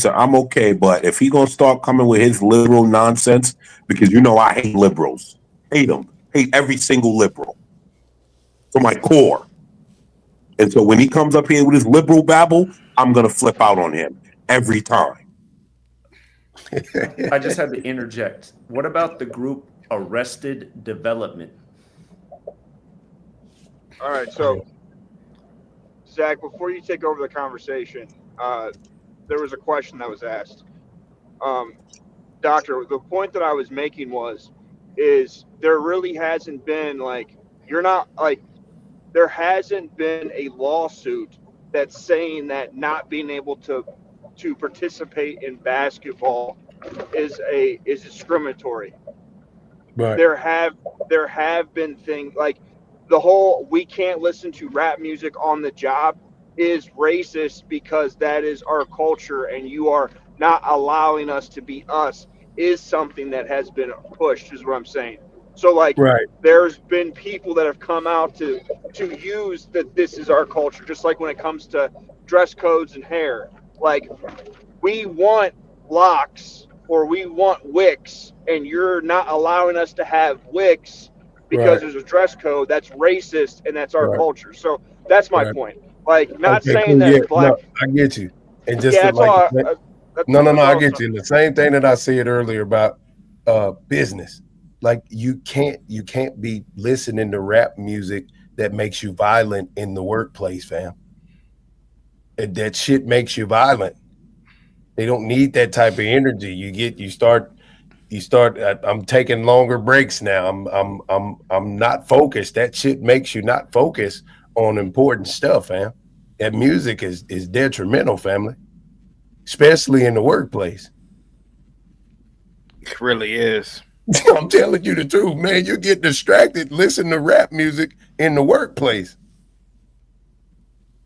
[SPEAKER 3] I'm okay. But if he gonna start coming with his liberal nonsense, because you know I hate liberals. Hate them. Hate every single liberal to my core. And so when he comes up here with his liberal babble, I'm gonna flip out on him every time.
[SPEAKER 22] I just had to interject. What about the group Arrested Development?
[SPEAKER 8] All right, so Zach, before you take over the conversation, there was a question that was asked. Doctor, the point that I was making is there really hasn't been there hasn't been a lawsuit that's saying that not being able to participate in basketball is discriminatory.
[SPEAKER 16] Right.
[SPEAKER 8] There have been things like the whole we can't listen to rap music on the job is racist because that is our culture and you are not allowing us to be us is something that has been pushed, is what I'm saying. So like
[SPEAKER 16] right.
[SPEAKER 8] There's been people that have come out to use that this is our culture, just like when it comes to dress codes and hair. Like we want locks or we want wicks and you're not allowing us to have wicks because there's a dress code. That's racist and that's our culture. So that's my point. Like not saying that black.
[SPEAKER 16] No, I get you. And just
[SPEAKER 8] Yeah, that's
[SPEAKER 16] like
[SPEAKER 8] all.
[SPEAKER 16] no,
[SPEAKER 8] That's
[SPEAKER 16] I
[SPEAKER 8] all.
[SPEAKER 16] get you. The same thing that I said earlier about business. Like you can't be listening to rap music that makes you violent in the workplace, fam. And that shit makes you violent. They don't need that type of energy. You start. I'm taking longer breaks now. I'm not focused. That shit makes you not focus on important stuff, fam. That music is detrimental, family, especially in the workplace.
[SPEAKER 2] It really is.
[SPEAKER 16] I'm telling you the truth, man. You get distracted, listen to rap music in the workplace.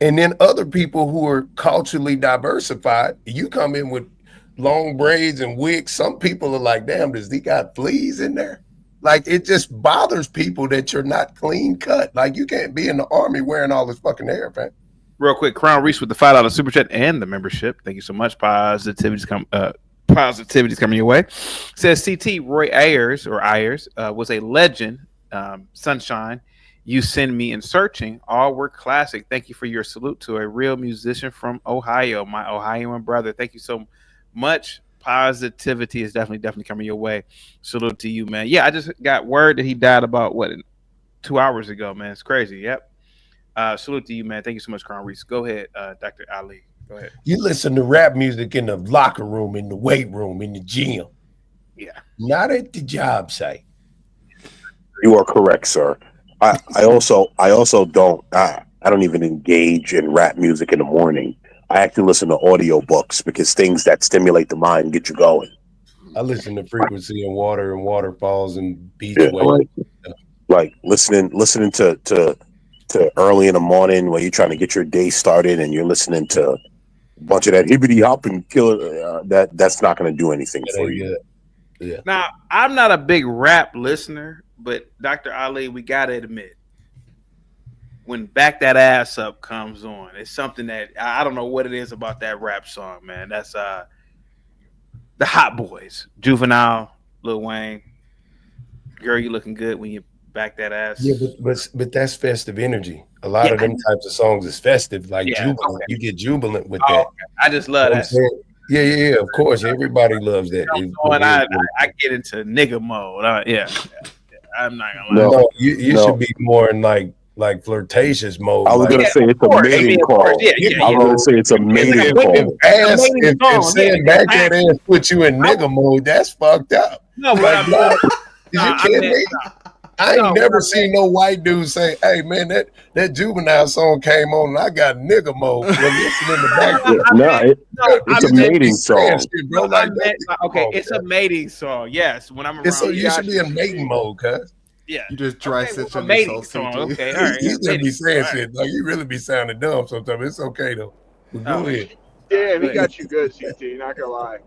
[SPEAKER 16] And then other people who are culturally diversified, you come in with long braids and wigs. Some people are like, damn, does he got fleas in there? Like, it just bothers people that you're not clean cut. Like, you can't be in the army wearing all this fucking hair, man.
[SPEAKER 2] Real quick, Crown Reese with the $5 super chat and the membership. Thank you so much. Positivity's coming your way. Says CT Roy Ayers was a legend. Sunshine, You Send Me in Searching, all were classic. Thank you for your salute to a real musician from Ohio, my Ohioan brother. Thank you so much. Positivity is definitely coming your way. Salute to you, man. Yeah, I just got word that he died about 2 hours ago, man. It's crazy. Yep. Salute to you, man. Thank you so much, Crown Reese. Go ahead, Dr. Ali. Go ahead.
[SPEAKER 16] You listen to rap music in the locker room, in the weight room, in the gym.
[SPEAKER 2] Yeah.
[SPEAKER 16] Not at the job site.
[SPEAKER 3] You are correct, sir. I also don't even engage in rap music in the morning. I actually listen to audio books because things that stimulate the mind get you going.
[SPEAKER 16] I listen to Frequency and Water and Waterfalls and Beach
[SPEAKER 3] Yeah.
[SPEAKER 16] Waves.
[SPEAKER 3] Like listening to early in the morning when you're trying to get your day started and you're listening to a bunch of that hibbity hop and killer that's not going to do anything for you.
[SPEAKER 16] Yeah.
[SPEAKER 2] Now, I'm not a big rap listener, but Dr. Ali, we gotta admit, when Back That Ass Up comes on, it's something that I don't know what it is about that rap song, man. That's the Hot Boys, Juvenile, Lil Wayne. Girl, you looking good when you back that ass.
[SPEAKER 16] Yeah, but that's festive energy. A lot of them types of songs is festive, like jubilant.
[SPEAKER 2] Okay.
[SPEAKER 16] You get jubilant with
[SPEAKER 2] Oh,
[SPEAKER 16] that.
[SPEAKER 2] okay. I just love that.
[SPEAKER 16] Yeah, of course. Everybody loves that.
[SPEAKER 2] When I get into nigga mode. I'm not gonna lie.
[SPEAKER 16] No, you should be more in like flirtatious mode.
[SPEAKER 3] I was gonna say it's a mating call. I was gonna say it's a mating call.
[SPEAKER 16] If saying back that ass put you in nigga mode, that's fucked up.
[SPEAKER 2] No,
[SPEAKER 16] like, you kidding me? I ain't never seen no white dude say, "Hey man, that Juvenile song came on and I got nigga mode." Listening to back
[SPEAKER 3] it's a mating song.
[SPEAKER 16] Bro.
[SPEAKER 2] It's a mating song. Yes, when I'm around,
[SPEAKER 16] so you should be in mating mode, cuz.
[SPEAKER 2] Yeah,
[SPEAKER 10] you just dry stitch on
[SPEAKER 2] mating song. Okay, all right.
[SPEAKER 16] You really be saying shit like you really be sounding dumb sometimes. It's okay though. But go ahead.
[SPEAKER 8] Damn, he got you good, CT. Not gonna lie.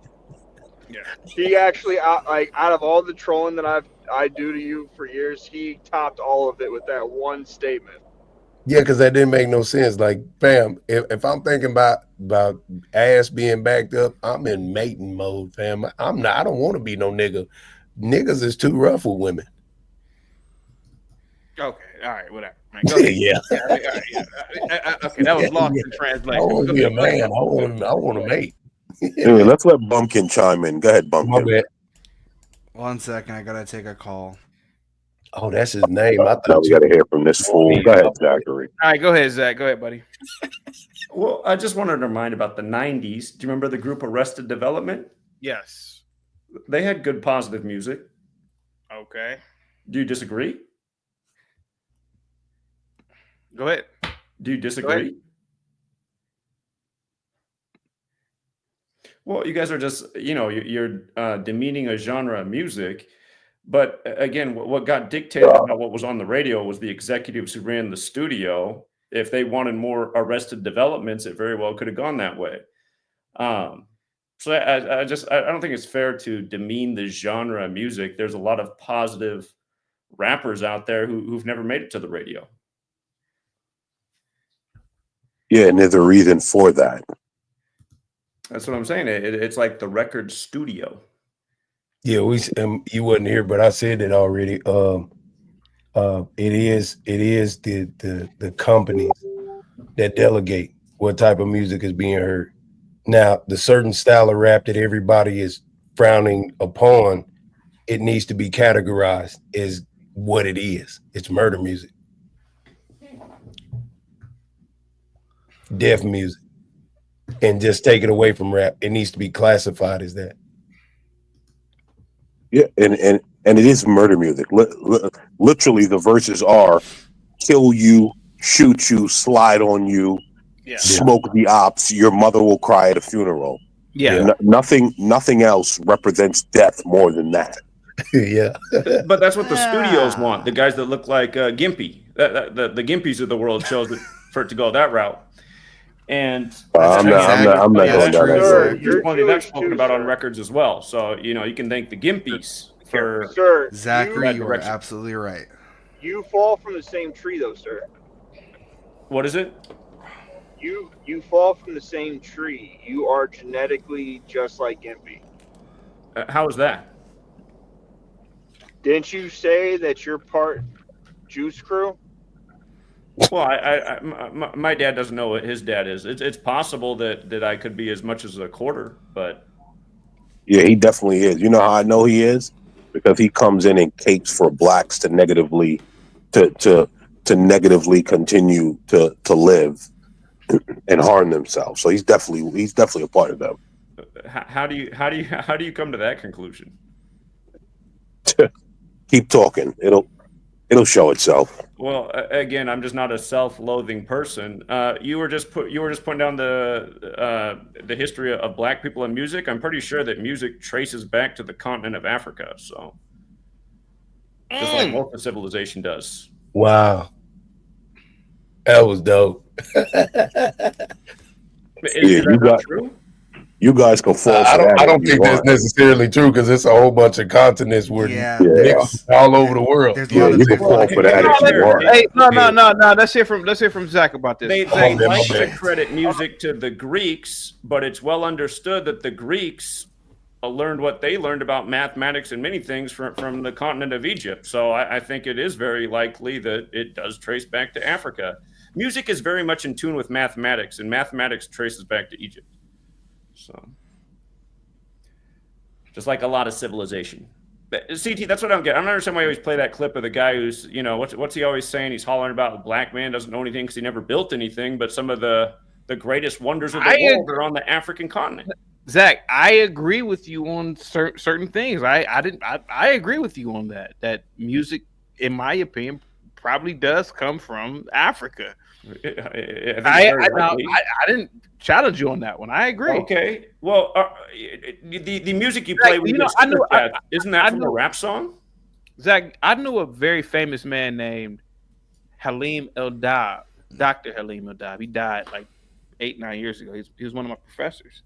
[SPEAKER 2] Yeah.
[SPEAKER 8] He actually out of all the trolling that I do to you for years, he topped all of it with that one statement.
[SPEAKER 16] Yeah, because that didn't make no sense. Like, fam, if I'm thinking about ass being backed up, I'm in mating mode, fam. I don't want to be no nigga. Niggas is too rough with women.
[SPEAKER 2] Okay, all right, whatever. Man,
[SPEAKER 16] yeah.
[SPEAKER 2] Okay, that was lost in translation.
[SPEAKER 16] I want to be a man. I want to mate.
[SPEAKER 3] Anyway, let's let Bumpkin chime in. Go ahead, Bumpkin.
[SPEAKER 16] My bad.
[SPEAKER 14] 1 second, I gotta take a call.
[SPEAKER 16] Oh, that's his name. I thought
[SPEAKER 3] we got to hear from this fool. Go ahead, Zachary.
[SPEAKER 2] All right, go ahead, Zach. Go ahead, buddy.
[SPEAKER 22] Well, I just wanted to remind about the 90s. Do you remember the group Arrested Development?
[SPEAKER 2] Yes.
[SPEAKER 22] They had good positive music.
[SPEAKER 2] Okay.
[SPEAKER 22] Do you disagree?
[SPEAKER 2] Go ahead.
[SPEAKER 22] Do you disagree? Well, you guys are just, you're demeaning a genre of music. But again, what got dictated about what was on the radio was the executives who ran the studio. If they wanted more Arrested Developments, it very well could have gone that way. So I don't think it's fair to demean the genre of music. There's a lot of positive rappers out there who've never made it to the radio.
[SPEAKER 3] Yeah, and there's a reason for that.
[SPEAKER 22] That's what I'm saying. It's like the record studio.
[SPEAKER 16] Yeah, you wasn't here, but I said it already. It is the companies that delegate what type of music is being heard. Now, the certain style of rap that everybody is frowning upon, it needs to be categorized as what it is. It's murder music, death music, and just take it away from rap. It needs to be classified as that.
[SPEAKER 3] Yeah, and it is murder music. Literally, the verses are kill you, shoot you, slide on you, smoke the ops. Your mother will cry at a funeral.
[SPEAKER 2] Yeah.
[SPEAKER 3] Nothing else represents death more than that.
[SPEAKER 16] Yeah.
[SPEAKER 22] But that's what the studios want. The guys that look like Gimpy, the Gimpies of the world chose it for it to go that route. And
[SPEAKER 3] I'm not going down that road.
[SPEAKER 22] There's plenty of that spoken about on records as well. So you can thank the Gimpies for
[SPEAKER 14] Zachary. You are absolutely right.
[SPEAKER 8] You fall from the same tree, though, sir.
[SPEAKER 22] What is it?
[SPEAKER 8] You fall from the same tree. You are genetically just like Gimpy.
[SPEAKER 22] How is that?
[SPEAKER 8] Didn't you say that you're part Juice Crew?
[SPEAKER 22] Well, my dad doesn't know what his dad is. It's possible that I could be as much as a quarter, but
[SPEAKER 3] yeah, he definitely is. You know how I know he is? Because he comes in and capes for blacks to negatively continue to live and harm themselves. So he's definitely a part of them.
[SPEAKER 22] How do you come to that conclusion?
[SPEAKER 3] Keep talking. It'll show itself.
[SPEAKER 22] Well, again, I'm just not a self-loathing person. You were just putting down the history of black people in music. I'm pretty sure that music traces back to the continent of Africa. So, just like most of civilization does.
[SPEAKER 16] Wow, that was dope.
[SPEAKER 22] Is that not true?
[SPEAKER 3] You guys can fall.
[SPEAKER 16] I don't think that's necessarily true because it's a whole bunch of continents where all over the world.
[SPEAKER 3] You can fall for that if you want.
[SPEAKER 2] Hey, no. Let's hear from Zach about this.
[SPEAKER 22] They like to credit music to the Greeks, but it's well understood that the Greeks learned what they learned about mathematics and many things from the continent of Egypt. So I think it is very likely that it does trace back to Africa. Music is very much in tune with mathematics, and mathematics traces back to Egypt. So, just like a lot of civilization. But, CT, that's what I don't get. I don't understand why you always play that clip of the guy who's, what's he always saying? He's hollering about the black man doesn't know anything because he never built anything, but some of the greatest wonders of the world are on the African continent.
[SPEAKER 2] Zach, I agree with you on certain things. I agree with you on that music, in my opinion, probably does come from Africa. I didn't challenge you on that one. I agree.
[SPEAKER 22] Okay. Well, the music you play with isn't that from a rap song?
[SPEAKER 2] Zach, I knew a very famous man named Halim El-Dab, Dr. Halim El-Dab. He died like 8-9 years ago. He was one of my professors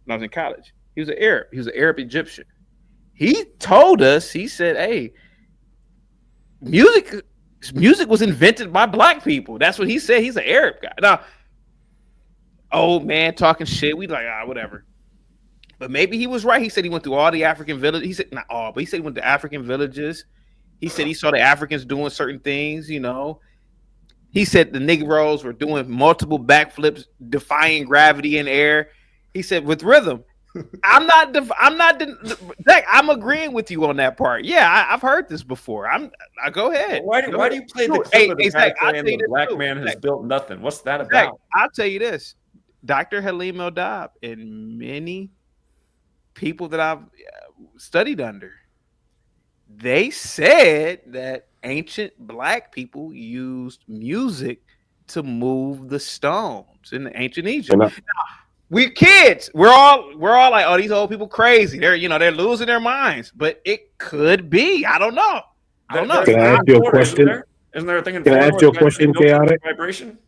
[SPEAKER 2] when I was in college. He was an Arab. He was an Arab Egyptian. He told us, he said, hey, music was invented by black people. That's what he said. He's an Arab guy. Now, old man talking shit. We like, whatever. But maybe he was right. He said he went through all the African villages. He said, not all, but he said he went to African villages. He said he saw the Africans doing certain things, He said the Negroes were doing multiple backflips, defying gravity in air. He said with rhythm. I'm agreeing with you on that part. Yeah, I've heard this before. I go ahead.
[SPEAKER 22] Why do you play the clip of the guy saying the black man has built nothing? What's that about?
[SPEAKER 2] I'll tell you this. Dr. Halim El-Dab and many people that I've studied under, they said that ancient black people used music to move the stones in ancient Egypt. We kids, we're all like, oh, these old people crazy. They're losing their minds. But it could be. I don't know.
[SPEAKER 3] Can I ask you a question?
[SPEAKER 22] Isn't there a thing in
[SPEAKER 3] Can I ask you a question, Chaotic?
[SPEAKER 22] Vibration?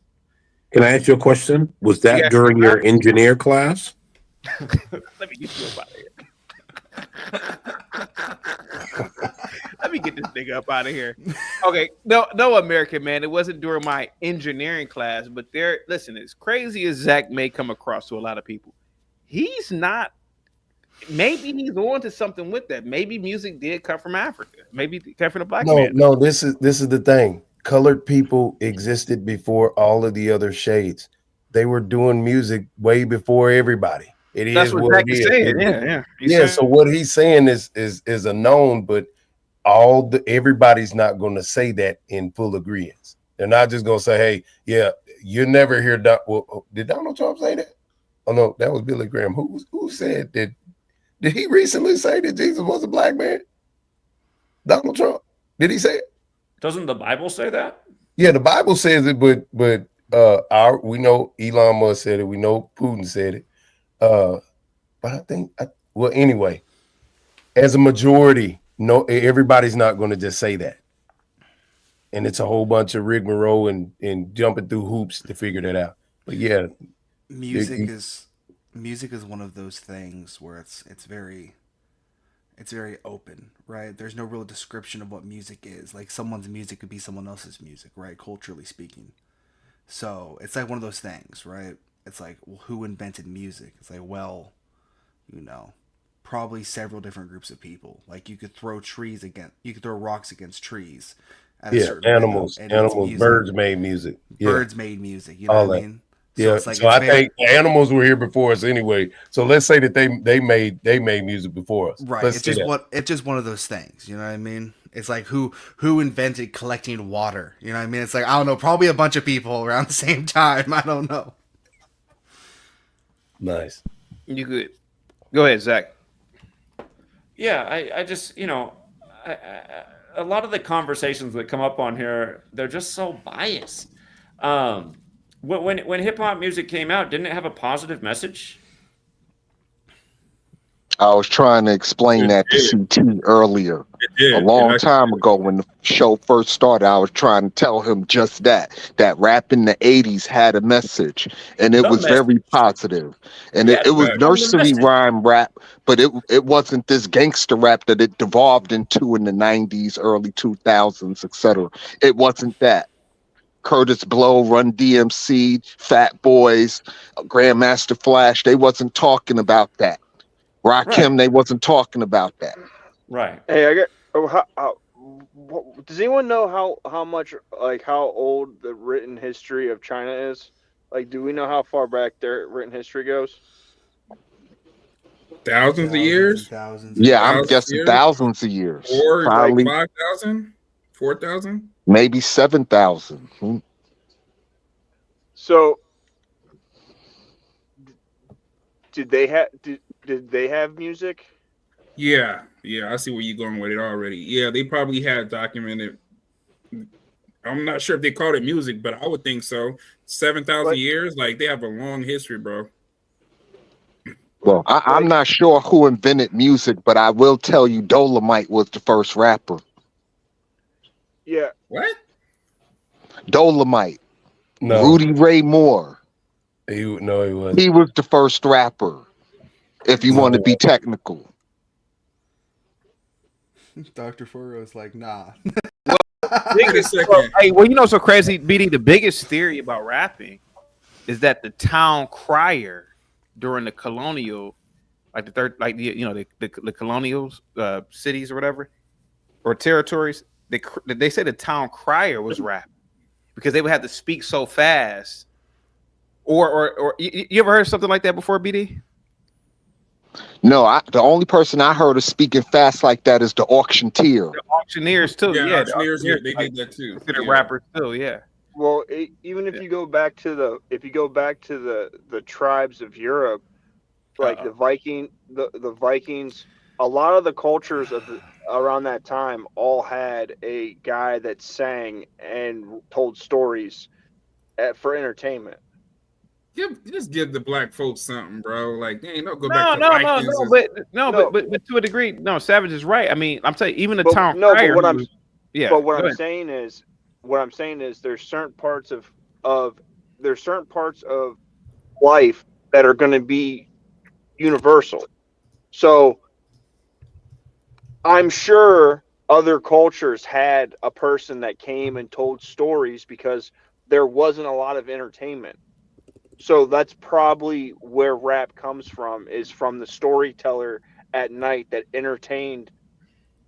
[SPEAKER 3] Can I ask you a question? Was that during your engineer class?
[SPEAKER 2] Let me get you up out of here. Let me get this nigga up out of here. Okay, no, American man. It wasn't during my engineering class, but listen, as crazy as Zach may come across to a lot of people, he's not. Maybe he's on to something with that. Maybe music did come from Africa. Maybe it came from the black man.
[SPEAKER 16] No, this is the thing. Colored people existed before all of the other shades. They were doing music way before everybody. It
[SPEAKER 2] That's
[SPEAKER 16] is
[SPEAKER 2] what
[SPEAKER 16] what
[SPEAKER 2] Zach
[SPEAKER 16] it
[SPEAKER 2] is
[SPEAKER 16] is.
[SPEAKER 2] saying.
[SPEAKER 16] It-
[SPEAKER 2] Yeah, yeah. He's
[SPEAKER 16] yeah.
[SPEAKER 2] saying-
[SPEAKER 16] So what he's saying is a known, but everybody's not going to say that in full agreement. They're not just going to say, "Hey, yeah, you never hear." Did Donald Trump say that? Oh no, that was Billy Graham. Who said that? Did he recently say that Jesus was a black man? Donald Trump. Did he say it?
[SPEAKER 22] Doesn't the Bible say that?
[SPEAKER 16] Yeah, the Bible says it, but we know Elon Musk said it. We know Putin said it. But I think well, anyway, as a majority, no, everybody's not going to just say that. And it's a whole bunch of rigmarole and jumping through hoops to figure that out. But yeah,
[SPEAKER 14] music is one of those things where it's very open, right? There's no real description of what music is. Like someone's music could be someone else's music, right? Culturally speaking. So it's like one of those things, right? It's like, well, who invented music? It's like, well, probably several different groups of people. Like you could throw rocks against trees at a certain
[SPEAKER 16] animals,
[SPEAKER 14] rhythm, and it's music.
[SPEAKER 16] birds made music.
[SPEAKER 14] Birds made music. You know
[SPEAKER 16] all
[SPEAKER 14] what I
[SPEAKER 16] that.
[SPEAKER 14] mean?
[SPEAKER 16] Yeah.
[SPEAKER 14] It's like,
[SPEAKER 16] So I think the animals were here before us anyway. So let's say that they made music before us.
[SPEAKER 14] Right.
[SPEAKER 16] Let's
[SPEAKER 14] It's
[SPEAKER 16] see
[SPEAKER 14] just
[SPEAKER 16] that.
[SPEAKER 14] it's just one of those things. You know what I mean? It's like who invented collecting water? You know what I mean? It's like, I don't know, probably a bunch of people around the same time. I don't know.
[SPEAKER 16] Nice.
[SPEAKER 2] You could go ahead, Zach.
[SPEAKER 22] Yeah, I just, a lot of the conversations that come up on here, they're just so biased. When hip hop music came out, didn't it have a positive message?
[SPEAKER 10] I was trying to explain that to CT earlier. A long time ago when the show first started, I was trying to tell him just that rap in the 80s had a message, and it was very positive. And it was nursery rhyme rap, but it wasn't this gangster rap that it devolved into in the 90s, early 2000s, etc. It wasn't that. Curtis Blow, Run DMC, Fat Boys, Grandmaster Flash, they wasn't talking about that. Rakim, they wasn't talking about that.
[SPEAKER 22] Right.
[SPEAKER 8] Hey, I get. Does anyone know how much, like, how old the written history of China is? Like, do we know how far back their written history goes?
[SPEAKER 13] Thousands of years?
[SPEAKER 10] Yeah, I'm guessing thousands of years.
[SPEAKER 13] Or
[SPEAKER 10] Probably
[SPEAKER 13] like 5,000? 4,000?
[SPEAKER 10] maybe 7,000.
[SPEAKER 8] So, did they have music?
[SPEAKER 13] Yeah, I see where you're going with it already. Yeah, they probably had documented. I'm not sure if they called it music, but I would think so. 7,000 years, like they have a long history, bro.
[SPEAKER 10] Well, I'm not sure who invented music, but I will tell you Dolomite was the first rapper.
[SPEAKER 8] Yeah.
[SPEAKER 13] What?
[SPEAKER 10] Dolomite.
[SPEAKER 16] No.
[SPEAKER 10] Rudy Ray Moore.
[SPEAKER 16] He wasn't.
[SPEAKER 10] He was the first rapper, if you want to be technical.
[SPEAKER 14] Dr. Furrow's like, nah.
[SPEAKER 2] Hey, well, so crazy, BD. The biggest theory about rapping is that the town crier during the colonial, like the colonial cities or whatever, or territories, they say the town crier was rapping because they would have to speak so fast. Or you ever heard something like that before, BD?
[SPEAKER 10] No, the only person I heard of speaking fast like that is the auctioneer.
[SPEAKER 2] The auctioneers too. Yeah,
[SPEAKER 13] the auctioneers, they did that too.
[SPEAKER 2] Considered rappers too. Yeah.
[SPEAKER 8] Well, even if you go back to the tribes of Europe, like the Vikings, a lot of the cultures around that time all had a guy that sang and told stories for entertainment.
[SPEAKER 13] Just give the black folks something, bro. Like, they ain't no go back to Vikings.
[SPEAKER 2] But to a degree, no. Savage is right. I mean, I'm telling you, even the town
[SPEAKER 8] no,
[SPEAKER 2] crier.
[SPEAKER 8] but what
[SPEAKER 2] go
[SPEAKER 8] I'm
[SPEAKER 2] ahead.
[SPEAKER 8] saying is, there's certain parts of life that are going to be universal. So I'm sure other cultures had a person that came and told stories because there wasn't a lot of entertainment. So that's probably where rap comes from, is from the storyteller at night that entertained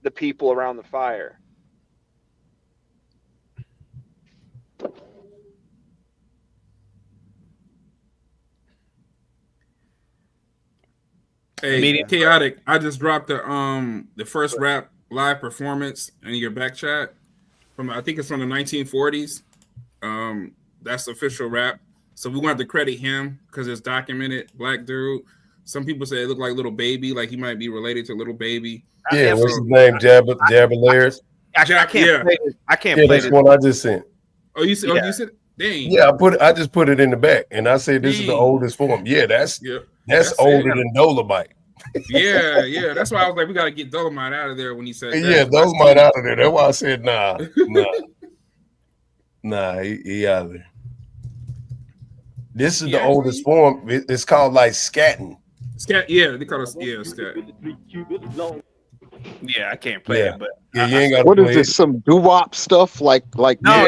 [SPEAKER 8] the people around the fire.
[SPEAKER 13] Hey, chaotic! I just dropped the first rap live performance in your back chat from I think it's from the 1940s. That's official rap. So we want to credit him because it's documented. Black dude. Some people say it looked like Little Baby, like he might be related to Little Baby.
[SPEAKER 16] Yeah, what's his name? Jabberlaires.
[SPEAKER 2] I can't play this. I can't
[SPEAKER 16] Yeah,
[SPEAKER 2] play
[SPEAKER 16] that's
[SPEAKER 2] this.
[SPEAKER 16] one I just sent.
[SPEAKER 13] Oh, you said?
[SPEAKER 2] Yeah.
[SPEAKER 13] Oh, you said? Dang.
[SPEAKER 16] Yeah, I just put it in the back, and I said this is the oldest form. Yeah, that's older than Dolomite.
[SPEAKER 13] Yeah. That's why I was like, we got to get Dolomite out of there when he said that.
[SPEAKER 16] Yeah, Dolomite out of there. That's why I said nah, he out of there. This is the oldest form. It's called like scatting.
[SPEAKER 13] Yeah, they call us scatting.
[SPEAKER 2] Yeah, I can't play it, but
[SPEAKER 16] yeah, you ain't got.
[SPEAKER 10] What is this? Some doo-wop stuff? Like
[SPEAKER 2] no,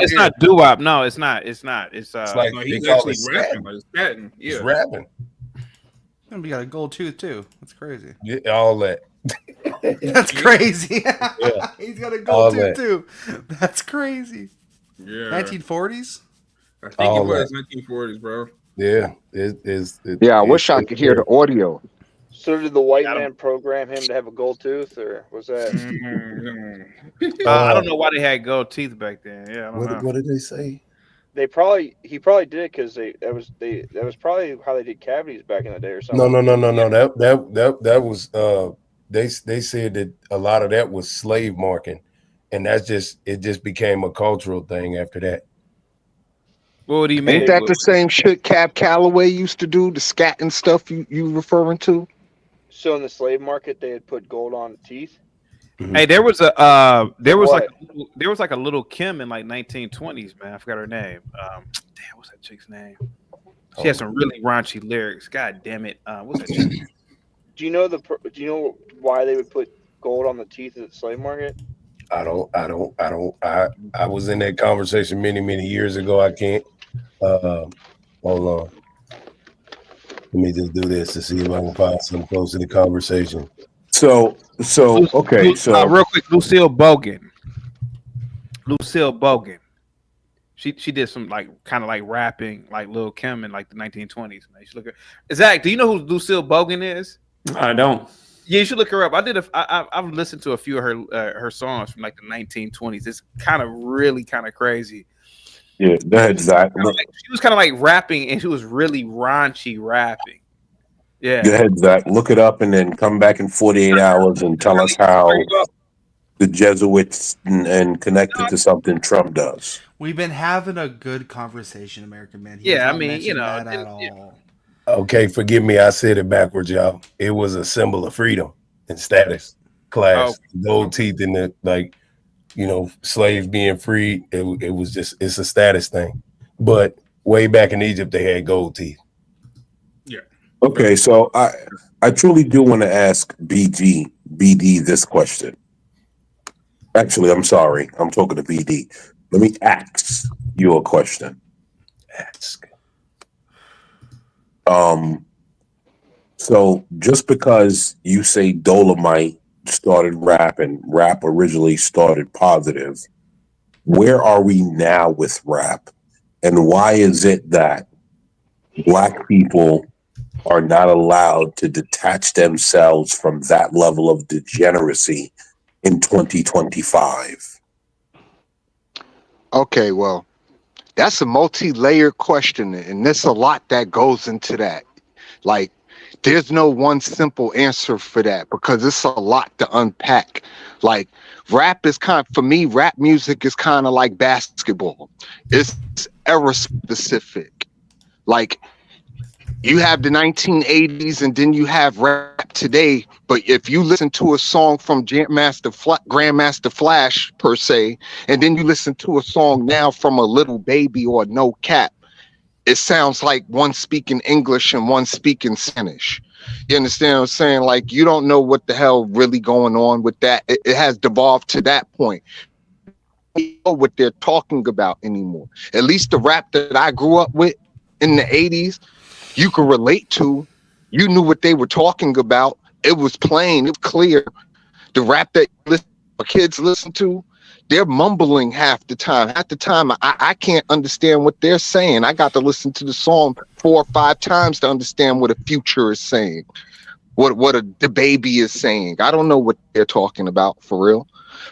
[SPEAKER 2] it's not doo-wop. No, it's not. It's
[SPEAKER 16] like
[SPEAKER 13] no, he's actually rapping, like scatting. Yeah,
[SPEAKER 16] he's rapping.
[SPEAKER 14] And we got a gold tooth too. That's crazy.
[SPEAKER 16] Yeah, all that.
[SPEAKER 14] That's crazy.
[SPEAKER 16] Yeah.
[SPEAKER 14] He's got a gold tooth too. That's crazy.
[SPEAKER 13] Yeah.
[SPEAKER 14] 1940s.
[SPEAKER 13] I think it was 1940s, bro.
[SPEAKER 16] Yeah,
[SPEAKER 10] I wish I could hear the audio.
[SPEAKER 8] So did the white man program him to have a gold tooth, or was that?
[SPEAKER 2] I don't know why they had gold teeth back then. Yeah, I don't know.
[SPEAKER 16] What did they say?
[SPEAKER 8] He probably did it because that was probably how they did cavities back in the day or something.
[SPEAKER 16] No. That was they said that a lot of that was slave marking, and it just became a cultural thing after that.
[SPEAKER 2] What do you mean?
[SPEAKER 10] Ain't that the same shit Cab Calloway used to do? The scat and stuff you referring to?
[SPEAKER 8] So in the slave market, they had put gold on teeth.
[SPEAKER 2] Hey, there was like a little Kim in like 1920s, man. I forgot her name. Damn, what's that chick's name? She had some really raunchy lyrics. God damn it. What's that chick?
[SPEAKER 8] Do you know why they would put gold on the teeth at the slave market?
[SPEAKER 16] I was in that conversation many years ago. I can't. Hold on. Let me just do this to see if I can find something close to the conversation.
[SPEAKER 3] So okay. So
[SPEAKER 2] real quick, Lucille Bogan. She did some like kind of like rapping like Lil Kim in like the 1920s. Man, you should look at Zach. Do you know who Lucille Bogan is?
[SPEAKER 22] I don't.
[SPEAKER 2] Yeah, you should look her up. I've listened to a few of her songs from like the 1920s. It's kind of really kind of crazy.
[SPEAKER 3] Yeah, go ahead, Zach.
[SPEAKER 2] She was kind of like rapping, and she was really raunchy rapping. Yeah.
[SPEAKER 3] Go ahead, Zach. Look it up, and then come back in 48 hours and tell us how the Jesuits and connected to something Trump does.
[SPEAKER 14] We've been having a good conversation, American man.
[SPEAKER 2] Yeah, I mean, you know,
[SPEAKER 14] that at all.
[SPEAKER 16] Okay, forgive me. I said it backwards, y'all. It was a symbol of freedom and status, class, gold teeth, in the like, you know, slaves being free. It was just it's a status thing. But way back in Egypt, they had gold teeth.
[SPEAKER 13] Yeah.
[SPEAKER 3] Okay, so I truly do want to ask BD this question. Actually, I'm sorry. I'm talking to BD. Let me ask you a question. Ask. So just because you say Dolomite started rapping, rap originally started positive, where are we now with rap? And why is it that Black people are not allowed to detach themselves from that level of degeneracy in 2025?
[SPEAKER 10] Okay, well, that's a multi-layered question, and there's a lot that goes into that. Like, there's no one simple answer for that because it's a lot to unpack. Like, rap is for me, rap music is kind of like basketball. It's era specific. Like, you have the 1980s and then you have rap today. But if you listen to a song from Grandmaster Flash, per se, and then you listen to a song now from a Little Baby or No Cap, it sounds like one speaking English and one speaking Spanish. You understand what I'm saying? Like, you don't know what the hell really going on with that. It has devolved to that point. You don't know what they're talking about anymore. At least the rap that I grew up with in the 80s, you could relate to. You knew what they were talking about. It was plain, it was clear. The rap that kids listen to, they're mumbling half the time. Half the time, I can't understand what they're saying. I got to listen to the song 4 or 5 times to understand what a Future is saying. what the baby is saying. I don't know what they're talking about for real.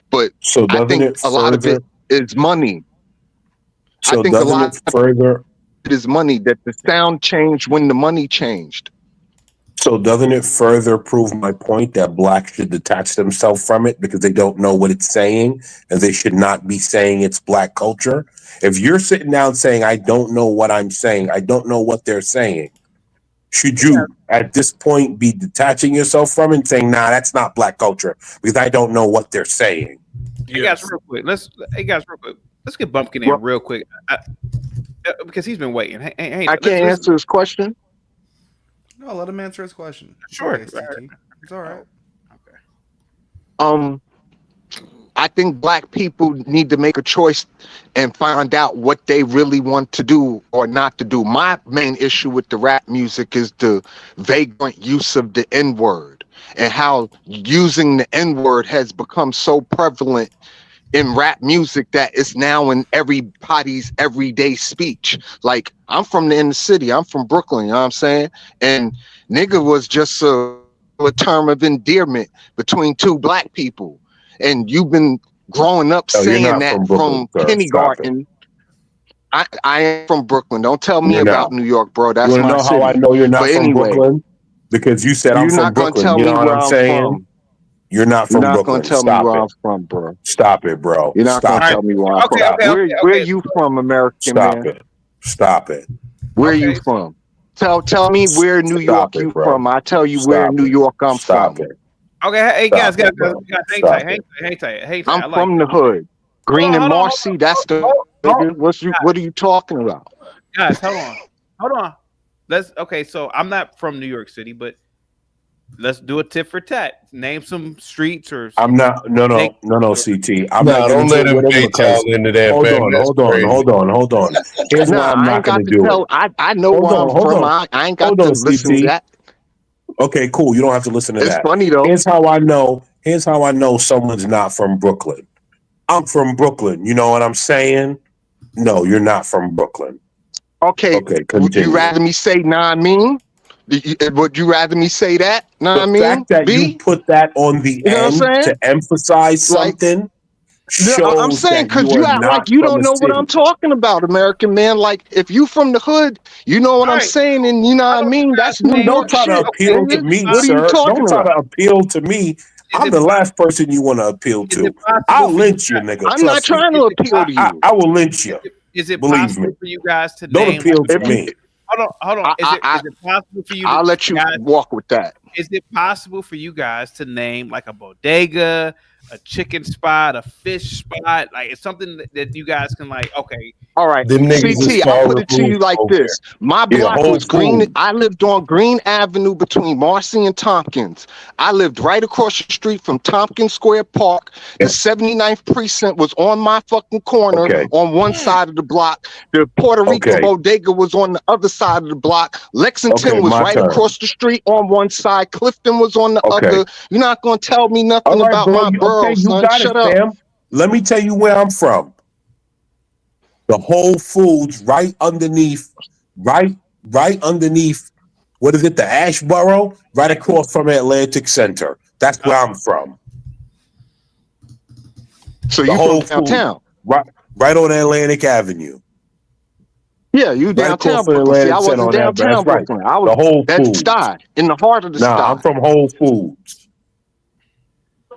[SPEAKER 10] But
[SPEAKER 3] So
[SPEAKER 10] I
[SPEAKER 3] doesn't
[SPEAKER 10] think
[SPEAKER 3] it
[SPEAKER 10] a lot of
[SPEAKER 3] further?
[SPEAKER 10] it is money.
[SPEAKER 3] So
[SPEAKER 10] I think a
[SPEAKER 3] doesn't
[SPEAKER 10] lot
[SPEAKER 3] it
[SPEAKER 10] of
[SPEAKER 3] further?
[SPEAKER 10] it is money, that the sound changed when the money changed.
[SPEAKER 3] So doesn't it further prove my point that blacks should detach themselves from it because they don't know what it's saying and they should not be saying it's black culture? If you're sitting down saying, I don't know what I'm saying, I don't know what they're saying, should you at this point be detaching yourself from it and saying, nah, that's not black culture because I don't know what they're saying?
[SPEAKER 2] Hey guys, real quick. Let's get Bumpkin in real quick because he's been waiting. Hey,
[SPEAKER 10] I can't answer his question.
[SPEAKER 14] No, let him answer his question.
[SPEAKER 2] Sure.
[SPEAKER 14] Okay, CT. It's all right.
[SPEAKER 10] I think black people need to make a choice and find out what they really want to do or not to do. My main issue with the rap music is the vagrant use of the N-word and how using the N-word has become so prevalent in rap music that it's now in everybody's everyday speech. Like, I'm from the inner city. I'm from Brooklyn, you know what I'm saying? And nigga was just a term of endearment between two black people. And you've been growing up saying that from kindergarten. I am from Brooklyn. Don't tell me about New York, bro. That's
[SPEAKER 3] you
[SPEAKER 10] my
[SPEAKER 3] know
[SPEAKER 10] city.
[SPEAKER 3] how I know you're not
[SPEAKER 10] But
[SPEAKER 3] from
[SPEAKER 10] anyway,
[SPEAKER 3] Brooklyn? Because you said I'm
[SPEAKER 10] you're
[SPEAKER 3] from
[SPEAKER 10] not gonna
[SPEAKER 3] Brooklyn.
[SPEAKER 10] tell
[SPEAKER 3] You know
[SPEAKER 10] me
[SPEAKER 3] what
[SPEAKER 10] where
[SPEAKER 3] I'm
[SPEAKER 10] I'm
[SPEAKER 3] saying?
[SPEAKER 10] from.
[SPEAKER 3] You're not
[SPEAKER 10] You're
[SPEAKER 3] from
[SPEAKER 10] not gonna
[SPEAKER 3] Brooklyn.
[SPEAKER 10] tell me
[SPEAKER 3] Stop
[SPEAKER 10] where
[SPEAKER 3] it.
[SPEAKER 10] I'm from, bro.
[SPEAKER 3] Stop it, bro.
[SPEAKER 10] You're not
[SPEAKER 3] Stop
[SPEAKER 10] gonna
[SPEAKER 3] it.
[SPEAKER 10] tell me where I'm from.
[SPEAKER 3] Stop it.
[SPEAKER 10] Where you from, American
[SPEAKER 3] Stop
[SPEAKER 10] man?
[SPEAKER 3] it. Stop it.
[SPEAKER 10] Where you from? Tell me where New York
[SPEAKER 3] it,
[SPEAKER 10] you
[SPEAKER 3] bro.
[SPEAKER 10] from. I tell you where
[SPEAKER 3] Stop
[SPEAKER 10] New
[SPEAKER 3] it.
[SPEAKER 10] York I'm
[SPEAKER 3] Stop
[SPEAKER 10] from.
[SPEAKER 3] it.
[SPEAKER 2] Okay, hey
[SPEAKER 3] Stop
[SPEAKER 2] guys,
[SPEAKER 3] it, bro.
[SPEAKER 2] hang
[SPEAKER 3] Stop
[SPEAKER 2] tight. I
[SPEAKER 10] I'm
[SPEAKER 2] like
[SPEAKER 10] from
[SPEAKER 2] it.
[SPEAKER 10] the hood. Green and Marcy, that's the
[SPEAKER 2] hold
[SPEAKER 10] nigga. What are you talking about?
[SPEAKER 2] Guys, hold on. Okay, so I'm not from New York City, but let's do a tit for tat. Name some streets or
[SPEAKER 3] I'm not. No, CT. I'm not
[SPEAKER 16] don't
[SPEAKER 3] going to
[SPEAKER 16] let
[SPEAKER 3] do
[SPEAKER 16] him
[SPEAKER 3] whatever
[SPEAKER 16] bait y'all
[SPEAKER 3] because.
[SPEAKER 16] into that,
[SPEAKER 3] Hold
[SPEAKER 16] fam.
[SPEAKER 3] on.
[SPEAKER 16] That's crazy.
[SPEAKER 3] Hold on. Here's why I'm
[SPEAKER 10] I
[SPEAKER 3] not
[SPEAKER 10] ain't
[SPEAKER 3] going
[SPEAKER 10] got
[SPEAKER 3] to
[SPEAKER 10] to
[SPEAKER 3] do
[SPEAKER 10] tell.
[SPEAKER 3] it.
[SPEAKER 10] I know
[SPEAKER 3] Hold
[SPEAKER 10] where
[SPEAKER 3] on.
[SPEAKER 10] I'm
[SPEAKER 3] Hold
[SPEAKER 10] from.
[SPEAKER 3] on.
[SPEAKER 10] I ain't got
[SPEAKER 3] Hold
[SPEAKER 10] to
[SPEAKER 3] on,
[SPEAKER 10] listen to
[SPEAKER 3] CT.
[SPEAKER 10] that.
[SPEAKER 3] Okay, cool. You don't have to listen to
[SPEAKER 10] It's
[SPEAKER 3] that.
[SPEAKER 10] funny though.
[SPEAKER 3] Here's how I know. Someone's not from Brooklyn. I'm from Brooklyn. You know what I'm saying? No, you're not from Brooklyn.
[SPEAKER 10] Okay.
[SPEAKER 3] Okay,
[SPEAKER 10] Would you
[SPEAKER 3] continue.
[SPEAKER 10] rather me say nah I mean? Would you rather me say that? Nah I
[SPEAKER 3] The
[SPEAKER 10] mean?
[SPEAKER 3] fact that you put that on the
[SPEAKER 10] You know what I'm
[SPEAKER 3] end
[SPEAKER 10] saying?
[SPEAKER 3] to emphasize something
[SPEAKER 10] I'm
[SPEAKER 3] shows
[SPEAKER 10] saying
[SPEAKER 3] that
[SPEAKER 10] because
[SPEAKER 3] you
[SPEAKER 10] you
[SPEAKER 3] are
[SPEAKER 10] act like
[SPEAKER 3] not
[SPEAKER 10] you
[SPEAKER 3] from
[SPEAKER 10] don't
[SPEAKER 3] a
[SPEAKER 10] know what I'm
[SPEAKER 3] city.
[SPEAKER 10] talking about, American man. Like, if you from the hood, you know what I'm saying, and you know what I mean? That's New
[SPEAKER 3] Don't
[SPEAKER 10] York
[SPEAKER 3] try to
[SPEAKER 10] shit.
[SPEAKER 3] appeal to
[SPEAKER 10] Nigga.
[SPEAKER 3] me,
[SPEAKER 10] What are you
[SPEAKER 3] sir.
[SPEAKER 10] talking
[SPEAKER 3] Don't try
[SPEAKER 10] about?
[SPEAKER 3] to appeal to me. I'm the last person you want to appeal to. I'll lynch you, nigga.
[SPEAKER 10] I'm not
[SPEAKER 3] Trust me.
[SPEAKER 10] trying to appeal to you.
[SPEAKER 3] I will lynch you.
[SPEAKER 2] Is it
[SPEAKER 3] Believe
[SPEAKER 2] possible
[SPEAKER 3] me.
[SPEAKER 2] for you guys to
[SPEAKER 3] Don't
[SPEAKER 2] name?
[SPEAKER 3] appeal to me.
[SPEAKER 2] Hold on. Is it possible for you?
[SPEAKER 10] I'll let you walk with that.
[SPEAKER 2] Is it possible for you guys to name like a bodega, a chicken spot, a fish spot? Like, it's something that you guys can like. Okay,
[SPEAKER 10] all right,
[SPEAKER 16] Them niggas is
[SPEAKER 10] CT, I'll
[SPEAKER 16] far
[SPEAKER 10] put it to
[SPEAKER 16] removed
[SPEAKER 10] you like
[SPEAKER 16] over
[SPEAKER 10] this. My
[SPEAKER 3] Yeah,
[SPEAKER 10] block
[SPEAKER 3] Whole
[SPEAKER 10] was Green.
[SPEAKER 3] Foods.
[SPEAKER 10] I lived on Green Avenue between Marcy and Tompkins. I lived right across the street from Tompkins Square Park. The 79th precinct was on my fucking corner on one side of the block. The Puerto Rican bodega was on the other side of the block. Lexington was
[SPEAKER 3] my
[SPEAKER 10] right
[SPEAKER 3] turn.
[SPEAKER 10] across the street on one side. Clifton was on the other. You're not going to tell me nothing
[SPEAKER 3] All right,
[SPEAKER 10] about
[SPEAKER 3] bro.
[SPEAKER 10] my borough,
[SPEAKER 3] You
[SPEAKER 10] son.
[SPEAKER 3] got
[SPEAKER 10] Shut
[SPEAKER 3] it,
[SPEAKER 10] up.
[SPEAKER 3] fam. Let me tell you where I'm from. The Whole Foods right underneath. What is it? The Ashboro, right across from Atlantic Center. That's where I'm from.
[SPEAKER 10] So
[SPEAKER 3] The
[SPEAKER 10] you
[SPEAKER 3] Whole
[SPEAKER 10] from downtown?
[SPEAKER 3] Foods, right on Atlantic Avenue.
[SPEAKER 10] Yeah, you
[SPEAKER 3] Right
[SPEAKER 10] downtown
[SPEAKER 3] across from
[SPEAKER 10] Brooklyn. See, I
[SPEAKER 3] Atlantic Center
[SPEAKER 10] wasn't
[SPEAKER 3] on that.
[SPEAKER 10] downtown
[SPEAKER 3] That's right.
[SPEAKER 10] Brooklyn. I was
[SPEAKER 3] The Whole
[SPEAKER 10] that
[SPEAKER 3] Foods.
[SPEAKER 10] side, in the heart of the
[SPEAKER 3] Nah,
[SPEAKER 10] side.
[SPEAKER 3] I'm from Whole Foods.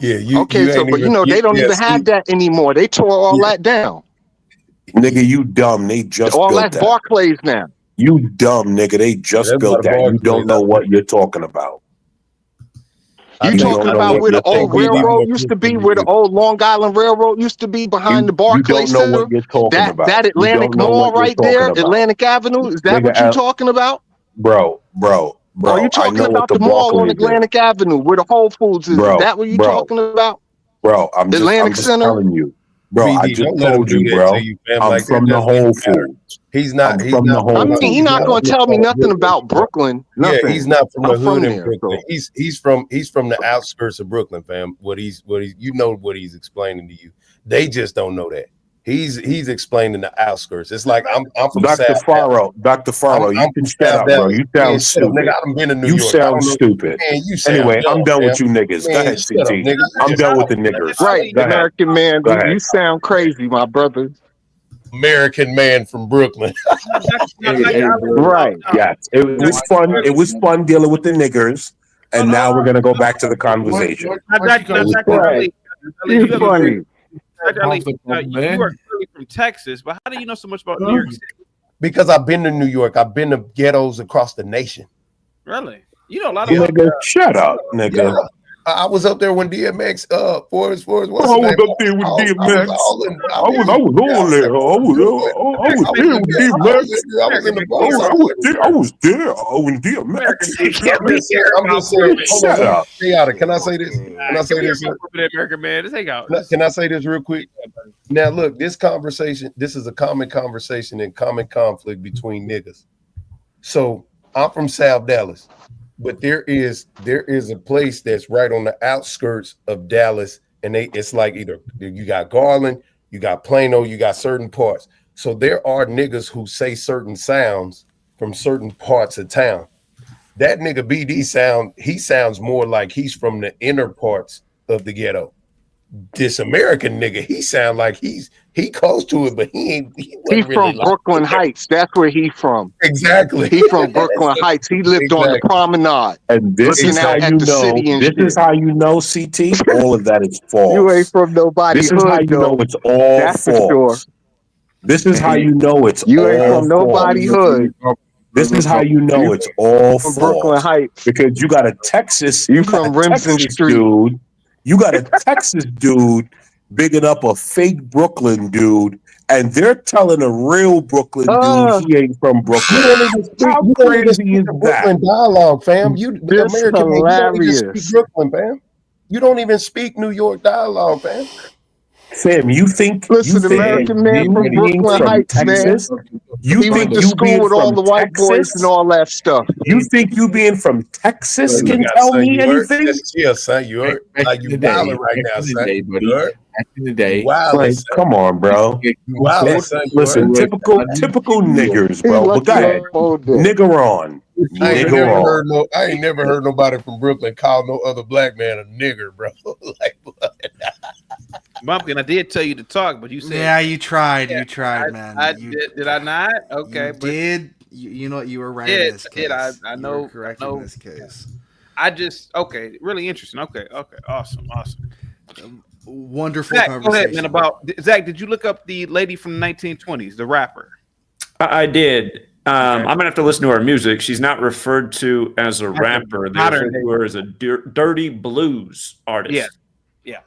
[SPEAKER 16] Yeah, you
[SPEAKER 10] Okay, so
[SPEAKER 16] ain't
[SPEAKER 10] but
[SPEAKER 16] even.
[SPEAKER 10] they don't even
[SPEAKER 16] See,
[SPEAKER 10] have that anymore. They tore all that down.
[SPEAKER 3] Nigga, you dumb. They just
[SPEAKER 10] All
[SPEAKER 3] built
[SPEAKER 10] that's
[SPEAKER 3] that.
[SPEAKER 10] Barclays now.
[SPEAKER 3] You dumb, nigga. They just
[SPEAKER 16] that's
[SPEAKER 3] built
[SPEAKER 16] not a
[SPEAKER 3] that. You
[SPEAKER 16] Barclays.
[SPEAKER 3] don't know what you're talking about.
[SPEAKER 10] You talking about where the old railroad used to be, where the old Long Island Railroad used to be behind the
[SPEAKER 3] You
[SPEAKER 10] Barclays
[SPEAKER 3] don't know
[SPEAKER 10] Center?
[SPEAKER 3] what you're talking about.
[SPEAKER 10] That
[SPEAKER 3] You
[SPEAKER 10] Atlantic
[SPEAKER 3] don't know
[SPEAKER 10] Mall
[SPEAKER 3] what you're
[SPEAKER 10] right
[SPEAKER 3] talking
[SPEAKER 10] there,
[SPEAKER 3] about.
[SPEAKER 10] Atlantic Avenue. Is that
[SPEAKER 3] Nigga,
[SPEAKER 10] what you talking about?
[SPEAKER 3] Bro.
[SPEAKER 10] Are you
[SPEAKER 3] I
[SPEAKER 10] talking
[SPEAKER 3] know what
[SPEAKER 10] about
[SPEAKER 3] the
[SPEAKER 10] the mall on
[SPEAKER 3] Barclays is.
[SPEAKER 10] Atlantic Avenue where the Whole Foods is? Is that what you talking about?
[SPEAKER 3] Bro, I'm just
[SPEAKER 10] Atlantic Center?
[SPEAKER 3] telling you. Bro, I
[SPEAKER 16] VD,
[SPEAKER 3] just
[SPEAKER 16] don't let him
[SPEAKER 3] told
[SPEAKER 16] do
[SPEAKER 3] you,
[SPEAKER 16] that
[SPEAKER 3] bro.
[SPEAKER 16] to you, fam.
[SPEAKER 3] I'm
[SPEAKER 16] Like that
[SPEAKER 3] from the
[SPEAKER 16] doesn't
[SPEAKER 3] Whole
[SPEAKER 16] even matter.
[SPEAKER 3] Foods.
[SPEAKER 16] He's not.
[SPEAKER 3] I'm
[SPEAKER 16] He's
[SPEAKER 3] from
[SPEAKER 16] not.
[SPEAKER 3] the Whole
[SPEAKER 10] I mean,
[SPEAKER 3] Foods.
[SPEAKER 10] he's not
[SPEAKER 3] bro.
[SPEAKER 10] going to tell me nothing about Brooklyn. Nothing.
[SPEAKER 16] Yeah, he's not from the
[SPEAKER 10] I'm
[SPEAKER 16] hood
[SPEAKER 10] from
[SPEAKER 16] in
[SPEAKER 10] there,
[SPEAKER 16] Brooklyn.
[SPEAKER 10] so.
[SPEAKER 16] He's from the outskirts of Brooklyn, fam. What he's you know what he's explaining to you. They just don't know that. He's explaining the outskirts. It's like I'm from
[SPEAKER 3] Dr.
[SPEAKER 16] South Dallas.
[SPEAKER 3] Dr. Faro, you
[SPEAKER 16] I'm
[SPEAKER 3] can
[SPEAKER 16] from
[SPEAKER 3] shut
[SPEAKER 16] South
[SPEAKER 3] up, bro.
[SPEAKER 16] Dallas.
[SPEAKER 3] You
[SPEAKER 16] Man,
[SPEAKER 3] sound
[SPEAKER 16] shut up, nigga.
[SPEAKER 3] stupid.
[SPEAKER 16] I done been to New
[SPEAKER 3] You
[SPEAKER 16] York. I don't
[SPEAKER 3] sound
[SPEAKER 16] know.
[SPEAKER 3] stupid.
[SPEAKER 16] Man, you sound
[SPEAKER 3] Anyway, I'm
[SPEAKER 16] dumb,
[SPEAKER 3] done
[SPEAKER 16] man.
[SPEAKER 3] with you niggas. Go
[SPEAKER 16] Man,
[SPEAKER 3] ahead,
[SPEAKER 16] shut up,
[SPEAKER 3] CT.
[SPEAKER 16] nigga.
[SPEAKER 3] I'm done with the niggers.
[SPEAKER 10] Right,
[SPEAKER 3] Go ahead.
[SPEAKER 10] American man.
[SPEAKER 3] Go ahead.
[SPEAKER 10] You sound crazy, my brother.
[SPEAKER 16] American man from Brooklyn.
[SPEAKER 10] Right.
[SPEAKER 3] Yes. It was fun. It was fun dealing with the niggers. And now we're gonna go back to the conversation.
[SPEAKER 10] Right.
[SPEAKER 2] You
[SPEAKER 10] You're funny.
[SPEAKER 2] Dr. Ali, you are clearly from Texas, but how do you know so much about New York City?
[SPEAKER 16] Because I've been to New York. I've been to ghettos across the nation.
[SPEAKER 2] Really? You know a lot about
[SPEAKER 3] Nigga, shut up, nigga.
[SPEAKER 16] Yeah. I was up there when DMX, Forrest, what's
[SPEAKER 3] I
[SPEAKER 16] his
[SPEAKER 3] was
[SPEAKER 16] name?
[SPEAKER 3] up there with
[SPEAKER 16] I
[SPEAKER 3] DMX.
[SPEAKER 16] I
[SPEAKER 3] was on there. I was there with DMX.
[SPEAKER 16] I was in the boat.
[SPEAKER 3] I was there when DMX.
[SPEAKER 16] I'm just saying.
[SPEAKER 3] Shut up.
[SPEAKER 16] Chaotic. Can I say this? Can I say this?
[SPEAKER 2] American man, just hang out.
[SPEAKER 16] Can I say this real quick? Now, look, this conversation, this is a common conversation and common conflict between niggas. So I'm from South Dallas, but there is a place that's right on the outskirts of Dallas, and it's like either you got Garland, you got Plano, you got certain parts. So there are niggas who say certain sounds from certain parts of town. That nigga BD sounds more like he's from the inner parts of the ghetto. This American nigga, he sound like he close to it, but he
[SPEAKER 10] He's from Brooklyn Heights. That's where he's from.
[SPEAKER 16] Exactly.
[SPEAKER 10] He from Brooklyn Heights. He lived on the promenade.
[SPEAKER 3] And this
[SPEAKER 10] looking
[SPEAKER 3] is how
[SPEAKER 10] out
[SPEAKER 3] you
[SPEAKER 10] at the
[SPEAKER 3] know.
[SPEAKER 10] city and
[SPEAKER 3] This
[SPEAKER 10] shit.
[SPEAKER 3] is how you know, CT. All of that is false.
[SPEAKER 10] You ain't from nobody's
[SPEAKER 3] This is how
[SPEAKER 10] hood,
[SPEAKER 3] you know
[SPEAKER 10] though.
[SPEAKER 3] it's all
[SPEAKER 10] That's for
[SPEAKER 3] false.
[SPEAKER 10] sure.
[SPEAKER 3] This is how you know it's
[SPEAKER 10] You
[SPEAKER 3] all
[SPEAKER 10] ain't from nobody's
[SPEAKER 3] false.
[SPEAKER 10] hood.
[SPEAKER 3] This is how you know it's all
[SPEAKER 10] From Brooklyn
[SPEAKER 3] false.
[SPEAKER 10] Heights.
[SPEAKER 3] Because you got a Texas,
[SPEAKER 10] You from Remsen
[SPEAKER 3] Texas
[SPEAKER 10] Street.
[SPEAKER 3] dude. You got a Texas dude bigging up a fake Brooklyn dude, and they're telling a real Brooklyn dude he ain't from Brooklyn.
[SPEAKER 16] You don't even speak,
[SPEAKER 3] How
[SPEAKER 16] you don't even
[SPEAKER 3] crazy
[SPEAKER 16] speak
[SPEAKER 3] is
[SPEAKER 16] the
[SPEAKER 3] that?
[SPEAKER 16] Brooklyn dialogue, fam. You the
[SPEAKER 10] This
[SPEAKER 16] American man, you don't even
[SPEAKER 10] hilarious.
[SPEAKER 16] speak Brooklyn, fam. You don't even speak New York dialogue, fam.
[SPEAKER 3] Sam, you think
[SPEAKER 10] Listen, American man from
[SPEAKER 3] being
[SPEAKER 10] Brooklyn
[SPEAKER 3] from
[SPEAKER 10] Heights, man.
[SPEAKER 3] Texas? You
[SPEAKER 10] He
[SPEAKER 3] think
[SPEAKER 10] went to
[SPEAKER 3] you
[SPEAKER 10] school
[SPEAKER 3] being
[SPEAKER 10] with all
[SPEAKER 3] from
[SPEAKER 10] the white boys
[SPEAKER 3] Texas?
[SPEAKER 10] and all that stuff.
[SPEAKER 3] You think you being from Texas
[SPEAKER 16] You
[SPEAKER 3] can
[SPEAKER 16] got
[SPEAKER 3] tell
[SPEAKER 16] son,
[SPEAKER 3] me
[SPEAKER 16] you heard?
[SPEAKER 3] anything?
[SPEAKER 16] That's chill, son. You heard? Like you wilding right now, son.
[SPEAKER 6] buddy.
[SPEAKER 16] You heard?
[SPEAKER 6] Back in the day.
[SPEAKER 16] You wilding,
[SPEAKER 3] Like,
[SPEAKER 16] son.
[SPEAKER 3] come on, bro.
[SPEAKER 16] You wilding, son. You
[SPEAKER 3] Listen,
[SPEAKER 16] heard?
[SPEAKER 3] typical niggers,
[SPEAKER 10] He
[SPEAKER 3] bro. But
[SPEAKER 10] lucky
[SPEAKER 3] go ahead,
[SPEAKER 10] old day.
[SPEAKER 3] nigger on,
[SPEAKER 16] I ain't
[SPEAKER 3] nigger
[SPEAKER 16] never
[SPEAKER 3] on.
[SPEAKER 16] heard I ain't never heard nobody from Brooklyn call no other black man a nigger, bro. Like what?
[SPEAKER 2] Bumpkin, I did tell you to talk, but you said
[SPEAKER 14] Yeah, you tried. You tried, man.
[SPEAKER 2] I
[SPEAKER 14] You
[SPEAKER 2] did I not? Okay,
[SPEAKER 14] you
[SPEAKER 2] but
[SPEAKER 14] did. You know what? You were right
[SPEAKER 2] did,
[SPEAKER 14] in this
[SPEAKER 2] I did.
[SPEAKER 14] case.
[SPEAKER 2] I
[SPEAKER 14] You
[SPEAKER 2] know.
[SPEAKER 14] were correct
[SPEAKER 2] I know.
[SPEAKER 14] in this case.
[SPEAKER 2] I just okay, really interesting. Okay, awesome.
[SPEAKER 14] Wonderful
[SPEAKER 2] Zach,
[SPEAKER 14] conversation.
[SPEAKER 2] go ahead, man. About Zach, did you look up the lady from the 1920s, the rapper?
[SPEAKER 22] I did. I'm gonna have to listen to her music. She's not referred to as a rapper. They refer to her as a dirty blues artist.
[SPEAKER 2] Yeah.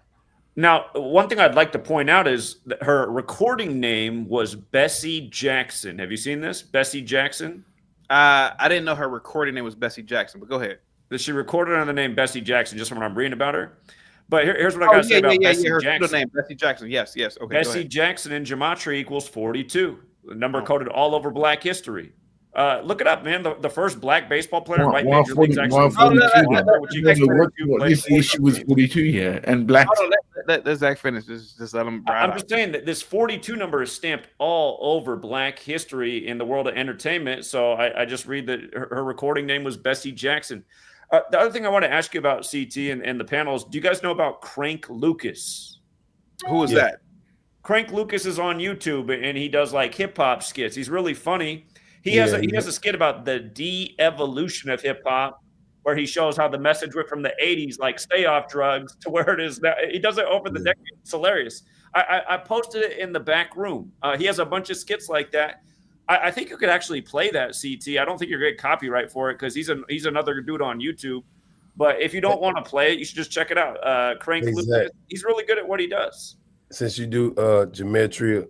[SPEAKER 22] Now, one thing I'd like to point out is that her recording name was Bessie Jackson. Have you seen this? Bessie Jackson?
[SPEAKER 2] I didn't know her recording name was Bessie Jackson, but go ahead.
[SPEAKER 22] She recorded under the name Bessie Jackson, just from what I'm reading about her. But here's what I got to say about Bessie
[SPEAKER 2] her
[SPEAKER 22] Jackson.
[SPEAKER 2] name, Bessie Jackson. Yes. Okay.
[SPEAKER 22] Bessie Jackson in gematria equals 42. The number coded all over Black history. Look it up, man. The first black baseball player in white major leagues actually.
[SPEAKER 6] This issue was 42, yeah, and black.
[SPEAKER 2] Hold on, let Zach finish. Just let him.
[SPEAKER 22] I'm just saying that this 42 number is stamped all over Black history in the world of entertainment. So I just read that her recording name was Bessie Jackson. The other thing I want to ask you about CT and the panels, do you guys know about Crank Lucas?
[SPEAKER 2] Who is that?
[SPEAKER 22] Crank Lucas is on YouTube and he does like hip hop skits. He's really funny. He has a skit about the de-evolution of hip hop, where he shows how the message went from the 80s, like stay off drugs, to where it is now. He does it over the decade. It's hilarious. I posted it in the back room. He has a bunch of skits like that. I think you could actually play that, CT. I don't think you're going to get copyright for it because he's another dude on YouTube. But if you don't want to play it, you should just check it out. Crank Lucas, he's really good at what he does.
[SPEAKER 16] Since you do gematria,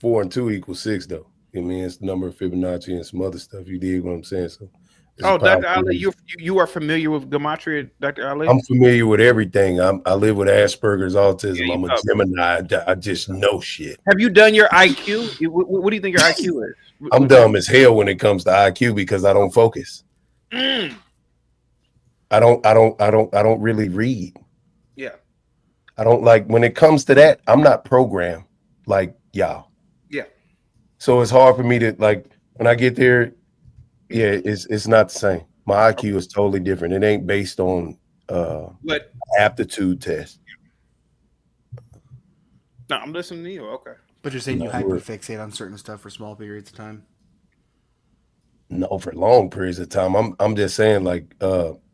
[SPEAKER 16] 4 and 2 equals 6, though. I mean, it's the number of Fibonacci and some other stuff. You dig what I'm saying? So,
[SPEAKER 2] Dr. Ali, you are familiar with gematria, Dr. Ali?
[SPEAKER 16] I'm familiar with everything. I live with Asperger's, autism. I'm a Gemini. I just know shit.
[SPEAKER 2] Have you done your IQ? What do you think your IQ is?
[SPEAKER 16] I'm dumb as hell when it comes to IQ because I don't focus. I don't really read.
[SPEAKER 2] Yeah.
[SPEAKER 16] I don't like when it comes to that. I'm not programmed like y'all.
[SPEAKER 2] Yeah.
[SPEAKER 16] So it's hard for me to like when I get there. Yeah, it's not the same. My IQ is totally different. It ain't based on
[SPEAKER 2] But
[SPEAKER 16] aptitude test.
[SPEAKER 2] no, I'm listening to you. Okay.
[SPEAKER 14] But you're saying you
[SPEAKER 16] No, we're-
[SPEAKER 14] hyperfixate on certain stuff for small periods of time?
[SPEAKER 16] No, for long periods of time. I'm just saying like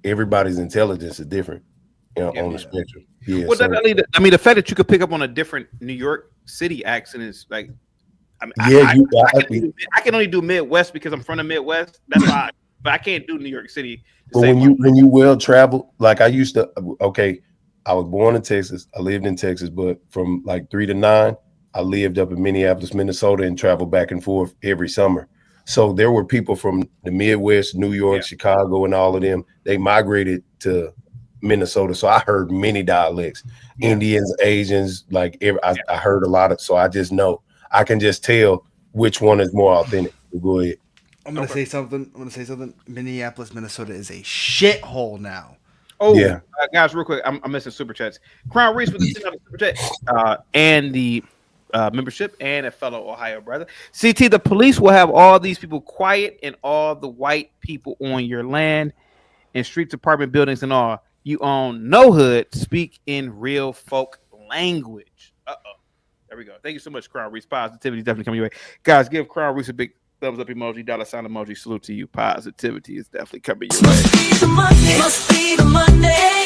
[SPEAKER 16] everybody's intelligence is different, on the spectrum. Yeah.
[SPEAKER 2] Well,
[SPEAKER 16] So,
[SPEAKER 2] I mean, the fact that you could pick up on a different New York City accent is like, I mean,
[SPEAKER 16] yeah,
[SPEAKER 2] I can only do Midwest because I'm from the Midwest. That's why, but I can't do New York City.
[SPEAKER 16] but when you well travel, like I used to. Okay, I was born in Texas. I lived in Texas, but from like 3 to 9, I lived up in Minneapolis, Minnesota, and traveled back and forth every summer. So there were people from the Midwest, New York, Chicago, and all of them. They migrated to Minnesota, so I heard many dialects, Indians, Asians, like I heard a lot of. So I just know I can just tell which one is more authentic. Go ahead.
[SPEAKER 14] I'm gonna say something. Minneapolis, Minnesota is a shithole now.
[SPEAKER 2] Oh,
[SPEAKER 16] yeah.
[SPEAKER 2] Guys, real quick, I'm missing super chats. Crown Reese with the $10 super chat, and the membership, and a fellow Ohio brother. CT, the police will have all these people quiet and all the white people on your land and streets, apartment buildings, and all. You own no hood. Speak in real folk language. There we go. Thank you so much, Crown Reese. Positivity definitely coming your way. Guys, give Crown Reese a big thumbs up emoji, $sign emoji. Salute to you. Positivity is definitely coming your way.
[SPEAKER 1] Must be the Monday.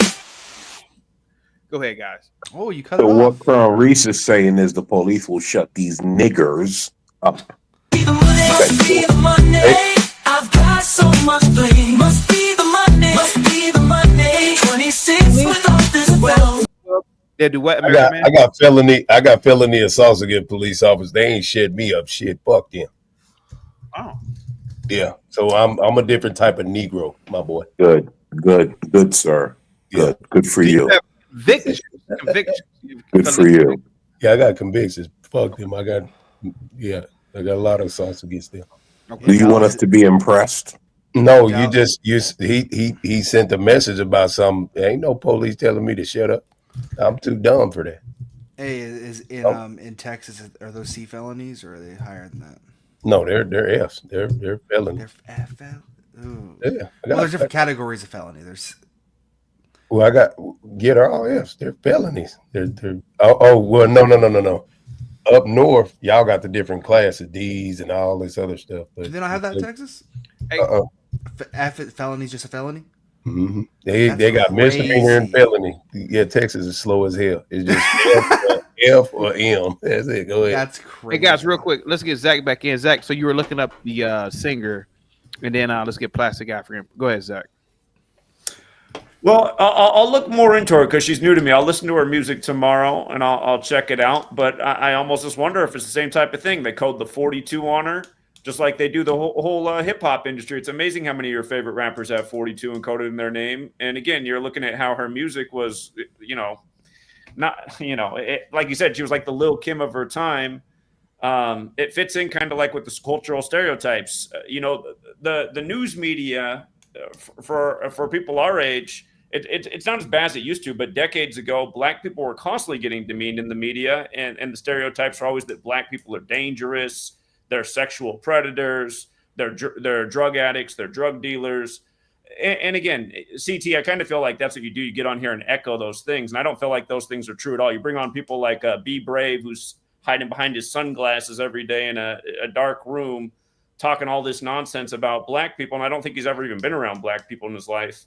[SPEAKER 2] Go ahead, guys.
[SPEAKER 14] Oh, you cut
[SPEAKER 3] So
[SPEAKER 14] it
[SPEAKER 3] what
[SPEAKER 14] off.
[SPEAKER 3] Crown Reese is saying is the police will shut these niggers up.
[SPEAKER 1] Must be the Monday. I've got so much blame. Must be the Monday. Must be the Monday. 26 without this well.
[SPEAKER 2] Yeah, do what?
[SPEAKER 16] I got felony assaults against police officers. They ain't shed me up shit. Fuck them.
[SPEAKER 2] Oh.
[SPEAKER 16] Yeah. So I'm a different type of Negro, my boy.
[SPEAKER 3] Good, sir. Good for you.
[SPEAKER 2] Convictions.
[SPEAKER 3] Good for you.
[SPEAKER 16] Yeah, I got convictions. Fuck them. I got a lot of assaults against them.
[SPEAKER 3] Do you want us to be impressed?
[SPEAKER 16] No, he sent a message about something. There ain't no police telling me to shut up. I'm too dumb for that.
[SPEAKER 14] Hey, is in Texas, are those C felonies or are they higher than that?
[SPEAKER 16] No, they're F's. They're felonies.
[SPEAKER 14] They're Ooh.
[SPEAKER 16] Yeah.
[SPEAKER 14] Well, there's different categories of felony. There's
[SPEAKER 16] they're all F's. They're felonies. They're well, no. Up north, y'all got the different classes, D's and all this other stuff. But
[SPEAKER 14] do they not have that in Texas? Felony's just a felony?
[SPEAKER 16] Mm-hmm. They got misdemeanor and felony. Yeah, Texas is slow as hell. It's just F or M. That's it. Go ahead.
[SPEAKER 14] That's crazy.
[SPEAKER 2] Hey guys, real quick, let's get Zach back in. Zach, so you were looking up the singer, and then let's get Plastic Guy for him. Go ahead, Zach.
[SPEAKER 22] Well, I'll look more into her because she's new to me. I'll listen to her music tomorrow and I'll check it out. But I almost just wonder if it's the same type of thing. They code the 42 on her, just like they do the whole hip hop industry. It's amazing how many of your favorite rappers have 42 encoded in their name. And again, you're looking at how her music was, like you said, she was like the Lil Kim of her time. It fits in kind of like with the cultural stereotypes. The news media for people our age. It's not as bad as it used to, but decades ago, black people were constantly getting demeaned in the media, and the stereotypes are always that black people are dangerous, they're sexual predators, they're drug addicts, they're drug dealers. And again, CT, I kind of feel like that's what you do. You get on here and echo those things, and I don't feel like those things are true at all. You bring on people like Be Brave, who's hiding behind his sunglasses every day in a dark room, talking all this nonsense about black people, and I don't think he's ever even been around black people in his life.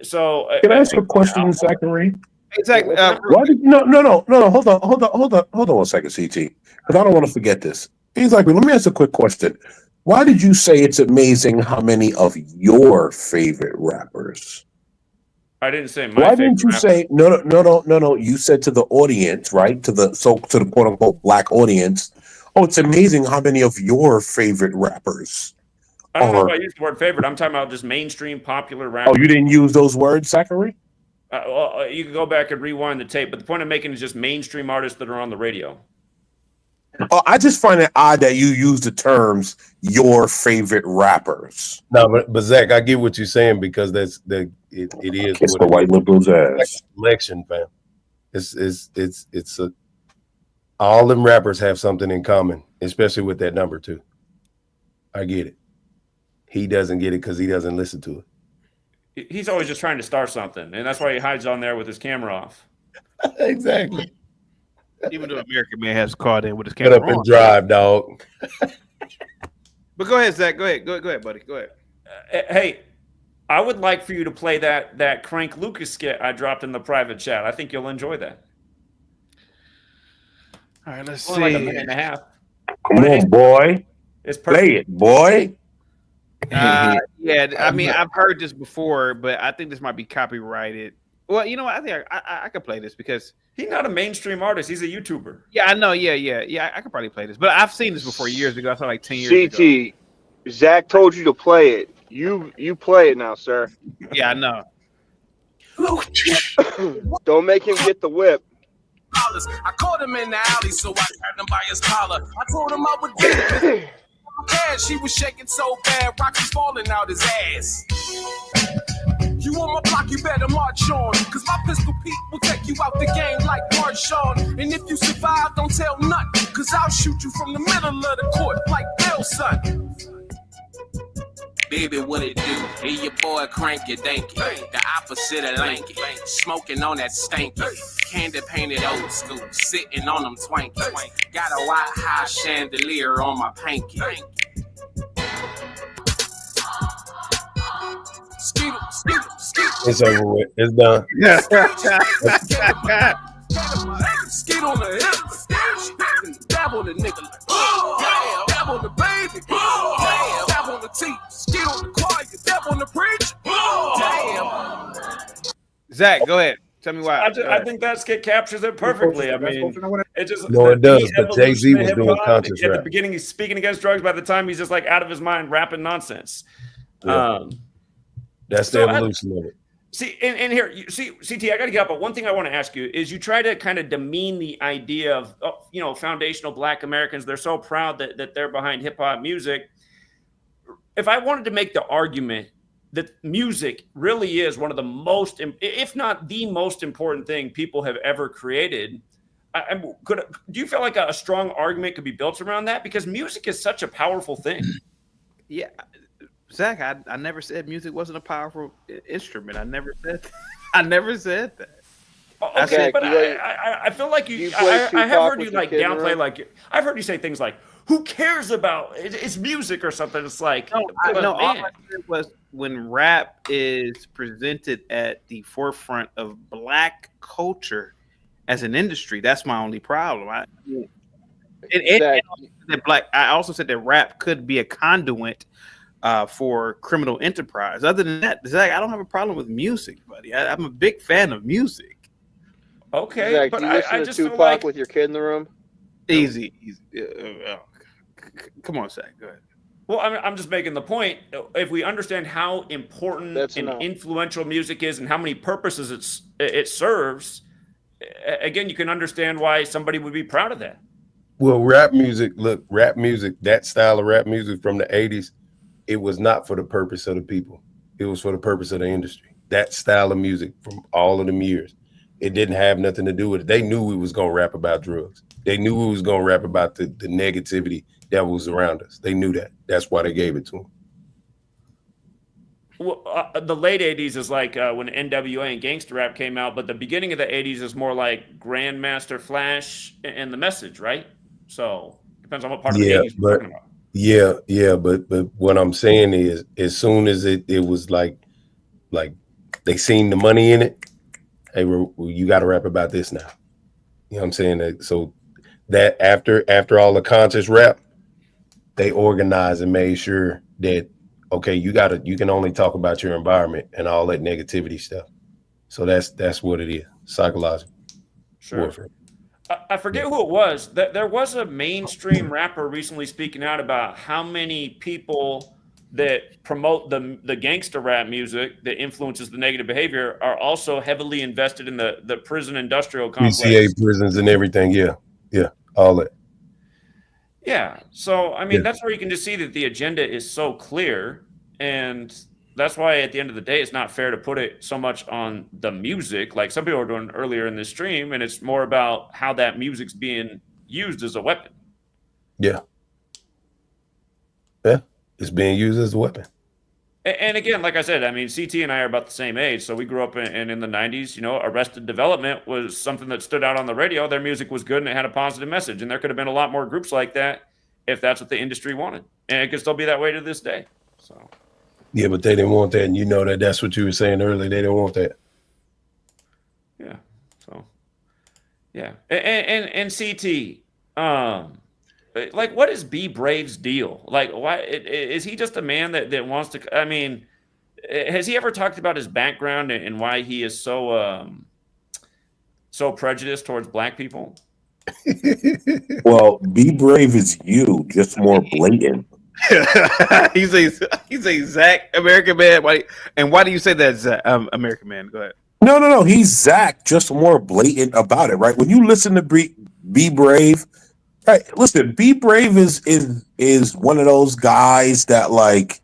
[SPEAKER 22] So
[SPEAKER 3] can I ask a question, Zachary?
[SPEAKER 2] Exactly.
[SPEAKER 3] Why did no? Hold on 1 second, CT, because I don't want to forget this. Exactly. Let me ask a quick question. Why did you say it's amazing how many of your favorite rappers?
[SPEAKER 22] I didn't say my.
[SPEAKER 3] Why didn't you say no? You said to the audience, right? To the quote unquote black audience. Oh, it's amazing how many of your favorite rappers.
[SPEAKER 22] I don't know if I used the word favorite. I'm talking about just mainstream popular rappers.
[SPEAKER 3] Oh, you didn't use those words, Zachary?
[SPEAKER 22] Well, you can go back and rewind the tape, but the point I'm making is just mainstream artists that are on the radio.
[SPEAKER 3] Oh, I just find it odd that you use the terms "your favorite rappers."
[SPEAKER 16] No, but Zach, I get what you're saying because it is
[SPEAKER 3] Kiss
[SPEAKER 16] what
[SPEAKER 3] the
[SPEAKER 16] it
[SPEAKER 3] white
[SPEAKER 16] is.
[SPEAKER 3] liberals'
[SPEAKER 16] It's like
[SPEAKER 3] ass.
[SPEAKER 16] a selection, fam. It's a all them rappers have something in common, especially with that number two. I get it. He doesn't get it because he doesn't listen to it.
[SPEAKER 22] He's always just trying to start something, and that's why he hides on there with his camera off.
[SPEAKER 16] Exactly.
[SPEAKER 2] Even though American Man has called in with his
[SPEAKER 16] Get
[SPEAKER 2] camera
[SPEAKER 16] up and
[SPEAKER 2] on.
[SPEAKER 16] drive, dog.
[SPEAKER 2] But go ahead, Zach. Go ahead, buddy. Go ahead.
[SPEAKER 22] Hey, I would like for you to play that Crank Lucas skit I dropped in the private chat. I think you'll enjoy that.
[SPEAKER 2] All right, let's
[SPEAKER 22] Only
[SPEAKER 2] see.
[SPEAKER 22] like a minute and a half.
[SPEAKER 3] Come on, boy.
[SPEAKER 22] It's perfect.
[SPEAKER 3] Play it, boy.
[SPEAKER 2] Yeah, I mean, I've heard this before, but I think this might be copyrighted. Well, you know what? I think I could play this because
[SPEAKER 22] he's not a mainstream artist. He's a YouTuber.
[SPEAKER 2] Yeah, I know. Yeah. I could probably play this, but I've seen this before years ago. I saw like 10 years ago.
[SPEAKER 8] CT, Zach told you to play it. You play it now, sir.
[SPEAKER 2] Yeah, I know.
[SPEAKER 8] Don't make him get the whip.
[SPEAKER 1] I caught him in the alley, so I grabbed him by his collar. I told him I would get him. Cash, he was shaking so bad, Rocky's falling out his ass. You on my block, you better march on, cause my pistol Pete will take you out the game like Marshawn. And if you survive, don't tell none, cause I'll shoot you from the middle of the court like Bill, son.
[SPEAKER 18] Baby, what it do? Hey, your boy Cranky Danky, the opposite of lanky, smoking on that stanky, candy painted old school, sitting on them twankies. Got a white high chandelier on my panky.
[SPEAKER 16] It's over with. It's done.
[SPEAKER 1] Skid on the hip, dab on the nigga, dab on the baby, dab on the teeth, skid on the choir, dab on the preach. Damn.
[SPEAKER 2] Zach, go ahead. Tell me why.
[SPEAKER 22] I think that skit captures it perfectly. I mean, it just
[SPEAKER 16] No, it does. But Jay-Z was
[SPEAKER 22] hip-hop,
[SPEAKER 16] doing conscious
[SPEAKER 22] at the
[SPEAKER 16] rap.
[SPEAKER 22] beginning, he's speaking against drugs. By the time he's just like out of his mind, rapping nonsense.
[SPEAKER 16] Yeah. That's the evolution of it.
[SPEAKER 22] See, and here, you see, CT, I got to get up. But one thing I want to ask you is, you try to kind of demean the idea of, foundational Black Americans. They're so proud that they're behind hip hop music. If I wanted to make the argument that music really is one of the most, if not the most important thing people have ever created, do you feel like a strong argument could be built around that? Because music is such a powerful thing.
[SPEAKER 2] Yeah. Zach, I never said music wasn't a powerful instrument. I never said that.
[SPEAKER 22] Okay, but I feel like I have heard you like downplay, like I've heard you say things like, "Who cares about it's music" or something. It's like,
[SPEAKER 2] all I said was when rap is presented at the forefront of Black culture as an industry, that's my only problem. I also said that rap could be a conduit for criminal enterprise. Other than that, Zach, I don't have a problem with music, buddy. I'm a big fan of music.
[SPEAKER 22] Okay,
[SPEAKER 8] Zach,
[SPEAKER 22] but
[SPEAKER 8] do you listen
[SPEAKER 22] I
[SPEAKER 8] to
[SPEAKER 22] just feel
[SPEAKER 8] Tupac
[SPEAKER 22] like
[SPEAKER 8] with your kid in the room?
[SPEAKER 2] Easy. Come on, Zach. Go ahead.
[SPEAKER 22] Well, I'm just making the point. If we understand how important and influential music is and how many purposes it serves, again, you can understand why somebody would be proud of that.
[SPEAKER 16] Well, rap music, that style of rap music from the 80s, it was not for the purpose of the people. It was for the purpose of the industry. That style of music from all of them years, it didn't have nothing to do with it. They knew we was going to rap about drugs. They knew we was going to rap about the negativity that was around us. They knew that. That's why they gave it to them.
[SPEAKER 22] Well, the late 80s is like when NWA and gangster rap came out, but the beginning of the 80s is more like Grandmaster Flash and The Message, right? So depends on what part of the 80s we're talking about.
[SPEAKER 16] Yeah, but what I'm saying is, as soon as it was like they seen the money in it, hey, you got to rap about this now. You know what I'm saying? So that after all the conscious rap, they organized and made sure that, okay, you can only talk about your environment and all that negativity stuff. So that's what it is, psychological warfare.
[SPEAKER 22] I forget who it was. There was a mainstream rapper recently speaking out about how many people that promote the gangster rap music that influences the negative behavior are also heavily invested in the prison industrial complex.
[SPEAKER 16] PCA prisons and everything. Yeah, all that.
[SPEAKER 22] Yeah. So, I mean,
[SPEAKER 16] Yeah.
[SPEAKER 22] that's where you can just see that the agenda is so clear. And that's why at the end of the day, it's not fair to put it so much on the music, like some people were doing earlier in this stream. And it's more about how that music's being used as a weapon.
[SPEAKER 16] Yeah. Yeah. It's being used as a weapon.
[SPEAKER 22] And again, like I said, I mean, CT and I are about the same age. So we grew up in the 90s. You know, Arrested Development was something that stood out on the radio. Their music was good and it had a positive message. And there could have been a lot more groups like that if that's what the industry wanted. And it could still be that way to this day. So.
[SPEAKER 16] Yeah, but they didn't want that. And you know that's what you were saying earlier. They didn't want that.
[SPEAKER 22] Yeah. So, yeah. And CT, like, what is B Brave's deal? Like, why is he just a man that wants to? I mean, has he ever talked about his background and why he is so so prejudiced towards black people?
[SPEAKER 3] Well, Be Brave is you, just more blatant.
[SPEAKER 2] he's a Zach American man. Why do you say that, Zach, American man? Go ahead.
[SPEAKER 3] No. He's Zach, just more blatant about it, right? When you listen to Be Brave, right? Listen, Be Brave is one of those guys that, like,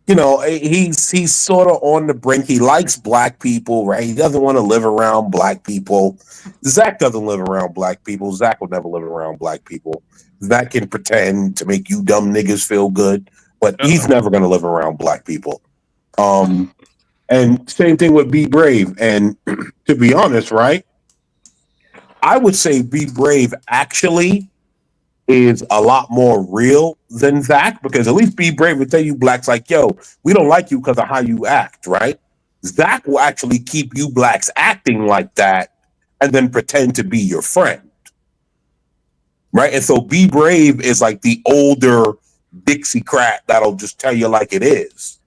[SPEAKER 3] you know, he's sort of on the brink. He likes black people, right? He doesn't want to live around black people. Zach doesn't live around black people. Zach will never live around black people. Zach can pretend to make you dumb niggas feel good, but he's never going to live around black people. And same thing with Be Brave. And to be honest, right, I would say Be Brave actually is a lot more real than Zach, because at least Be Brave would tell you blacks like, yo, we don't like you because of how you act, right? Zach will actually keep you blacks acting like that and then pretend to be your friend, right? And so Be Brave is like the older Dixiecrat that'll just tell you like it is.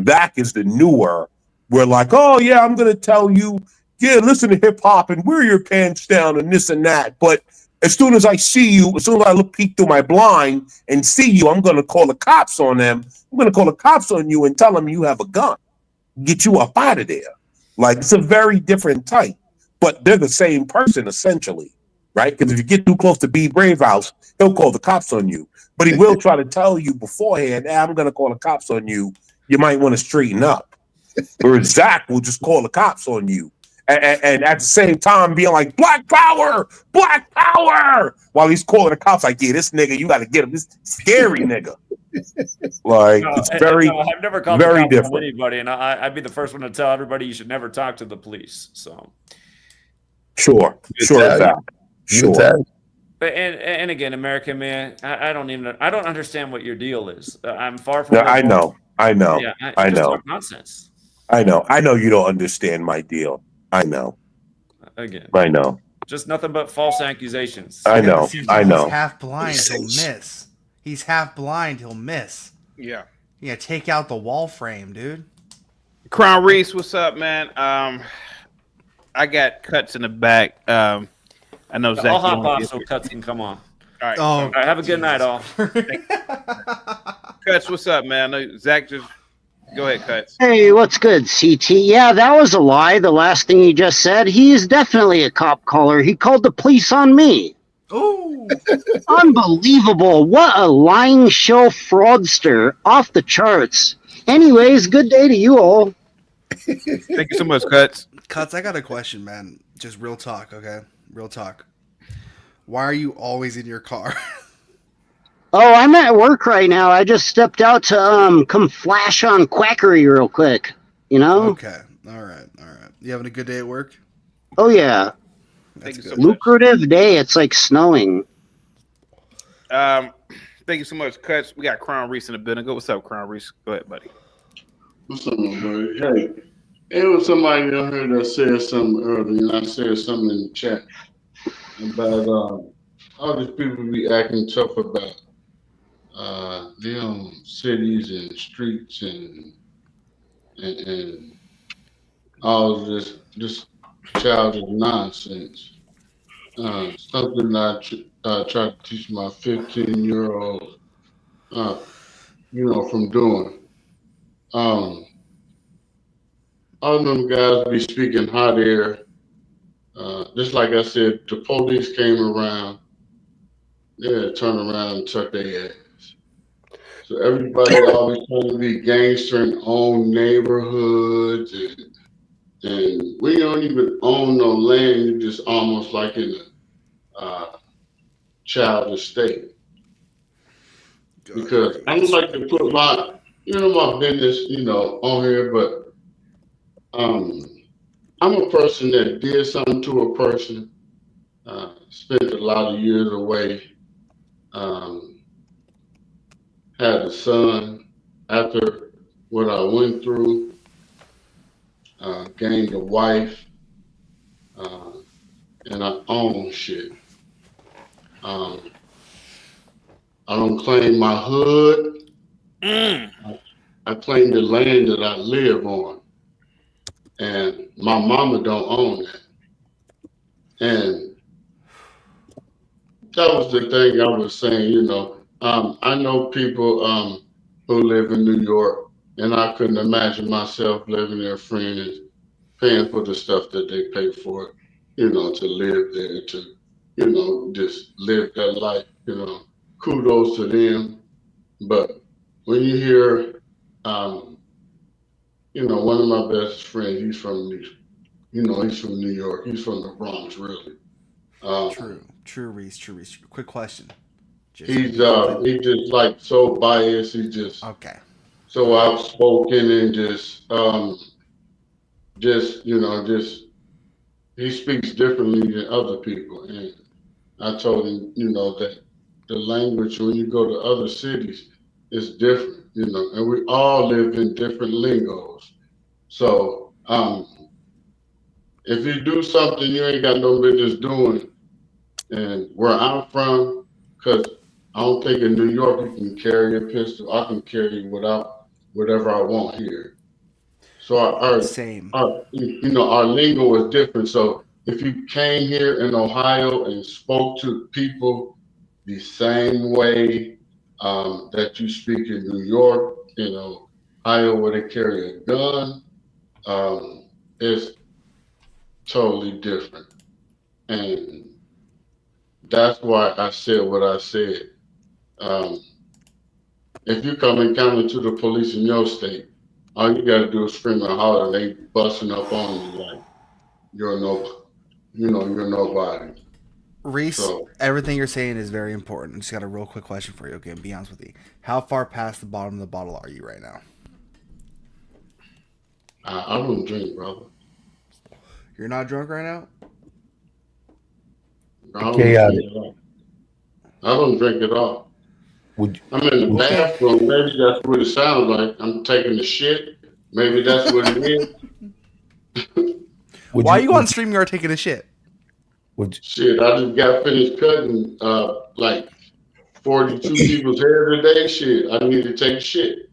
[SPEAKER 3] Zach is the newer. We're like, oh yeah, I'm gonna tell you, yeah, listen to hip hop and wear your pants down and this and that. But as soon as I see you, as soon as I peek through my blind and see you, I'm gonna call the cops on them. I'm gonna call the cops on you and tell them you have a gun. Get you up out of there. Like, it's a very different type, but they're the same person essentially, right? Because if you get too close to Be Brave house, he'll call the cops on you. But he will try to tell you beforehand, hey, I'm gonna call the cops on you. You might want to straighten up. Whereas Zach will just call the cops on you. And at the same time being like, Black Power, while he's calling the cops like, yeah, this nigga, you got to get him, this scary nigga. Like, it's very,
[SPEAKER 22] I've never called
[SPEAKER 3] very
[SPEAKER 22] the cops on
[SPEAKER 3] different.
[SPEAKER 22] anybody, and I'd be the first one to tell everybody you should never talk to the police. So,
[SPEAKER 3] Sure, Zach. Sure.
[SPEAKER 22] And again, American man, I don't understand what your deal is. I'm far from.
[SPEAKER 3] No, I know.
[SPEAKER 22] Yeah,
[SPEAKER 3] I
[SPEAKER 22] just
[SPEAKER 3] know.
[SPEAKER 22] talk nonsense.
[SPEAKER 3] I know you don't understand my deal. I know.
[SPEAKER 22] Again.
[SPEAKER 3] I know.
[SPEAKER 22] Just nothing but false accusations.
[SPEAKER 3] I know.
[SPEAKER 14] He's
[SPEAKER 3] know.
[SPEAKER 14] half blind. He'll miss. He's half blind. He'll miss.
[SPEAKER 2] Yeah.
[SPEAKER 14] Yeah. Take out the wall frame, dude.
[SPEAKER 2] Crown Reese, what's up, man? I got Cuts in the back. I know Zach.
[SPEAKER 22] I'll hop off so Cuts can come on.
[SPEAKER 2] All right.
[SPEAKER 22] All right, have a good night, all.
[SPEAKER 2] Cuts, what's up, man? I know Zach just go ahead, Cuts.
[SPEAKER 19] Hey, what's good, CT? Yeah, that was a lie. The last thing he just said. He is definitely a cop caller. He called the police on me.
[SPEAKER 14] Ooh.
[SPEAKER 19] Unbelievable. What a lying show fraudster. Off the charts. Anyways, good day to you all.
[SPEAKER 2] Thank you so much, Cuts.
[SPEAKER 14] Cuts, I got a question, man. Just real talk, okay? Real talk. Why are you always in your car?
[SPEAKER 19] Oh, I'm at work right now. I just stepped out to come flash on quackery real quick. You know?
[SPEAKER 14] Okay. All right. You having a good day at work?
[SPEAKER 19] Oh yeah.
[SPEAKER 14] That's good.
[SPEAKER 19] Lucrative day. It's like snowing.
[SPEAKER 2] Thank you so much, Cuts. We got Crown Reese in the building. What's up, Crown Reese? Go ahead, buddy.
[SPEAKER 20] What's up, my buddy? Hey, it was somebody on here that said something earlier, and I said something in the chat about all these people be acting tough about them cities and streets and all this childish nonsense. Something I try to teach my 15-year-old, from doing. All them guys be speaking hot air. Just like I said, the police came around. turn around and tuck their ass. So everybody always trying to be gangster and own neighborhoods, and we don't even own no land. You just almost like in a child estate. Because I don't like to put my business, on here, but I'm a person that did something to a person, spent a lot of years away, had a son after what I went through, gained a wife, and I own shit. I don't claim my hood. I claim the land that I live on. And my mama don't own that. And that was the thing I was saying, I know people who live in New York, and I couldn't imagine myself living there, friends, paying for the stuff that they pay for, to live there, to, just live that life, kudos to them. But when you hear, one of my best friends, he's from New York. He's from the Bronx, really.
[SPEAKER 14] True, Reese. Quick question.
[SPEAKER 20] He's just like so biased. He's just so outspoken and just he speaks differently than other people. And I told him, that the language when you go to other cities is different, and we all live in different lingos. So if you do something you ain't got no business doing, and where I'm from, because I don't think in New York you can carry a pistol. I can carry without whatever I want here. So our lingo is different. So if you came here in Ohio and spoke to people the same way that you speak in New York, Ohio where they carry a gun, it's totally different. And that's why I said what I said. If you come encounter to the police in your state, all you gotta do is scream and holler. They busting up on you like you're nobody.
[SPEAKER 14] Reese, everything you're saying is very important. I just got a real quick question for you. Okay, be honest with you. How far past the bottom of the bottle are you right now?
[SPEAKER 20] I don't drink, brother.
[SPEAKER 14] You're not drunk right now?
[SPEAKER 20] I don't drink at all. I'm in the bathroom. Maybe that's what it sounds like. I'm taking a shit. Maybe that's what it is.
[SPEAKER 14] Why are you on StreamYard taking a shit?
[SPEAKER 20] Shit, I just got finished cutting like 42 people's hair today. Shit, I need to take a shit.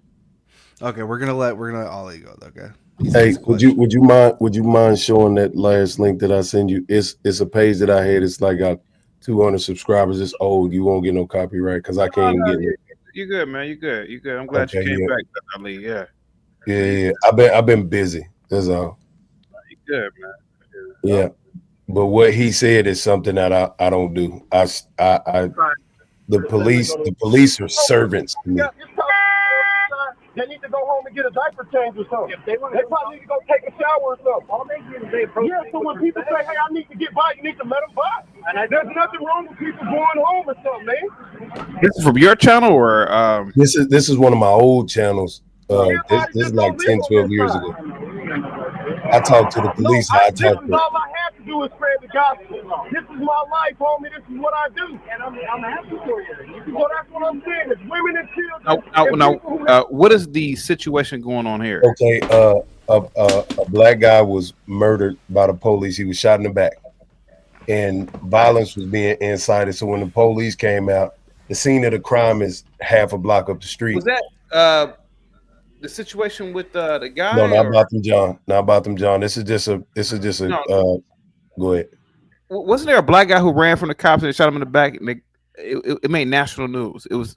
[SPEAKER 14] Okay, we're gonna let Ollie go. Okay.
[SPEAKER 16] Hey, would you mind showing that last link that I send you? It's a page that I had. It's like got 200 subscribers. It's old. You won't get no copyright because I can't get it.
[SPEAKER 2] You good, man. You good. You good. I'm glad you came back, Ali. Yeah.
[SPEAKER 16] Yeah. I've been busy. That's all.
[SPEAKER 2] You good, man.
[SPEAKER 16] Yeah. But what he said is something that I don't do. The police are servants to me.
[SPEAKER 9] They need to go home and get a diaper change or something. They probably need to go take a shower or something. All they do is they approach. Yeah, so when people say, "Hey, I need to get by," you need to let them by. And there's nothing wrong with people going home or something, man.
[SPEAKER 2] This is from your channel or
[SPEAKER 16] This is one of my old channels. This is like 10, 12 years ago. I talked to the police.
[SPEAKER 9] All I have to do is spread the gospel. This is my life, homie. This is what I do. And I'm happy for you. So that's what I'm saying. It's women and children.
[SPEAKER 2] What is the situation going on here?
[SPEAKER 16] Okay, a black guy was murdered by the police. He was shot in the back, and violence was being incited. So when the police came out, the scene of the crime is half a block up the street.
[SPEAKER 2] Was that the situation with the guy?
[SPEAKER 16] No, not about them, John. Not about them, John. This is just a. Go ahead.
[SPEAKER 2] Wasn't there a black guy who ran from the cops and they shot him in the back? And it made national news. It was.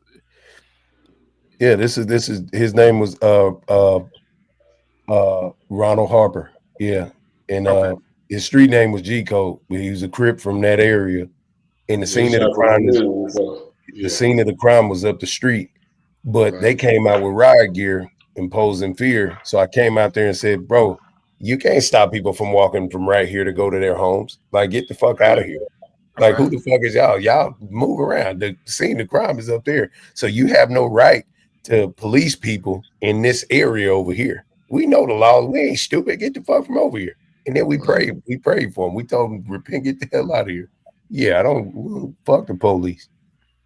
[SPEAKER 16] Yeah, this is his name was Ronald Harper. Yeah, and his street name was G Code. He was a Crip from that area, and the scene of the crime the scene of the crime was up the street. But they came out with riot gear imposing fear. So I came out there and said, bro, you can't stop people from walking from right here to go to their homes. Like, get the fuck out of here. Like, who the fuck is y'all? Y'all move around. The scene of crime is up there. So you have no right to police people in this area over here. We know the law. We ain't stupid. Get the fuck from over here. And then we prayed. We prayed for them. We told them, repent, get the hell out of here. Yeah, I don't fuck the police.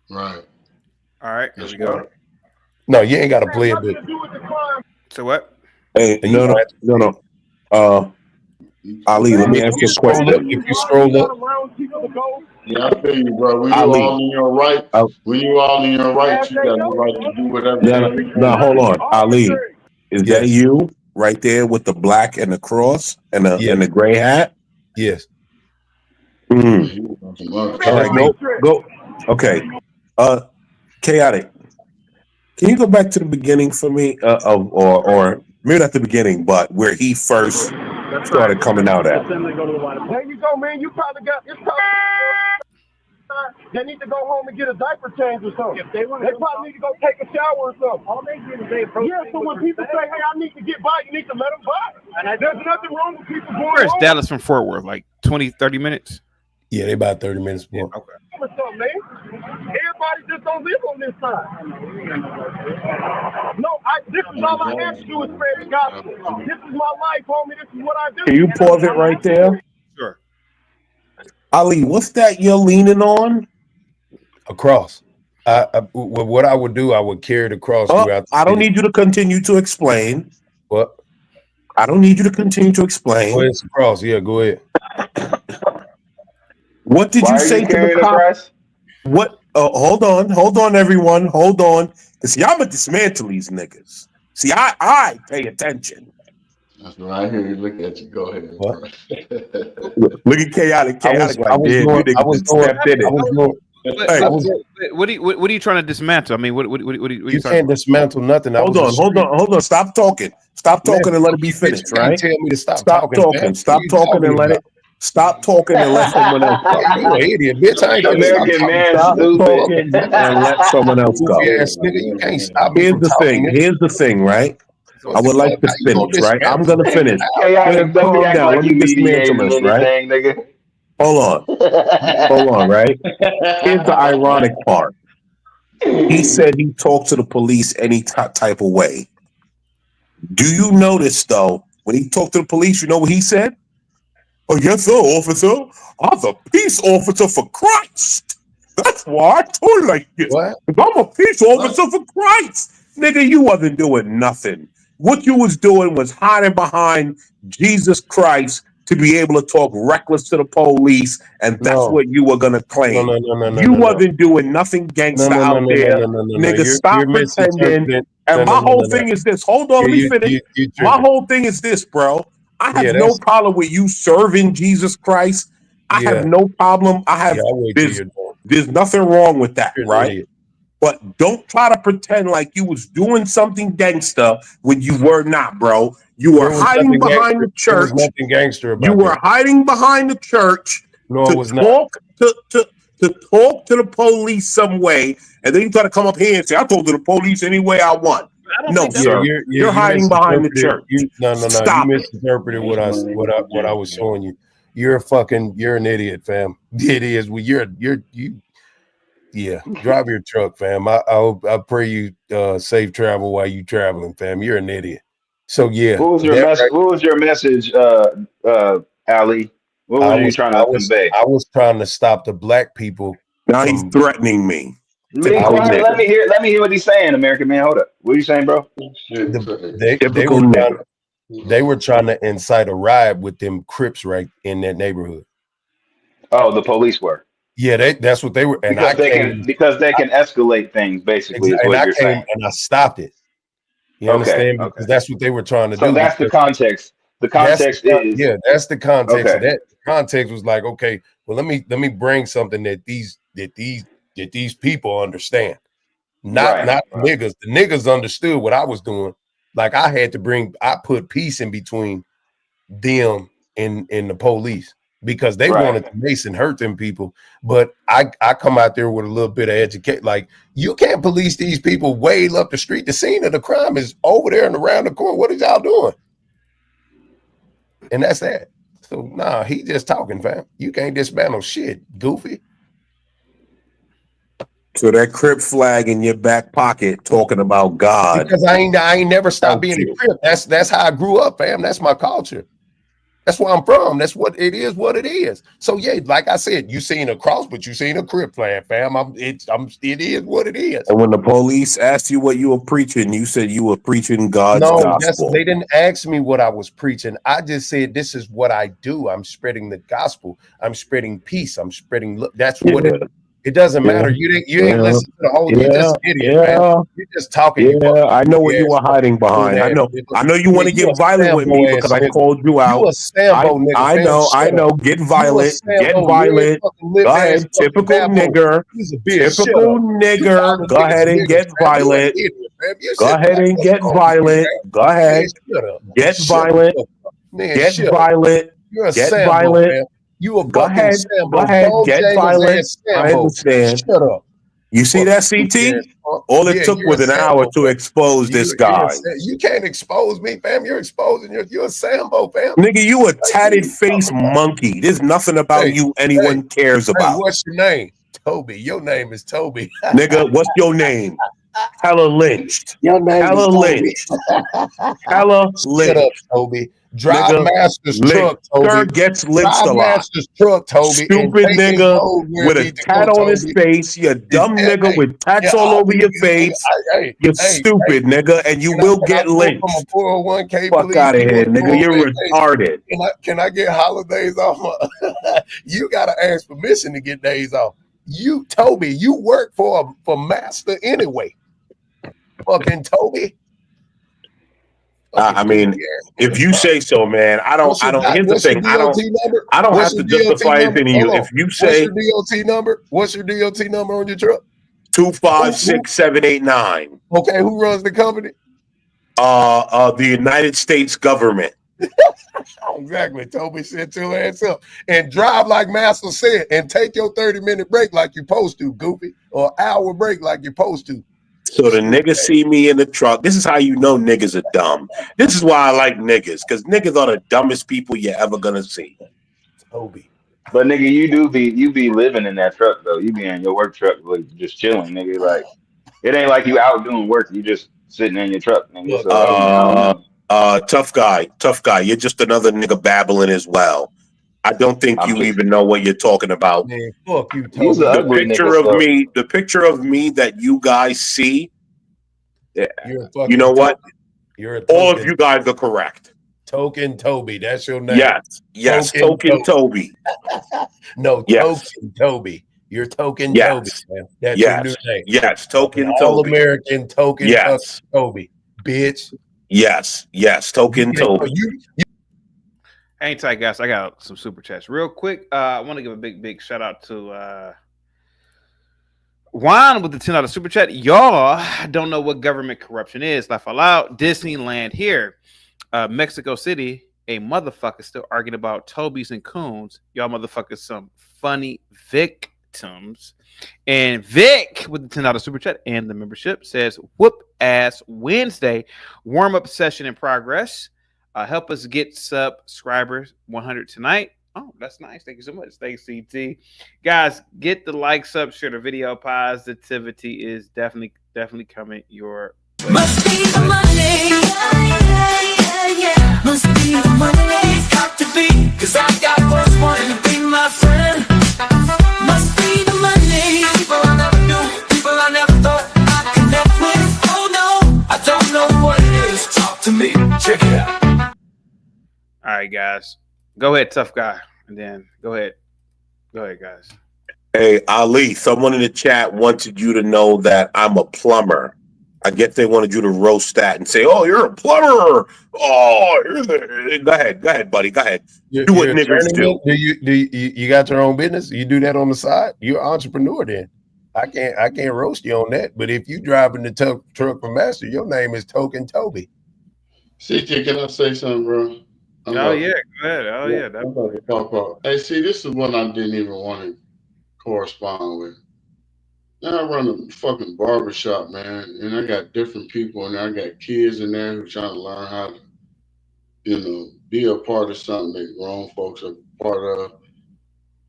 [SPEAKER 20] Right.
[SPEAKER 2] All right, here we go.
[SPEAKER 16] No, you ain't got to play a bit.
[SPEAKER 2] So what?
[SPEAKER 3] Hey, no. Ali, let me ask you a question.
[SPEAKER 16] If you scroll up,
[SPEAKER 20] yeah, I feel you, bro. When you
[SPEAKER 3] Ali.
[SPEAKER 20] all in your right, when you all in your right, you got the right to do whatever.
[SPEAKER 3] Now, hold on, Ali. Is that you right there with the black and the cross and the gray hat?
[SPEAKER 16] Yes.
[SPEAKER 3] All right, go. Okay. Chaotic. Can you go back to the beginning for me, or maybe not the beginning, but where he first started coming out at?
[SPEAKER 9] There you go, man. You probably got it's they need to go home and get a diaper change or something. They probably need to go take a shower or something. All they do is so when people say, "Hey, I need to get by," you need to let them by. And there's nothing wrong with people going
[SPEAKER 2] Where's
[SPEAKER 9] home.
[SPEAKER 2] Dallas from Fort Worth? Like 20, 30 minutes?
[SPEAKER 16] Yeah, they about 30 minutes more.
[SPEAKER 2] Okay.
[SPEAKER 9] Or something, man. Everybody just don't live on this side. No, this is all I have to do is spread the gospel. This is my life, homie. This is what I do.
[SPEAKER 3] Can you pause it right there?
[SPEAKER 2] Sure.
[SPEAKER 3] Ali, what's that you're leaning on?
[SPEAKER 16] A cross. What I would do, I would carry the cross throughout.
[SPEAKER 3] I don't need you to continue to explain.
[SPEAKER 16] What?
[SPEAKER 3] I don't need you to continue to explain.
[SPEAKER 16] Oh, it's a cross. Yeah, go ahead.
[SPEAKER 3] What did you say to the cops? What? Hold on, everyone. Hold on. See, I'm gonna dismantle these niggas. See, I pay attention.
[SPEAKER 20] That's right here. Look at you. Go ahead.
[SPEAKER 3] What? Look at chaotic.
[SPEAKER 2] What are you trying to dismantle? I mean, what
[SPEAKER 16] you can't dismantle nothing.
[SPEAKER 3] Hold on. Stop talking. Stop talking and let it be finished. Right?
[SPEAKER 16] Tell me to stop
[SPEAKER 3] talking. Stop talking and let it. Stop talking and let someone else go.
[SPEAKER 16] You an idiot, bitch. I ain't
[SPEAKER 3] American man, stop talking and let someone else go.
[SPEAKER 16] You can't stop me.
[SPEAKER 3] Here's the thing, right? I would like to finish, right? I'm gonna finish. Calm down. Let me dismantle this, right? Hold on, right? Here's the ironic part. He said he talked to the police any type of way. Do you notice though, when he talked to the police, you know what he said? Oh, yes, sir, officer. I'm a peace officer for Christ. That's why I told you like this.
[SPEAKER 16] What?
[SPEAKER 3] I'm a peace officer for Christ. Nigga, you wasn't doing nothing. What you was doing was hiding behind Jesus Christ to be able to talk reckless to the police, and that's what you were gonna claim.
[SPEAKER 16] No.
[SPEAKER 3] You wasn't doing nothing gangster out there. Nigga, stop pretending. And my whole thing is this. Hold on, let me finish. My whole thing is this, bro. I have no problem with you serving Jesus Christ. I have no problem. There's nothing wrong with that, right? But don't try to pretend like you was doing something gangster when you were not, bro. You were hiding behind the church.
[SPEAKER 16] There was nothing gangster about
[SPEAKER 3] you were hiding behind the church to talk to the police some way, and then you try to come up here and say, "I talk to the police any way I want." No, sir. You're hiding behind the church.
[SPEAKER 16] No.
[SPEAKER 3] Stop
[SPEAKER 16] you misinterpreted what I was showing you. You're an idiot, fam. It is. Well, yeah. Drive your truck, fam. I pray you safe travel while you traveling, fam. You're an idiot. So yeah.
[SPEAKER 4] What was your message? What was your message, Ali? What were you trying to convey?
[SPEAKER 16] I was trying to stop the black people.
[SPEAKER 3] Now he's threatening me.
[SPEAKER 4] Let me hear what he's saying, American man. Hold up. What are you saying, bro?
[SPEAKER 16] They were trying to incite a riot with them Crips right in that neighborhood.
[SPEAKER 4] Oh, the police were.
[SPEAKER 16] Yeah, that's what they were. And
[SPEAKER 4] because they can escalate things, basically. Is what you're saying.
[SPEAKER 16] And I stopped it. You understand? Because that's what they were trying to do.
[SPEAKER 4] So that's the context. The context is
[SPEAKER 16] that's the context of that. The context was like, okay, well, let me bring something that these people understand. Not niggas. The niggas understood what I was doing. Like I put peace in between them and the police. because they wanted to mace and hurt them people. But I come out there with a little bit of education. Like, you can't police these people way up the street. The scene of the crime is over there and around the corner. What is y'all doing? And that's that. So nah, he just talking, fam. You can't dismantle shit, goofy.
[SPEAKER 3] So that Crip flag in your back pocket talking about God.
[SPEAKER 16] Because I ain't never stopped being a Crip. That's how I grew up, fam. That's my culture. That's where I'm from. That's what it is. What it is. So yeah, like I said, you seen a cross, but you seen a Crip flag, fam. It is what it is.
[SPEAKER 3] And when the police asked you what you were preaching, you said you were preaching God's gospel.
[SPEAKER 16] They didn't ask me what I was preaching. I just said this is what I do. I'm spreading the gospel. I'm spreading peace. I'm spreading. That's what it doesn't matter. You ain't listen to the whole. You just idiot, man. You're just talking.
[SPEAKER 3] I know what you were hiding behind. I know you want to get violent with me because I called you out.
[SPEAKER 16] You a Sambo nigga.
[SPEAKER 3] I know. Get violent. Get violent. Go ahead. Typical nigger. Typical nigger. Go ahead and get violent. Go ahead and get violent. Go ahead. Get violent. Get violent. Get violent.
[SPEAKER 16] You a
[SPEAKER 3] go ahead,
[SPEAKER 16] Sambo.
[SPEAKER 3] go ahead, get violent. I understand.
[SPEAKER 16] Shut up.
[SPEAKER 3] You see that, CT? All it took was an hour to expose this guy.
[SPEAKER 16] You can't expose me, fam. You're exposing you're a Sambo, fam.
[SPEAKER 3] Nigga, you a tatted face monkey. There's nothing about you anyone cares about.
[SPEAKER 16] What's your name? Toby. Your name is Toby.
[SPEAKER 3] Nigga, what's your name? Hella lynched.
[SPEAKER 16] Your name
[SPEAKER 3] Hella
[SPEAKER 16] is
[SPEAKER 3] lynched. Hella lynched.
[SPEAKER 16] Shut up, Toby. Drive Master's truck, Toby.
[SPEAKER 3] Gets lynched a lot.
[SPEAKER 16] Master's truck, Toby.
[SPEAKER 3] Stupid nigga with a tat on his face. You dumb nigga with tats all over your face. You're stupid, nigga, and you will get lynched. Fuck out of here, nigga. You're retarded.
[SPEAKER 16] Can I get holidays off? You gotta ask permission to get days off. You, Toby, you work for Master anyway. Fucking Toby.
[SPEAKER 3] I mean, if you say so, man, I don't. Here's the thing. I don't have to justify anything to you. If you say,
[SPEAKER 16] what's your DOT number? What's your DOT number on your truck?
[SPEAKER 3] 256789.
[SPEAKER 16] Okay, who runs the company?
[SPEAKER 3] The United States government.
[SPEAKER 16] Exactly. Toby, shut your ass up and drive like Master said, and take your 30-minute break like you're supposed to, goofy, or hour break like you're supposed to.
[SPEAKER 3] So the niggas see me in the truck. This is how you know niggas are dumb. This is why I like niggas, because niggas are the dumbest people you're ever gonna see.
[SPEAKER 16] Toby.
[SPEAKER 4] But nigga, you be living in that truck though. You be in your work truck, like just chilling, nigga. Like it ain't like you out doing work. You just sitting in your truck, nigga. So,
[SPEAKER 3] tough guy. You're just another nigga babbling as well. I don't think you even know what you're talking about.
[SPEAKER 16] Man, fuck you,
[SPEAKER 3] Toby. The picture of me that you guys see. You know what? All of you guys are correct.
[SPEAKER 16] Token Toby, that's your name.
[SPEAKER 3] Yes, Token Toby.
[SPEAKER 16] No, Token Toby. You're Token Toby. Man. That's your new name.
[SPEAKER 3] Yes, Token Toby.
[SPEAKER 16] All-American Token Toby, bitch.
[SPEAKER 3] Yes, Token Toby.
[SPEAKER 2] Hang tight, guys. I got some super chats real quick. I want to give a big shout out to Juan with the $10 super chat. Y'all don't know what government corruption is. Laugh out loud. Disneyland here. Mexico City, a motherfucker still arguing about Tobies and Coons. Y'all motherfuckers some funny victims. And Vic with the $10 super chat and the membership says, whoop ass Wednesday. Warm-up session in progress. Help us get subscribers 100 tonight. Oh, that's nice. Thank you so much. Thanks, CT. Guys, get the likes up. Share the video. Positivity is definitely coming your way.
[SPEAKER 1] Must be the money. Yeah. Must be the money. Got to be. Cause I got what's wanting to be my friend. Must be the money. People I never knew. People I never thought I'd connect with. Oh no. I don't know what it is. Talk to me. Check it out.
[SPEAKER 2] All right, guys. Go ahead, tough guy. And then go ahead, guys.
[SPEAKER 3] Hey, Ali, someone in the chat wanted you to know that I'm a plumber. I guess they wanted you to roast that and say, oh, you're a plumber. Oh, you're the... Go ahead, buddy. Go ahead. Do what niggas do.
[SPEAKER 16] You got your own business? You do that on the side? You're an entrepreneur then. I can't roast you on that. But if you driving the truck for Master, your name is Token Toby.
[SPEAKER 20] CJ, can I say something, bro?
[SPEAKER 2] Oh yeah, go ahead. Oh yeah,
[SPEAKER 20] I'm about to pop up. Hey, see, this is one I didn't even want to correspond with. Now I run a fucking barbershop, man, and I got different people in there. I got kids in there who trying to learn how to, be a part of something that grown folks are part of.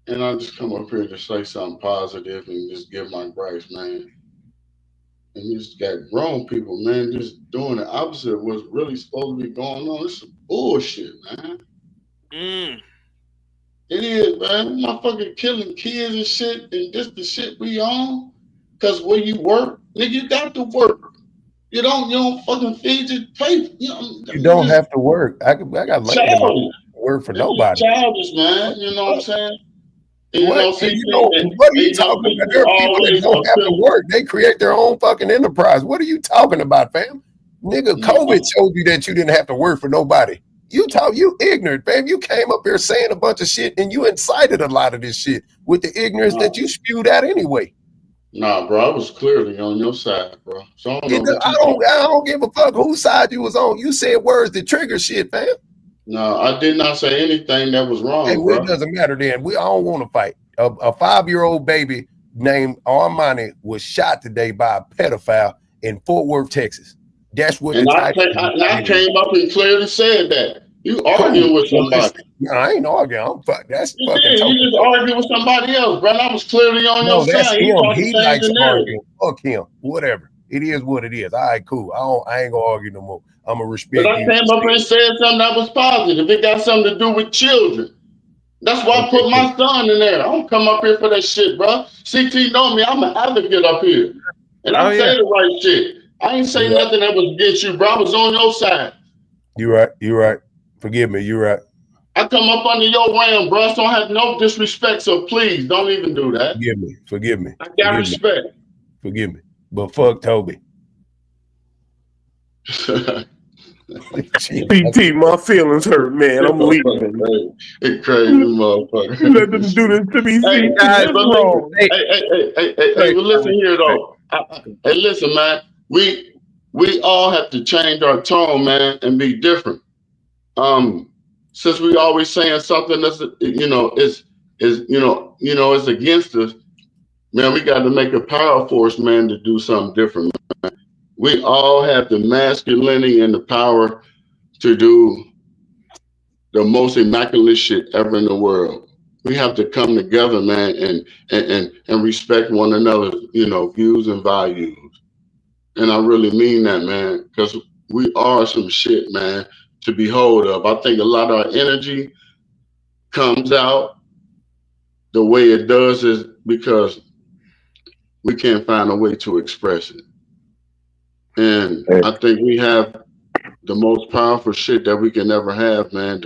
[SPEAKER 20] And I just come up here to say something positive and just give my gripes, man. And you just got grown people, man, just doing the opposite of what's really supposed to be going on. It's some bullshit, man. It is, man. Motherfucker killing kids and shit, and this the shit we on. Cause where you work, nigga, you got to work. You don't fucking feed your pay.
[SPEAKER 16] You don't have to work. I got money in my work for nobody.
[SPEAKER 20] Childish, man. You know what I'm saying? And,
[SPEAKER 16] What?
[SPEAKER 20] see,
[SPEAKER 16] what are you talking about? There are people that don't have to work. They create their own fucking enterprise. What are you talking about, fam? Nigga, COVID showed you that you didn't have to work for nobody. You ignorant, fam. You came up here saying a bunch of shit and you incited a lot of this shit with the ignorance that you spewed out anyway.
[SPEAKER 20] Nah, bro, I was clearly on your side, bro. So I
[SPEAKER 16] don't give a fuck whose side you was on. You said words that trigger shit, fam.
[SPEAKER 20] No, I did not say anything that was wrong,
[SPEAKER 16] Hey,
[SPEAKER 20] bro.
[SPEAKER 16] It doesn't matter then. I don't want to fight. A 5-year-old baby named Armani was shot today by a pedophile in Fort Worth, Texas. That's what
[SPEAKER 20] I came up and clearly said that. You arguing with somebody.
[SPEAKER 16] I ain't arguing. That's
[SPEAKER 20] you
[SPEAKER 16] fucking
[SPEAKER 20] did. You just arguing with somebody else, bro. I was clearly on your
[SPEAKER 16] that's
[SPEAKER 20] side.
[SPEAKER 16] him.
[SPEAKER 20] He
[SPEAKER 16] likes arguing. Fuck him. Whatever. It is what it is. All right, cool. I ain't gonna argue no more. I'm gonna respect
[SPEAKER 20] But I came up and said something that was positive. It got something to do with children. That's why I put my son in there. I don't come up here for that shit, bro. CT know me. I'm an advocate up here. And I say the right shit. I ain't say nothing that was against you, bro. I was on your side.
[SPEAKER 16] You're right. Forgive me. You're right.
[SPEAKER 20] I come up under your realm, bro. So don't have no disrespect. So please don't even do that.
[SPEAKER 16] Forgive me.
[SPEAKER 20] I got respect.
[SPEAKER 16] Forgive me. But fuck Toby.
[SPEAKER 3] PT, my feelings hurt, man. I'm leaving.
[SPEAKER 20] It's crazy, motherfucker.
[SPEAKER 3] You let them do this to me.
[SPEAKER 20] Hey, guys, but listen here though. Hey, listen, man. We all have to change our tone, man, and be different. Since we always saying something that's is against us, man, we got to make a power force, man, to do something different, man. We all have the masculinity and the power to do the most immaculate shit ever in the world. We have to come together, man, and respect one another's, views and values. And I really mean that, man, because we are some shit, man, to behold of. I think a lot of our energy comes out the way it does is because we can't find a way to express it. And I think we have the most powerful shit that we can ever have, man.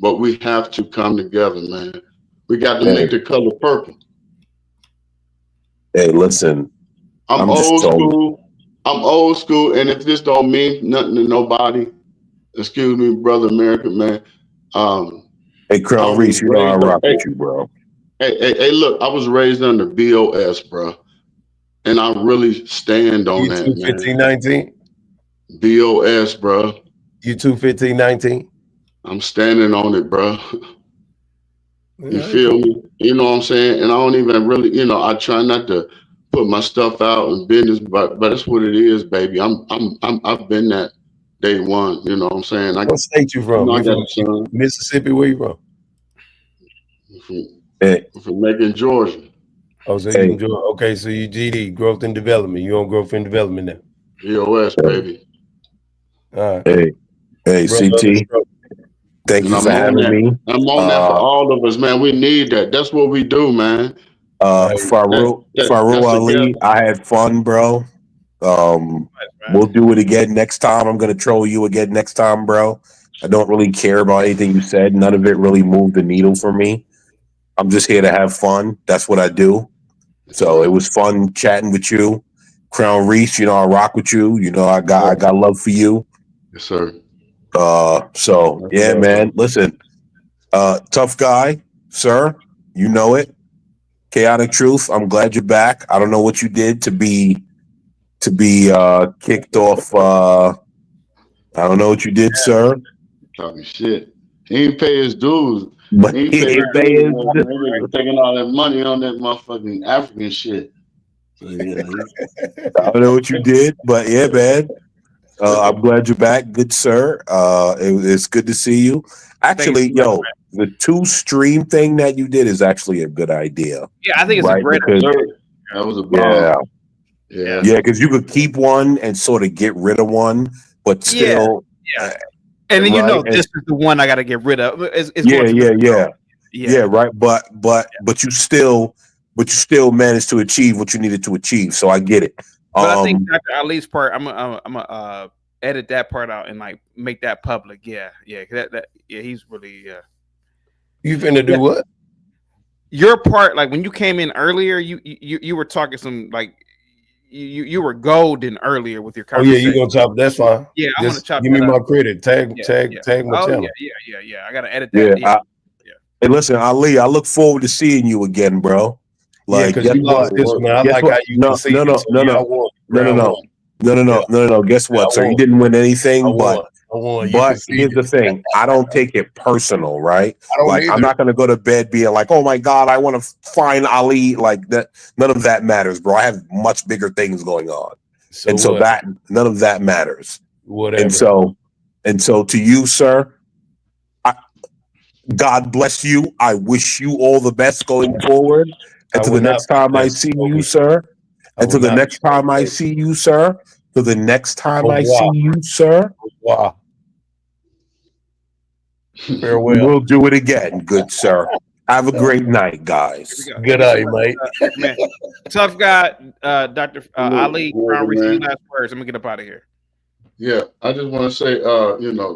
[SPEAKER 20] But we have to come together, man. We got to make the color purple.
[SPEAKER 3] Hey, listen.
[SPEAKER 20] I'm old school. I'm old school. And if this don't mean nothing to nobody, excuse me, brother America, man.
[SPEAKER 3] Hey, Crown Reese, you know I rock with you, bro.
[SPEAKER 20] Hey, look, I was raised under BOS, bro. And I really stand on that, man.
[SPEAKER 16] 1519?
[SPEAKER 20] BOS, bro.
[SPEAKER 16] You 21519?
[SPEAKER 20] I'm standing on it, bro. You feel me? You know what I'm saying? And I don't even really, I try not to put my stuff out in business, but that's what it is, baby. I've been that day one. You know what I'm saying?
[SPEAKER 16] What state you from? You Mississippi? Where you from?
[SPEAKER 20] From Macon, Georgia.
[SPEAKER 16] Oh, so you enjoy? Okay, so you GD, growth and development. You on growth and development now?
[SPEAKER 20] BOS, baby.
[SPEAKER 16] All right.
[SPEAKER 3] Hey, CT. Thank you for having me.
[SPEAKER 20] I'm on that for all of us, man. We need that. That's what we do, man.
[SPEAKER 3] Farouk Ali, I had fun, bro. We'll do it again next time. I'm gonna troll you again next time, bro. I don't really care about anything you said. None of it really moved the needle for me. I'm just here to have fun. That's what I do. So it was fun chatting with you. Crown Reese, I rock with you. I got love for you.
[SPEAKER 20] Yes, sir.
[SPEAKER 3] So yeah, man. Listen, tough guy, sir. You know it. Chaotic Truth. I'm glad you're back. I don't know what you did to be kicked off. I don't know what you did, sir.
[SPEAKER 20] Talking shit. He ain't pay his dues.
[SPEAKER 3] But
[SPEAKER 20] He ain't pay his dues. Man. They was taking all that money on that motherfucking African shit. So yeah,
[SPEAKER 3] I don't know what you did, but yeah, man. I'm glad you're back, good sir. It's good to see you. Actually, yo, the 2 stream thing that you did is actually a good idea.
[SPEAKER 2] Yeah, I think it's a great
[SPEAKER 3] because,
[SPEAKER 2] idea.
[SPEAKER 20] That was a bomb.
[SPEAKER 3] Yeah, because you could keep one and sort of get rid of one, but still,
[SPEAKER 2] And then
[SPEAKER 3] right?
[SPEAKER 2] this is the one I got to get rid of. It's
[SPEAKER 3] yeah, right. But you still managed to achieve what you needed to achieve. So I get it.
[SPEAKER 2] But I think Dr. Ali's part, I'm gonna edit that part out and like make that public. Yeah, he's really.
[SPEAKER 16] You finna do what?
[SPEAKER 2] Your part, like when you came in earlier, you were talking some like you were golden earlier with your
[SPEAKER 16] Oh yeah,
[SPEAKER 2] conversation.
[SPEAKER 16] you gonna chop? That's fine.
[SPEAKER 2] Yeah, I'm gonna chop.
[SPEAKER 16] Give me
[SPEAKER 2] that
[SPEAKER 16] my
[SPEAKER 2] up.
[SPEAKER 16] credit. Tag my channel.
[SPEAKER 2] Yeah. I gotta edit that.
[SPEAKER 3] Hey, listen, Ali, I look forward to seeing you again, bro. Like,
[SPEAKER 16] because you lost this one. I like how you
[SPEAKER 3] no. Guess what, sir? You didn't win anything, but here's the thing: I don't take it personal, right? Like, I'm not gonna go to bed being like, "Oh my God, I want to find Ali." Like that. None of that matters, bro. I have much bigger things going on, so that none of that matters.
[SPEAKER 16] Whatever.
[SPEAKER 3] And so to you, sir. God bless you. I wish you all the best going forward. Until the next time I see you, sir. Until the next time I see you, sir. Till the next time I see you, sir.
[SPEAKER 16] Wow. Farewell.
[SPEAKER 3] We'll do it again, good sir. Have a great night, guys.
[SPEAKER 16] Good night, mate.
[SPEAKER 2] Man. Tough guy, Dr. Ali. Brown, last words. I'm gonna get up out of here.
[SPEAKER 20] Yeah, I just want to say,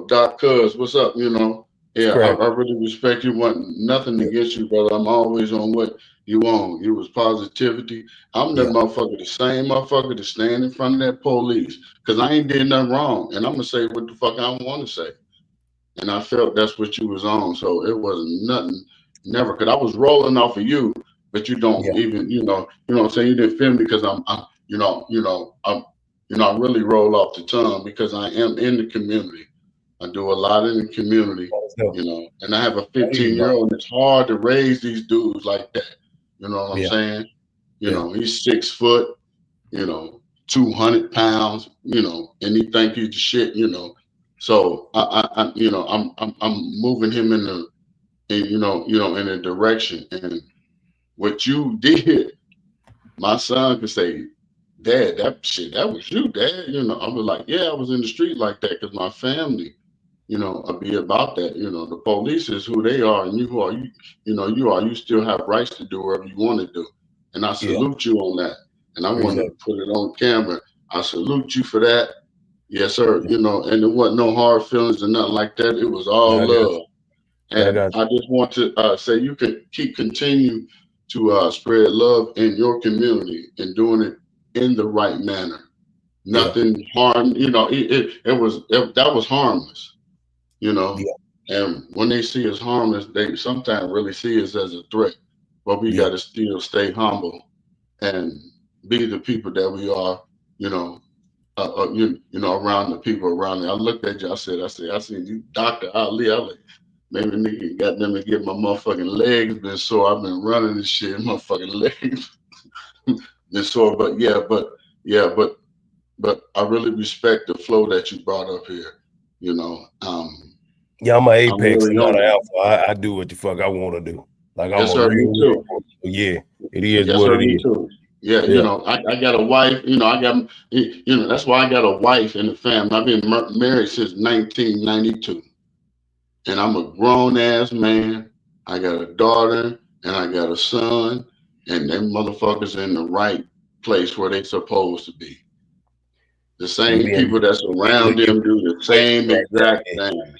[SPEAKER 20] Doc Cuz, what's up? Yeah, I really respect you. Want nothing against you, brother. I'm always on what you on. You was positivity. I'm that motherfucker, the same motherfucker to stand in front of that police, because I ain't did nothing wrong, and I'm gonna say what the fuck I want to say. And I felt that's what you was on, so it wasn't nothing. Never, because I was rolling off of you, but you don't even, what I'm saying. You didn't feel me because I really roll off the tongue because I am in the community. I do a lot in the community, and I have a 15-year-old, and it's hard to raise these dudes like that. You know what I'm saying? He's 6 foot, 200 pounds, and he think he's the shit, So I'm moving him in a direction. And what you did, my son could say, "Dad, that was you, Dad." I was like, "Yeah, I was in the street like that because my family." I'll be about that. The police is who they are, and you still have rights to do whatever you want to do. And I salute you on that. And I want to put it on camera. I salute you for that. Yes, sir. And there wasn't no hard feelings or nothing like that. It was all love. And I just want to say you can continue to spread love in your community and doing it in the right manner. Nothing harm, that was harmless. And when they see us harmless, they sometimes really see us as a threat. But we got to still stay humble and be the people that we are, around the people around me. I looked at you, I seen you, Dr. Ali. I like, maybe nigga got them to get my motherfucking legs been sore. I've been running this shit, motherfucking legs been sore. But I really respect the flow that you brought up here.
[SPEAKER 16] I'm an apex,
[SPEAKER 20] really
[SPEAKER 16] not an alpha. I do what the fuck I want to do. Like I'm
[SPEAKER 20] yes, sir, me too.
[SPEAKER 16] Yeah, it is
[SPEAKER 20] yes,
[SPEAKER 16] what
[SPEAKER 20] sir,
[SPEAKER 16] it
[SPEAKER 20] me
[SPEAKER 16] is.
[SPEAKER 20] Too. Yeah, I got a wife. That's why I got a wife and a family. I've been married since 1992, and I'm a grown ass man. I got a daughter and I got a son, and them motherfuckers in the right place where they supposed to be. The same people that's around them do the same exact thing.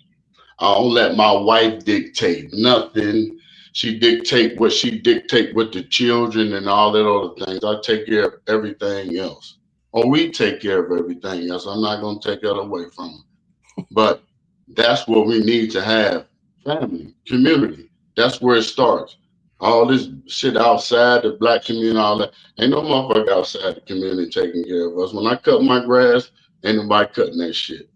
[SPEAKER 20] I don't let my wife dictate nothing. She dictate what she dictate with the children and all that other things. I take care of everything else. Or we take care of everything else. I'm not going to take that away from her. But that's what we need to have. Family, community. That's where it starts. All this shit outside the black community, all that. Ain't no motherfucker outside the community taking care of us. When I cut my grass, ain't nobody cutting that shit.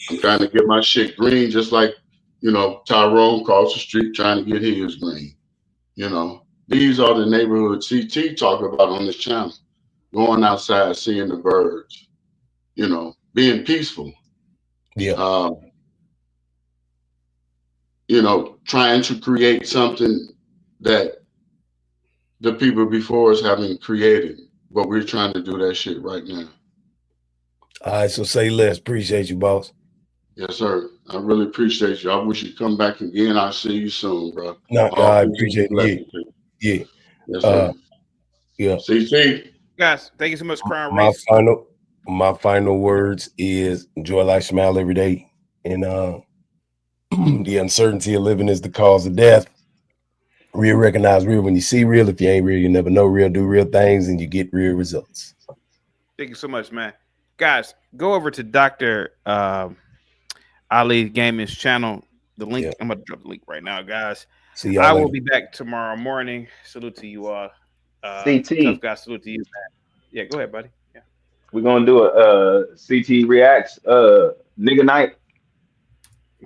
[SPEAKER 20] I'm trying to get my shit green just like You know, Tyrone across the street trying to get his green. You know, these are the neighborhoods CT talk about on this channel. Going outside, seeing the birds, you know, being peaceful.
[SPEAKER 16] Yeah.
[SPEAKER 20] You know, trying to create something that the people before us haven't created, but we're trying to do that shit right now.
[SPEAKER 16] All right, so say less. Appreciate you, boss.
[SPEAKER 20] Yes, sir. I really appreciate you. I wish you'd come back again. I'll see you soon, bro.
[SPEAKER 16] No, I appreciate it. Yeah.
[SPEAKER 20] Yes, sir.
[SPEAKER 16] Yeah.
[SPEAKER 20] CT.
[SPEAKER 2] Guys, thank you so much, Crown
[SPEAKER 16] My
[SPEAKER 2] Reese.
[SPEAKER 16] final words is enjoy life, smile every day. And the uncertainty of living is the cause of death. Real recognize real when you see real. If you ain't real, you never know real. Do real things and you get real results.
[SPEAKER 2] Thank you so much, man. Guys, go over to Dr. Ali Gaming's channel. The link, I'm going to drop the link right now, guys.
[SPEAKER 16] See y'all
[SPEAKER 2] I
[SPEAKER 16] later.
[SPEAKER 2] will be back tomorrow morning. Salute to you all.
[SPEAKER 4] CT.
[SPEAKER 2] Tough guy, salute to you, man. Yeah, go ahead, buddy. Yeah.
[SPEAKER 4] We're gonna do a CT reacts nigga night.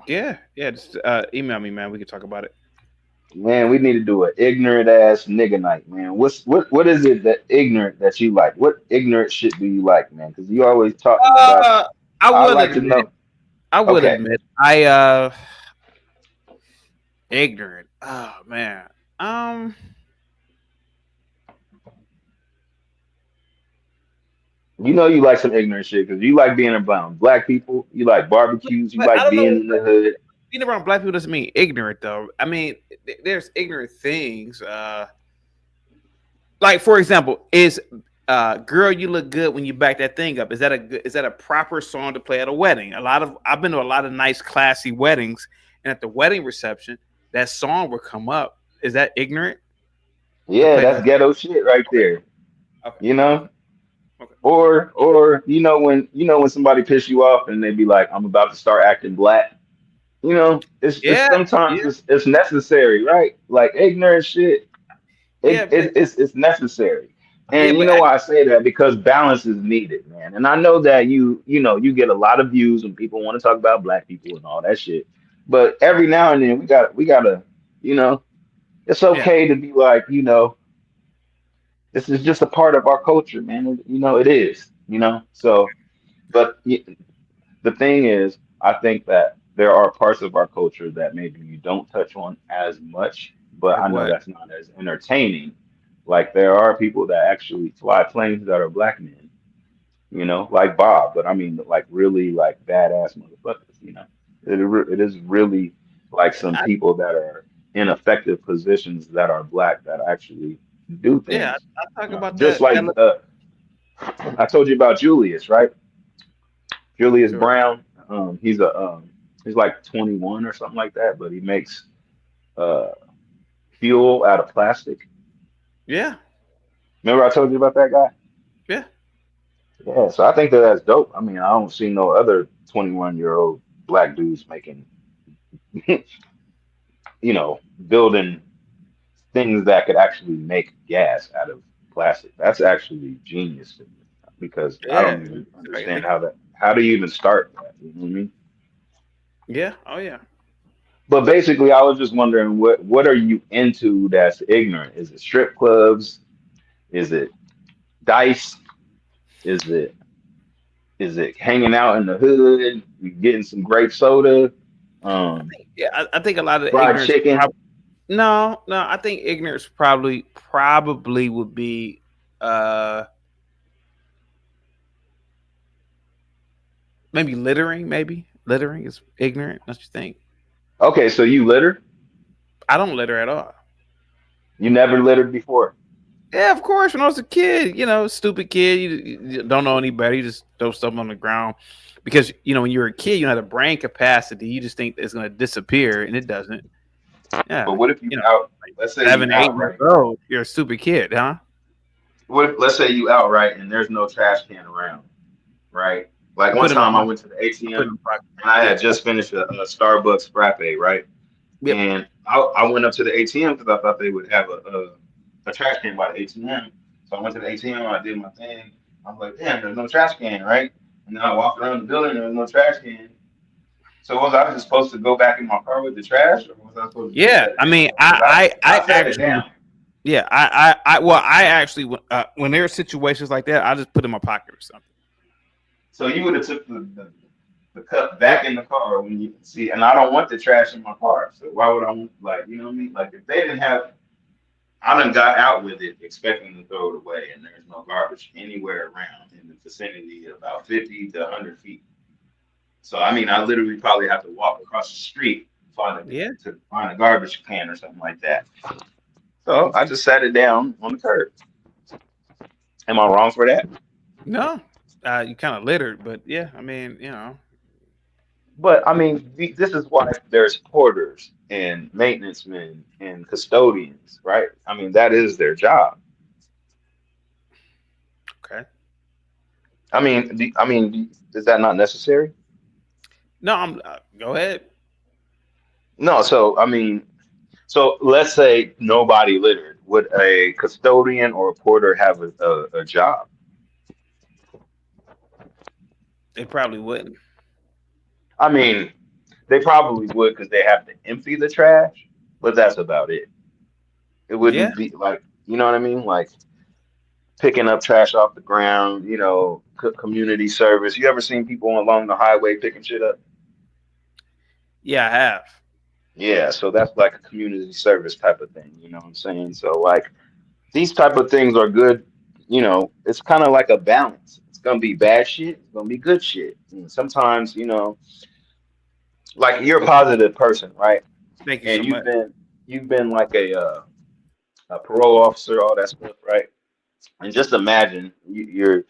[SPEAKER 2] Yeah, just email me, man. We can talk about it.
[SPEAKER 4] Man, we need to do an ignorant ass nigga night, man. What is it that ignorant that you like? What ignorant shit do you like, man? Because you always talking about.
[SPEAKER 2] I
[SPEAKER 4] I'd
[SPEAKER 2] will
[SPEAKER 4] like to
[SPEAKER 2] admit,
[SPEAKER 4] know.
[SPEAKER 2] I will
[SPEAKER 4] Okay.
[SPEAKER 2] admit, ignorant. Oh man.
[SPEAKER 4] You know you like some ignorant shit because you like being around black people. You like barbecues. You
[SPEAKER 2] But I
[SPEAKER 4] like
[SPEAKER 2] don't
[SPEAKER 4] being
[SPEAKER 2] know.
[SPEAKER 4] in the hood.
[SPEAKER 2] Being around black people doesn't mean ignorant, though. I mean, there's ignorant things. Like for example, is "Girl, You Look Good When You Back That Thing Up." Is that a proper song to play at a wedding? I've been to a lot of nice, classy weddings, and at the wedding reception, that song would come up. Is that ignorant?
[SPEAKER 4] Yeah, that's ghetto shit right there.
[SPEAKER 2] Okay.
[SPEAKER 4] You know. Or when somebody piss you off and they be like, I'm about to start acting black. You know, it's sometimes it's necessary, right? Like ignorant shit. It's necessary. And you know why I say that? Because balance is needed, man. And I know that you get a lot of views when people want to talk about black people and all that shit. But every now and then we gotta, it's okay to be like, this is just a part of our culture, man. It is, So, but the thing is, I think that there are parts of our culture that maybe you don't touch on as much, but
[SPEAKER 2] Like
[SPEAKER 4] I know
[SPEAKER 2] what?
[SPEAKER 4] that's not as entertaining. Like there are people that actually fly planes that are black men, like Bob, but I mean like really like badass motherfuckers. It is really like some people that are in effective positions that are black that actually do
[SPEAKER 2] Yeah,
[SPEAKER 4] things.
[SPEAKER 2] I talk about
[SPEAKER 4] Just
[SPEAKER 2] that.
[SPEAKER 4] like I told you about Julius, right? Julius
[SPEAKER 2] Sure.
[SPEAKER 4] Brown. He's like 21 or something like that, but he makes uh fuel out of plastic.
[SPEAKER 2] Yeah.
[SPEAKER 4] Remember I told you about that guy?
[SPEAKER 2] Yeah.
[SPEAKER 4] Yeah, so I think that that's dope. I mean, I don't see no other 21-year-old black dudes making, building things that could actually make gas out of plastic. That's actually genius to me because I
[SPEAKER 2] Yeah.
[SPEAKER 4] don't even understand how do you even start that? You know what I mean?
[SPEAKER 2] Yeah. Oh yeah.
[SPEAKER 4] But basically, I was just wondering what are you into that's ignorant? Is it strip clubs? Is it dice? Is it hanging out in the hood, getting some grape soda?
[SPEAKER 2] Yeah. I think a lot of
[SPEAKER 4] Fried
[SPEAKER 2] ignorance.
[SPEAKER 4] chicken.
[SPEAKER 2] No. I think ignorance probably would be maybe littering. Maybe littering is ignorant. Don't you think?
[SPEAKER 4] Okay, so you litter?
[SPEAKER 2] I don't litter at all.
[SPEAKER 4] You never littered before?
[SPEAKER 2] Yeah, of course. When I was a kid, stupid kid, you don't know any better. You just throw stuff on the ground because when you're a kid, you don't have the brain capacity. You just think it's going to disappear, and it doesn't. Yeah.
[SPEAKER 4] But what if you out? Let's say
[SPEAKER 2] 7,
[SPEAKER 4] you
[SPEAKER 2] 8
[SPEAKER 4] out
[SPEAKER 2] years
[SPEAKER 4] right.
[SPEAKER 2] old. You're a stupid kid, huh?
[SPEAKER 4] What if, let's say you out right and there's no trash can around, right? Like one
[SPEAKER 2] Put 'em in
[SPEAKER 4] time I
[SPEAKER 2] my-
[SPEAKER 4] went to the
[SPEAKER 2] put 'em
[SPEAKER 4] ATM
[SPEAKER 2] in my-
[SPEAKER 4] and I had just finished a Starbucks frappe, right?
[SPEAKER 2] Yep.
[SPEAKER 4] And I went up to the ATM because I thought they would have a trash can by the ATM. So I went to the ATM, I did my thing. I was like, damn, there's no trash can, right? And then I walked around the building, there was no trash can. So was I just supposed to go back in my car with the trash, or was I supposed to just
[SPEAKER 2] Yeah,
[SPEAKER 4] set it
[SPEAKER 2] I mean,
[SPEAKER 4] down? 'Cause I set it
[SPEAKER 2] actually,
[SPEAKER 4] down.
[SPEAKER 2] yeah, I actually, when there are situations like that, I just put it in my pocket or something.
[SPEAKER 4] So you would have took the cup back in the car when you see, and I don't want the trash in my car. So why would I want, like, you know what I mean? Like if they didn't have, I done got out with it expecting to throw it away, and there's no garbage anywhere around in the vicinity of about 50 to 100 feet. So I mean, I literally probably have to walk across the street to find a garbage can or something like that. So I just sat it down on the curb. Am I wrong for that?
[SPEAKER 2] No, you kind of littered, but yeah, I mean,
[SPEAKER 4] But I mean, this is why there's porters and maintenance men and custodians, right? I mean, that is their job.
[SPEAKER 2] Okay.
[SPEAKER 4] Is that not necessary?
[SPEAKER 2] No, I'm. Go ahead.
[SPEAKER 4] No. So let's say nobody littered. Would a custodian or a porter have a job?
[SPEAKER 2] They probably wouldn't.
[SPEAKER 4] I mean, they probably would because they have to empty the trash, but that's about it. It wouldn't be like, you know what I mean? Like picking up trash off the ground, community service. You ever seen people along the highway picking shit up?
[SPEAKER 2] Yeah, I have.
[SPEAKER 4] Yeah, so that's like a community service type of thing, you know what I'm saying? So like these type of things are good, it's kind of like a balance. It's gonna be bad shit, it's gonna be good shit. And sometimes, like you're a positive person, right?
[SPEAKER 2] Thank you
[SPEAKER 4] And
[SPEAKER 2] so much.
[SPEAKER 4] you've been like a parole officer, all that stuff, right? And just imagine you're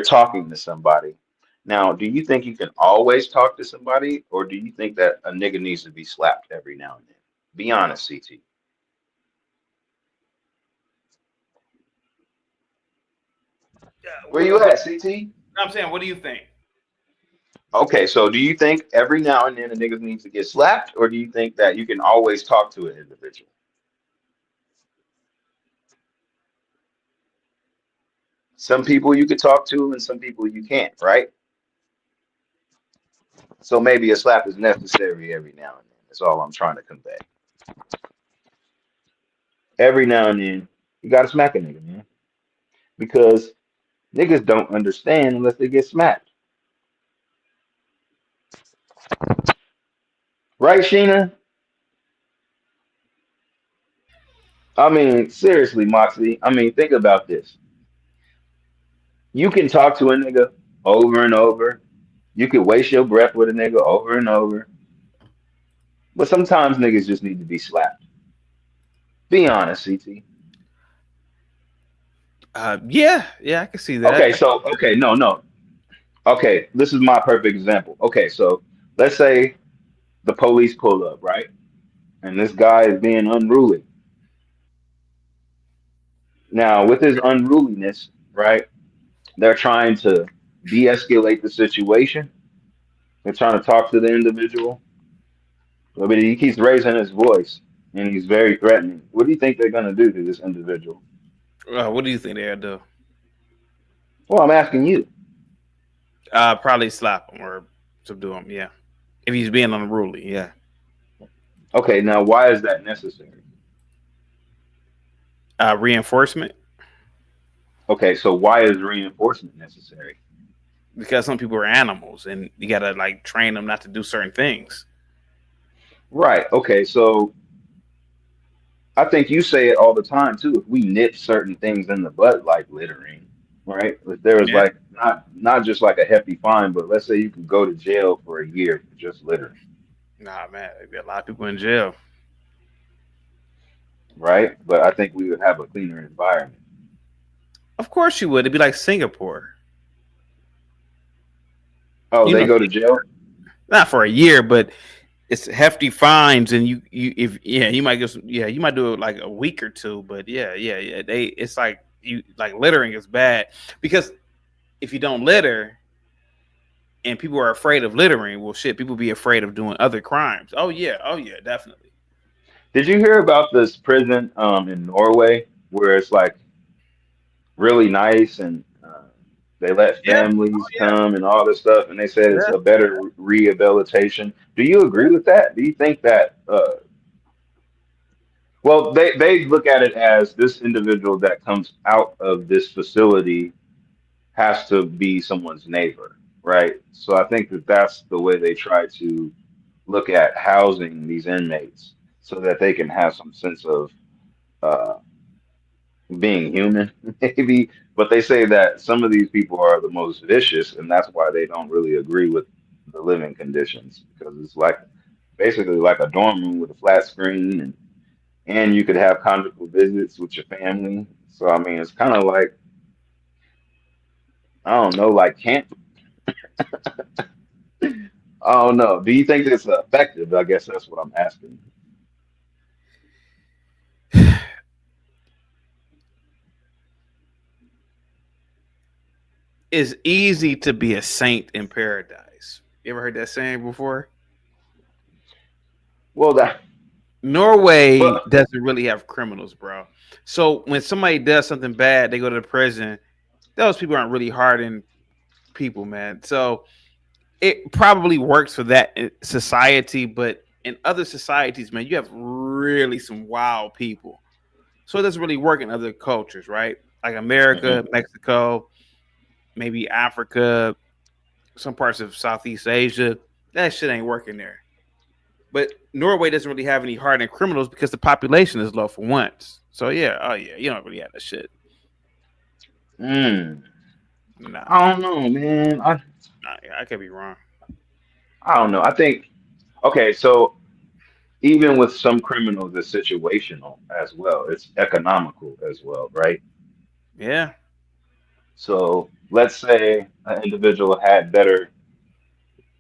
[SPEAKER 4] talking to somebody. Now, do you think you can always talk to somebody, or do you think that a nigga needs to be slapped every now and then? Be honest, CT. Where you at, CT?
[SPEAKER 2] I'm saying, what do you think?
[SPEAKER 4] Okay, so do you think every now and then a nigga needs to get slapped, or do you think that you can always talk to an individual? Some people you could talk to, and some people you can't, right? So maybe a slap is necessary every now and then. That's all I'm trying to convey. Every now and then, you gotta smack a nigga, man. Because niggas don't understand unless they get smacked. Right, Sheena? I mean, seriously, Moxie. I mean, think about this. You can talk to a nigga over and over. You can waste your breath with a nigga over and over. But sometimes niggas just need to be slapped. Be honest, CT.
[SPEAKER 2] Yeah, I can see that.
[SPEAKER 4] Okay, no. Okay, this is my perfect example. Okay, so let's say the police pull up, right? And this guy is being unruly. Now, with his unruliness, right, they're trying to de escalate the situation. They're trying to talk to the individual. I mean, he keeps raising his voice and he's very threatening. What do you think they're going to do to this individual?
[SPEAKER 2] What do you think they'll do?
[SPEAKER 4] Well, I'm asking you.
[SPEAKER 2] Probably slap him or subdue him, yeah. If he's being unruly, yeah.
[SPEAKER 4] Okay, now why is that necessary?
[SPEAKER 2] Reinforcement.
[SPEAKER 4] Okay, so why is reinforcement necessary?
[SPEAKER 2] Because some people are animals and you gotta like train them not to do certain things.
[SPEAKER 4] Right. Okay, so I think you say it all the time too. If we nip certain things in the butt, like littering, right? If there was like not just like a hefty fine, but let's say you could go to jail for a year for just littering.
[SPEAKER 2] Nah, man, there'd be a lot of people in jail.
[SPEAKER 4] Right? But I think we would have a cleaner environment.
[SPEAKER 2] Of course you would. It'd be like Singapore.
[SPEAKER 4] Oh, they go to jail?
[SPEAKER 2] Not for a year, but it's hefty fines, and you might you might do it like a week or two, but it's like littering is bad because if you don't litter and people are afraid of littering, well, shit, people be afraid of doing other crimes. Oh yeah, definitely.
[SPEAKER 4] Did you hear about this prison in Norway where it's like really nice and They let
[SPEAKER 2] Yeah.
[SPEAKER 4] families come and all this stuff, and they said it's
[SPEAKER 2] Yeah.
[SPEAKER 4] a better rehabilitation. Do you agree with that? Do you think that? Well, they look at it as this individual that comes out of this facility has to be someone's neighbor, right? So I think that that's the way they try to look at housing these inmates, so that they can have some sense of uh, being human, maybe. But they say that some of these people are the most vicious, and that's why they don't really agree with the living conditions, because it's like basically like a dorm room with a flat screen, and you could have conjugal visits with your family. So I mean, it's kind of like, I don't know, like camp. I don't know. Do you think it's effective? I guess that's what I'm asking.
[SPEAKER 2] It's easy to be a saint in paradise. You ever heard that saying before?
[SPEAKER 4] Well, that
[SPEAKER 2] Norway doesn't really have criminals, bro. So when somebody does something bad, they go to the prison. Those people aren't really hardened people, man. So it probably works for that society, but in other societies, man, you have really some wild people. So it doesn't really work in other cultures, right? Like America, Mexico, maybe Africa, some parts of Southeast Asia. That shit ain't working there. But Norway doesn't really have any hardened criminals because the population is low for once. So yeah, oh yeah, you don't really have that shit. Nah,
[SPEAKER 4] I don't know, man.
[SPEAKER 2] I could be wrong.
[SPEAKER 4] I don't know. I think, okay, so even with some criminals, it's situational as well. It's economical as well, right?
[SPEAKER 2] Yeah.
[SPEAKER 4] So let's say an individual had better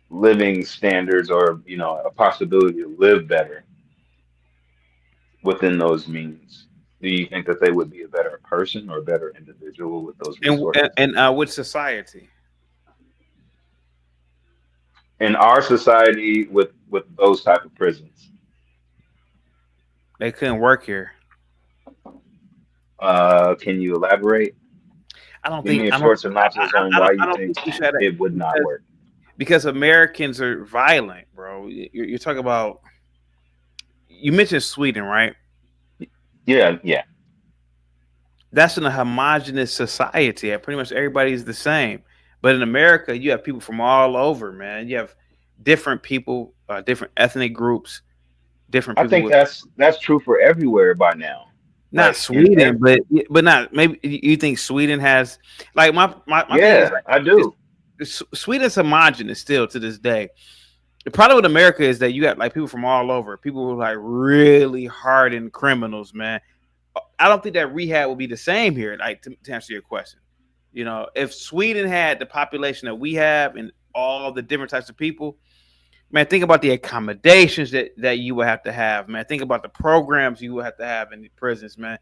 [SPEAKER 4] living standards, or a possibility to live better within those means. Do you think that they would be a better person or a better individual with those
[SPEAKER 2] And
[SPEAKER 4] resources?
[SPEAKER 2] with society,
[SPEAKER 4] In our society, with those type of prisons,
[SPEAKER 2] they couldn't work here.
[SPEAKER 4] can you elaborate?
[SPEAKER 2] I don't
[SPEAKER 4] Give
[SPEAKER 2] think
[SPEAKER 4] me a
[SPEAKER 2] I don't
[SPEAKER 4] short synopsis on
[SPEAKER 2] I
[SPEAKER 4] why
[SPEAKER 2] don't, I
[SPEAKER 4] you
[SPEAKER 2] don't
[SPEAKER 4] think
[SPEAKER 2] think we should have that
[SPEAKER 4] it would not work.
[SPEAKER 2] because Americans are violent, bro. You're talking about. You mentioned Sweden, right?
[SPEAKER 4] Yeah, yeah.
[SPEAKER 2] That's in a homogenous society. Pretty much everybody's the same. But in America, you have people from all over, man. You have different people, different ethnic groups, different
[SPEAKER 4] I
[SPEAKER 2] people
[SPEAKER 4] think
[SPEAKER 2] with
[SPEAKER 4] that's true for everywhere by now.
[SPEAKER 2] not
[SPEAKER 4] Like in
[SPEAKER 2] Sweden, but not maybe you think Sweden has like my thing is
[SPEAKER 4] yeah,
[SPEAKER 2] like
[SPEAKER 4] I do.
[SPEAKER 2] Sweden's homogenous still to this day. The problem with America is that you got like people from all over, people who are like really hardened criminals, man. I don't think that rehab will be the same here. Like to answer your question, if Sweden had the population that we have and all the different types of people, man, think about the accommodations that you would have to have, man. Think about the programs you would have to have in the prisons, man.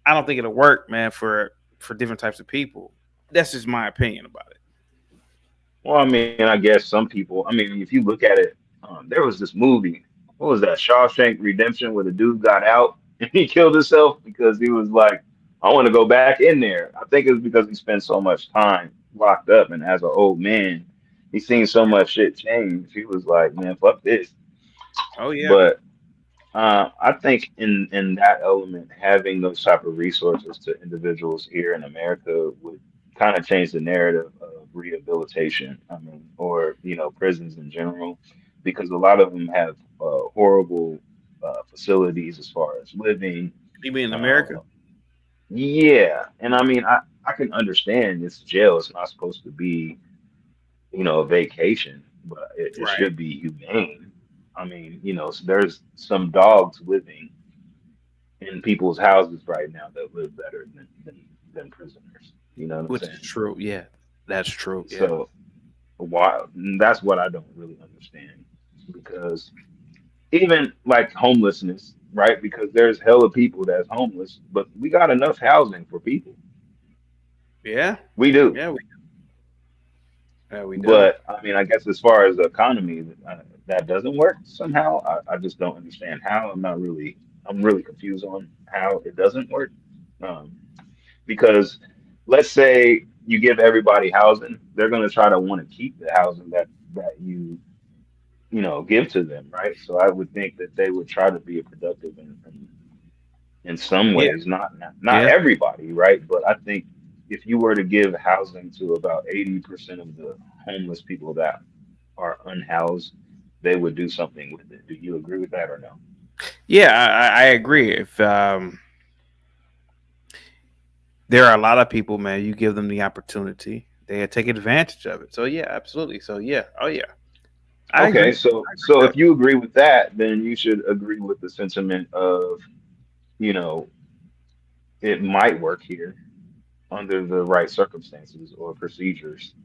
[SPEAKER 2] I don't think it'll work, man, for different types of people. That's just my opinion about it.
[SPEAKER 4] Well, I mean, I guess some people. I mean, if you look at it, there was this movie. What was that? Shawshank Redemption, where the dude got out and he killed himself because he was like, "I want to go back in there." I think it's because he spent so much time locked up, and as an old man, he's seen so much shit change. He was like, "Man, fuck this."
[SPEAKER 2] Oh yeah.
[SPEAKER 4] But I think in that element, having those type of resources to individuals here in America would kind of change the narrative of rehabilitation. I mean, or prisons in general, because a lot of them have horrible facilities as far as living.
[SPEAKER 2] You mean in
[SPEAKER 4] Uh,
[SPEAKER 2] America?
[SPEAKER 4] yeah, and I mean, I can understand it's jail. It's not supposed to be a vacation, but it
[SPEAKER 2] Right.
[SPEAKER 4] should be humane. I mean, so there's some dogs living in people's houses right now that live better than prisoners. You know what I'm
[SPEAKER 2] Which
[SPEAKER 4] saying?
[SPEAKER 2] is true. Yeah, that's true. Yeah.
[SPEAKER 4] So why? That's what I don't really understand, because even like homelessness, right? Because there's hella people that's homeless, but we got enough housing for people.
[SPEAKER 2] Yeah.
[SPEAKER 4] We do.
[SPEAKER 2] Yeah, we do.
[SPEAKER 4] But I mean, I guess as far as the economy, that doesn't work somehow. I just don't understand how. I'm really confused on how it doesn't work. Um, because let's say you give everybody housing, they're going to try to want to keep the housing that you know, give to them, right? So I would think that they would try to be productive in some
[SPEAKER 2] Yeah.
[SPEAKER 4] ways, not
[SPEAKER 2] Yeah.
[SPEAKER 4] everybody, right? But I think if you were to give housing to about 80% of the homeless people that are unhoused, they would do something with it. Do you agree with that or no?
[SPEAKER 2] Yeah, I agree. If there are a lot of people, man, you give them the opportunity, they take advantage of it. So yeah, absolutely. So yeah, oh yeah, I
[SPEAKER 4] Okay,
[SPEAKER 2] agree.
[SPEAKER 4] so if you agree with that, then you should agree with the sentiment of, you know, it might work here under the right circumstances or procedures.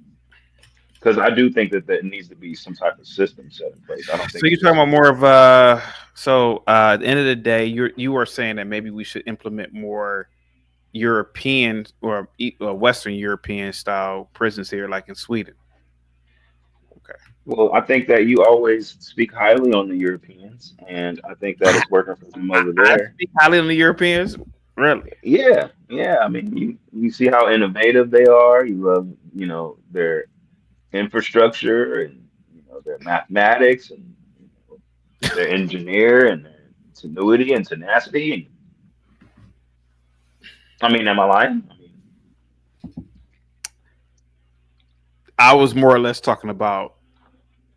[SPEAKER 4] Because I do think that there needs to be some type of system set in place. I don't
[SPEAKER 2] So
[SPEAKER 4] think
[SPEAKER 2] you're
[SPEAKER 4] it's
[SPEAKER 2] talking
[SPEAKER 4] just
[SPEAKER 2] about more of at the end of the day, you are saying that maybe we should implement more European or Western European style prisons here, like in Sweden. Okay.
[SPEAKER 4] well, I think that you always speak highly on the Europeans, and I think that it's working for them over
[SPEAKER 2] I
[SPEAKER 4] there.
[SPEAKER 2] speak highly on the Europeans. Really?
[SPEAKER 4] Yeah, yeah. I mean, you see how innovative they are. You love, you know, their infrastructure and you know their mathematics and their engineer and their ingenuity and tenacity. And I mean, am I lying?
[SPEAKER 2] I was more or less talking about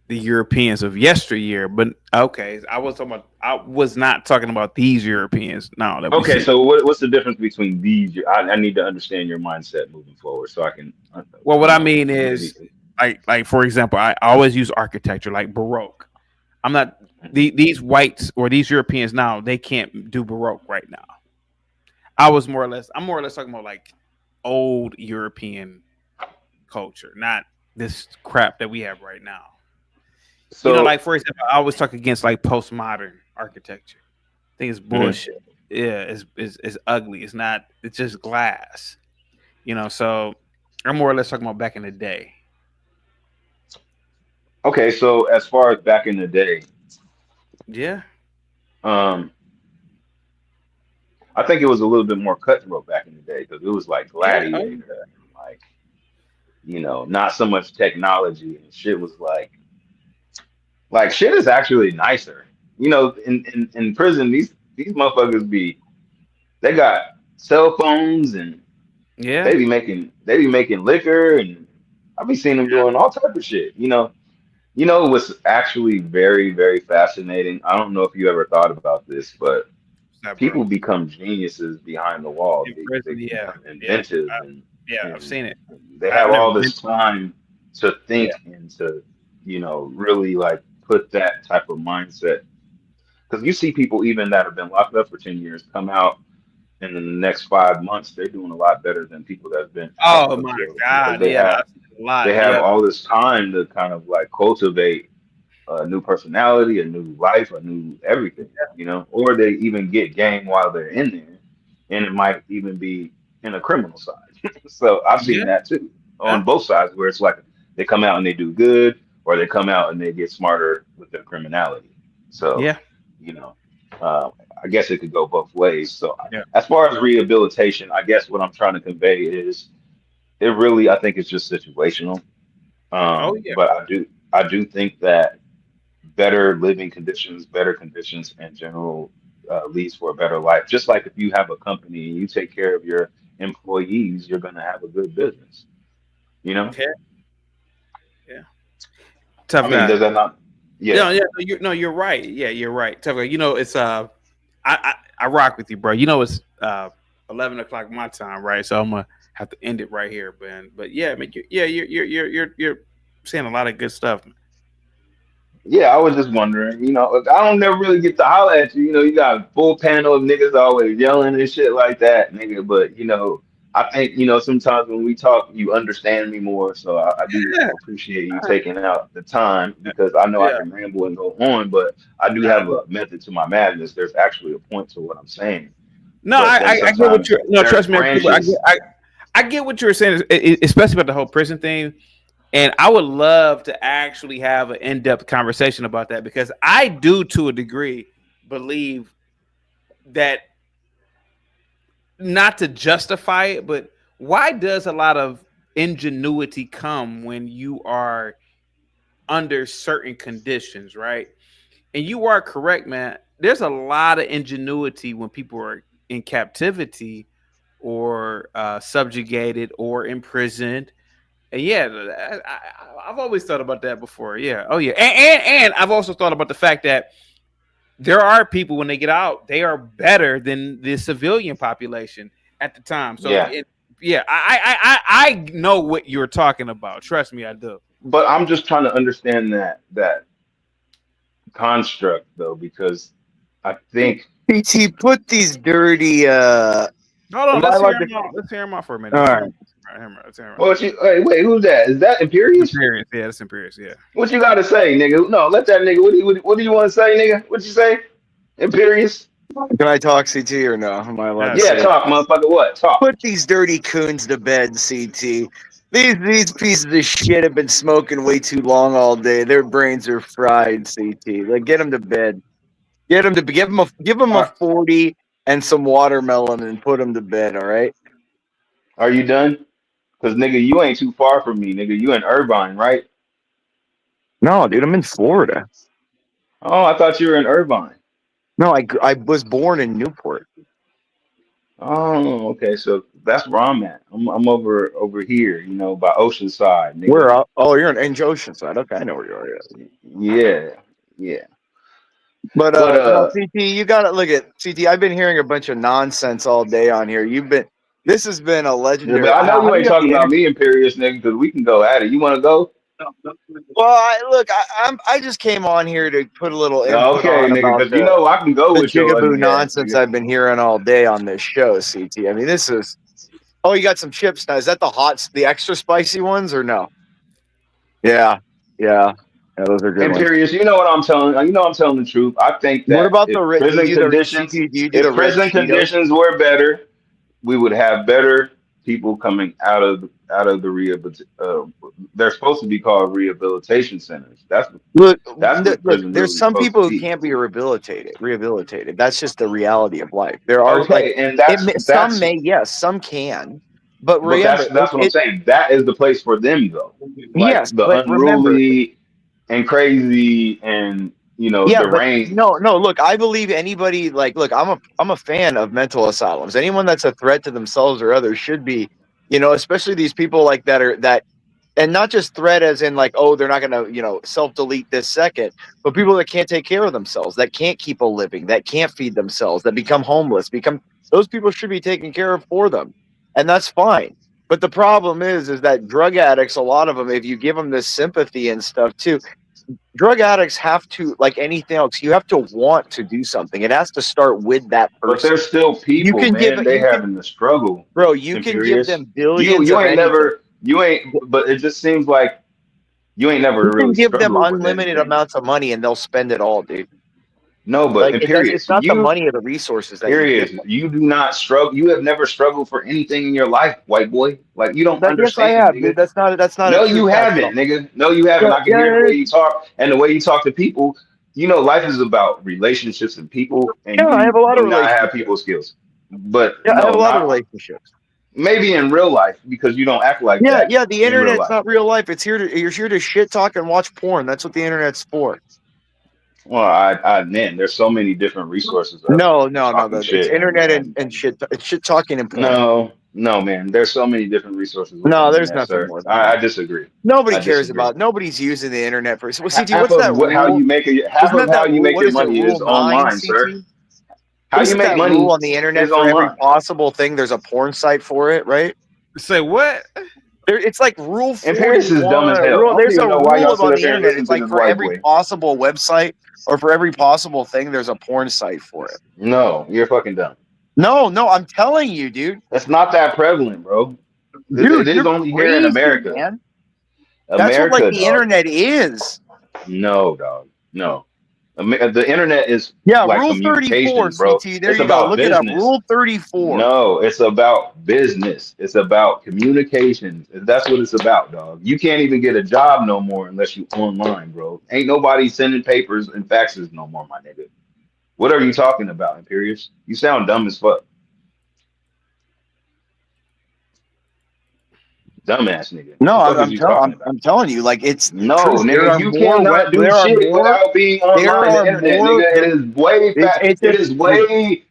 [SPEAKER 2] the Europeans of yesteryear, but okay, I was not talking about these Europeans now that we
[SPEAKER 4] Okay,
[SPEAKER 2] see.
[SPEAKER 4] so what's the difference between these? I need to understand your mindset moving forward, so I can,
[SPEAKER 2] Well, what
[SPEAKER 4] you
[SPEAKER 2] I
[SPEAKER 4] know,
[SPEAKER 2] mean
[SPEAKER 4] maybe.
[SPEAKER 2] is, like for example, I always use architecture, like Baroque. I'm not these whites or these Europeans now. They can't do Baroque right now. I'm more or less talking about like old European culture, not this crap that we have right now. You know,
[SPEAKER 4] So
[SPEAKER 2] like for example, I always talk against like postmodern architecture. I think it's
[SPEAKER 4] mhm.
[SPEAKER 2] bullshit. Yeah, it's ugly. It's not. It's just glass. You know, so I'm more or less talking about back in the day.
[SPEAKER 4] Okay, so as far as back in the day,
[SPEAKER 2] Yeah.
[SPEAKER 4] um, I think it was a little bit more cutthroat back in the day because it was like
[SPEAKER 2] Yeah.
[SPEAKER 4] Gladiator, like you know, not so much technology and shit was like shit is actually nicer. You know, in prison, these motherfuckers they got cell phones and
[SPEAKER 2] Yeah.
[SPEAKER 4] they be making liquor and I be seeing them doing all type of shit. You know, it was actually very, very fascinating. I don't know if you ever thought about this, but
[SPEAKER 2] That, bro.
[SPEAKER 4] people become geniuses behind the wall.
[SPEAKER 2] In
[SPEAKER 4] They
[SPEAKER 2] prison, yeah,
[SPEAKER 4] become
[SPEAKER 2] yeah,
[SPEAKER 4] inventive and
[SPEAKER 2] I've
[SPEAKER 4] and
[SPEAKER 2] seen it.
[SPEAKER 4] they
[SPEAKER 2] I've
[SPEAKER 4] have
[SPEAKER 2] never
[SPEAKER 4] all
[SPEAKER 2] been.
[SPEAKER 4] this time to
[SPEAKER 2] Yeah.
[SPEAKER 4] think and to, you know, really like put that type of mindset. Because you see people even that have been locked up for 10 years come out and in the next 5 months they're doing a lot better than people that have been out
[SPEAKER 2] Oh
[SPEAKER 4] of
[SPEAKER 2] my
[SPEAKER 4] jail because
[SPEAKER 2] God, yeah, I've seen it a
[SPEAKER 4] they
[SPEAKER 2] lot.
[SPEAKER 4] have
[SPEAKER 2] Yeah,
[SPEAKER 4] all this time to kind of like cultivate a new personality, a new life, a new everything, you know, or they even get game while they're in there, and it might even be in a criminal side. So I've seen
[SPEAKER 2] yeah,
[SPEAKER 4] that too
[SPEAKER 2] yeah,
[SPEAKER 4] on both sides, where it's like they come out and they do good, or they come out and they get smarter with their criminality. So,
[SPEAKER 2] yeah,
[SPEAKER 4] you know, uh, I guess it could go both ways. So,
[SPEAKER 2] yeah.
[SPEAKER 4] as far as rehabilitation, I guess what I'm trying to convey is it really, I think it's just situational.
[SPEAKER 2] Oh yeah,
[SPEAKER 4] But I do think that better living conditions, better conditions in general leads for a better life. Just like if you have a company and you take care of your employees, you're going to have a good business. You know,
[SPEAKER 2] yeah, yeah. Tough
[SPEAKER 4] I mean,
[SPEAKER 2] guy.
[SPEAKER 4] does that not?
[SPEAKER 2] No,
[SPEAKER 4] Yeah,
[SPEAKER 2] yeah, you're right. Yeah, you're right. Tough guy. You know, it's I rock with you, bro. You know, it's 11 o'clock my time, right? So I'm gonna have to end it right here, man. But yeah, man, you're saying a lot of good stuff. Man.
[SPEAKER 4] yeah. I was just wondering. You know, I don't never really get to holler at you. You know, you got a full panel of niggas always yelling and shit like that, nigga. But you know, I think you know sometimes when we talk, you understand me more. So I do
[SPEAKER 2] Yeah,
[SPEAKER 4] appreciate you taking out the time because I know I
[SPEAKER 2] yeah.
[SPEAKER 4] can ramble and go on, but I do
[SPEAKER 2] Nah,
[SPEAKER 4] have a method to my madness. There's actually a point to what I'm saying,
[SPEAKER 2] no,
[SPEAKER 4] but then
[SPEAKER 2] I get what
[SPEAKER 4] sometimes
[SPEAKER 2] you're. No,
[SPEAKER 4] there's
[SPEAKER 2] trust me,
[SPEAKER 4] branches.
[SPEAKER 2] I get what you're saying, especially about the whole prison thing. And I would love to actually have an in-depth conversation about that because I do, to a degree, believe that not to justify it, but why does a lot of ingenuity come when you are under certain conditions, right? And you are correct, man. There's a lot of ingenuity when people are in captivity or subjugated or imprisoned. And yeah, I've always thought about that before. Yeah. Oh yeah. And I've also thought about the fact that there are people when they get out, they are better than the civilian population at the time. So
[SPEAKER 4] Yeah.
[SPEAKER 2] I know what you're talking about. Trust me, I do.
[SPEAKER 4] But I'm just trying to understand that construct though, because I think
[SPEAKER 5] PT, put these dirty.
[SPEAKER 2] Hold on,
[SPEAKER 5] Am I
[SPEAKER 2] let's hear
[SPEAKER 5] allowed to?
[SPEAKER 2] him out. Let's hear him out for a minute.
[SPEAKER 5] All
[SPEAKER 2] Let's hear
[SPEAKER 5] right.
[SPEAKER 2] him. Let's hear him out.
[SPEAKER 4] Well, wait, who's that? Is that Imperious?
[SPEAKER 2] Imperious, yeah, that's Imperious, yeah.
[SPEAKER 4] What you got to say, nigga? No, let that nigga. What do you want to say, nigga? What you say? Imperious?
[SPEAKER 5] Can I talk, CT, or no? Am I allowed to
[SPEAKER 4] Yeah,
[SPEAKER 5] say
[SPEAKER 4] talk, motherfucker. What? Talk.
[SPEAKER 5] Put these dirty coons to bed, CT. These pieces of shit have been smoking way too long all day. Their brains are fried, CT. Like, get them to bed. Give them a 40 and some watermelon and put them to bed. All right.
[SPEAKER 4] Are you done? Because nigga, you ain't too far from me, nigga. You in Irvine, right?
[SPEAKER 5] No, dude, I'm in Florida.
[SPEAKER 4] Oh, I thought you were in Irvine.
[SPEAKER 5] No, I was born in Newport.
[SPEAKER 4] Oh, okay. So that's where I'm at. I'm over here, you know, by Oceanside, nigga.
[SPEAKER 5] Where? Oh, you're in Oceanside. Okay, I know where you are.
[SPEAKER 4] Yeah.
[SPEAKER 5] But no, CT, you got to look at CT. I've been hearing a bunch of nonsense all day on here. This has been a
[SPEAKER 4] Yeah,
[SPEAKER 5] legendary.
[SPEAKER 4] but I know you ain't talking about me, Imperious, nigga, because we can go at it. You want to go?
[SPEAKER 5] Well, I just came on here to put a little input
[SPEAKER 4] Okay,
[SPEAKER 5] on
[SPEAKER 4] nigga,
[SPEAKER 5] about
[SPEAKER 4] because you know I can go
[SPEAKER 5] the
[SPEAKER 4] with your
[SPEAKER 5] jigaboo
[SPEAKER 4] ugly ass,
[SPEAKER 5] nonsense
[SPEAKER 4] nigga.
[SPEAKER 5] I've been hearing all day on this show, CT. I mean, this is. Oh, you got some chips now. Is that the extra spicy ones or no? Yeah, those are good ones.
[SPEAKER 4] Imperious, you know what I'm telling you know I'm telling the truth. I think
[SPEAKER 5] What
[SPEAKER 4] that
[SPEAKER 5] about
[SPEAKER 4] if
[SPEAKER 5] do
[SPEAKER 4] prison
[SPEAKER 5] you do
[SPEAKER 4] conditions
[SPEAKER 5] do you do
[SPEAKER 4] if
[SPEAKER 5] the red
[SPEAKER 4] prison
[SPEAKER 5] Cheetos?
[SPEAKER 4] conditions were better, we would have better people coming out of the rehabilitation. They're supposed to be called rehabilitation centers. That's what prison
[SPEAKER 5] There's
[SPEAKER 4] really is
[SPEAKER 5] some
[SPEAKER 4] supposed
[SPEAKER 5] people
[SPEAKER 4] to
[SPEAKER 5] who
[SPEAKER 4] be.
[SPEAKER 5] can't be rehabilitated. That's just the reality of life. There are
[SPEAKER 4] Okay, and
[SPEAKER 5] some may, yes, some can, but
[SPEAKER 4] but
[SPEAKER 5] remember,
[SPEAKER 4] that's what I'm saying. That is the place for them though. Like
[SPEAKER 5] yes,
[SPEAKER 4] the
[SPEAKER 5] but remember,
[SPEAKER 4] unruly and crazy and
[SPEAKER 5] yeah, but
[SPEAKER 4] deranged.
[SPEAKER 5] no. Look, I believe anybody look, I'm a fan of mental asylums. Anyone that's a threat to themselves or others should be, especially these people like that, and not just threat as in like, oh, they're not gonna, self-delete this second, but people that can't take care of themselves, that can't keep a living, that can't feed themselves, that become homeless, those people should be taken care of for them, and that's fine. But the problem is that drug addicts, a lot of them, if you give them this sympathy and stuff too. Drug addicts have to, like anything else, you have to want to do something. It has to start with that person.
[SPEAKER 4] But they're still
[SPEAKER 5] You
[SPEAKER 4] people,
[SPEAKER 5] can
[SPEAKER 4] man. They having the struggle,
[SPEAKER 5] bro. You can give
[SPEAKER 4] Imperious.
[SPEAKER 5] them billions
[SPEAKER 4] You
[SPEAKER 5] of
[SPEAKER 4] ain't
[SPEAKER 5] anything.
[SPEAKER 4] but it just seems like you ain't never
[SPEAKER 5] You can
[SPEAKER 4] really
[SPEAKER 5] give them
[SPEAKER 4] struggled with
[SPEAKER 5] unlimited
[SPEAKER 4] anything.
[SPEAKER 5] amounts of money and they'll spend it all, dude.
[SPEAKER 4] No, but
[SPEAKER 5] Like
[SPEAKER 4] Imperious,
[SPEAKER 5] it's not the money or the resources that you give them.
[SPEAKER 4] You do not struggle. You have never struggled for anything in your life, white boy. Like you don't
[SPEAKER 5] Yes, I
[SPEAKER 4] understand,
[SPEAKER 5] have,
[SPEAKER 4] nigga.
[SPEAKER 5] dude. That's not a
[SPEAKER 4] No,
[SPEAKER 5] true
[SPEAKER 4] you
[SPEAKER 5] fact,
[SPEAKER 4] haven't,
[SPEAKER 5] bro.
[SPEAKER 4] nigga. No, you haven't. I can hear the
[SPEAKER 5] Yeah,
[SPEAKER 4] way you talk and the way you talk to people. You know, life is about relationships and people, and
[SPEAKER 5] I have
[SPEAKER 4] you
[SPEAKER 5] a lot of
[SPEAKER 4] do not have
[SPEAKER 5] relationships.
[SPEAKER 4] people skills. But
[SPEAKER 5] Yeah, I have
[SPEAKER 4] no,
[SPEAKER 5] a lot of
[SPEAKER 4] not
[SPEAKER 5] relationships.
[SPEAKER 4] maybe in real life because you don't act like that
[SPEAKER 5] Yeah. The
[SPEAKER 4] in real
[SPEAKER 5] internet's
[SPEAKER 4] life.
[SPEAKER 5] not real life. You're here to shit talk and watch porn. That's what the internet's for.
[SPEAKER 4] Well, man, there's so many different resources other
[SPEAKER 5] No.
[SPEAKER 4] than talking
[SPEAKER 5] It's
[SPEAKER 4] shit
[SPEAKER 5] internet
[SPEAKER 4] and
[SPEAKER 5] and shit. It's shit talking and porn.
[SPEAKER 4] no, man. There's so many different resources with the
[SPEAKER 5] No, there's
[SPEAKER 4] internet,
[SPEAKER 5] nothing
[SPEAKER 4] sir.
[SPEAKER 5] more than that.
[SPEAKER 4] I disagree.
[SPEAKER 5] Nobody
[SPEAKER 4] I
[SPEAKER 5] cares
[SPEAKER 4] disagree.
[SPEAKER 5] about. Nobody's using the internet for. Well, CT,
[SPEAKER 4] Half
[SPEAKER 5] what's that
[SPEAKER 4] of how
[SPEAKER 5] rule?
[SPEAKER 4] you make it, half
[SPEAKER 5] Isn't
[SPEAKER 4] of
[SPEAKER 5] that
[SPEAKER 4] how you
[SPEAKER 5] rule?
[SPEAKER 4] make
[SPEAKER 5] What
[SPEAKER 4] your
[SPEAKER 5] is it?
[SPEAKER 4] money
[SPEAKER 5] Rule
[SPEAKER 4] is
[SPEAKER 5] 9,
[SPEAKER 4] online,
[SPEAKER 5] CT?
[SPEAKER 4] sir. How
[SPEAKER 5] What
[SPEAKER 4] you
[SPEAKER 5] isn't
[SPEAKER 4] make
[SPEAKER 5] that rule
[SPEAKER 4] money
[SPEAKER 5] on the internet
[SPEAKER 4] is
[SPEAKER 5] for every
[SPEAKER 4] online.
[SPEAKER 5] possible thing? There's a porn site for it, right?
[SPEAKER 2] Say what?
[SPEAKER 5] It's like rule
[SPEAKER 4] Imperious is dumb
[SPEAKER 5] 41.
[SPEAKER 4] as hell. I don't
[SPEAKER 5] There's
[SPEAKER 4] even
[SPEAKER 5] a
[SPEAKER 4] know why
[SPEAKER 5] rule
[SPEAKER 4] y'all sit
[SPEAKER 5] on
[SPEAKER 4] up
[SPEAKER 5] the
[SPEAKER 4] here and
[SPEAKER 5] internet.
[SPEAKER 4] listen
[SPEAKER 5] It's
[SPEAKER 4] to
[SPEAKER 5] like
[SPEAKER 4] this
[SPEAKER 5] for
[SPEAKER 4] white
[SPEAKER 5] every
[SPEAKER 4] boy.
[SPEAKER 5] possible website or for every possible thing, there's a porn site for it.
[SPEAKER 4] No, you're fucking dumb.
[SPEAKER 5] No, I'm telling you, dude.
[SPEAKER 4] That's not that prevalent, bro.
[SPEAKER 5] Dude,
[SPEAKER 4] It is
[SPEAKER 5] you're
[SPEAKER 4] only here in
[SPEAKER 5] crazy,
[SPEAKER 4] America.
[SPEAKER 5] man. That's what like the
[SPEAKER 4] Dog.
[SPEAKER 5] internet is.
[SPEAKER 4] No, dog. No. The internet is
[SPEAKER 5] Yeah,
[SPEAKER 4] like
[SPEAKER 5] rule 34,
[SPEAKER 4] communication, bro.
[SPEAKER 5] CT. There
[SPEAKER 4] It's
[SPEAKER 5] you go.
[SPEAKER 4] about
[SPEAKER 5] Look it up.
[SPEAKER 4] business.
[SPEAKER 5] Rule 34.
[SPEAKER 4] No, it's about business. It's about communications. That's what it's about, dog. You can't even get a job no more unless you online, bro. Ain't nobody sending papers and faxes no more, my nigga. What are you talking about, Imperious? You sound dumb as fuck. Dumbass nigga.
[SPEAKER 5] No,
[SPEAKER 4] What the fuck is you talking about?
[SPEAKER 5] I'm telling you, like it's
[SPEAKER 4] No,
[SPEAKER 5] truth. There
[SPEAKER 4] nigga,
[SPEAKER 5] are
[SPEAKER 4] you
[SPEAKER 5] more
[SPEAKER 4] cannot do
[SPEAKER 5] there are
[SPEAKER 4] shit
[SPEAKER 5] more
[SPEAKER 4] without being
[SPEAKER 5] there
[SPEAKER 4] online. The
[SPEAKER 5] are
[SPEAKER 4] internet,
[SPEAKER 5] more
[SPEAKER 4] nigga, it is way
[SPEAKER 5] it's
[SPEAKER 4] it
[SPEAKER 5] a
[SPEAKER 4] is way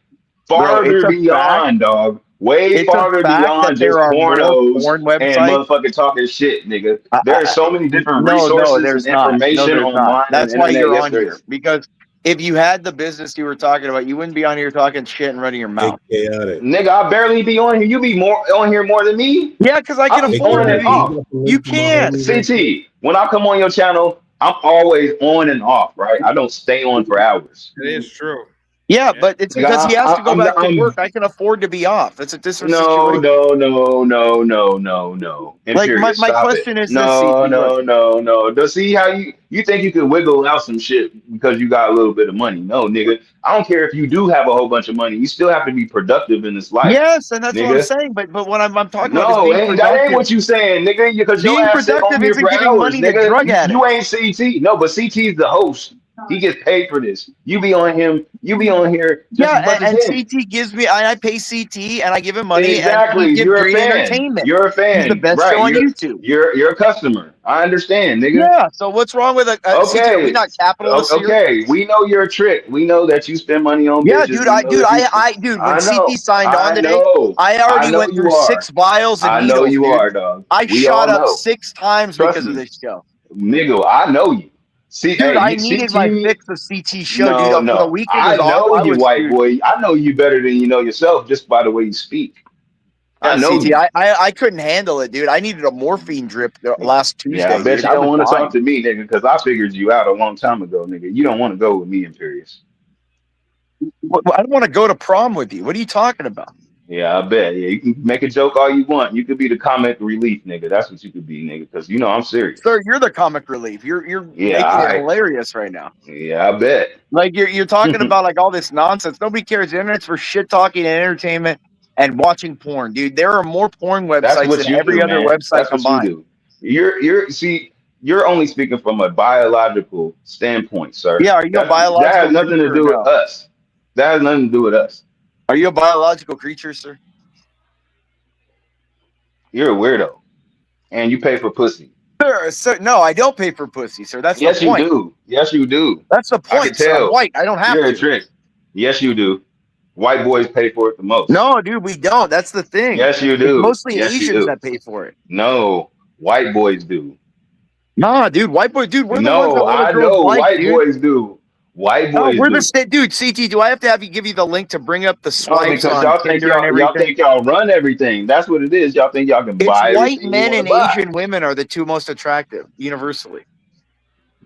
[SPEAKER 5] bro, it's
[SPEAKER 4] farther
[SPEAKER 5] a fact.
[SPEAKER 4] beyond, dog. Way
[SPEAKER 5] It's a
[SPEAKER 4] farther
[SPEAKER 5] fact that
[SPEAKER 4] beyond
[SPEAKER 5] there
[SPEAKER 4] just
[SPEAKER 5] are more
[SPEAKER 4] pornos
[SPEAKER 5] porn
[SPEAKER 4] and
[SPEAKER 5] websites.
[SPEAKER 4] motherfucking talking shit, nigga. There are so many different
[SPEAKER 5] No,
[SPEAKER 4] resources and
[SPEAKER 5] there's not. No,
[SPEAKER 4] information
[SPEAKER 5] there's not.
[SPEAKER 4] online on
[SPEAKER 5] That's
[SPEAKER 4] the
[SPEAKER 5] why
[SPEAKER 4] internet.
[SPEAKER 5] you're
[SPEAKER 4] Yes,
[SPEAKER 5] on
[SPEAKER 4] there
[SPEAKER 5] here.
[SPEAKER 4] is.
[SPEAKER 5] Because if you had the business you were talking about, you wouldn't be on here talking shit and running your mouth.
[SPEAKER 4] Nigga, I barely be on here. You be more on here more than me.
[SPEAKER 5] Yeah, because I can
[SPEAKER 4] I'm
[SPEAKER 5] afford
[SPEAKER 4] on
[SPEAKER 5] to
[SPEAKER 4] and
[SPEAKER 5] be.
[SPEAKER 4] off.
[SPEAKER 5] You can't.
[SPEAKER 4] CT, when I come on your channel, I'm always on and off, right? I don't stay on for hours.
[SPEAKER 2] It is true.
[SPEAKER 5] Yeah, but it's
[SPEAKER 4] Nigga,
[SPEAKER 5] because he has to go back to
[SPEAKER 4] I'm
[SPEAKER 5] work. I can afford to be off. That's a different
[SPEAKER 4] no,
[SPEAKER 5] situation.
[SPEAKER 4] no.
[SPEAKER 5] Like
[SPEAKER 4] Imperious,
[SPEAKER 5] my
[SPEAKER 4] stop
[SPEAKER 5] question
[SPEAKER 4] it.
[SPEAKER 5] is this, CT, look.
[SPEAKER 4] No. Does see how you think you could wiggle out some shit because you got a little bit of money? No, nigga. I don't care if you do have a whole bunch of money. You still have to be productive in this life.
[SPEAKER 5] Yes, and that's what I'm
[SPEAKER 4] Nigga.
[SPEAKER 5] saying. But what I'm talking about is
[SPEAKER 4] No,
[SPEAKER 5] being
[SPEAKER 4] that ain't
[SPEAKER 5] productive.
[SPEAKER 4] what you saying, nigga. Because your
[SPEAKER 5] Being
[SPEAKER 4] ass sit on
[SPEAKER 5] productive
[SPEAKER 4] here
[SPEAKER 5] isn't
[SPEAKER 4] for
[SPEAKER 5] giving
[SPEAKER 4] hours,
[SPEAKER 5] money to
[SPEAKER 4] nigga.
[SPEAKER 5] drug
[SPEAKER 4] You
[SPEAKER 5] addicts.
[SPEAKER 4] ain't CT. No, but CT's the host. He gets paid for this. You be on him. You be on here just as
[SPEAKER 5] Yeah,
[SPEAKER 4] much as
[SPEAKER 5] and
[SPEAKER 4] him.
[SPEAKER 5] CT gives me. I pay CT and I give him money, and
[SPEAKER 4] Exactly.
[SPEAKER 5] he gives
[SPEAKER 4] You're a
[SPEAKER 5] great
[SPEAKER 4] fan.
[SPEAKER 5] entertainment.
[SPEAKER 4] You're a
[SPEAKER 5] He's the
[SPEAKER 4] fan.
[SPEAKER 5] best show
[SPEAKER 4] Right.
[SPEAKER 5] on YouTube.
[SPEAKER 4] You're a customer. I understand, nigga.
[SPEAKER 5] Yeah. So what's wrong with a CT? Are we
[SPEAKER 4] Okay.
[SPEAKER 5] not capitalists here?
[SPEAKER 4] Okay. We know you're a trick. We know that you spend money on
[SPEAKER 5] Yeah,
[SPEAKER 4] bitches.
[SPEAKER 5] dude.
[SPEAKER 4] We know that
[SPEAKER 5] When
[SPEAKER 4] I know.
[SPEAKER 5] CT signed on
[SPEAKER 4] I
[SPEAKER 5] today,
[SPEAKER 4] know.
[SPEAKER 5] I
[SPEAKER 4] I
[SPEAKER 5] already
[SPEAKER 4] know
[SPEAKER 5] went
[SPEAKER 4] you
[SPEAKER 5] through
[SPEAKER 4] are.
[SPEAKER 5] 6 vials of
[SPEAKER 4] I know
[SPEAKER 5] needles,
[SPEAKER 4] you
[SPEAKER 5] dude.
[SPEAKER 4] are, dog.
[SPEAKER 5] I
[SPEAKER 4] We
[SPEAKER 5] shot
[SPEAKER 4] all
[SPEAKER 5] up
[SPEAKER 4] know.
[SPEAKER 5] 6 times
[SPEAKER 4] Trust
[SPEAKER 5] because of
[SPEAKER 4] me.
[SPEAKER 5] this show.
[SPEAKER 4] Nigga, I know you. See,
[SPEAKER 5] Dude,
[SPEAKER 4] hey,
[SPEAKER 5] I
[SPEAKER 4] you
[SPEAKER 5] needed my
[SPEAKER 4] CT.
[SPEAKER 5] fix of CT show, dude. For the
[SPEAKER 4] No.
[SPEAKER 5] week it
[SPEAKER 4] I
[SPEAKER 5] was off,
[SPEAKER 4] know
[SPEAKER 5] I
[SPEAKER 4] you,
[SPEAKER 5] was,
[SPEAKER 4] white
[SPEAKER 5] dude.
[SPEAKER 4] boy. I know you better than you know yourself just by the way you speak. I
[SPEAKER 5] Yeah,
[SPEAKER 4] know
[SPEAKER 5] CT,
[SPEAKER 4] you.
[SPEAKER 5] I couldn't handle it, dude. I needed a morphine drip last
[SPEAKER 4] Yeah, I
[SPEAKER 5] Tuesday,
[SPEAKER 4] bet
[SPEAKER 5] dude.
[SPEAKER 4] you
[SPEAKER 5] I
[SPEAKER 4] don't
[SPEAKER 5] was
[SPEAKER 4] want to
[SPEAKER 5] dying.
[SPEAKER 4] talk to me, nigga, because I figured you out a long time ago, nigga. You don't want to go with me, Imperious.
[SPEAKER 5] I don't want to go to prom with you. What are you talking about?
[SPEAKER 4] Yeah, I bet. Yeah, you can make a joke all you want. You could be the comic relief, nigga. That's what you could be, nigga, because you know I'm serious.
[SPEAKER 5] Sir, you're the comic relief. You're
[SPEAKER 4] Yeah,
[SPEAKER 5] making it hilarious right now.
[SPEAKER 4] Yeah, I bet.
[SPEAKER 5] Like you're talking about like all this nonsense. Nobody cares. The internet's for shit talking and entertainment and watching porn, dude. There are more porn
[SPEAKER 4] That's
[SPEAKER 5] websites
[SPEAKER 4] what
[SPEAKER 5] than
[SPEAKER 4] you
[SPEAKER 5] every
[SPEAKER 4] do,
[SPEAKER 5] other
[SPEAKER 4] man.
[SPEAKER 5] website
[SPEAKER 4] That's what you
[SPEAKER 5] combined.
[SPEAKER 4] do. You're only speaking from a biological standpoint, sir.
[SPEAKER 5] Yeah, are you a
[SPEAKER 4] That
[SPEAKER 5] biological
[SPEAKER 4] has nothing to
[SPEAKER 5] creature or
[SPEAKER 4] do with
[SPEAKER 5] no?
[SPEAKER 4] us. That has nothing to do with us.
[SPEAKER 5] Are you a biological creature, sir?
[SPEAKER 4] You're a weirdo, and you pay for pussy.
[SPEAKER 5] Sir, no, I don't pay for pussy, sir. That's
[SPEAKER 4] Yes,
[SPEAKER 5] the point.
[SPEAKER 4] you do. Yes, you do.
[SPEAKER 5] That's the
[SPEAKER 4] I can
[SPEAKER 5] point, sir. I'm
[SPEAKER 4] tell.
[SPEAKER 5] white. I don't have
[SPEAKER 4] You're a
[SPEAKER 5] to.
[SPEAKER 4] trick. Yes, you do. White boys pay for it the most.
[SPEAKER 5] No, dude, we don't. That's the thing.
[SPEAKER 4] Yes, you
[SPEAKER 5] It's
[SPEAKER 4] do.
[SPEAKER 5] mostly
[SPEAKER 4] Yes, you
[SPEAKER 5] Asians
[SPEAKER 4] do.
[SPEAKER 5] that pay for it.
[SPEAKER 4] No, white boys do.
[SPEAKER 5] Nah, dude, white boys, dude, we're the ones that
[SPEAKER 4] No,
[SPEAKER 5] all the
[SPEAKER 4] I
[SPEAKER 5] girls
[SPEAKER 4] know
[SPEAKER 5] like,
[SPEAKER 4] white
[SPEAKER 5] dude.
[SPEAKER 4] boys do. White
[SPEAKER 5] No,
[SPEAKER 4] boys
[SPEAKER 5] we're
[SPEAKER 4] do.
[SPEAKER 5] the state, dude. CT, do I have to give you the link to bring up the
[SPEAKER 4] No,
[SPEAKER 5] swipes
[SPEAKER 4] because
[SPEAKER 5] on
[SPEAKER 4] y'all think
[SPEAKER 5] Tinder and
[SPEAKER 4] y'all
[SPEAKER 5] everything?
[SPEAKER 4] think y'all run everything. That's what it is. Y'all think y'all can
[SPEAKER 5] It's
[SPEAKER 4] buy
[SPEAKER 5] white
[SPEAKER 4] everything you
[SPEAKER 5] men
[SPEAKER 4] want to
[SPEAKER 5] and
[SPEAKER 4] buy.
[SPEAKER 5] Asian women are the two most attractive universally.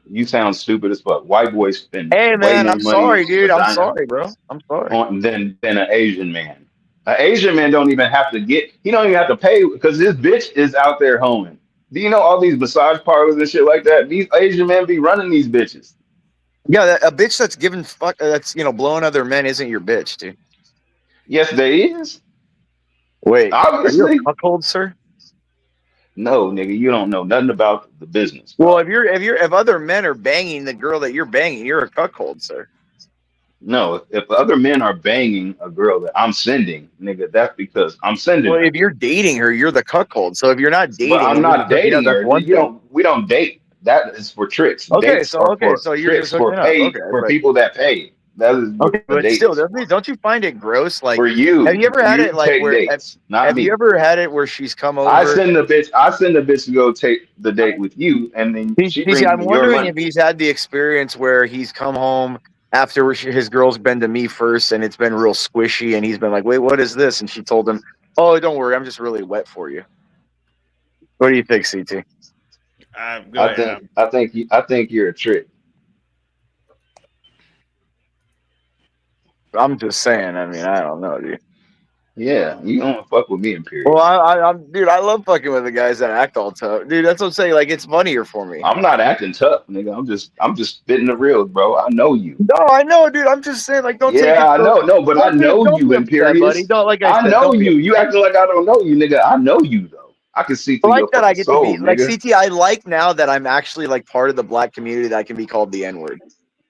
[SPEAKER 4] You sound stupid as fuck. White boys spend
[SPEAKER 5] Hey,
[SPEAKER 4] way
[SPEAKER 5] man,
[SPEAKER 4] more
[SPEAKER 5] I'm
[SPEAKER 4] money
[SPEAKER 5] sorry,
[SPEAKER 4] on
[SPEAKER 5] dude. I'm
[SPEAKER 4] vagina
[SPEAKER 5] sorry, bro. I'm sorry.
[SPEAKER 4] than an Asian man. An Asian man don't even have to get. He don't even have to pay because this bitch is out there hoeing. Do you know all these massage parlors and shit like that? These Asian men be running these bitches.
[SPEAKER 5] Yeah, a bitch that's giving fuck, that's blowing other men isn't your bitch, dude.
[SPEAKER 4] Yes, there is.
[SPEAKER 5] Wait,
[SPEAKER 4] Obviously.
[SPEAKER 5] are you a cuckold, sir?
[SPEAKER 4] No, nigga, you don't know nothing about the business.
[SPEAKER 5] Well, if other men are banging the girl that you're banging, you're a cuckold, sir.
[SPEAKER 4] No, if other men are banging a girl that I'm sending, nigga, that's because I'm sending
[SPEAKER 5] Well,
[SPEAKER 4] her.
[SPEAKER 5] if you're dating her, you're the cuckold. So if you're not dating,
[SPEAKER 4] But I'm
[SPEAKER 5] and you're
[SPEAKER 4] not
[SPEAKER 5] just hooking up,
[SPEAKER 4] dating
[SPEAKER 5] that's
[SPEAKER 4] her.
[SPEAKER 5] one thing.
[SPEAKER 4] We don't date. That is for tricks.
[SPEAKER 5] Okay,
[SPEAKER 4] Dates are for
[SPEAKER 5] so you're
[SPEAKER 4] tricks
[SPEAKER 5] just hooking up. Okay,
[SPEAKER 4] for
[SPEAKER 5] but
[SPEAKER 4] people that pay. That is what
[SPEAKER 5] okay,
[SPEAKER 4] the
[SPEAKER 5] but
[SPEAKER 4] date
[SPEAKER 5] still,
[SPEAKER 4] is.
[SPEAKER 5] don't you find it gross? Like,
[SPEAKER 4] For you,
[SPEAKER 5] have you ever had
[SPEAKER 4] you
[SPEAKER 5] it like
[SPEAKER 4] take
[SPEAKER 5] where
[SPEAKER 4] dates, not
[SPEAKER 5] have
[SPEAKER 4] me.
[SPEAKER 5] you ever had it where she's come over?
[SPEAKER 4] I send the bitch to go take the date with you, and then she brings
[SPEAKER 5] I'm
[SPEAKER 4] me your
[SPEAKER 5] wondering
[SPEAKER 4] money.
[SPEAKER 5] if he's had the experience where he's come home after his girl's been to me first, and it's been real squishy, and he's been like, "Wait, what is this?" And she told him, "Oh, don't worry, I'm just really wet for you." What do you think, CT?
[SPEAKER 4] I think you're a trick.
[SPEAKER 5] I'm just saying. I mean, I don't know, dude.
[SPEAKER 4] Yeah, you don't fuck with me, Imperious.
[SPEAKER 5] Well, I'm dude. I love fucking with the guys that act all tough, dude. That's what I'm saying. Like, it's funnier for me.
[SPEAKER 4] I'm not acting tough, nigga. I'm just spitting the real, bro. I know you.
[SPEAKER 5] No, I know, dude. I'm just saying, like, don't take it.
[SPEAKER 4] Yeah, I know, no, but I know
[SPEAKER 5] don't
[SPEAKER 4] you,
[SPEAKER 5] be upset, buddy.
[SPEAKER 4] Imperious.
[SPEAKER 5] Don't, like I
[SPEAKER 4] I
[SPEAKER 5] said,
[SPEAKER 4] know
[SPEAKER 5] don't be
[SPEAKER 4] you. You acting like I don't know you, nigga. I know you though. I can see
[SPEAKER 5] I
[SPEAKER 4] through
[SPEAKER 5] like
[SPEAKER 4] your
[SPEAKER 5] that I
[SPEAKER 4] fucking
[SPEAKER 5] get
[SPEAKER 4] soul,
[SPEAKER 5] to be like
[SPEAKER 4] nigga.
[SPEAKER 5] CT. I like now that I'm actually like part of the black community that I can be called the N-word.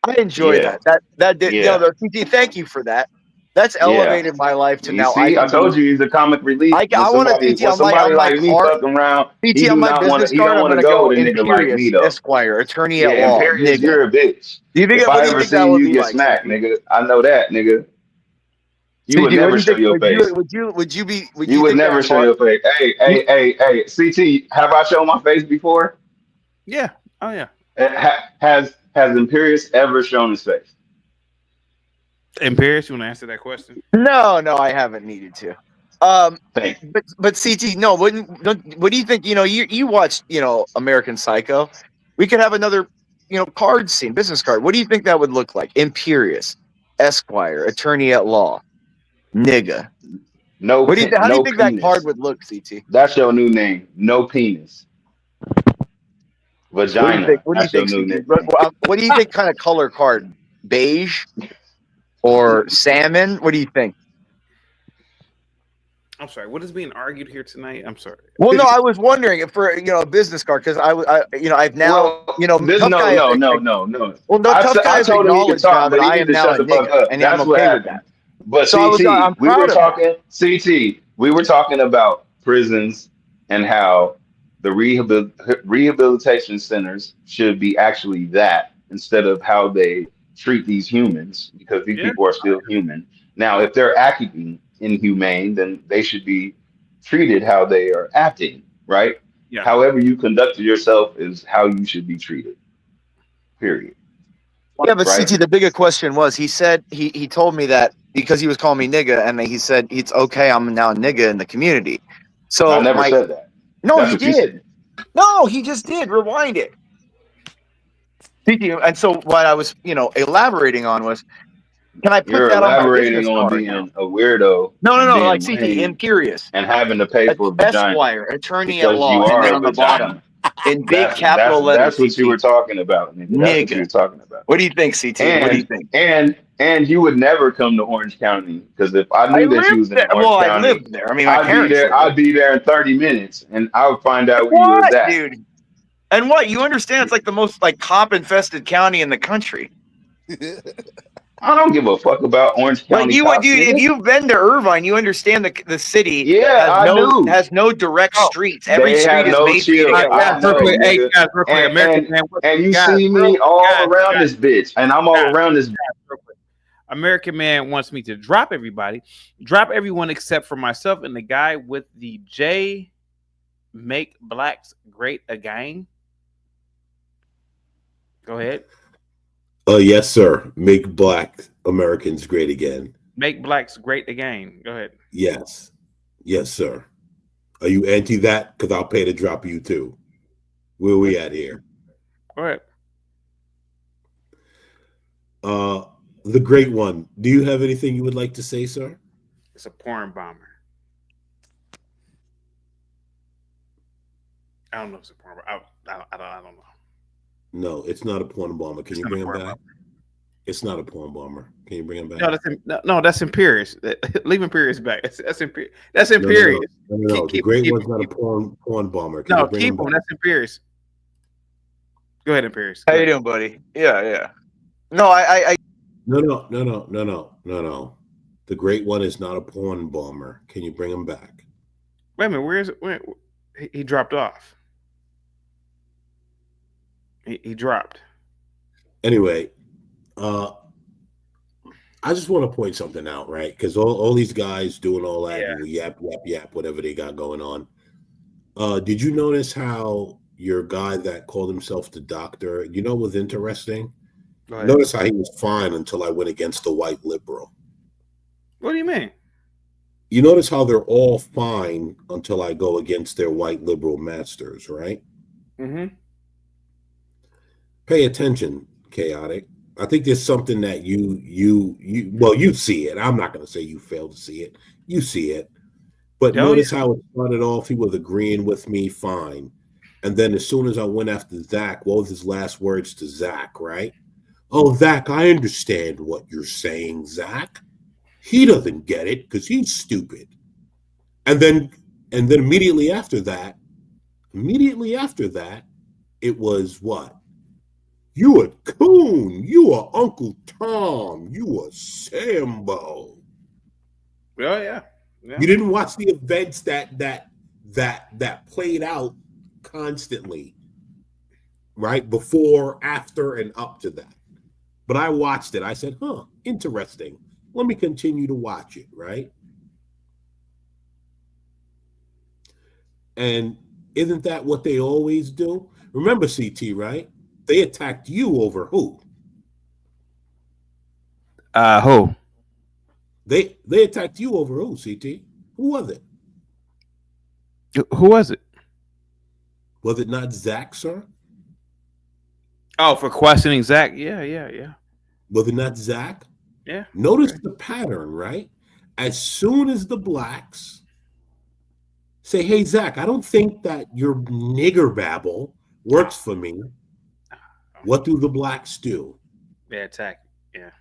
[SPEAKER 5] I enjoy
[SPEAKER 4] Yeah.
[SPEAKER 5] that. That did,
[SPEAKER 4] Yeah.
[SPEAKER 5] CT. Thank you for that. That's elevated my life to
[SPEAKER 4] You
[SPEAKER 5] now.
[SPEAKER 4] see, I told you he's a comic relief.
[SPEAKER 5] I want to CT on my
[SPEAKER 4] like me
[SPEAKER 5] card.
[SPEAKER 4] fuck around,
[SPEAKER 5] CT on my business
[SPEAKER 4] he
[SPEAKER 5] card.
[SPEAKER 4] don't
[SPEAKER 5] I'm
[SPEAKER 4] want
[SPEAKER 5] going
[SPEAKER 4] to
[SPEAKER 5] to
[SPEAKER 4] go
[SPEAKER 5] go
[SPEAKER 4] with a nigga like me
[SPEAKER 5] Imperious
[SPEAKER 4] though.
[SPEAKER 5] Esquire, attorney
[SPEAKER 4] Yeah,
[SPEAKER 5] at law.
[SPEAKER 4] Imperious,
[SPEAKER 5] Nigga.
[SPEAKER 4] you're a bitch.
[SPEAKER 5] Do you think?
[SPEAKER 4] If
[SPEAKER 5] What
[SPEAKER 4] I
[SPEAKER 5] do you
[SPEAKER 4] ever
[SPEAKER 5] think that
[SPEAKER 4] seen
[SPEAKER 5] would
[SPEAKER 4] you
[SPEAKER 5] be
[SPEAKER 4] get
[SPEAKER 5] like?
[SPEAKER 4] smacked,
[SPEAKER 5] CT?
[SPEAKER 4] nigga, I know that, nigga. You would
[SPEAKER 5] CT,
[SPEAKER 4] never show your face.
[SPEAKER 5] Would you be? Would
[SPEAKER 4] You
[SPEAKER 5] you
[SPEAKER 4] would
[SPEAKER 5] think
[SPEAKER 4] never
[SPEAKER 5] that
[SPEAKER 4] show
[SPEAKER 5] card?
[SPEAKER 4] your face. Hey, CT, have I shown my face before?
[SPEAKER 2] Yeah. Oh yeah.
[SPEAKER 4] Has Imperious ever shown his face?
[SPEAKER 2] Imperious, you want to answer that question?
[SPEAKER 5] No, I haven't needed to. But CT, no. What do you think? You watched, American Psycho. We could have another, card scene, business card. What do you think that would look like? Imperious, Esquire, attorney at law, nigga.
[SPEAKER 4] No.
[SPEAKER 5] How do you think
[SPEAKER 4] penis.
[SPEAKER 5] that card would look, CT?
[SPEAKER 4] That's your new name. No penis. Vagina.
[SPEAKER 5] What do you think,
[SPEAKER 4] new
[SPEAKER 5] CT?
[SPEAKER 4] name.
[SPEAKER 5] What do you think kind of color card? Beige or salmon? What do you think?
[SPEAKER 2] I'm sorry. What is being argued here tonight? I'm sorry.
[SPEAKER 5] Well, no, I was wondering if for a business card because I've now
[SPEAKER 4] no. Well,
[SPEAKER 5] no, tough guy has acknowledged now that I am now a nigga, and I'm okay with that.
[SPEAKER 4] But
[SPEAKER 5] so
[SPEAKER 4] CT, we were talking about prisons and how the rehabilitation centers should be actually that instead of how they treat these humans, because these people are still human. Now, if they're acting inhumane, then they should be treated how they are acting, right?
[SPEAKER 2] Yeah.
[SPEAKER 4] However you conduct yourself is how you should be treated. Period.
[SPEAKER 5] Yeah, but right? CT, the bigger question was, he said he told me that because he was calling me nigga, and he said it's okay, I'm now a nigga in the community. So
[SPEAKER 4] I never said that.
[SPEAKER 5] No, he did. No, he just did. Rewind it. And so what I was, elaborating on was, can I put that on my business card?
[SPEAKER 4] Being a weirdo.
[SPEAKER 5] No, like CT, Imperious.
[SPEAKER 4] And having to pay for vagina.
[SPEAKER 5] Esquire, attorney at law, and then on the bottom, in big capital letters.
[SPEAKER 4] That's what you were talking about, nigga. That's what you were talking about.
[SPEAKER 5] What do you think, CT? What do you think?
[SPEAKER 4] And you would never come to Orange County, because if I knew that you was in Orange County,
[SPEAKER 5] I lived there. I mean,
[SPEAKER 4] I'd be there in 30 minutes, and I would find out where you was at,
[SPEAKER 5] dude. And what, you understand? It's like the most cop-infested county in the country.
[SPEAKER 4] I don't give a fuck about Orange County.
[SPEAKER 5] If you've been to Irvine, you understand the city. has no direct streets. Every street is made for you to get
[SPEAKER 4] around. And you see me all around this bitch, and I'm all around this.
[SPEAKER 2] American Man wants me to drop everyone except for myself and the guy with the J. Make blacks great again. Go ahead.
[SPEAKER 3] Yes, sir. Make black Americans great again.
[SPEAKER 2] Make blacks great again. Go ahead.
[SPEAKER 3] Yes. Yes, sir. Are you anti that? Because I'll pay to drop you too. Where we at here?
[SPEAKER 2] Go ahead.
[SPEAKER 3] The great one. Do you have anything you would like to say, sir?
[SPEAKER 2] It's a porn bomber. I don't know if it's a porn bomber. I don't know.
[SPEAKER 3] No, it's not a porn bomber. Can you bring him back? It's not a porn bomber. Can you bring him back?
[SPEAKER 2] No, that's Imperious. Leave Imperious back. That's Imperious. That's Imperious.
[SPEAKER 3] No. The great one's not a porn bomber.
[SPEAKER 2] No, keep him. That's Imperious. Go ahead, Imperious.
[SPEAKER 5] How you doing, buddy? Yeah. No, I.
[SPEAKER 3] No. The great one is not a porn bomber. Can you bring him back?
[SPEAKER 2] Wait a minute. Where is it? He dropped off. He dropped.
[SPEAKER 3] Anyway, I just want to point something out, right? Because all these guys doing all that yap, whatever they got going on. Did you notice how your guy that called himself the doctor, was interesting? Notice how he was fine until I went against the white liberal.
[SPEAKER 2] What do you mean?
[SPEAKER 3] You notice how they're all fine until I go against their white liberal masters, right?
[SPEAKER 2] Mm-hmm.
[SPEAKER 3] Pay attention, Chaotic. I think there's something that you see it. I'm not going to say you fail to see it. You see it. But notice how it started off. He was agreeing with me, fine. And then as soon as I went after Zach, what was his last words to Zach, right? Oh, Zach, I understand what you're saying, Zach. He doesn't get it because he's stupid. And then immediately after that, it was what? You a coon. You a Uncle Tom. You a Sambo.
[SPEAKER 2] Oh yeah.
[SPEAKER 3] You didn't watch the events that played out constantly, right? Before, after, and up to that. But I watched it. I said, huh, interesting. Let me continue to watch it, right? And isn't that what they always do? Remember, CT, right? They attacked you over who?
[SPEAKER 2] Who?
[SPEAKER 3] They attacked you over who, CT? Who was it?
[SPEAKER 2] Who was it?
[SPEAKER 3] Was it not Zach, sir?
[SPEAKER 2] Oh, for questioning Zach. Yeah.
[SPEAKER 3] Was it not Zach?
[SPEAKER 2] Yeah.
[SPEAKER 3] Notice the pattern, right? As soon as the blacks say, hey, Zach, I don't think that your nigger babble works for me, what do the blacks do?
[SPEAKER 2] They attack. Yeah.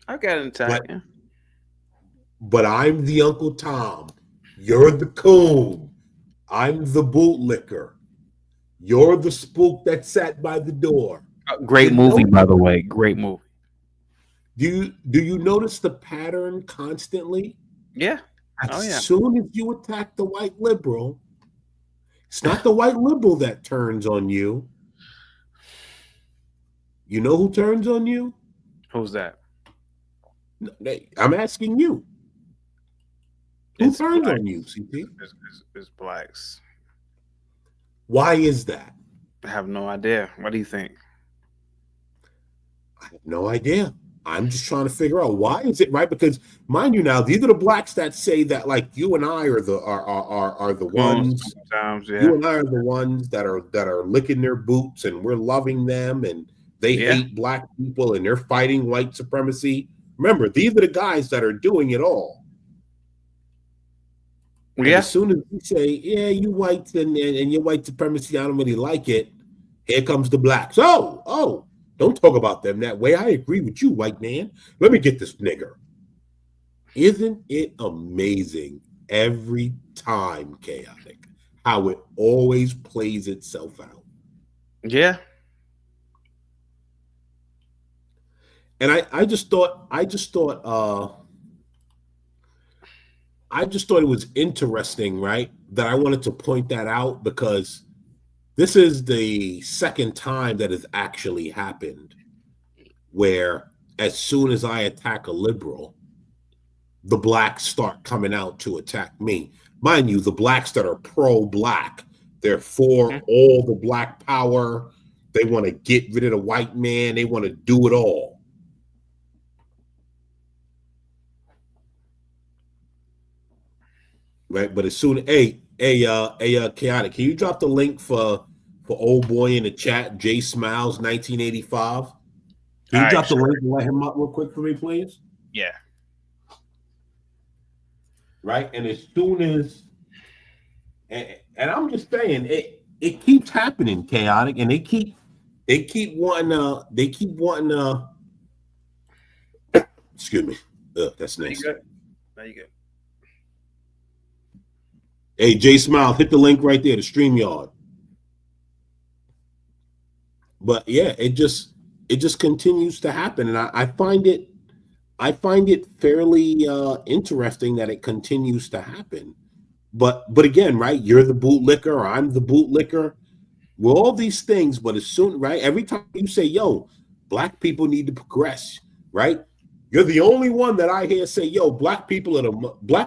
[SPEAKER 2] I got an attack. Yeah.
[SPEAKER 3] But I'm the Uncle Tom. You're the coon. I'm the bootlicker. You're the spook that sat by the door.
[SPEAKER 2] Great movie, by the way. Great movie.
[SPEAKER 3] Do you notice the pattern constantly?
[SPEAKER 2] Yeah.
[SPEAKER 3] As soon as you attack the white liberal, it's not the white liberal that turns on you. You know who turns on you?
[SPEAKER 2] Who's that?
[SPEAKER 3] I'm asking you. Who turns on you, CP?
[SPEAKER 2] It's blacks.
[SPEAKER 3] Why is that?
[SPEAKER 2] I have no idea. What do you think?
[SPEAKER 3] I have no idea. I'm just trying to figure out why is it, right? Because mind you, now these are the blacks that say that like you and I are the ones.
[SPEAKER 2] Sometimes, yeah.
[SPEAKER 3] You and I are the ones that are licking their boots and we're loving them and they hate black people and they're fighting white supremacy. Remember, these are the guys that are doing it all. And as soon as you say, yeah, you whites and your white supremacy, I don't really like it, here comes the blacks. Oh, don't talk about them that way. I agree with you, white man. Let me get this nigger. Isn't it amazing every time, Chaotic, how it always plays itself out?
[SPEAKER 2] Yeah.
[SPEAKER 3] And I just thought it was interesting, right? That I wanted to point that out because this is the second time that has actually happened where as soon as I attack a liberal, the blacks start coming out to attack me. Mind you, the blacks that are pro-black, they're for all the black power. They want to get rid of the white man. They want to do it all. Right, but as soon Chaotic, can you drop the link for old boy in the chat, Jay Smiles, 1985? Can you drop the link and let him up real quick for me, please?
[SPEAKER 2] Yeah.
[SPEAKER 3] Right, and as soon as, and I'm just saying, it keeps happening, Chaotic, and they keep wanting excuse me, that's nice.
[SPEAKER 2] Now you good.
[SPEAKER 3] Hey, Jay Smile, hit the link right there to StreamYard. But yeah, it just continues to happen, and I find it fairly interesting that it continues to happen. But again, right? You're the bootlicker, or I'm the bootlicker. We're all these things, but as soon, right? Every time you say, "Yo, black people need to progress," right? You're the only one that I hear say, "Yo, black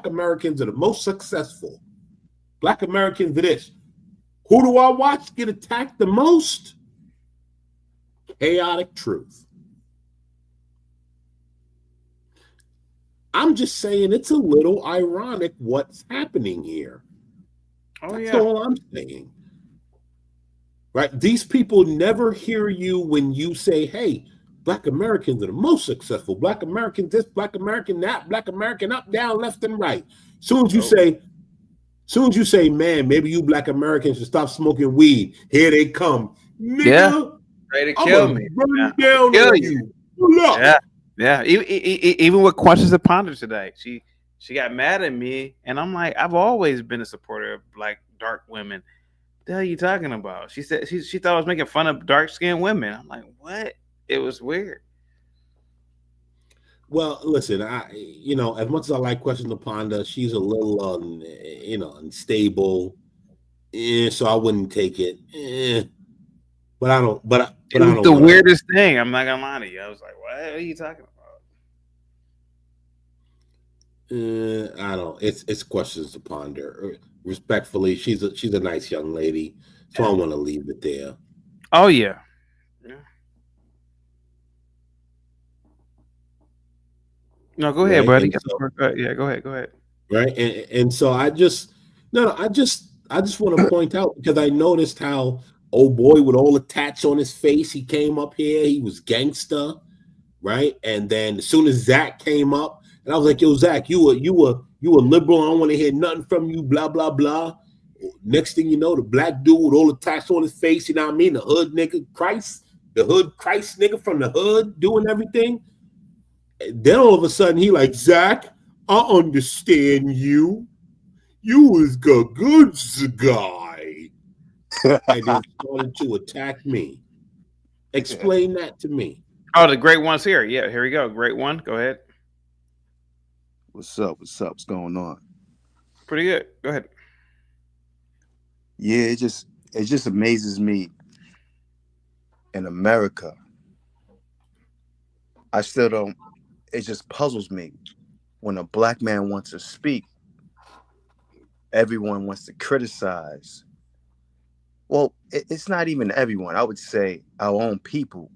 [SPEAKER 3] Americans are the most successful. Black Americans are this." Who do I watch get attacked the most? Chaotic Truth. I'm just saying it's a little ironic what's happening here. That's all I'm saying. Right? These people never hear you when you say, hey, black Americans are the most successful. Black Americans this, black American that, black American up, down, left, and right. Soon as you say, man, maybe you black Americans should stop smoking weed. Here they come. Nigga,
[SPEAKER 2] ready to kill me.
[SPEAKER 3] Run down on you.
[SPEAKER 2] Yeah. Even with questions of Ponder today, she got mad at me, and I'm like, I've always been a supporter of black dark women. What the hell are you talking about? She said she thought I was making fun of dark skinned women. I'm like, what? It was weird.
[SPEAKER 3] Well, listen, as much as I like Question to Ponder, she's a little, unstable. So I wouldn't take it. But I don't. But
[SPEAKER 2] It
[SPEAKER 3] I
[SPEAKER 2] was
[SPEAKER 3] don't
[SPEAKER 2] the
[SPEAKER 3] want to.
[SPEAKER 2] weirdest thing. I'm not gonna lie to you. I was like, "What are you talking about?"
[SPEAKER 3] I don't. It's questions to ponder. Respectfully, she's a nice young lady, so I want to leave it there.
[SPEAKER 2] Oh yeah. No, go ahead,
[SPEAKER 3] Right,
[SPEAKER 2] buddy.
[SPEAKER 3] and so
[SPEAKER 2] Yeah, go ahead. Go ahead.
[SPEAKER 3] right, and so I just no, I just want to point out because I noticed how old boy with all the tats on his face, he came up here, he was gangster, right? And then as soon as Zach came up, and I was like, "Yo, Zach, you a liberal. I don't want to hear nothing from you." Blah blah blah. Next thing you know, the black dude with all the tats on his face, you know what I mean? The hood nigga, the hood Christ nigga from the hood doing everything. And then all of a sudden, he like, "Zach, I understand you. You was a good guy," and then started to attack me. Explain that to me.
[SPEAKER 2] Oh, the great one's here. Yeah, here we go. Great one. Go ahead.
[SPEAKER 11] What's up? What's going on?
[SPEAKER 2] Pretty good. Go ahead.
[SPEAKER 11] Yeah, it just amazes me in America. I still don't. It just puzzles me when a black man wants to speak. Everyone wants to criticize. Well, it's not even everyone. I would say our own people,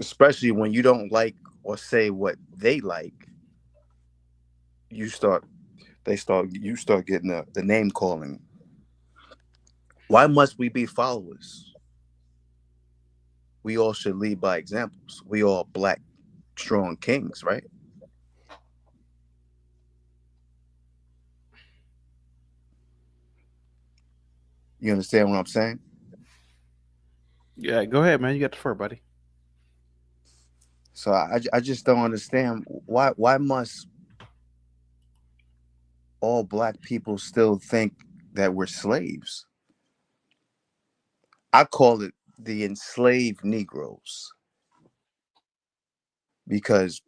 [SPEAKER 11] especially when you don't like or say what they like. You start getting the name calling. Why must we be followers? We all should lead by examples. We all black, strong kings, right? You understand what I'm saying?
[SPEAKER 2] Yeah, go ahead, man. You got the floor, buddy.
[SPEAKER 11] So I just don't understand why must all black people still think that we're slaves? I call it the enslaved Negroes because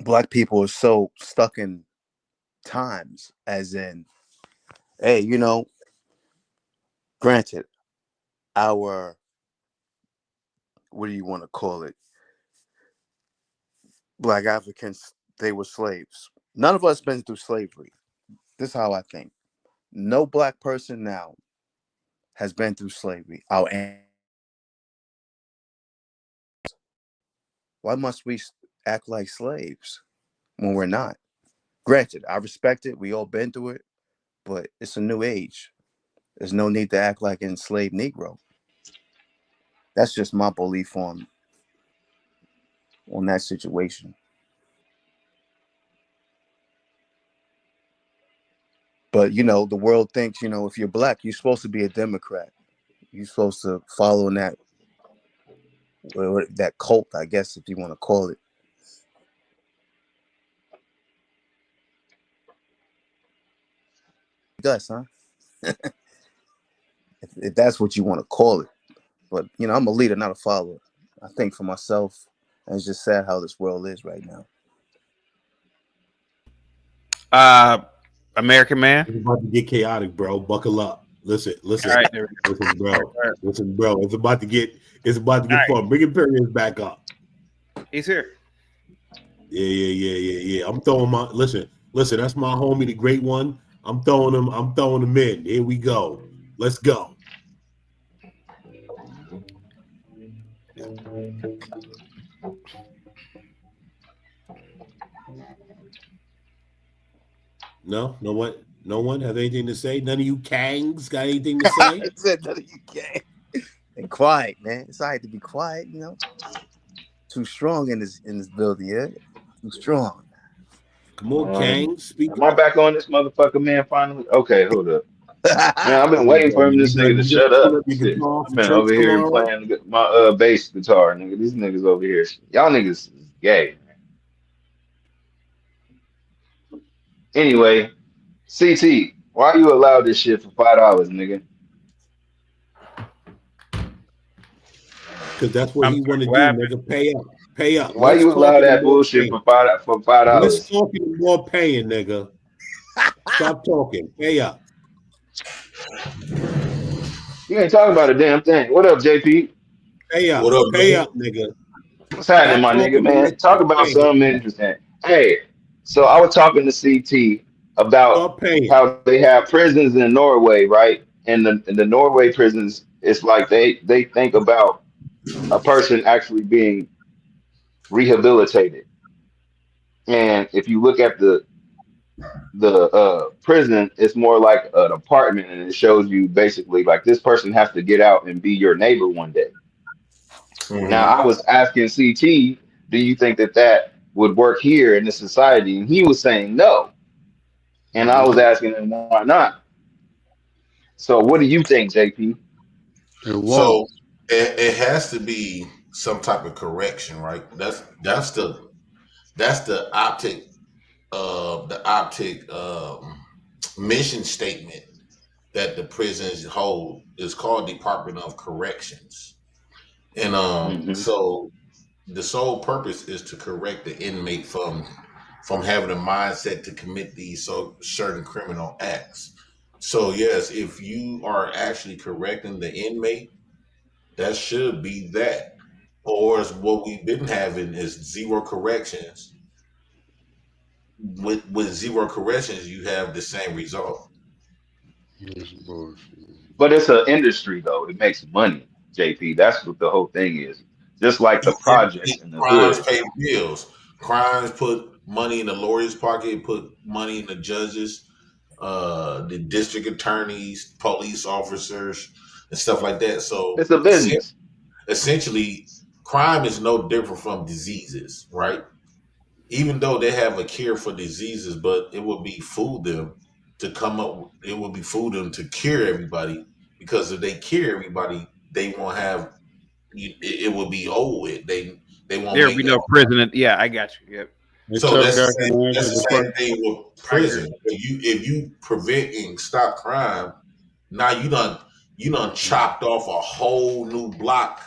[SPEAKER 11] black people are so stuck in times, as in, hey, granted, our, what do you want to call it? Black Africans, they were slaves. None of us been through slavery. This is how I think. No black person now has been through slavery. Why must we act like slaves when we're not? Granted, I respect it. We all been through it, but it's a new age. There's no need to act like an enslaved Negro. That's just my belief on that situation. But the world thinks, if you're black, you're supposed to be a Democrat. You're supposed to follow in that cult, I guess, if you want to call it. Us, huh? if that's what you want to call it. But I'm a leader, not a follower. I think for myself, and it's just sad how this world is right now.
[SPEAKER 2] American man.
[SPEAKER 3] It's about to get chaotic, bro. Buckle up. Listen,
[SPEAKER 2] All right,
[SPEAKER 3] listen, bro. Listen, bro. It's about to get fun. Bring Imperius back up.
[SPEAKER 2] He's here.
[SPEAKER 3] Yeah. I'm throwing my listen. That's my homie, the great one. I'm throwing him in. Here we go. Let's go. No one has anything to say. None of you Kangs got anything to say.
[SPEAKER 11] I said none of you Kangs. And quiet, man. It's all right to be quiet, Too strong in this building, yeah. Too strong.
[SPEAKER 3] Come on, Kangs. Speak.
[SPEAKER 4] Am I back on this motherfucker, man? Finally. Okay, hold up. Man, I've been waiting for this nigga to shut up. Shit. I've been over here playing my bass guitar, nigga. These niggas over here, y'all niggas is gay. Anyway, CT, why you allow this shit for $5, nigga?
[SPEAKER 3] Because that's what he want to do, nigga. Pay up.
[SPEAKER 4] Why
[SPEAKER 3] Let's
[SPEAKER 4] you
[SPEAKER 3] talk
[SPEAKER 4] allow
[SPEAKER 3] in
[SPEAKER 4] that
[SPEAKER 3] more
[SPEAKER 4] bullshit
[SPEAKER 3] paying.
[SPEAKER 4] for $5?
[SPEAKER 3] Let's talk in more paying, nigga. Stop talking. Pay up.
[SPEAKER 4] You ain't talking about a damn thing. What up, JP?
[SPEAKER 3] Pay up.
[SPEAKER 7] What up,
[SPEAKER 3] Pay
[SPEAKER 7] man?
[SPEAKER 3] up, nigga.
[SPEAKER 4] What's happening,
[SPEAKER 3] Stop
[SPEAKER 4] my nigga,
[SPEAKER 3] talking and
[SPEAKER 4] man?
[SPEAKER 3] let's
[SPEAKER 4] Talk
[SPEAKER 3] start
[SPEAKER 4] about
[SPEAKER 3] paying.
[SPEAKER 4] something interesting. Hey, so I was talking to CT about
[SPEAKER 3] Start paying.
[SPEAKER 4] how they have prisons in Norway, right? And the Norway prisons, it's like they think about a person actually being rehabilitated. And if you look at the prison, it's more like an apartment, and it shows you basically like this person has to get out and be your neighbor one day. Now, I was asking CT, do you think that that would work here in this society? And he was saying no. And I was asking him why not. So, what do you think, JP?
[SPEAKER 7] So it has to be some type of correction, right? That's the optic mission statement that the prisons hold is called Department of Corrections. And so the sole purpose is to correct the inmate from having a mindset to commit these certain criminal acts. So yes, if you are actually correcting the inmate, that should be that. Or is what we've been having is zero corrections. With zero corrections, you have the same result.
[SPEAKER 4] But it's an industry, though. It makes money, JP. That's what the whole thing is. Just like the projects in the
[SPEAKER 7] Crimes
[SPEAKER 4] hood.
[SPEAKER 7] pay bills. Crimes put money in the lawyer's pocket, put money in the judges, the district attorneys, police officers, and stuff like that. So
[SPEAKER 4] It's a business.
[SPEAKER 7] essentially, crime is no different from diseases, right? Even though they have a cure for diseases, but it would be fool them to come up. It would be fool them to cure everybody, because if they cure everybody, they won't have. It would be over with. They won't
[SPEAKER 2] There
[SPEAKER 7] make
[SPEAKER 2] be
[SPEAKER 7] that.
[SPEAKER 2] no prison. Yeah, I got you. Yep.
[SPEAKER 7] So that's the same thing with prison. If you prevent and stop crime, now you done chopped off a whole new block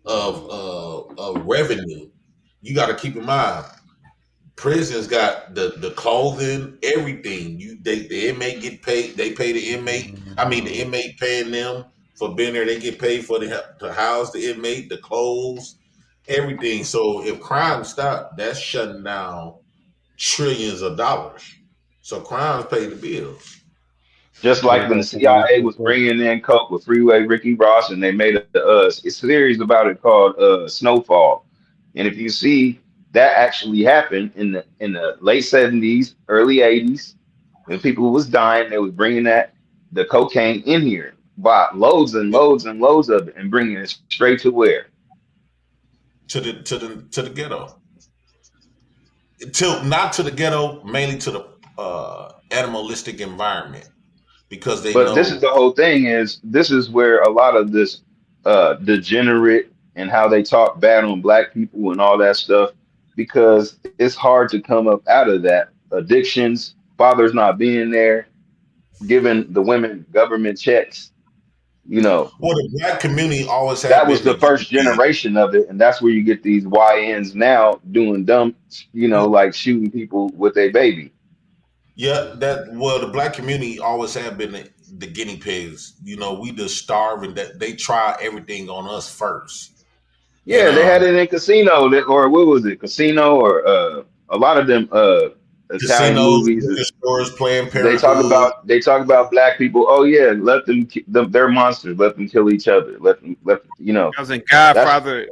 [SPEAKER 7] of revenue. You got to keep in mind, prisons got the clothing, everything. The inmate get paid. They pay the inmate. I mean, the inmate paying them for being there. They get paid for to house the inmate, the clothes, everything. So if crime stop, that's shutting down trillions of dollars. So crimes pay the bills.
[SPEAKER 4] Just like when the CIA was bringing in coke with Freeway Ricky Ross, and they made a series about it called Snowfall. And if you see, that actually happened in the late 70s, early 80s, when people was dying. They was bringing the cocaine in here, bought loads and loads and loads of it, and bringing it straight to where?
[SPEAKER 7] To the ghetto. Not to the ghetto, mainly to the animalistic environment, because they
[SPEAKER 4] But this
[SPEAKER 7] know.
[SPEAKER 4] is the whole thing. This is where a lot of this degenerate and how they talk bad on black people and all that stuff, because it's hard to come up out of that. Addictions, fathers not being there, giving the women government checks.
[SPEAKER 7] Well, the black community always
[SPEAKER 4] That
[SPEAKER 7] have
[SPEAKER 4] was
[SPEAKER 7] been
[SPEAKER 4] the
[SPEAKER 7] the
[SPEAKER 4] first generation of it, and that's where you get these YNs now doing dumb, like shooting people with a baby.
[SPEAKER 7] Yeah, the black community always have been the guinea pigs. We just starve, and that they try everything on us first.
[SPEAKER 4] Yeah, they had it in Casino, or what was it, Casino, or a lot of them Italian
[SPEAKER 7] Casinos,
[SPEAKER 4] movies.
[SPEAKER 7] liquor stores, Planned
[SPEAKER 4] They talk
[SPEAKER 7] Parenthood.
[SPEAKER 4] about black people. Oh yeah, let them. They're monsters. Let them kill each other. Let them.
[SPEAKER 2] I was in
[SPEAKER 4] That's,
[SPEAKER 2] Godfather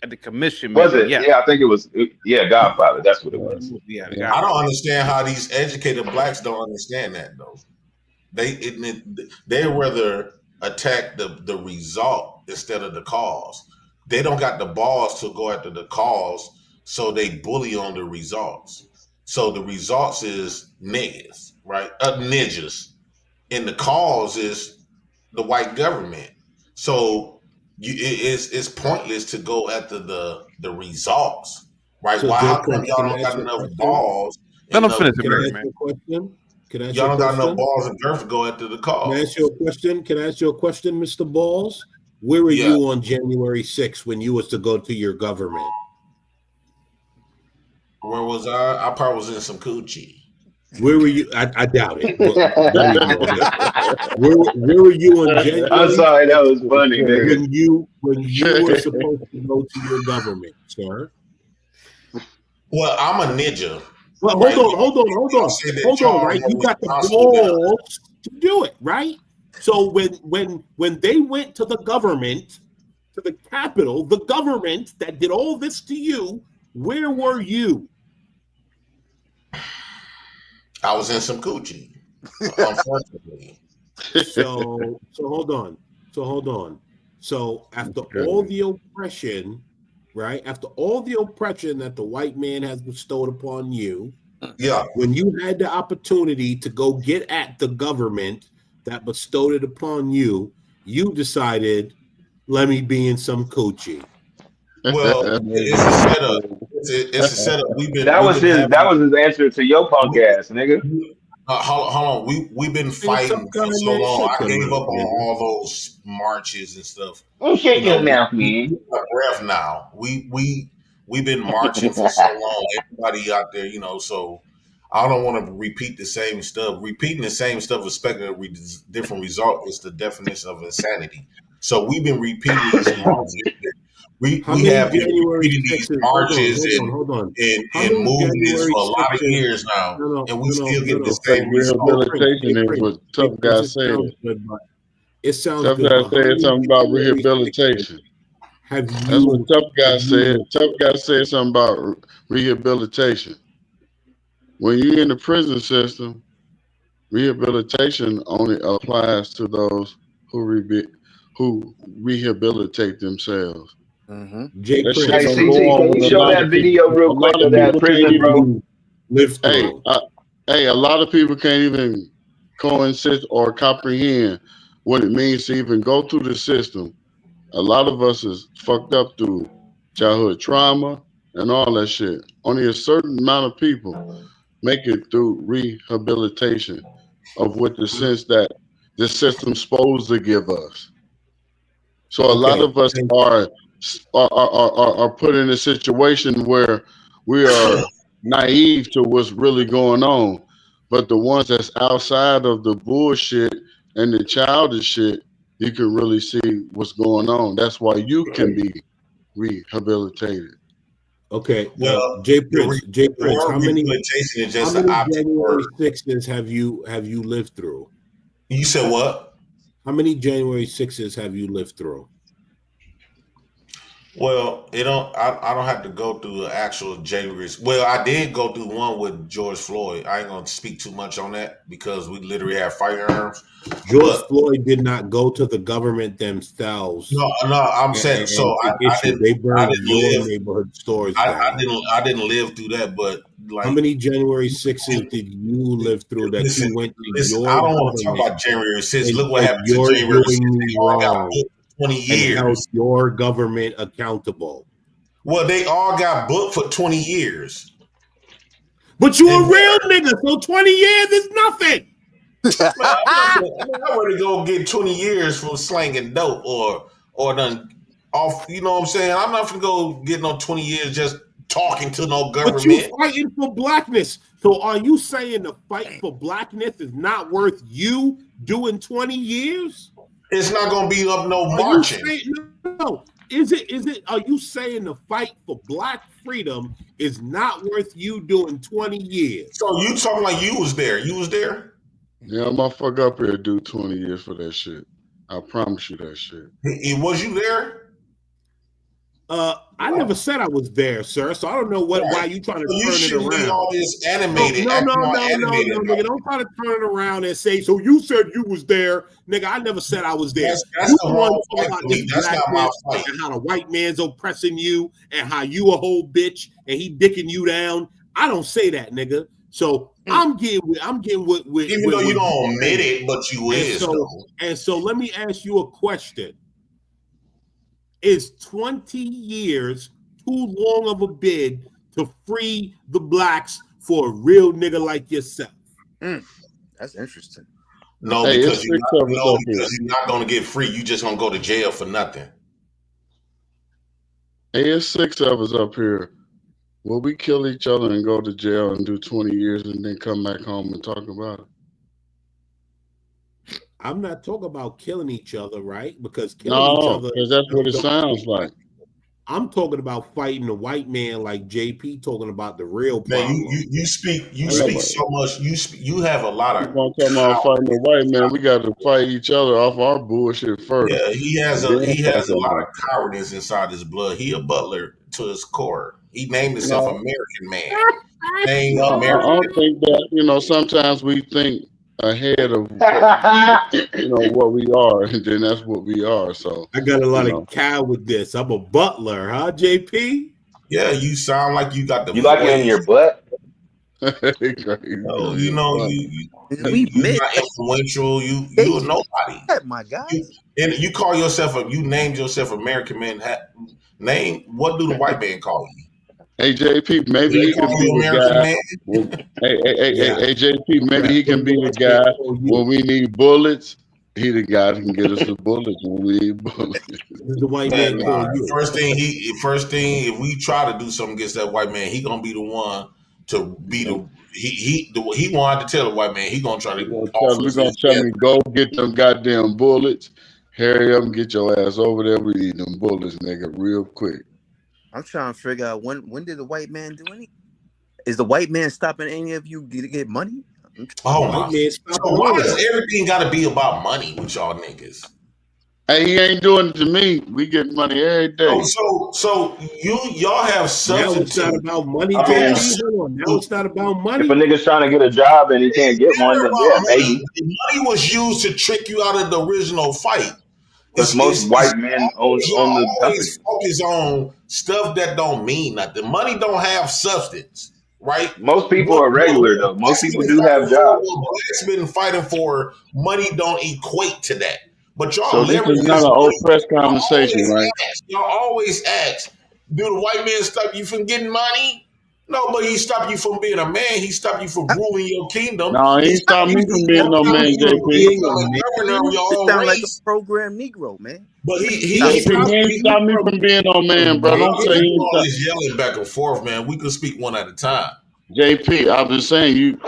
[SPEAKER 2] at the commission
[SPEAKER 4] was
[SPEAKER 2] meeting.
[SPEAKER 4] it?
[SPEAKER 2] Yeah.
[SPEAKER 4] Yeah, I think it was. Yeah, Godfather. That's what it was.
[SPEAKER 2] Yeah,
[SPEAKER 7] I don't understand how these educated blacks don't understand that though. They rather attack the result instead of the cause. They don't got the balls to go after the cause, so they bully on the results. So the results is niggas, right? Ninjas, and the cause is the white government. So it's pointless to go after the results, right?
[SPEAKER 3] So
[SPEAKER 7] How
[SPEAKER 3] Joe,
[SPEAKER 7] come y'all
[SPEAKER 3] can I
[SPEAKER 7] don't
[SPEAKER 3] ask
[SPEAKER 7] got
[SPEAKER 3] you a
[SPEAKER 7] enough
[SPEAKER 3] question?
[SPEAKER 7] balls?
[SPEAKER 2] Let him finish
[SPEAKER 3] Can I
[SPEAKER 2] it,
[SPEAKER 3] ask
[SPEAKER 2] man.
[SPEAKER 3] you a question? Can I ask you
[SPEAKER 7] Y'all
[SPEAKER 3] a
[SPEAKER 7] don't got enough
[SPEAKER 3] question?
[SPEAKER 7] balls and girth to go after the
[SPEAKER 3] Can I
[SPEAKER 7] cause.
[SPEAKER 3] ask you a question? Can I ask you a question, Mr. Balls? Where were
[SPEAKER 7] Yeah.
[SPEAKER 3] you on January 6th when you was to go to your government?
[SPEAKER 7] Where was I? I probably was in some coochie.
[SPEAKER 12] Where were you? I doubt it. But where were you on January?
[SPEAKER 4] I'm sorry, that was funny, nigga.
[SPEAKER 12] When you were supposed to go to your government, sir?
[SPEAKER 7] Well, I'm a ninja.
[SPEAKER 12] Well,
[SPEAKER 7] right?
[SPEAKER 12] hold on, right? You got the balls to do it, right? So when they went to the government, to the Capitol, the government that did all this to you, where were you?
[SPEAKER 7] I was in some coochie, unfortunately.
[SPEAKER 12] So hold on. So after all the oppression, right? After all the oppression that the white man has bestowed upon you,
[SPEAKER 7] yeah.
[SPEAKER 12] When you had the opportunity to go get at the government that bestowed it upon you, you decided, let me be in some coochie.
[SPEAKER 7] Well, it's a setup. It's a setup.
[SPEAKER 4] That was his answer to your punk ass, nigga.
[SPEAKER 7] Hold on. We've been fighting for so long. I gave up on all those marches and stuff.
[SPEAKER 4] Oh, shut your mouth, man.
[SPEAKER 7] Breath now. We've been marching for so long. Everybody out there, so I don't want to repeat the same stuff. Repeating the same stuff, expecting a different result is the definition of insanity. So we've been repeating these marches. We have been repeating these marches and movements for a lot of years now, and we still get the same result.
[SPEAKER 20] Rehabilitation is what tough guy said.
[SPEAKER 12] It sounds
[SPEAKER 20] tough
[SPEAKER 12] good.
[SPEAKER 20] Guy said something about rehabilitation. That's what tough guy said. Tough guy said something about rehabilitation. When you're in the prison system, rehabilitation only applies to those who rehabilitate themselves.
[SPEAKER 12] Mm-hmm.
[SPEAKER 4] Hey, CT, can you show that video real quick of that prison, bro?
[SPEAKER 20] Hey, a lot of people can't even coincide or comprehend what it means to even go through the system. A lot of us is fucked up through childhood trauma and all that shit. Only a certain amount of people make it through rehabilitation of what the sense that the system's supposed to give us. So a lot of us are put in a situation where we are naive to what's really going on. But the ones that's outside of the bullshit and the childish shit, you can really see what's going on. That's why you can be rehabilitated.
[SPEAKER 12] Okay. Well, Jay Prince, how many January 6th have you lived through?
[SPEAKER 7] You said what?
[SPEAKER 12] How many January 6th have you lived through?
[SPEAKER 7] Well, I don't have to go through the actual January. Well, I did go through one with George Floyd. I ain't gonna speak too much on that because we literally have firearms.
[SPEAKER 12] George Floyd did not go to the government themselves.
[SPEAKER 7] No, I'm saying I
[SPEAKER 12] burned your neighborhood stores down.
[SPEAKER 7] I didn't live through that, but like,
[SPEAKER 12] how many January 6th did you live through that you went to your
[SPEAKER 7] I don't want to talk about January 6th. Look what happened to January 6th. 20 years.
[SPEAKER 12] And held your government accountable.
[SPEAKER 7] Well, they all got booked for 20 years.
[SPEAKER 12] But you a real nigga, so 20 years is nothing.
[SPEAKER 7] I'm not ready to go get 20 years for slanging dope or done off. You know what I'm saying? I'm not gonna go get no 20 years just talking to no government.
[SPEAKER 12] But you fighting for blackness. So are you saying the fight for blackness is not worth you doing 20 years?
[SPEAKER 7] It's not going to be up no marching.
[SPEAKER 12] Is it? Are you saying the fight for black freedom is not worth you doing 20 years?
[SPEAKER 7] So you talking like you was there? You was there?
[SPEAKER 20] Yeah, motherfucker up here do 20 years for that shit. I promise you that shit.
[SPEAKER 7] Was you there?
[SPEAKER 12] I never said I was there, sir. So I don't know why you trying to turn it around.
[SPEAKER 7] All this animated.
[SPEAKER 12] No, nigga. Don't try to turn it around and say, so you said you was there. Nigga, I never said I was there.
[SPEAKER 7] That's the wrong fight for me. That's not my fight.
[SPEAKER 12] And how the white man's oppressing you and how you a whole bitch and he dicking you down. I don't say that, nigga. So I'm getting with
[SPEAKER 7] even though you don't admit it, but you is.
[SPEAKER 12] And so let me ask you a question. Is 20 years too long of a bid to free the blacks for a real nigga like yourself?
[SPEAKER 11] That's interesting.
[SPEAKER 7] No, because you're not going to get free. You just going to go to jail for nothing.
[SPEAKER 20] Hey, it's 6 of us up here. Will we kill each other and go to jail and do 20 years and then come back home and talk about it?
[SPEAKER 12] I'm not talking about killing each other, right? Because killing each other,
[SPEAKER 20] because that's what it sounds like.
[SPEAKER 12] I'm talking about fighting the white man, like JP talking about the real problem.
[SPEAKER 7] Man, you speak so much. You have a lot of.
[SPEAKER 20] We're talking about fighting the white man. We got to fight each other off our bullshit first.
[SPEAKER 7] Yeah, he has a lot of cowardice inside his blood. He a butler to his core. He named himself American man.
[SPEAKER 20] I don't think that, sometimes we think ahead of what we are, and then that's what we are. So
[SPEAKER 12] I got a lot of cow with this. I'm a butler, huh, JP?
[SPEAKER 7] Yeah, you sound like you got the.
[SPEAKER 4] You like it in your butt?
[SPEAKER 7] You're not influential. You're nobody.
[SPEAKER 11] My God.
[SPEAKER 7] And you call yourself you named yourself American man. What do the white man call you?
[SPEAKER 20] Hey JP, maybe he can be the guy. Hey JP, maybe he can be the guy when we need bullets. He the guy that can get us the bullets when we need bullets.
[SPEAKER 12] The white man call you.
[SPEAKER 7] First thing, if we try to do something against that white man, he gonna be the one to be the. He wanted to tell the white man he gonna try to.
[SPEAKER 20] We're gonna tell me go get them goddamn bullets. Hurry up and get your ass over there. We need them bullets, nigga, real quick.
[SPEAKER 11] I'm trying to figure out when did the white man do anything? Is the white man stopping any of you to get money?
[SPEAKER 7] Oh my! So why does everything got to be about money with y'all niggas?
[SPEAKER 20] Hey, he ain't doing it to me. We get money every day.
[SPEAKER 7] So y'all have substance.
[SPEAKER 12] Now it's not about money, JP. Now it's not about money.
[SPEAKER 4] If a nigga's trying to get a job and he can't get one, then yeah, maybe.
[SPEAKER 7] The money was used to trick you out of the original fight.
[SPEAKER 4] Because most white men own the company.
[SPEAKER 7] Focus on stuff that don't mean nothing. Money don't have substance, right?
[SPEAKER 4] Most people are regular though. Most people do have jobs.
[SPEAKER 7] Black's been fighting for money don't equate to that. But y'all
[SPEAKER 20] so this is not an old press conversation, right?
[SPEAKER 7] Y'all always ask, do the white man stop you from getting money? No, but he stopped you from being a man. He stopped you from ruling your kingdom.
[SPEAKER 20] No, he stopped me from being no man, JP.
[SPEAKER 11] It sound like a program Negro, man.
[SPEAKER 7] But he
[SPEAKER 20] stopped me from being no man, bro. Don't say he
[SPEAKER 7] all this yelling back and forth, man. We could speak one at a time.
[SPEAKER 20] JP, I've been saying you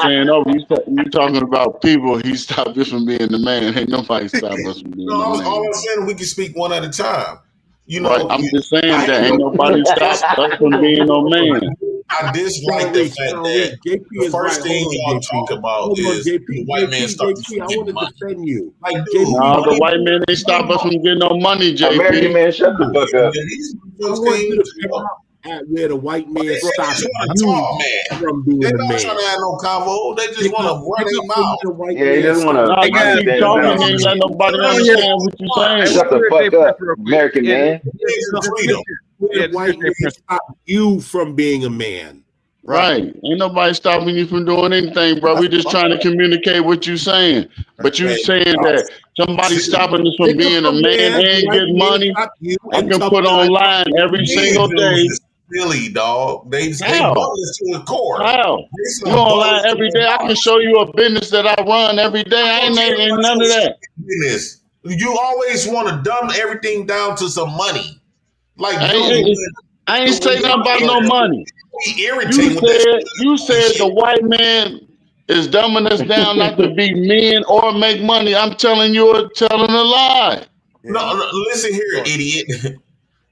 [SPEAKER 20] saying over. You talking about people. He stopped us from being the man. Ain't nobody stopped us from being the man.
[SPEAKER 7] All I'm saying, we can speak one at a time.
[SPEAKER 20] Right, I'm just saying that ain't nobody stopped us from being no man.
[SPEAKER 7] I dislike the fact that the first thing y'all talk about is the white man stopped us from getting money.
[SPEAKER 12] Defend you.
[SPEAKER 7] Like,
[SPEAKER 20] no, the white man ain't stop us from getting no money, JP.
[SPEAKER 4] American man, shut the fuck up.
[SPEAKER 12] Where the white man stops you from being
[SPEAKER 7] a man. They're
[SPEAKER 12] They
[SPEAKER 7] not trying to have no convo. They just want to run their mouth.
[SPEAKER 4] Yeah, he doesn't want to.
[SPEAKER 20] I keep talking and let nobody understand what you're saying.
[SPEAKER 4] Shut the fuck up, American man.
[SPEAKER 12] The white man stop you from being a man.
[SPEAKER 20] Right. Ain't nobody stopping you from doing anything, bro. We just trying to communicate what you saying. But you saying that somebody's stopping us from being a man and getting money. I can put online every single day.
[SPEAKER 7] Silly dog. They bonus to the core.
[SPEAKER 20] How? You online every day. I can show you a business that I run every day. I ain't none of that.
[SPEAKER 7] You always want to dumb everything down to some money. Like
[SPEAKER 20] I ain't say nothing about no money. You said the white man is dumbing us down not to be men or make money. I'm telling you, telling a lie.
[SPEAKER 7] No, listen here, idiot.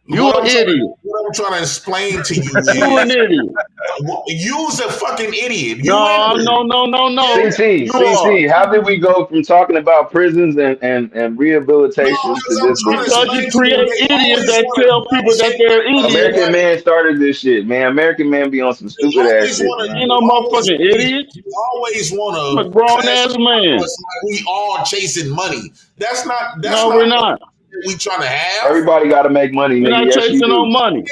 [SPEAKER 20] You're an idiot.
[SPEAKER 7] What I'm trying to explain to you is
[SPEAKER 20] you're an idiot.
[SPEAKER 7] You's a fucking idiot.
[SPEAKER 20] No.
[SPEAKER 4] CC, how did we go from talking about prisons and rehabilitation to this?
[SPEAKER 20] Because you create idiots that tell people that they're idiots.
[SPEAKER 4] American man started this shit, man. American man be on some stupid ass shit.
[SPEAKER 20] You know, motherfucking idiots.
[SPEAKER 7] You always want to.
[SPEAKER 20] A grown ass man.
[SPEAKER 7] Like we all chasing money. That's not.
[SPEAKER 20] We're not.
[SPEAKER 7] We trying to have.
[SPEAKER 4] Everybody got to make money, nigga.
[SPEAKER 20] We're not chasing no money.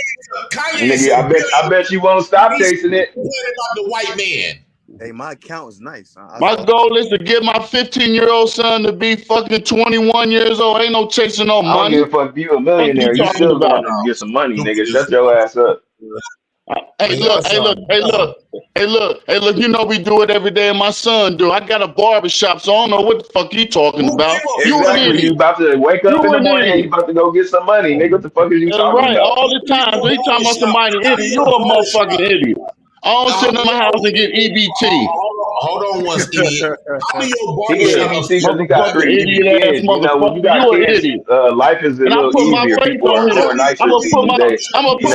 [SPEAKER 4] Nigga, I bet you won't stop chasing it.
[SPEAKER 7] About the white man.
[SPEAKER 11] Hey, my account is nice.
[SPEAKER 20] My goal is to get my 15-year-old son to be fucking 21 years old. Ain't no chasing no money.
[SPEAKER 4] I don't give a fuck if you a millionaire. You still going to get some money, nigga. Shut your ass up.
[SPEAKER 20] Hey, look. You know we do it every day, and my son do. I got a barbershop, so I don't know what the fuck you talking about. You an
[SPEAKER 4] Exactly. You
[SPEAKER 20] idiot.
[SPEAKER 4] about to wake up in
[SPEAKER 20] You
[SPEAKER 4] the
[SPEAKER 20] an
[SPEAKER 4] morning and you
[SPEAKER 20] idiot.
[SPEAKER 4] about to go get some money, nigga. What the fuck is you talking
[SPEAKER 20] Right,
[SPEAKER 4] about?
[SPEAKER 20] all the time. So you talking about somebody idiot. You a motherfucking idiot. I don't sit in my house and get EBT.
[SPEAKER 7] Hold on once, idiot. How do your
[SPEAKER 4] He get
[SPEAKER 7] barbershop
[SPEAKER 4] EBT because he got
[SPEAKER 20] Motherfucking
[SPEAKER 4] three
[SPEAKER 20] idiot ass
[SPEAKER 4] kids. You know, when you
[SPEAKER 20] motherfucker.
[SPEAKER 4] got
[SPEAKER 20] You an
[SPEAKER 4] kids,
[SPEAKER 20] idiot.
[SPEAKER 4] life is a
[SPEAKER 20] And I
[SPEAKER 4] little
[SPEAKER 20] put my
[SPEAKER 4] easier.
[SPEAKER 20] face
[SPEAKER 4] People
[SPEAKER 20] on
[SPEAKER 4] are
[SPEAKER 20] here.
[SPEAKER 4] more nicer
[SPEAKER 20] I'm
[SPEAKER 4] to
[SPEAKER 20] gonna
[SPEAKER 4] you
[SPEAKER 20] put
[SPEAKER 4] today.
[SPEAKER 20] my
[SPEAKER 4] You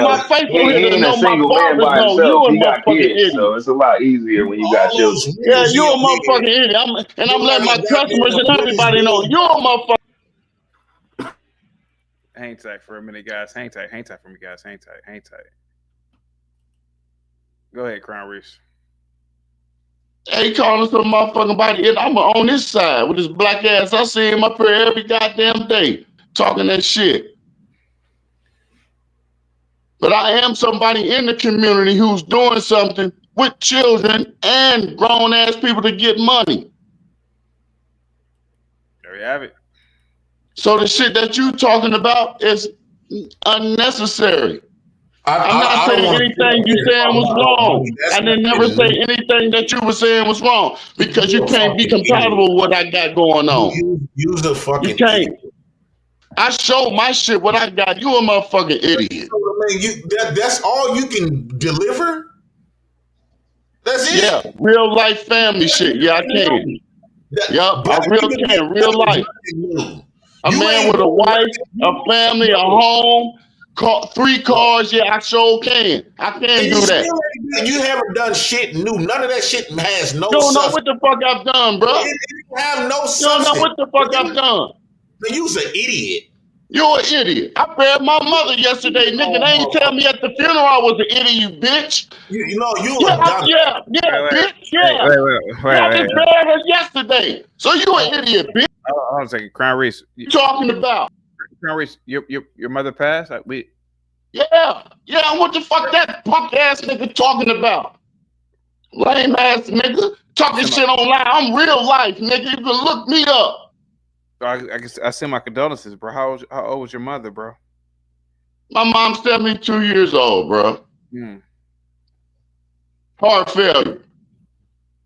[SPEAKER 4] know,
[SPEAKER 20] face on here
[SPEAKER 4] he
[SPEAKER 20] to
[SPEAKER 4] ain't a
[SPEAKER 20] know my
[SPEAKER 4] single man
[SPEAKER 20] barbers
[SPEAKER 4] by
[SPEAKER 20] know you
[SPEAKER 4] himself.
[SPEAKER 20] a
[SPEAKER 4] He got
[SPEAKER 20] motherfucking
[SPEAKER 4] kids,
[SPEAKER 20] idiot.
[SPEAKER 4] so it's a lot easier when you got
[SPEAKER 7] All those
[SPEAKER 4] children.
[SPEAKER 20] Yeah,
[SPEAKER 7] wrinkles in
[SPEAKER 20] you a
[SPEAKER 7] your head.
[SPEAKER 20] motherfucking idiot. I'm
[SPEAKER 7] Look
[SPEAKER 20] letting
[SPEAKER 7] like
[SPEAKER 20] my
[SPEAKER 7] a
[SPEAKER 20] customers and
[SPEAKER 7] goddamn British
[SPEAKER 20] everybody know you a motherfucker.
[SPEAKER 2] Hang tight for a minute, guys. Hang tight for me, guys. Hang tight. Go ahead, Crown Reese.
[SPEAKER 20] Hey, calling some motherfucking body. And I'm on this side with this black ass. I see him up here every goddamn day talking that shit. But I am somebody in the community who's doing something with children and grown ass people to get money.
[SPEAKER 2] There you have it.
[SPEAKER 20] So the shit that you talking about is unnecessary. I'm not saying anything you saying was wrong. I didn't never say anything that you were saying was wrong because you can't be compatible with what I got going on.
[SPEAKER 7] You's a fucking
[SPEAKER 20] You can't.
[SPEAKER 7] idiot.
[SPEAKER 20] I show my shit what I got. You a motherfucking idiot.
[SPEAKER 7] Man, that's all you can deliver? That's it?
[SPEAKER 20] Yeah, real life family shit. Yeah, I can. Yup, I real can. Real life. A man with a wife, a family, a home, 3 cars. Yeah, I sure can. I can do that.
[SPEAKER 7] You haven't done shit new. None of that shit has no
[SPEAKER 20] You don't know
[SPEAKER 7] substance.
[SPEAKER 20] what the fuck I've done, bro.
[SPEAKER 7] It have no substance.
[SPEAKER 20] You don't know what the fuck I've done.
[SPEAKER 7] Man, you's an idiot.
[SPEAKER 20] You're an idiot. I buried my mother yesterday, nigga. They ain't tell me at the funeral I was an idiot, you bitch.
[SPEAKER 7] You know, you
[SPEAKER 20] yeah,
[SPEAKER 7] a dumb.
[SPEAKER 20] Bitch. Yeah. I just buried her yesterday. So you an idiot, bitch.
[SPEAKER 2] Hold on a second, Crown Reese.
[SPEAKER 20] You talking about?
[SPEAKER 2] Crown Reese, your mother passed?
[SPEAKER 20] Yeah. What the fuck that punk ass nigga talking about? Lame ass nigga talking shit online. I'm real life, nigga. You can look me up.
[SPEAKER 2] I send my condolences, bro. How old was your mother, bro?
[SPEAKER 20] My mom's 72 years old, bro. Heart failure.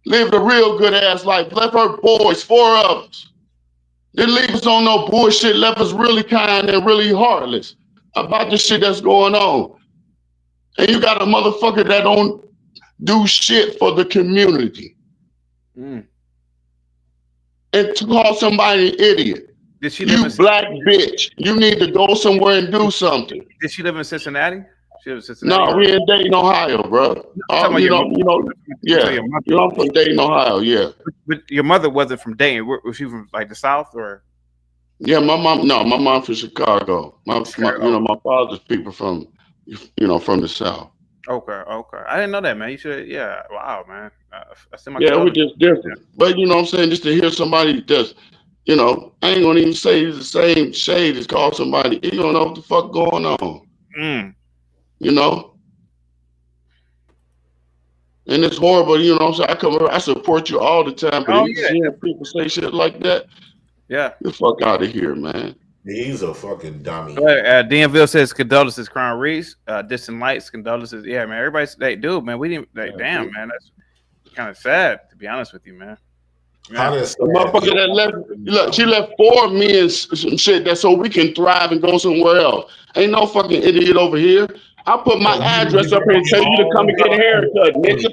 [SPEAKER 20] Lived a real good ass life. Left her boys, 4 of us. Didn't leave us on no bullshit. Left us really kind and really heartless about the shit that's going on. And you got a motherfucker that don't do shit for the community. And to call somebody an idiot.
[SPEAKER 2] Did she live
[SPEAKER 20] you black bitch. You need to go somewhere and do something.
[SPEAKER 2] Did she live in Cincinnati? She lives in Cincinnati.
[SPEAKER 20] No, we in Dayton, Ohio, bro. You're from Dayton, Ohio, yeah.
[SPEAKER 2] But your mother wasn't from Dayton. Was she from like the South or?
[SPEAKER 20] Yeah, my mom from Chicago. My father's people from the South.
[SPEAKER 2] Okay. I didn't know that, man. You should, yeah. Wow, man.
[SPEAKER 20] We're just different. But you know what I'm saying? Just to hear somebody that's, I ain't gonna even say it's the same shade as call somebody. You don't know what the fuck going on. And it's horrible, you know what I'm saying? I come here, I support you all the time, but if you hear people say shit like that,
[SPEAKER 2] get
[SPEAKER 20] the fuck out of here, man.
[SPEAKER 7] He's a fucking dummy.
[SPEAKER 2] Danville says condolences, Crown Reese. Distant Lights, condolences. Yeah, man. Everybody's dude, man. We didn't damn, man. That's kind of sad, to be honest with you, man.
[SPEAKER 20] The motherfucker that left, look, she left 4 of me and some shit that so we can thrive and go somewhere else. Ain't no fucking idiot over here. I put my address up here and tell you to come and get a haircut, nigga.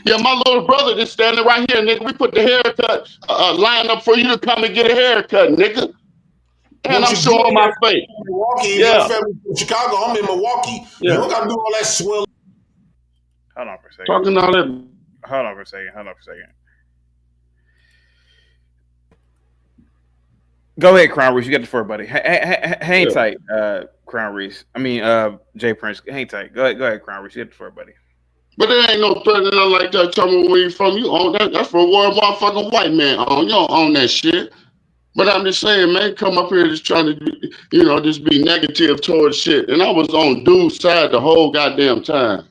[SPEAKER 20] Yeah, my little brother is standing right here, nigga. We put the haircut line up for you to come and get a haircut, nigga. And I'm showing my face.
[SPEAKER 7] Milwaukee, your family from Chicago. I'm in Milwaukee. You don't gotta do all that swell.
[SPEAKER 2] Hold on for a second.
[SPEAKER 20] Talking all that.
[SPEAKER 2] Hold on for a second. Go ahead, Crown Reese. You got the floor, buddy. Hang tight, Crown Reese. I mean, Jay Prince. Hang tight. Go ahead, Crown Reese. You got the floor, buddy.
[SPEAKER 20] But there ain't no president like that. Tell me where you from. You own that. That's for a motherfucking white man own. You don't own that shit. But I'm just saying, man, come up here just trying to, just be negative towards shit. And I was on dude's side the whole goddamn time.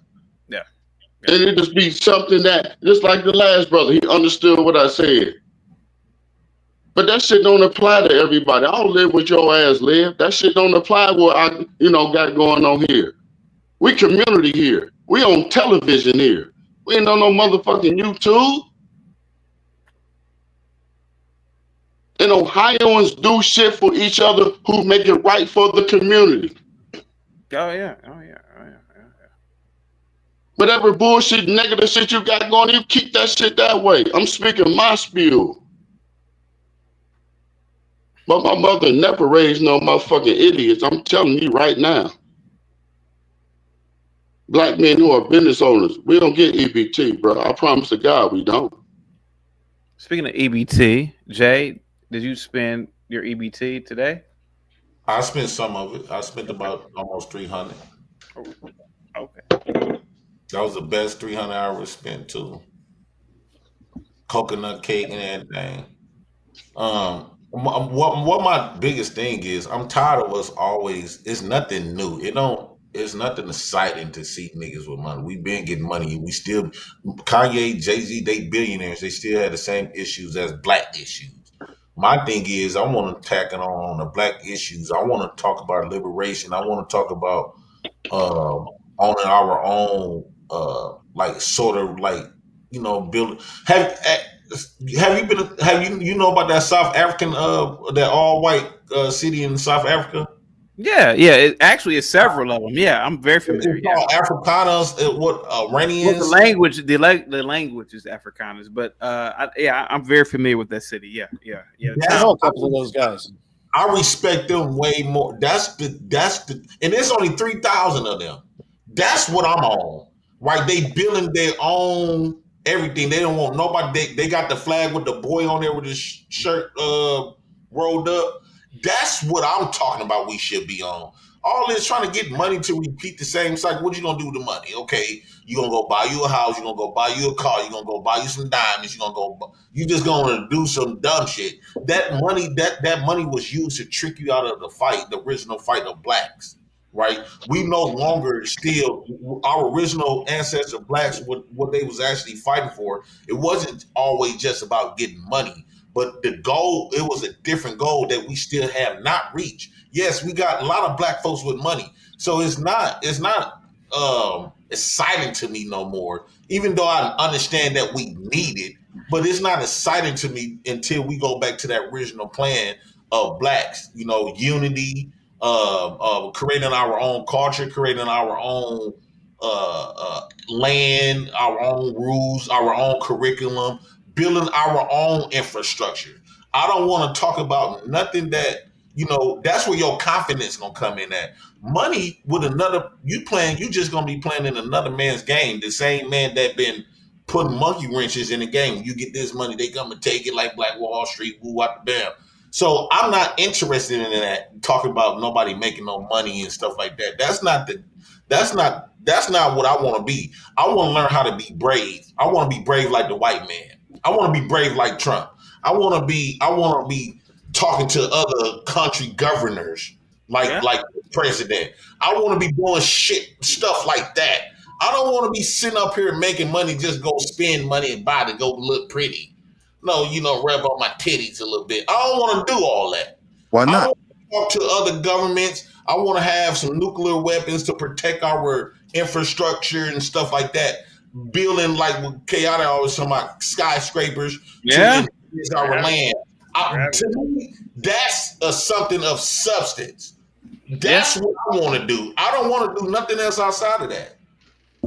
[SPEAKER 2] Yeah.
[SPEAKER 20] And it just be something that, just like the last brother, he understood what I said. But that shit don't apply to everybody. I don't live with your ass live. That shit don't apply what I, got going on here. We community here. We on television here. We ain't on no motherfucking YouTube. And Ohioans do shit for each other who make it right for the community.
[SPEAKER 2] Oh yeah.
[SPEAKER 20] Whatever bullshit, negative shit you got going, you keep that shit that way. I'm speaking my spiel. But my mother never raised no motherfucking idiots. I'm telling you right now. Black men who are business owners, we don't get EBT, bro. I promise to God we don't.
[SPEAKER 2] Speaking of EBT, Jay, did you spend your EBT today?
[SPEAKER 7] I spent some of it. I spent about almost 300.
[SPEAKER 2] Okay.
[SPEAKER 7] That was the best 300 I ever spent too. Coconut cake and everything. What my biggest thing is, I'm tired of us always. It's nothing new. It's nothing exciting to see niggas with money. We've been getting money. We still, Kanye, Jay-Z, they billionaires. They still have the same issues as black issues. My thing is, I want to tack it on the black issues. I want to talk about liberation. I want to talk about owning our own, like sort of like, build. Have you know about that South African that all white city in South Africa?
[SPEAKER 2] Yeah. It actually is several of them. Yeah, I'm very familiar.
[SPEAKER 7] It's called Afrikaners. What Ronnie
[SPEAKER 2] Well,
[SPEAKER 7] is?
[SPEAKER 2] the language is Afrikaners, but I'm very familiar with that city. Yeah.
[SPEAKER 17] I know a couple of those guys.
[SPEAKER 7] I respect them way more. That's the, and there's only 3,000 of them. That's what I'm on. Right? They building their own everything. They don't want nobody. They got the flag with the boy on there with his shirt rolled up. That's what I'm talking about. We should be on. All this trying to get money to repeat the same cycle. What you gonna do with the money? Okay, you gonna go buy you a house. You gonna go buy you a car. You gonna go buy you some diamonds. You just gonna do some dumb shit. That money was used to trick you out of the fight, the original fight of blacks. Right? We no longer still our original ancestor blacks. What they was actually fighting for. It wasn't always just about getting money. But the goal, it was a different goal that we still have not reached. Yes, we got a lot of black folks with money. So it's not exciting to me no more, even though I understand that we need it, but it's not exciting to me until we go back to that original plan of blacks, unity, creating our own culture, creating our own land, our own rules, our own curriculum, building our own infrastructure. I don't want to talk about nothing that, that's where your confidence gonna come in at. Money with you just gonna be playing in another man's game. The same man that been putting monkey wrenches in the game. You get this money, they come and take it like Black Wall Street, woo out the bam. So I'm not interested in that, talking about nobody making no money and stuff like that. That's not what I want to be. I want to learn how to be brave. I want to be brave like the white man. I want to be brave like Trump. I want to be talking to other country governors like the president. I want to be doing stuff like that. I don't want to be sitting up here making money, just go spend money and buy to go look pretty. No, rev on my titties a little bit. I don't want to do all that.
[SPEAKER 11] Why not?
[SPEAKER 7] I want to talk to other governments. I want to have some nuclear weapons to protect our infrastructure and stuff like that. Building like what Chaotic always talking about, skyscrapers to increase our land. To me, that's something of substance. That's what I want to do. I don't want to do nothing else outside of that.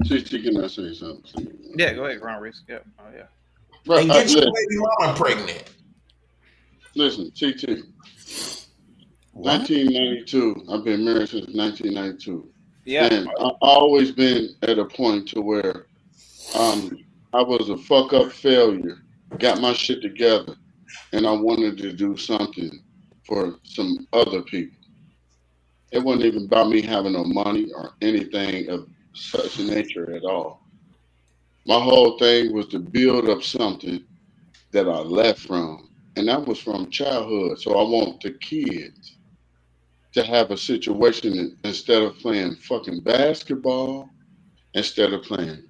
[SPEAKER 20] Can I say something?
[SPEAKER 2] Yeah, go ahead, Ron Reese. Yeah. Oh yeah.
[SPEAKER 20] Right,
[SPEAKER 7] and get your baby mama pregnant.
[SPEAKER 20] Listen, TT. 1992. I've been married since 1992.
[SPEAKER 2] Yeah.
[SPEAKER 20] And I've always been at a point to where I was a fuck up failure, got my shit together, and I wanted to do something for some other people. It wasn't even about me having no money or anything of such nature at all. My whole thing was to build up something that I left from, and that was from childhood. So I want the kids to have a situation that instead of playing fucking basketball, instead of playing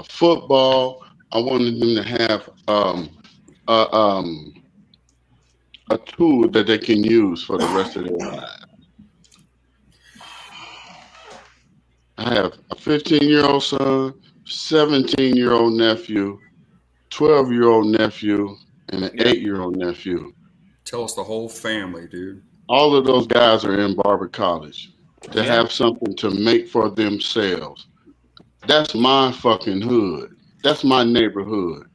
[SPEAKER 20] football, I wanted them to have a tool that they can use for the rest of their lives. I have a 15-year-old son, 17-year-old nephew, 12-year-old nephew, and an 8-year-old nephew.
[SPEAKER 15] Tell us the whole family, dude.
[SPEAKER 20] All of those guys are in Barber College to have something to make for themselves. That's my fucking hood. That's my neighborhood.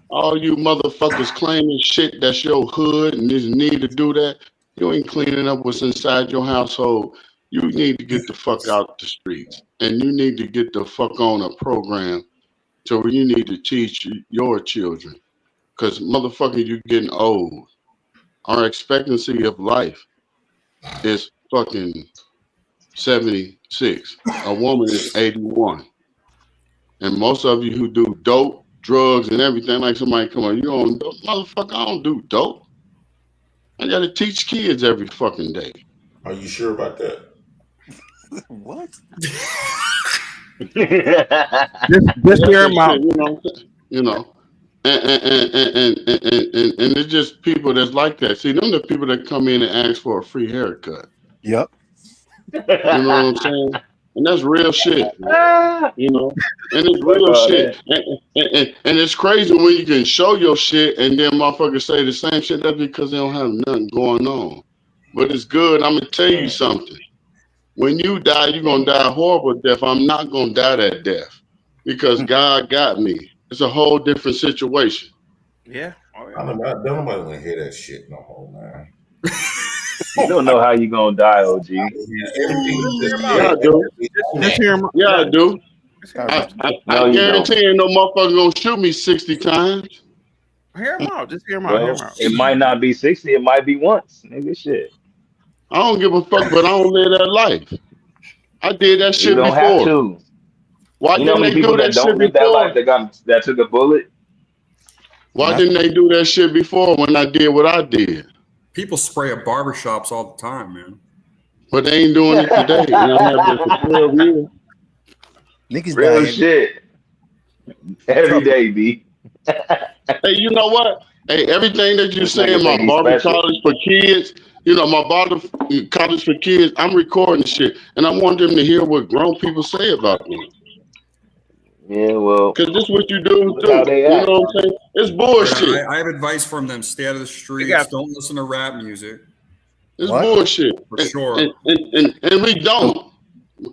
[SPEAKER 20] All you motherfuckers claiming shit that's your hood and just need to do that. You ain't cleaning up what's inside your household. You need to get the fuck out the streets. And you need to get the fuck on a program to where you need to teach your children. Because motherfucker, you getting old. Our expectancy of life is fucking 76. A woman is 81. And most of you who do dope, drugs, and everything, like somebody come on, you on dope. Motherfucker, I don't do dope. I gotta teach kids every fucking day.
[SPEAKER 7] Are you sure about that?
[SPEAKER 11] What?
[SPEAKER 2] Just hear him out.
[SPEAKER 20] You know. And it's just people that's like that. See, them the people that come in and ask for a free haircut.
[SPEAKER 11] Yep.
[SPEAKER 20] You know what I'm saying? And that's real shit. You know? And it's real shit. And it's crazy when you can show your shit and then motherfuckers say the same shit. That's because they don't have nothing going on. But it's good. I'm going to tell you something. When you die, you're going to die a horrible death. I'm not going to die that death because God got me. It's a whole different situation.
[SPEAKER 2] Yeah.
[SPEAKER 7] Don't nobody want to hear that shit no more, man.
[SPEAKER 4] You don't know how you gonna die, OG.
[SPEAKER 20] Yeah, I do. Yeah, I do. I guarantee you no motherfucker gonna shoot me 60 times.
[SPEAKER 2] Hear him out. Just hear him out.
[SPEAKER 4] Well,
[SPEAKER 2] Hear him out.
[SPEAKER 4] it might not be 60. It might be once. Nigga, shit.
[SPEAKER 20] I don't give a fuck, but I don't live that life. I did that shit
[SPEAKER 4] You don't
[SPEAKER 20] before.
[SPEAKER 4] have to.
[SPEAKER 20] Why
[SPEAKER 4] You know
[SPEAKER 20] didn't
[SPEAKER 4] many
[SPEAKER 20] they
[SPEAKER 4] people
[SPEAKER 20] do
[SPEAKER 4] that
[SPEAKER 20] that
[SPEAKER 4] don't
[SPEAKER 20] shit
[SPEAKER 4] live that
[SPEAKER 20] before?
[SPEAKER 4] life that took a bullet?
[SPEAKER 20] Why didn't they do that shit before when I did what I did?
[SPEAKER 15] People spray at barbershops all the time, man.
[SPEAKER 20] But they ain't doing it today. And I have been for 12 years.
[SPEAKER 11] Niggas
[SPEAKER 4] Real
[SPEAKER 11] dying.
[SPEAKER 4] shit. Every day, B.
[SPEAKER 20] Hey, you know what? Hey, everything that you
[SPEAKER 4] This
[SPEAKER 20] say
[SPEAKER 4] nigga
[SPEAKER 20] in my
[SPEAKER 4] think he's
[SPEAKER 20] barber
[SPEAKER 4] special.
[SPEAKER 20] college for kids, you know, my barber college for kids, I'm recording shit. And I want them to hear what grown people say about me.
[SPEAKER 4] Yeah, well.
[SPEAKER 20] Because this is what you do.
[SPEAKER 4] Look how they
[SPEAKER 20] You
[SPEAKER 4] act.
[SPEAKER 20] know what I'm saying? It's bullshit.
[SPEAKER 15] I have advice from them. Stay out of the streets. Don't listen to rap music.
[SPEAKER 20] It's bullshit.
[SPEAKER 15] For sure.
[SPEAKER 20] And we don't.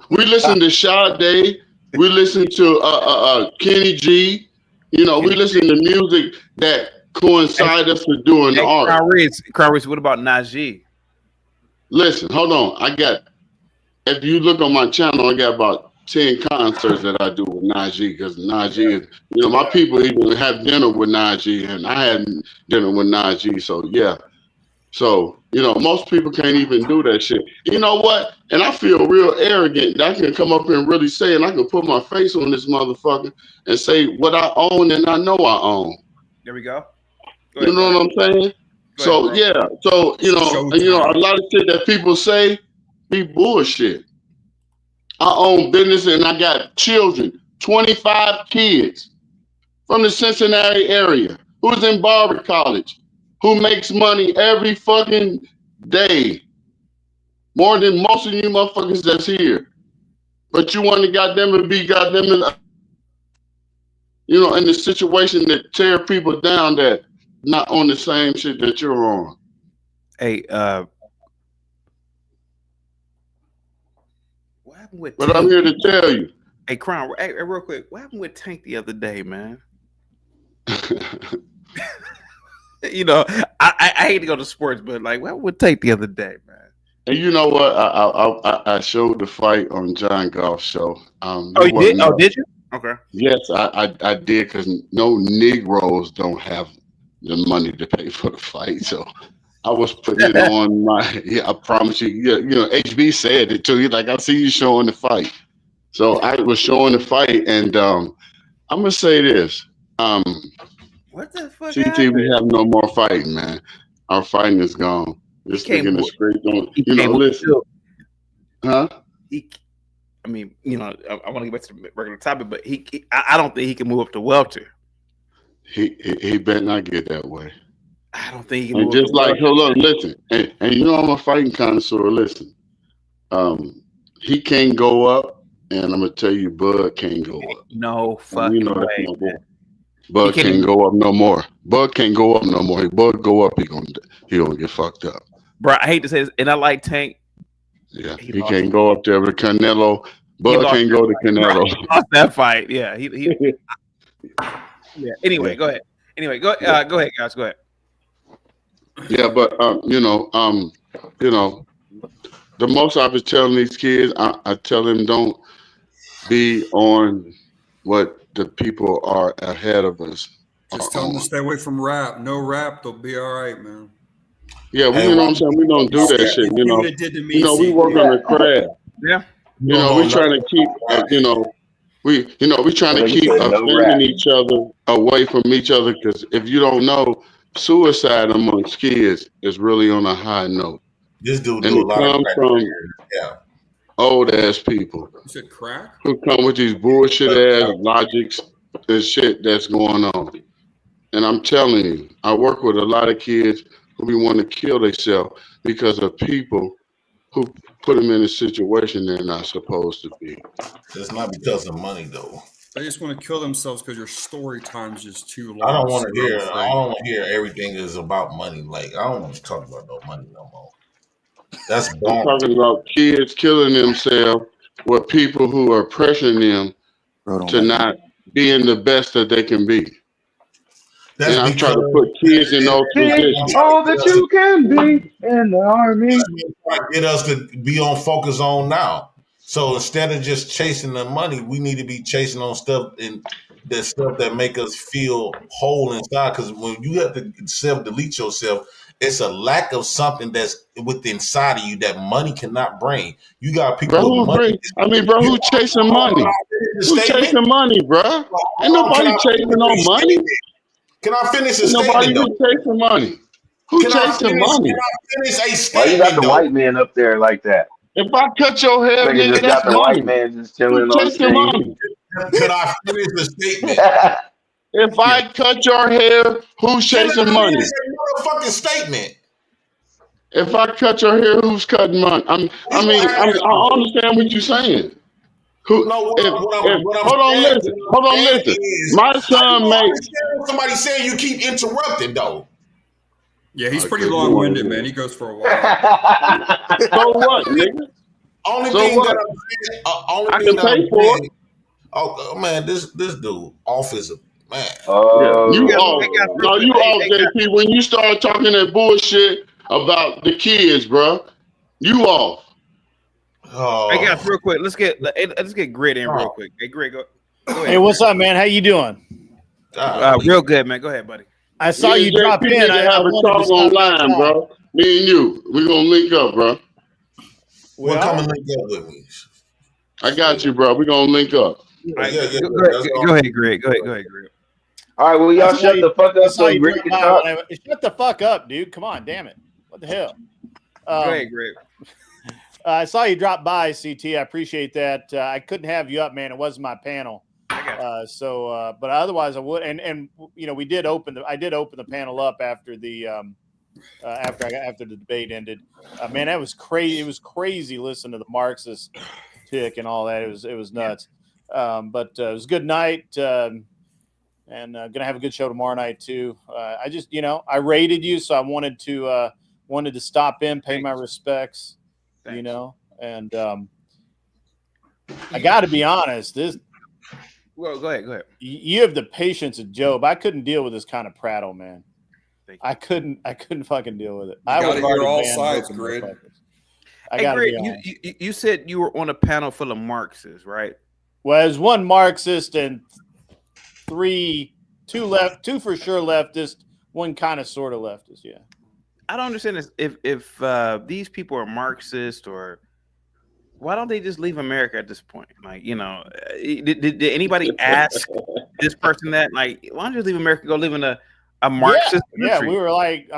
[SPEAKER 20] We listen to Sade. We listen to Kenny G. You know, we listen to music that coincide us with doing art.
[SPEAKER 2] Crowris, what about Najee?
[SPEAKER 20] Listen, hold on. If you look on my channel, I got about 10 concerts that I do with Najee because Najee is, you know, my people even have dinner with Najee and I had dinner with Najee. So, yeah. So, you know, most people can't even do that shit. You know what? And I feel real arrogant that I can come up and really say, and I can put my face on this motherfucker and say what I own and I know I own.
[SPEAKER 2] There we go.
[SPEAKER 20] You know what I'm saying? So, yeah. So, you know, a lot of shit that people say be bullshit. I own business and I got children, 25 kids from the Cincinnati area who's in Barber College, who makes money every fucking day. More than most of you motherfuckers that's here. But you want to goddamn be goddamn, you know, in the situation that tear people down that not on the same shit that you're on.
[SPEAKER 2] Hey, what happened with
[SPEAKER 20] But
[SPEAKER 2] Tank?
[SPEAKER 20] I'm here to tell you.
[SPEAKER 2] Hey, Crown, hey, real quick, what happened with Tank the other day, man? You know, I hate to go to sports, but like, what would Tank the other day, man?
[SPEAKER 20] And you know what? I showed the fight on John Golf's show.
[SPEAKER 2] Oh, you did? Oh, did you? Okay.
[SPEAKER 20] Yes, I did because no Negroes don't have the money to pay for the fight. So I was putting it on my. Yeah, I promise you. Yeah, you know, HB said it too. He's like, I see you showing the fight. So I was showing the fight, and I'm gonna say this.
[SPEAKER 2] What the fuck?
[SPEAKER 20] CT, we have no more fighting, man. Our fighting is gone. This nigga is straight on. You know, listen. Huh?
[SPEAKER 2] I mean, you know, I want to get back to the regular topic, but I don't think he can move up to welter.
[SPEAKER 20] He better not get that way.
[SPEAKER 2] I don't think he can
[SPEAKER 20] and
[SPEAKER 2] move
[SPEAKER 20] just
[SPEAKER 2] up to
[SPEAKER 20] like, hold on, listen. And you know I'm a fighting connoisseur, listen. he can't go up, and I'm gonna tell you, Bud can't go up.
[SPEAKER 2] No
[SPEAKER 20] And we
[SPEAKER 2] fucking
[SPEAKER 20] know that's
[SPEAKER 2] way.
[SPEAKER 20] no more. Bud
[SPEAKER 2] can't
[SPEAKER 20] can't
[SPEAKER 2] even-
[SPEAKER 20] go up no more. Bud can't go up no more. If Bud go up, he gonna get fucked up.
[SPEAKER 2] Bro, I hate to say this, and I like Tank.
[SPEAKER 20] Yeah, he can't go up there with Canelo.
[SPEAKER 2] He
[SPEAKER 20] Bud
[SPEAKER 2] lost
[SPEAKER 20] can't
[SPEAKER 2] that
[SPEAKER 20] go to
[SPEAKER 2] fight, bro.
[SPEAKER 20] Canelo.
[SPEAKER 2] He lost that fight. Yeah, he yeah. Anyway, go ahead. Anyway, go ahead, guys. Go ahead.
[SPEAKER 20] Yeah, but the most I've been telling these kids, I tell them don't be on what the people are ahead of us.
[SPEAKER 15] Just tell them to stay away from rap. No rap, they'll be all right, man.
[SPEAKER 20] Yeah, you know what I'm saying? We don't do that shit,
[SPEAKER 15] See what it did to me,
[SPEAKER 20] we work
[SPEAKER 15] CT.
[SPEAKER 20] on the craft.
[SPEAKER 2] Yeah.
[SPEAKER 20] We trying to keep, we trying to keep offending each other away from each other, because if you don't know, suicide amongst kids is really on a high note.
[SPEAKER 7] This dude
[SPEAKER 20] And
[SPEAKER 7] do a
[SPEAKER 20] it
[SPEAKER 7] lot of
[SPEAKER 20] comes
[SPEAKER 7] crack
[SPEAKER 20] from
[SPEAKER 7] yeah.
[SPEAKER 20] old ass people
[SPEAKER 15] You said crack?
[SPEAKER 20] who come with these bullshit ass logics and shit that's going on. And I'm telling you, I work with a lot of kids who be wanting to kill themselves because of people who put them in a situation they're not supposed to be.
[SPEAKER 7] It's not because of money though.
[SPEAKER 15] They just want to kill themselves because your story time's just too long.
[SPEAKER 7] I don't want to hear everything is about money. Like I don't want to talk about no money no more. That's
[SPEAKER 20] I'm
[SPEAKER 7] bad.
[SPEAKER 20] talking about kids killing themselves with people who are pressuring them to not being the best that they can be.
[SPEAKER 7] That's
[SPEAKER 20] and I'm trying to put kids in those positions.
[SPEAKER 4] All that you can be in the army.
[SPEAKER 7] Get us to be on focus on now. So instead of just chasing the money, we need to be chasing on stuff and the stuff that make us feel whole inside. Because when you have to self-delete yourself, it's a lack of something that's within inside of you that money cannot bring. You got people with money.
[SPEAKER 20] Who chasing money? Who chasing money, bro? Ain't nobody chasing no money.
[SPEAKER 7] Can I finish a
[SPEAKER 20] Ain't nobody
[SPEAKER 7] statement?
[SPEAKER 20] who chasing money. Who chasing money?
[SPEAKER 7] Can I finish a
[SPEAKER 4] Why
[SPEAKER 7] statement?
[SPEAKER 4] you got the white man up there like that?
[SPEAKER 20] If I cut your hair,
[SPEAKER 4] Nigga just
[SPEAKER 20] that's
[SPEAKER 4] got the
[SPEAKER 20] money.
[SPEAKER 4] white man just
[SPEAKER 20] Who
[SPEAKER 4] chilling on
[SPEAKER 20] chasing money?
[SPEAKER 7] Could I finish the statement?
[SPEAKER 20] If I cut your hair, who's chasing money?
[SPEAKER 7] Finish a motherfucking statement.
[SPEAKER 20] If I cut your hair, who's cutting money? I understand what you're saying. Hold on, listen. My son makes.
[SPEAKER 7] Somebody saying you keep interrupting though.
[SPEAKER 15] Yeah, he's pretty long-winded, man. He goes for a while.
[SPEAKER 20] So what, nigga?
[SPEAKER 7] Only
[SPEAKER 20] So
[SPEAKER 7] thing
[SPEAKER 20] what?
[SPEAKER 7] that I'm saying,
[SPEAKER 20] I can pay for it.
[SPEAKER 7] Oh man, this dude off is a man.
[SPEAKER 20] You off. No, you off, JP. When you start talking that bullshit about the kids, bro, you off.
[SPEAKER 2] Hey guys, real quick, let's get Grid in real quick. Hey Grid, go ahead.
[SPEAKER 17] Hey, what's up, man? How you doing?
[SPEAKER 2] Real good, man. Go ahead, buddy.
[SPEAKER 17] I saw you drop in.
[SPEAKER 20] I have a talk online, bro. Me and you, we gonna link up, bro.
[SPEAKER 7] Well, come and link up with me.
[SPEAKER 20] I got you, bro. We gonna link up.
[SPEAKER 2] Go ahead, Greg. Go ahead, Greg.
[SPEAKER 4] All right, well, y'all shut the fuck up so Greg can talk.
[SPEAKER 17] Shut the fuck up, dude. Come on, damn it. What the hell?
[SPEAKER 2] Go ahead, Greg.
[SPEAKER 17] I saw you drop by, CT. I appreciate that. I couldn't have you up, man. It wasn't my panel. But otherwise I would. And you know, I did open the panel up after the after the debate ended. Man, that was crazy. It was crazy listening to the Marxist tick and all that. It was nuts. But it was a good night. And gonna have a good show tomorrow night too. I just, I rated you, so I wanted to stop in, pay my respects. And I got to be honest.
[SPEAKER 2] Well, go ahead.
[SPEAKER 17] You have the patience of Job. I couldn't deal with this kind of prattle, man. I couldn't fucking deal with it. I
[SPEAKER 15] got
[SPEAKER 17] would
[SPEAKER 15] to hear all sides, Grid.
[SPEAKER 17] I got to be
[SPEAKER 2] honest. You said you were on a panel full of Marxists, right?
[SPEAKER 17] Well, there's one Marxist and two for sure leftist, one kind of sort of leftist. Yeah.
[SPEAKER 2] I don't understand this. If these people are Marxist, or why don't they just leave America at this point? Like, did anybody ask this person that? Like, why don't you leave America, go live in a Marxist country?
[SPEAKER 17] Yeah, we were like,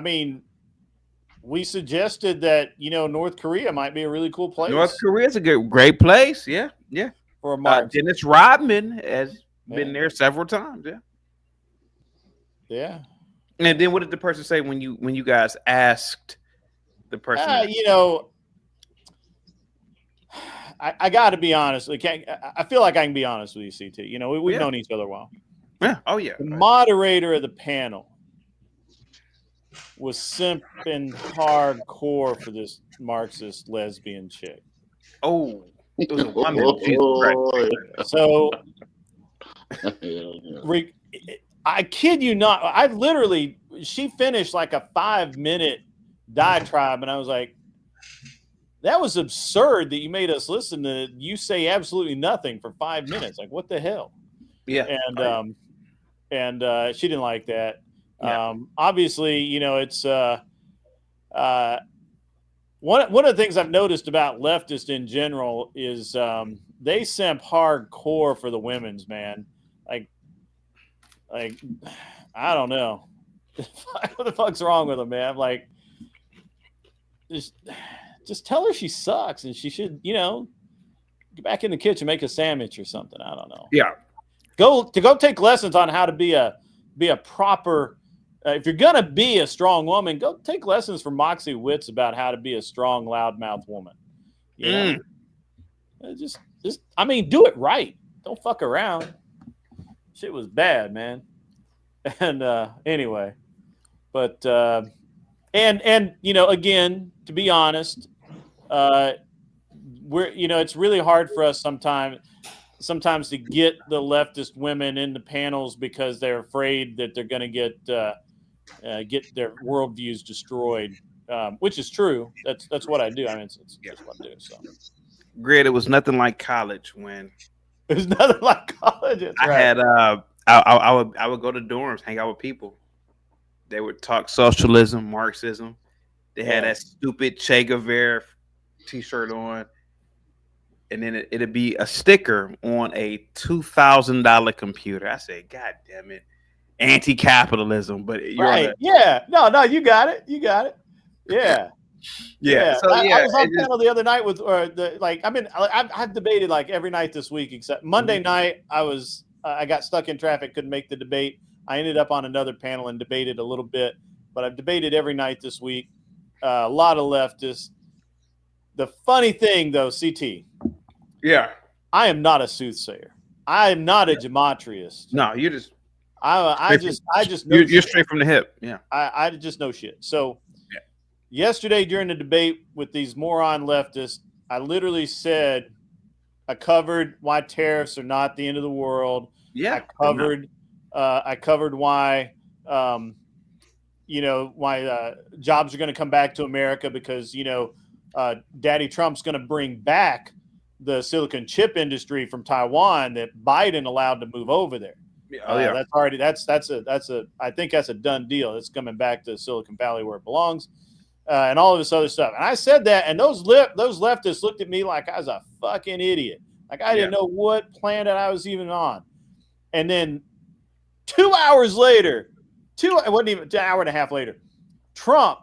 [SPEAKER 17] we suggested that North Korea might be a really cool place.
[SPEAKER 2] North Korea's a great place. Yeah.
[SPEAKER 17] For a Marxist.
[SPEAKER 2] Dennis Rodman has been there several times. Yeah.
[SPEAKER 17] Yeah.
[SPEAKER 2] And then what did the person say when you guys asked the person?
[SPEAKER 17] I got to be honest. I feel like I can be honest with you, CT. You know, we've known each other a while.
[SPEAKER 2] Yeah. Oh yeah.
[SPEAKER 17] The moderator of the panel was simping hardcore for this Marxist lesbian chick.
[SPEAKER 2] Oh, it was a woman. Jesus Christ.
[SPEAKER 17] So, I kid you not. She finished like a 5-minute diatribe, and I was like, that was absurd that you made us listen to you say absolutely nothing for 5 minutes. Like, what the hell?
[SPEAKER 2] Yeah.
[SPEAKER 17] And she didn't like that.
[SPEAKER 2] Yeah.
[SPEAKER 17] Obviously, you know, it's one of the things I've noticed about leftists in general is they simp hardcore for the women's, man. Like I don't know. What the fuck's wrong with them, man? Like, just tell her she sucks and she should, you know, get back in the kitchen, make a sandwich or something. I don't know.
[SPEAKER 2] Yeah.
[SPEAKER 17] Go take lessons on how to be a proper. If you're gonna be a strong woman, go take lessons from Moxie Witts about how to be a strong, loudmouth woman. You know, just I mean, do it right. Don't fuck around. Shit was bad, man. And anyway, but and you know, again, to be honest, it's really hard for us sometimes to get the leftist women into panels because they're afraid that they're going to get their worldviews destroyed, which is true. That's what I do. I mean, it's just what I do. So,
[SPEAKER 2] Grid, it was nothing like college when
[SPEAKER 17] it was nothing like college.
[SPEAKER 2] I would go to dorms, hang out with people. They would talk socialism, Marxism. They had that stupid Che Guevara T-shirt on. And then it'd be a sticker on a $2,000 computer. I said, God damn it, anti-capitalism. But you're
[SPEAKER 17] right, yeah, no, you got it, yeah.
[SPEAKER 2] So
[SPEAKER 17] I was on panel the other night with, I've debated like every night this week except Monday night. I got stuck in traffic, couldn't make the debate. I ended up on another panel and debated a little bit, but I've debated every night this week. A lot of leftists. The funny thing, though, CT.
[SPEAKER 2] Yeah.
[SPEAKER 17] I am not a soothsayer. I am not a gematriist.
[SPEAKER 2] No, you just.
[SPEAKER 17] I just know
[SPEAKER 2] you're straight from the hip. Yeah.
[SPEAKER 17] I just know shit. So, yesterday during the debate with these moron leftists, I literally said, I covered why tariffs are not the end of the world.
[SPEAKER 2] Yeah.
[SPEAKER 17] I covered why. Why jobs are going to come back to America because, Daddy Trump's going to bring back the silicon chip industry from Taiwan that Biden allowed to move over there. I think that's a done deal. It's coming back to Silicon Valley where it belongs, and all of this other stuff. And I said that, and those leftists looked at me like I was a fucking idiot. Like I didn't know what planet I was even on. And then 2 hours later, it wasn't even an hour and a half later, Trump,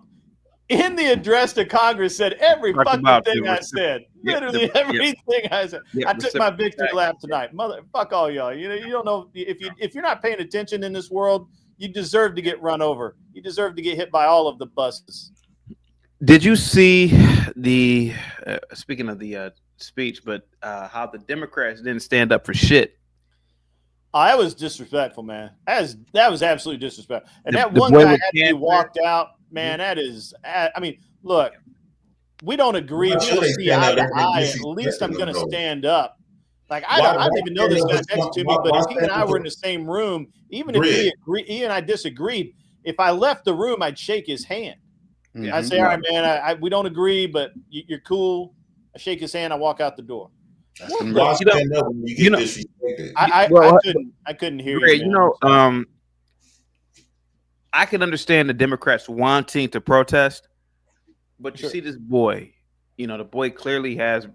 [SPEAKER 17] in the address to Congress, said every fucking thing I said. Literally everything I said. I took my victory lap tonight. Fuck all y'all. You don't know if you're not paying attention in this world, you deserve to get run over. You deserve to get hit by all of the buses.
[SPEAKER 2] Did you see the speaking of the speech, but how the Democrats didn't stand up for shit?
[SPEAKER 17] That was disrespectful, man. That was absolutely disrespectful. And that one guy actually walked out. Man, that is. I mean, look, we don't agree. We don't see eye to eye. At least I'm going to stand up. Like I don't even know this guy next to me, but if he and I were in the same room, even if he and I disagreed, if I left the room, I'd shake his hand. Mm-hmm. I'd say, "All right, man, we don't agree, but you're cool." I shake his hand. I walk out the door. I couldn't hear you.
[SPEAKER 2] I can understand the Democrats wanting to protest, but you see this boy, the boy clearly has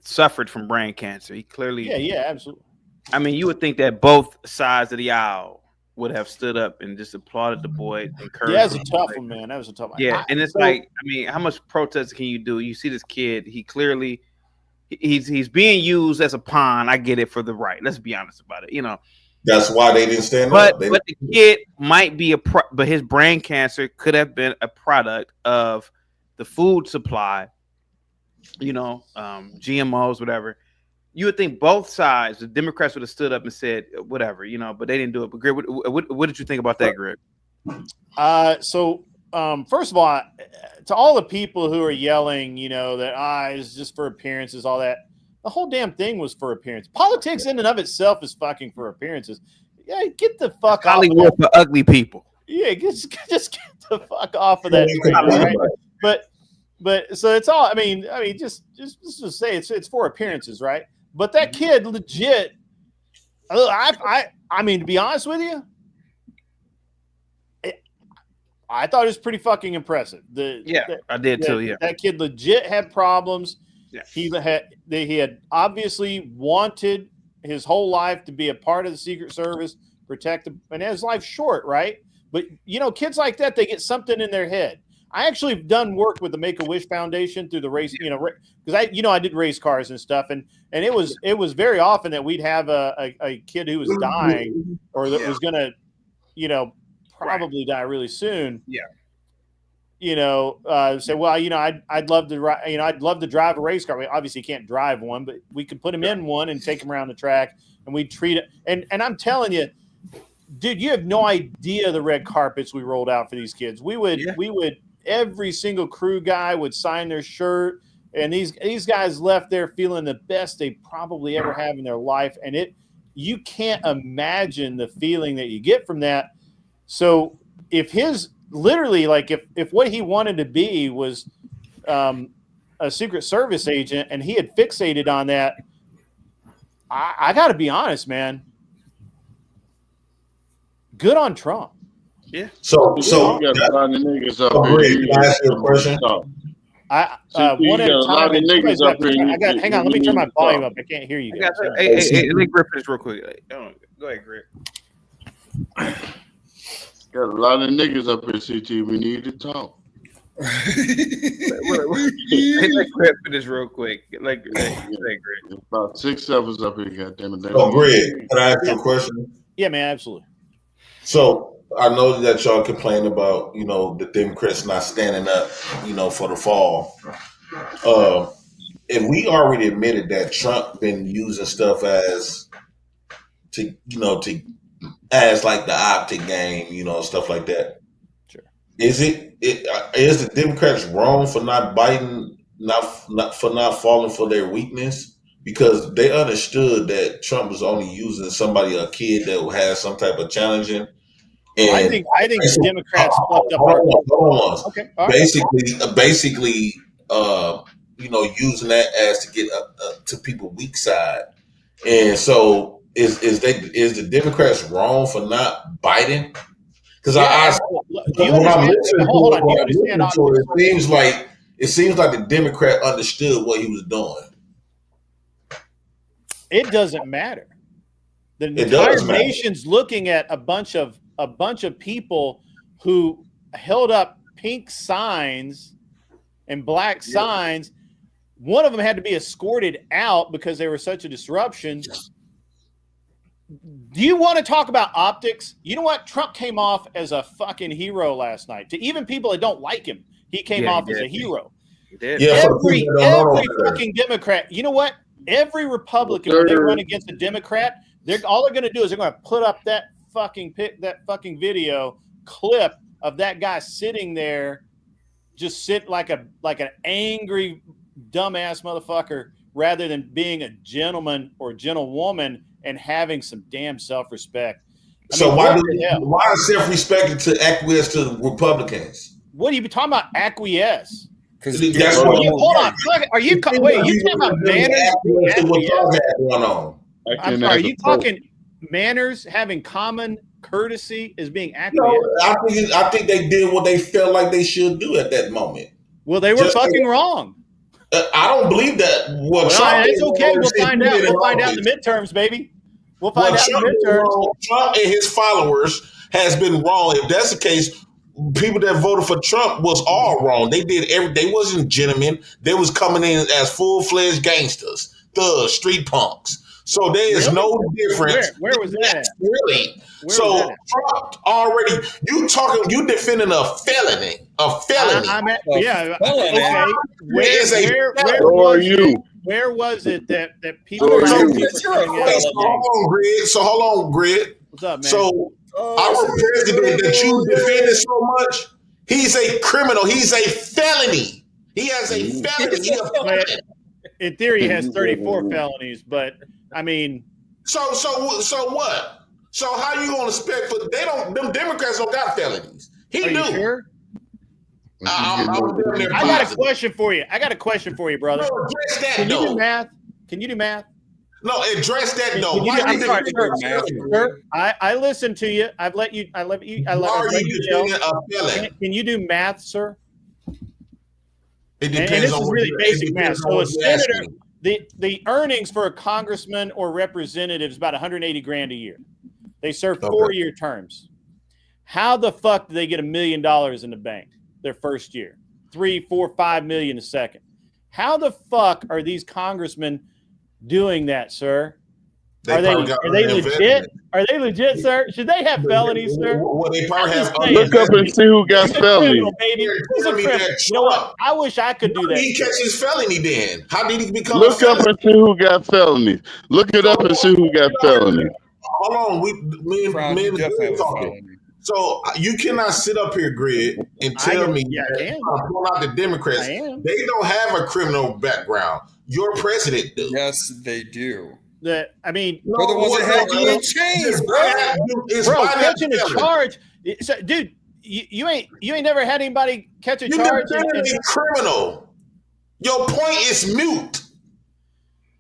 [SPEAKER 2] suffered from brain cancer. He clearly,
[SPEAKER 17] absolutely.
[SPEAKER 2] I mean, you would think that both sides of the aisle would have stood up and just applauded the boy.
[SPEAKER 17] Yeah, that was a tough one, man. That was a tough one.
[SPEAKER 2] Yeah, and it's like, I mean, how much protest can you do? You see this kid, he clearly. He's being used as a pawn. I get it for the right. Let's be honest about it.
[SPEAKER 7] That's why they didn't stand up.
[SPEAKER 2] But the kid might be but his brain cancer could have been a product of the food supply GMOs, whatever, you would think both sides, the Democrats would have stood up and said whatever, but they didn't do it. But Greg, what did you think about that, Greg?
[SPEAKER 17] First of all, to all the people who are yelling, that it's just for appearances, all that, the whole damn thing was for appearance. Politics in and of itself is fucking for appearances. Yeah, get the fuck off
[SPEAKER 2] Hollywood for ugly people.
[SPEAKER 17] Yeah, just get the fuck off of that train, right? But so it's all. I mean, just say it's for appearances, right? But that kid legit. I mean, to be honest with you, I thought it was pretty fucking impressive.
[SPEAKER 2] I did too. Yeah,
[SPEAKER 17] that kid legit had problems.
[SPEAKER 2] Yeah.
[SPEAKER 17] He had obviously wanted his whole life to be a part of the Secret Service, protect him, and his life's short, right? But kids like that, they get something in their head. I actually have done work with the Make-A-Wish Foundation through the race, because I did race cars and stuff, and it was very often that we'd have a kid who was dying or that was gonna, probably die really soon.
[SPEAKER 2] Yeah.
[SPEAKER 17] Say, well, I'd love to, I'd love to drive a race car. We obviously can't drive one, but we could put him in one and take him around the track, and we'd treat it. And I'm telling you, dude, you have no idea the red carpets we rolled out for these kids. We would every single crew guy would sign their shirt, and these guys left there feeling the best they probably ever have in their life. And you can't imagine the feeling that you get from that. So if if what he wanted to be was a Secret Service agent and he had fixated on that, I got to be honest, man. Good on Trump.
[SPEAKER 2] Yeah.
[SPEAKER 20] So you got a lot of niggas up here.
[SPEAKER 7] Can I ask you a question?
[SPEAKER 17] One at a time. Hang on, let me turn my volume up. I can't hear you guys.
[SPEAKER 2] Hey, let me grip this real quick. Go ahead, Greg.
[SPEAKER 20] Got a lot of niggas up here, CT. We need to talk.
[SPEAKER 2] Let's grip this real quick. Greg.
[SPEAKER 20] About 6 of us up here, goddammit.
[SPEAKER 7] Oh, Greg, can I ask you a question?
[SPEAKER 17] Yeah, man, absolutely.
[SPEAKER 7] So I know that y'all complain about, the Democrats not standing up, for the fall. If we already admitted that Trump been using stuff as like the optic game, stuff like that.
[SPEAKER 17] Sure.
[SPEAKER 7] Is the Democrats wrong for not biting, not falling for their weakness? Because they understood that Trump was only using a kid that has some type of challenging. And
[SPEAKER 17] I think the Democrats fucked up.
[SPEAKER 7] Hold on.
[SPEAKER 17] Okay. All right.
[SPEAKER 7] Basically, using that as to get to people weak side. And so is the Democrats wrong for not biting? Because it seems like the Democrat understood what he was doing.
[SPEAKER 17] It doesn't matter. The entire nation's looking at a bunch of people who held up pink signs and black signs. One of them had to be escorted out because they were such a disruption. Do you want to talk about optics? You know what? Trump came off as a fucking hero last night. To even people that don't like him, he came off as a hero.
[SPEAKER 2] He did.
[SPEAKER 7] Yeah,
[SPEAKER 17] every fucking Democrat. You know what? Every Republican, when they run against a Democrat, all they're going to do is they're going to put up that fucking video clip of that guy sitting there, just sit like an angry dumbass motherfucker, rather than being a gentleman or gentlewoman and having some damn self-respect.
[SPEAKER 7] Why is self-respect to acquiesce to the Republicans?
[SPEAKER 17] What are you talking about? Acquiesce?
[SPEAKER 7] That's what
[SPEAKER 17] hold on. Are you talking about manners? Are you talking manners, having common courtesy is being acquiesced?
[SPEAKER 7] I think they did what they felt like they should do at that moment.
[SPEAKER 17] Well, they were fucking wrong.
[SPEAKER 7] I don't believe that.
[SPEAKER 17] It's okay. We'll find out. We'll find out in the midterms, baby. We'll find out in the midterms.
[SPEAKER 7] Trump and his followers has been wrong. If that's the case, people that voted for Trump was all wrong. They wasn't gentlemen. They was coming in as full-fledged gangsters, thugs, street punks. So there is no difference.
[SPEAKER 17] Where was that at?
[SPEAKER 7] Really?
[SPEAKER 17] Where
[SPEAKER 7] So
[SPEAKER 17] was that at?
[SPEAKER 7] Trump already, you defending a felony. A felony.
[SPEAKER 17] Okay. Where was it that people were
[SPEAKER 7] So hold on, Grid.
[SPEAKER 17] What's up, man?
[SPEAKER 7] So our president that you defended so much, he's a criminal. He's a felony. He has a felony. He's a felon.
[SPEAKER 17] In theory, he has 34 felonies, but I mean,
[SPEAKER 7] so what? So how you gonna expect for them Democrats don't got felonies? He do.
[SPEAKER 17] Sure? I got a question for you. Brother.
[SPEAKER 7] No, address that,
[SPEAKER 17] Can you do math? Can you do math?
[SPEAKER 7] No, address that though.
[SPEAKER 17] I'm sorry, sir. I listened to you. I've let you. Why are you defending a felon? Can you do math, sir?
[SPEAKER 7] It depends
[SPEAKER 17] and this
[SPEAKER 7] on
[SPEAKER 17] is really basic math. So a senator,
[SPEAKER 7] asking.
[SPEAKER 17] the earnings for a congressman or representative is about $180,000 a year. They serve 4-year terms. How the fuck do they get $1 million in the bank their first year? 3, 4, 5 million a second. How the fuck are these congressmen doing that, sir? Are they legit? Are they legit, sir? Should they have felonies, sir?
[SPEAKER 7] Well, they probably have.
[SPEAKER 20] Look up and see who got felonies.
[SPEAKER 17] You know what? I wish I could do that.
[SPEAKER 7] He catch his felony then. How did he become?
[SPEAKER 20] Look up and see who got felonies. Look it up and see who got felonies.
[SPEAKER 7] Hold on, me and talking. So you cannot sit up here, Grid, and tell me that pull out the Democrats. They don't have a criminal background. Your president do.
[SPEAKER 15] Yes, they do.
[SPEAKER 17] They're the
[SPEAKER 15] ones that have you in chains,
[SPEAKER 17] bro. Catching a charge, dude. You ain't never had anybody catch a charge.
[SPEAKER 7] You're a criminal. Your point is mute.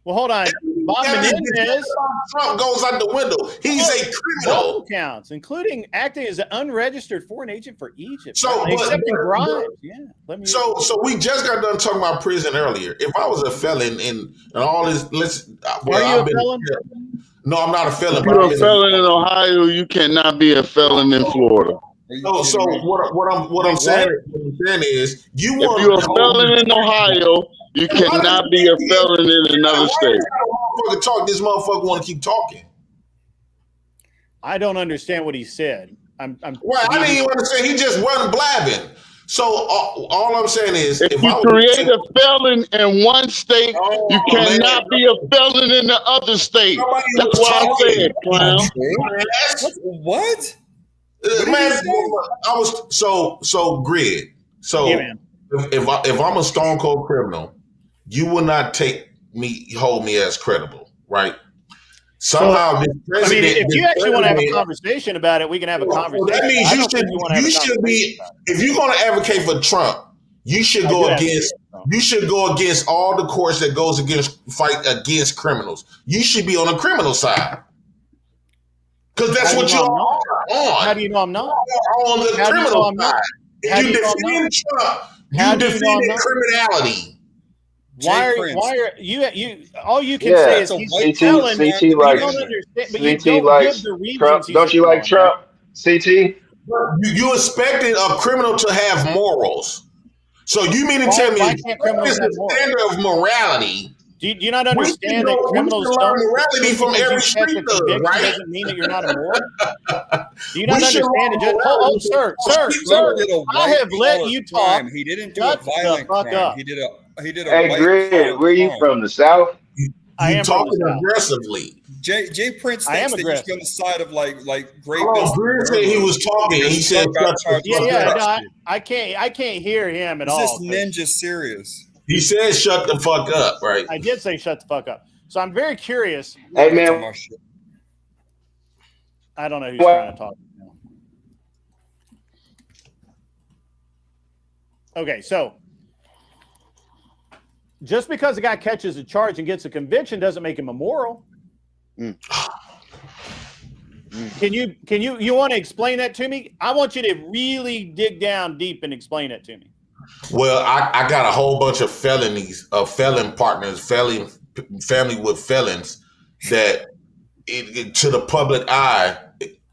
[SPEAKER 17] Well, hold on. Bob Menendez.
[SPEAKER 7] Trump goes out the window. He's a criminal.
[SPEAKER 17] Both counts, including acting as an unregistered foreign agent for Egypt.
[SPEAKER 7] So,
[SPEAKER 17] accepting bribes. Yeah.
[SPEAKER 7] So we just got done talking about prison earlier. If I was a felon and all this,
[SPEAKER 17] are you a felon?
[SPEAKER 7] No, I'm not a felon.
[SPEAKER 20] If you're a felon in Ohio, you cannot be a felon in Florida.
[SPEAKER 7] So what I'm saying is, if
[SPEAKER 20] you're a felon in Ohio, you cannot be a felon in another state.
[SPEAKER 7] This motherfucker want to keep talking.
[SPEAKER 17] I don't understand what he said. I didn't
[SPEAKER 7] even understand. He just wasn't blabbing. So all I'm saying is,
[SPEAKER 20] if you create a felon in one state, you cannot be a felon in the other state. That's what I said, clown.
[SPEAKER 15] What?
[SPEAKER 7] Man, I was so Grid. So if I'm a stone cold criminal, you will not hold me as credible, right? Somehow, this president.
[SPEAKER 17] If you actually want to have a conversation about it, we can have a conversation.
[SPEAKER 7] That means you should be. If you're going to advocate for Trump, you should go against. You should go against all the courts that goes fight against criminals. You should be on the criminal side. Because that's what you're on.
[SPEAKER 17] How do you know I'm not?
[SPEAKER 7] On the criminal side. If you defend Trump, you defend criminality.
[SPEAKER 17] Why are you? All you can say is he's a felon. You don't understand, but you don't give the reasons.
[SPEAKER 4] Trump, don't you like Trump? CT?
[SPEAKER 7] You expected a criminal to have morals. So you mean to tell me it's the standard of morality?
[SPEAKER 17] Do you not understand that criminals don't
[SPEAKER 7] morality from every street thug, right?
[SPEAKER 17] Doesn't mean that you're not a moral. Do you not understand it? Sir, I have let you talk.
[SPEAKER 15] He didn't do a violent crime. He did a
[SPEAKER 4] Hey, Grid, where you from? The South?
[SPEAKER 17] I am
[SPEAKER 7] talking aggressively.
[SPEAKER 15] Jay Prince thinks that you should be on the side of like great
[SPEAKER 7] business. Grid said he was talking. He said,
[SPEAKER 17] I can't hear him at
[SPEAKER 15] all.
[SPEAKER 17] Is
[SPEAKER 15] this ninja serious?
[SPEAKER 7] He said, "Shut the fuck up!" Right?
[SPEAKER 17] I did say, "Shut the fuck up." So I'm very curious.
[SPEAKER 4] Hey man,
[SPEAKER 17] I don't know who's trying to talk now. Okay, so just because a guy catches a charge and gets a conviction doesn't make him immoral. Can you want to explain that to me? I want you to really dig down deep and explain it to me.
[SPEAKER 7] Well, I got a whole bunch of felonies, felon partners, family with felons that to the public eye,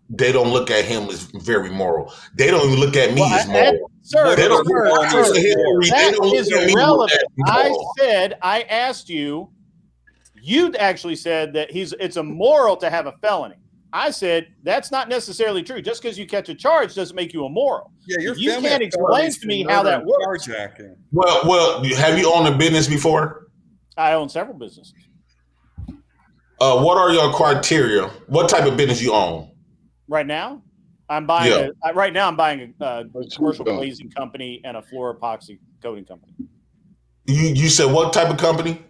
[SPEAKER 7] they don't look at him as very moral. They don't even look at me as moral.
[SPEAKER 17] That is irrelevant. I asked you, You actually said that it's immoral to have a felony. I said that's not necessarily true. Just because you catch a charge doesn't make you immoral.
[SPEAKER 15] Yeah,
[SPEAKER 17] you can't explain to me how that works.
[SPEAKER 15] Carjacking.
[SPEAKER 7] Well, have you owned a business before?
[SPEAKER 17] I own several businesses.
[SPEAKER 7] What are your criteria? What type of business you own?
[SPEAKER 17] Right now, I'm buying. I'm buying a commercial glazing company and a floor epoxy coating company.
[SPEAKER 7] You said what type of company?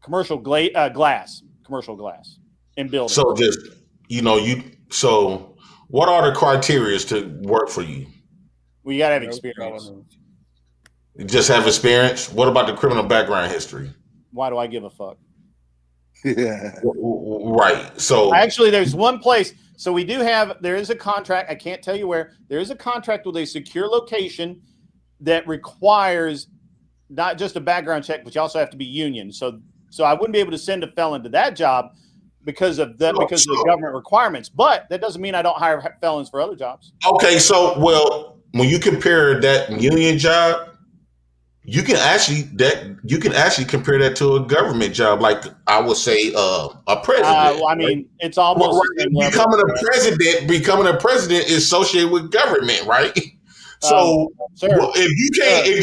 [SPEAKER 17] Commercial glass. Commercial glass in buildings.
[SPEAKER 7] So just So what are the criteria to work for you?
[SPEAKER 17] Well, you gotta have experience.
[SPEAKER 7] You just have experience. What about the criminal background history?
[SPEAKER 17] Why do I give a fuck?
[SPEAKER 7] Yeah. Right. So
[SPEAKER 17] actually, there's one place. So there is a contract. I can't tell you where. There is a contract with a secure location that requires not just a background check, but you also have to be union. So I wouldn't be able to send a felon to that job because of the government requirements. But that doesn't mean I don't hire felons for other jobs.
[SPEAKER 7] Okay. So when you compare that union job, you can actually compare that to a government job, like I would say a president.
[SPEAKER 17] I mean, it's almost
[SPEAKER 7] becoming a president is associated with government, right? So if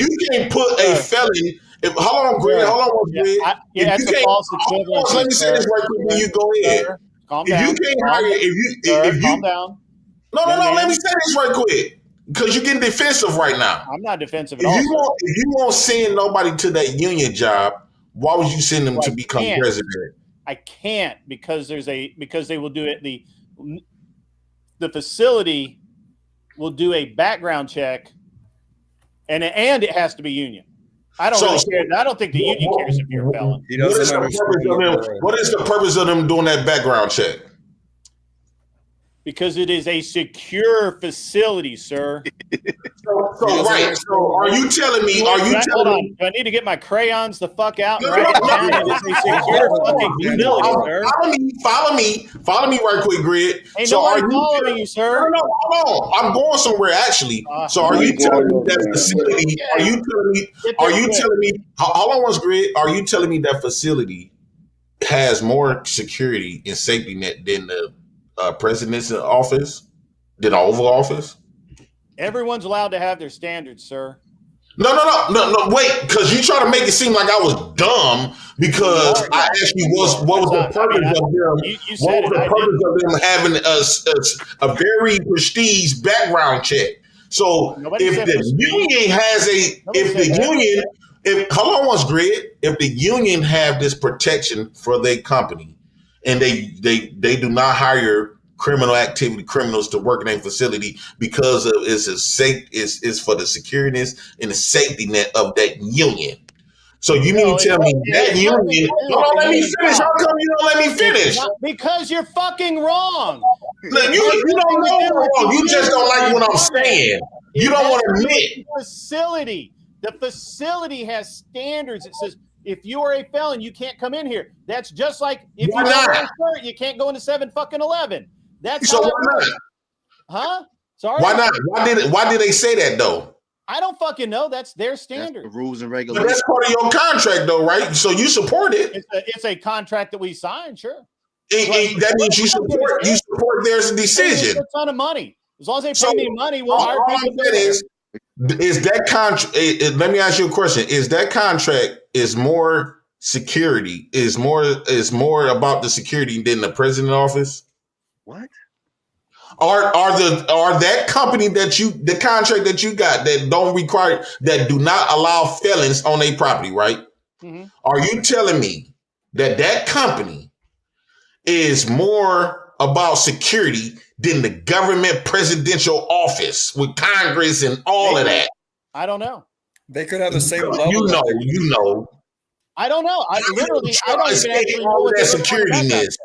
[SPEAKER 7] you can't put a felon, hold on, Greg. Let me say this right quick. When you go ahead,
[SPEAKER 17] calm down. Calm down.
[SPEAKER 7] No. Let me say this right quick. Because you're getting defensive right now.
[SPEAKER 17] I'm not defensive at all.
[SPEAKER 7] If you won't send nobody to that union job, why would you send them to become president?
[SPEAKER 17] I can't because they will do it. The facility will do a background check, and it has to be union. I don't care. I don't think the union cares if you're a felon.
[SPEAKER 7] What is the purpose of them doing that background check?
[SPEAKER 17] Because it is a secure facility, sir.
[SPEAKER 7] So are you telling me?
[SPEAKER 17] Do I need to get my crayons the fuck out and write it down? It is a secure fucking facility, sir.
[SPEAKER 7] Follow me right quick, Greg.
[SPEAKER 17] Ain't nobody following you, sir.
[SPEAKER 7] No, hold on. I'm going somewhere actually. So are you telling me that facility? Are you telling me? Hold on once, Greg. Are you telling me that facility has more security and safety net than the president's office, than the Oval Office?
[SPEAKER 17] Everyone's allowed to have their standards, sir.
[SPEAKER 7] No. Wait, because you try to make it seem like I was dumb because I asked you what was the purpose of them? What was the purpose of them having a very prestige background check? So if the union hold on once, Greg, if the union have this protection for their company, and they do not hire criminals to work in a facility because of it's for the security and the safety net of that union. So you mean to tell me that union? Don't let me finish. How come you don't let me finish?
[SPEAKER 17] Because you're fucking wrong.
[SPEAKER 7] Look, you don't know I'm wrong. You just don't like what I'm saying. You don't want to admit.
[SPEAKER 17] The facility has standards. It says, if you are a felon, you can't come in here. That's just like if you wear a shirt, you can't go into 7-11. That's
[SPEAKER 7] so why not?
[SPEAKER 17] Huh? Sorry.
[SPEAKER 7] Why not? Why did they say that though?
[SPEAKER 17] I don't fucking know. That's their standard.
[SPEAKER 11] That's the rules and regulations.
[SPEAKER 7] But that's part of your contract though, right? So you support it.
[SPEAKER 17] It's a contract that we signed, sure.
[SPEAKER 7] That means you support their decision.
[SPEAKER 17] It's a ton of money. As long as they pay me money, we'll hire people.
[SPEAKER 7] Is that contract? Let me ask you a question. Is that contract more security? Is more about the security than the president's office?
[SPEAKER 11] What?
[SPEAKER 7] Are that company the contract that you got that do not allow felons on their property, right?
[SPEAKER 17] Mm-hmm.
[SPEAKER 7] Are you telling me that company is more about security than the government presidential office with Congress and all of that?
[SPEAKER 17] I don't know.
[SPEAKER 15] They could have the same level.
[SPEAKER 7] You know.
[SPEAKER 17] I don't know. I don't even actually know what that security is.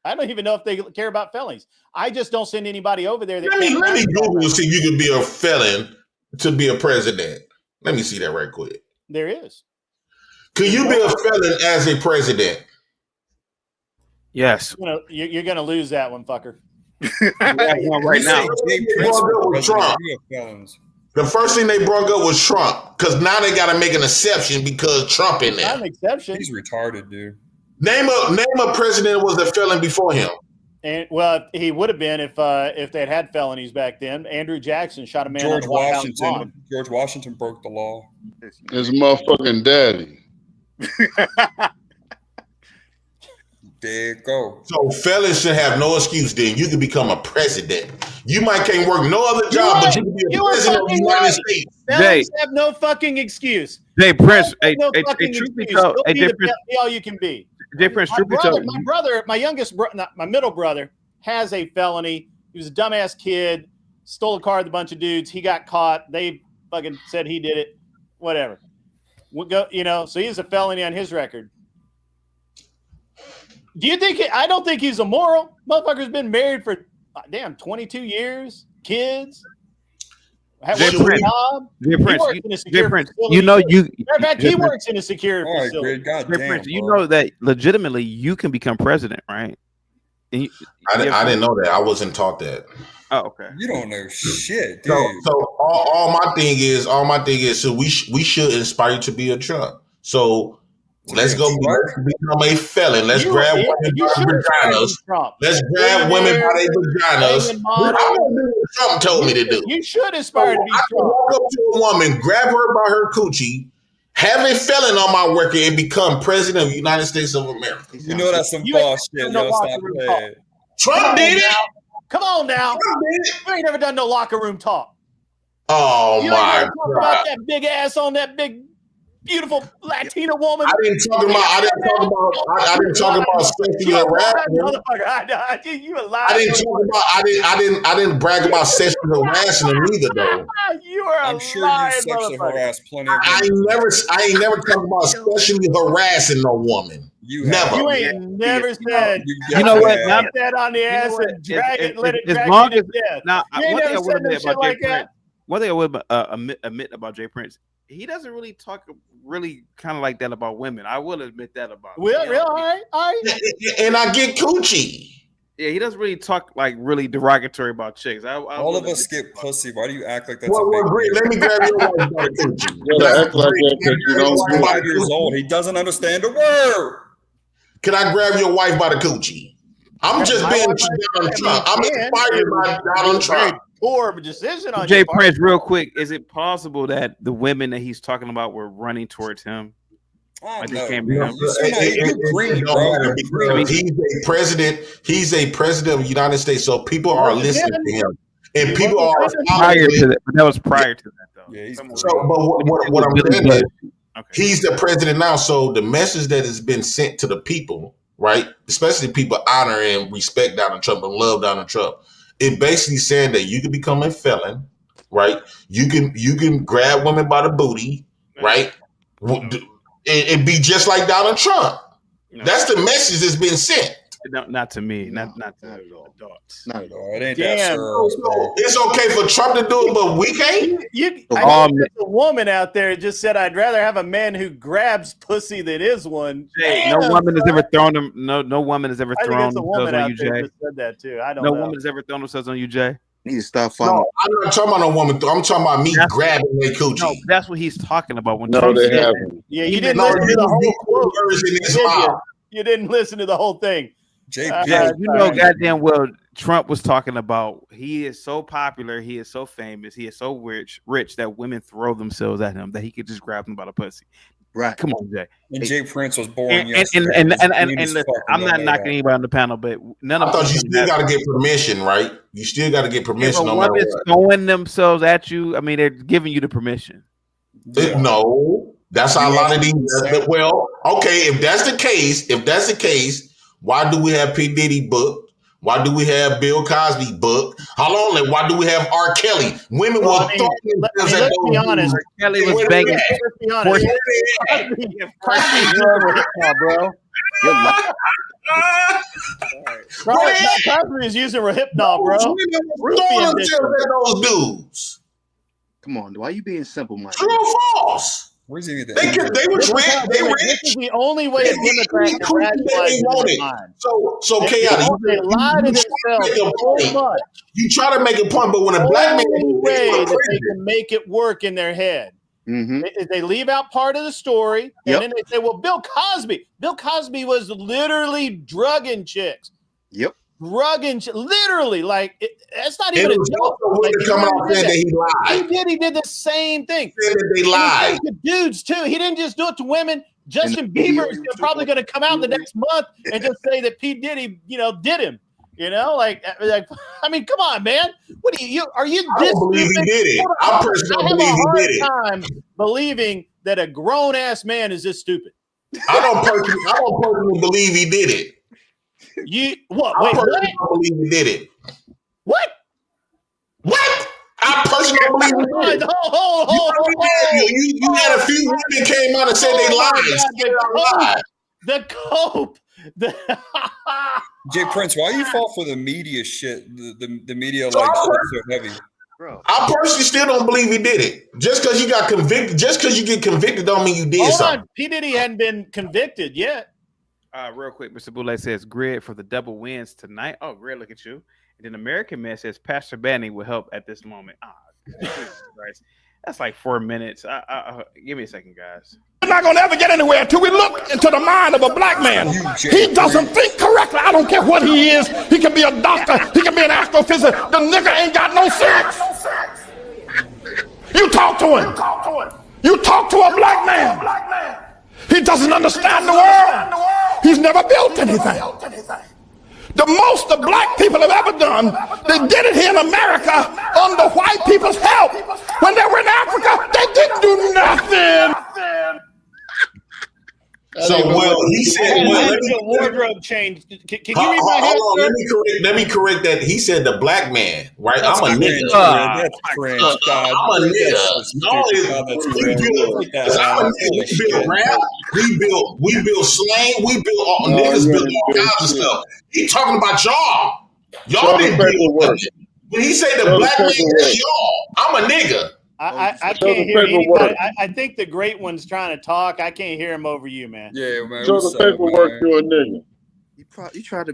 [SPEAKER 17] I don't even know if they care about felonies. I just don't send anybody over there.
[SPEAKER 7] Let me Google and see you can be a felon to be a president. Let me see that right quick.
[SPEAKER 17] There is.
[SPEAKER 7] Could you be a felon as a president?
[SPEAKER 2] Yes.
[SPEAKER 17] You're going to lose that one, fucker.
[SPEAKER 2] Right now.
[SPEAKER 7] The first thing they brought up was Trump, because now they got to make an exception because Trump in there.
[SPEAKER 17] Not an exception.
[SPEAKER 15] He's retarded, dude.
[SPEAKER 7] Name a president that was a felon before him.
[SPEAKER 17] And well, he would have been if they'd had felonies back then. Andrew Jackson shot a man on
[SPEAKER 15] George
[SPEAKER 17] the White House
[SPEAKER 15] Washington.
[SPEAKER 17] lawn.
[SPEAKER 15] George Washington broke the law.
[SPEAKER 20] His motherfucking daddy.
[SPEAKER 15] There you go.
[SPEAKER 7] So felons should have no excuse. Then you can become a president. You might can't work no other job, but you can be a president of the United States.
[SPEAKER 17] Felons have no fucking excuse.
[SPEAKER 2] Jay Prince,
[SPEAKER 17] Hey, no fucking excuse. Go be all you can be.
[SPEAKER 2] Jay Prince,
[SPEAKER 17] my middle brother has a felony. He was a dumbass kid, stole a car with a bunch of dudes. He got caught. They fucking said he did it. Whatever. We'll go, so he has a felony on his record. Do you think? I don't think he's immoral. Motherfucker's been married for 22 years, kids.
[SPEAKER 2] Jay Prince, you know
[SPEAKER 17] Matter of fact, he works in a secure facility.
[SPEAKER 2] Jay Prince, you know that legitimately you can become president, right? And
[SPEAKER 7] I didn't know that. I wasn't taught that.
[SPEAKER 2] Oh, okay.
[SPEAKER 15] You don't know shit, dude.
[SPEAKER 7] So all my thing is, so we should inspire you to be a Trump. So let's go become a felon. Let's grab women by their vaginas. Let's grab women by their vaginas. I'm gonna do what Trump told me to do.
[SPEAKER 17] You should aspire to be
[SPEAKER 7] Trump. Walk up to a woman, grab her by her coochie, have a felon on my record, and become president of the United States of America.
[SPEAKER 15] You know that's some false shit. Yo, stop playing.
[SPEAKER 7] Trump did it.
[SPEAKER 17] Come on now. You ain't never done no locker room talk.
[SPEAKER 7] Oh
[SPEAKER 17] you
[SPEAKER 7] my
[SPEAKER 17] talk
[SPEAKER 7] God.
[SPEAKER 17] about that big ass on that big, beautiful Latina woman.
[SPEAKER 7] I didn't talk about sexual harassment.
[SPEAKER 17] You a liar.
[SPEAKER 7] I didn't brag about sexual harassment either though.
[SPEAKER 17] You are
[SPEAKER 15] I'm sure you sexually harassed plenty of
[SPEAKER 7] I ain't never talked about sexually harassing no woman. Never.
[SPEAKER 17] You ain't never said.
[SPEAKER 2] You know what?
[SPEAKER 17] Now, that on the ass and drag it, let it drag you to death.
[SPEAKER 2] Now,
[SPEAKER 17] you ain't never said no shit like that.
[SPEAKER 2] One thing I would admit about Jay Prince, he doesn't really talk kind of like that about women. I will admit that about him.
[SPEAKER 17] Well, all right.
[SPEAKER 7] And I get coochie.
[SPEAKER 2] Yeah, he doesn't really talk like really derogatory about chicks.
[SPEAKER 15] All of us get pussy. Why do you act like that's
[SPEAKER 7] well, let me grab your wife by the coochie.
[SPEAKER 20] You gotta act like that because you don't do
[SPEAKER 15] 5 years old. He doesn't understand a word.
[SPEAKER 7] Can I grab your wife by the coochie? I'm just being Donald Trump. I'm inspired by Donald Trump.
[SPEAKER 17] Poor decision on
[SPEAKER 2] Jay Prince, real quick, is it possible that the women that he's talking about were running towards him?
[SPEAKER 7] He's a president. He's a president of the United States, so people are listening to him, and people are
[SPEAKER 2] prior to that. But that was prior to that, though.
[SPEAKER 15] Yeah,
[SPEAKER 7] what I'm saying is, he's the president now. So the message that has been sent to the people, right, especially people honor and respect Donald Trump and love Donald Trump, it basically said that you can become a felon, right? You can grab women by the booty, right? And be just like Donald Trump. That's the message that's been sent.
[SPEAKER 2] No, not to me. Not to adults.
[SPEAKER 15] Not at all. It ain't
[SPEAKER 17] Damn.
[SPEAKER 15] that serious, bro.
[SPEAKER 7] It's okay for Trump to do it, but we can't.
[SPEAKER 17] I know there's a woman out there that just said, "I'd rather have a man who grabs pussy than is one."
[SPEAKER 2] Jay, no woman has ever thrown them. No woman has ever thrown themselves on you, Jay.
[SPEAKER 17] Said that too. I don't.
[SPEAKER 2] No
[SPEAKER 17] know.
[SPEAKER 2] woman has ever thrown themselves on you, Jay.
[SPEAKER 11] Need to stop following.
[SPEAKER 7] No, I'm not talking about no woman. I'm talking about me grabbing their coochie.
[SPEAKER 2] No, that's what he's talking about. When
[SPEAKER 20] No,
[SPEAKER 2] Trump
[SPEAKER 20] they
[SPEAKER 2] said
[SPEAKER 20] haven't.
[SPEAKER 17] Yeah, you didn't listen to the whole quote. You didn't listen to the whole thing.
[SPEAKER 2] Yeah, you know goddamn well Trump was talking about he is so popular, he is so famous, he is so rich that women throw themselves at him that he could just grab them by the pussy.
[SPEAKER 11] Right.
[SPEAKER 2] Come on, Jay.
[SPEAKER 15] And Jay Prince was born
[SPEAKER 2] yesterday. And listen, I'm not knocking anybody on the panel, but none of
[SPEAKER 7] I thought you still got to get permission, right? You still got to get permission.
[SPEAKER 2] If a
[SPEAKER 7] no matter
[SPEAKER 2] woman's
[SPEAKER 7] what.
[SPEAKER 2] throwing themselves at you, I mean, they're giving you the permission.
[SPEAKER 7] No, that's how a lot of these. Well, okay, if that's the case, why do we have P. Diddy booked? Why do we have Bill Cosby booked? How long? Why do we have R. Kelly? Women will
[SPEAKER 17] let's be honest.
[SPEAKER 2] R. Kelly was begging.
[SPEAKER 17] Let's be honest. Bro. Cosby is using Rohypnol, bro.
[SPEAKER 7] Those dudes.
[SPEAKER 11] Come on, why are you being simple, man?
[SPEAKER 7] True or false?
[SPEAKER 15] Where's he?
[SPEAKER 7] They were rich.
[SPEAKER 17] This is the only way a Democrat can rationalize their mind.
[SPEAKER 7] So chaotic.
[SPEAKER 17] They lie to themselves so much.
[SPEAKER 7] You try to make a point, but when a black man
[SPEAKER 17] way that they can make it work in their head They leave out part of the story, and then they say, "Well, Bill Cosby was literally drugging chicks."
[SPEAKER 11] Yep.
[SPEAKER 17] Literally, like that's not even a joke.
[SPEAKER 7] Like, come out and said that he lied.
[SPEAKER 17] He did the same thing.
[SPEAKER 7] Said that they lied.
[SPEAKER 17] And he did it to dudes too. He didn't just do it to women. Justin Bieber is probably going to come out the next month and just say that P. Diddy, did him. Like I mean, come on, man. What are you
[SPEAKER 7] I don't believe he did it. I personally don't believe he did it.
[SPEAKER 17] Time believing that a grown ass man is this stupid.
[SPEAKER 7] I don't personally believe he did it.
[SPEAKER 17] What?
[SPEAKER 7] I
[SPEAKER 17] Wait,
[SPEAKER 7] personally don't believe he did it.
[SPEAKER 17] What?
[SPEAKER 7] I personally don't believe he did it. You had a few women came out and said they lied.
[SPEAKER 17] The cope.
[SPEAKER 15] Jay Prince, why you fall for the media shit? The media like so heavy.
[SPEAKER 7] Bro. I personally still don't believe he did it. Just because you got convicted, just because you get convicted, don't mean you did something.
[SPEAKER 17] P. Diddy hadn't been convicted yet.
[SPEAKER 2] Real quick, Mr. Boulay says Grid for the double wins tonight. Oh, Grid, look at you. And then American Man says Pastor Banning will help at this moment. Christ. That's like 4 minutes. Give me a second, guys.
[SPEAKER 9] We're not going to ever get anywhere until we look into the mind of a black man. He doesn't think correctly. I don't care what he is. He can be a doctor. He can be an astrophysicist. The nigga ain't got no sense. You talk to him. You talk to a black man. He doesn't understand the world. He's never built anything. The most the black people have ever done, they did it here in America under white people's help. When they were in Africa, they didn't do nothing.
[SPEAKER 7] So, he said,
[SPEAKER 17] the wardrobe change. Can you read my head?
[SPEAKER 7] Hold on, let me correct that. He said the black man, right? I'm a nigga.
[SPEAKER 15] That's cringe, God.
[SPEAKER 7] I'm a nigga. We build rap. We build slang. Niggas build all kinds of stuff. He talking about y'all. Y'all didn't build nothing. When he say the black man, that's y'all. I'm a nigga.
[SPEAKER 17] I can't hear anybody. I think the great one's trying to talk. I can't hear him over you, man.
[SPEAKER 15] Yeah, man.
[SPEAKER 20] Show the paperwork to a nigga.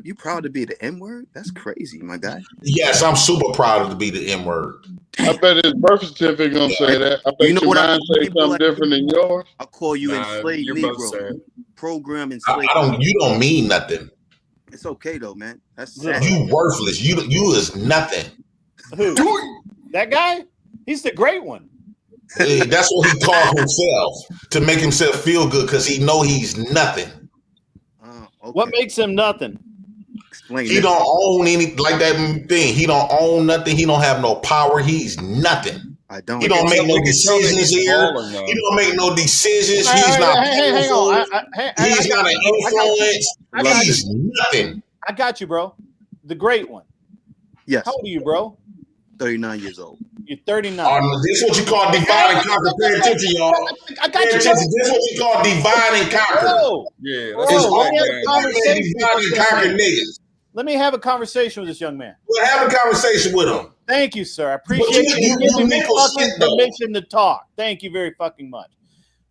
[SPEAKER 11] You proud to be the N-word? That's crazy, my guy.
[SPEAKER 7] Yes, I'm super proud to be the N-word.
[SPEAKER 20] I bet his birth certificate gonna say that. I bet your mind say something different than yours.
[SPEAKER 11] I'll call you enslaved Negro. Program enslaved.
[SPEAKER 7] You don't mean nothing.
[SPEAKER 11] It's okay though, man. That's sad.
[SPEAKER 7] You worthless. You is nothing.
[SPEAKER 17] Who? That guy? He's the great one.
[SPEAKER 7] That's what he called himself to make himself feel good because he know he's nothing.
[SPEAKER 11] Okay.
[SPEAKER 17] What makes him nothing?
[SPEAKER 11] Explain.
[SPEAKER 7] He don't own any like that thing. He don't own nothing. He don't have no power. He's nothing.
[SPEAKER 11] I don't.
[SPEAKER 7] He don't make no decisions here. He don't make no decisions. He's not powerful. He's not an influence. He's nothing.
[SPEAKER 17] I got you, bro. The great one.
[SPEAKER 11] Yes.
[SPEAKER 17] How old are you, bro?
[SPEAKER 11] 39 years old.
[SPEAKER 17] You're 39.
[SPEAKER 7] This is what you call divide and conquer. Pay attention, y'all.
[SPEAKER 17] I got you.
[SPEAKER 7] This is what you call divide and conquer.
[SPEAKER 17] Let me have a conversation with this young man.
[SPEAKER 7] We'll have a conversation with him.
[SPEAKER 17] Thank you, sir. I appreciate you giving me fucking permission to talk. Thank you very fucking much.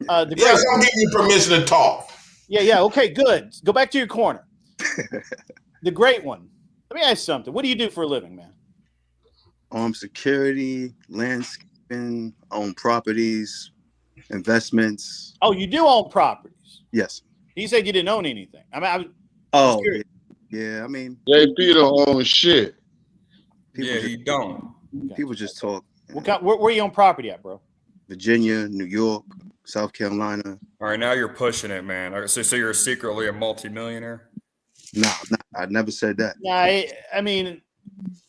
[SPEAKER 7] Yes, I'm giving you permission to talk.
[SPEAKER 17] Yeah. Okay, good. Go back to your corner. The great one. Let me ask you something. What do you do for a living, man?
[SPEAKER 11] Security, landscaping, own properties, investments.
[SPEAKER 17] Oh, you do own properties?
[SPEAKER 11] Yes.
[SPEAKER 17] You said you didn't own anything.
[SPEAKER 11] Yeah. I mean,
[SPEAKER 20] JP don't own shit.
[SPEAKER 15] He don't.
[SPEAKER 11] People just talk.
[SPEAKER 17] Where you own property at, bro?
[SPEAKER 11] Virginia, New York, South Carolina.
[SPEAKER 15] All right, now you're pushing it, man. So you're secretly a multimillionaire?
[SPEAKER 11] No, I never said that.
[SPEAKER 17] Yeah, I mean,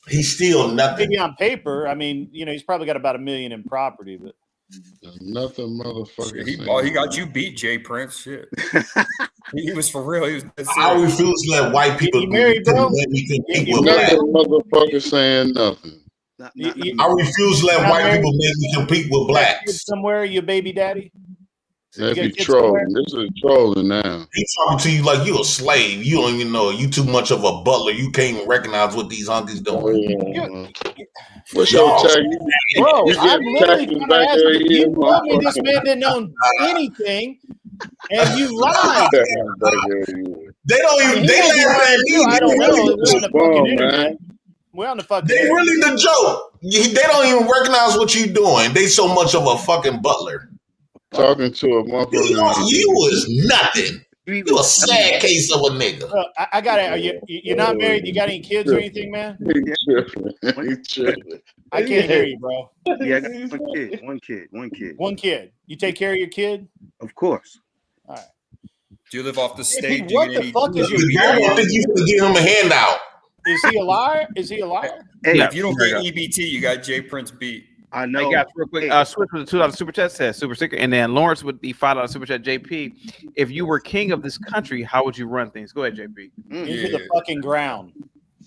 [SPEAKER 7] he's still nothing.
[SPEAKER 17] Maybe on paper. I mean, he's probably got about $1 million in property, but
[SPEAKER 20] nothing, motherfucker.
[SPEAKER 15] He got you beat, Jay Prince. Shit, he was for real.
[SPEAKER 7] I refuse to let white people
[SPEAKER 17] married, bro?
[SPEAKER 7] let me compete with black.
[SPEAKER 20] Motherfucker saying nothing.
[SPEAKER 7] I refuse to let white people make me compete with blacks.
[SPEAKER 17] Somewhere, your baby daddy.
[SPEAKER 20] That be trolling. This is trolling now.
[SPEAKER 7] He's talking to you like you a slave. You don't even know. You too much of a butler. You can't even recognize what these hunkies doing.
[SPEAKER 20] What's your tag?
[SPEAKER 17] Bro, I'm literally trying to ask you. You told me this man didn't own anything, and you lied.
[SPEAKER 7] They don't even. They
[SPEAKER 17] I don't know. We're on the fucking internet. We're on the fucking.
[SPEAKER 7] They really the joke. They don't even recognize what you're doing. They so much of a fucking butler.
[SPEAKER 20] talking to a motherfucker.
[SPEAKER 7] You is nothing. You a sad case of a nigga.
[SPEAKER 17] I got it. You're not married. You got any kids or anything, man? I can't hear you, bro.
[SPEAKER 11] Yeah, I got one kid.
[SPEAKER 17] One kid. You take care of your kid?
[SPEAKER 11] Of course.
[SPEAKER 17] All right.
[SPEAKER 15] Do you live off the stage?
[SPEAKER 17] What the fuck is your
[SPEAKER 7] I think you gonna give him a handout.
[SPEAKER 17] Is he a liar? Is he a liar?
[SPEAKER 15] Hey, if you don't get EBT, you got Jay Prince beat.
[SPEAKER 11] I know.
[SPEAKER 2] Hey guys, real quick, switch with the $2 super chat says super sticker, and then Lawrence with the $5 super chat. JP, if you were king of this country, how would you run things? Go ahead, JP.
[SPEAKER 17] Into the fucking ground.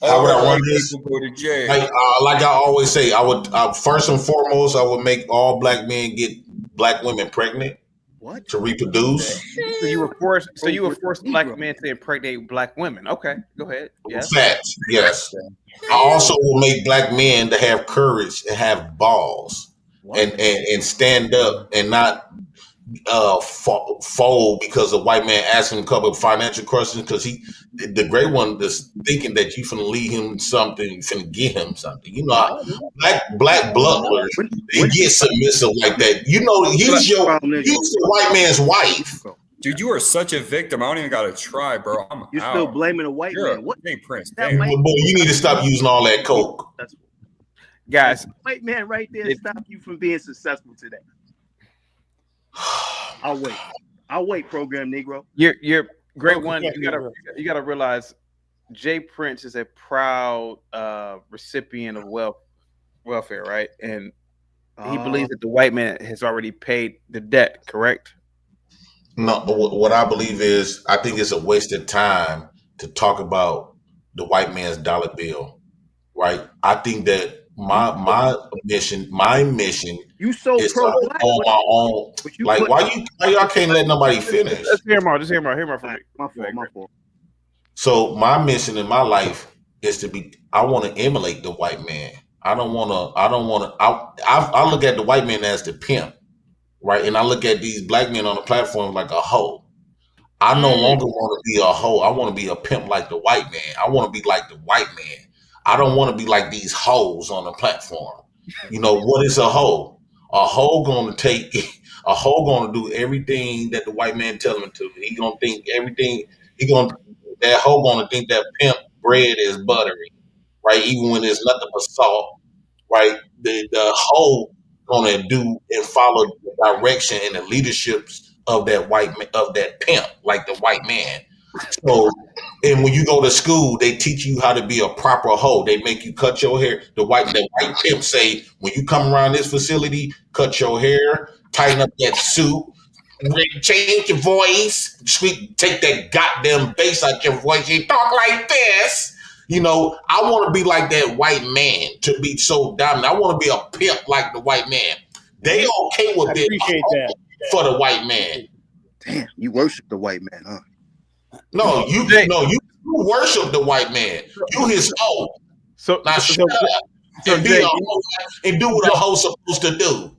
[SPEAKER 7] How would I run this?
[SPEAKER 15] Go to jail.
[SPEAKER 7] Like I always say, I would first and foremost, I would make all black men get black women pregnant.
[SPEAKER 11] What?
[SPEAKER 7] To reproduce.
[SPEAKER 2] So you were forced black men to impregnate black women. Okay, go ahead. Yes.
[SPEAKER 7] Facts. Yes. I also will make black men to have courage and have balls and stand up and not fold because a white man asked him a couple of financial questions because the great one is thinking that you finna leave him something, you finna get him something. You know, black bloodlers, they get submissive like that. You know, he's the white man's wife.
[SPEAKER 15] Dude, you are such a victim. I don't even gotta try, bro.
[SPEAKER 11] You're still blaming a white man. What?
[SPEAKER 15] Hey, Prince.
[SPEAKER 7] Boy, you need to stop using all that coke.
[SPEAKER 2] Guys,
[SPEAKER 11] white man right there stop you from being successful today. I'll wait, program Negro.
[SPEAKER 2] You're great one. You gotta realize Jay Prince is a proud recipient of welfare, right? And he believes that the white man has already paid the debt, correct?
[SPEAKER 7] No, what I believe is I think it's a waste of time to talk about the white man's dollar bill, right? I think that my mission
[SPEAKER 11] you so
[SPEAKER 7] is to own my own. Like why y'all can't let nobody finish?
[SPEAKER 2] Let's hear more. Just hear more. Hear more from me.
[SPEAKER 11] My fault.
[SPEAKER 7] So my mission in my life is to be. I want to emulate the white man. I look at the white man as the pimp, right? And I look at these black men on the platform like a hoe. I no longer want to be a hoe. I want to be a pimp like the white man. I want to be like the white man. I don't want to be like these hoes on the platform. You know, what is a hoe? A hoe gonna do everything that the white man tell him to. He gonna think everything. That hoe gonna think that pimp bread is buttery, right? Even when there's nothing but salt, right? The hoe gonna do and follow the direction and the leaderships of that pimp, like the white man. So, and when you go to school, they teach you how to be a proper hoe. They make you cut your hair. The white pimp say, when you come around this facility, cut your hair, tighten up that suit, change your voice, take that goddamn bass out your voice. You talk like this. You know, I want to be like that white man, to be so dominant. I want to be a pimp like the white man. They okay with being for the white man.
[SPEAKER 11] Damn, you worship the white man, huh?
[SPEAKER 7] No, you worship the white man. You his hoe.
[SPEAKER 2] So
[SPEAKER 7] now shut up and be a hoe and do what a hoe supposed to do.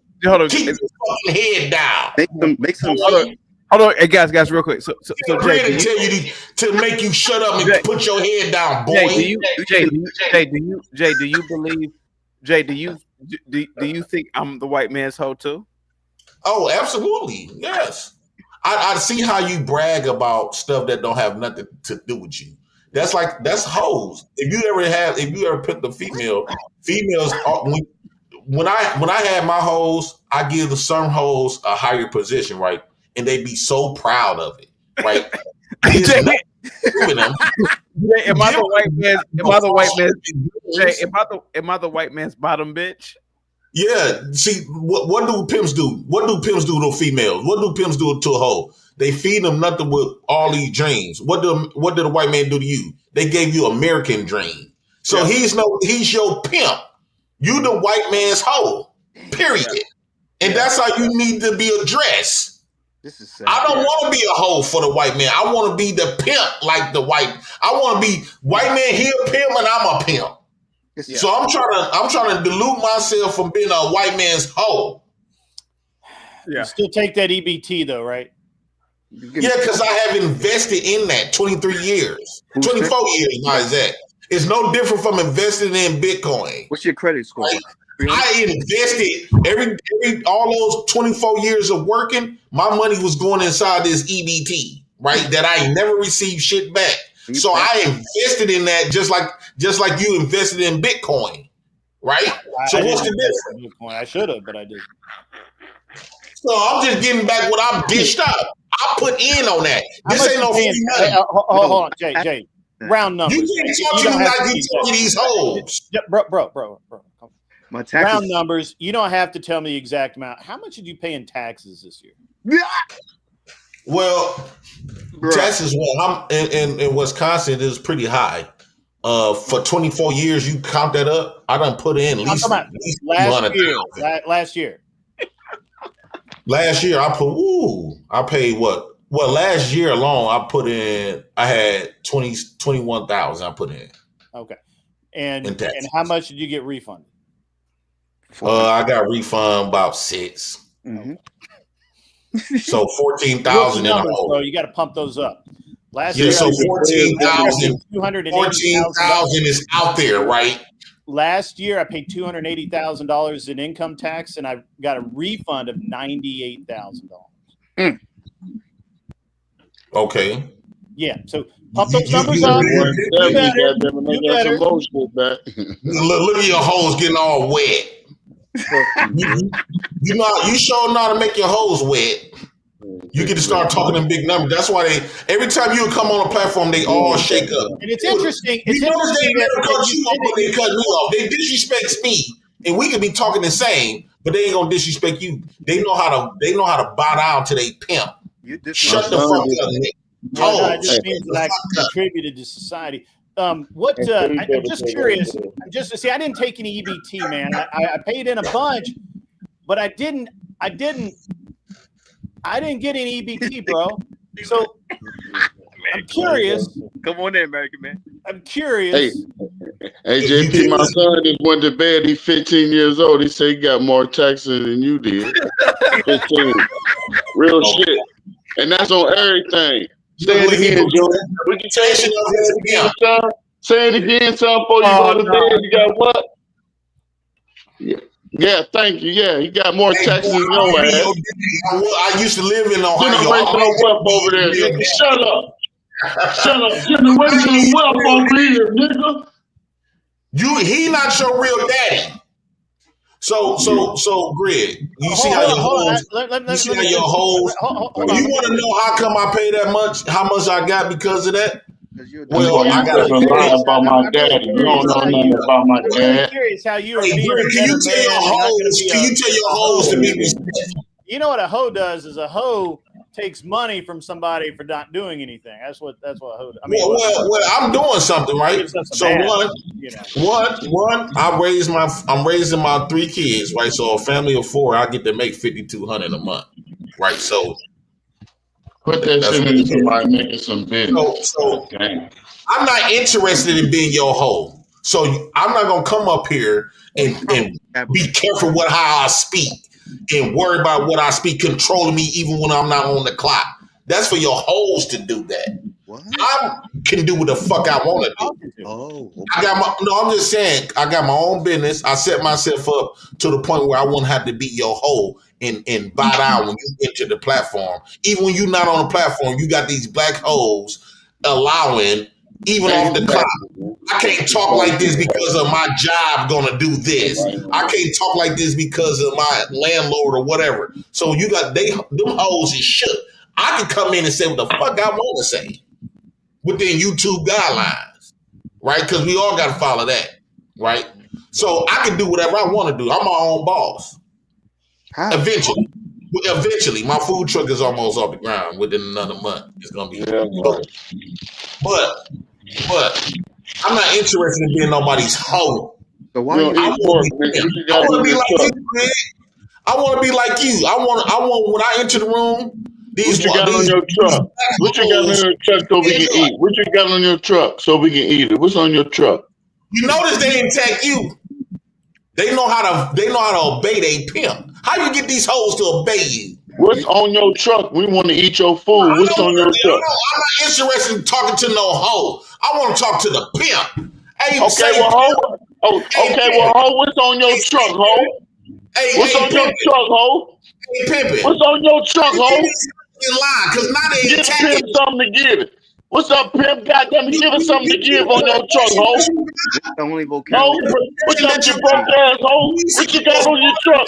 [SPEAKER 7] Keep your fucking head down.
[SPEAKER 11] Make some.
[SPEAKER 2] Hold on, hey guys, real quick. So Jay,
[SPEAKER 7] tell you to make you shut up and put your head down, boy.
[SPEAKER 2] Do you think I'm the white man's hoe too?
[SPEAKER 7] Oh, absolutely, yes. I see how you brag about stuff that don't have nothing to do with you. That's hoes. If you ever picked a females, when I had my hoes, I give some hoes a higher position, right? And they be so proud of it, right? Am I the white man's bottom bitch? Yeah. See, what do pimps do? What do pimps do to females? What do pimps do to a hoe? They feed them nothing with all these dreams. What did the white man do to you? They gave you American dream. So he's your pimp. You the white man's hoe. Period. And that's how you need to be addressed.
[SPEAKER 11] This is sad.
[SPEAKER 7] I don't want to be a hoe for the white man. I want to be the pimp like the white. I want to be white man, he a pimp and I'm a pimp. Yeah. So I'm trying to dilute myself from being a white man's hoe.
[SPEAKER 17] Yeah. You still take that EBT though, right?
[SPEAKER 7] Yeah, because I have invested in that 23 years. 24 years, not exact. It's no different from investing in Bitcoin.
[SPEAKER 11] What's your credit score?
[SPEAKER 7] Right? I invested every all those 24 years of working. My money was going inside this EBT, right? That I never received shit back. So I invested in that just like you invested in Bitcoin, right? So what's the difference?
[SPEAKER 17] Bitcoin. I should have, but I didn't.
[SPEAKER 7] So I'm just getting back what I've dished up. I put in on that. This ain't no free money.
[SPEAKER 17] Hold on, Jay. Round numbers.
[SPEAKER 7] You can't talk to me like you talk to these hoes.
[SPEAKER 17] Bro.
[SPEAKER 11] My taxes.
[SPEAKER 17] Round numbers. You don't have to tell me the exact amount. How much did you pay in taxes this year?
[SPEAKER 7] Well, taxes. Well, I'm in Wisconsin is pretty high. For 24 years, you count that up. I done put in at least
[SPEAKER 17] last year.
[SPEAKER 7] Last year, I paid what? Well, last year alone, I had 21,000 I put in.
[SPEAKER 17] Okay. And how much did you get refunded?
[SPEAKER 7] I got refund about 6.
[SPEAKER 11] Mm-hmm.
[SPEAKER 7] So 14,000 in a hole.
[SPEAKER 17] Bro, you got to pump those up. Last
[SPEAKER 7] year,
[SPEAKER 17] year,
[SPEAKER 7] so 14,000 is out there, right?
[SPEAKER 17] Last year, I paid $280,000 in income tax, and I got a refund of $98,000.
[SPEAKER 7] Okay.
[SPEAKER 17] Yeah, so pump those numbers up.
[SPEAKER 20] You better.
[SPEAKER 7] Look at your hose getting all wet. You sure know how to make your hose wet. You get to start talking in big numbers. That's why every time you come on a platform, they all shake up.
[SPEAKER 17] And it's interesting.
[SPEAKER 7] You notice they never cut you off, but they cut me off. They disrespect me, and we could be talking the same, but they ain't gonna disrespect you. They know how to bow down to they pimp. Shut the fuck up, Nick.
[SPEAKER 17] It just means that I contributed to society. I'm just curious. I didn't take any EBT, man. I paid in a bunch, but I didn't get any EBT, bro. So I'm curious.
[SPEAKER 13] Come on in, American man.
[SPEAKER 17] I'm curious.
[SPEAKER 20] Hey, JP, my son just went to bed. He's 15 years old. He said he got more taxes than you did. 15. Real shit. And that's on everything. Say it again, Joe. Would you say it again, son? Say it again, son, before you go to bed. You got what? Yeah, thank you. Yeah, he got more taxes than your ass.
[SPEAKER 7] I used to live in Ohio.
[SPEAKER 20] Generational wealth over there. Nigga. Shut up. Shut up. Generational wealth over here, nigga.
[SPEAKER 7] He not your real daddy. So, Greg, you see how your hoes. You want to know how come I pay that much? How much I got because of that? Well, I got a
[SPEAKER 20] lie about my daddy. You don't know nothing about my dad.
[SPEAKER 17] I'm curious how you are.
[SPEAKER 7] Can you tell your hoes to be respectful?
[SPEAKER 17] You know what a hoe does is a hoe takes money from somebody for not doing anything. That's what a hoe does. I mean,
[SPEAKER 7] well, I'm doing something, right? So I'm raising my 3 kids, right? So a family of 4, I get to make $5,200 a month, right? So
[SPEAKER 20] put that shit into somebody making some business.
[SPEAKER 7] So I'm not interested in being your hoe. So I'm not gonna come up here and be careful how I speak and worry about what I speak controlling me even when I'm not on the clock. That's for your hoes to do that. What? I can do what the fuck I want to do.
[SPEAKER 11] Oh, okay.
[SPEAKER 7] I'm just saying, I got my own business. I set myself up to the point where I won't have to be your hoe and bow down when you enter the platform. Even when you're not on the platform, you got these black hoes allowing, even off the clock. I can't talk like this because of my job gonna do this. I can't talk like this because of my landlord or whatever. So you got them hoes is shook. I can come in and say what the fuck I want to say within YouTube guidelines, right? Because we all got to follow that, right? So I can do whatever I want to do. I'm my own boss. How? Eventually, my food truck is almost off the ground. Within another month, it's gonna be. But I'm not interested in being nobody's hoe.
[SPEAKER 11] So why
[SPEAKER 7] I want to be like you, man. I want to be like you. I want when I enter the room.
[SPEAKER 20] What you got on your truck? What you got on your truck so we can eat? What you got on your truck so we can eat it? What's on your truck?
[SPEAKER 7] You notice they didn't tag you. They know how to obey they pimp. How you get these hoes to obey you?
[SPEAKER 20] What's on your truck? We want to eat your food. What's on your truck?
[SPEAKER 7] I'm not interested in talking to no hoe. I want to talk to the pimp. Hey,
[SPEAKER 20] okay, well, Oh, okay. Well, ho, what's on your truck, ho? What's on your truck, ho?
[SPEAKER 7] Hey, Pimpin'.
[SPEAKER 20] What's on your truck, ho?
[SPEAKER 7] In line, cause now they
[SPEAKER 20] Give Pimp something to give it. What's up, Pimp? Goddamn, give us something to give on your truck, ho.
[SPEAKER 11] The only
[SPEAKER 20] No,
[SPEAKER 11] vocabulary.
[SPEAKER 20] what's up, you broke ass ho? What you got on your truck?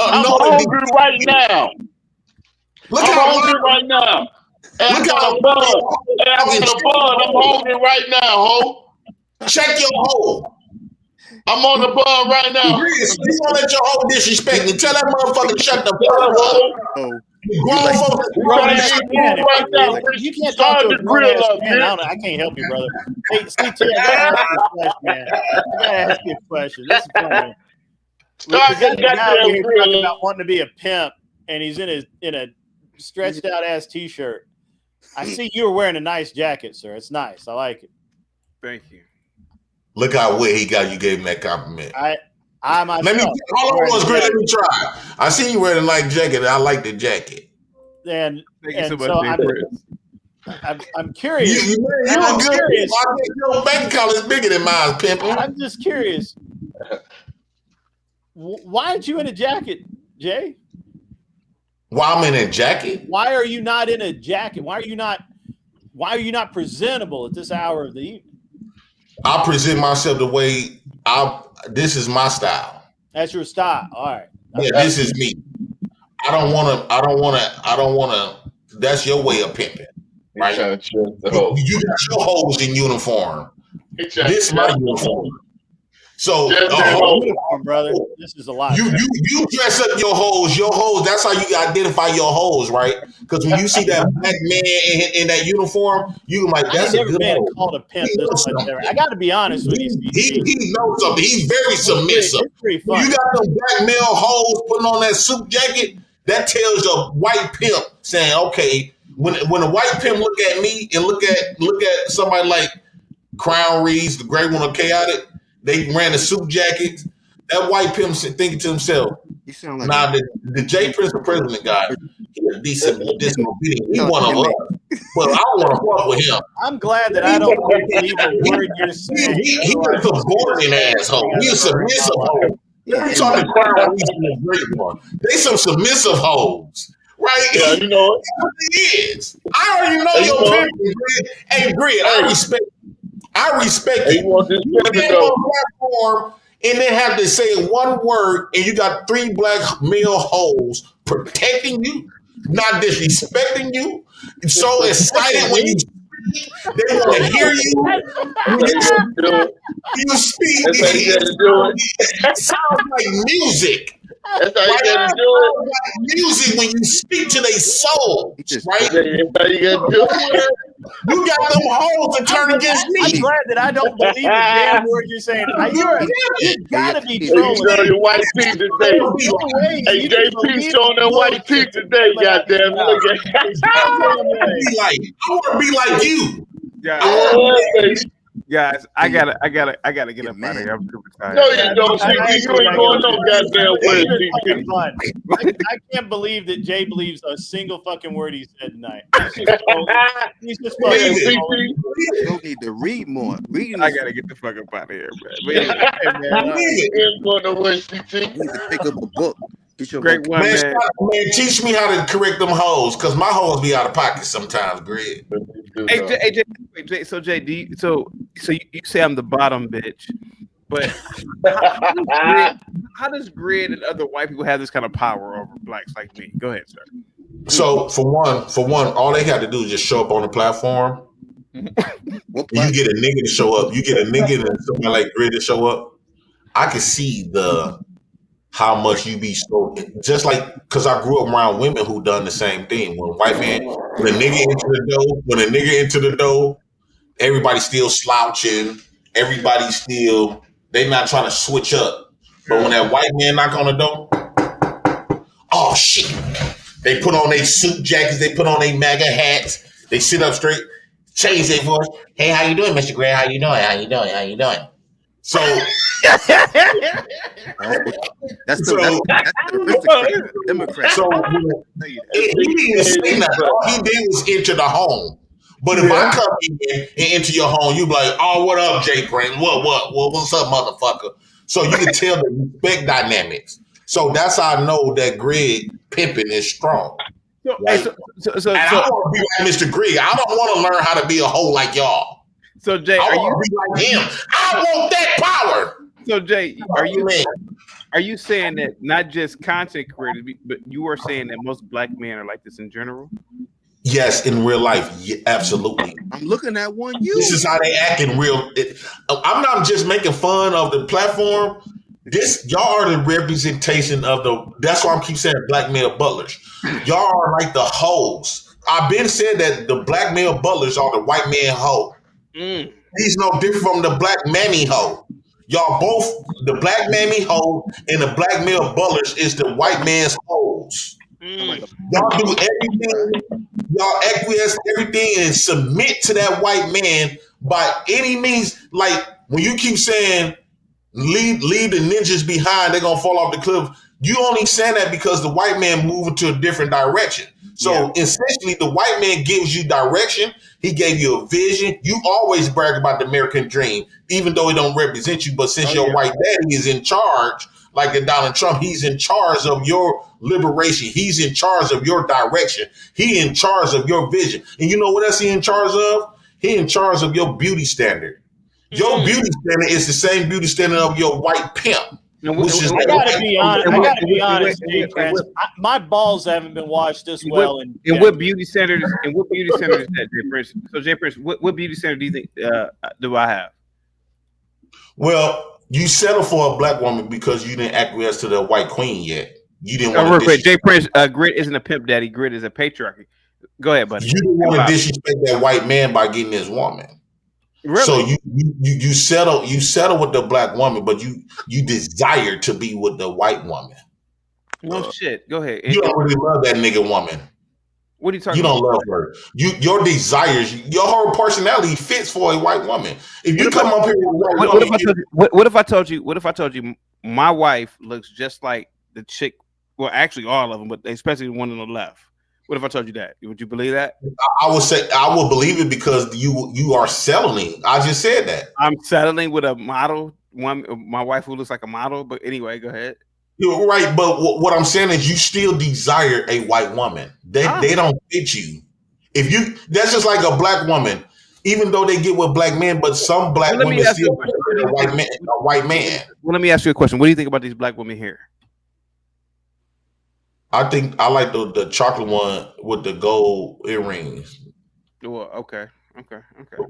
[SPEAKER 20] I'm hungry right now. I'm hungry right now. And I got a bun. And I got a bun. I'm hungry right now, ho.
[SPEAKER 7] Check your hoe.
[SPEAKER 20] I'm on the bun right now.
[SPEAKER 7] Chris, you gonna let your hoe disrespect me? Tell that motherfucker to shut the fuck up. Grown folks,
[SPEAKER 17] right now. You can't talk to a grown ass man. I can't help you, brother. Hey, CT, I gotta ask you a question, man. I gotta ask you a question. This is funny. We got a guy over here talking about wanting to be a pimp, and he's in a stretched out ass t-shirt. I see you were wearing a nice jacket, sir. It's nice. I like it.
[SPEAKER 2] Thank you.
[SPEAKER 7] Look how wet he got. You gave him that compliment.
[SPEAKER 17] I myself.
[SPEAKER 7] Let me. Hold on, once, Chris. Let me try. I see you wearing a nice jacket. And I like the jacket.
[SPEAKER 17] And
[SPEAKER 2] Thank you so much,
[SPEAKER 17] I'm curious.
[SPEAKER 7] You're good. Your bank account is bigger than mine, Pimp.
[SPEAKER 17] I'm just curious. Why aren't you in a jacket, Jay?
[SPEAKER 7] Why I'm in a jacket?
[SPEAKER 17] Why are you not in a jacket? Why are you not presentable at this hour of the evening?
[SPEAKER 7] I present myself the way this is my style.
[SPEAKER 17] That's your style. All right.
[SPEAKER 7] Yeah, this is me. I don't wanna that's your way of pimping. Right? You got your hoes in uniform. This is my uniform. So
[SPEAKER 17] uniform, brother. This is a lot.
[SPEAKER 7] You dress up your hoes. That's how you identify your hoes, right? Because when you see that black man in that uniform, you like that's
[SPEAKER 17] a good man called a pimp. I got to be honest with you.
[SPEAKER 7] He knows something. He's very submissive. You got them black male hoes putting on that suit jacket. That tells a white pimp saying, okay, when a white pimp look at me and look at somebody like Crown Reeves, the great one of Chaotic. They ran the suit jackets. That white pimp thinking to himself, "Nah, the J Prince, the president guy, he's a decent obedient. He one of us, but I don't want to fuck with him."
[SPEAKER 17] I'm glad that I don't believe a word you're saying.
[SPEAKER 7] He's a subordinate asshole. He's a submissive hoe. You talking to Crown Reeves, the great one. They some submissive hoes. Right?
[SPEAKER 20] Yeah, you know it.
[SPEAKER 7] He is. I already know your pimp. Hey, Grid, I respect you. You want this platform and then have to say one word and you got 3 black male hoes protecting you, not disrespecting you. So excited when you speak. They want to hear you. You speak. It sounds like music.
[SPEAKER 20] That's how you gotta do it.
[SPEAKER 7] Like music when you speak to their soul, right?
[SPEAKER 20] That's how you gotta do it.
[SPEAKER 7] You got them hoes to turn against me.
[SPEAKER 17] I'm glad that I don't believe the damn word you're saying. You gotta be trolling.
[SPEAKER 20] You showing your white teeth today. Hey, JP showing them white teeth today, goddamn. Look at
[SPEAKER 7] I want to be like you.
[SPEAKER 2] Guys, I gotta get up out of here. I'm super tired.
[SPEAKER 20] No, you don't. You ain't going no goddamn way.
[SPEAKER 17] I can't believe that Jay believes a single fucking word he said tonight. He's just
[SPEAKER 11] You don't need to read more.
[SPEAKER 2] I gotta get the fuck up out of here, man.
[SPEAKER 20] Ain't going no way, CT.
[SPEAKER 11] You need to pick up a book.
[SPEAKER 2] Great one, man.
[SPEAKER 7] Teach me how to correct them hoes, because my hoes be out of pocket sometimes, Greg.
[SPEAKER 2] Hey, Jay, so Jay, so you say I'm the bottom bitch, but how does Grid and other white people have this kind of power over blacks like me? Go ahead, sir.
[SPEAKER 7] So for one, all they have to do is just show up on the platform. You get a nigga to show up. You get a nigga and somebody like Grid to show up. I can see how much you be so just like because I grew up around women who done the same thing. When a nigga into the door, everybody still slouching. Everybody still they not trying to switch up. But when that white man knock on the door, oh shit! They put on their suit jackets. They put on their MAGA hats. They sit up straight, change their voice. Hey, how you doing, Mr. Gray? How you doing? How you doing? How you doing? So
[SPEAKER 11] that's the Democrat.
[SPEAKER 7] So he didn't say nothing. All he did was enter the home. But if I come in and into your home, you be like, "Oh, what up, Jay Prince? What's up, motherfucker?" So you can tell the respect dynamics. So that's how I know that Greg pimping is strong. Right? And I want to be like Mr. Greg. I don't want to learn how to be a hoe like y'all.
[SPEAKER 2] So Jay,
[SPEAKER 7] I want to be like him. I want that power.
[SPEAKER 2] So Jay, are you saying that not just content creators, but you are saying that most black men are like this in general?
[SPEAKER 7] Yes, in real life, absolutely.
[SPEAKER 11] I'm looking at one.
[SPEAKER 7] This is how they act in real. I'm not just making fun of the platform. Y'all are the representation of the. That's why I keep saying black male butlers. Y'all are like the hoes. I've been saying that the black male butlers are the white man hoe. He's no different from the black mammy hoe. Y'all both, the black mammy hoe and the black male butlers is the white man's hoes. Y'all do everything. Y'all acquiesce everything and submit to that white man by any means. Like when you keep saying, leave the ninjas behind, they're gonna fall off the cliff. You only saying that because the white man moving to a different direction. So essentially, the white man gives you direction. He gave you a vision. You always brag about the American dream, even though it don't represent you. But since your white daddy is in charge, like the Donald Trump, he's in charge of your liberation. He's in charge of your direction. He in charge of your vision. And you know what else he in charge of? He in charge of your beauty standard. Your beauty standard is the same beauty standard of your white pimp. Which is
[SPEAKER 17] I gotta be honest, Jay Prince. My balls haven't been washed this well.
[SPEAKER 2] And what beauty standard is that, Jay Prince? So Jay Prince, what beauty standard do you think do I have?
[SPEAKER 7] Well, you settle for a black woman because you didn't acquiesce to the white queen yet. You didn't want to
[SPEAKER 2] Jay Prince, Grit isn't a pimp daddy. Grit is a patriarchy. Go ahead, buddy.
[SPEAKER 7] You didn't want to disrespect that white man by getting this woman.
[SPEAKER 2] Really?
[SPEAKER 7] So you settle with the black woman, but you desire to be with the white woman.
[SPEAKER 2] No shit. Go ahead.
[SPEAKER 7] You don't really love that nigga woman.
[SPEAKER 2] What are you talking
[SPEAKER 7] about? You don't love her. Your desires, your whole personality fits for a white woman. If you come up here with
[SPEAKER 2] what if I told you my wife looks just like the chick? Well, actually, all of them, but especially the one on the left. What if I told you that? Would you believe that?
[SPEAKER 7] I would say I would believe it because you are settling. I just said that.
[SPEAKER 2] I'm settling with a model. My wife who looks like a model. But anyway, go ahead.
[SPEAKER 7] You're right, but what I'm saying is you still desire a white woman. They don't fit you. That's just like a black woman. Even though they get with black men, but some black women still prefer a white man.
[SPEAKER 2] Well, let me ask you a question. What do you think about these black women here?
[SPEAKER 7] I think I like the chocolate one with the gold earrings.
[SPEAKER 2] Well, okay.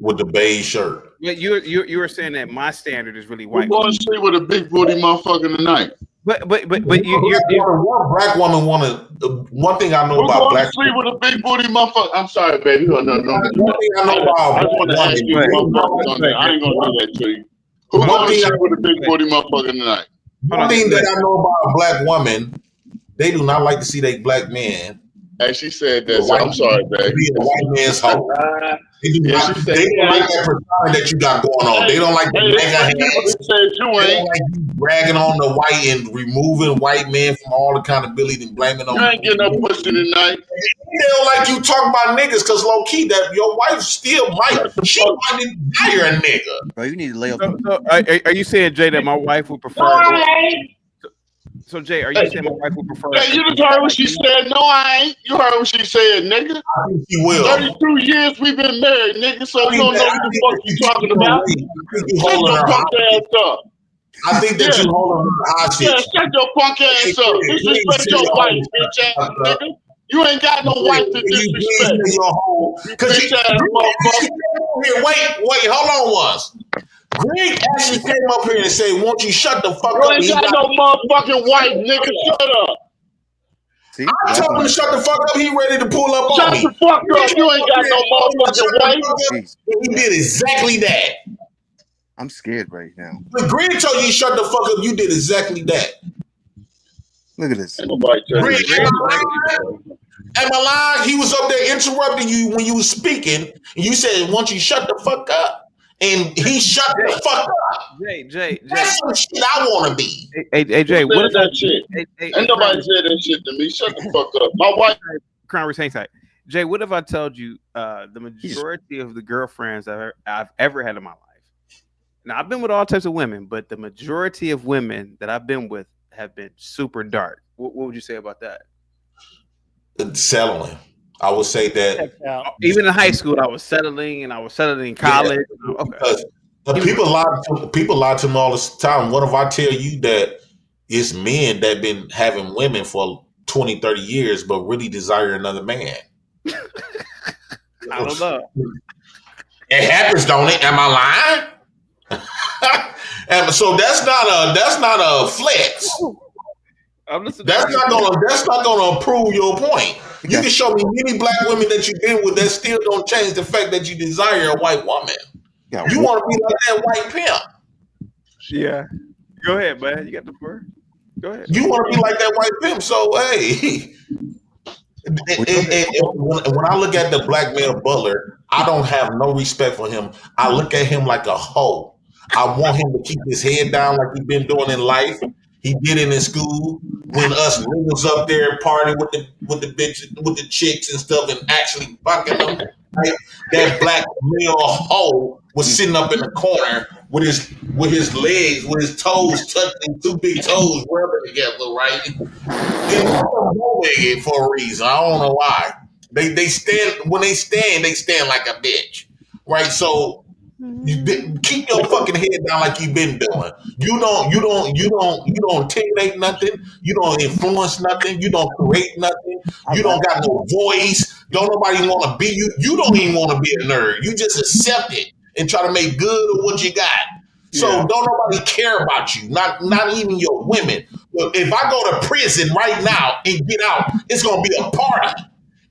[SPEAKER 7] With the beige shirt.
[SPEAKER 2] But you were saying that my standard is really white.
[SPEAKER 20] We're going to sleep with a big booty motherfucker tonight.
[SPEAKER 2] But
[SPEAKER 7] one black woman one thing I know about black
[SPEAKER 20] sleep with a big booty motherfucker. I'm sorry, baby. No. One thing
[SPEAKER 7] I know about
[SPEAKER 20] I just want to ask you. I ain't gonna do that to you. Who's going to sleep with a big booty motherfucker tonight?
[SPEAKER 7] One thing that I know about a black woman, they do not like to see their black men.
[SPEAKER 20] And she said that. So I'm sorry, baby.
[SPEAKER 7] Be a white man's hoe. They don't like that persona that you got going on. They don't like the mega hands. They don't like you bragging on the white and removing white men from all accountability and blaming on.
[SPEAKER 20] You ain't getting no pussy tonight.
[SPEAKER 7] They don't like you talking about niggas because low key that your wife still might. She might desire a nigga.
[SPEAKER 11] Bro, you need to lay up.
[SPEAKER 2] So are you saying, Jay, that my wife would prefer? So Jay, are you saying my wife would prefer?
[SPEAKER 20] Hey, you just heard what she said. No, I ain't. You heard what she said, nigga.
[SPEAKER 7] I think she will.
[SPEAKER 20] 32 years we've been married, nigga. So you don't know what the fuck you talking about. Shut your punk ass up.
[SPEAKER 7] I think that you holding her hostage.
[SPEAKER 20] Yeah, shut your punk ass up. Disrespect your wife, bitch ass nigga. You ain't got no wife to disrespect.
[SPEAKER 7] Bitch ass motherfucker. Wait, hold on once. Greg actually came up here and said, "Won't you shut the fuck up?"
[SPEAKER 20] You ain't got no motherfucking wife, nigga. Shut up.
[SPEAKER 11] See,
[SPEAKER 7] I told him to shut the fuck up. He ready to pull up on me.
[SPEAKER 20] Shut the fuck up. You ain't got no motherfucking wife.
[SPEAKER 7] He did exactly that.
[SPEAKER 11] I'm scared right now.
[SPEAKER 7] When Greg told you shut the fuck up, you did exactly that.
[SPEAKER 11] Look at this.
[SPEAKER 7] Greg, am I lying? He was up there interrupting you when you was speaking, and you said, "Won't you shut the fuck up?" And he shut the fuck up.
[SPEAKER 2] Jay.
[SPEAKER 7] That's some shit I want to be.
[SPEAKER 2] Hey, Jay, what if
[SPEAKER 20] that shit? Ain't nobody said that shit to me. Shut the fuck up. My wife.
[SPEAKER 2] Crown Retain side. Jay, what if I told you the majority of the girlfriends I've ever had in my life? Now, I've been with all types of women, but the majority of women that I've been with have been super dark. What would you say about that?
[SPEAKER 7] Settling. I would say that
[SPEAKER 2] even in high school, I was settling, and I was settling in college.
[SPEAKER 7] Yeah, because people lie to me all the time. What if I tell you that it's men that been having women for 20, 30 years, but really desire another man?
[SPEAKER 2] I don't know.
[SPEAKER 7] It happens, don't it? Am I lying? And so that's not a flex. That's not gonna prove your point. You can show me many black women that you've been with that still don't change the fact that you desire a white woman. You want to be like that white pimp.
[SPEAKER 2] Yeah. Go ahead, man. You got the floor. Go ahead.
[SPEAKER 7] You want to be like that white pimp. So hey. When I look at the black male butler, I don't have no respect for him. I look at him like a hoe. I want him to keep his head down like he's been doing in life. He did it in school when us niggas up there partying with the bitches, with the chicks and stuff, and actually fucking them. Right? That black male hoe was sitting up in the corner with his legs, with his toes touching, two big toes rubbing together, right? And for a reason. I don't know why. They stand like a bitch, right? So keep your fucking head down like you've been doing. You don't intimidate nothing. You don't influence nothing. You don't create nothing. You don't got no voice. Don't nobody want to be you. You don't even want to be a nerd. You just accept it and try to make good of what you got. So don't nobody care about you. Not even your women. But if I go to prison right now and get out, it's gonna be a party.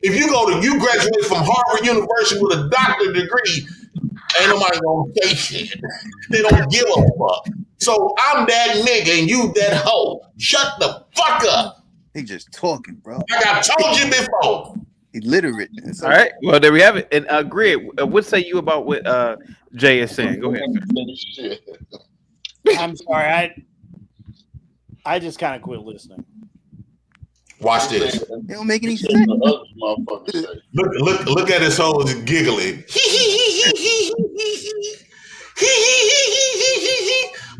[SPEAKER 7] If you graduate from Harvard University with a doctorate degree, ain't nobody gonna say shit. They don't give a fuck. So I'm that nigga and you that hoe. Shut the fuck up.
[SPEAKER 11] He just talking, bro.
[SPEAKER 7] Like I told you before.
[SPEAKER 11] Illiterate.
[SPEAKER 2] All right. Well, there we have it. And Greg, what say you about what Jay is saying? Go ahead.
[SPEAKER 17] I'm sorry. I just kind of quit listening.
[SPEAKER 7] Watch this.
[SPEAKER 11] It don't make any sense.
[SPEAKER 7] Look at his whole giggling.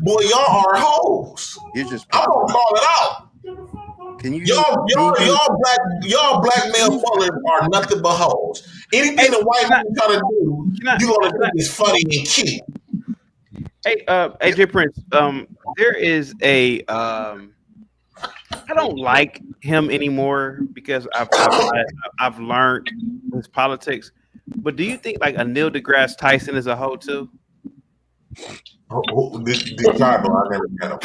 [SPEAKER 7] Boy, y'all are hoes. I'm gonna call it out.
[SPEAKER 11] Can you
[SPEAKER 7] y'all black male butlers are nothing but hoes. Anything the white man try to do, you gonna think is funny and cute.
[SPEAKER 2] Hey, AJ Prince. There is a I don't like him anymore because I've learned his politics. But do you think like a Neil deGrasse Tyson is a hoe too?
[SPEAKER 7] This time, I never met him.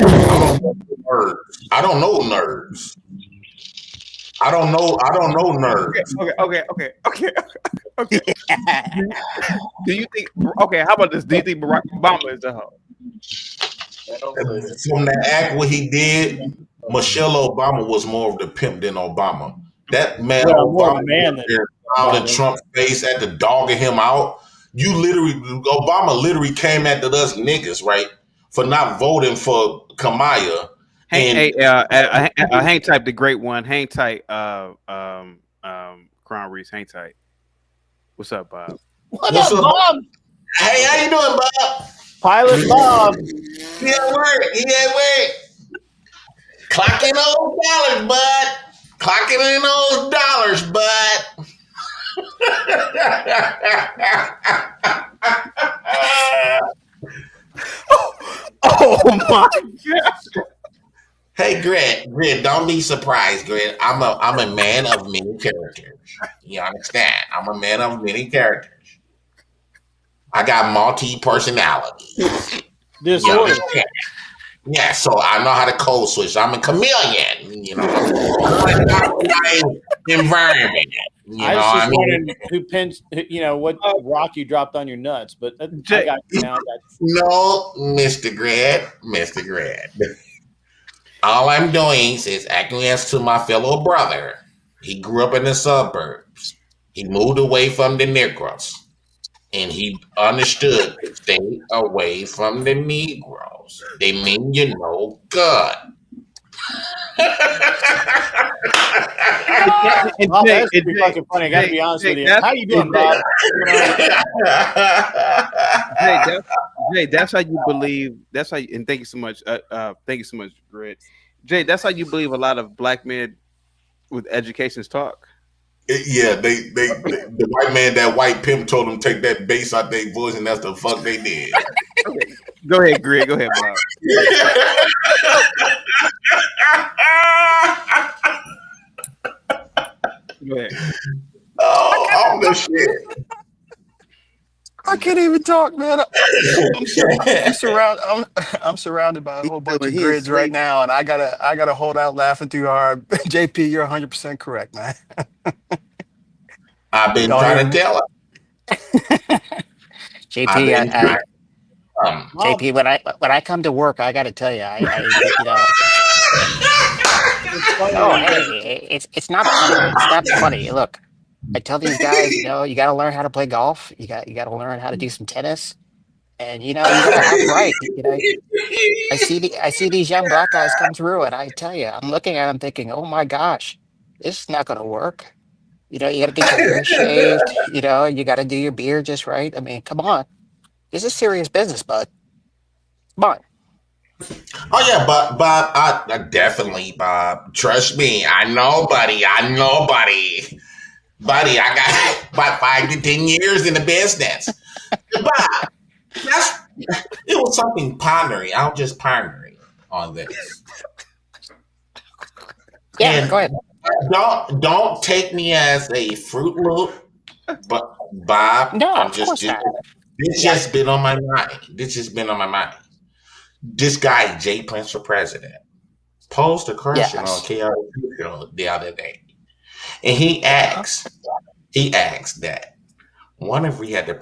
[SPEAKER 7] I don't know nerds. I don't know nerds.
[SPEAKER 2] Okay. Do you think? Okay, how about this? Do you think Barack Obama is a hoe?
[SPEAKER 7] From the act what he did, Michelle Obama was more of the pimp than Obama. That man, Obama, in Trump's face at the dogging him out. Obama literally came after us niggas, right, for not voting for Kamala.
[SPEAKER 2] Hang tight, the great one. Hang tight, Crown Reese. Hang tight. What's up, Bob?
[SPEAKER 7] What's up, Bob? Hey, how you doing, Bob?
[SPEAKER 17] Pilot Bob.
[SPEAKER 7] He at work. Clocking those dollars, bud. Clocking in those dollars, bud.
[SPEAKER 2] Oh my God.
[SPEAKER 7] Hey, Grit, don't be surprised, Grit. I'm a man of many characters. You understand? I'm a man of many characters. I got multi-personalities.
[SPEAKER 17] Disorder.
[SPEAKER 7] Yeah, so I know how to code switch. I'm a chameleon, you know. My environment.
[SPEAKER 17] I was just wondering who pinched, what rock you dropped on your nuts, but I got you now.
[SPEAKER 7] No, Mr. Grad. All I'm doing is acquiesce to my fellow brother. He grew up in the suburbs. He moved away from the Negroes. And he understood to stay away from the Negroes. They mean you no good.
[SPEAKER 17] Bob, that's pretty fucking funny. I got to be honest with you. How you doing, Bob?
[SPEAKER 2] Jay, that's how you believe. That's how. And thank you so much. Thank you so much, Grit. Jay, that's how you believe a lot of black men with educations talk.
[SPEAKER 7] Yeah, the white man, that white pimp told them take that bass out their voice, and that's the fuck they did.
[SPEAKER 2] Okay. Go ahead, Greg. Go ahead, Bob. Go ahead.
[SPEAKER 7] Oh, the shit.
[SPEAKER 13] I can't even talk, man. I'm surrounded by a whole bunch of grids right now, and I gotta hold out laughing too hard. JP, you're 100% correct, man.
[SPEAKER 7] I've been trying to tell her.
[SPEAKER 21] JP, JP, when I come to work, I got to tell you, no, hey, it's not funny. It's not funny. Look, I tell these guys, you got to learn how to play golf. You got to learn how to do some tennis, and you got to act right. I see these young black guys come through, and I tell you, I'm looking at them thinking, oh my gosh, this is not going to work. You got to get your hair shaved. You got to do your beard just right. I mean, come on. This is serious business, bud. Come on.
[SPEAKER 7] Oh yeah, Bob, I definitely, Bob. Trust me, I know, buddy. Buddy, I got about 5 to 10 years in the business. Bob, it was something pondering. I was just pondering on this.
[SPEAKER 21] Yeah, and go ahead.
[SPEAKER 7] Don't take me as a Fruit Loop, but Bob,
[SPEAKER 21] no,
[SPEAKER 7] this just been on my mind. This guy, Jay Prince for president, posed a question on KRW the other day, and he asked that one of we had to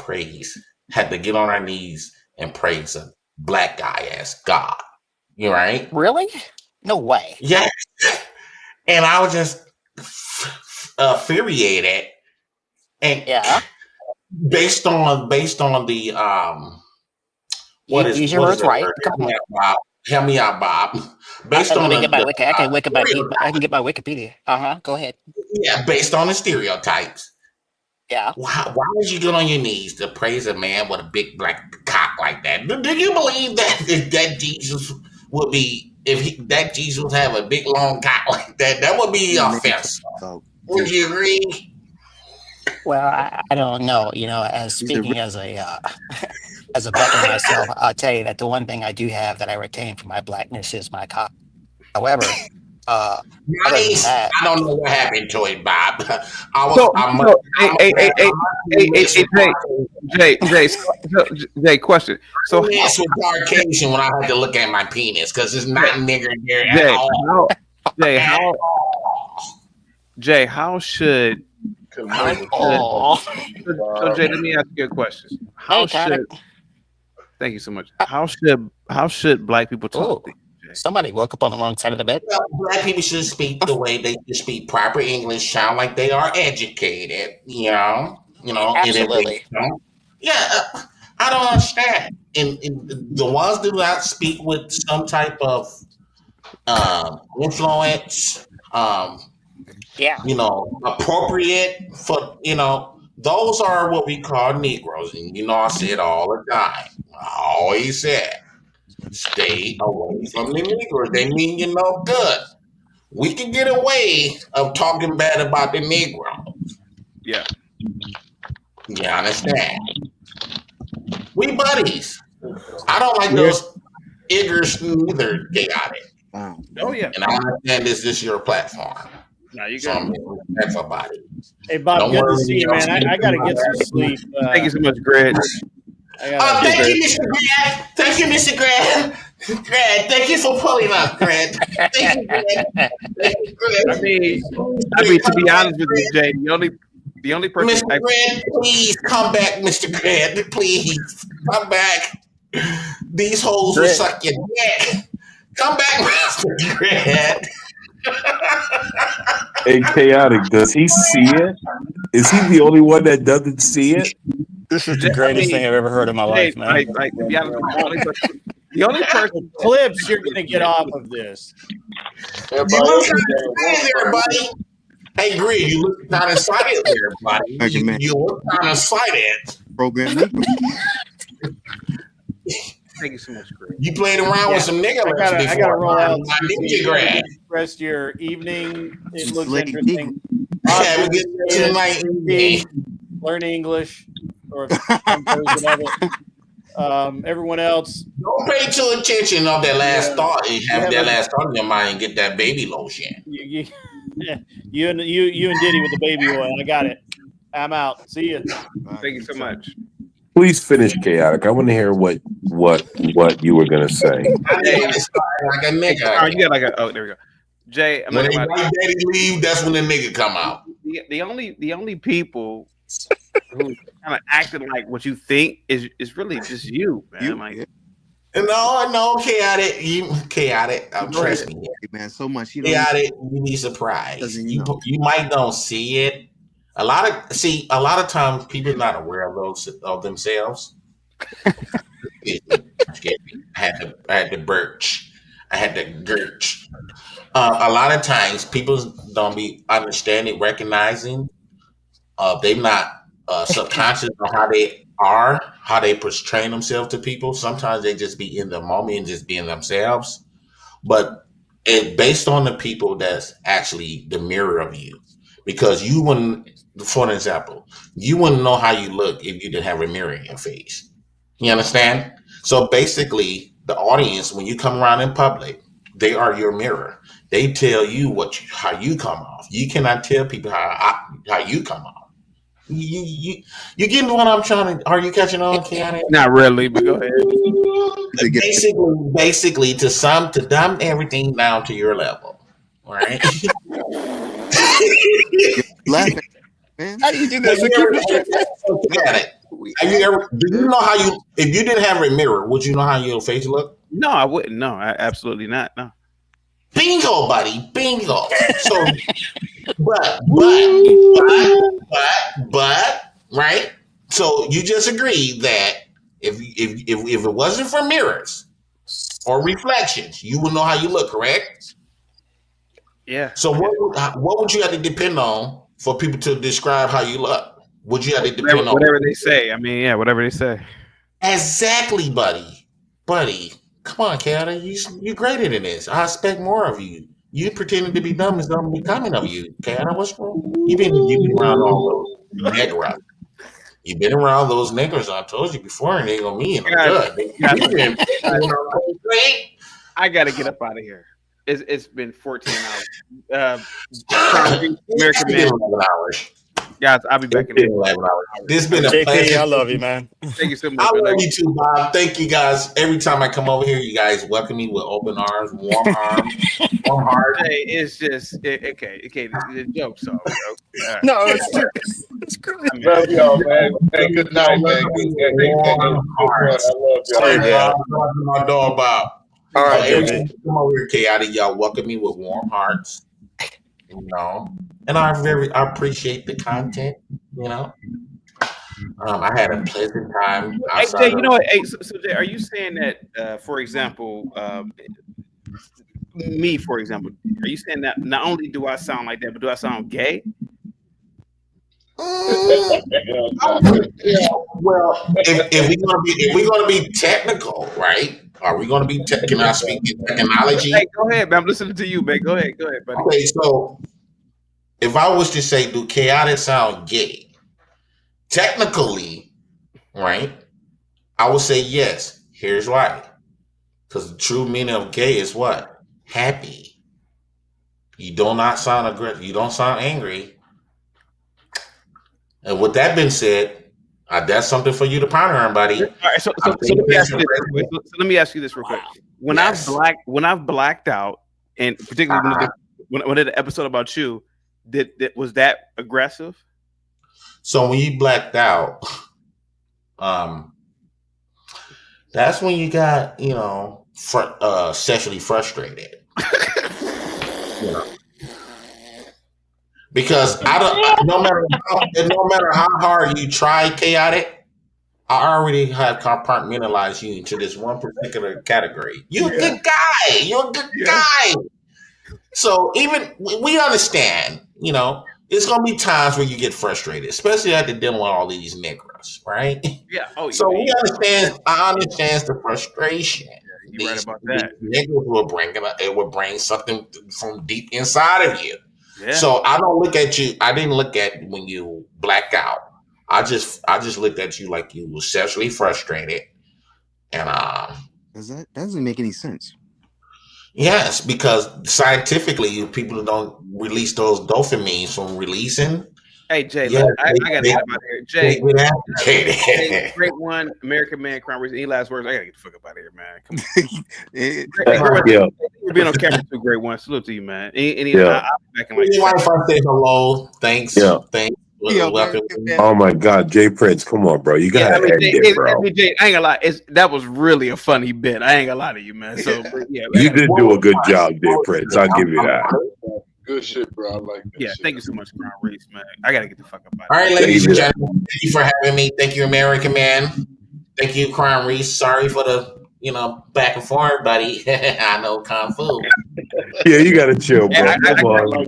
[SPEAKER 7] get on our knees and praise a black guy as God. You right?
[SPEAKER 21] Really? No way.
[SPEAKER 7] Yes. And I was just infuriated, and based on the what is your words right? Help me out, Bob.
[SPEAKER 21] I can get my Wikipedia. Go ahead.
[SPEAKER 7] Yeah, based on the stereotypes.
[SPEAKER 21] Yeah.
[SPEAKER 7] Why would you get on your knees to praise a man with a big black cock like that? Do you believe that Jesus would be? If that Jesus have a big long cock like that, that would be offensive. Would you agree?
[SPEAKER 21] Well, I don't know. As speaking as a as a veteran myself, I'll tell you that the one thing I do have that I retain from my blackness is my cock. However, other than that,
[SPEAKER 7] I don't know what happened to it, Bob.
[SPEAKER 2] Jay, question. So
[SPEAKER 7] yes, with Caucasian when I had to look at my penis because it's not nigger there at all.
[SPEAKER 2] Jay, how should? So Jay, let me ask you a question. Thank you so much. How should black people talk?
[SPEAKER 21] Somebody woke up on the wrong side of the bed.
[SPEAKER 7] Well, black people should speak the way they should speak proper English, sound like they are educated.
[SPEAKER 21] Absolutely.
[SPEAKER 7] I don't understand. And the ones that do not speak with some type of influence, appropriate for those are what we call Negroes. And I say it all the time. I always said, stay away from the Negroes. They mean you no good. We can get away of talking bad about the Negroes.
[SPEAKER 2] Yeah.
[SPEAKER 7] You understand? We buddies. I don't like those iggers neither, chaotic.
[SPEAKER 21] Wow.
[SPEAKER 2] Oh yeah.
[SPEAKER 7] And I understand this is your platform.
[SPEAKER 2] No, you
[SPEAKER 7] got everybody.
[SPEAKER 17] Hey Bob, good to see you, man. I gotta get some sleep.
[SPEAKER 2] Thank you so much, Greg.
[SPEAKER 7] Thank you, Mr. Greg. Thank you, Mr. Greg. Greg, thank you for pulling up, Greg. Thank you, Greg.
[SPEAKER 2] I mean, to be honest with you, Jay, the only person.
[SPEAKER 7] Mr. Greg, please come back, Mr. Greg. Please come back. These hoes will suck your dick. Come back, Mr. Greg.
[SPEAKER 3] Hey, chaotic, does he see it? Is he the only one that doesn't see it?
[SPEAKER 21] This is the greatest thing I've ever heard in my life, man.
[SPEAKER 2] The only person
[SPEAKER 17] clips you're gonna get off of this.
[SPEAKER 7] You look kind of excited there, buddy. Hey, Greg, you look kind of excited there, buddy. You look kind of excited.
[SPEAKER 11] Program Negro.
[SPEAKER 2] Thank you so much, Greg.
[SPEAKER 7] You played around with some nigga lips
[SPEAKER 17] I gotta roll out.
[SPEAKER 7] Greg.
[SPEAKER 17] Rest of your evening. It looks
[SPEAKER 11] Slave
[SPEAKER 17] interesting.
[SPEAKER 7] Yeah, we get tonight.
[SPEAKER 17] Learn English or whatever. Everyone else,
[SPEAKER 7] don't pay too attention of that last thought and have that last thought in your mind and get that baby lotion.
[SPEAKER 17] You and Diddy with the baby oil. I got it. I'm out. See you.
[SPEAKER 2] Thank you so much.
[SPEAKER 3] Please finish, Chaotic. I want to hear what you were gonna say.
[SPEAKER 7] Like a nigga.
[SPEAKER 2] You got like a. Oh, there we go. Jay,
[SPEAKER 7] when they white daddy leave, that's when the nigga come out.
[SPEAKER 2] The only people who kind of acting like what you think is really just you, man. Like,
[SPEAKER 7] no, chaotic. I'm trusting you,
[SPEAKER 11] man. So much,
[SPEAKER 7] chaotic. You be surprised. You might don't see it. A lot of times people are not aware of themselves. I had to birch. I had to gurch. A lot of times people don't be understanding, recognizing. They're not subconscious of how they are, how they portray themselves to people. Sometimes they just be in the moment and just being themselves. But it's based on the people that's actually the mirror of you. Because you wouldn't, for an example, you wouldn't know how you look if you didn't have a mirror in your face. You understand? So basically, the audience, when you come around in public, they are your mirror. They tell you how you come off. You cannot tell people how you come off. You getting what I'm trying to? Are you catching on, Keanu?
[SPEAKER 2] Not really, but go ahead.
[SPEAKER 7] Basically, to dumb everything down to your level, right?
[SPEAKER 11] Laughing, man. How do you do that?
[SPEAKER 7] Have you ever? Do you know how you? If you didn't have a mirror, would you know how your face looked?
[SPEAKER 2] No, I wouldn't. No, absolutely not. No.
[SPEAKER 7] Bingo, buddy. Bingo. So, but, right? So you just agreed that if it wasn't for mirrors or reflections, you would know how you look, correct?
[SPEAKER 2] Yeah.
[SPEAKER 7] So what would you have to depend on for people to describe how you look? Would you have to depend on
[SPEAKER 2] whatever they say? I mean, yeah, whatever they say.
[SPEAKER 7] Exactly, buddy. Come on, Canada. You're greater than this. I expect more of you. You pretending to be dumb is dumb becoming of you. Canada, what's wrong? You've been around all those niggas. You've been around those niggas. I told you before, and they gonna mean good.
[SPEAKER 2] I gotta get up out of here. It's been 14 hours. American man. Guys, I'll be back in 11
[SPEAKER 7] hours. This has been a pleasure.
[SPEAKER 17] I love you, man.
[SPEAKER 2] Thank you so much.
[SPEAKER 7] I love you too, Bob. Thank you, guys. Every time I come over here, you guys welcome me with open arms, warm heart.
[SPEAKER 2] Hey, it's just okay. The joke's so. Right.
[SPEAKER 13] No, it's great.
[SPEAKER 20] Love y'all, man. Hey, good night, man. I love y'all.
[SPEAKER 7] My dog, Bob.
[SPEAKER 17] All right,
[SPEAKER 7] every time I come over here, Chaotic, y'all welcome me with warm hearts. You know, and I appreciate the content. You know, I had a pleasant time.
[SPEAKER 2] Hey, Jay, you know what? Hey, so Jay, are you saying that, for example, me, for example, are you saying that not only do I sound like that, but do I sound gay?
[SPEAKER 7] Well, if we're gonna be technical, right? Are we gonna be? Can I speak in technology?
[SPEAKER 2] Hey, go ahead, man. I'm listening to you, man. Go ahead, buddy.
[SPEAKER 7] Okay, so if I was to say, do chaotic sound gay? Technically, right? I would say yes. Here's why. Because the true meaning of gay is what? Happy. You do not sound aggressive. You don't sound angry. And with that being said, that's something for you to ponder on, buddy.
[SPEAKER 2] All right, so let me ask you this. Let me ask you this real quick. When I've blacked out, and particularly when I did an episode about you, was that aggressive?
[SPEAKER 7] So when you blacked out, that's when you got sexually frustrated. Because no matter how hard you try, chaotic, I already have compartmentalized you into this one particular category. You're a good guy. You're a good guy. So even we understand, there's gonna be times where you get frustrated, especially after dealing with all these Negroes, right?
[SPEAKER 2] Yeah. Oh,
[SPEAKER 7] So we
[SPEAKER 2] you
[SPEAKER 7] understand. I understand the frustration.
[SPEAKER 2] you right about
[SPEAKER 7] These
[SPEAKER 2] that.
[SPEAKER 7] Negroes will bring something from deep inside of you.
[SPEAKER 2] Yeah.
[SPEAKER 7] So I don't look at you. I didn't look at when you black out. I just looked at you like you were sexually frustrated, and
[SPEAKER 11] That doesn't make any sense.
[SPEAKER 7] yes, because scientifically, people don't release those dopamines from releasing.
[SPEAKER 2] Hey Jay,
[SPEAKER 7] Yeah,
[SPEAKER 2] look, I gotta get up out of here. Jay,
[SPEAKER 7] Jay,
[SPEAKER 2] great one, American Man, Crown Reese. Any last words? I gotta get the fuck up out of here, man. Come on.
[SPEAKER 3] Yeah.
[SPEAKER 2] You're being on camera too, great one. Salute to you, man.
[SPEAKER 3] Yeah.
[SPEAKER 2] I'll be back in like
[SPEAKER 7] You want to say hello? Thanks.
[SPEAKER 3] Yeah.
[SPEAKER 7] Welcome.
[SPEAKER 3] Oh my God, Jay Prince, come on, bro. You gotta end it, bro.
[SPEAKER 2] Jay, I ain't gonna lie. That was really a funny bit. I ain't gonna lie to you, man. So, yeah,
[SPEAKER 3] You did do a good job, Jay Prince. I'll give you that.
[SPEAKER 20] Good shit, bro. I like that.
[SPEAKER 2] Yeah, thank you so much, Crown Reese, man. I gotta get the fuck up out
[SPEAKER 7] All
[SPEAKER 2] of
[SPEAKER 7] right,
[SPEAKER 2] here.
[SPEAKER 7] ladies and gentlemen, thank you for having me. Thank you, American Man. Thank you, Crime Reese. Sorry for the back and forth, buddy. I know Kung Fu.
[SPEAKER 3] Yeah, you gotta chill, bro.
[SPEAKER 2] I
[SPEAKER 3] Come on.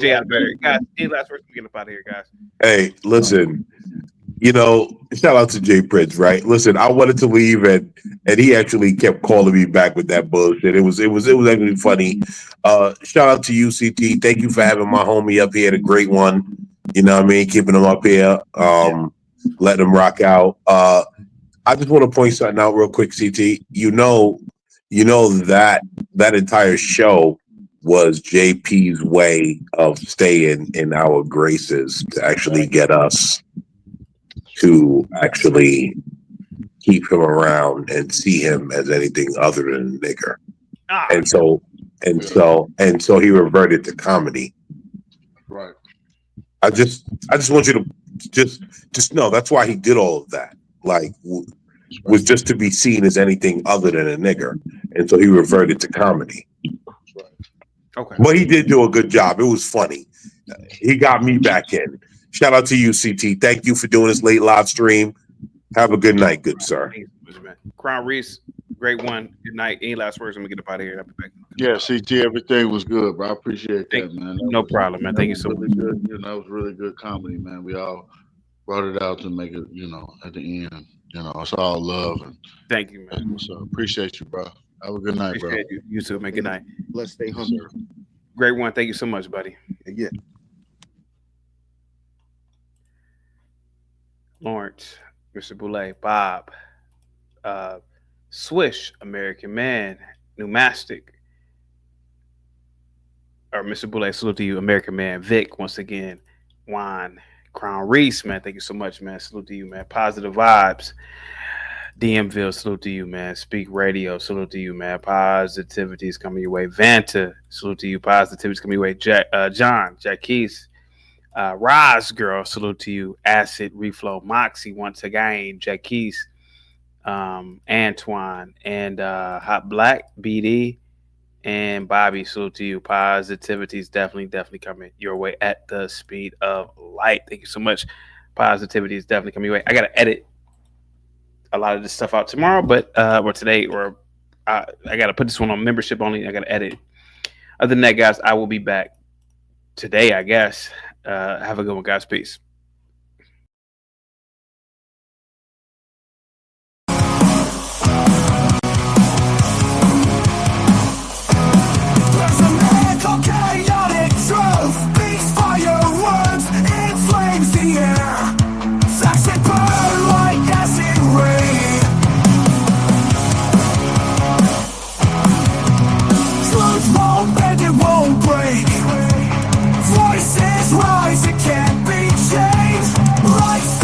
[SPEAKER 2] Jay out there. Guys, any last words to get up out of here, guys?
[SPEAKER 3] Hey, listen, shout out to Jay Prince, right? Listen, I wanted to leave and he actually kept calling me back with that bullshit. It was actually funny. Shout out to you, CT. Thank you for having my homie up here, the great one. You know what I mean? Keeping him up here, letting him rock out. I just want to point something out real quick, CT. You know that entire show was JP's way of staying in our graces to actually get us to actually keep him around and see him as anything other than a nigger. And so he reverted to comedy.
[SPEAKER 20] Right.
[SPEAKER 3] I just want you to just know that's why he did all of that. Like was just to be seen as anything other than a nigger. And so he reverted to comedy.
[SPEAKER 2] Okay.
[SPEAKER 3] But he did do a good job. It was funny. He got me back in. Shout out to you, CT. Thank you for doing this late live stream. Have a good night, good sir.
[SPEAKER 2] Crown Reese, great one. Good night. Any last words? I'm gonna get up out of here. I'll be back.
[SPEAKER 20] Yeah, CT, everything was good, bro. I appreciate that, man.
[SPEAKER 2] No problem, man. Thank you so much.
[SPEAKER 20] Good. That was really good comedy, man. We all brought it out to make it, at the end. It's all love. And
[SPEAKER 2] thank you, man.
[SPEAKER 20] So appreciate you, bro. Have a good night,
[SPEAKER 2] appreciate
[SPEAKER 20] bro.
[SPEAKER 2] You too, man. Good night.
[SPEAKER 11] Let's stay humble.
[SPEAKER 2] Great one. Thank you so much, buddy.
[SPEAKER 11] Yeah.
[SPEAKER 2] Lawrence, Mr. Boulay, Bob, Swish, American Man, Pneumastic, or Mr. Boulay, salute to you, American Man, Vic, once again, Juan, Crown Reese, man, thank you so much, man. Salute to you, man. Positive Vibes, DMville, salute to you, man. Speak Radio, salute to you, man. Positivity is coming your way. Vanta, salute to you. Positivity is coming your way. John, Jack Keys, Roz Girl, salute to you. Acid Reflow, Moxie, once again. Jack Keys, Antoine, and Hot Black, BD, and Bobby, salute to you. Positivity is definitely coming your way at the speed of light. Thank you so much. Positivity is definitely coming your way. I gotta edit a lot of this stuff out tomorrow, but or today, or I gotta put this one on membership only. I gotta edit. Other than that, guys, I will be back today, I guess. Have a good one, guys. Peace.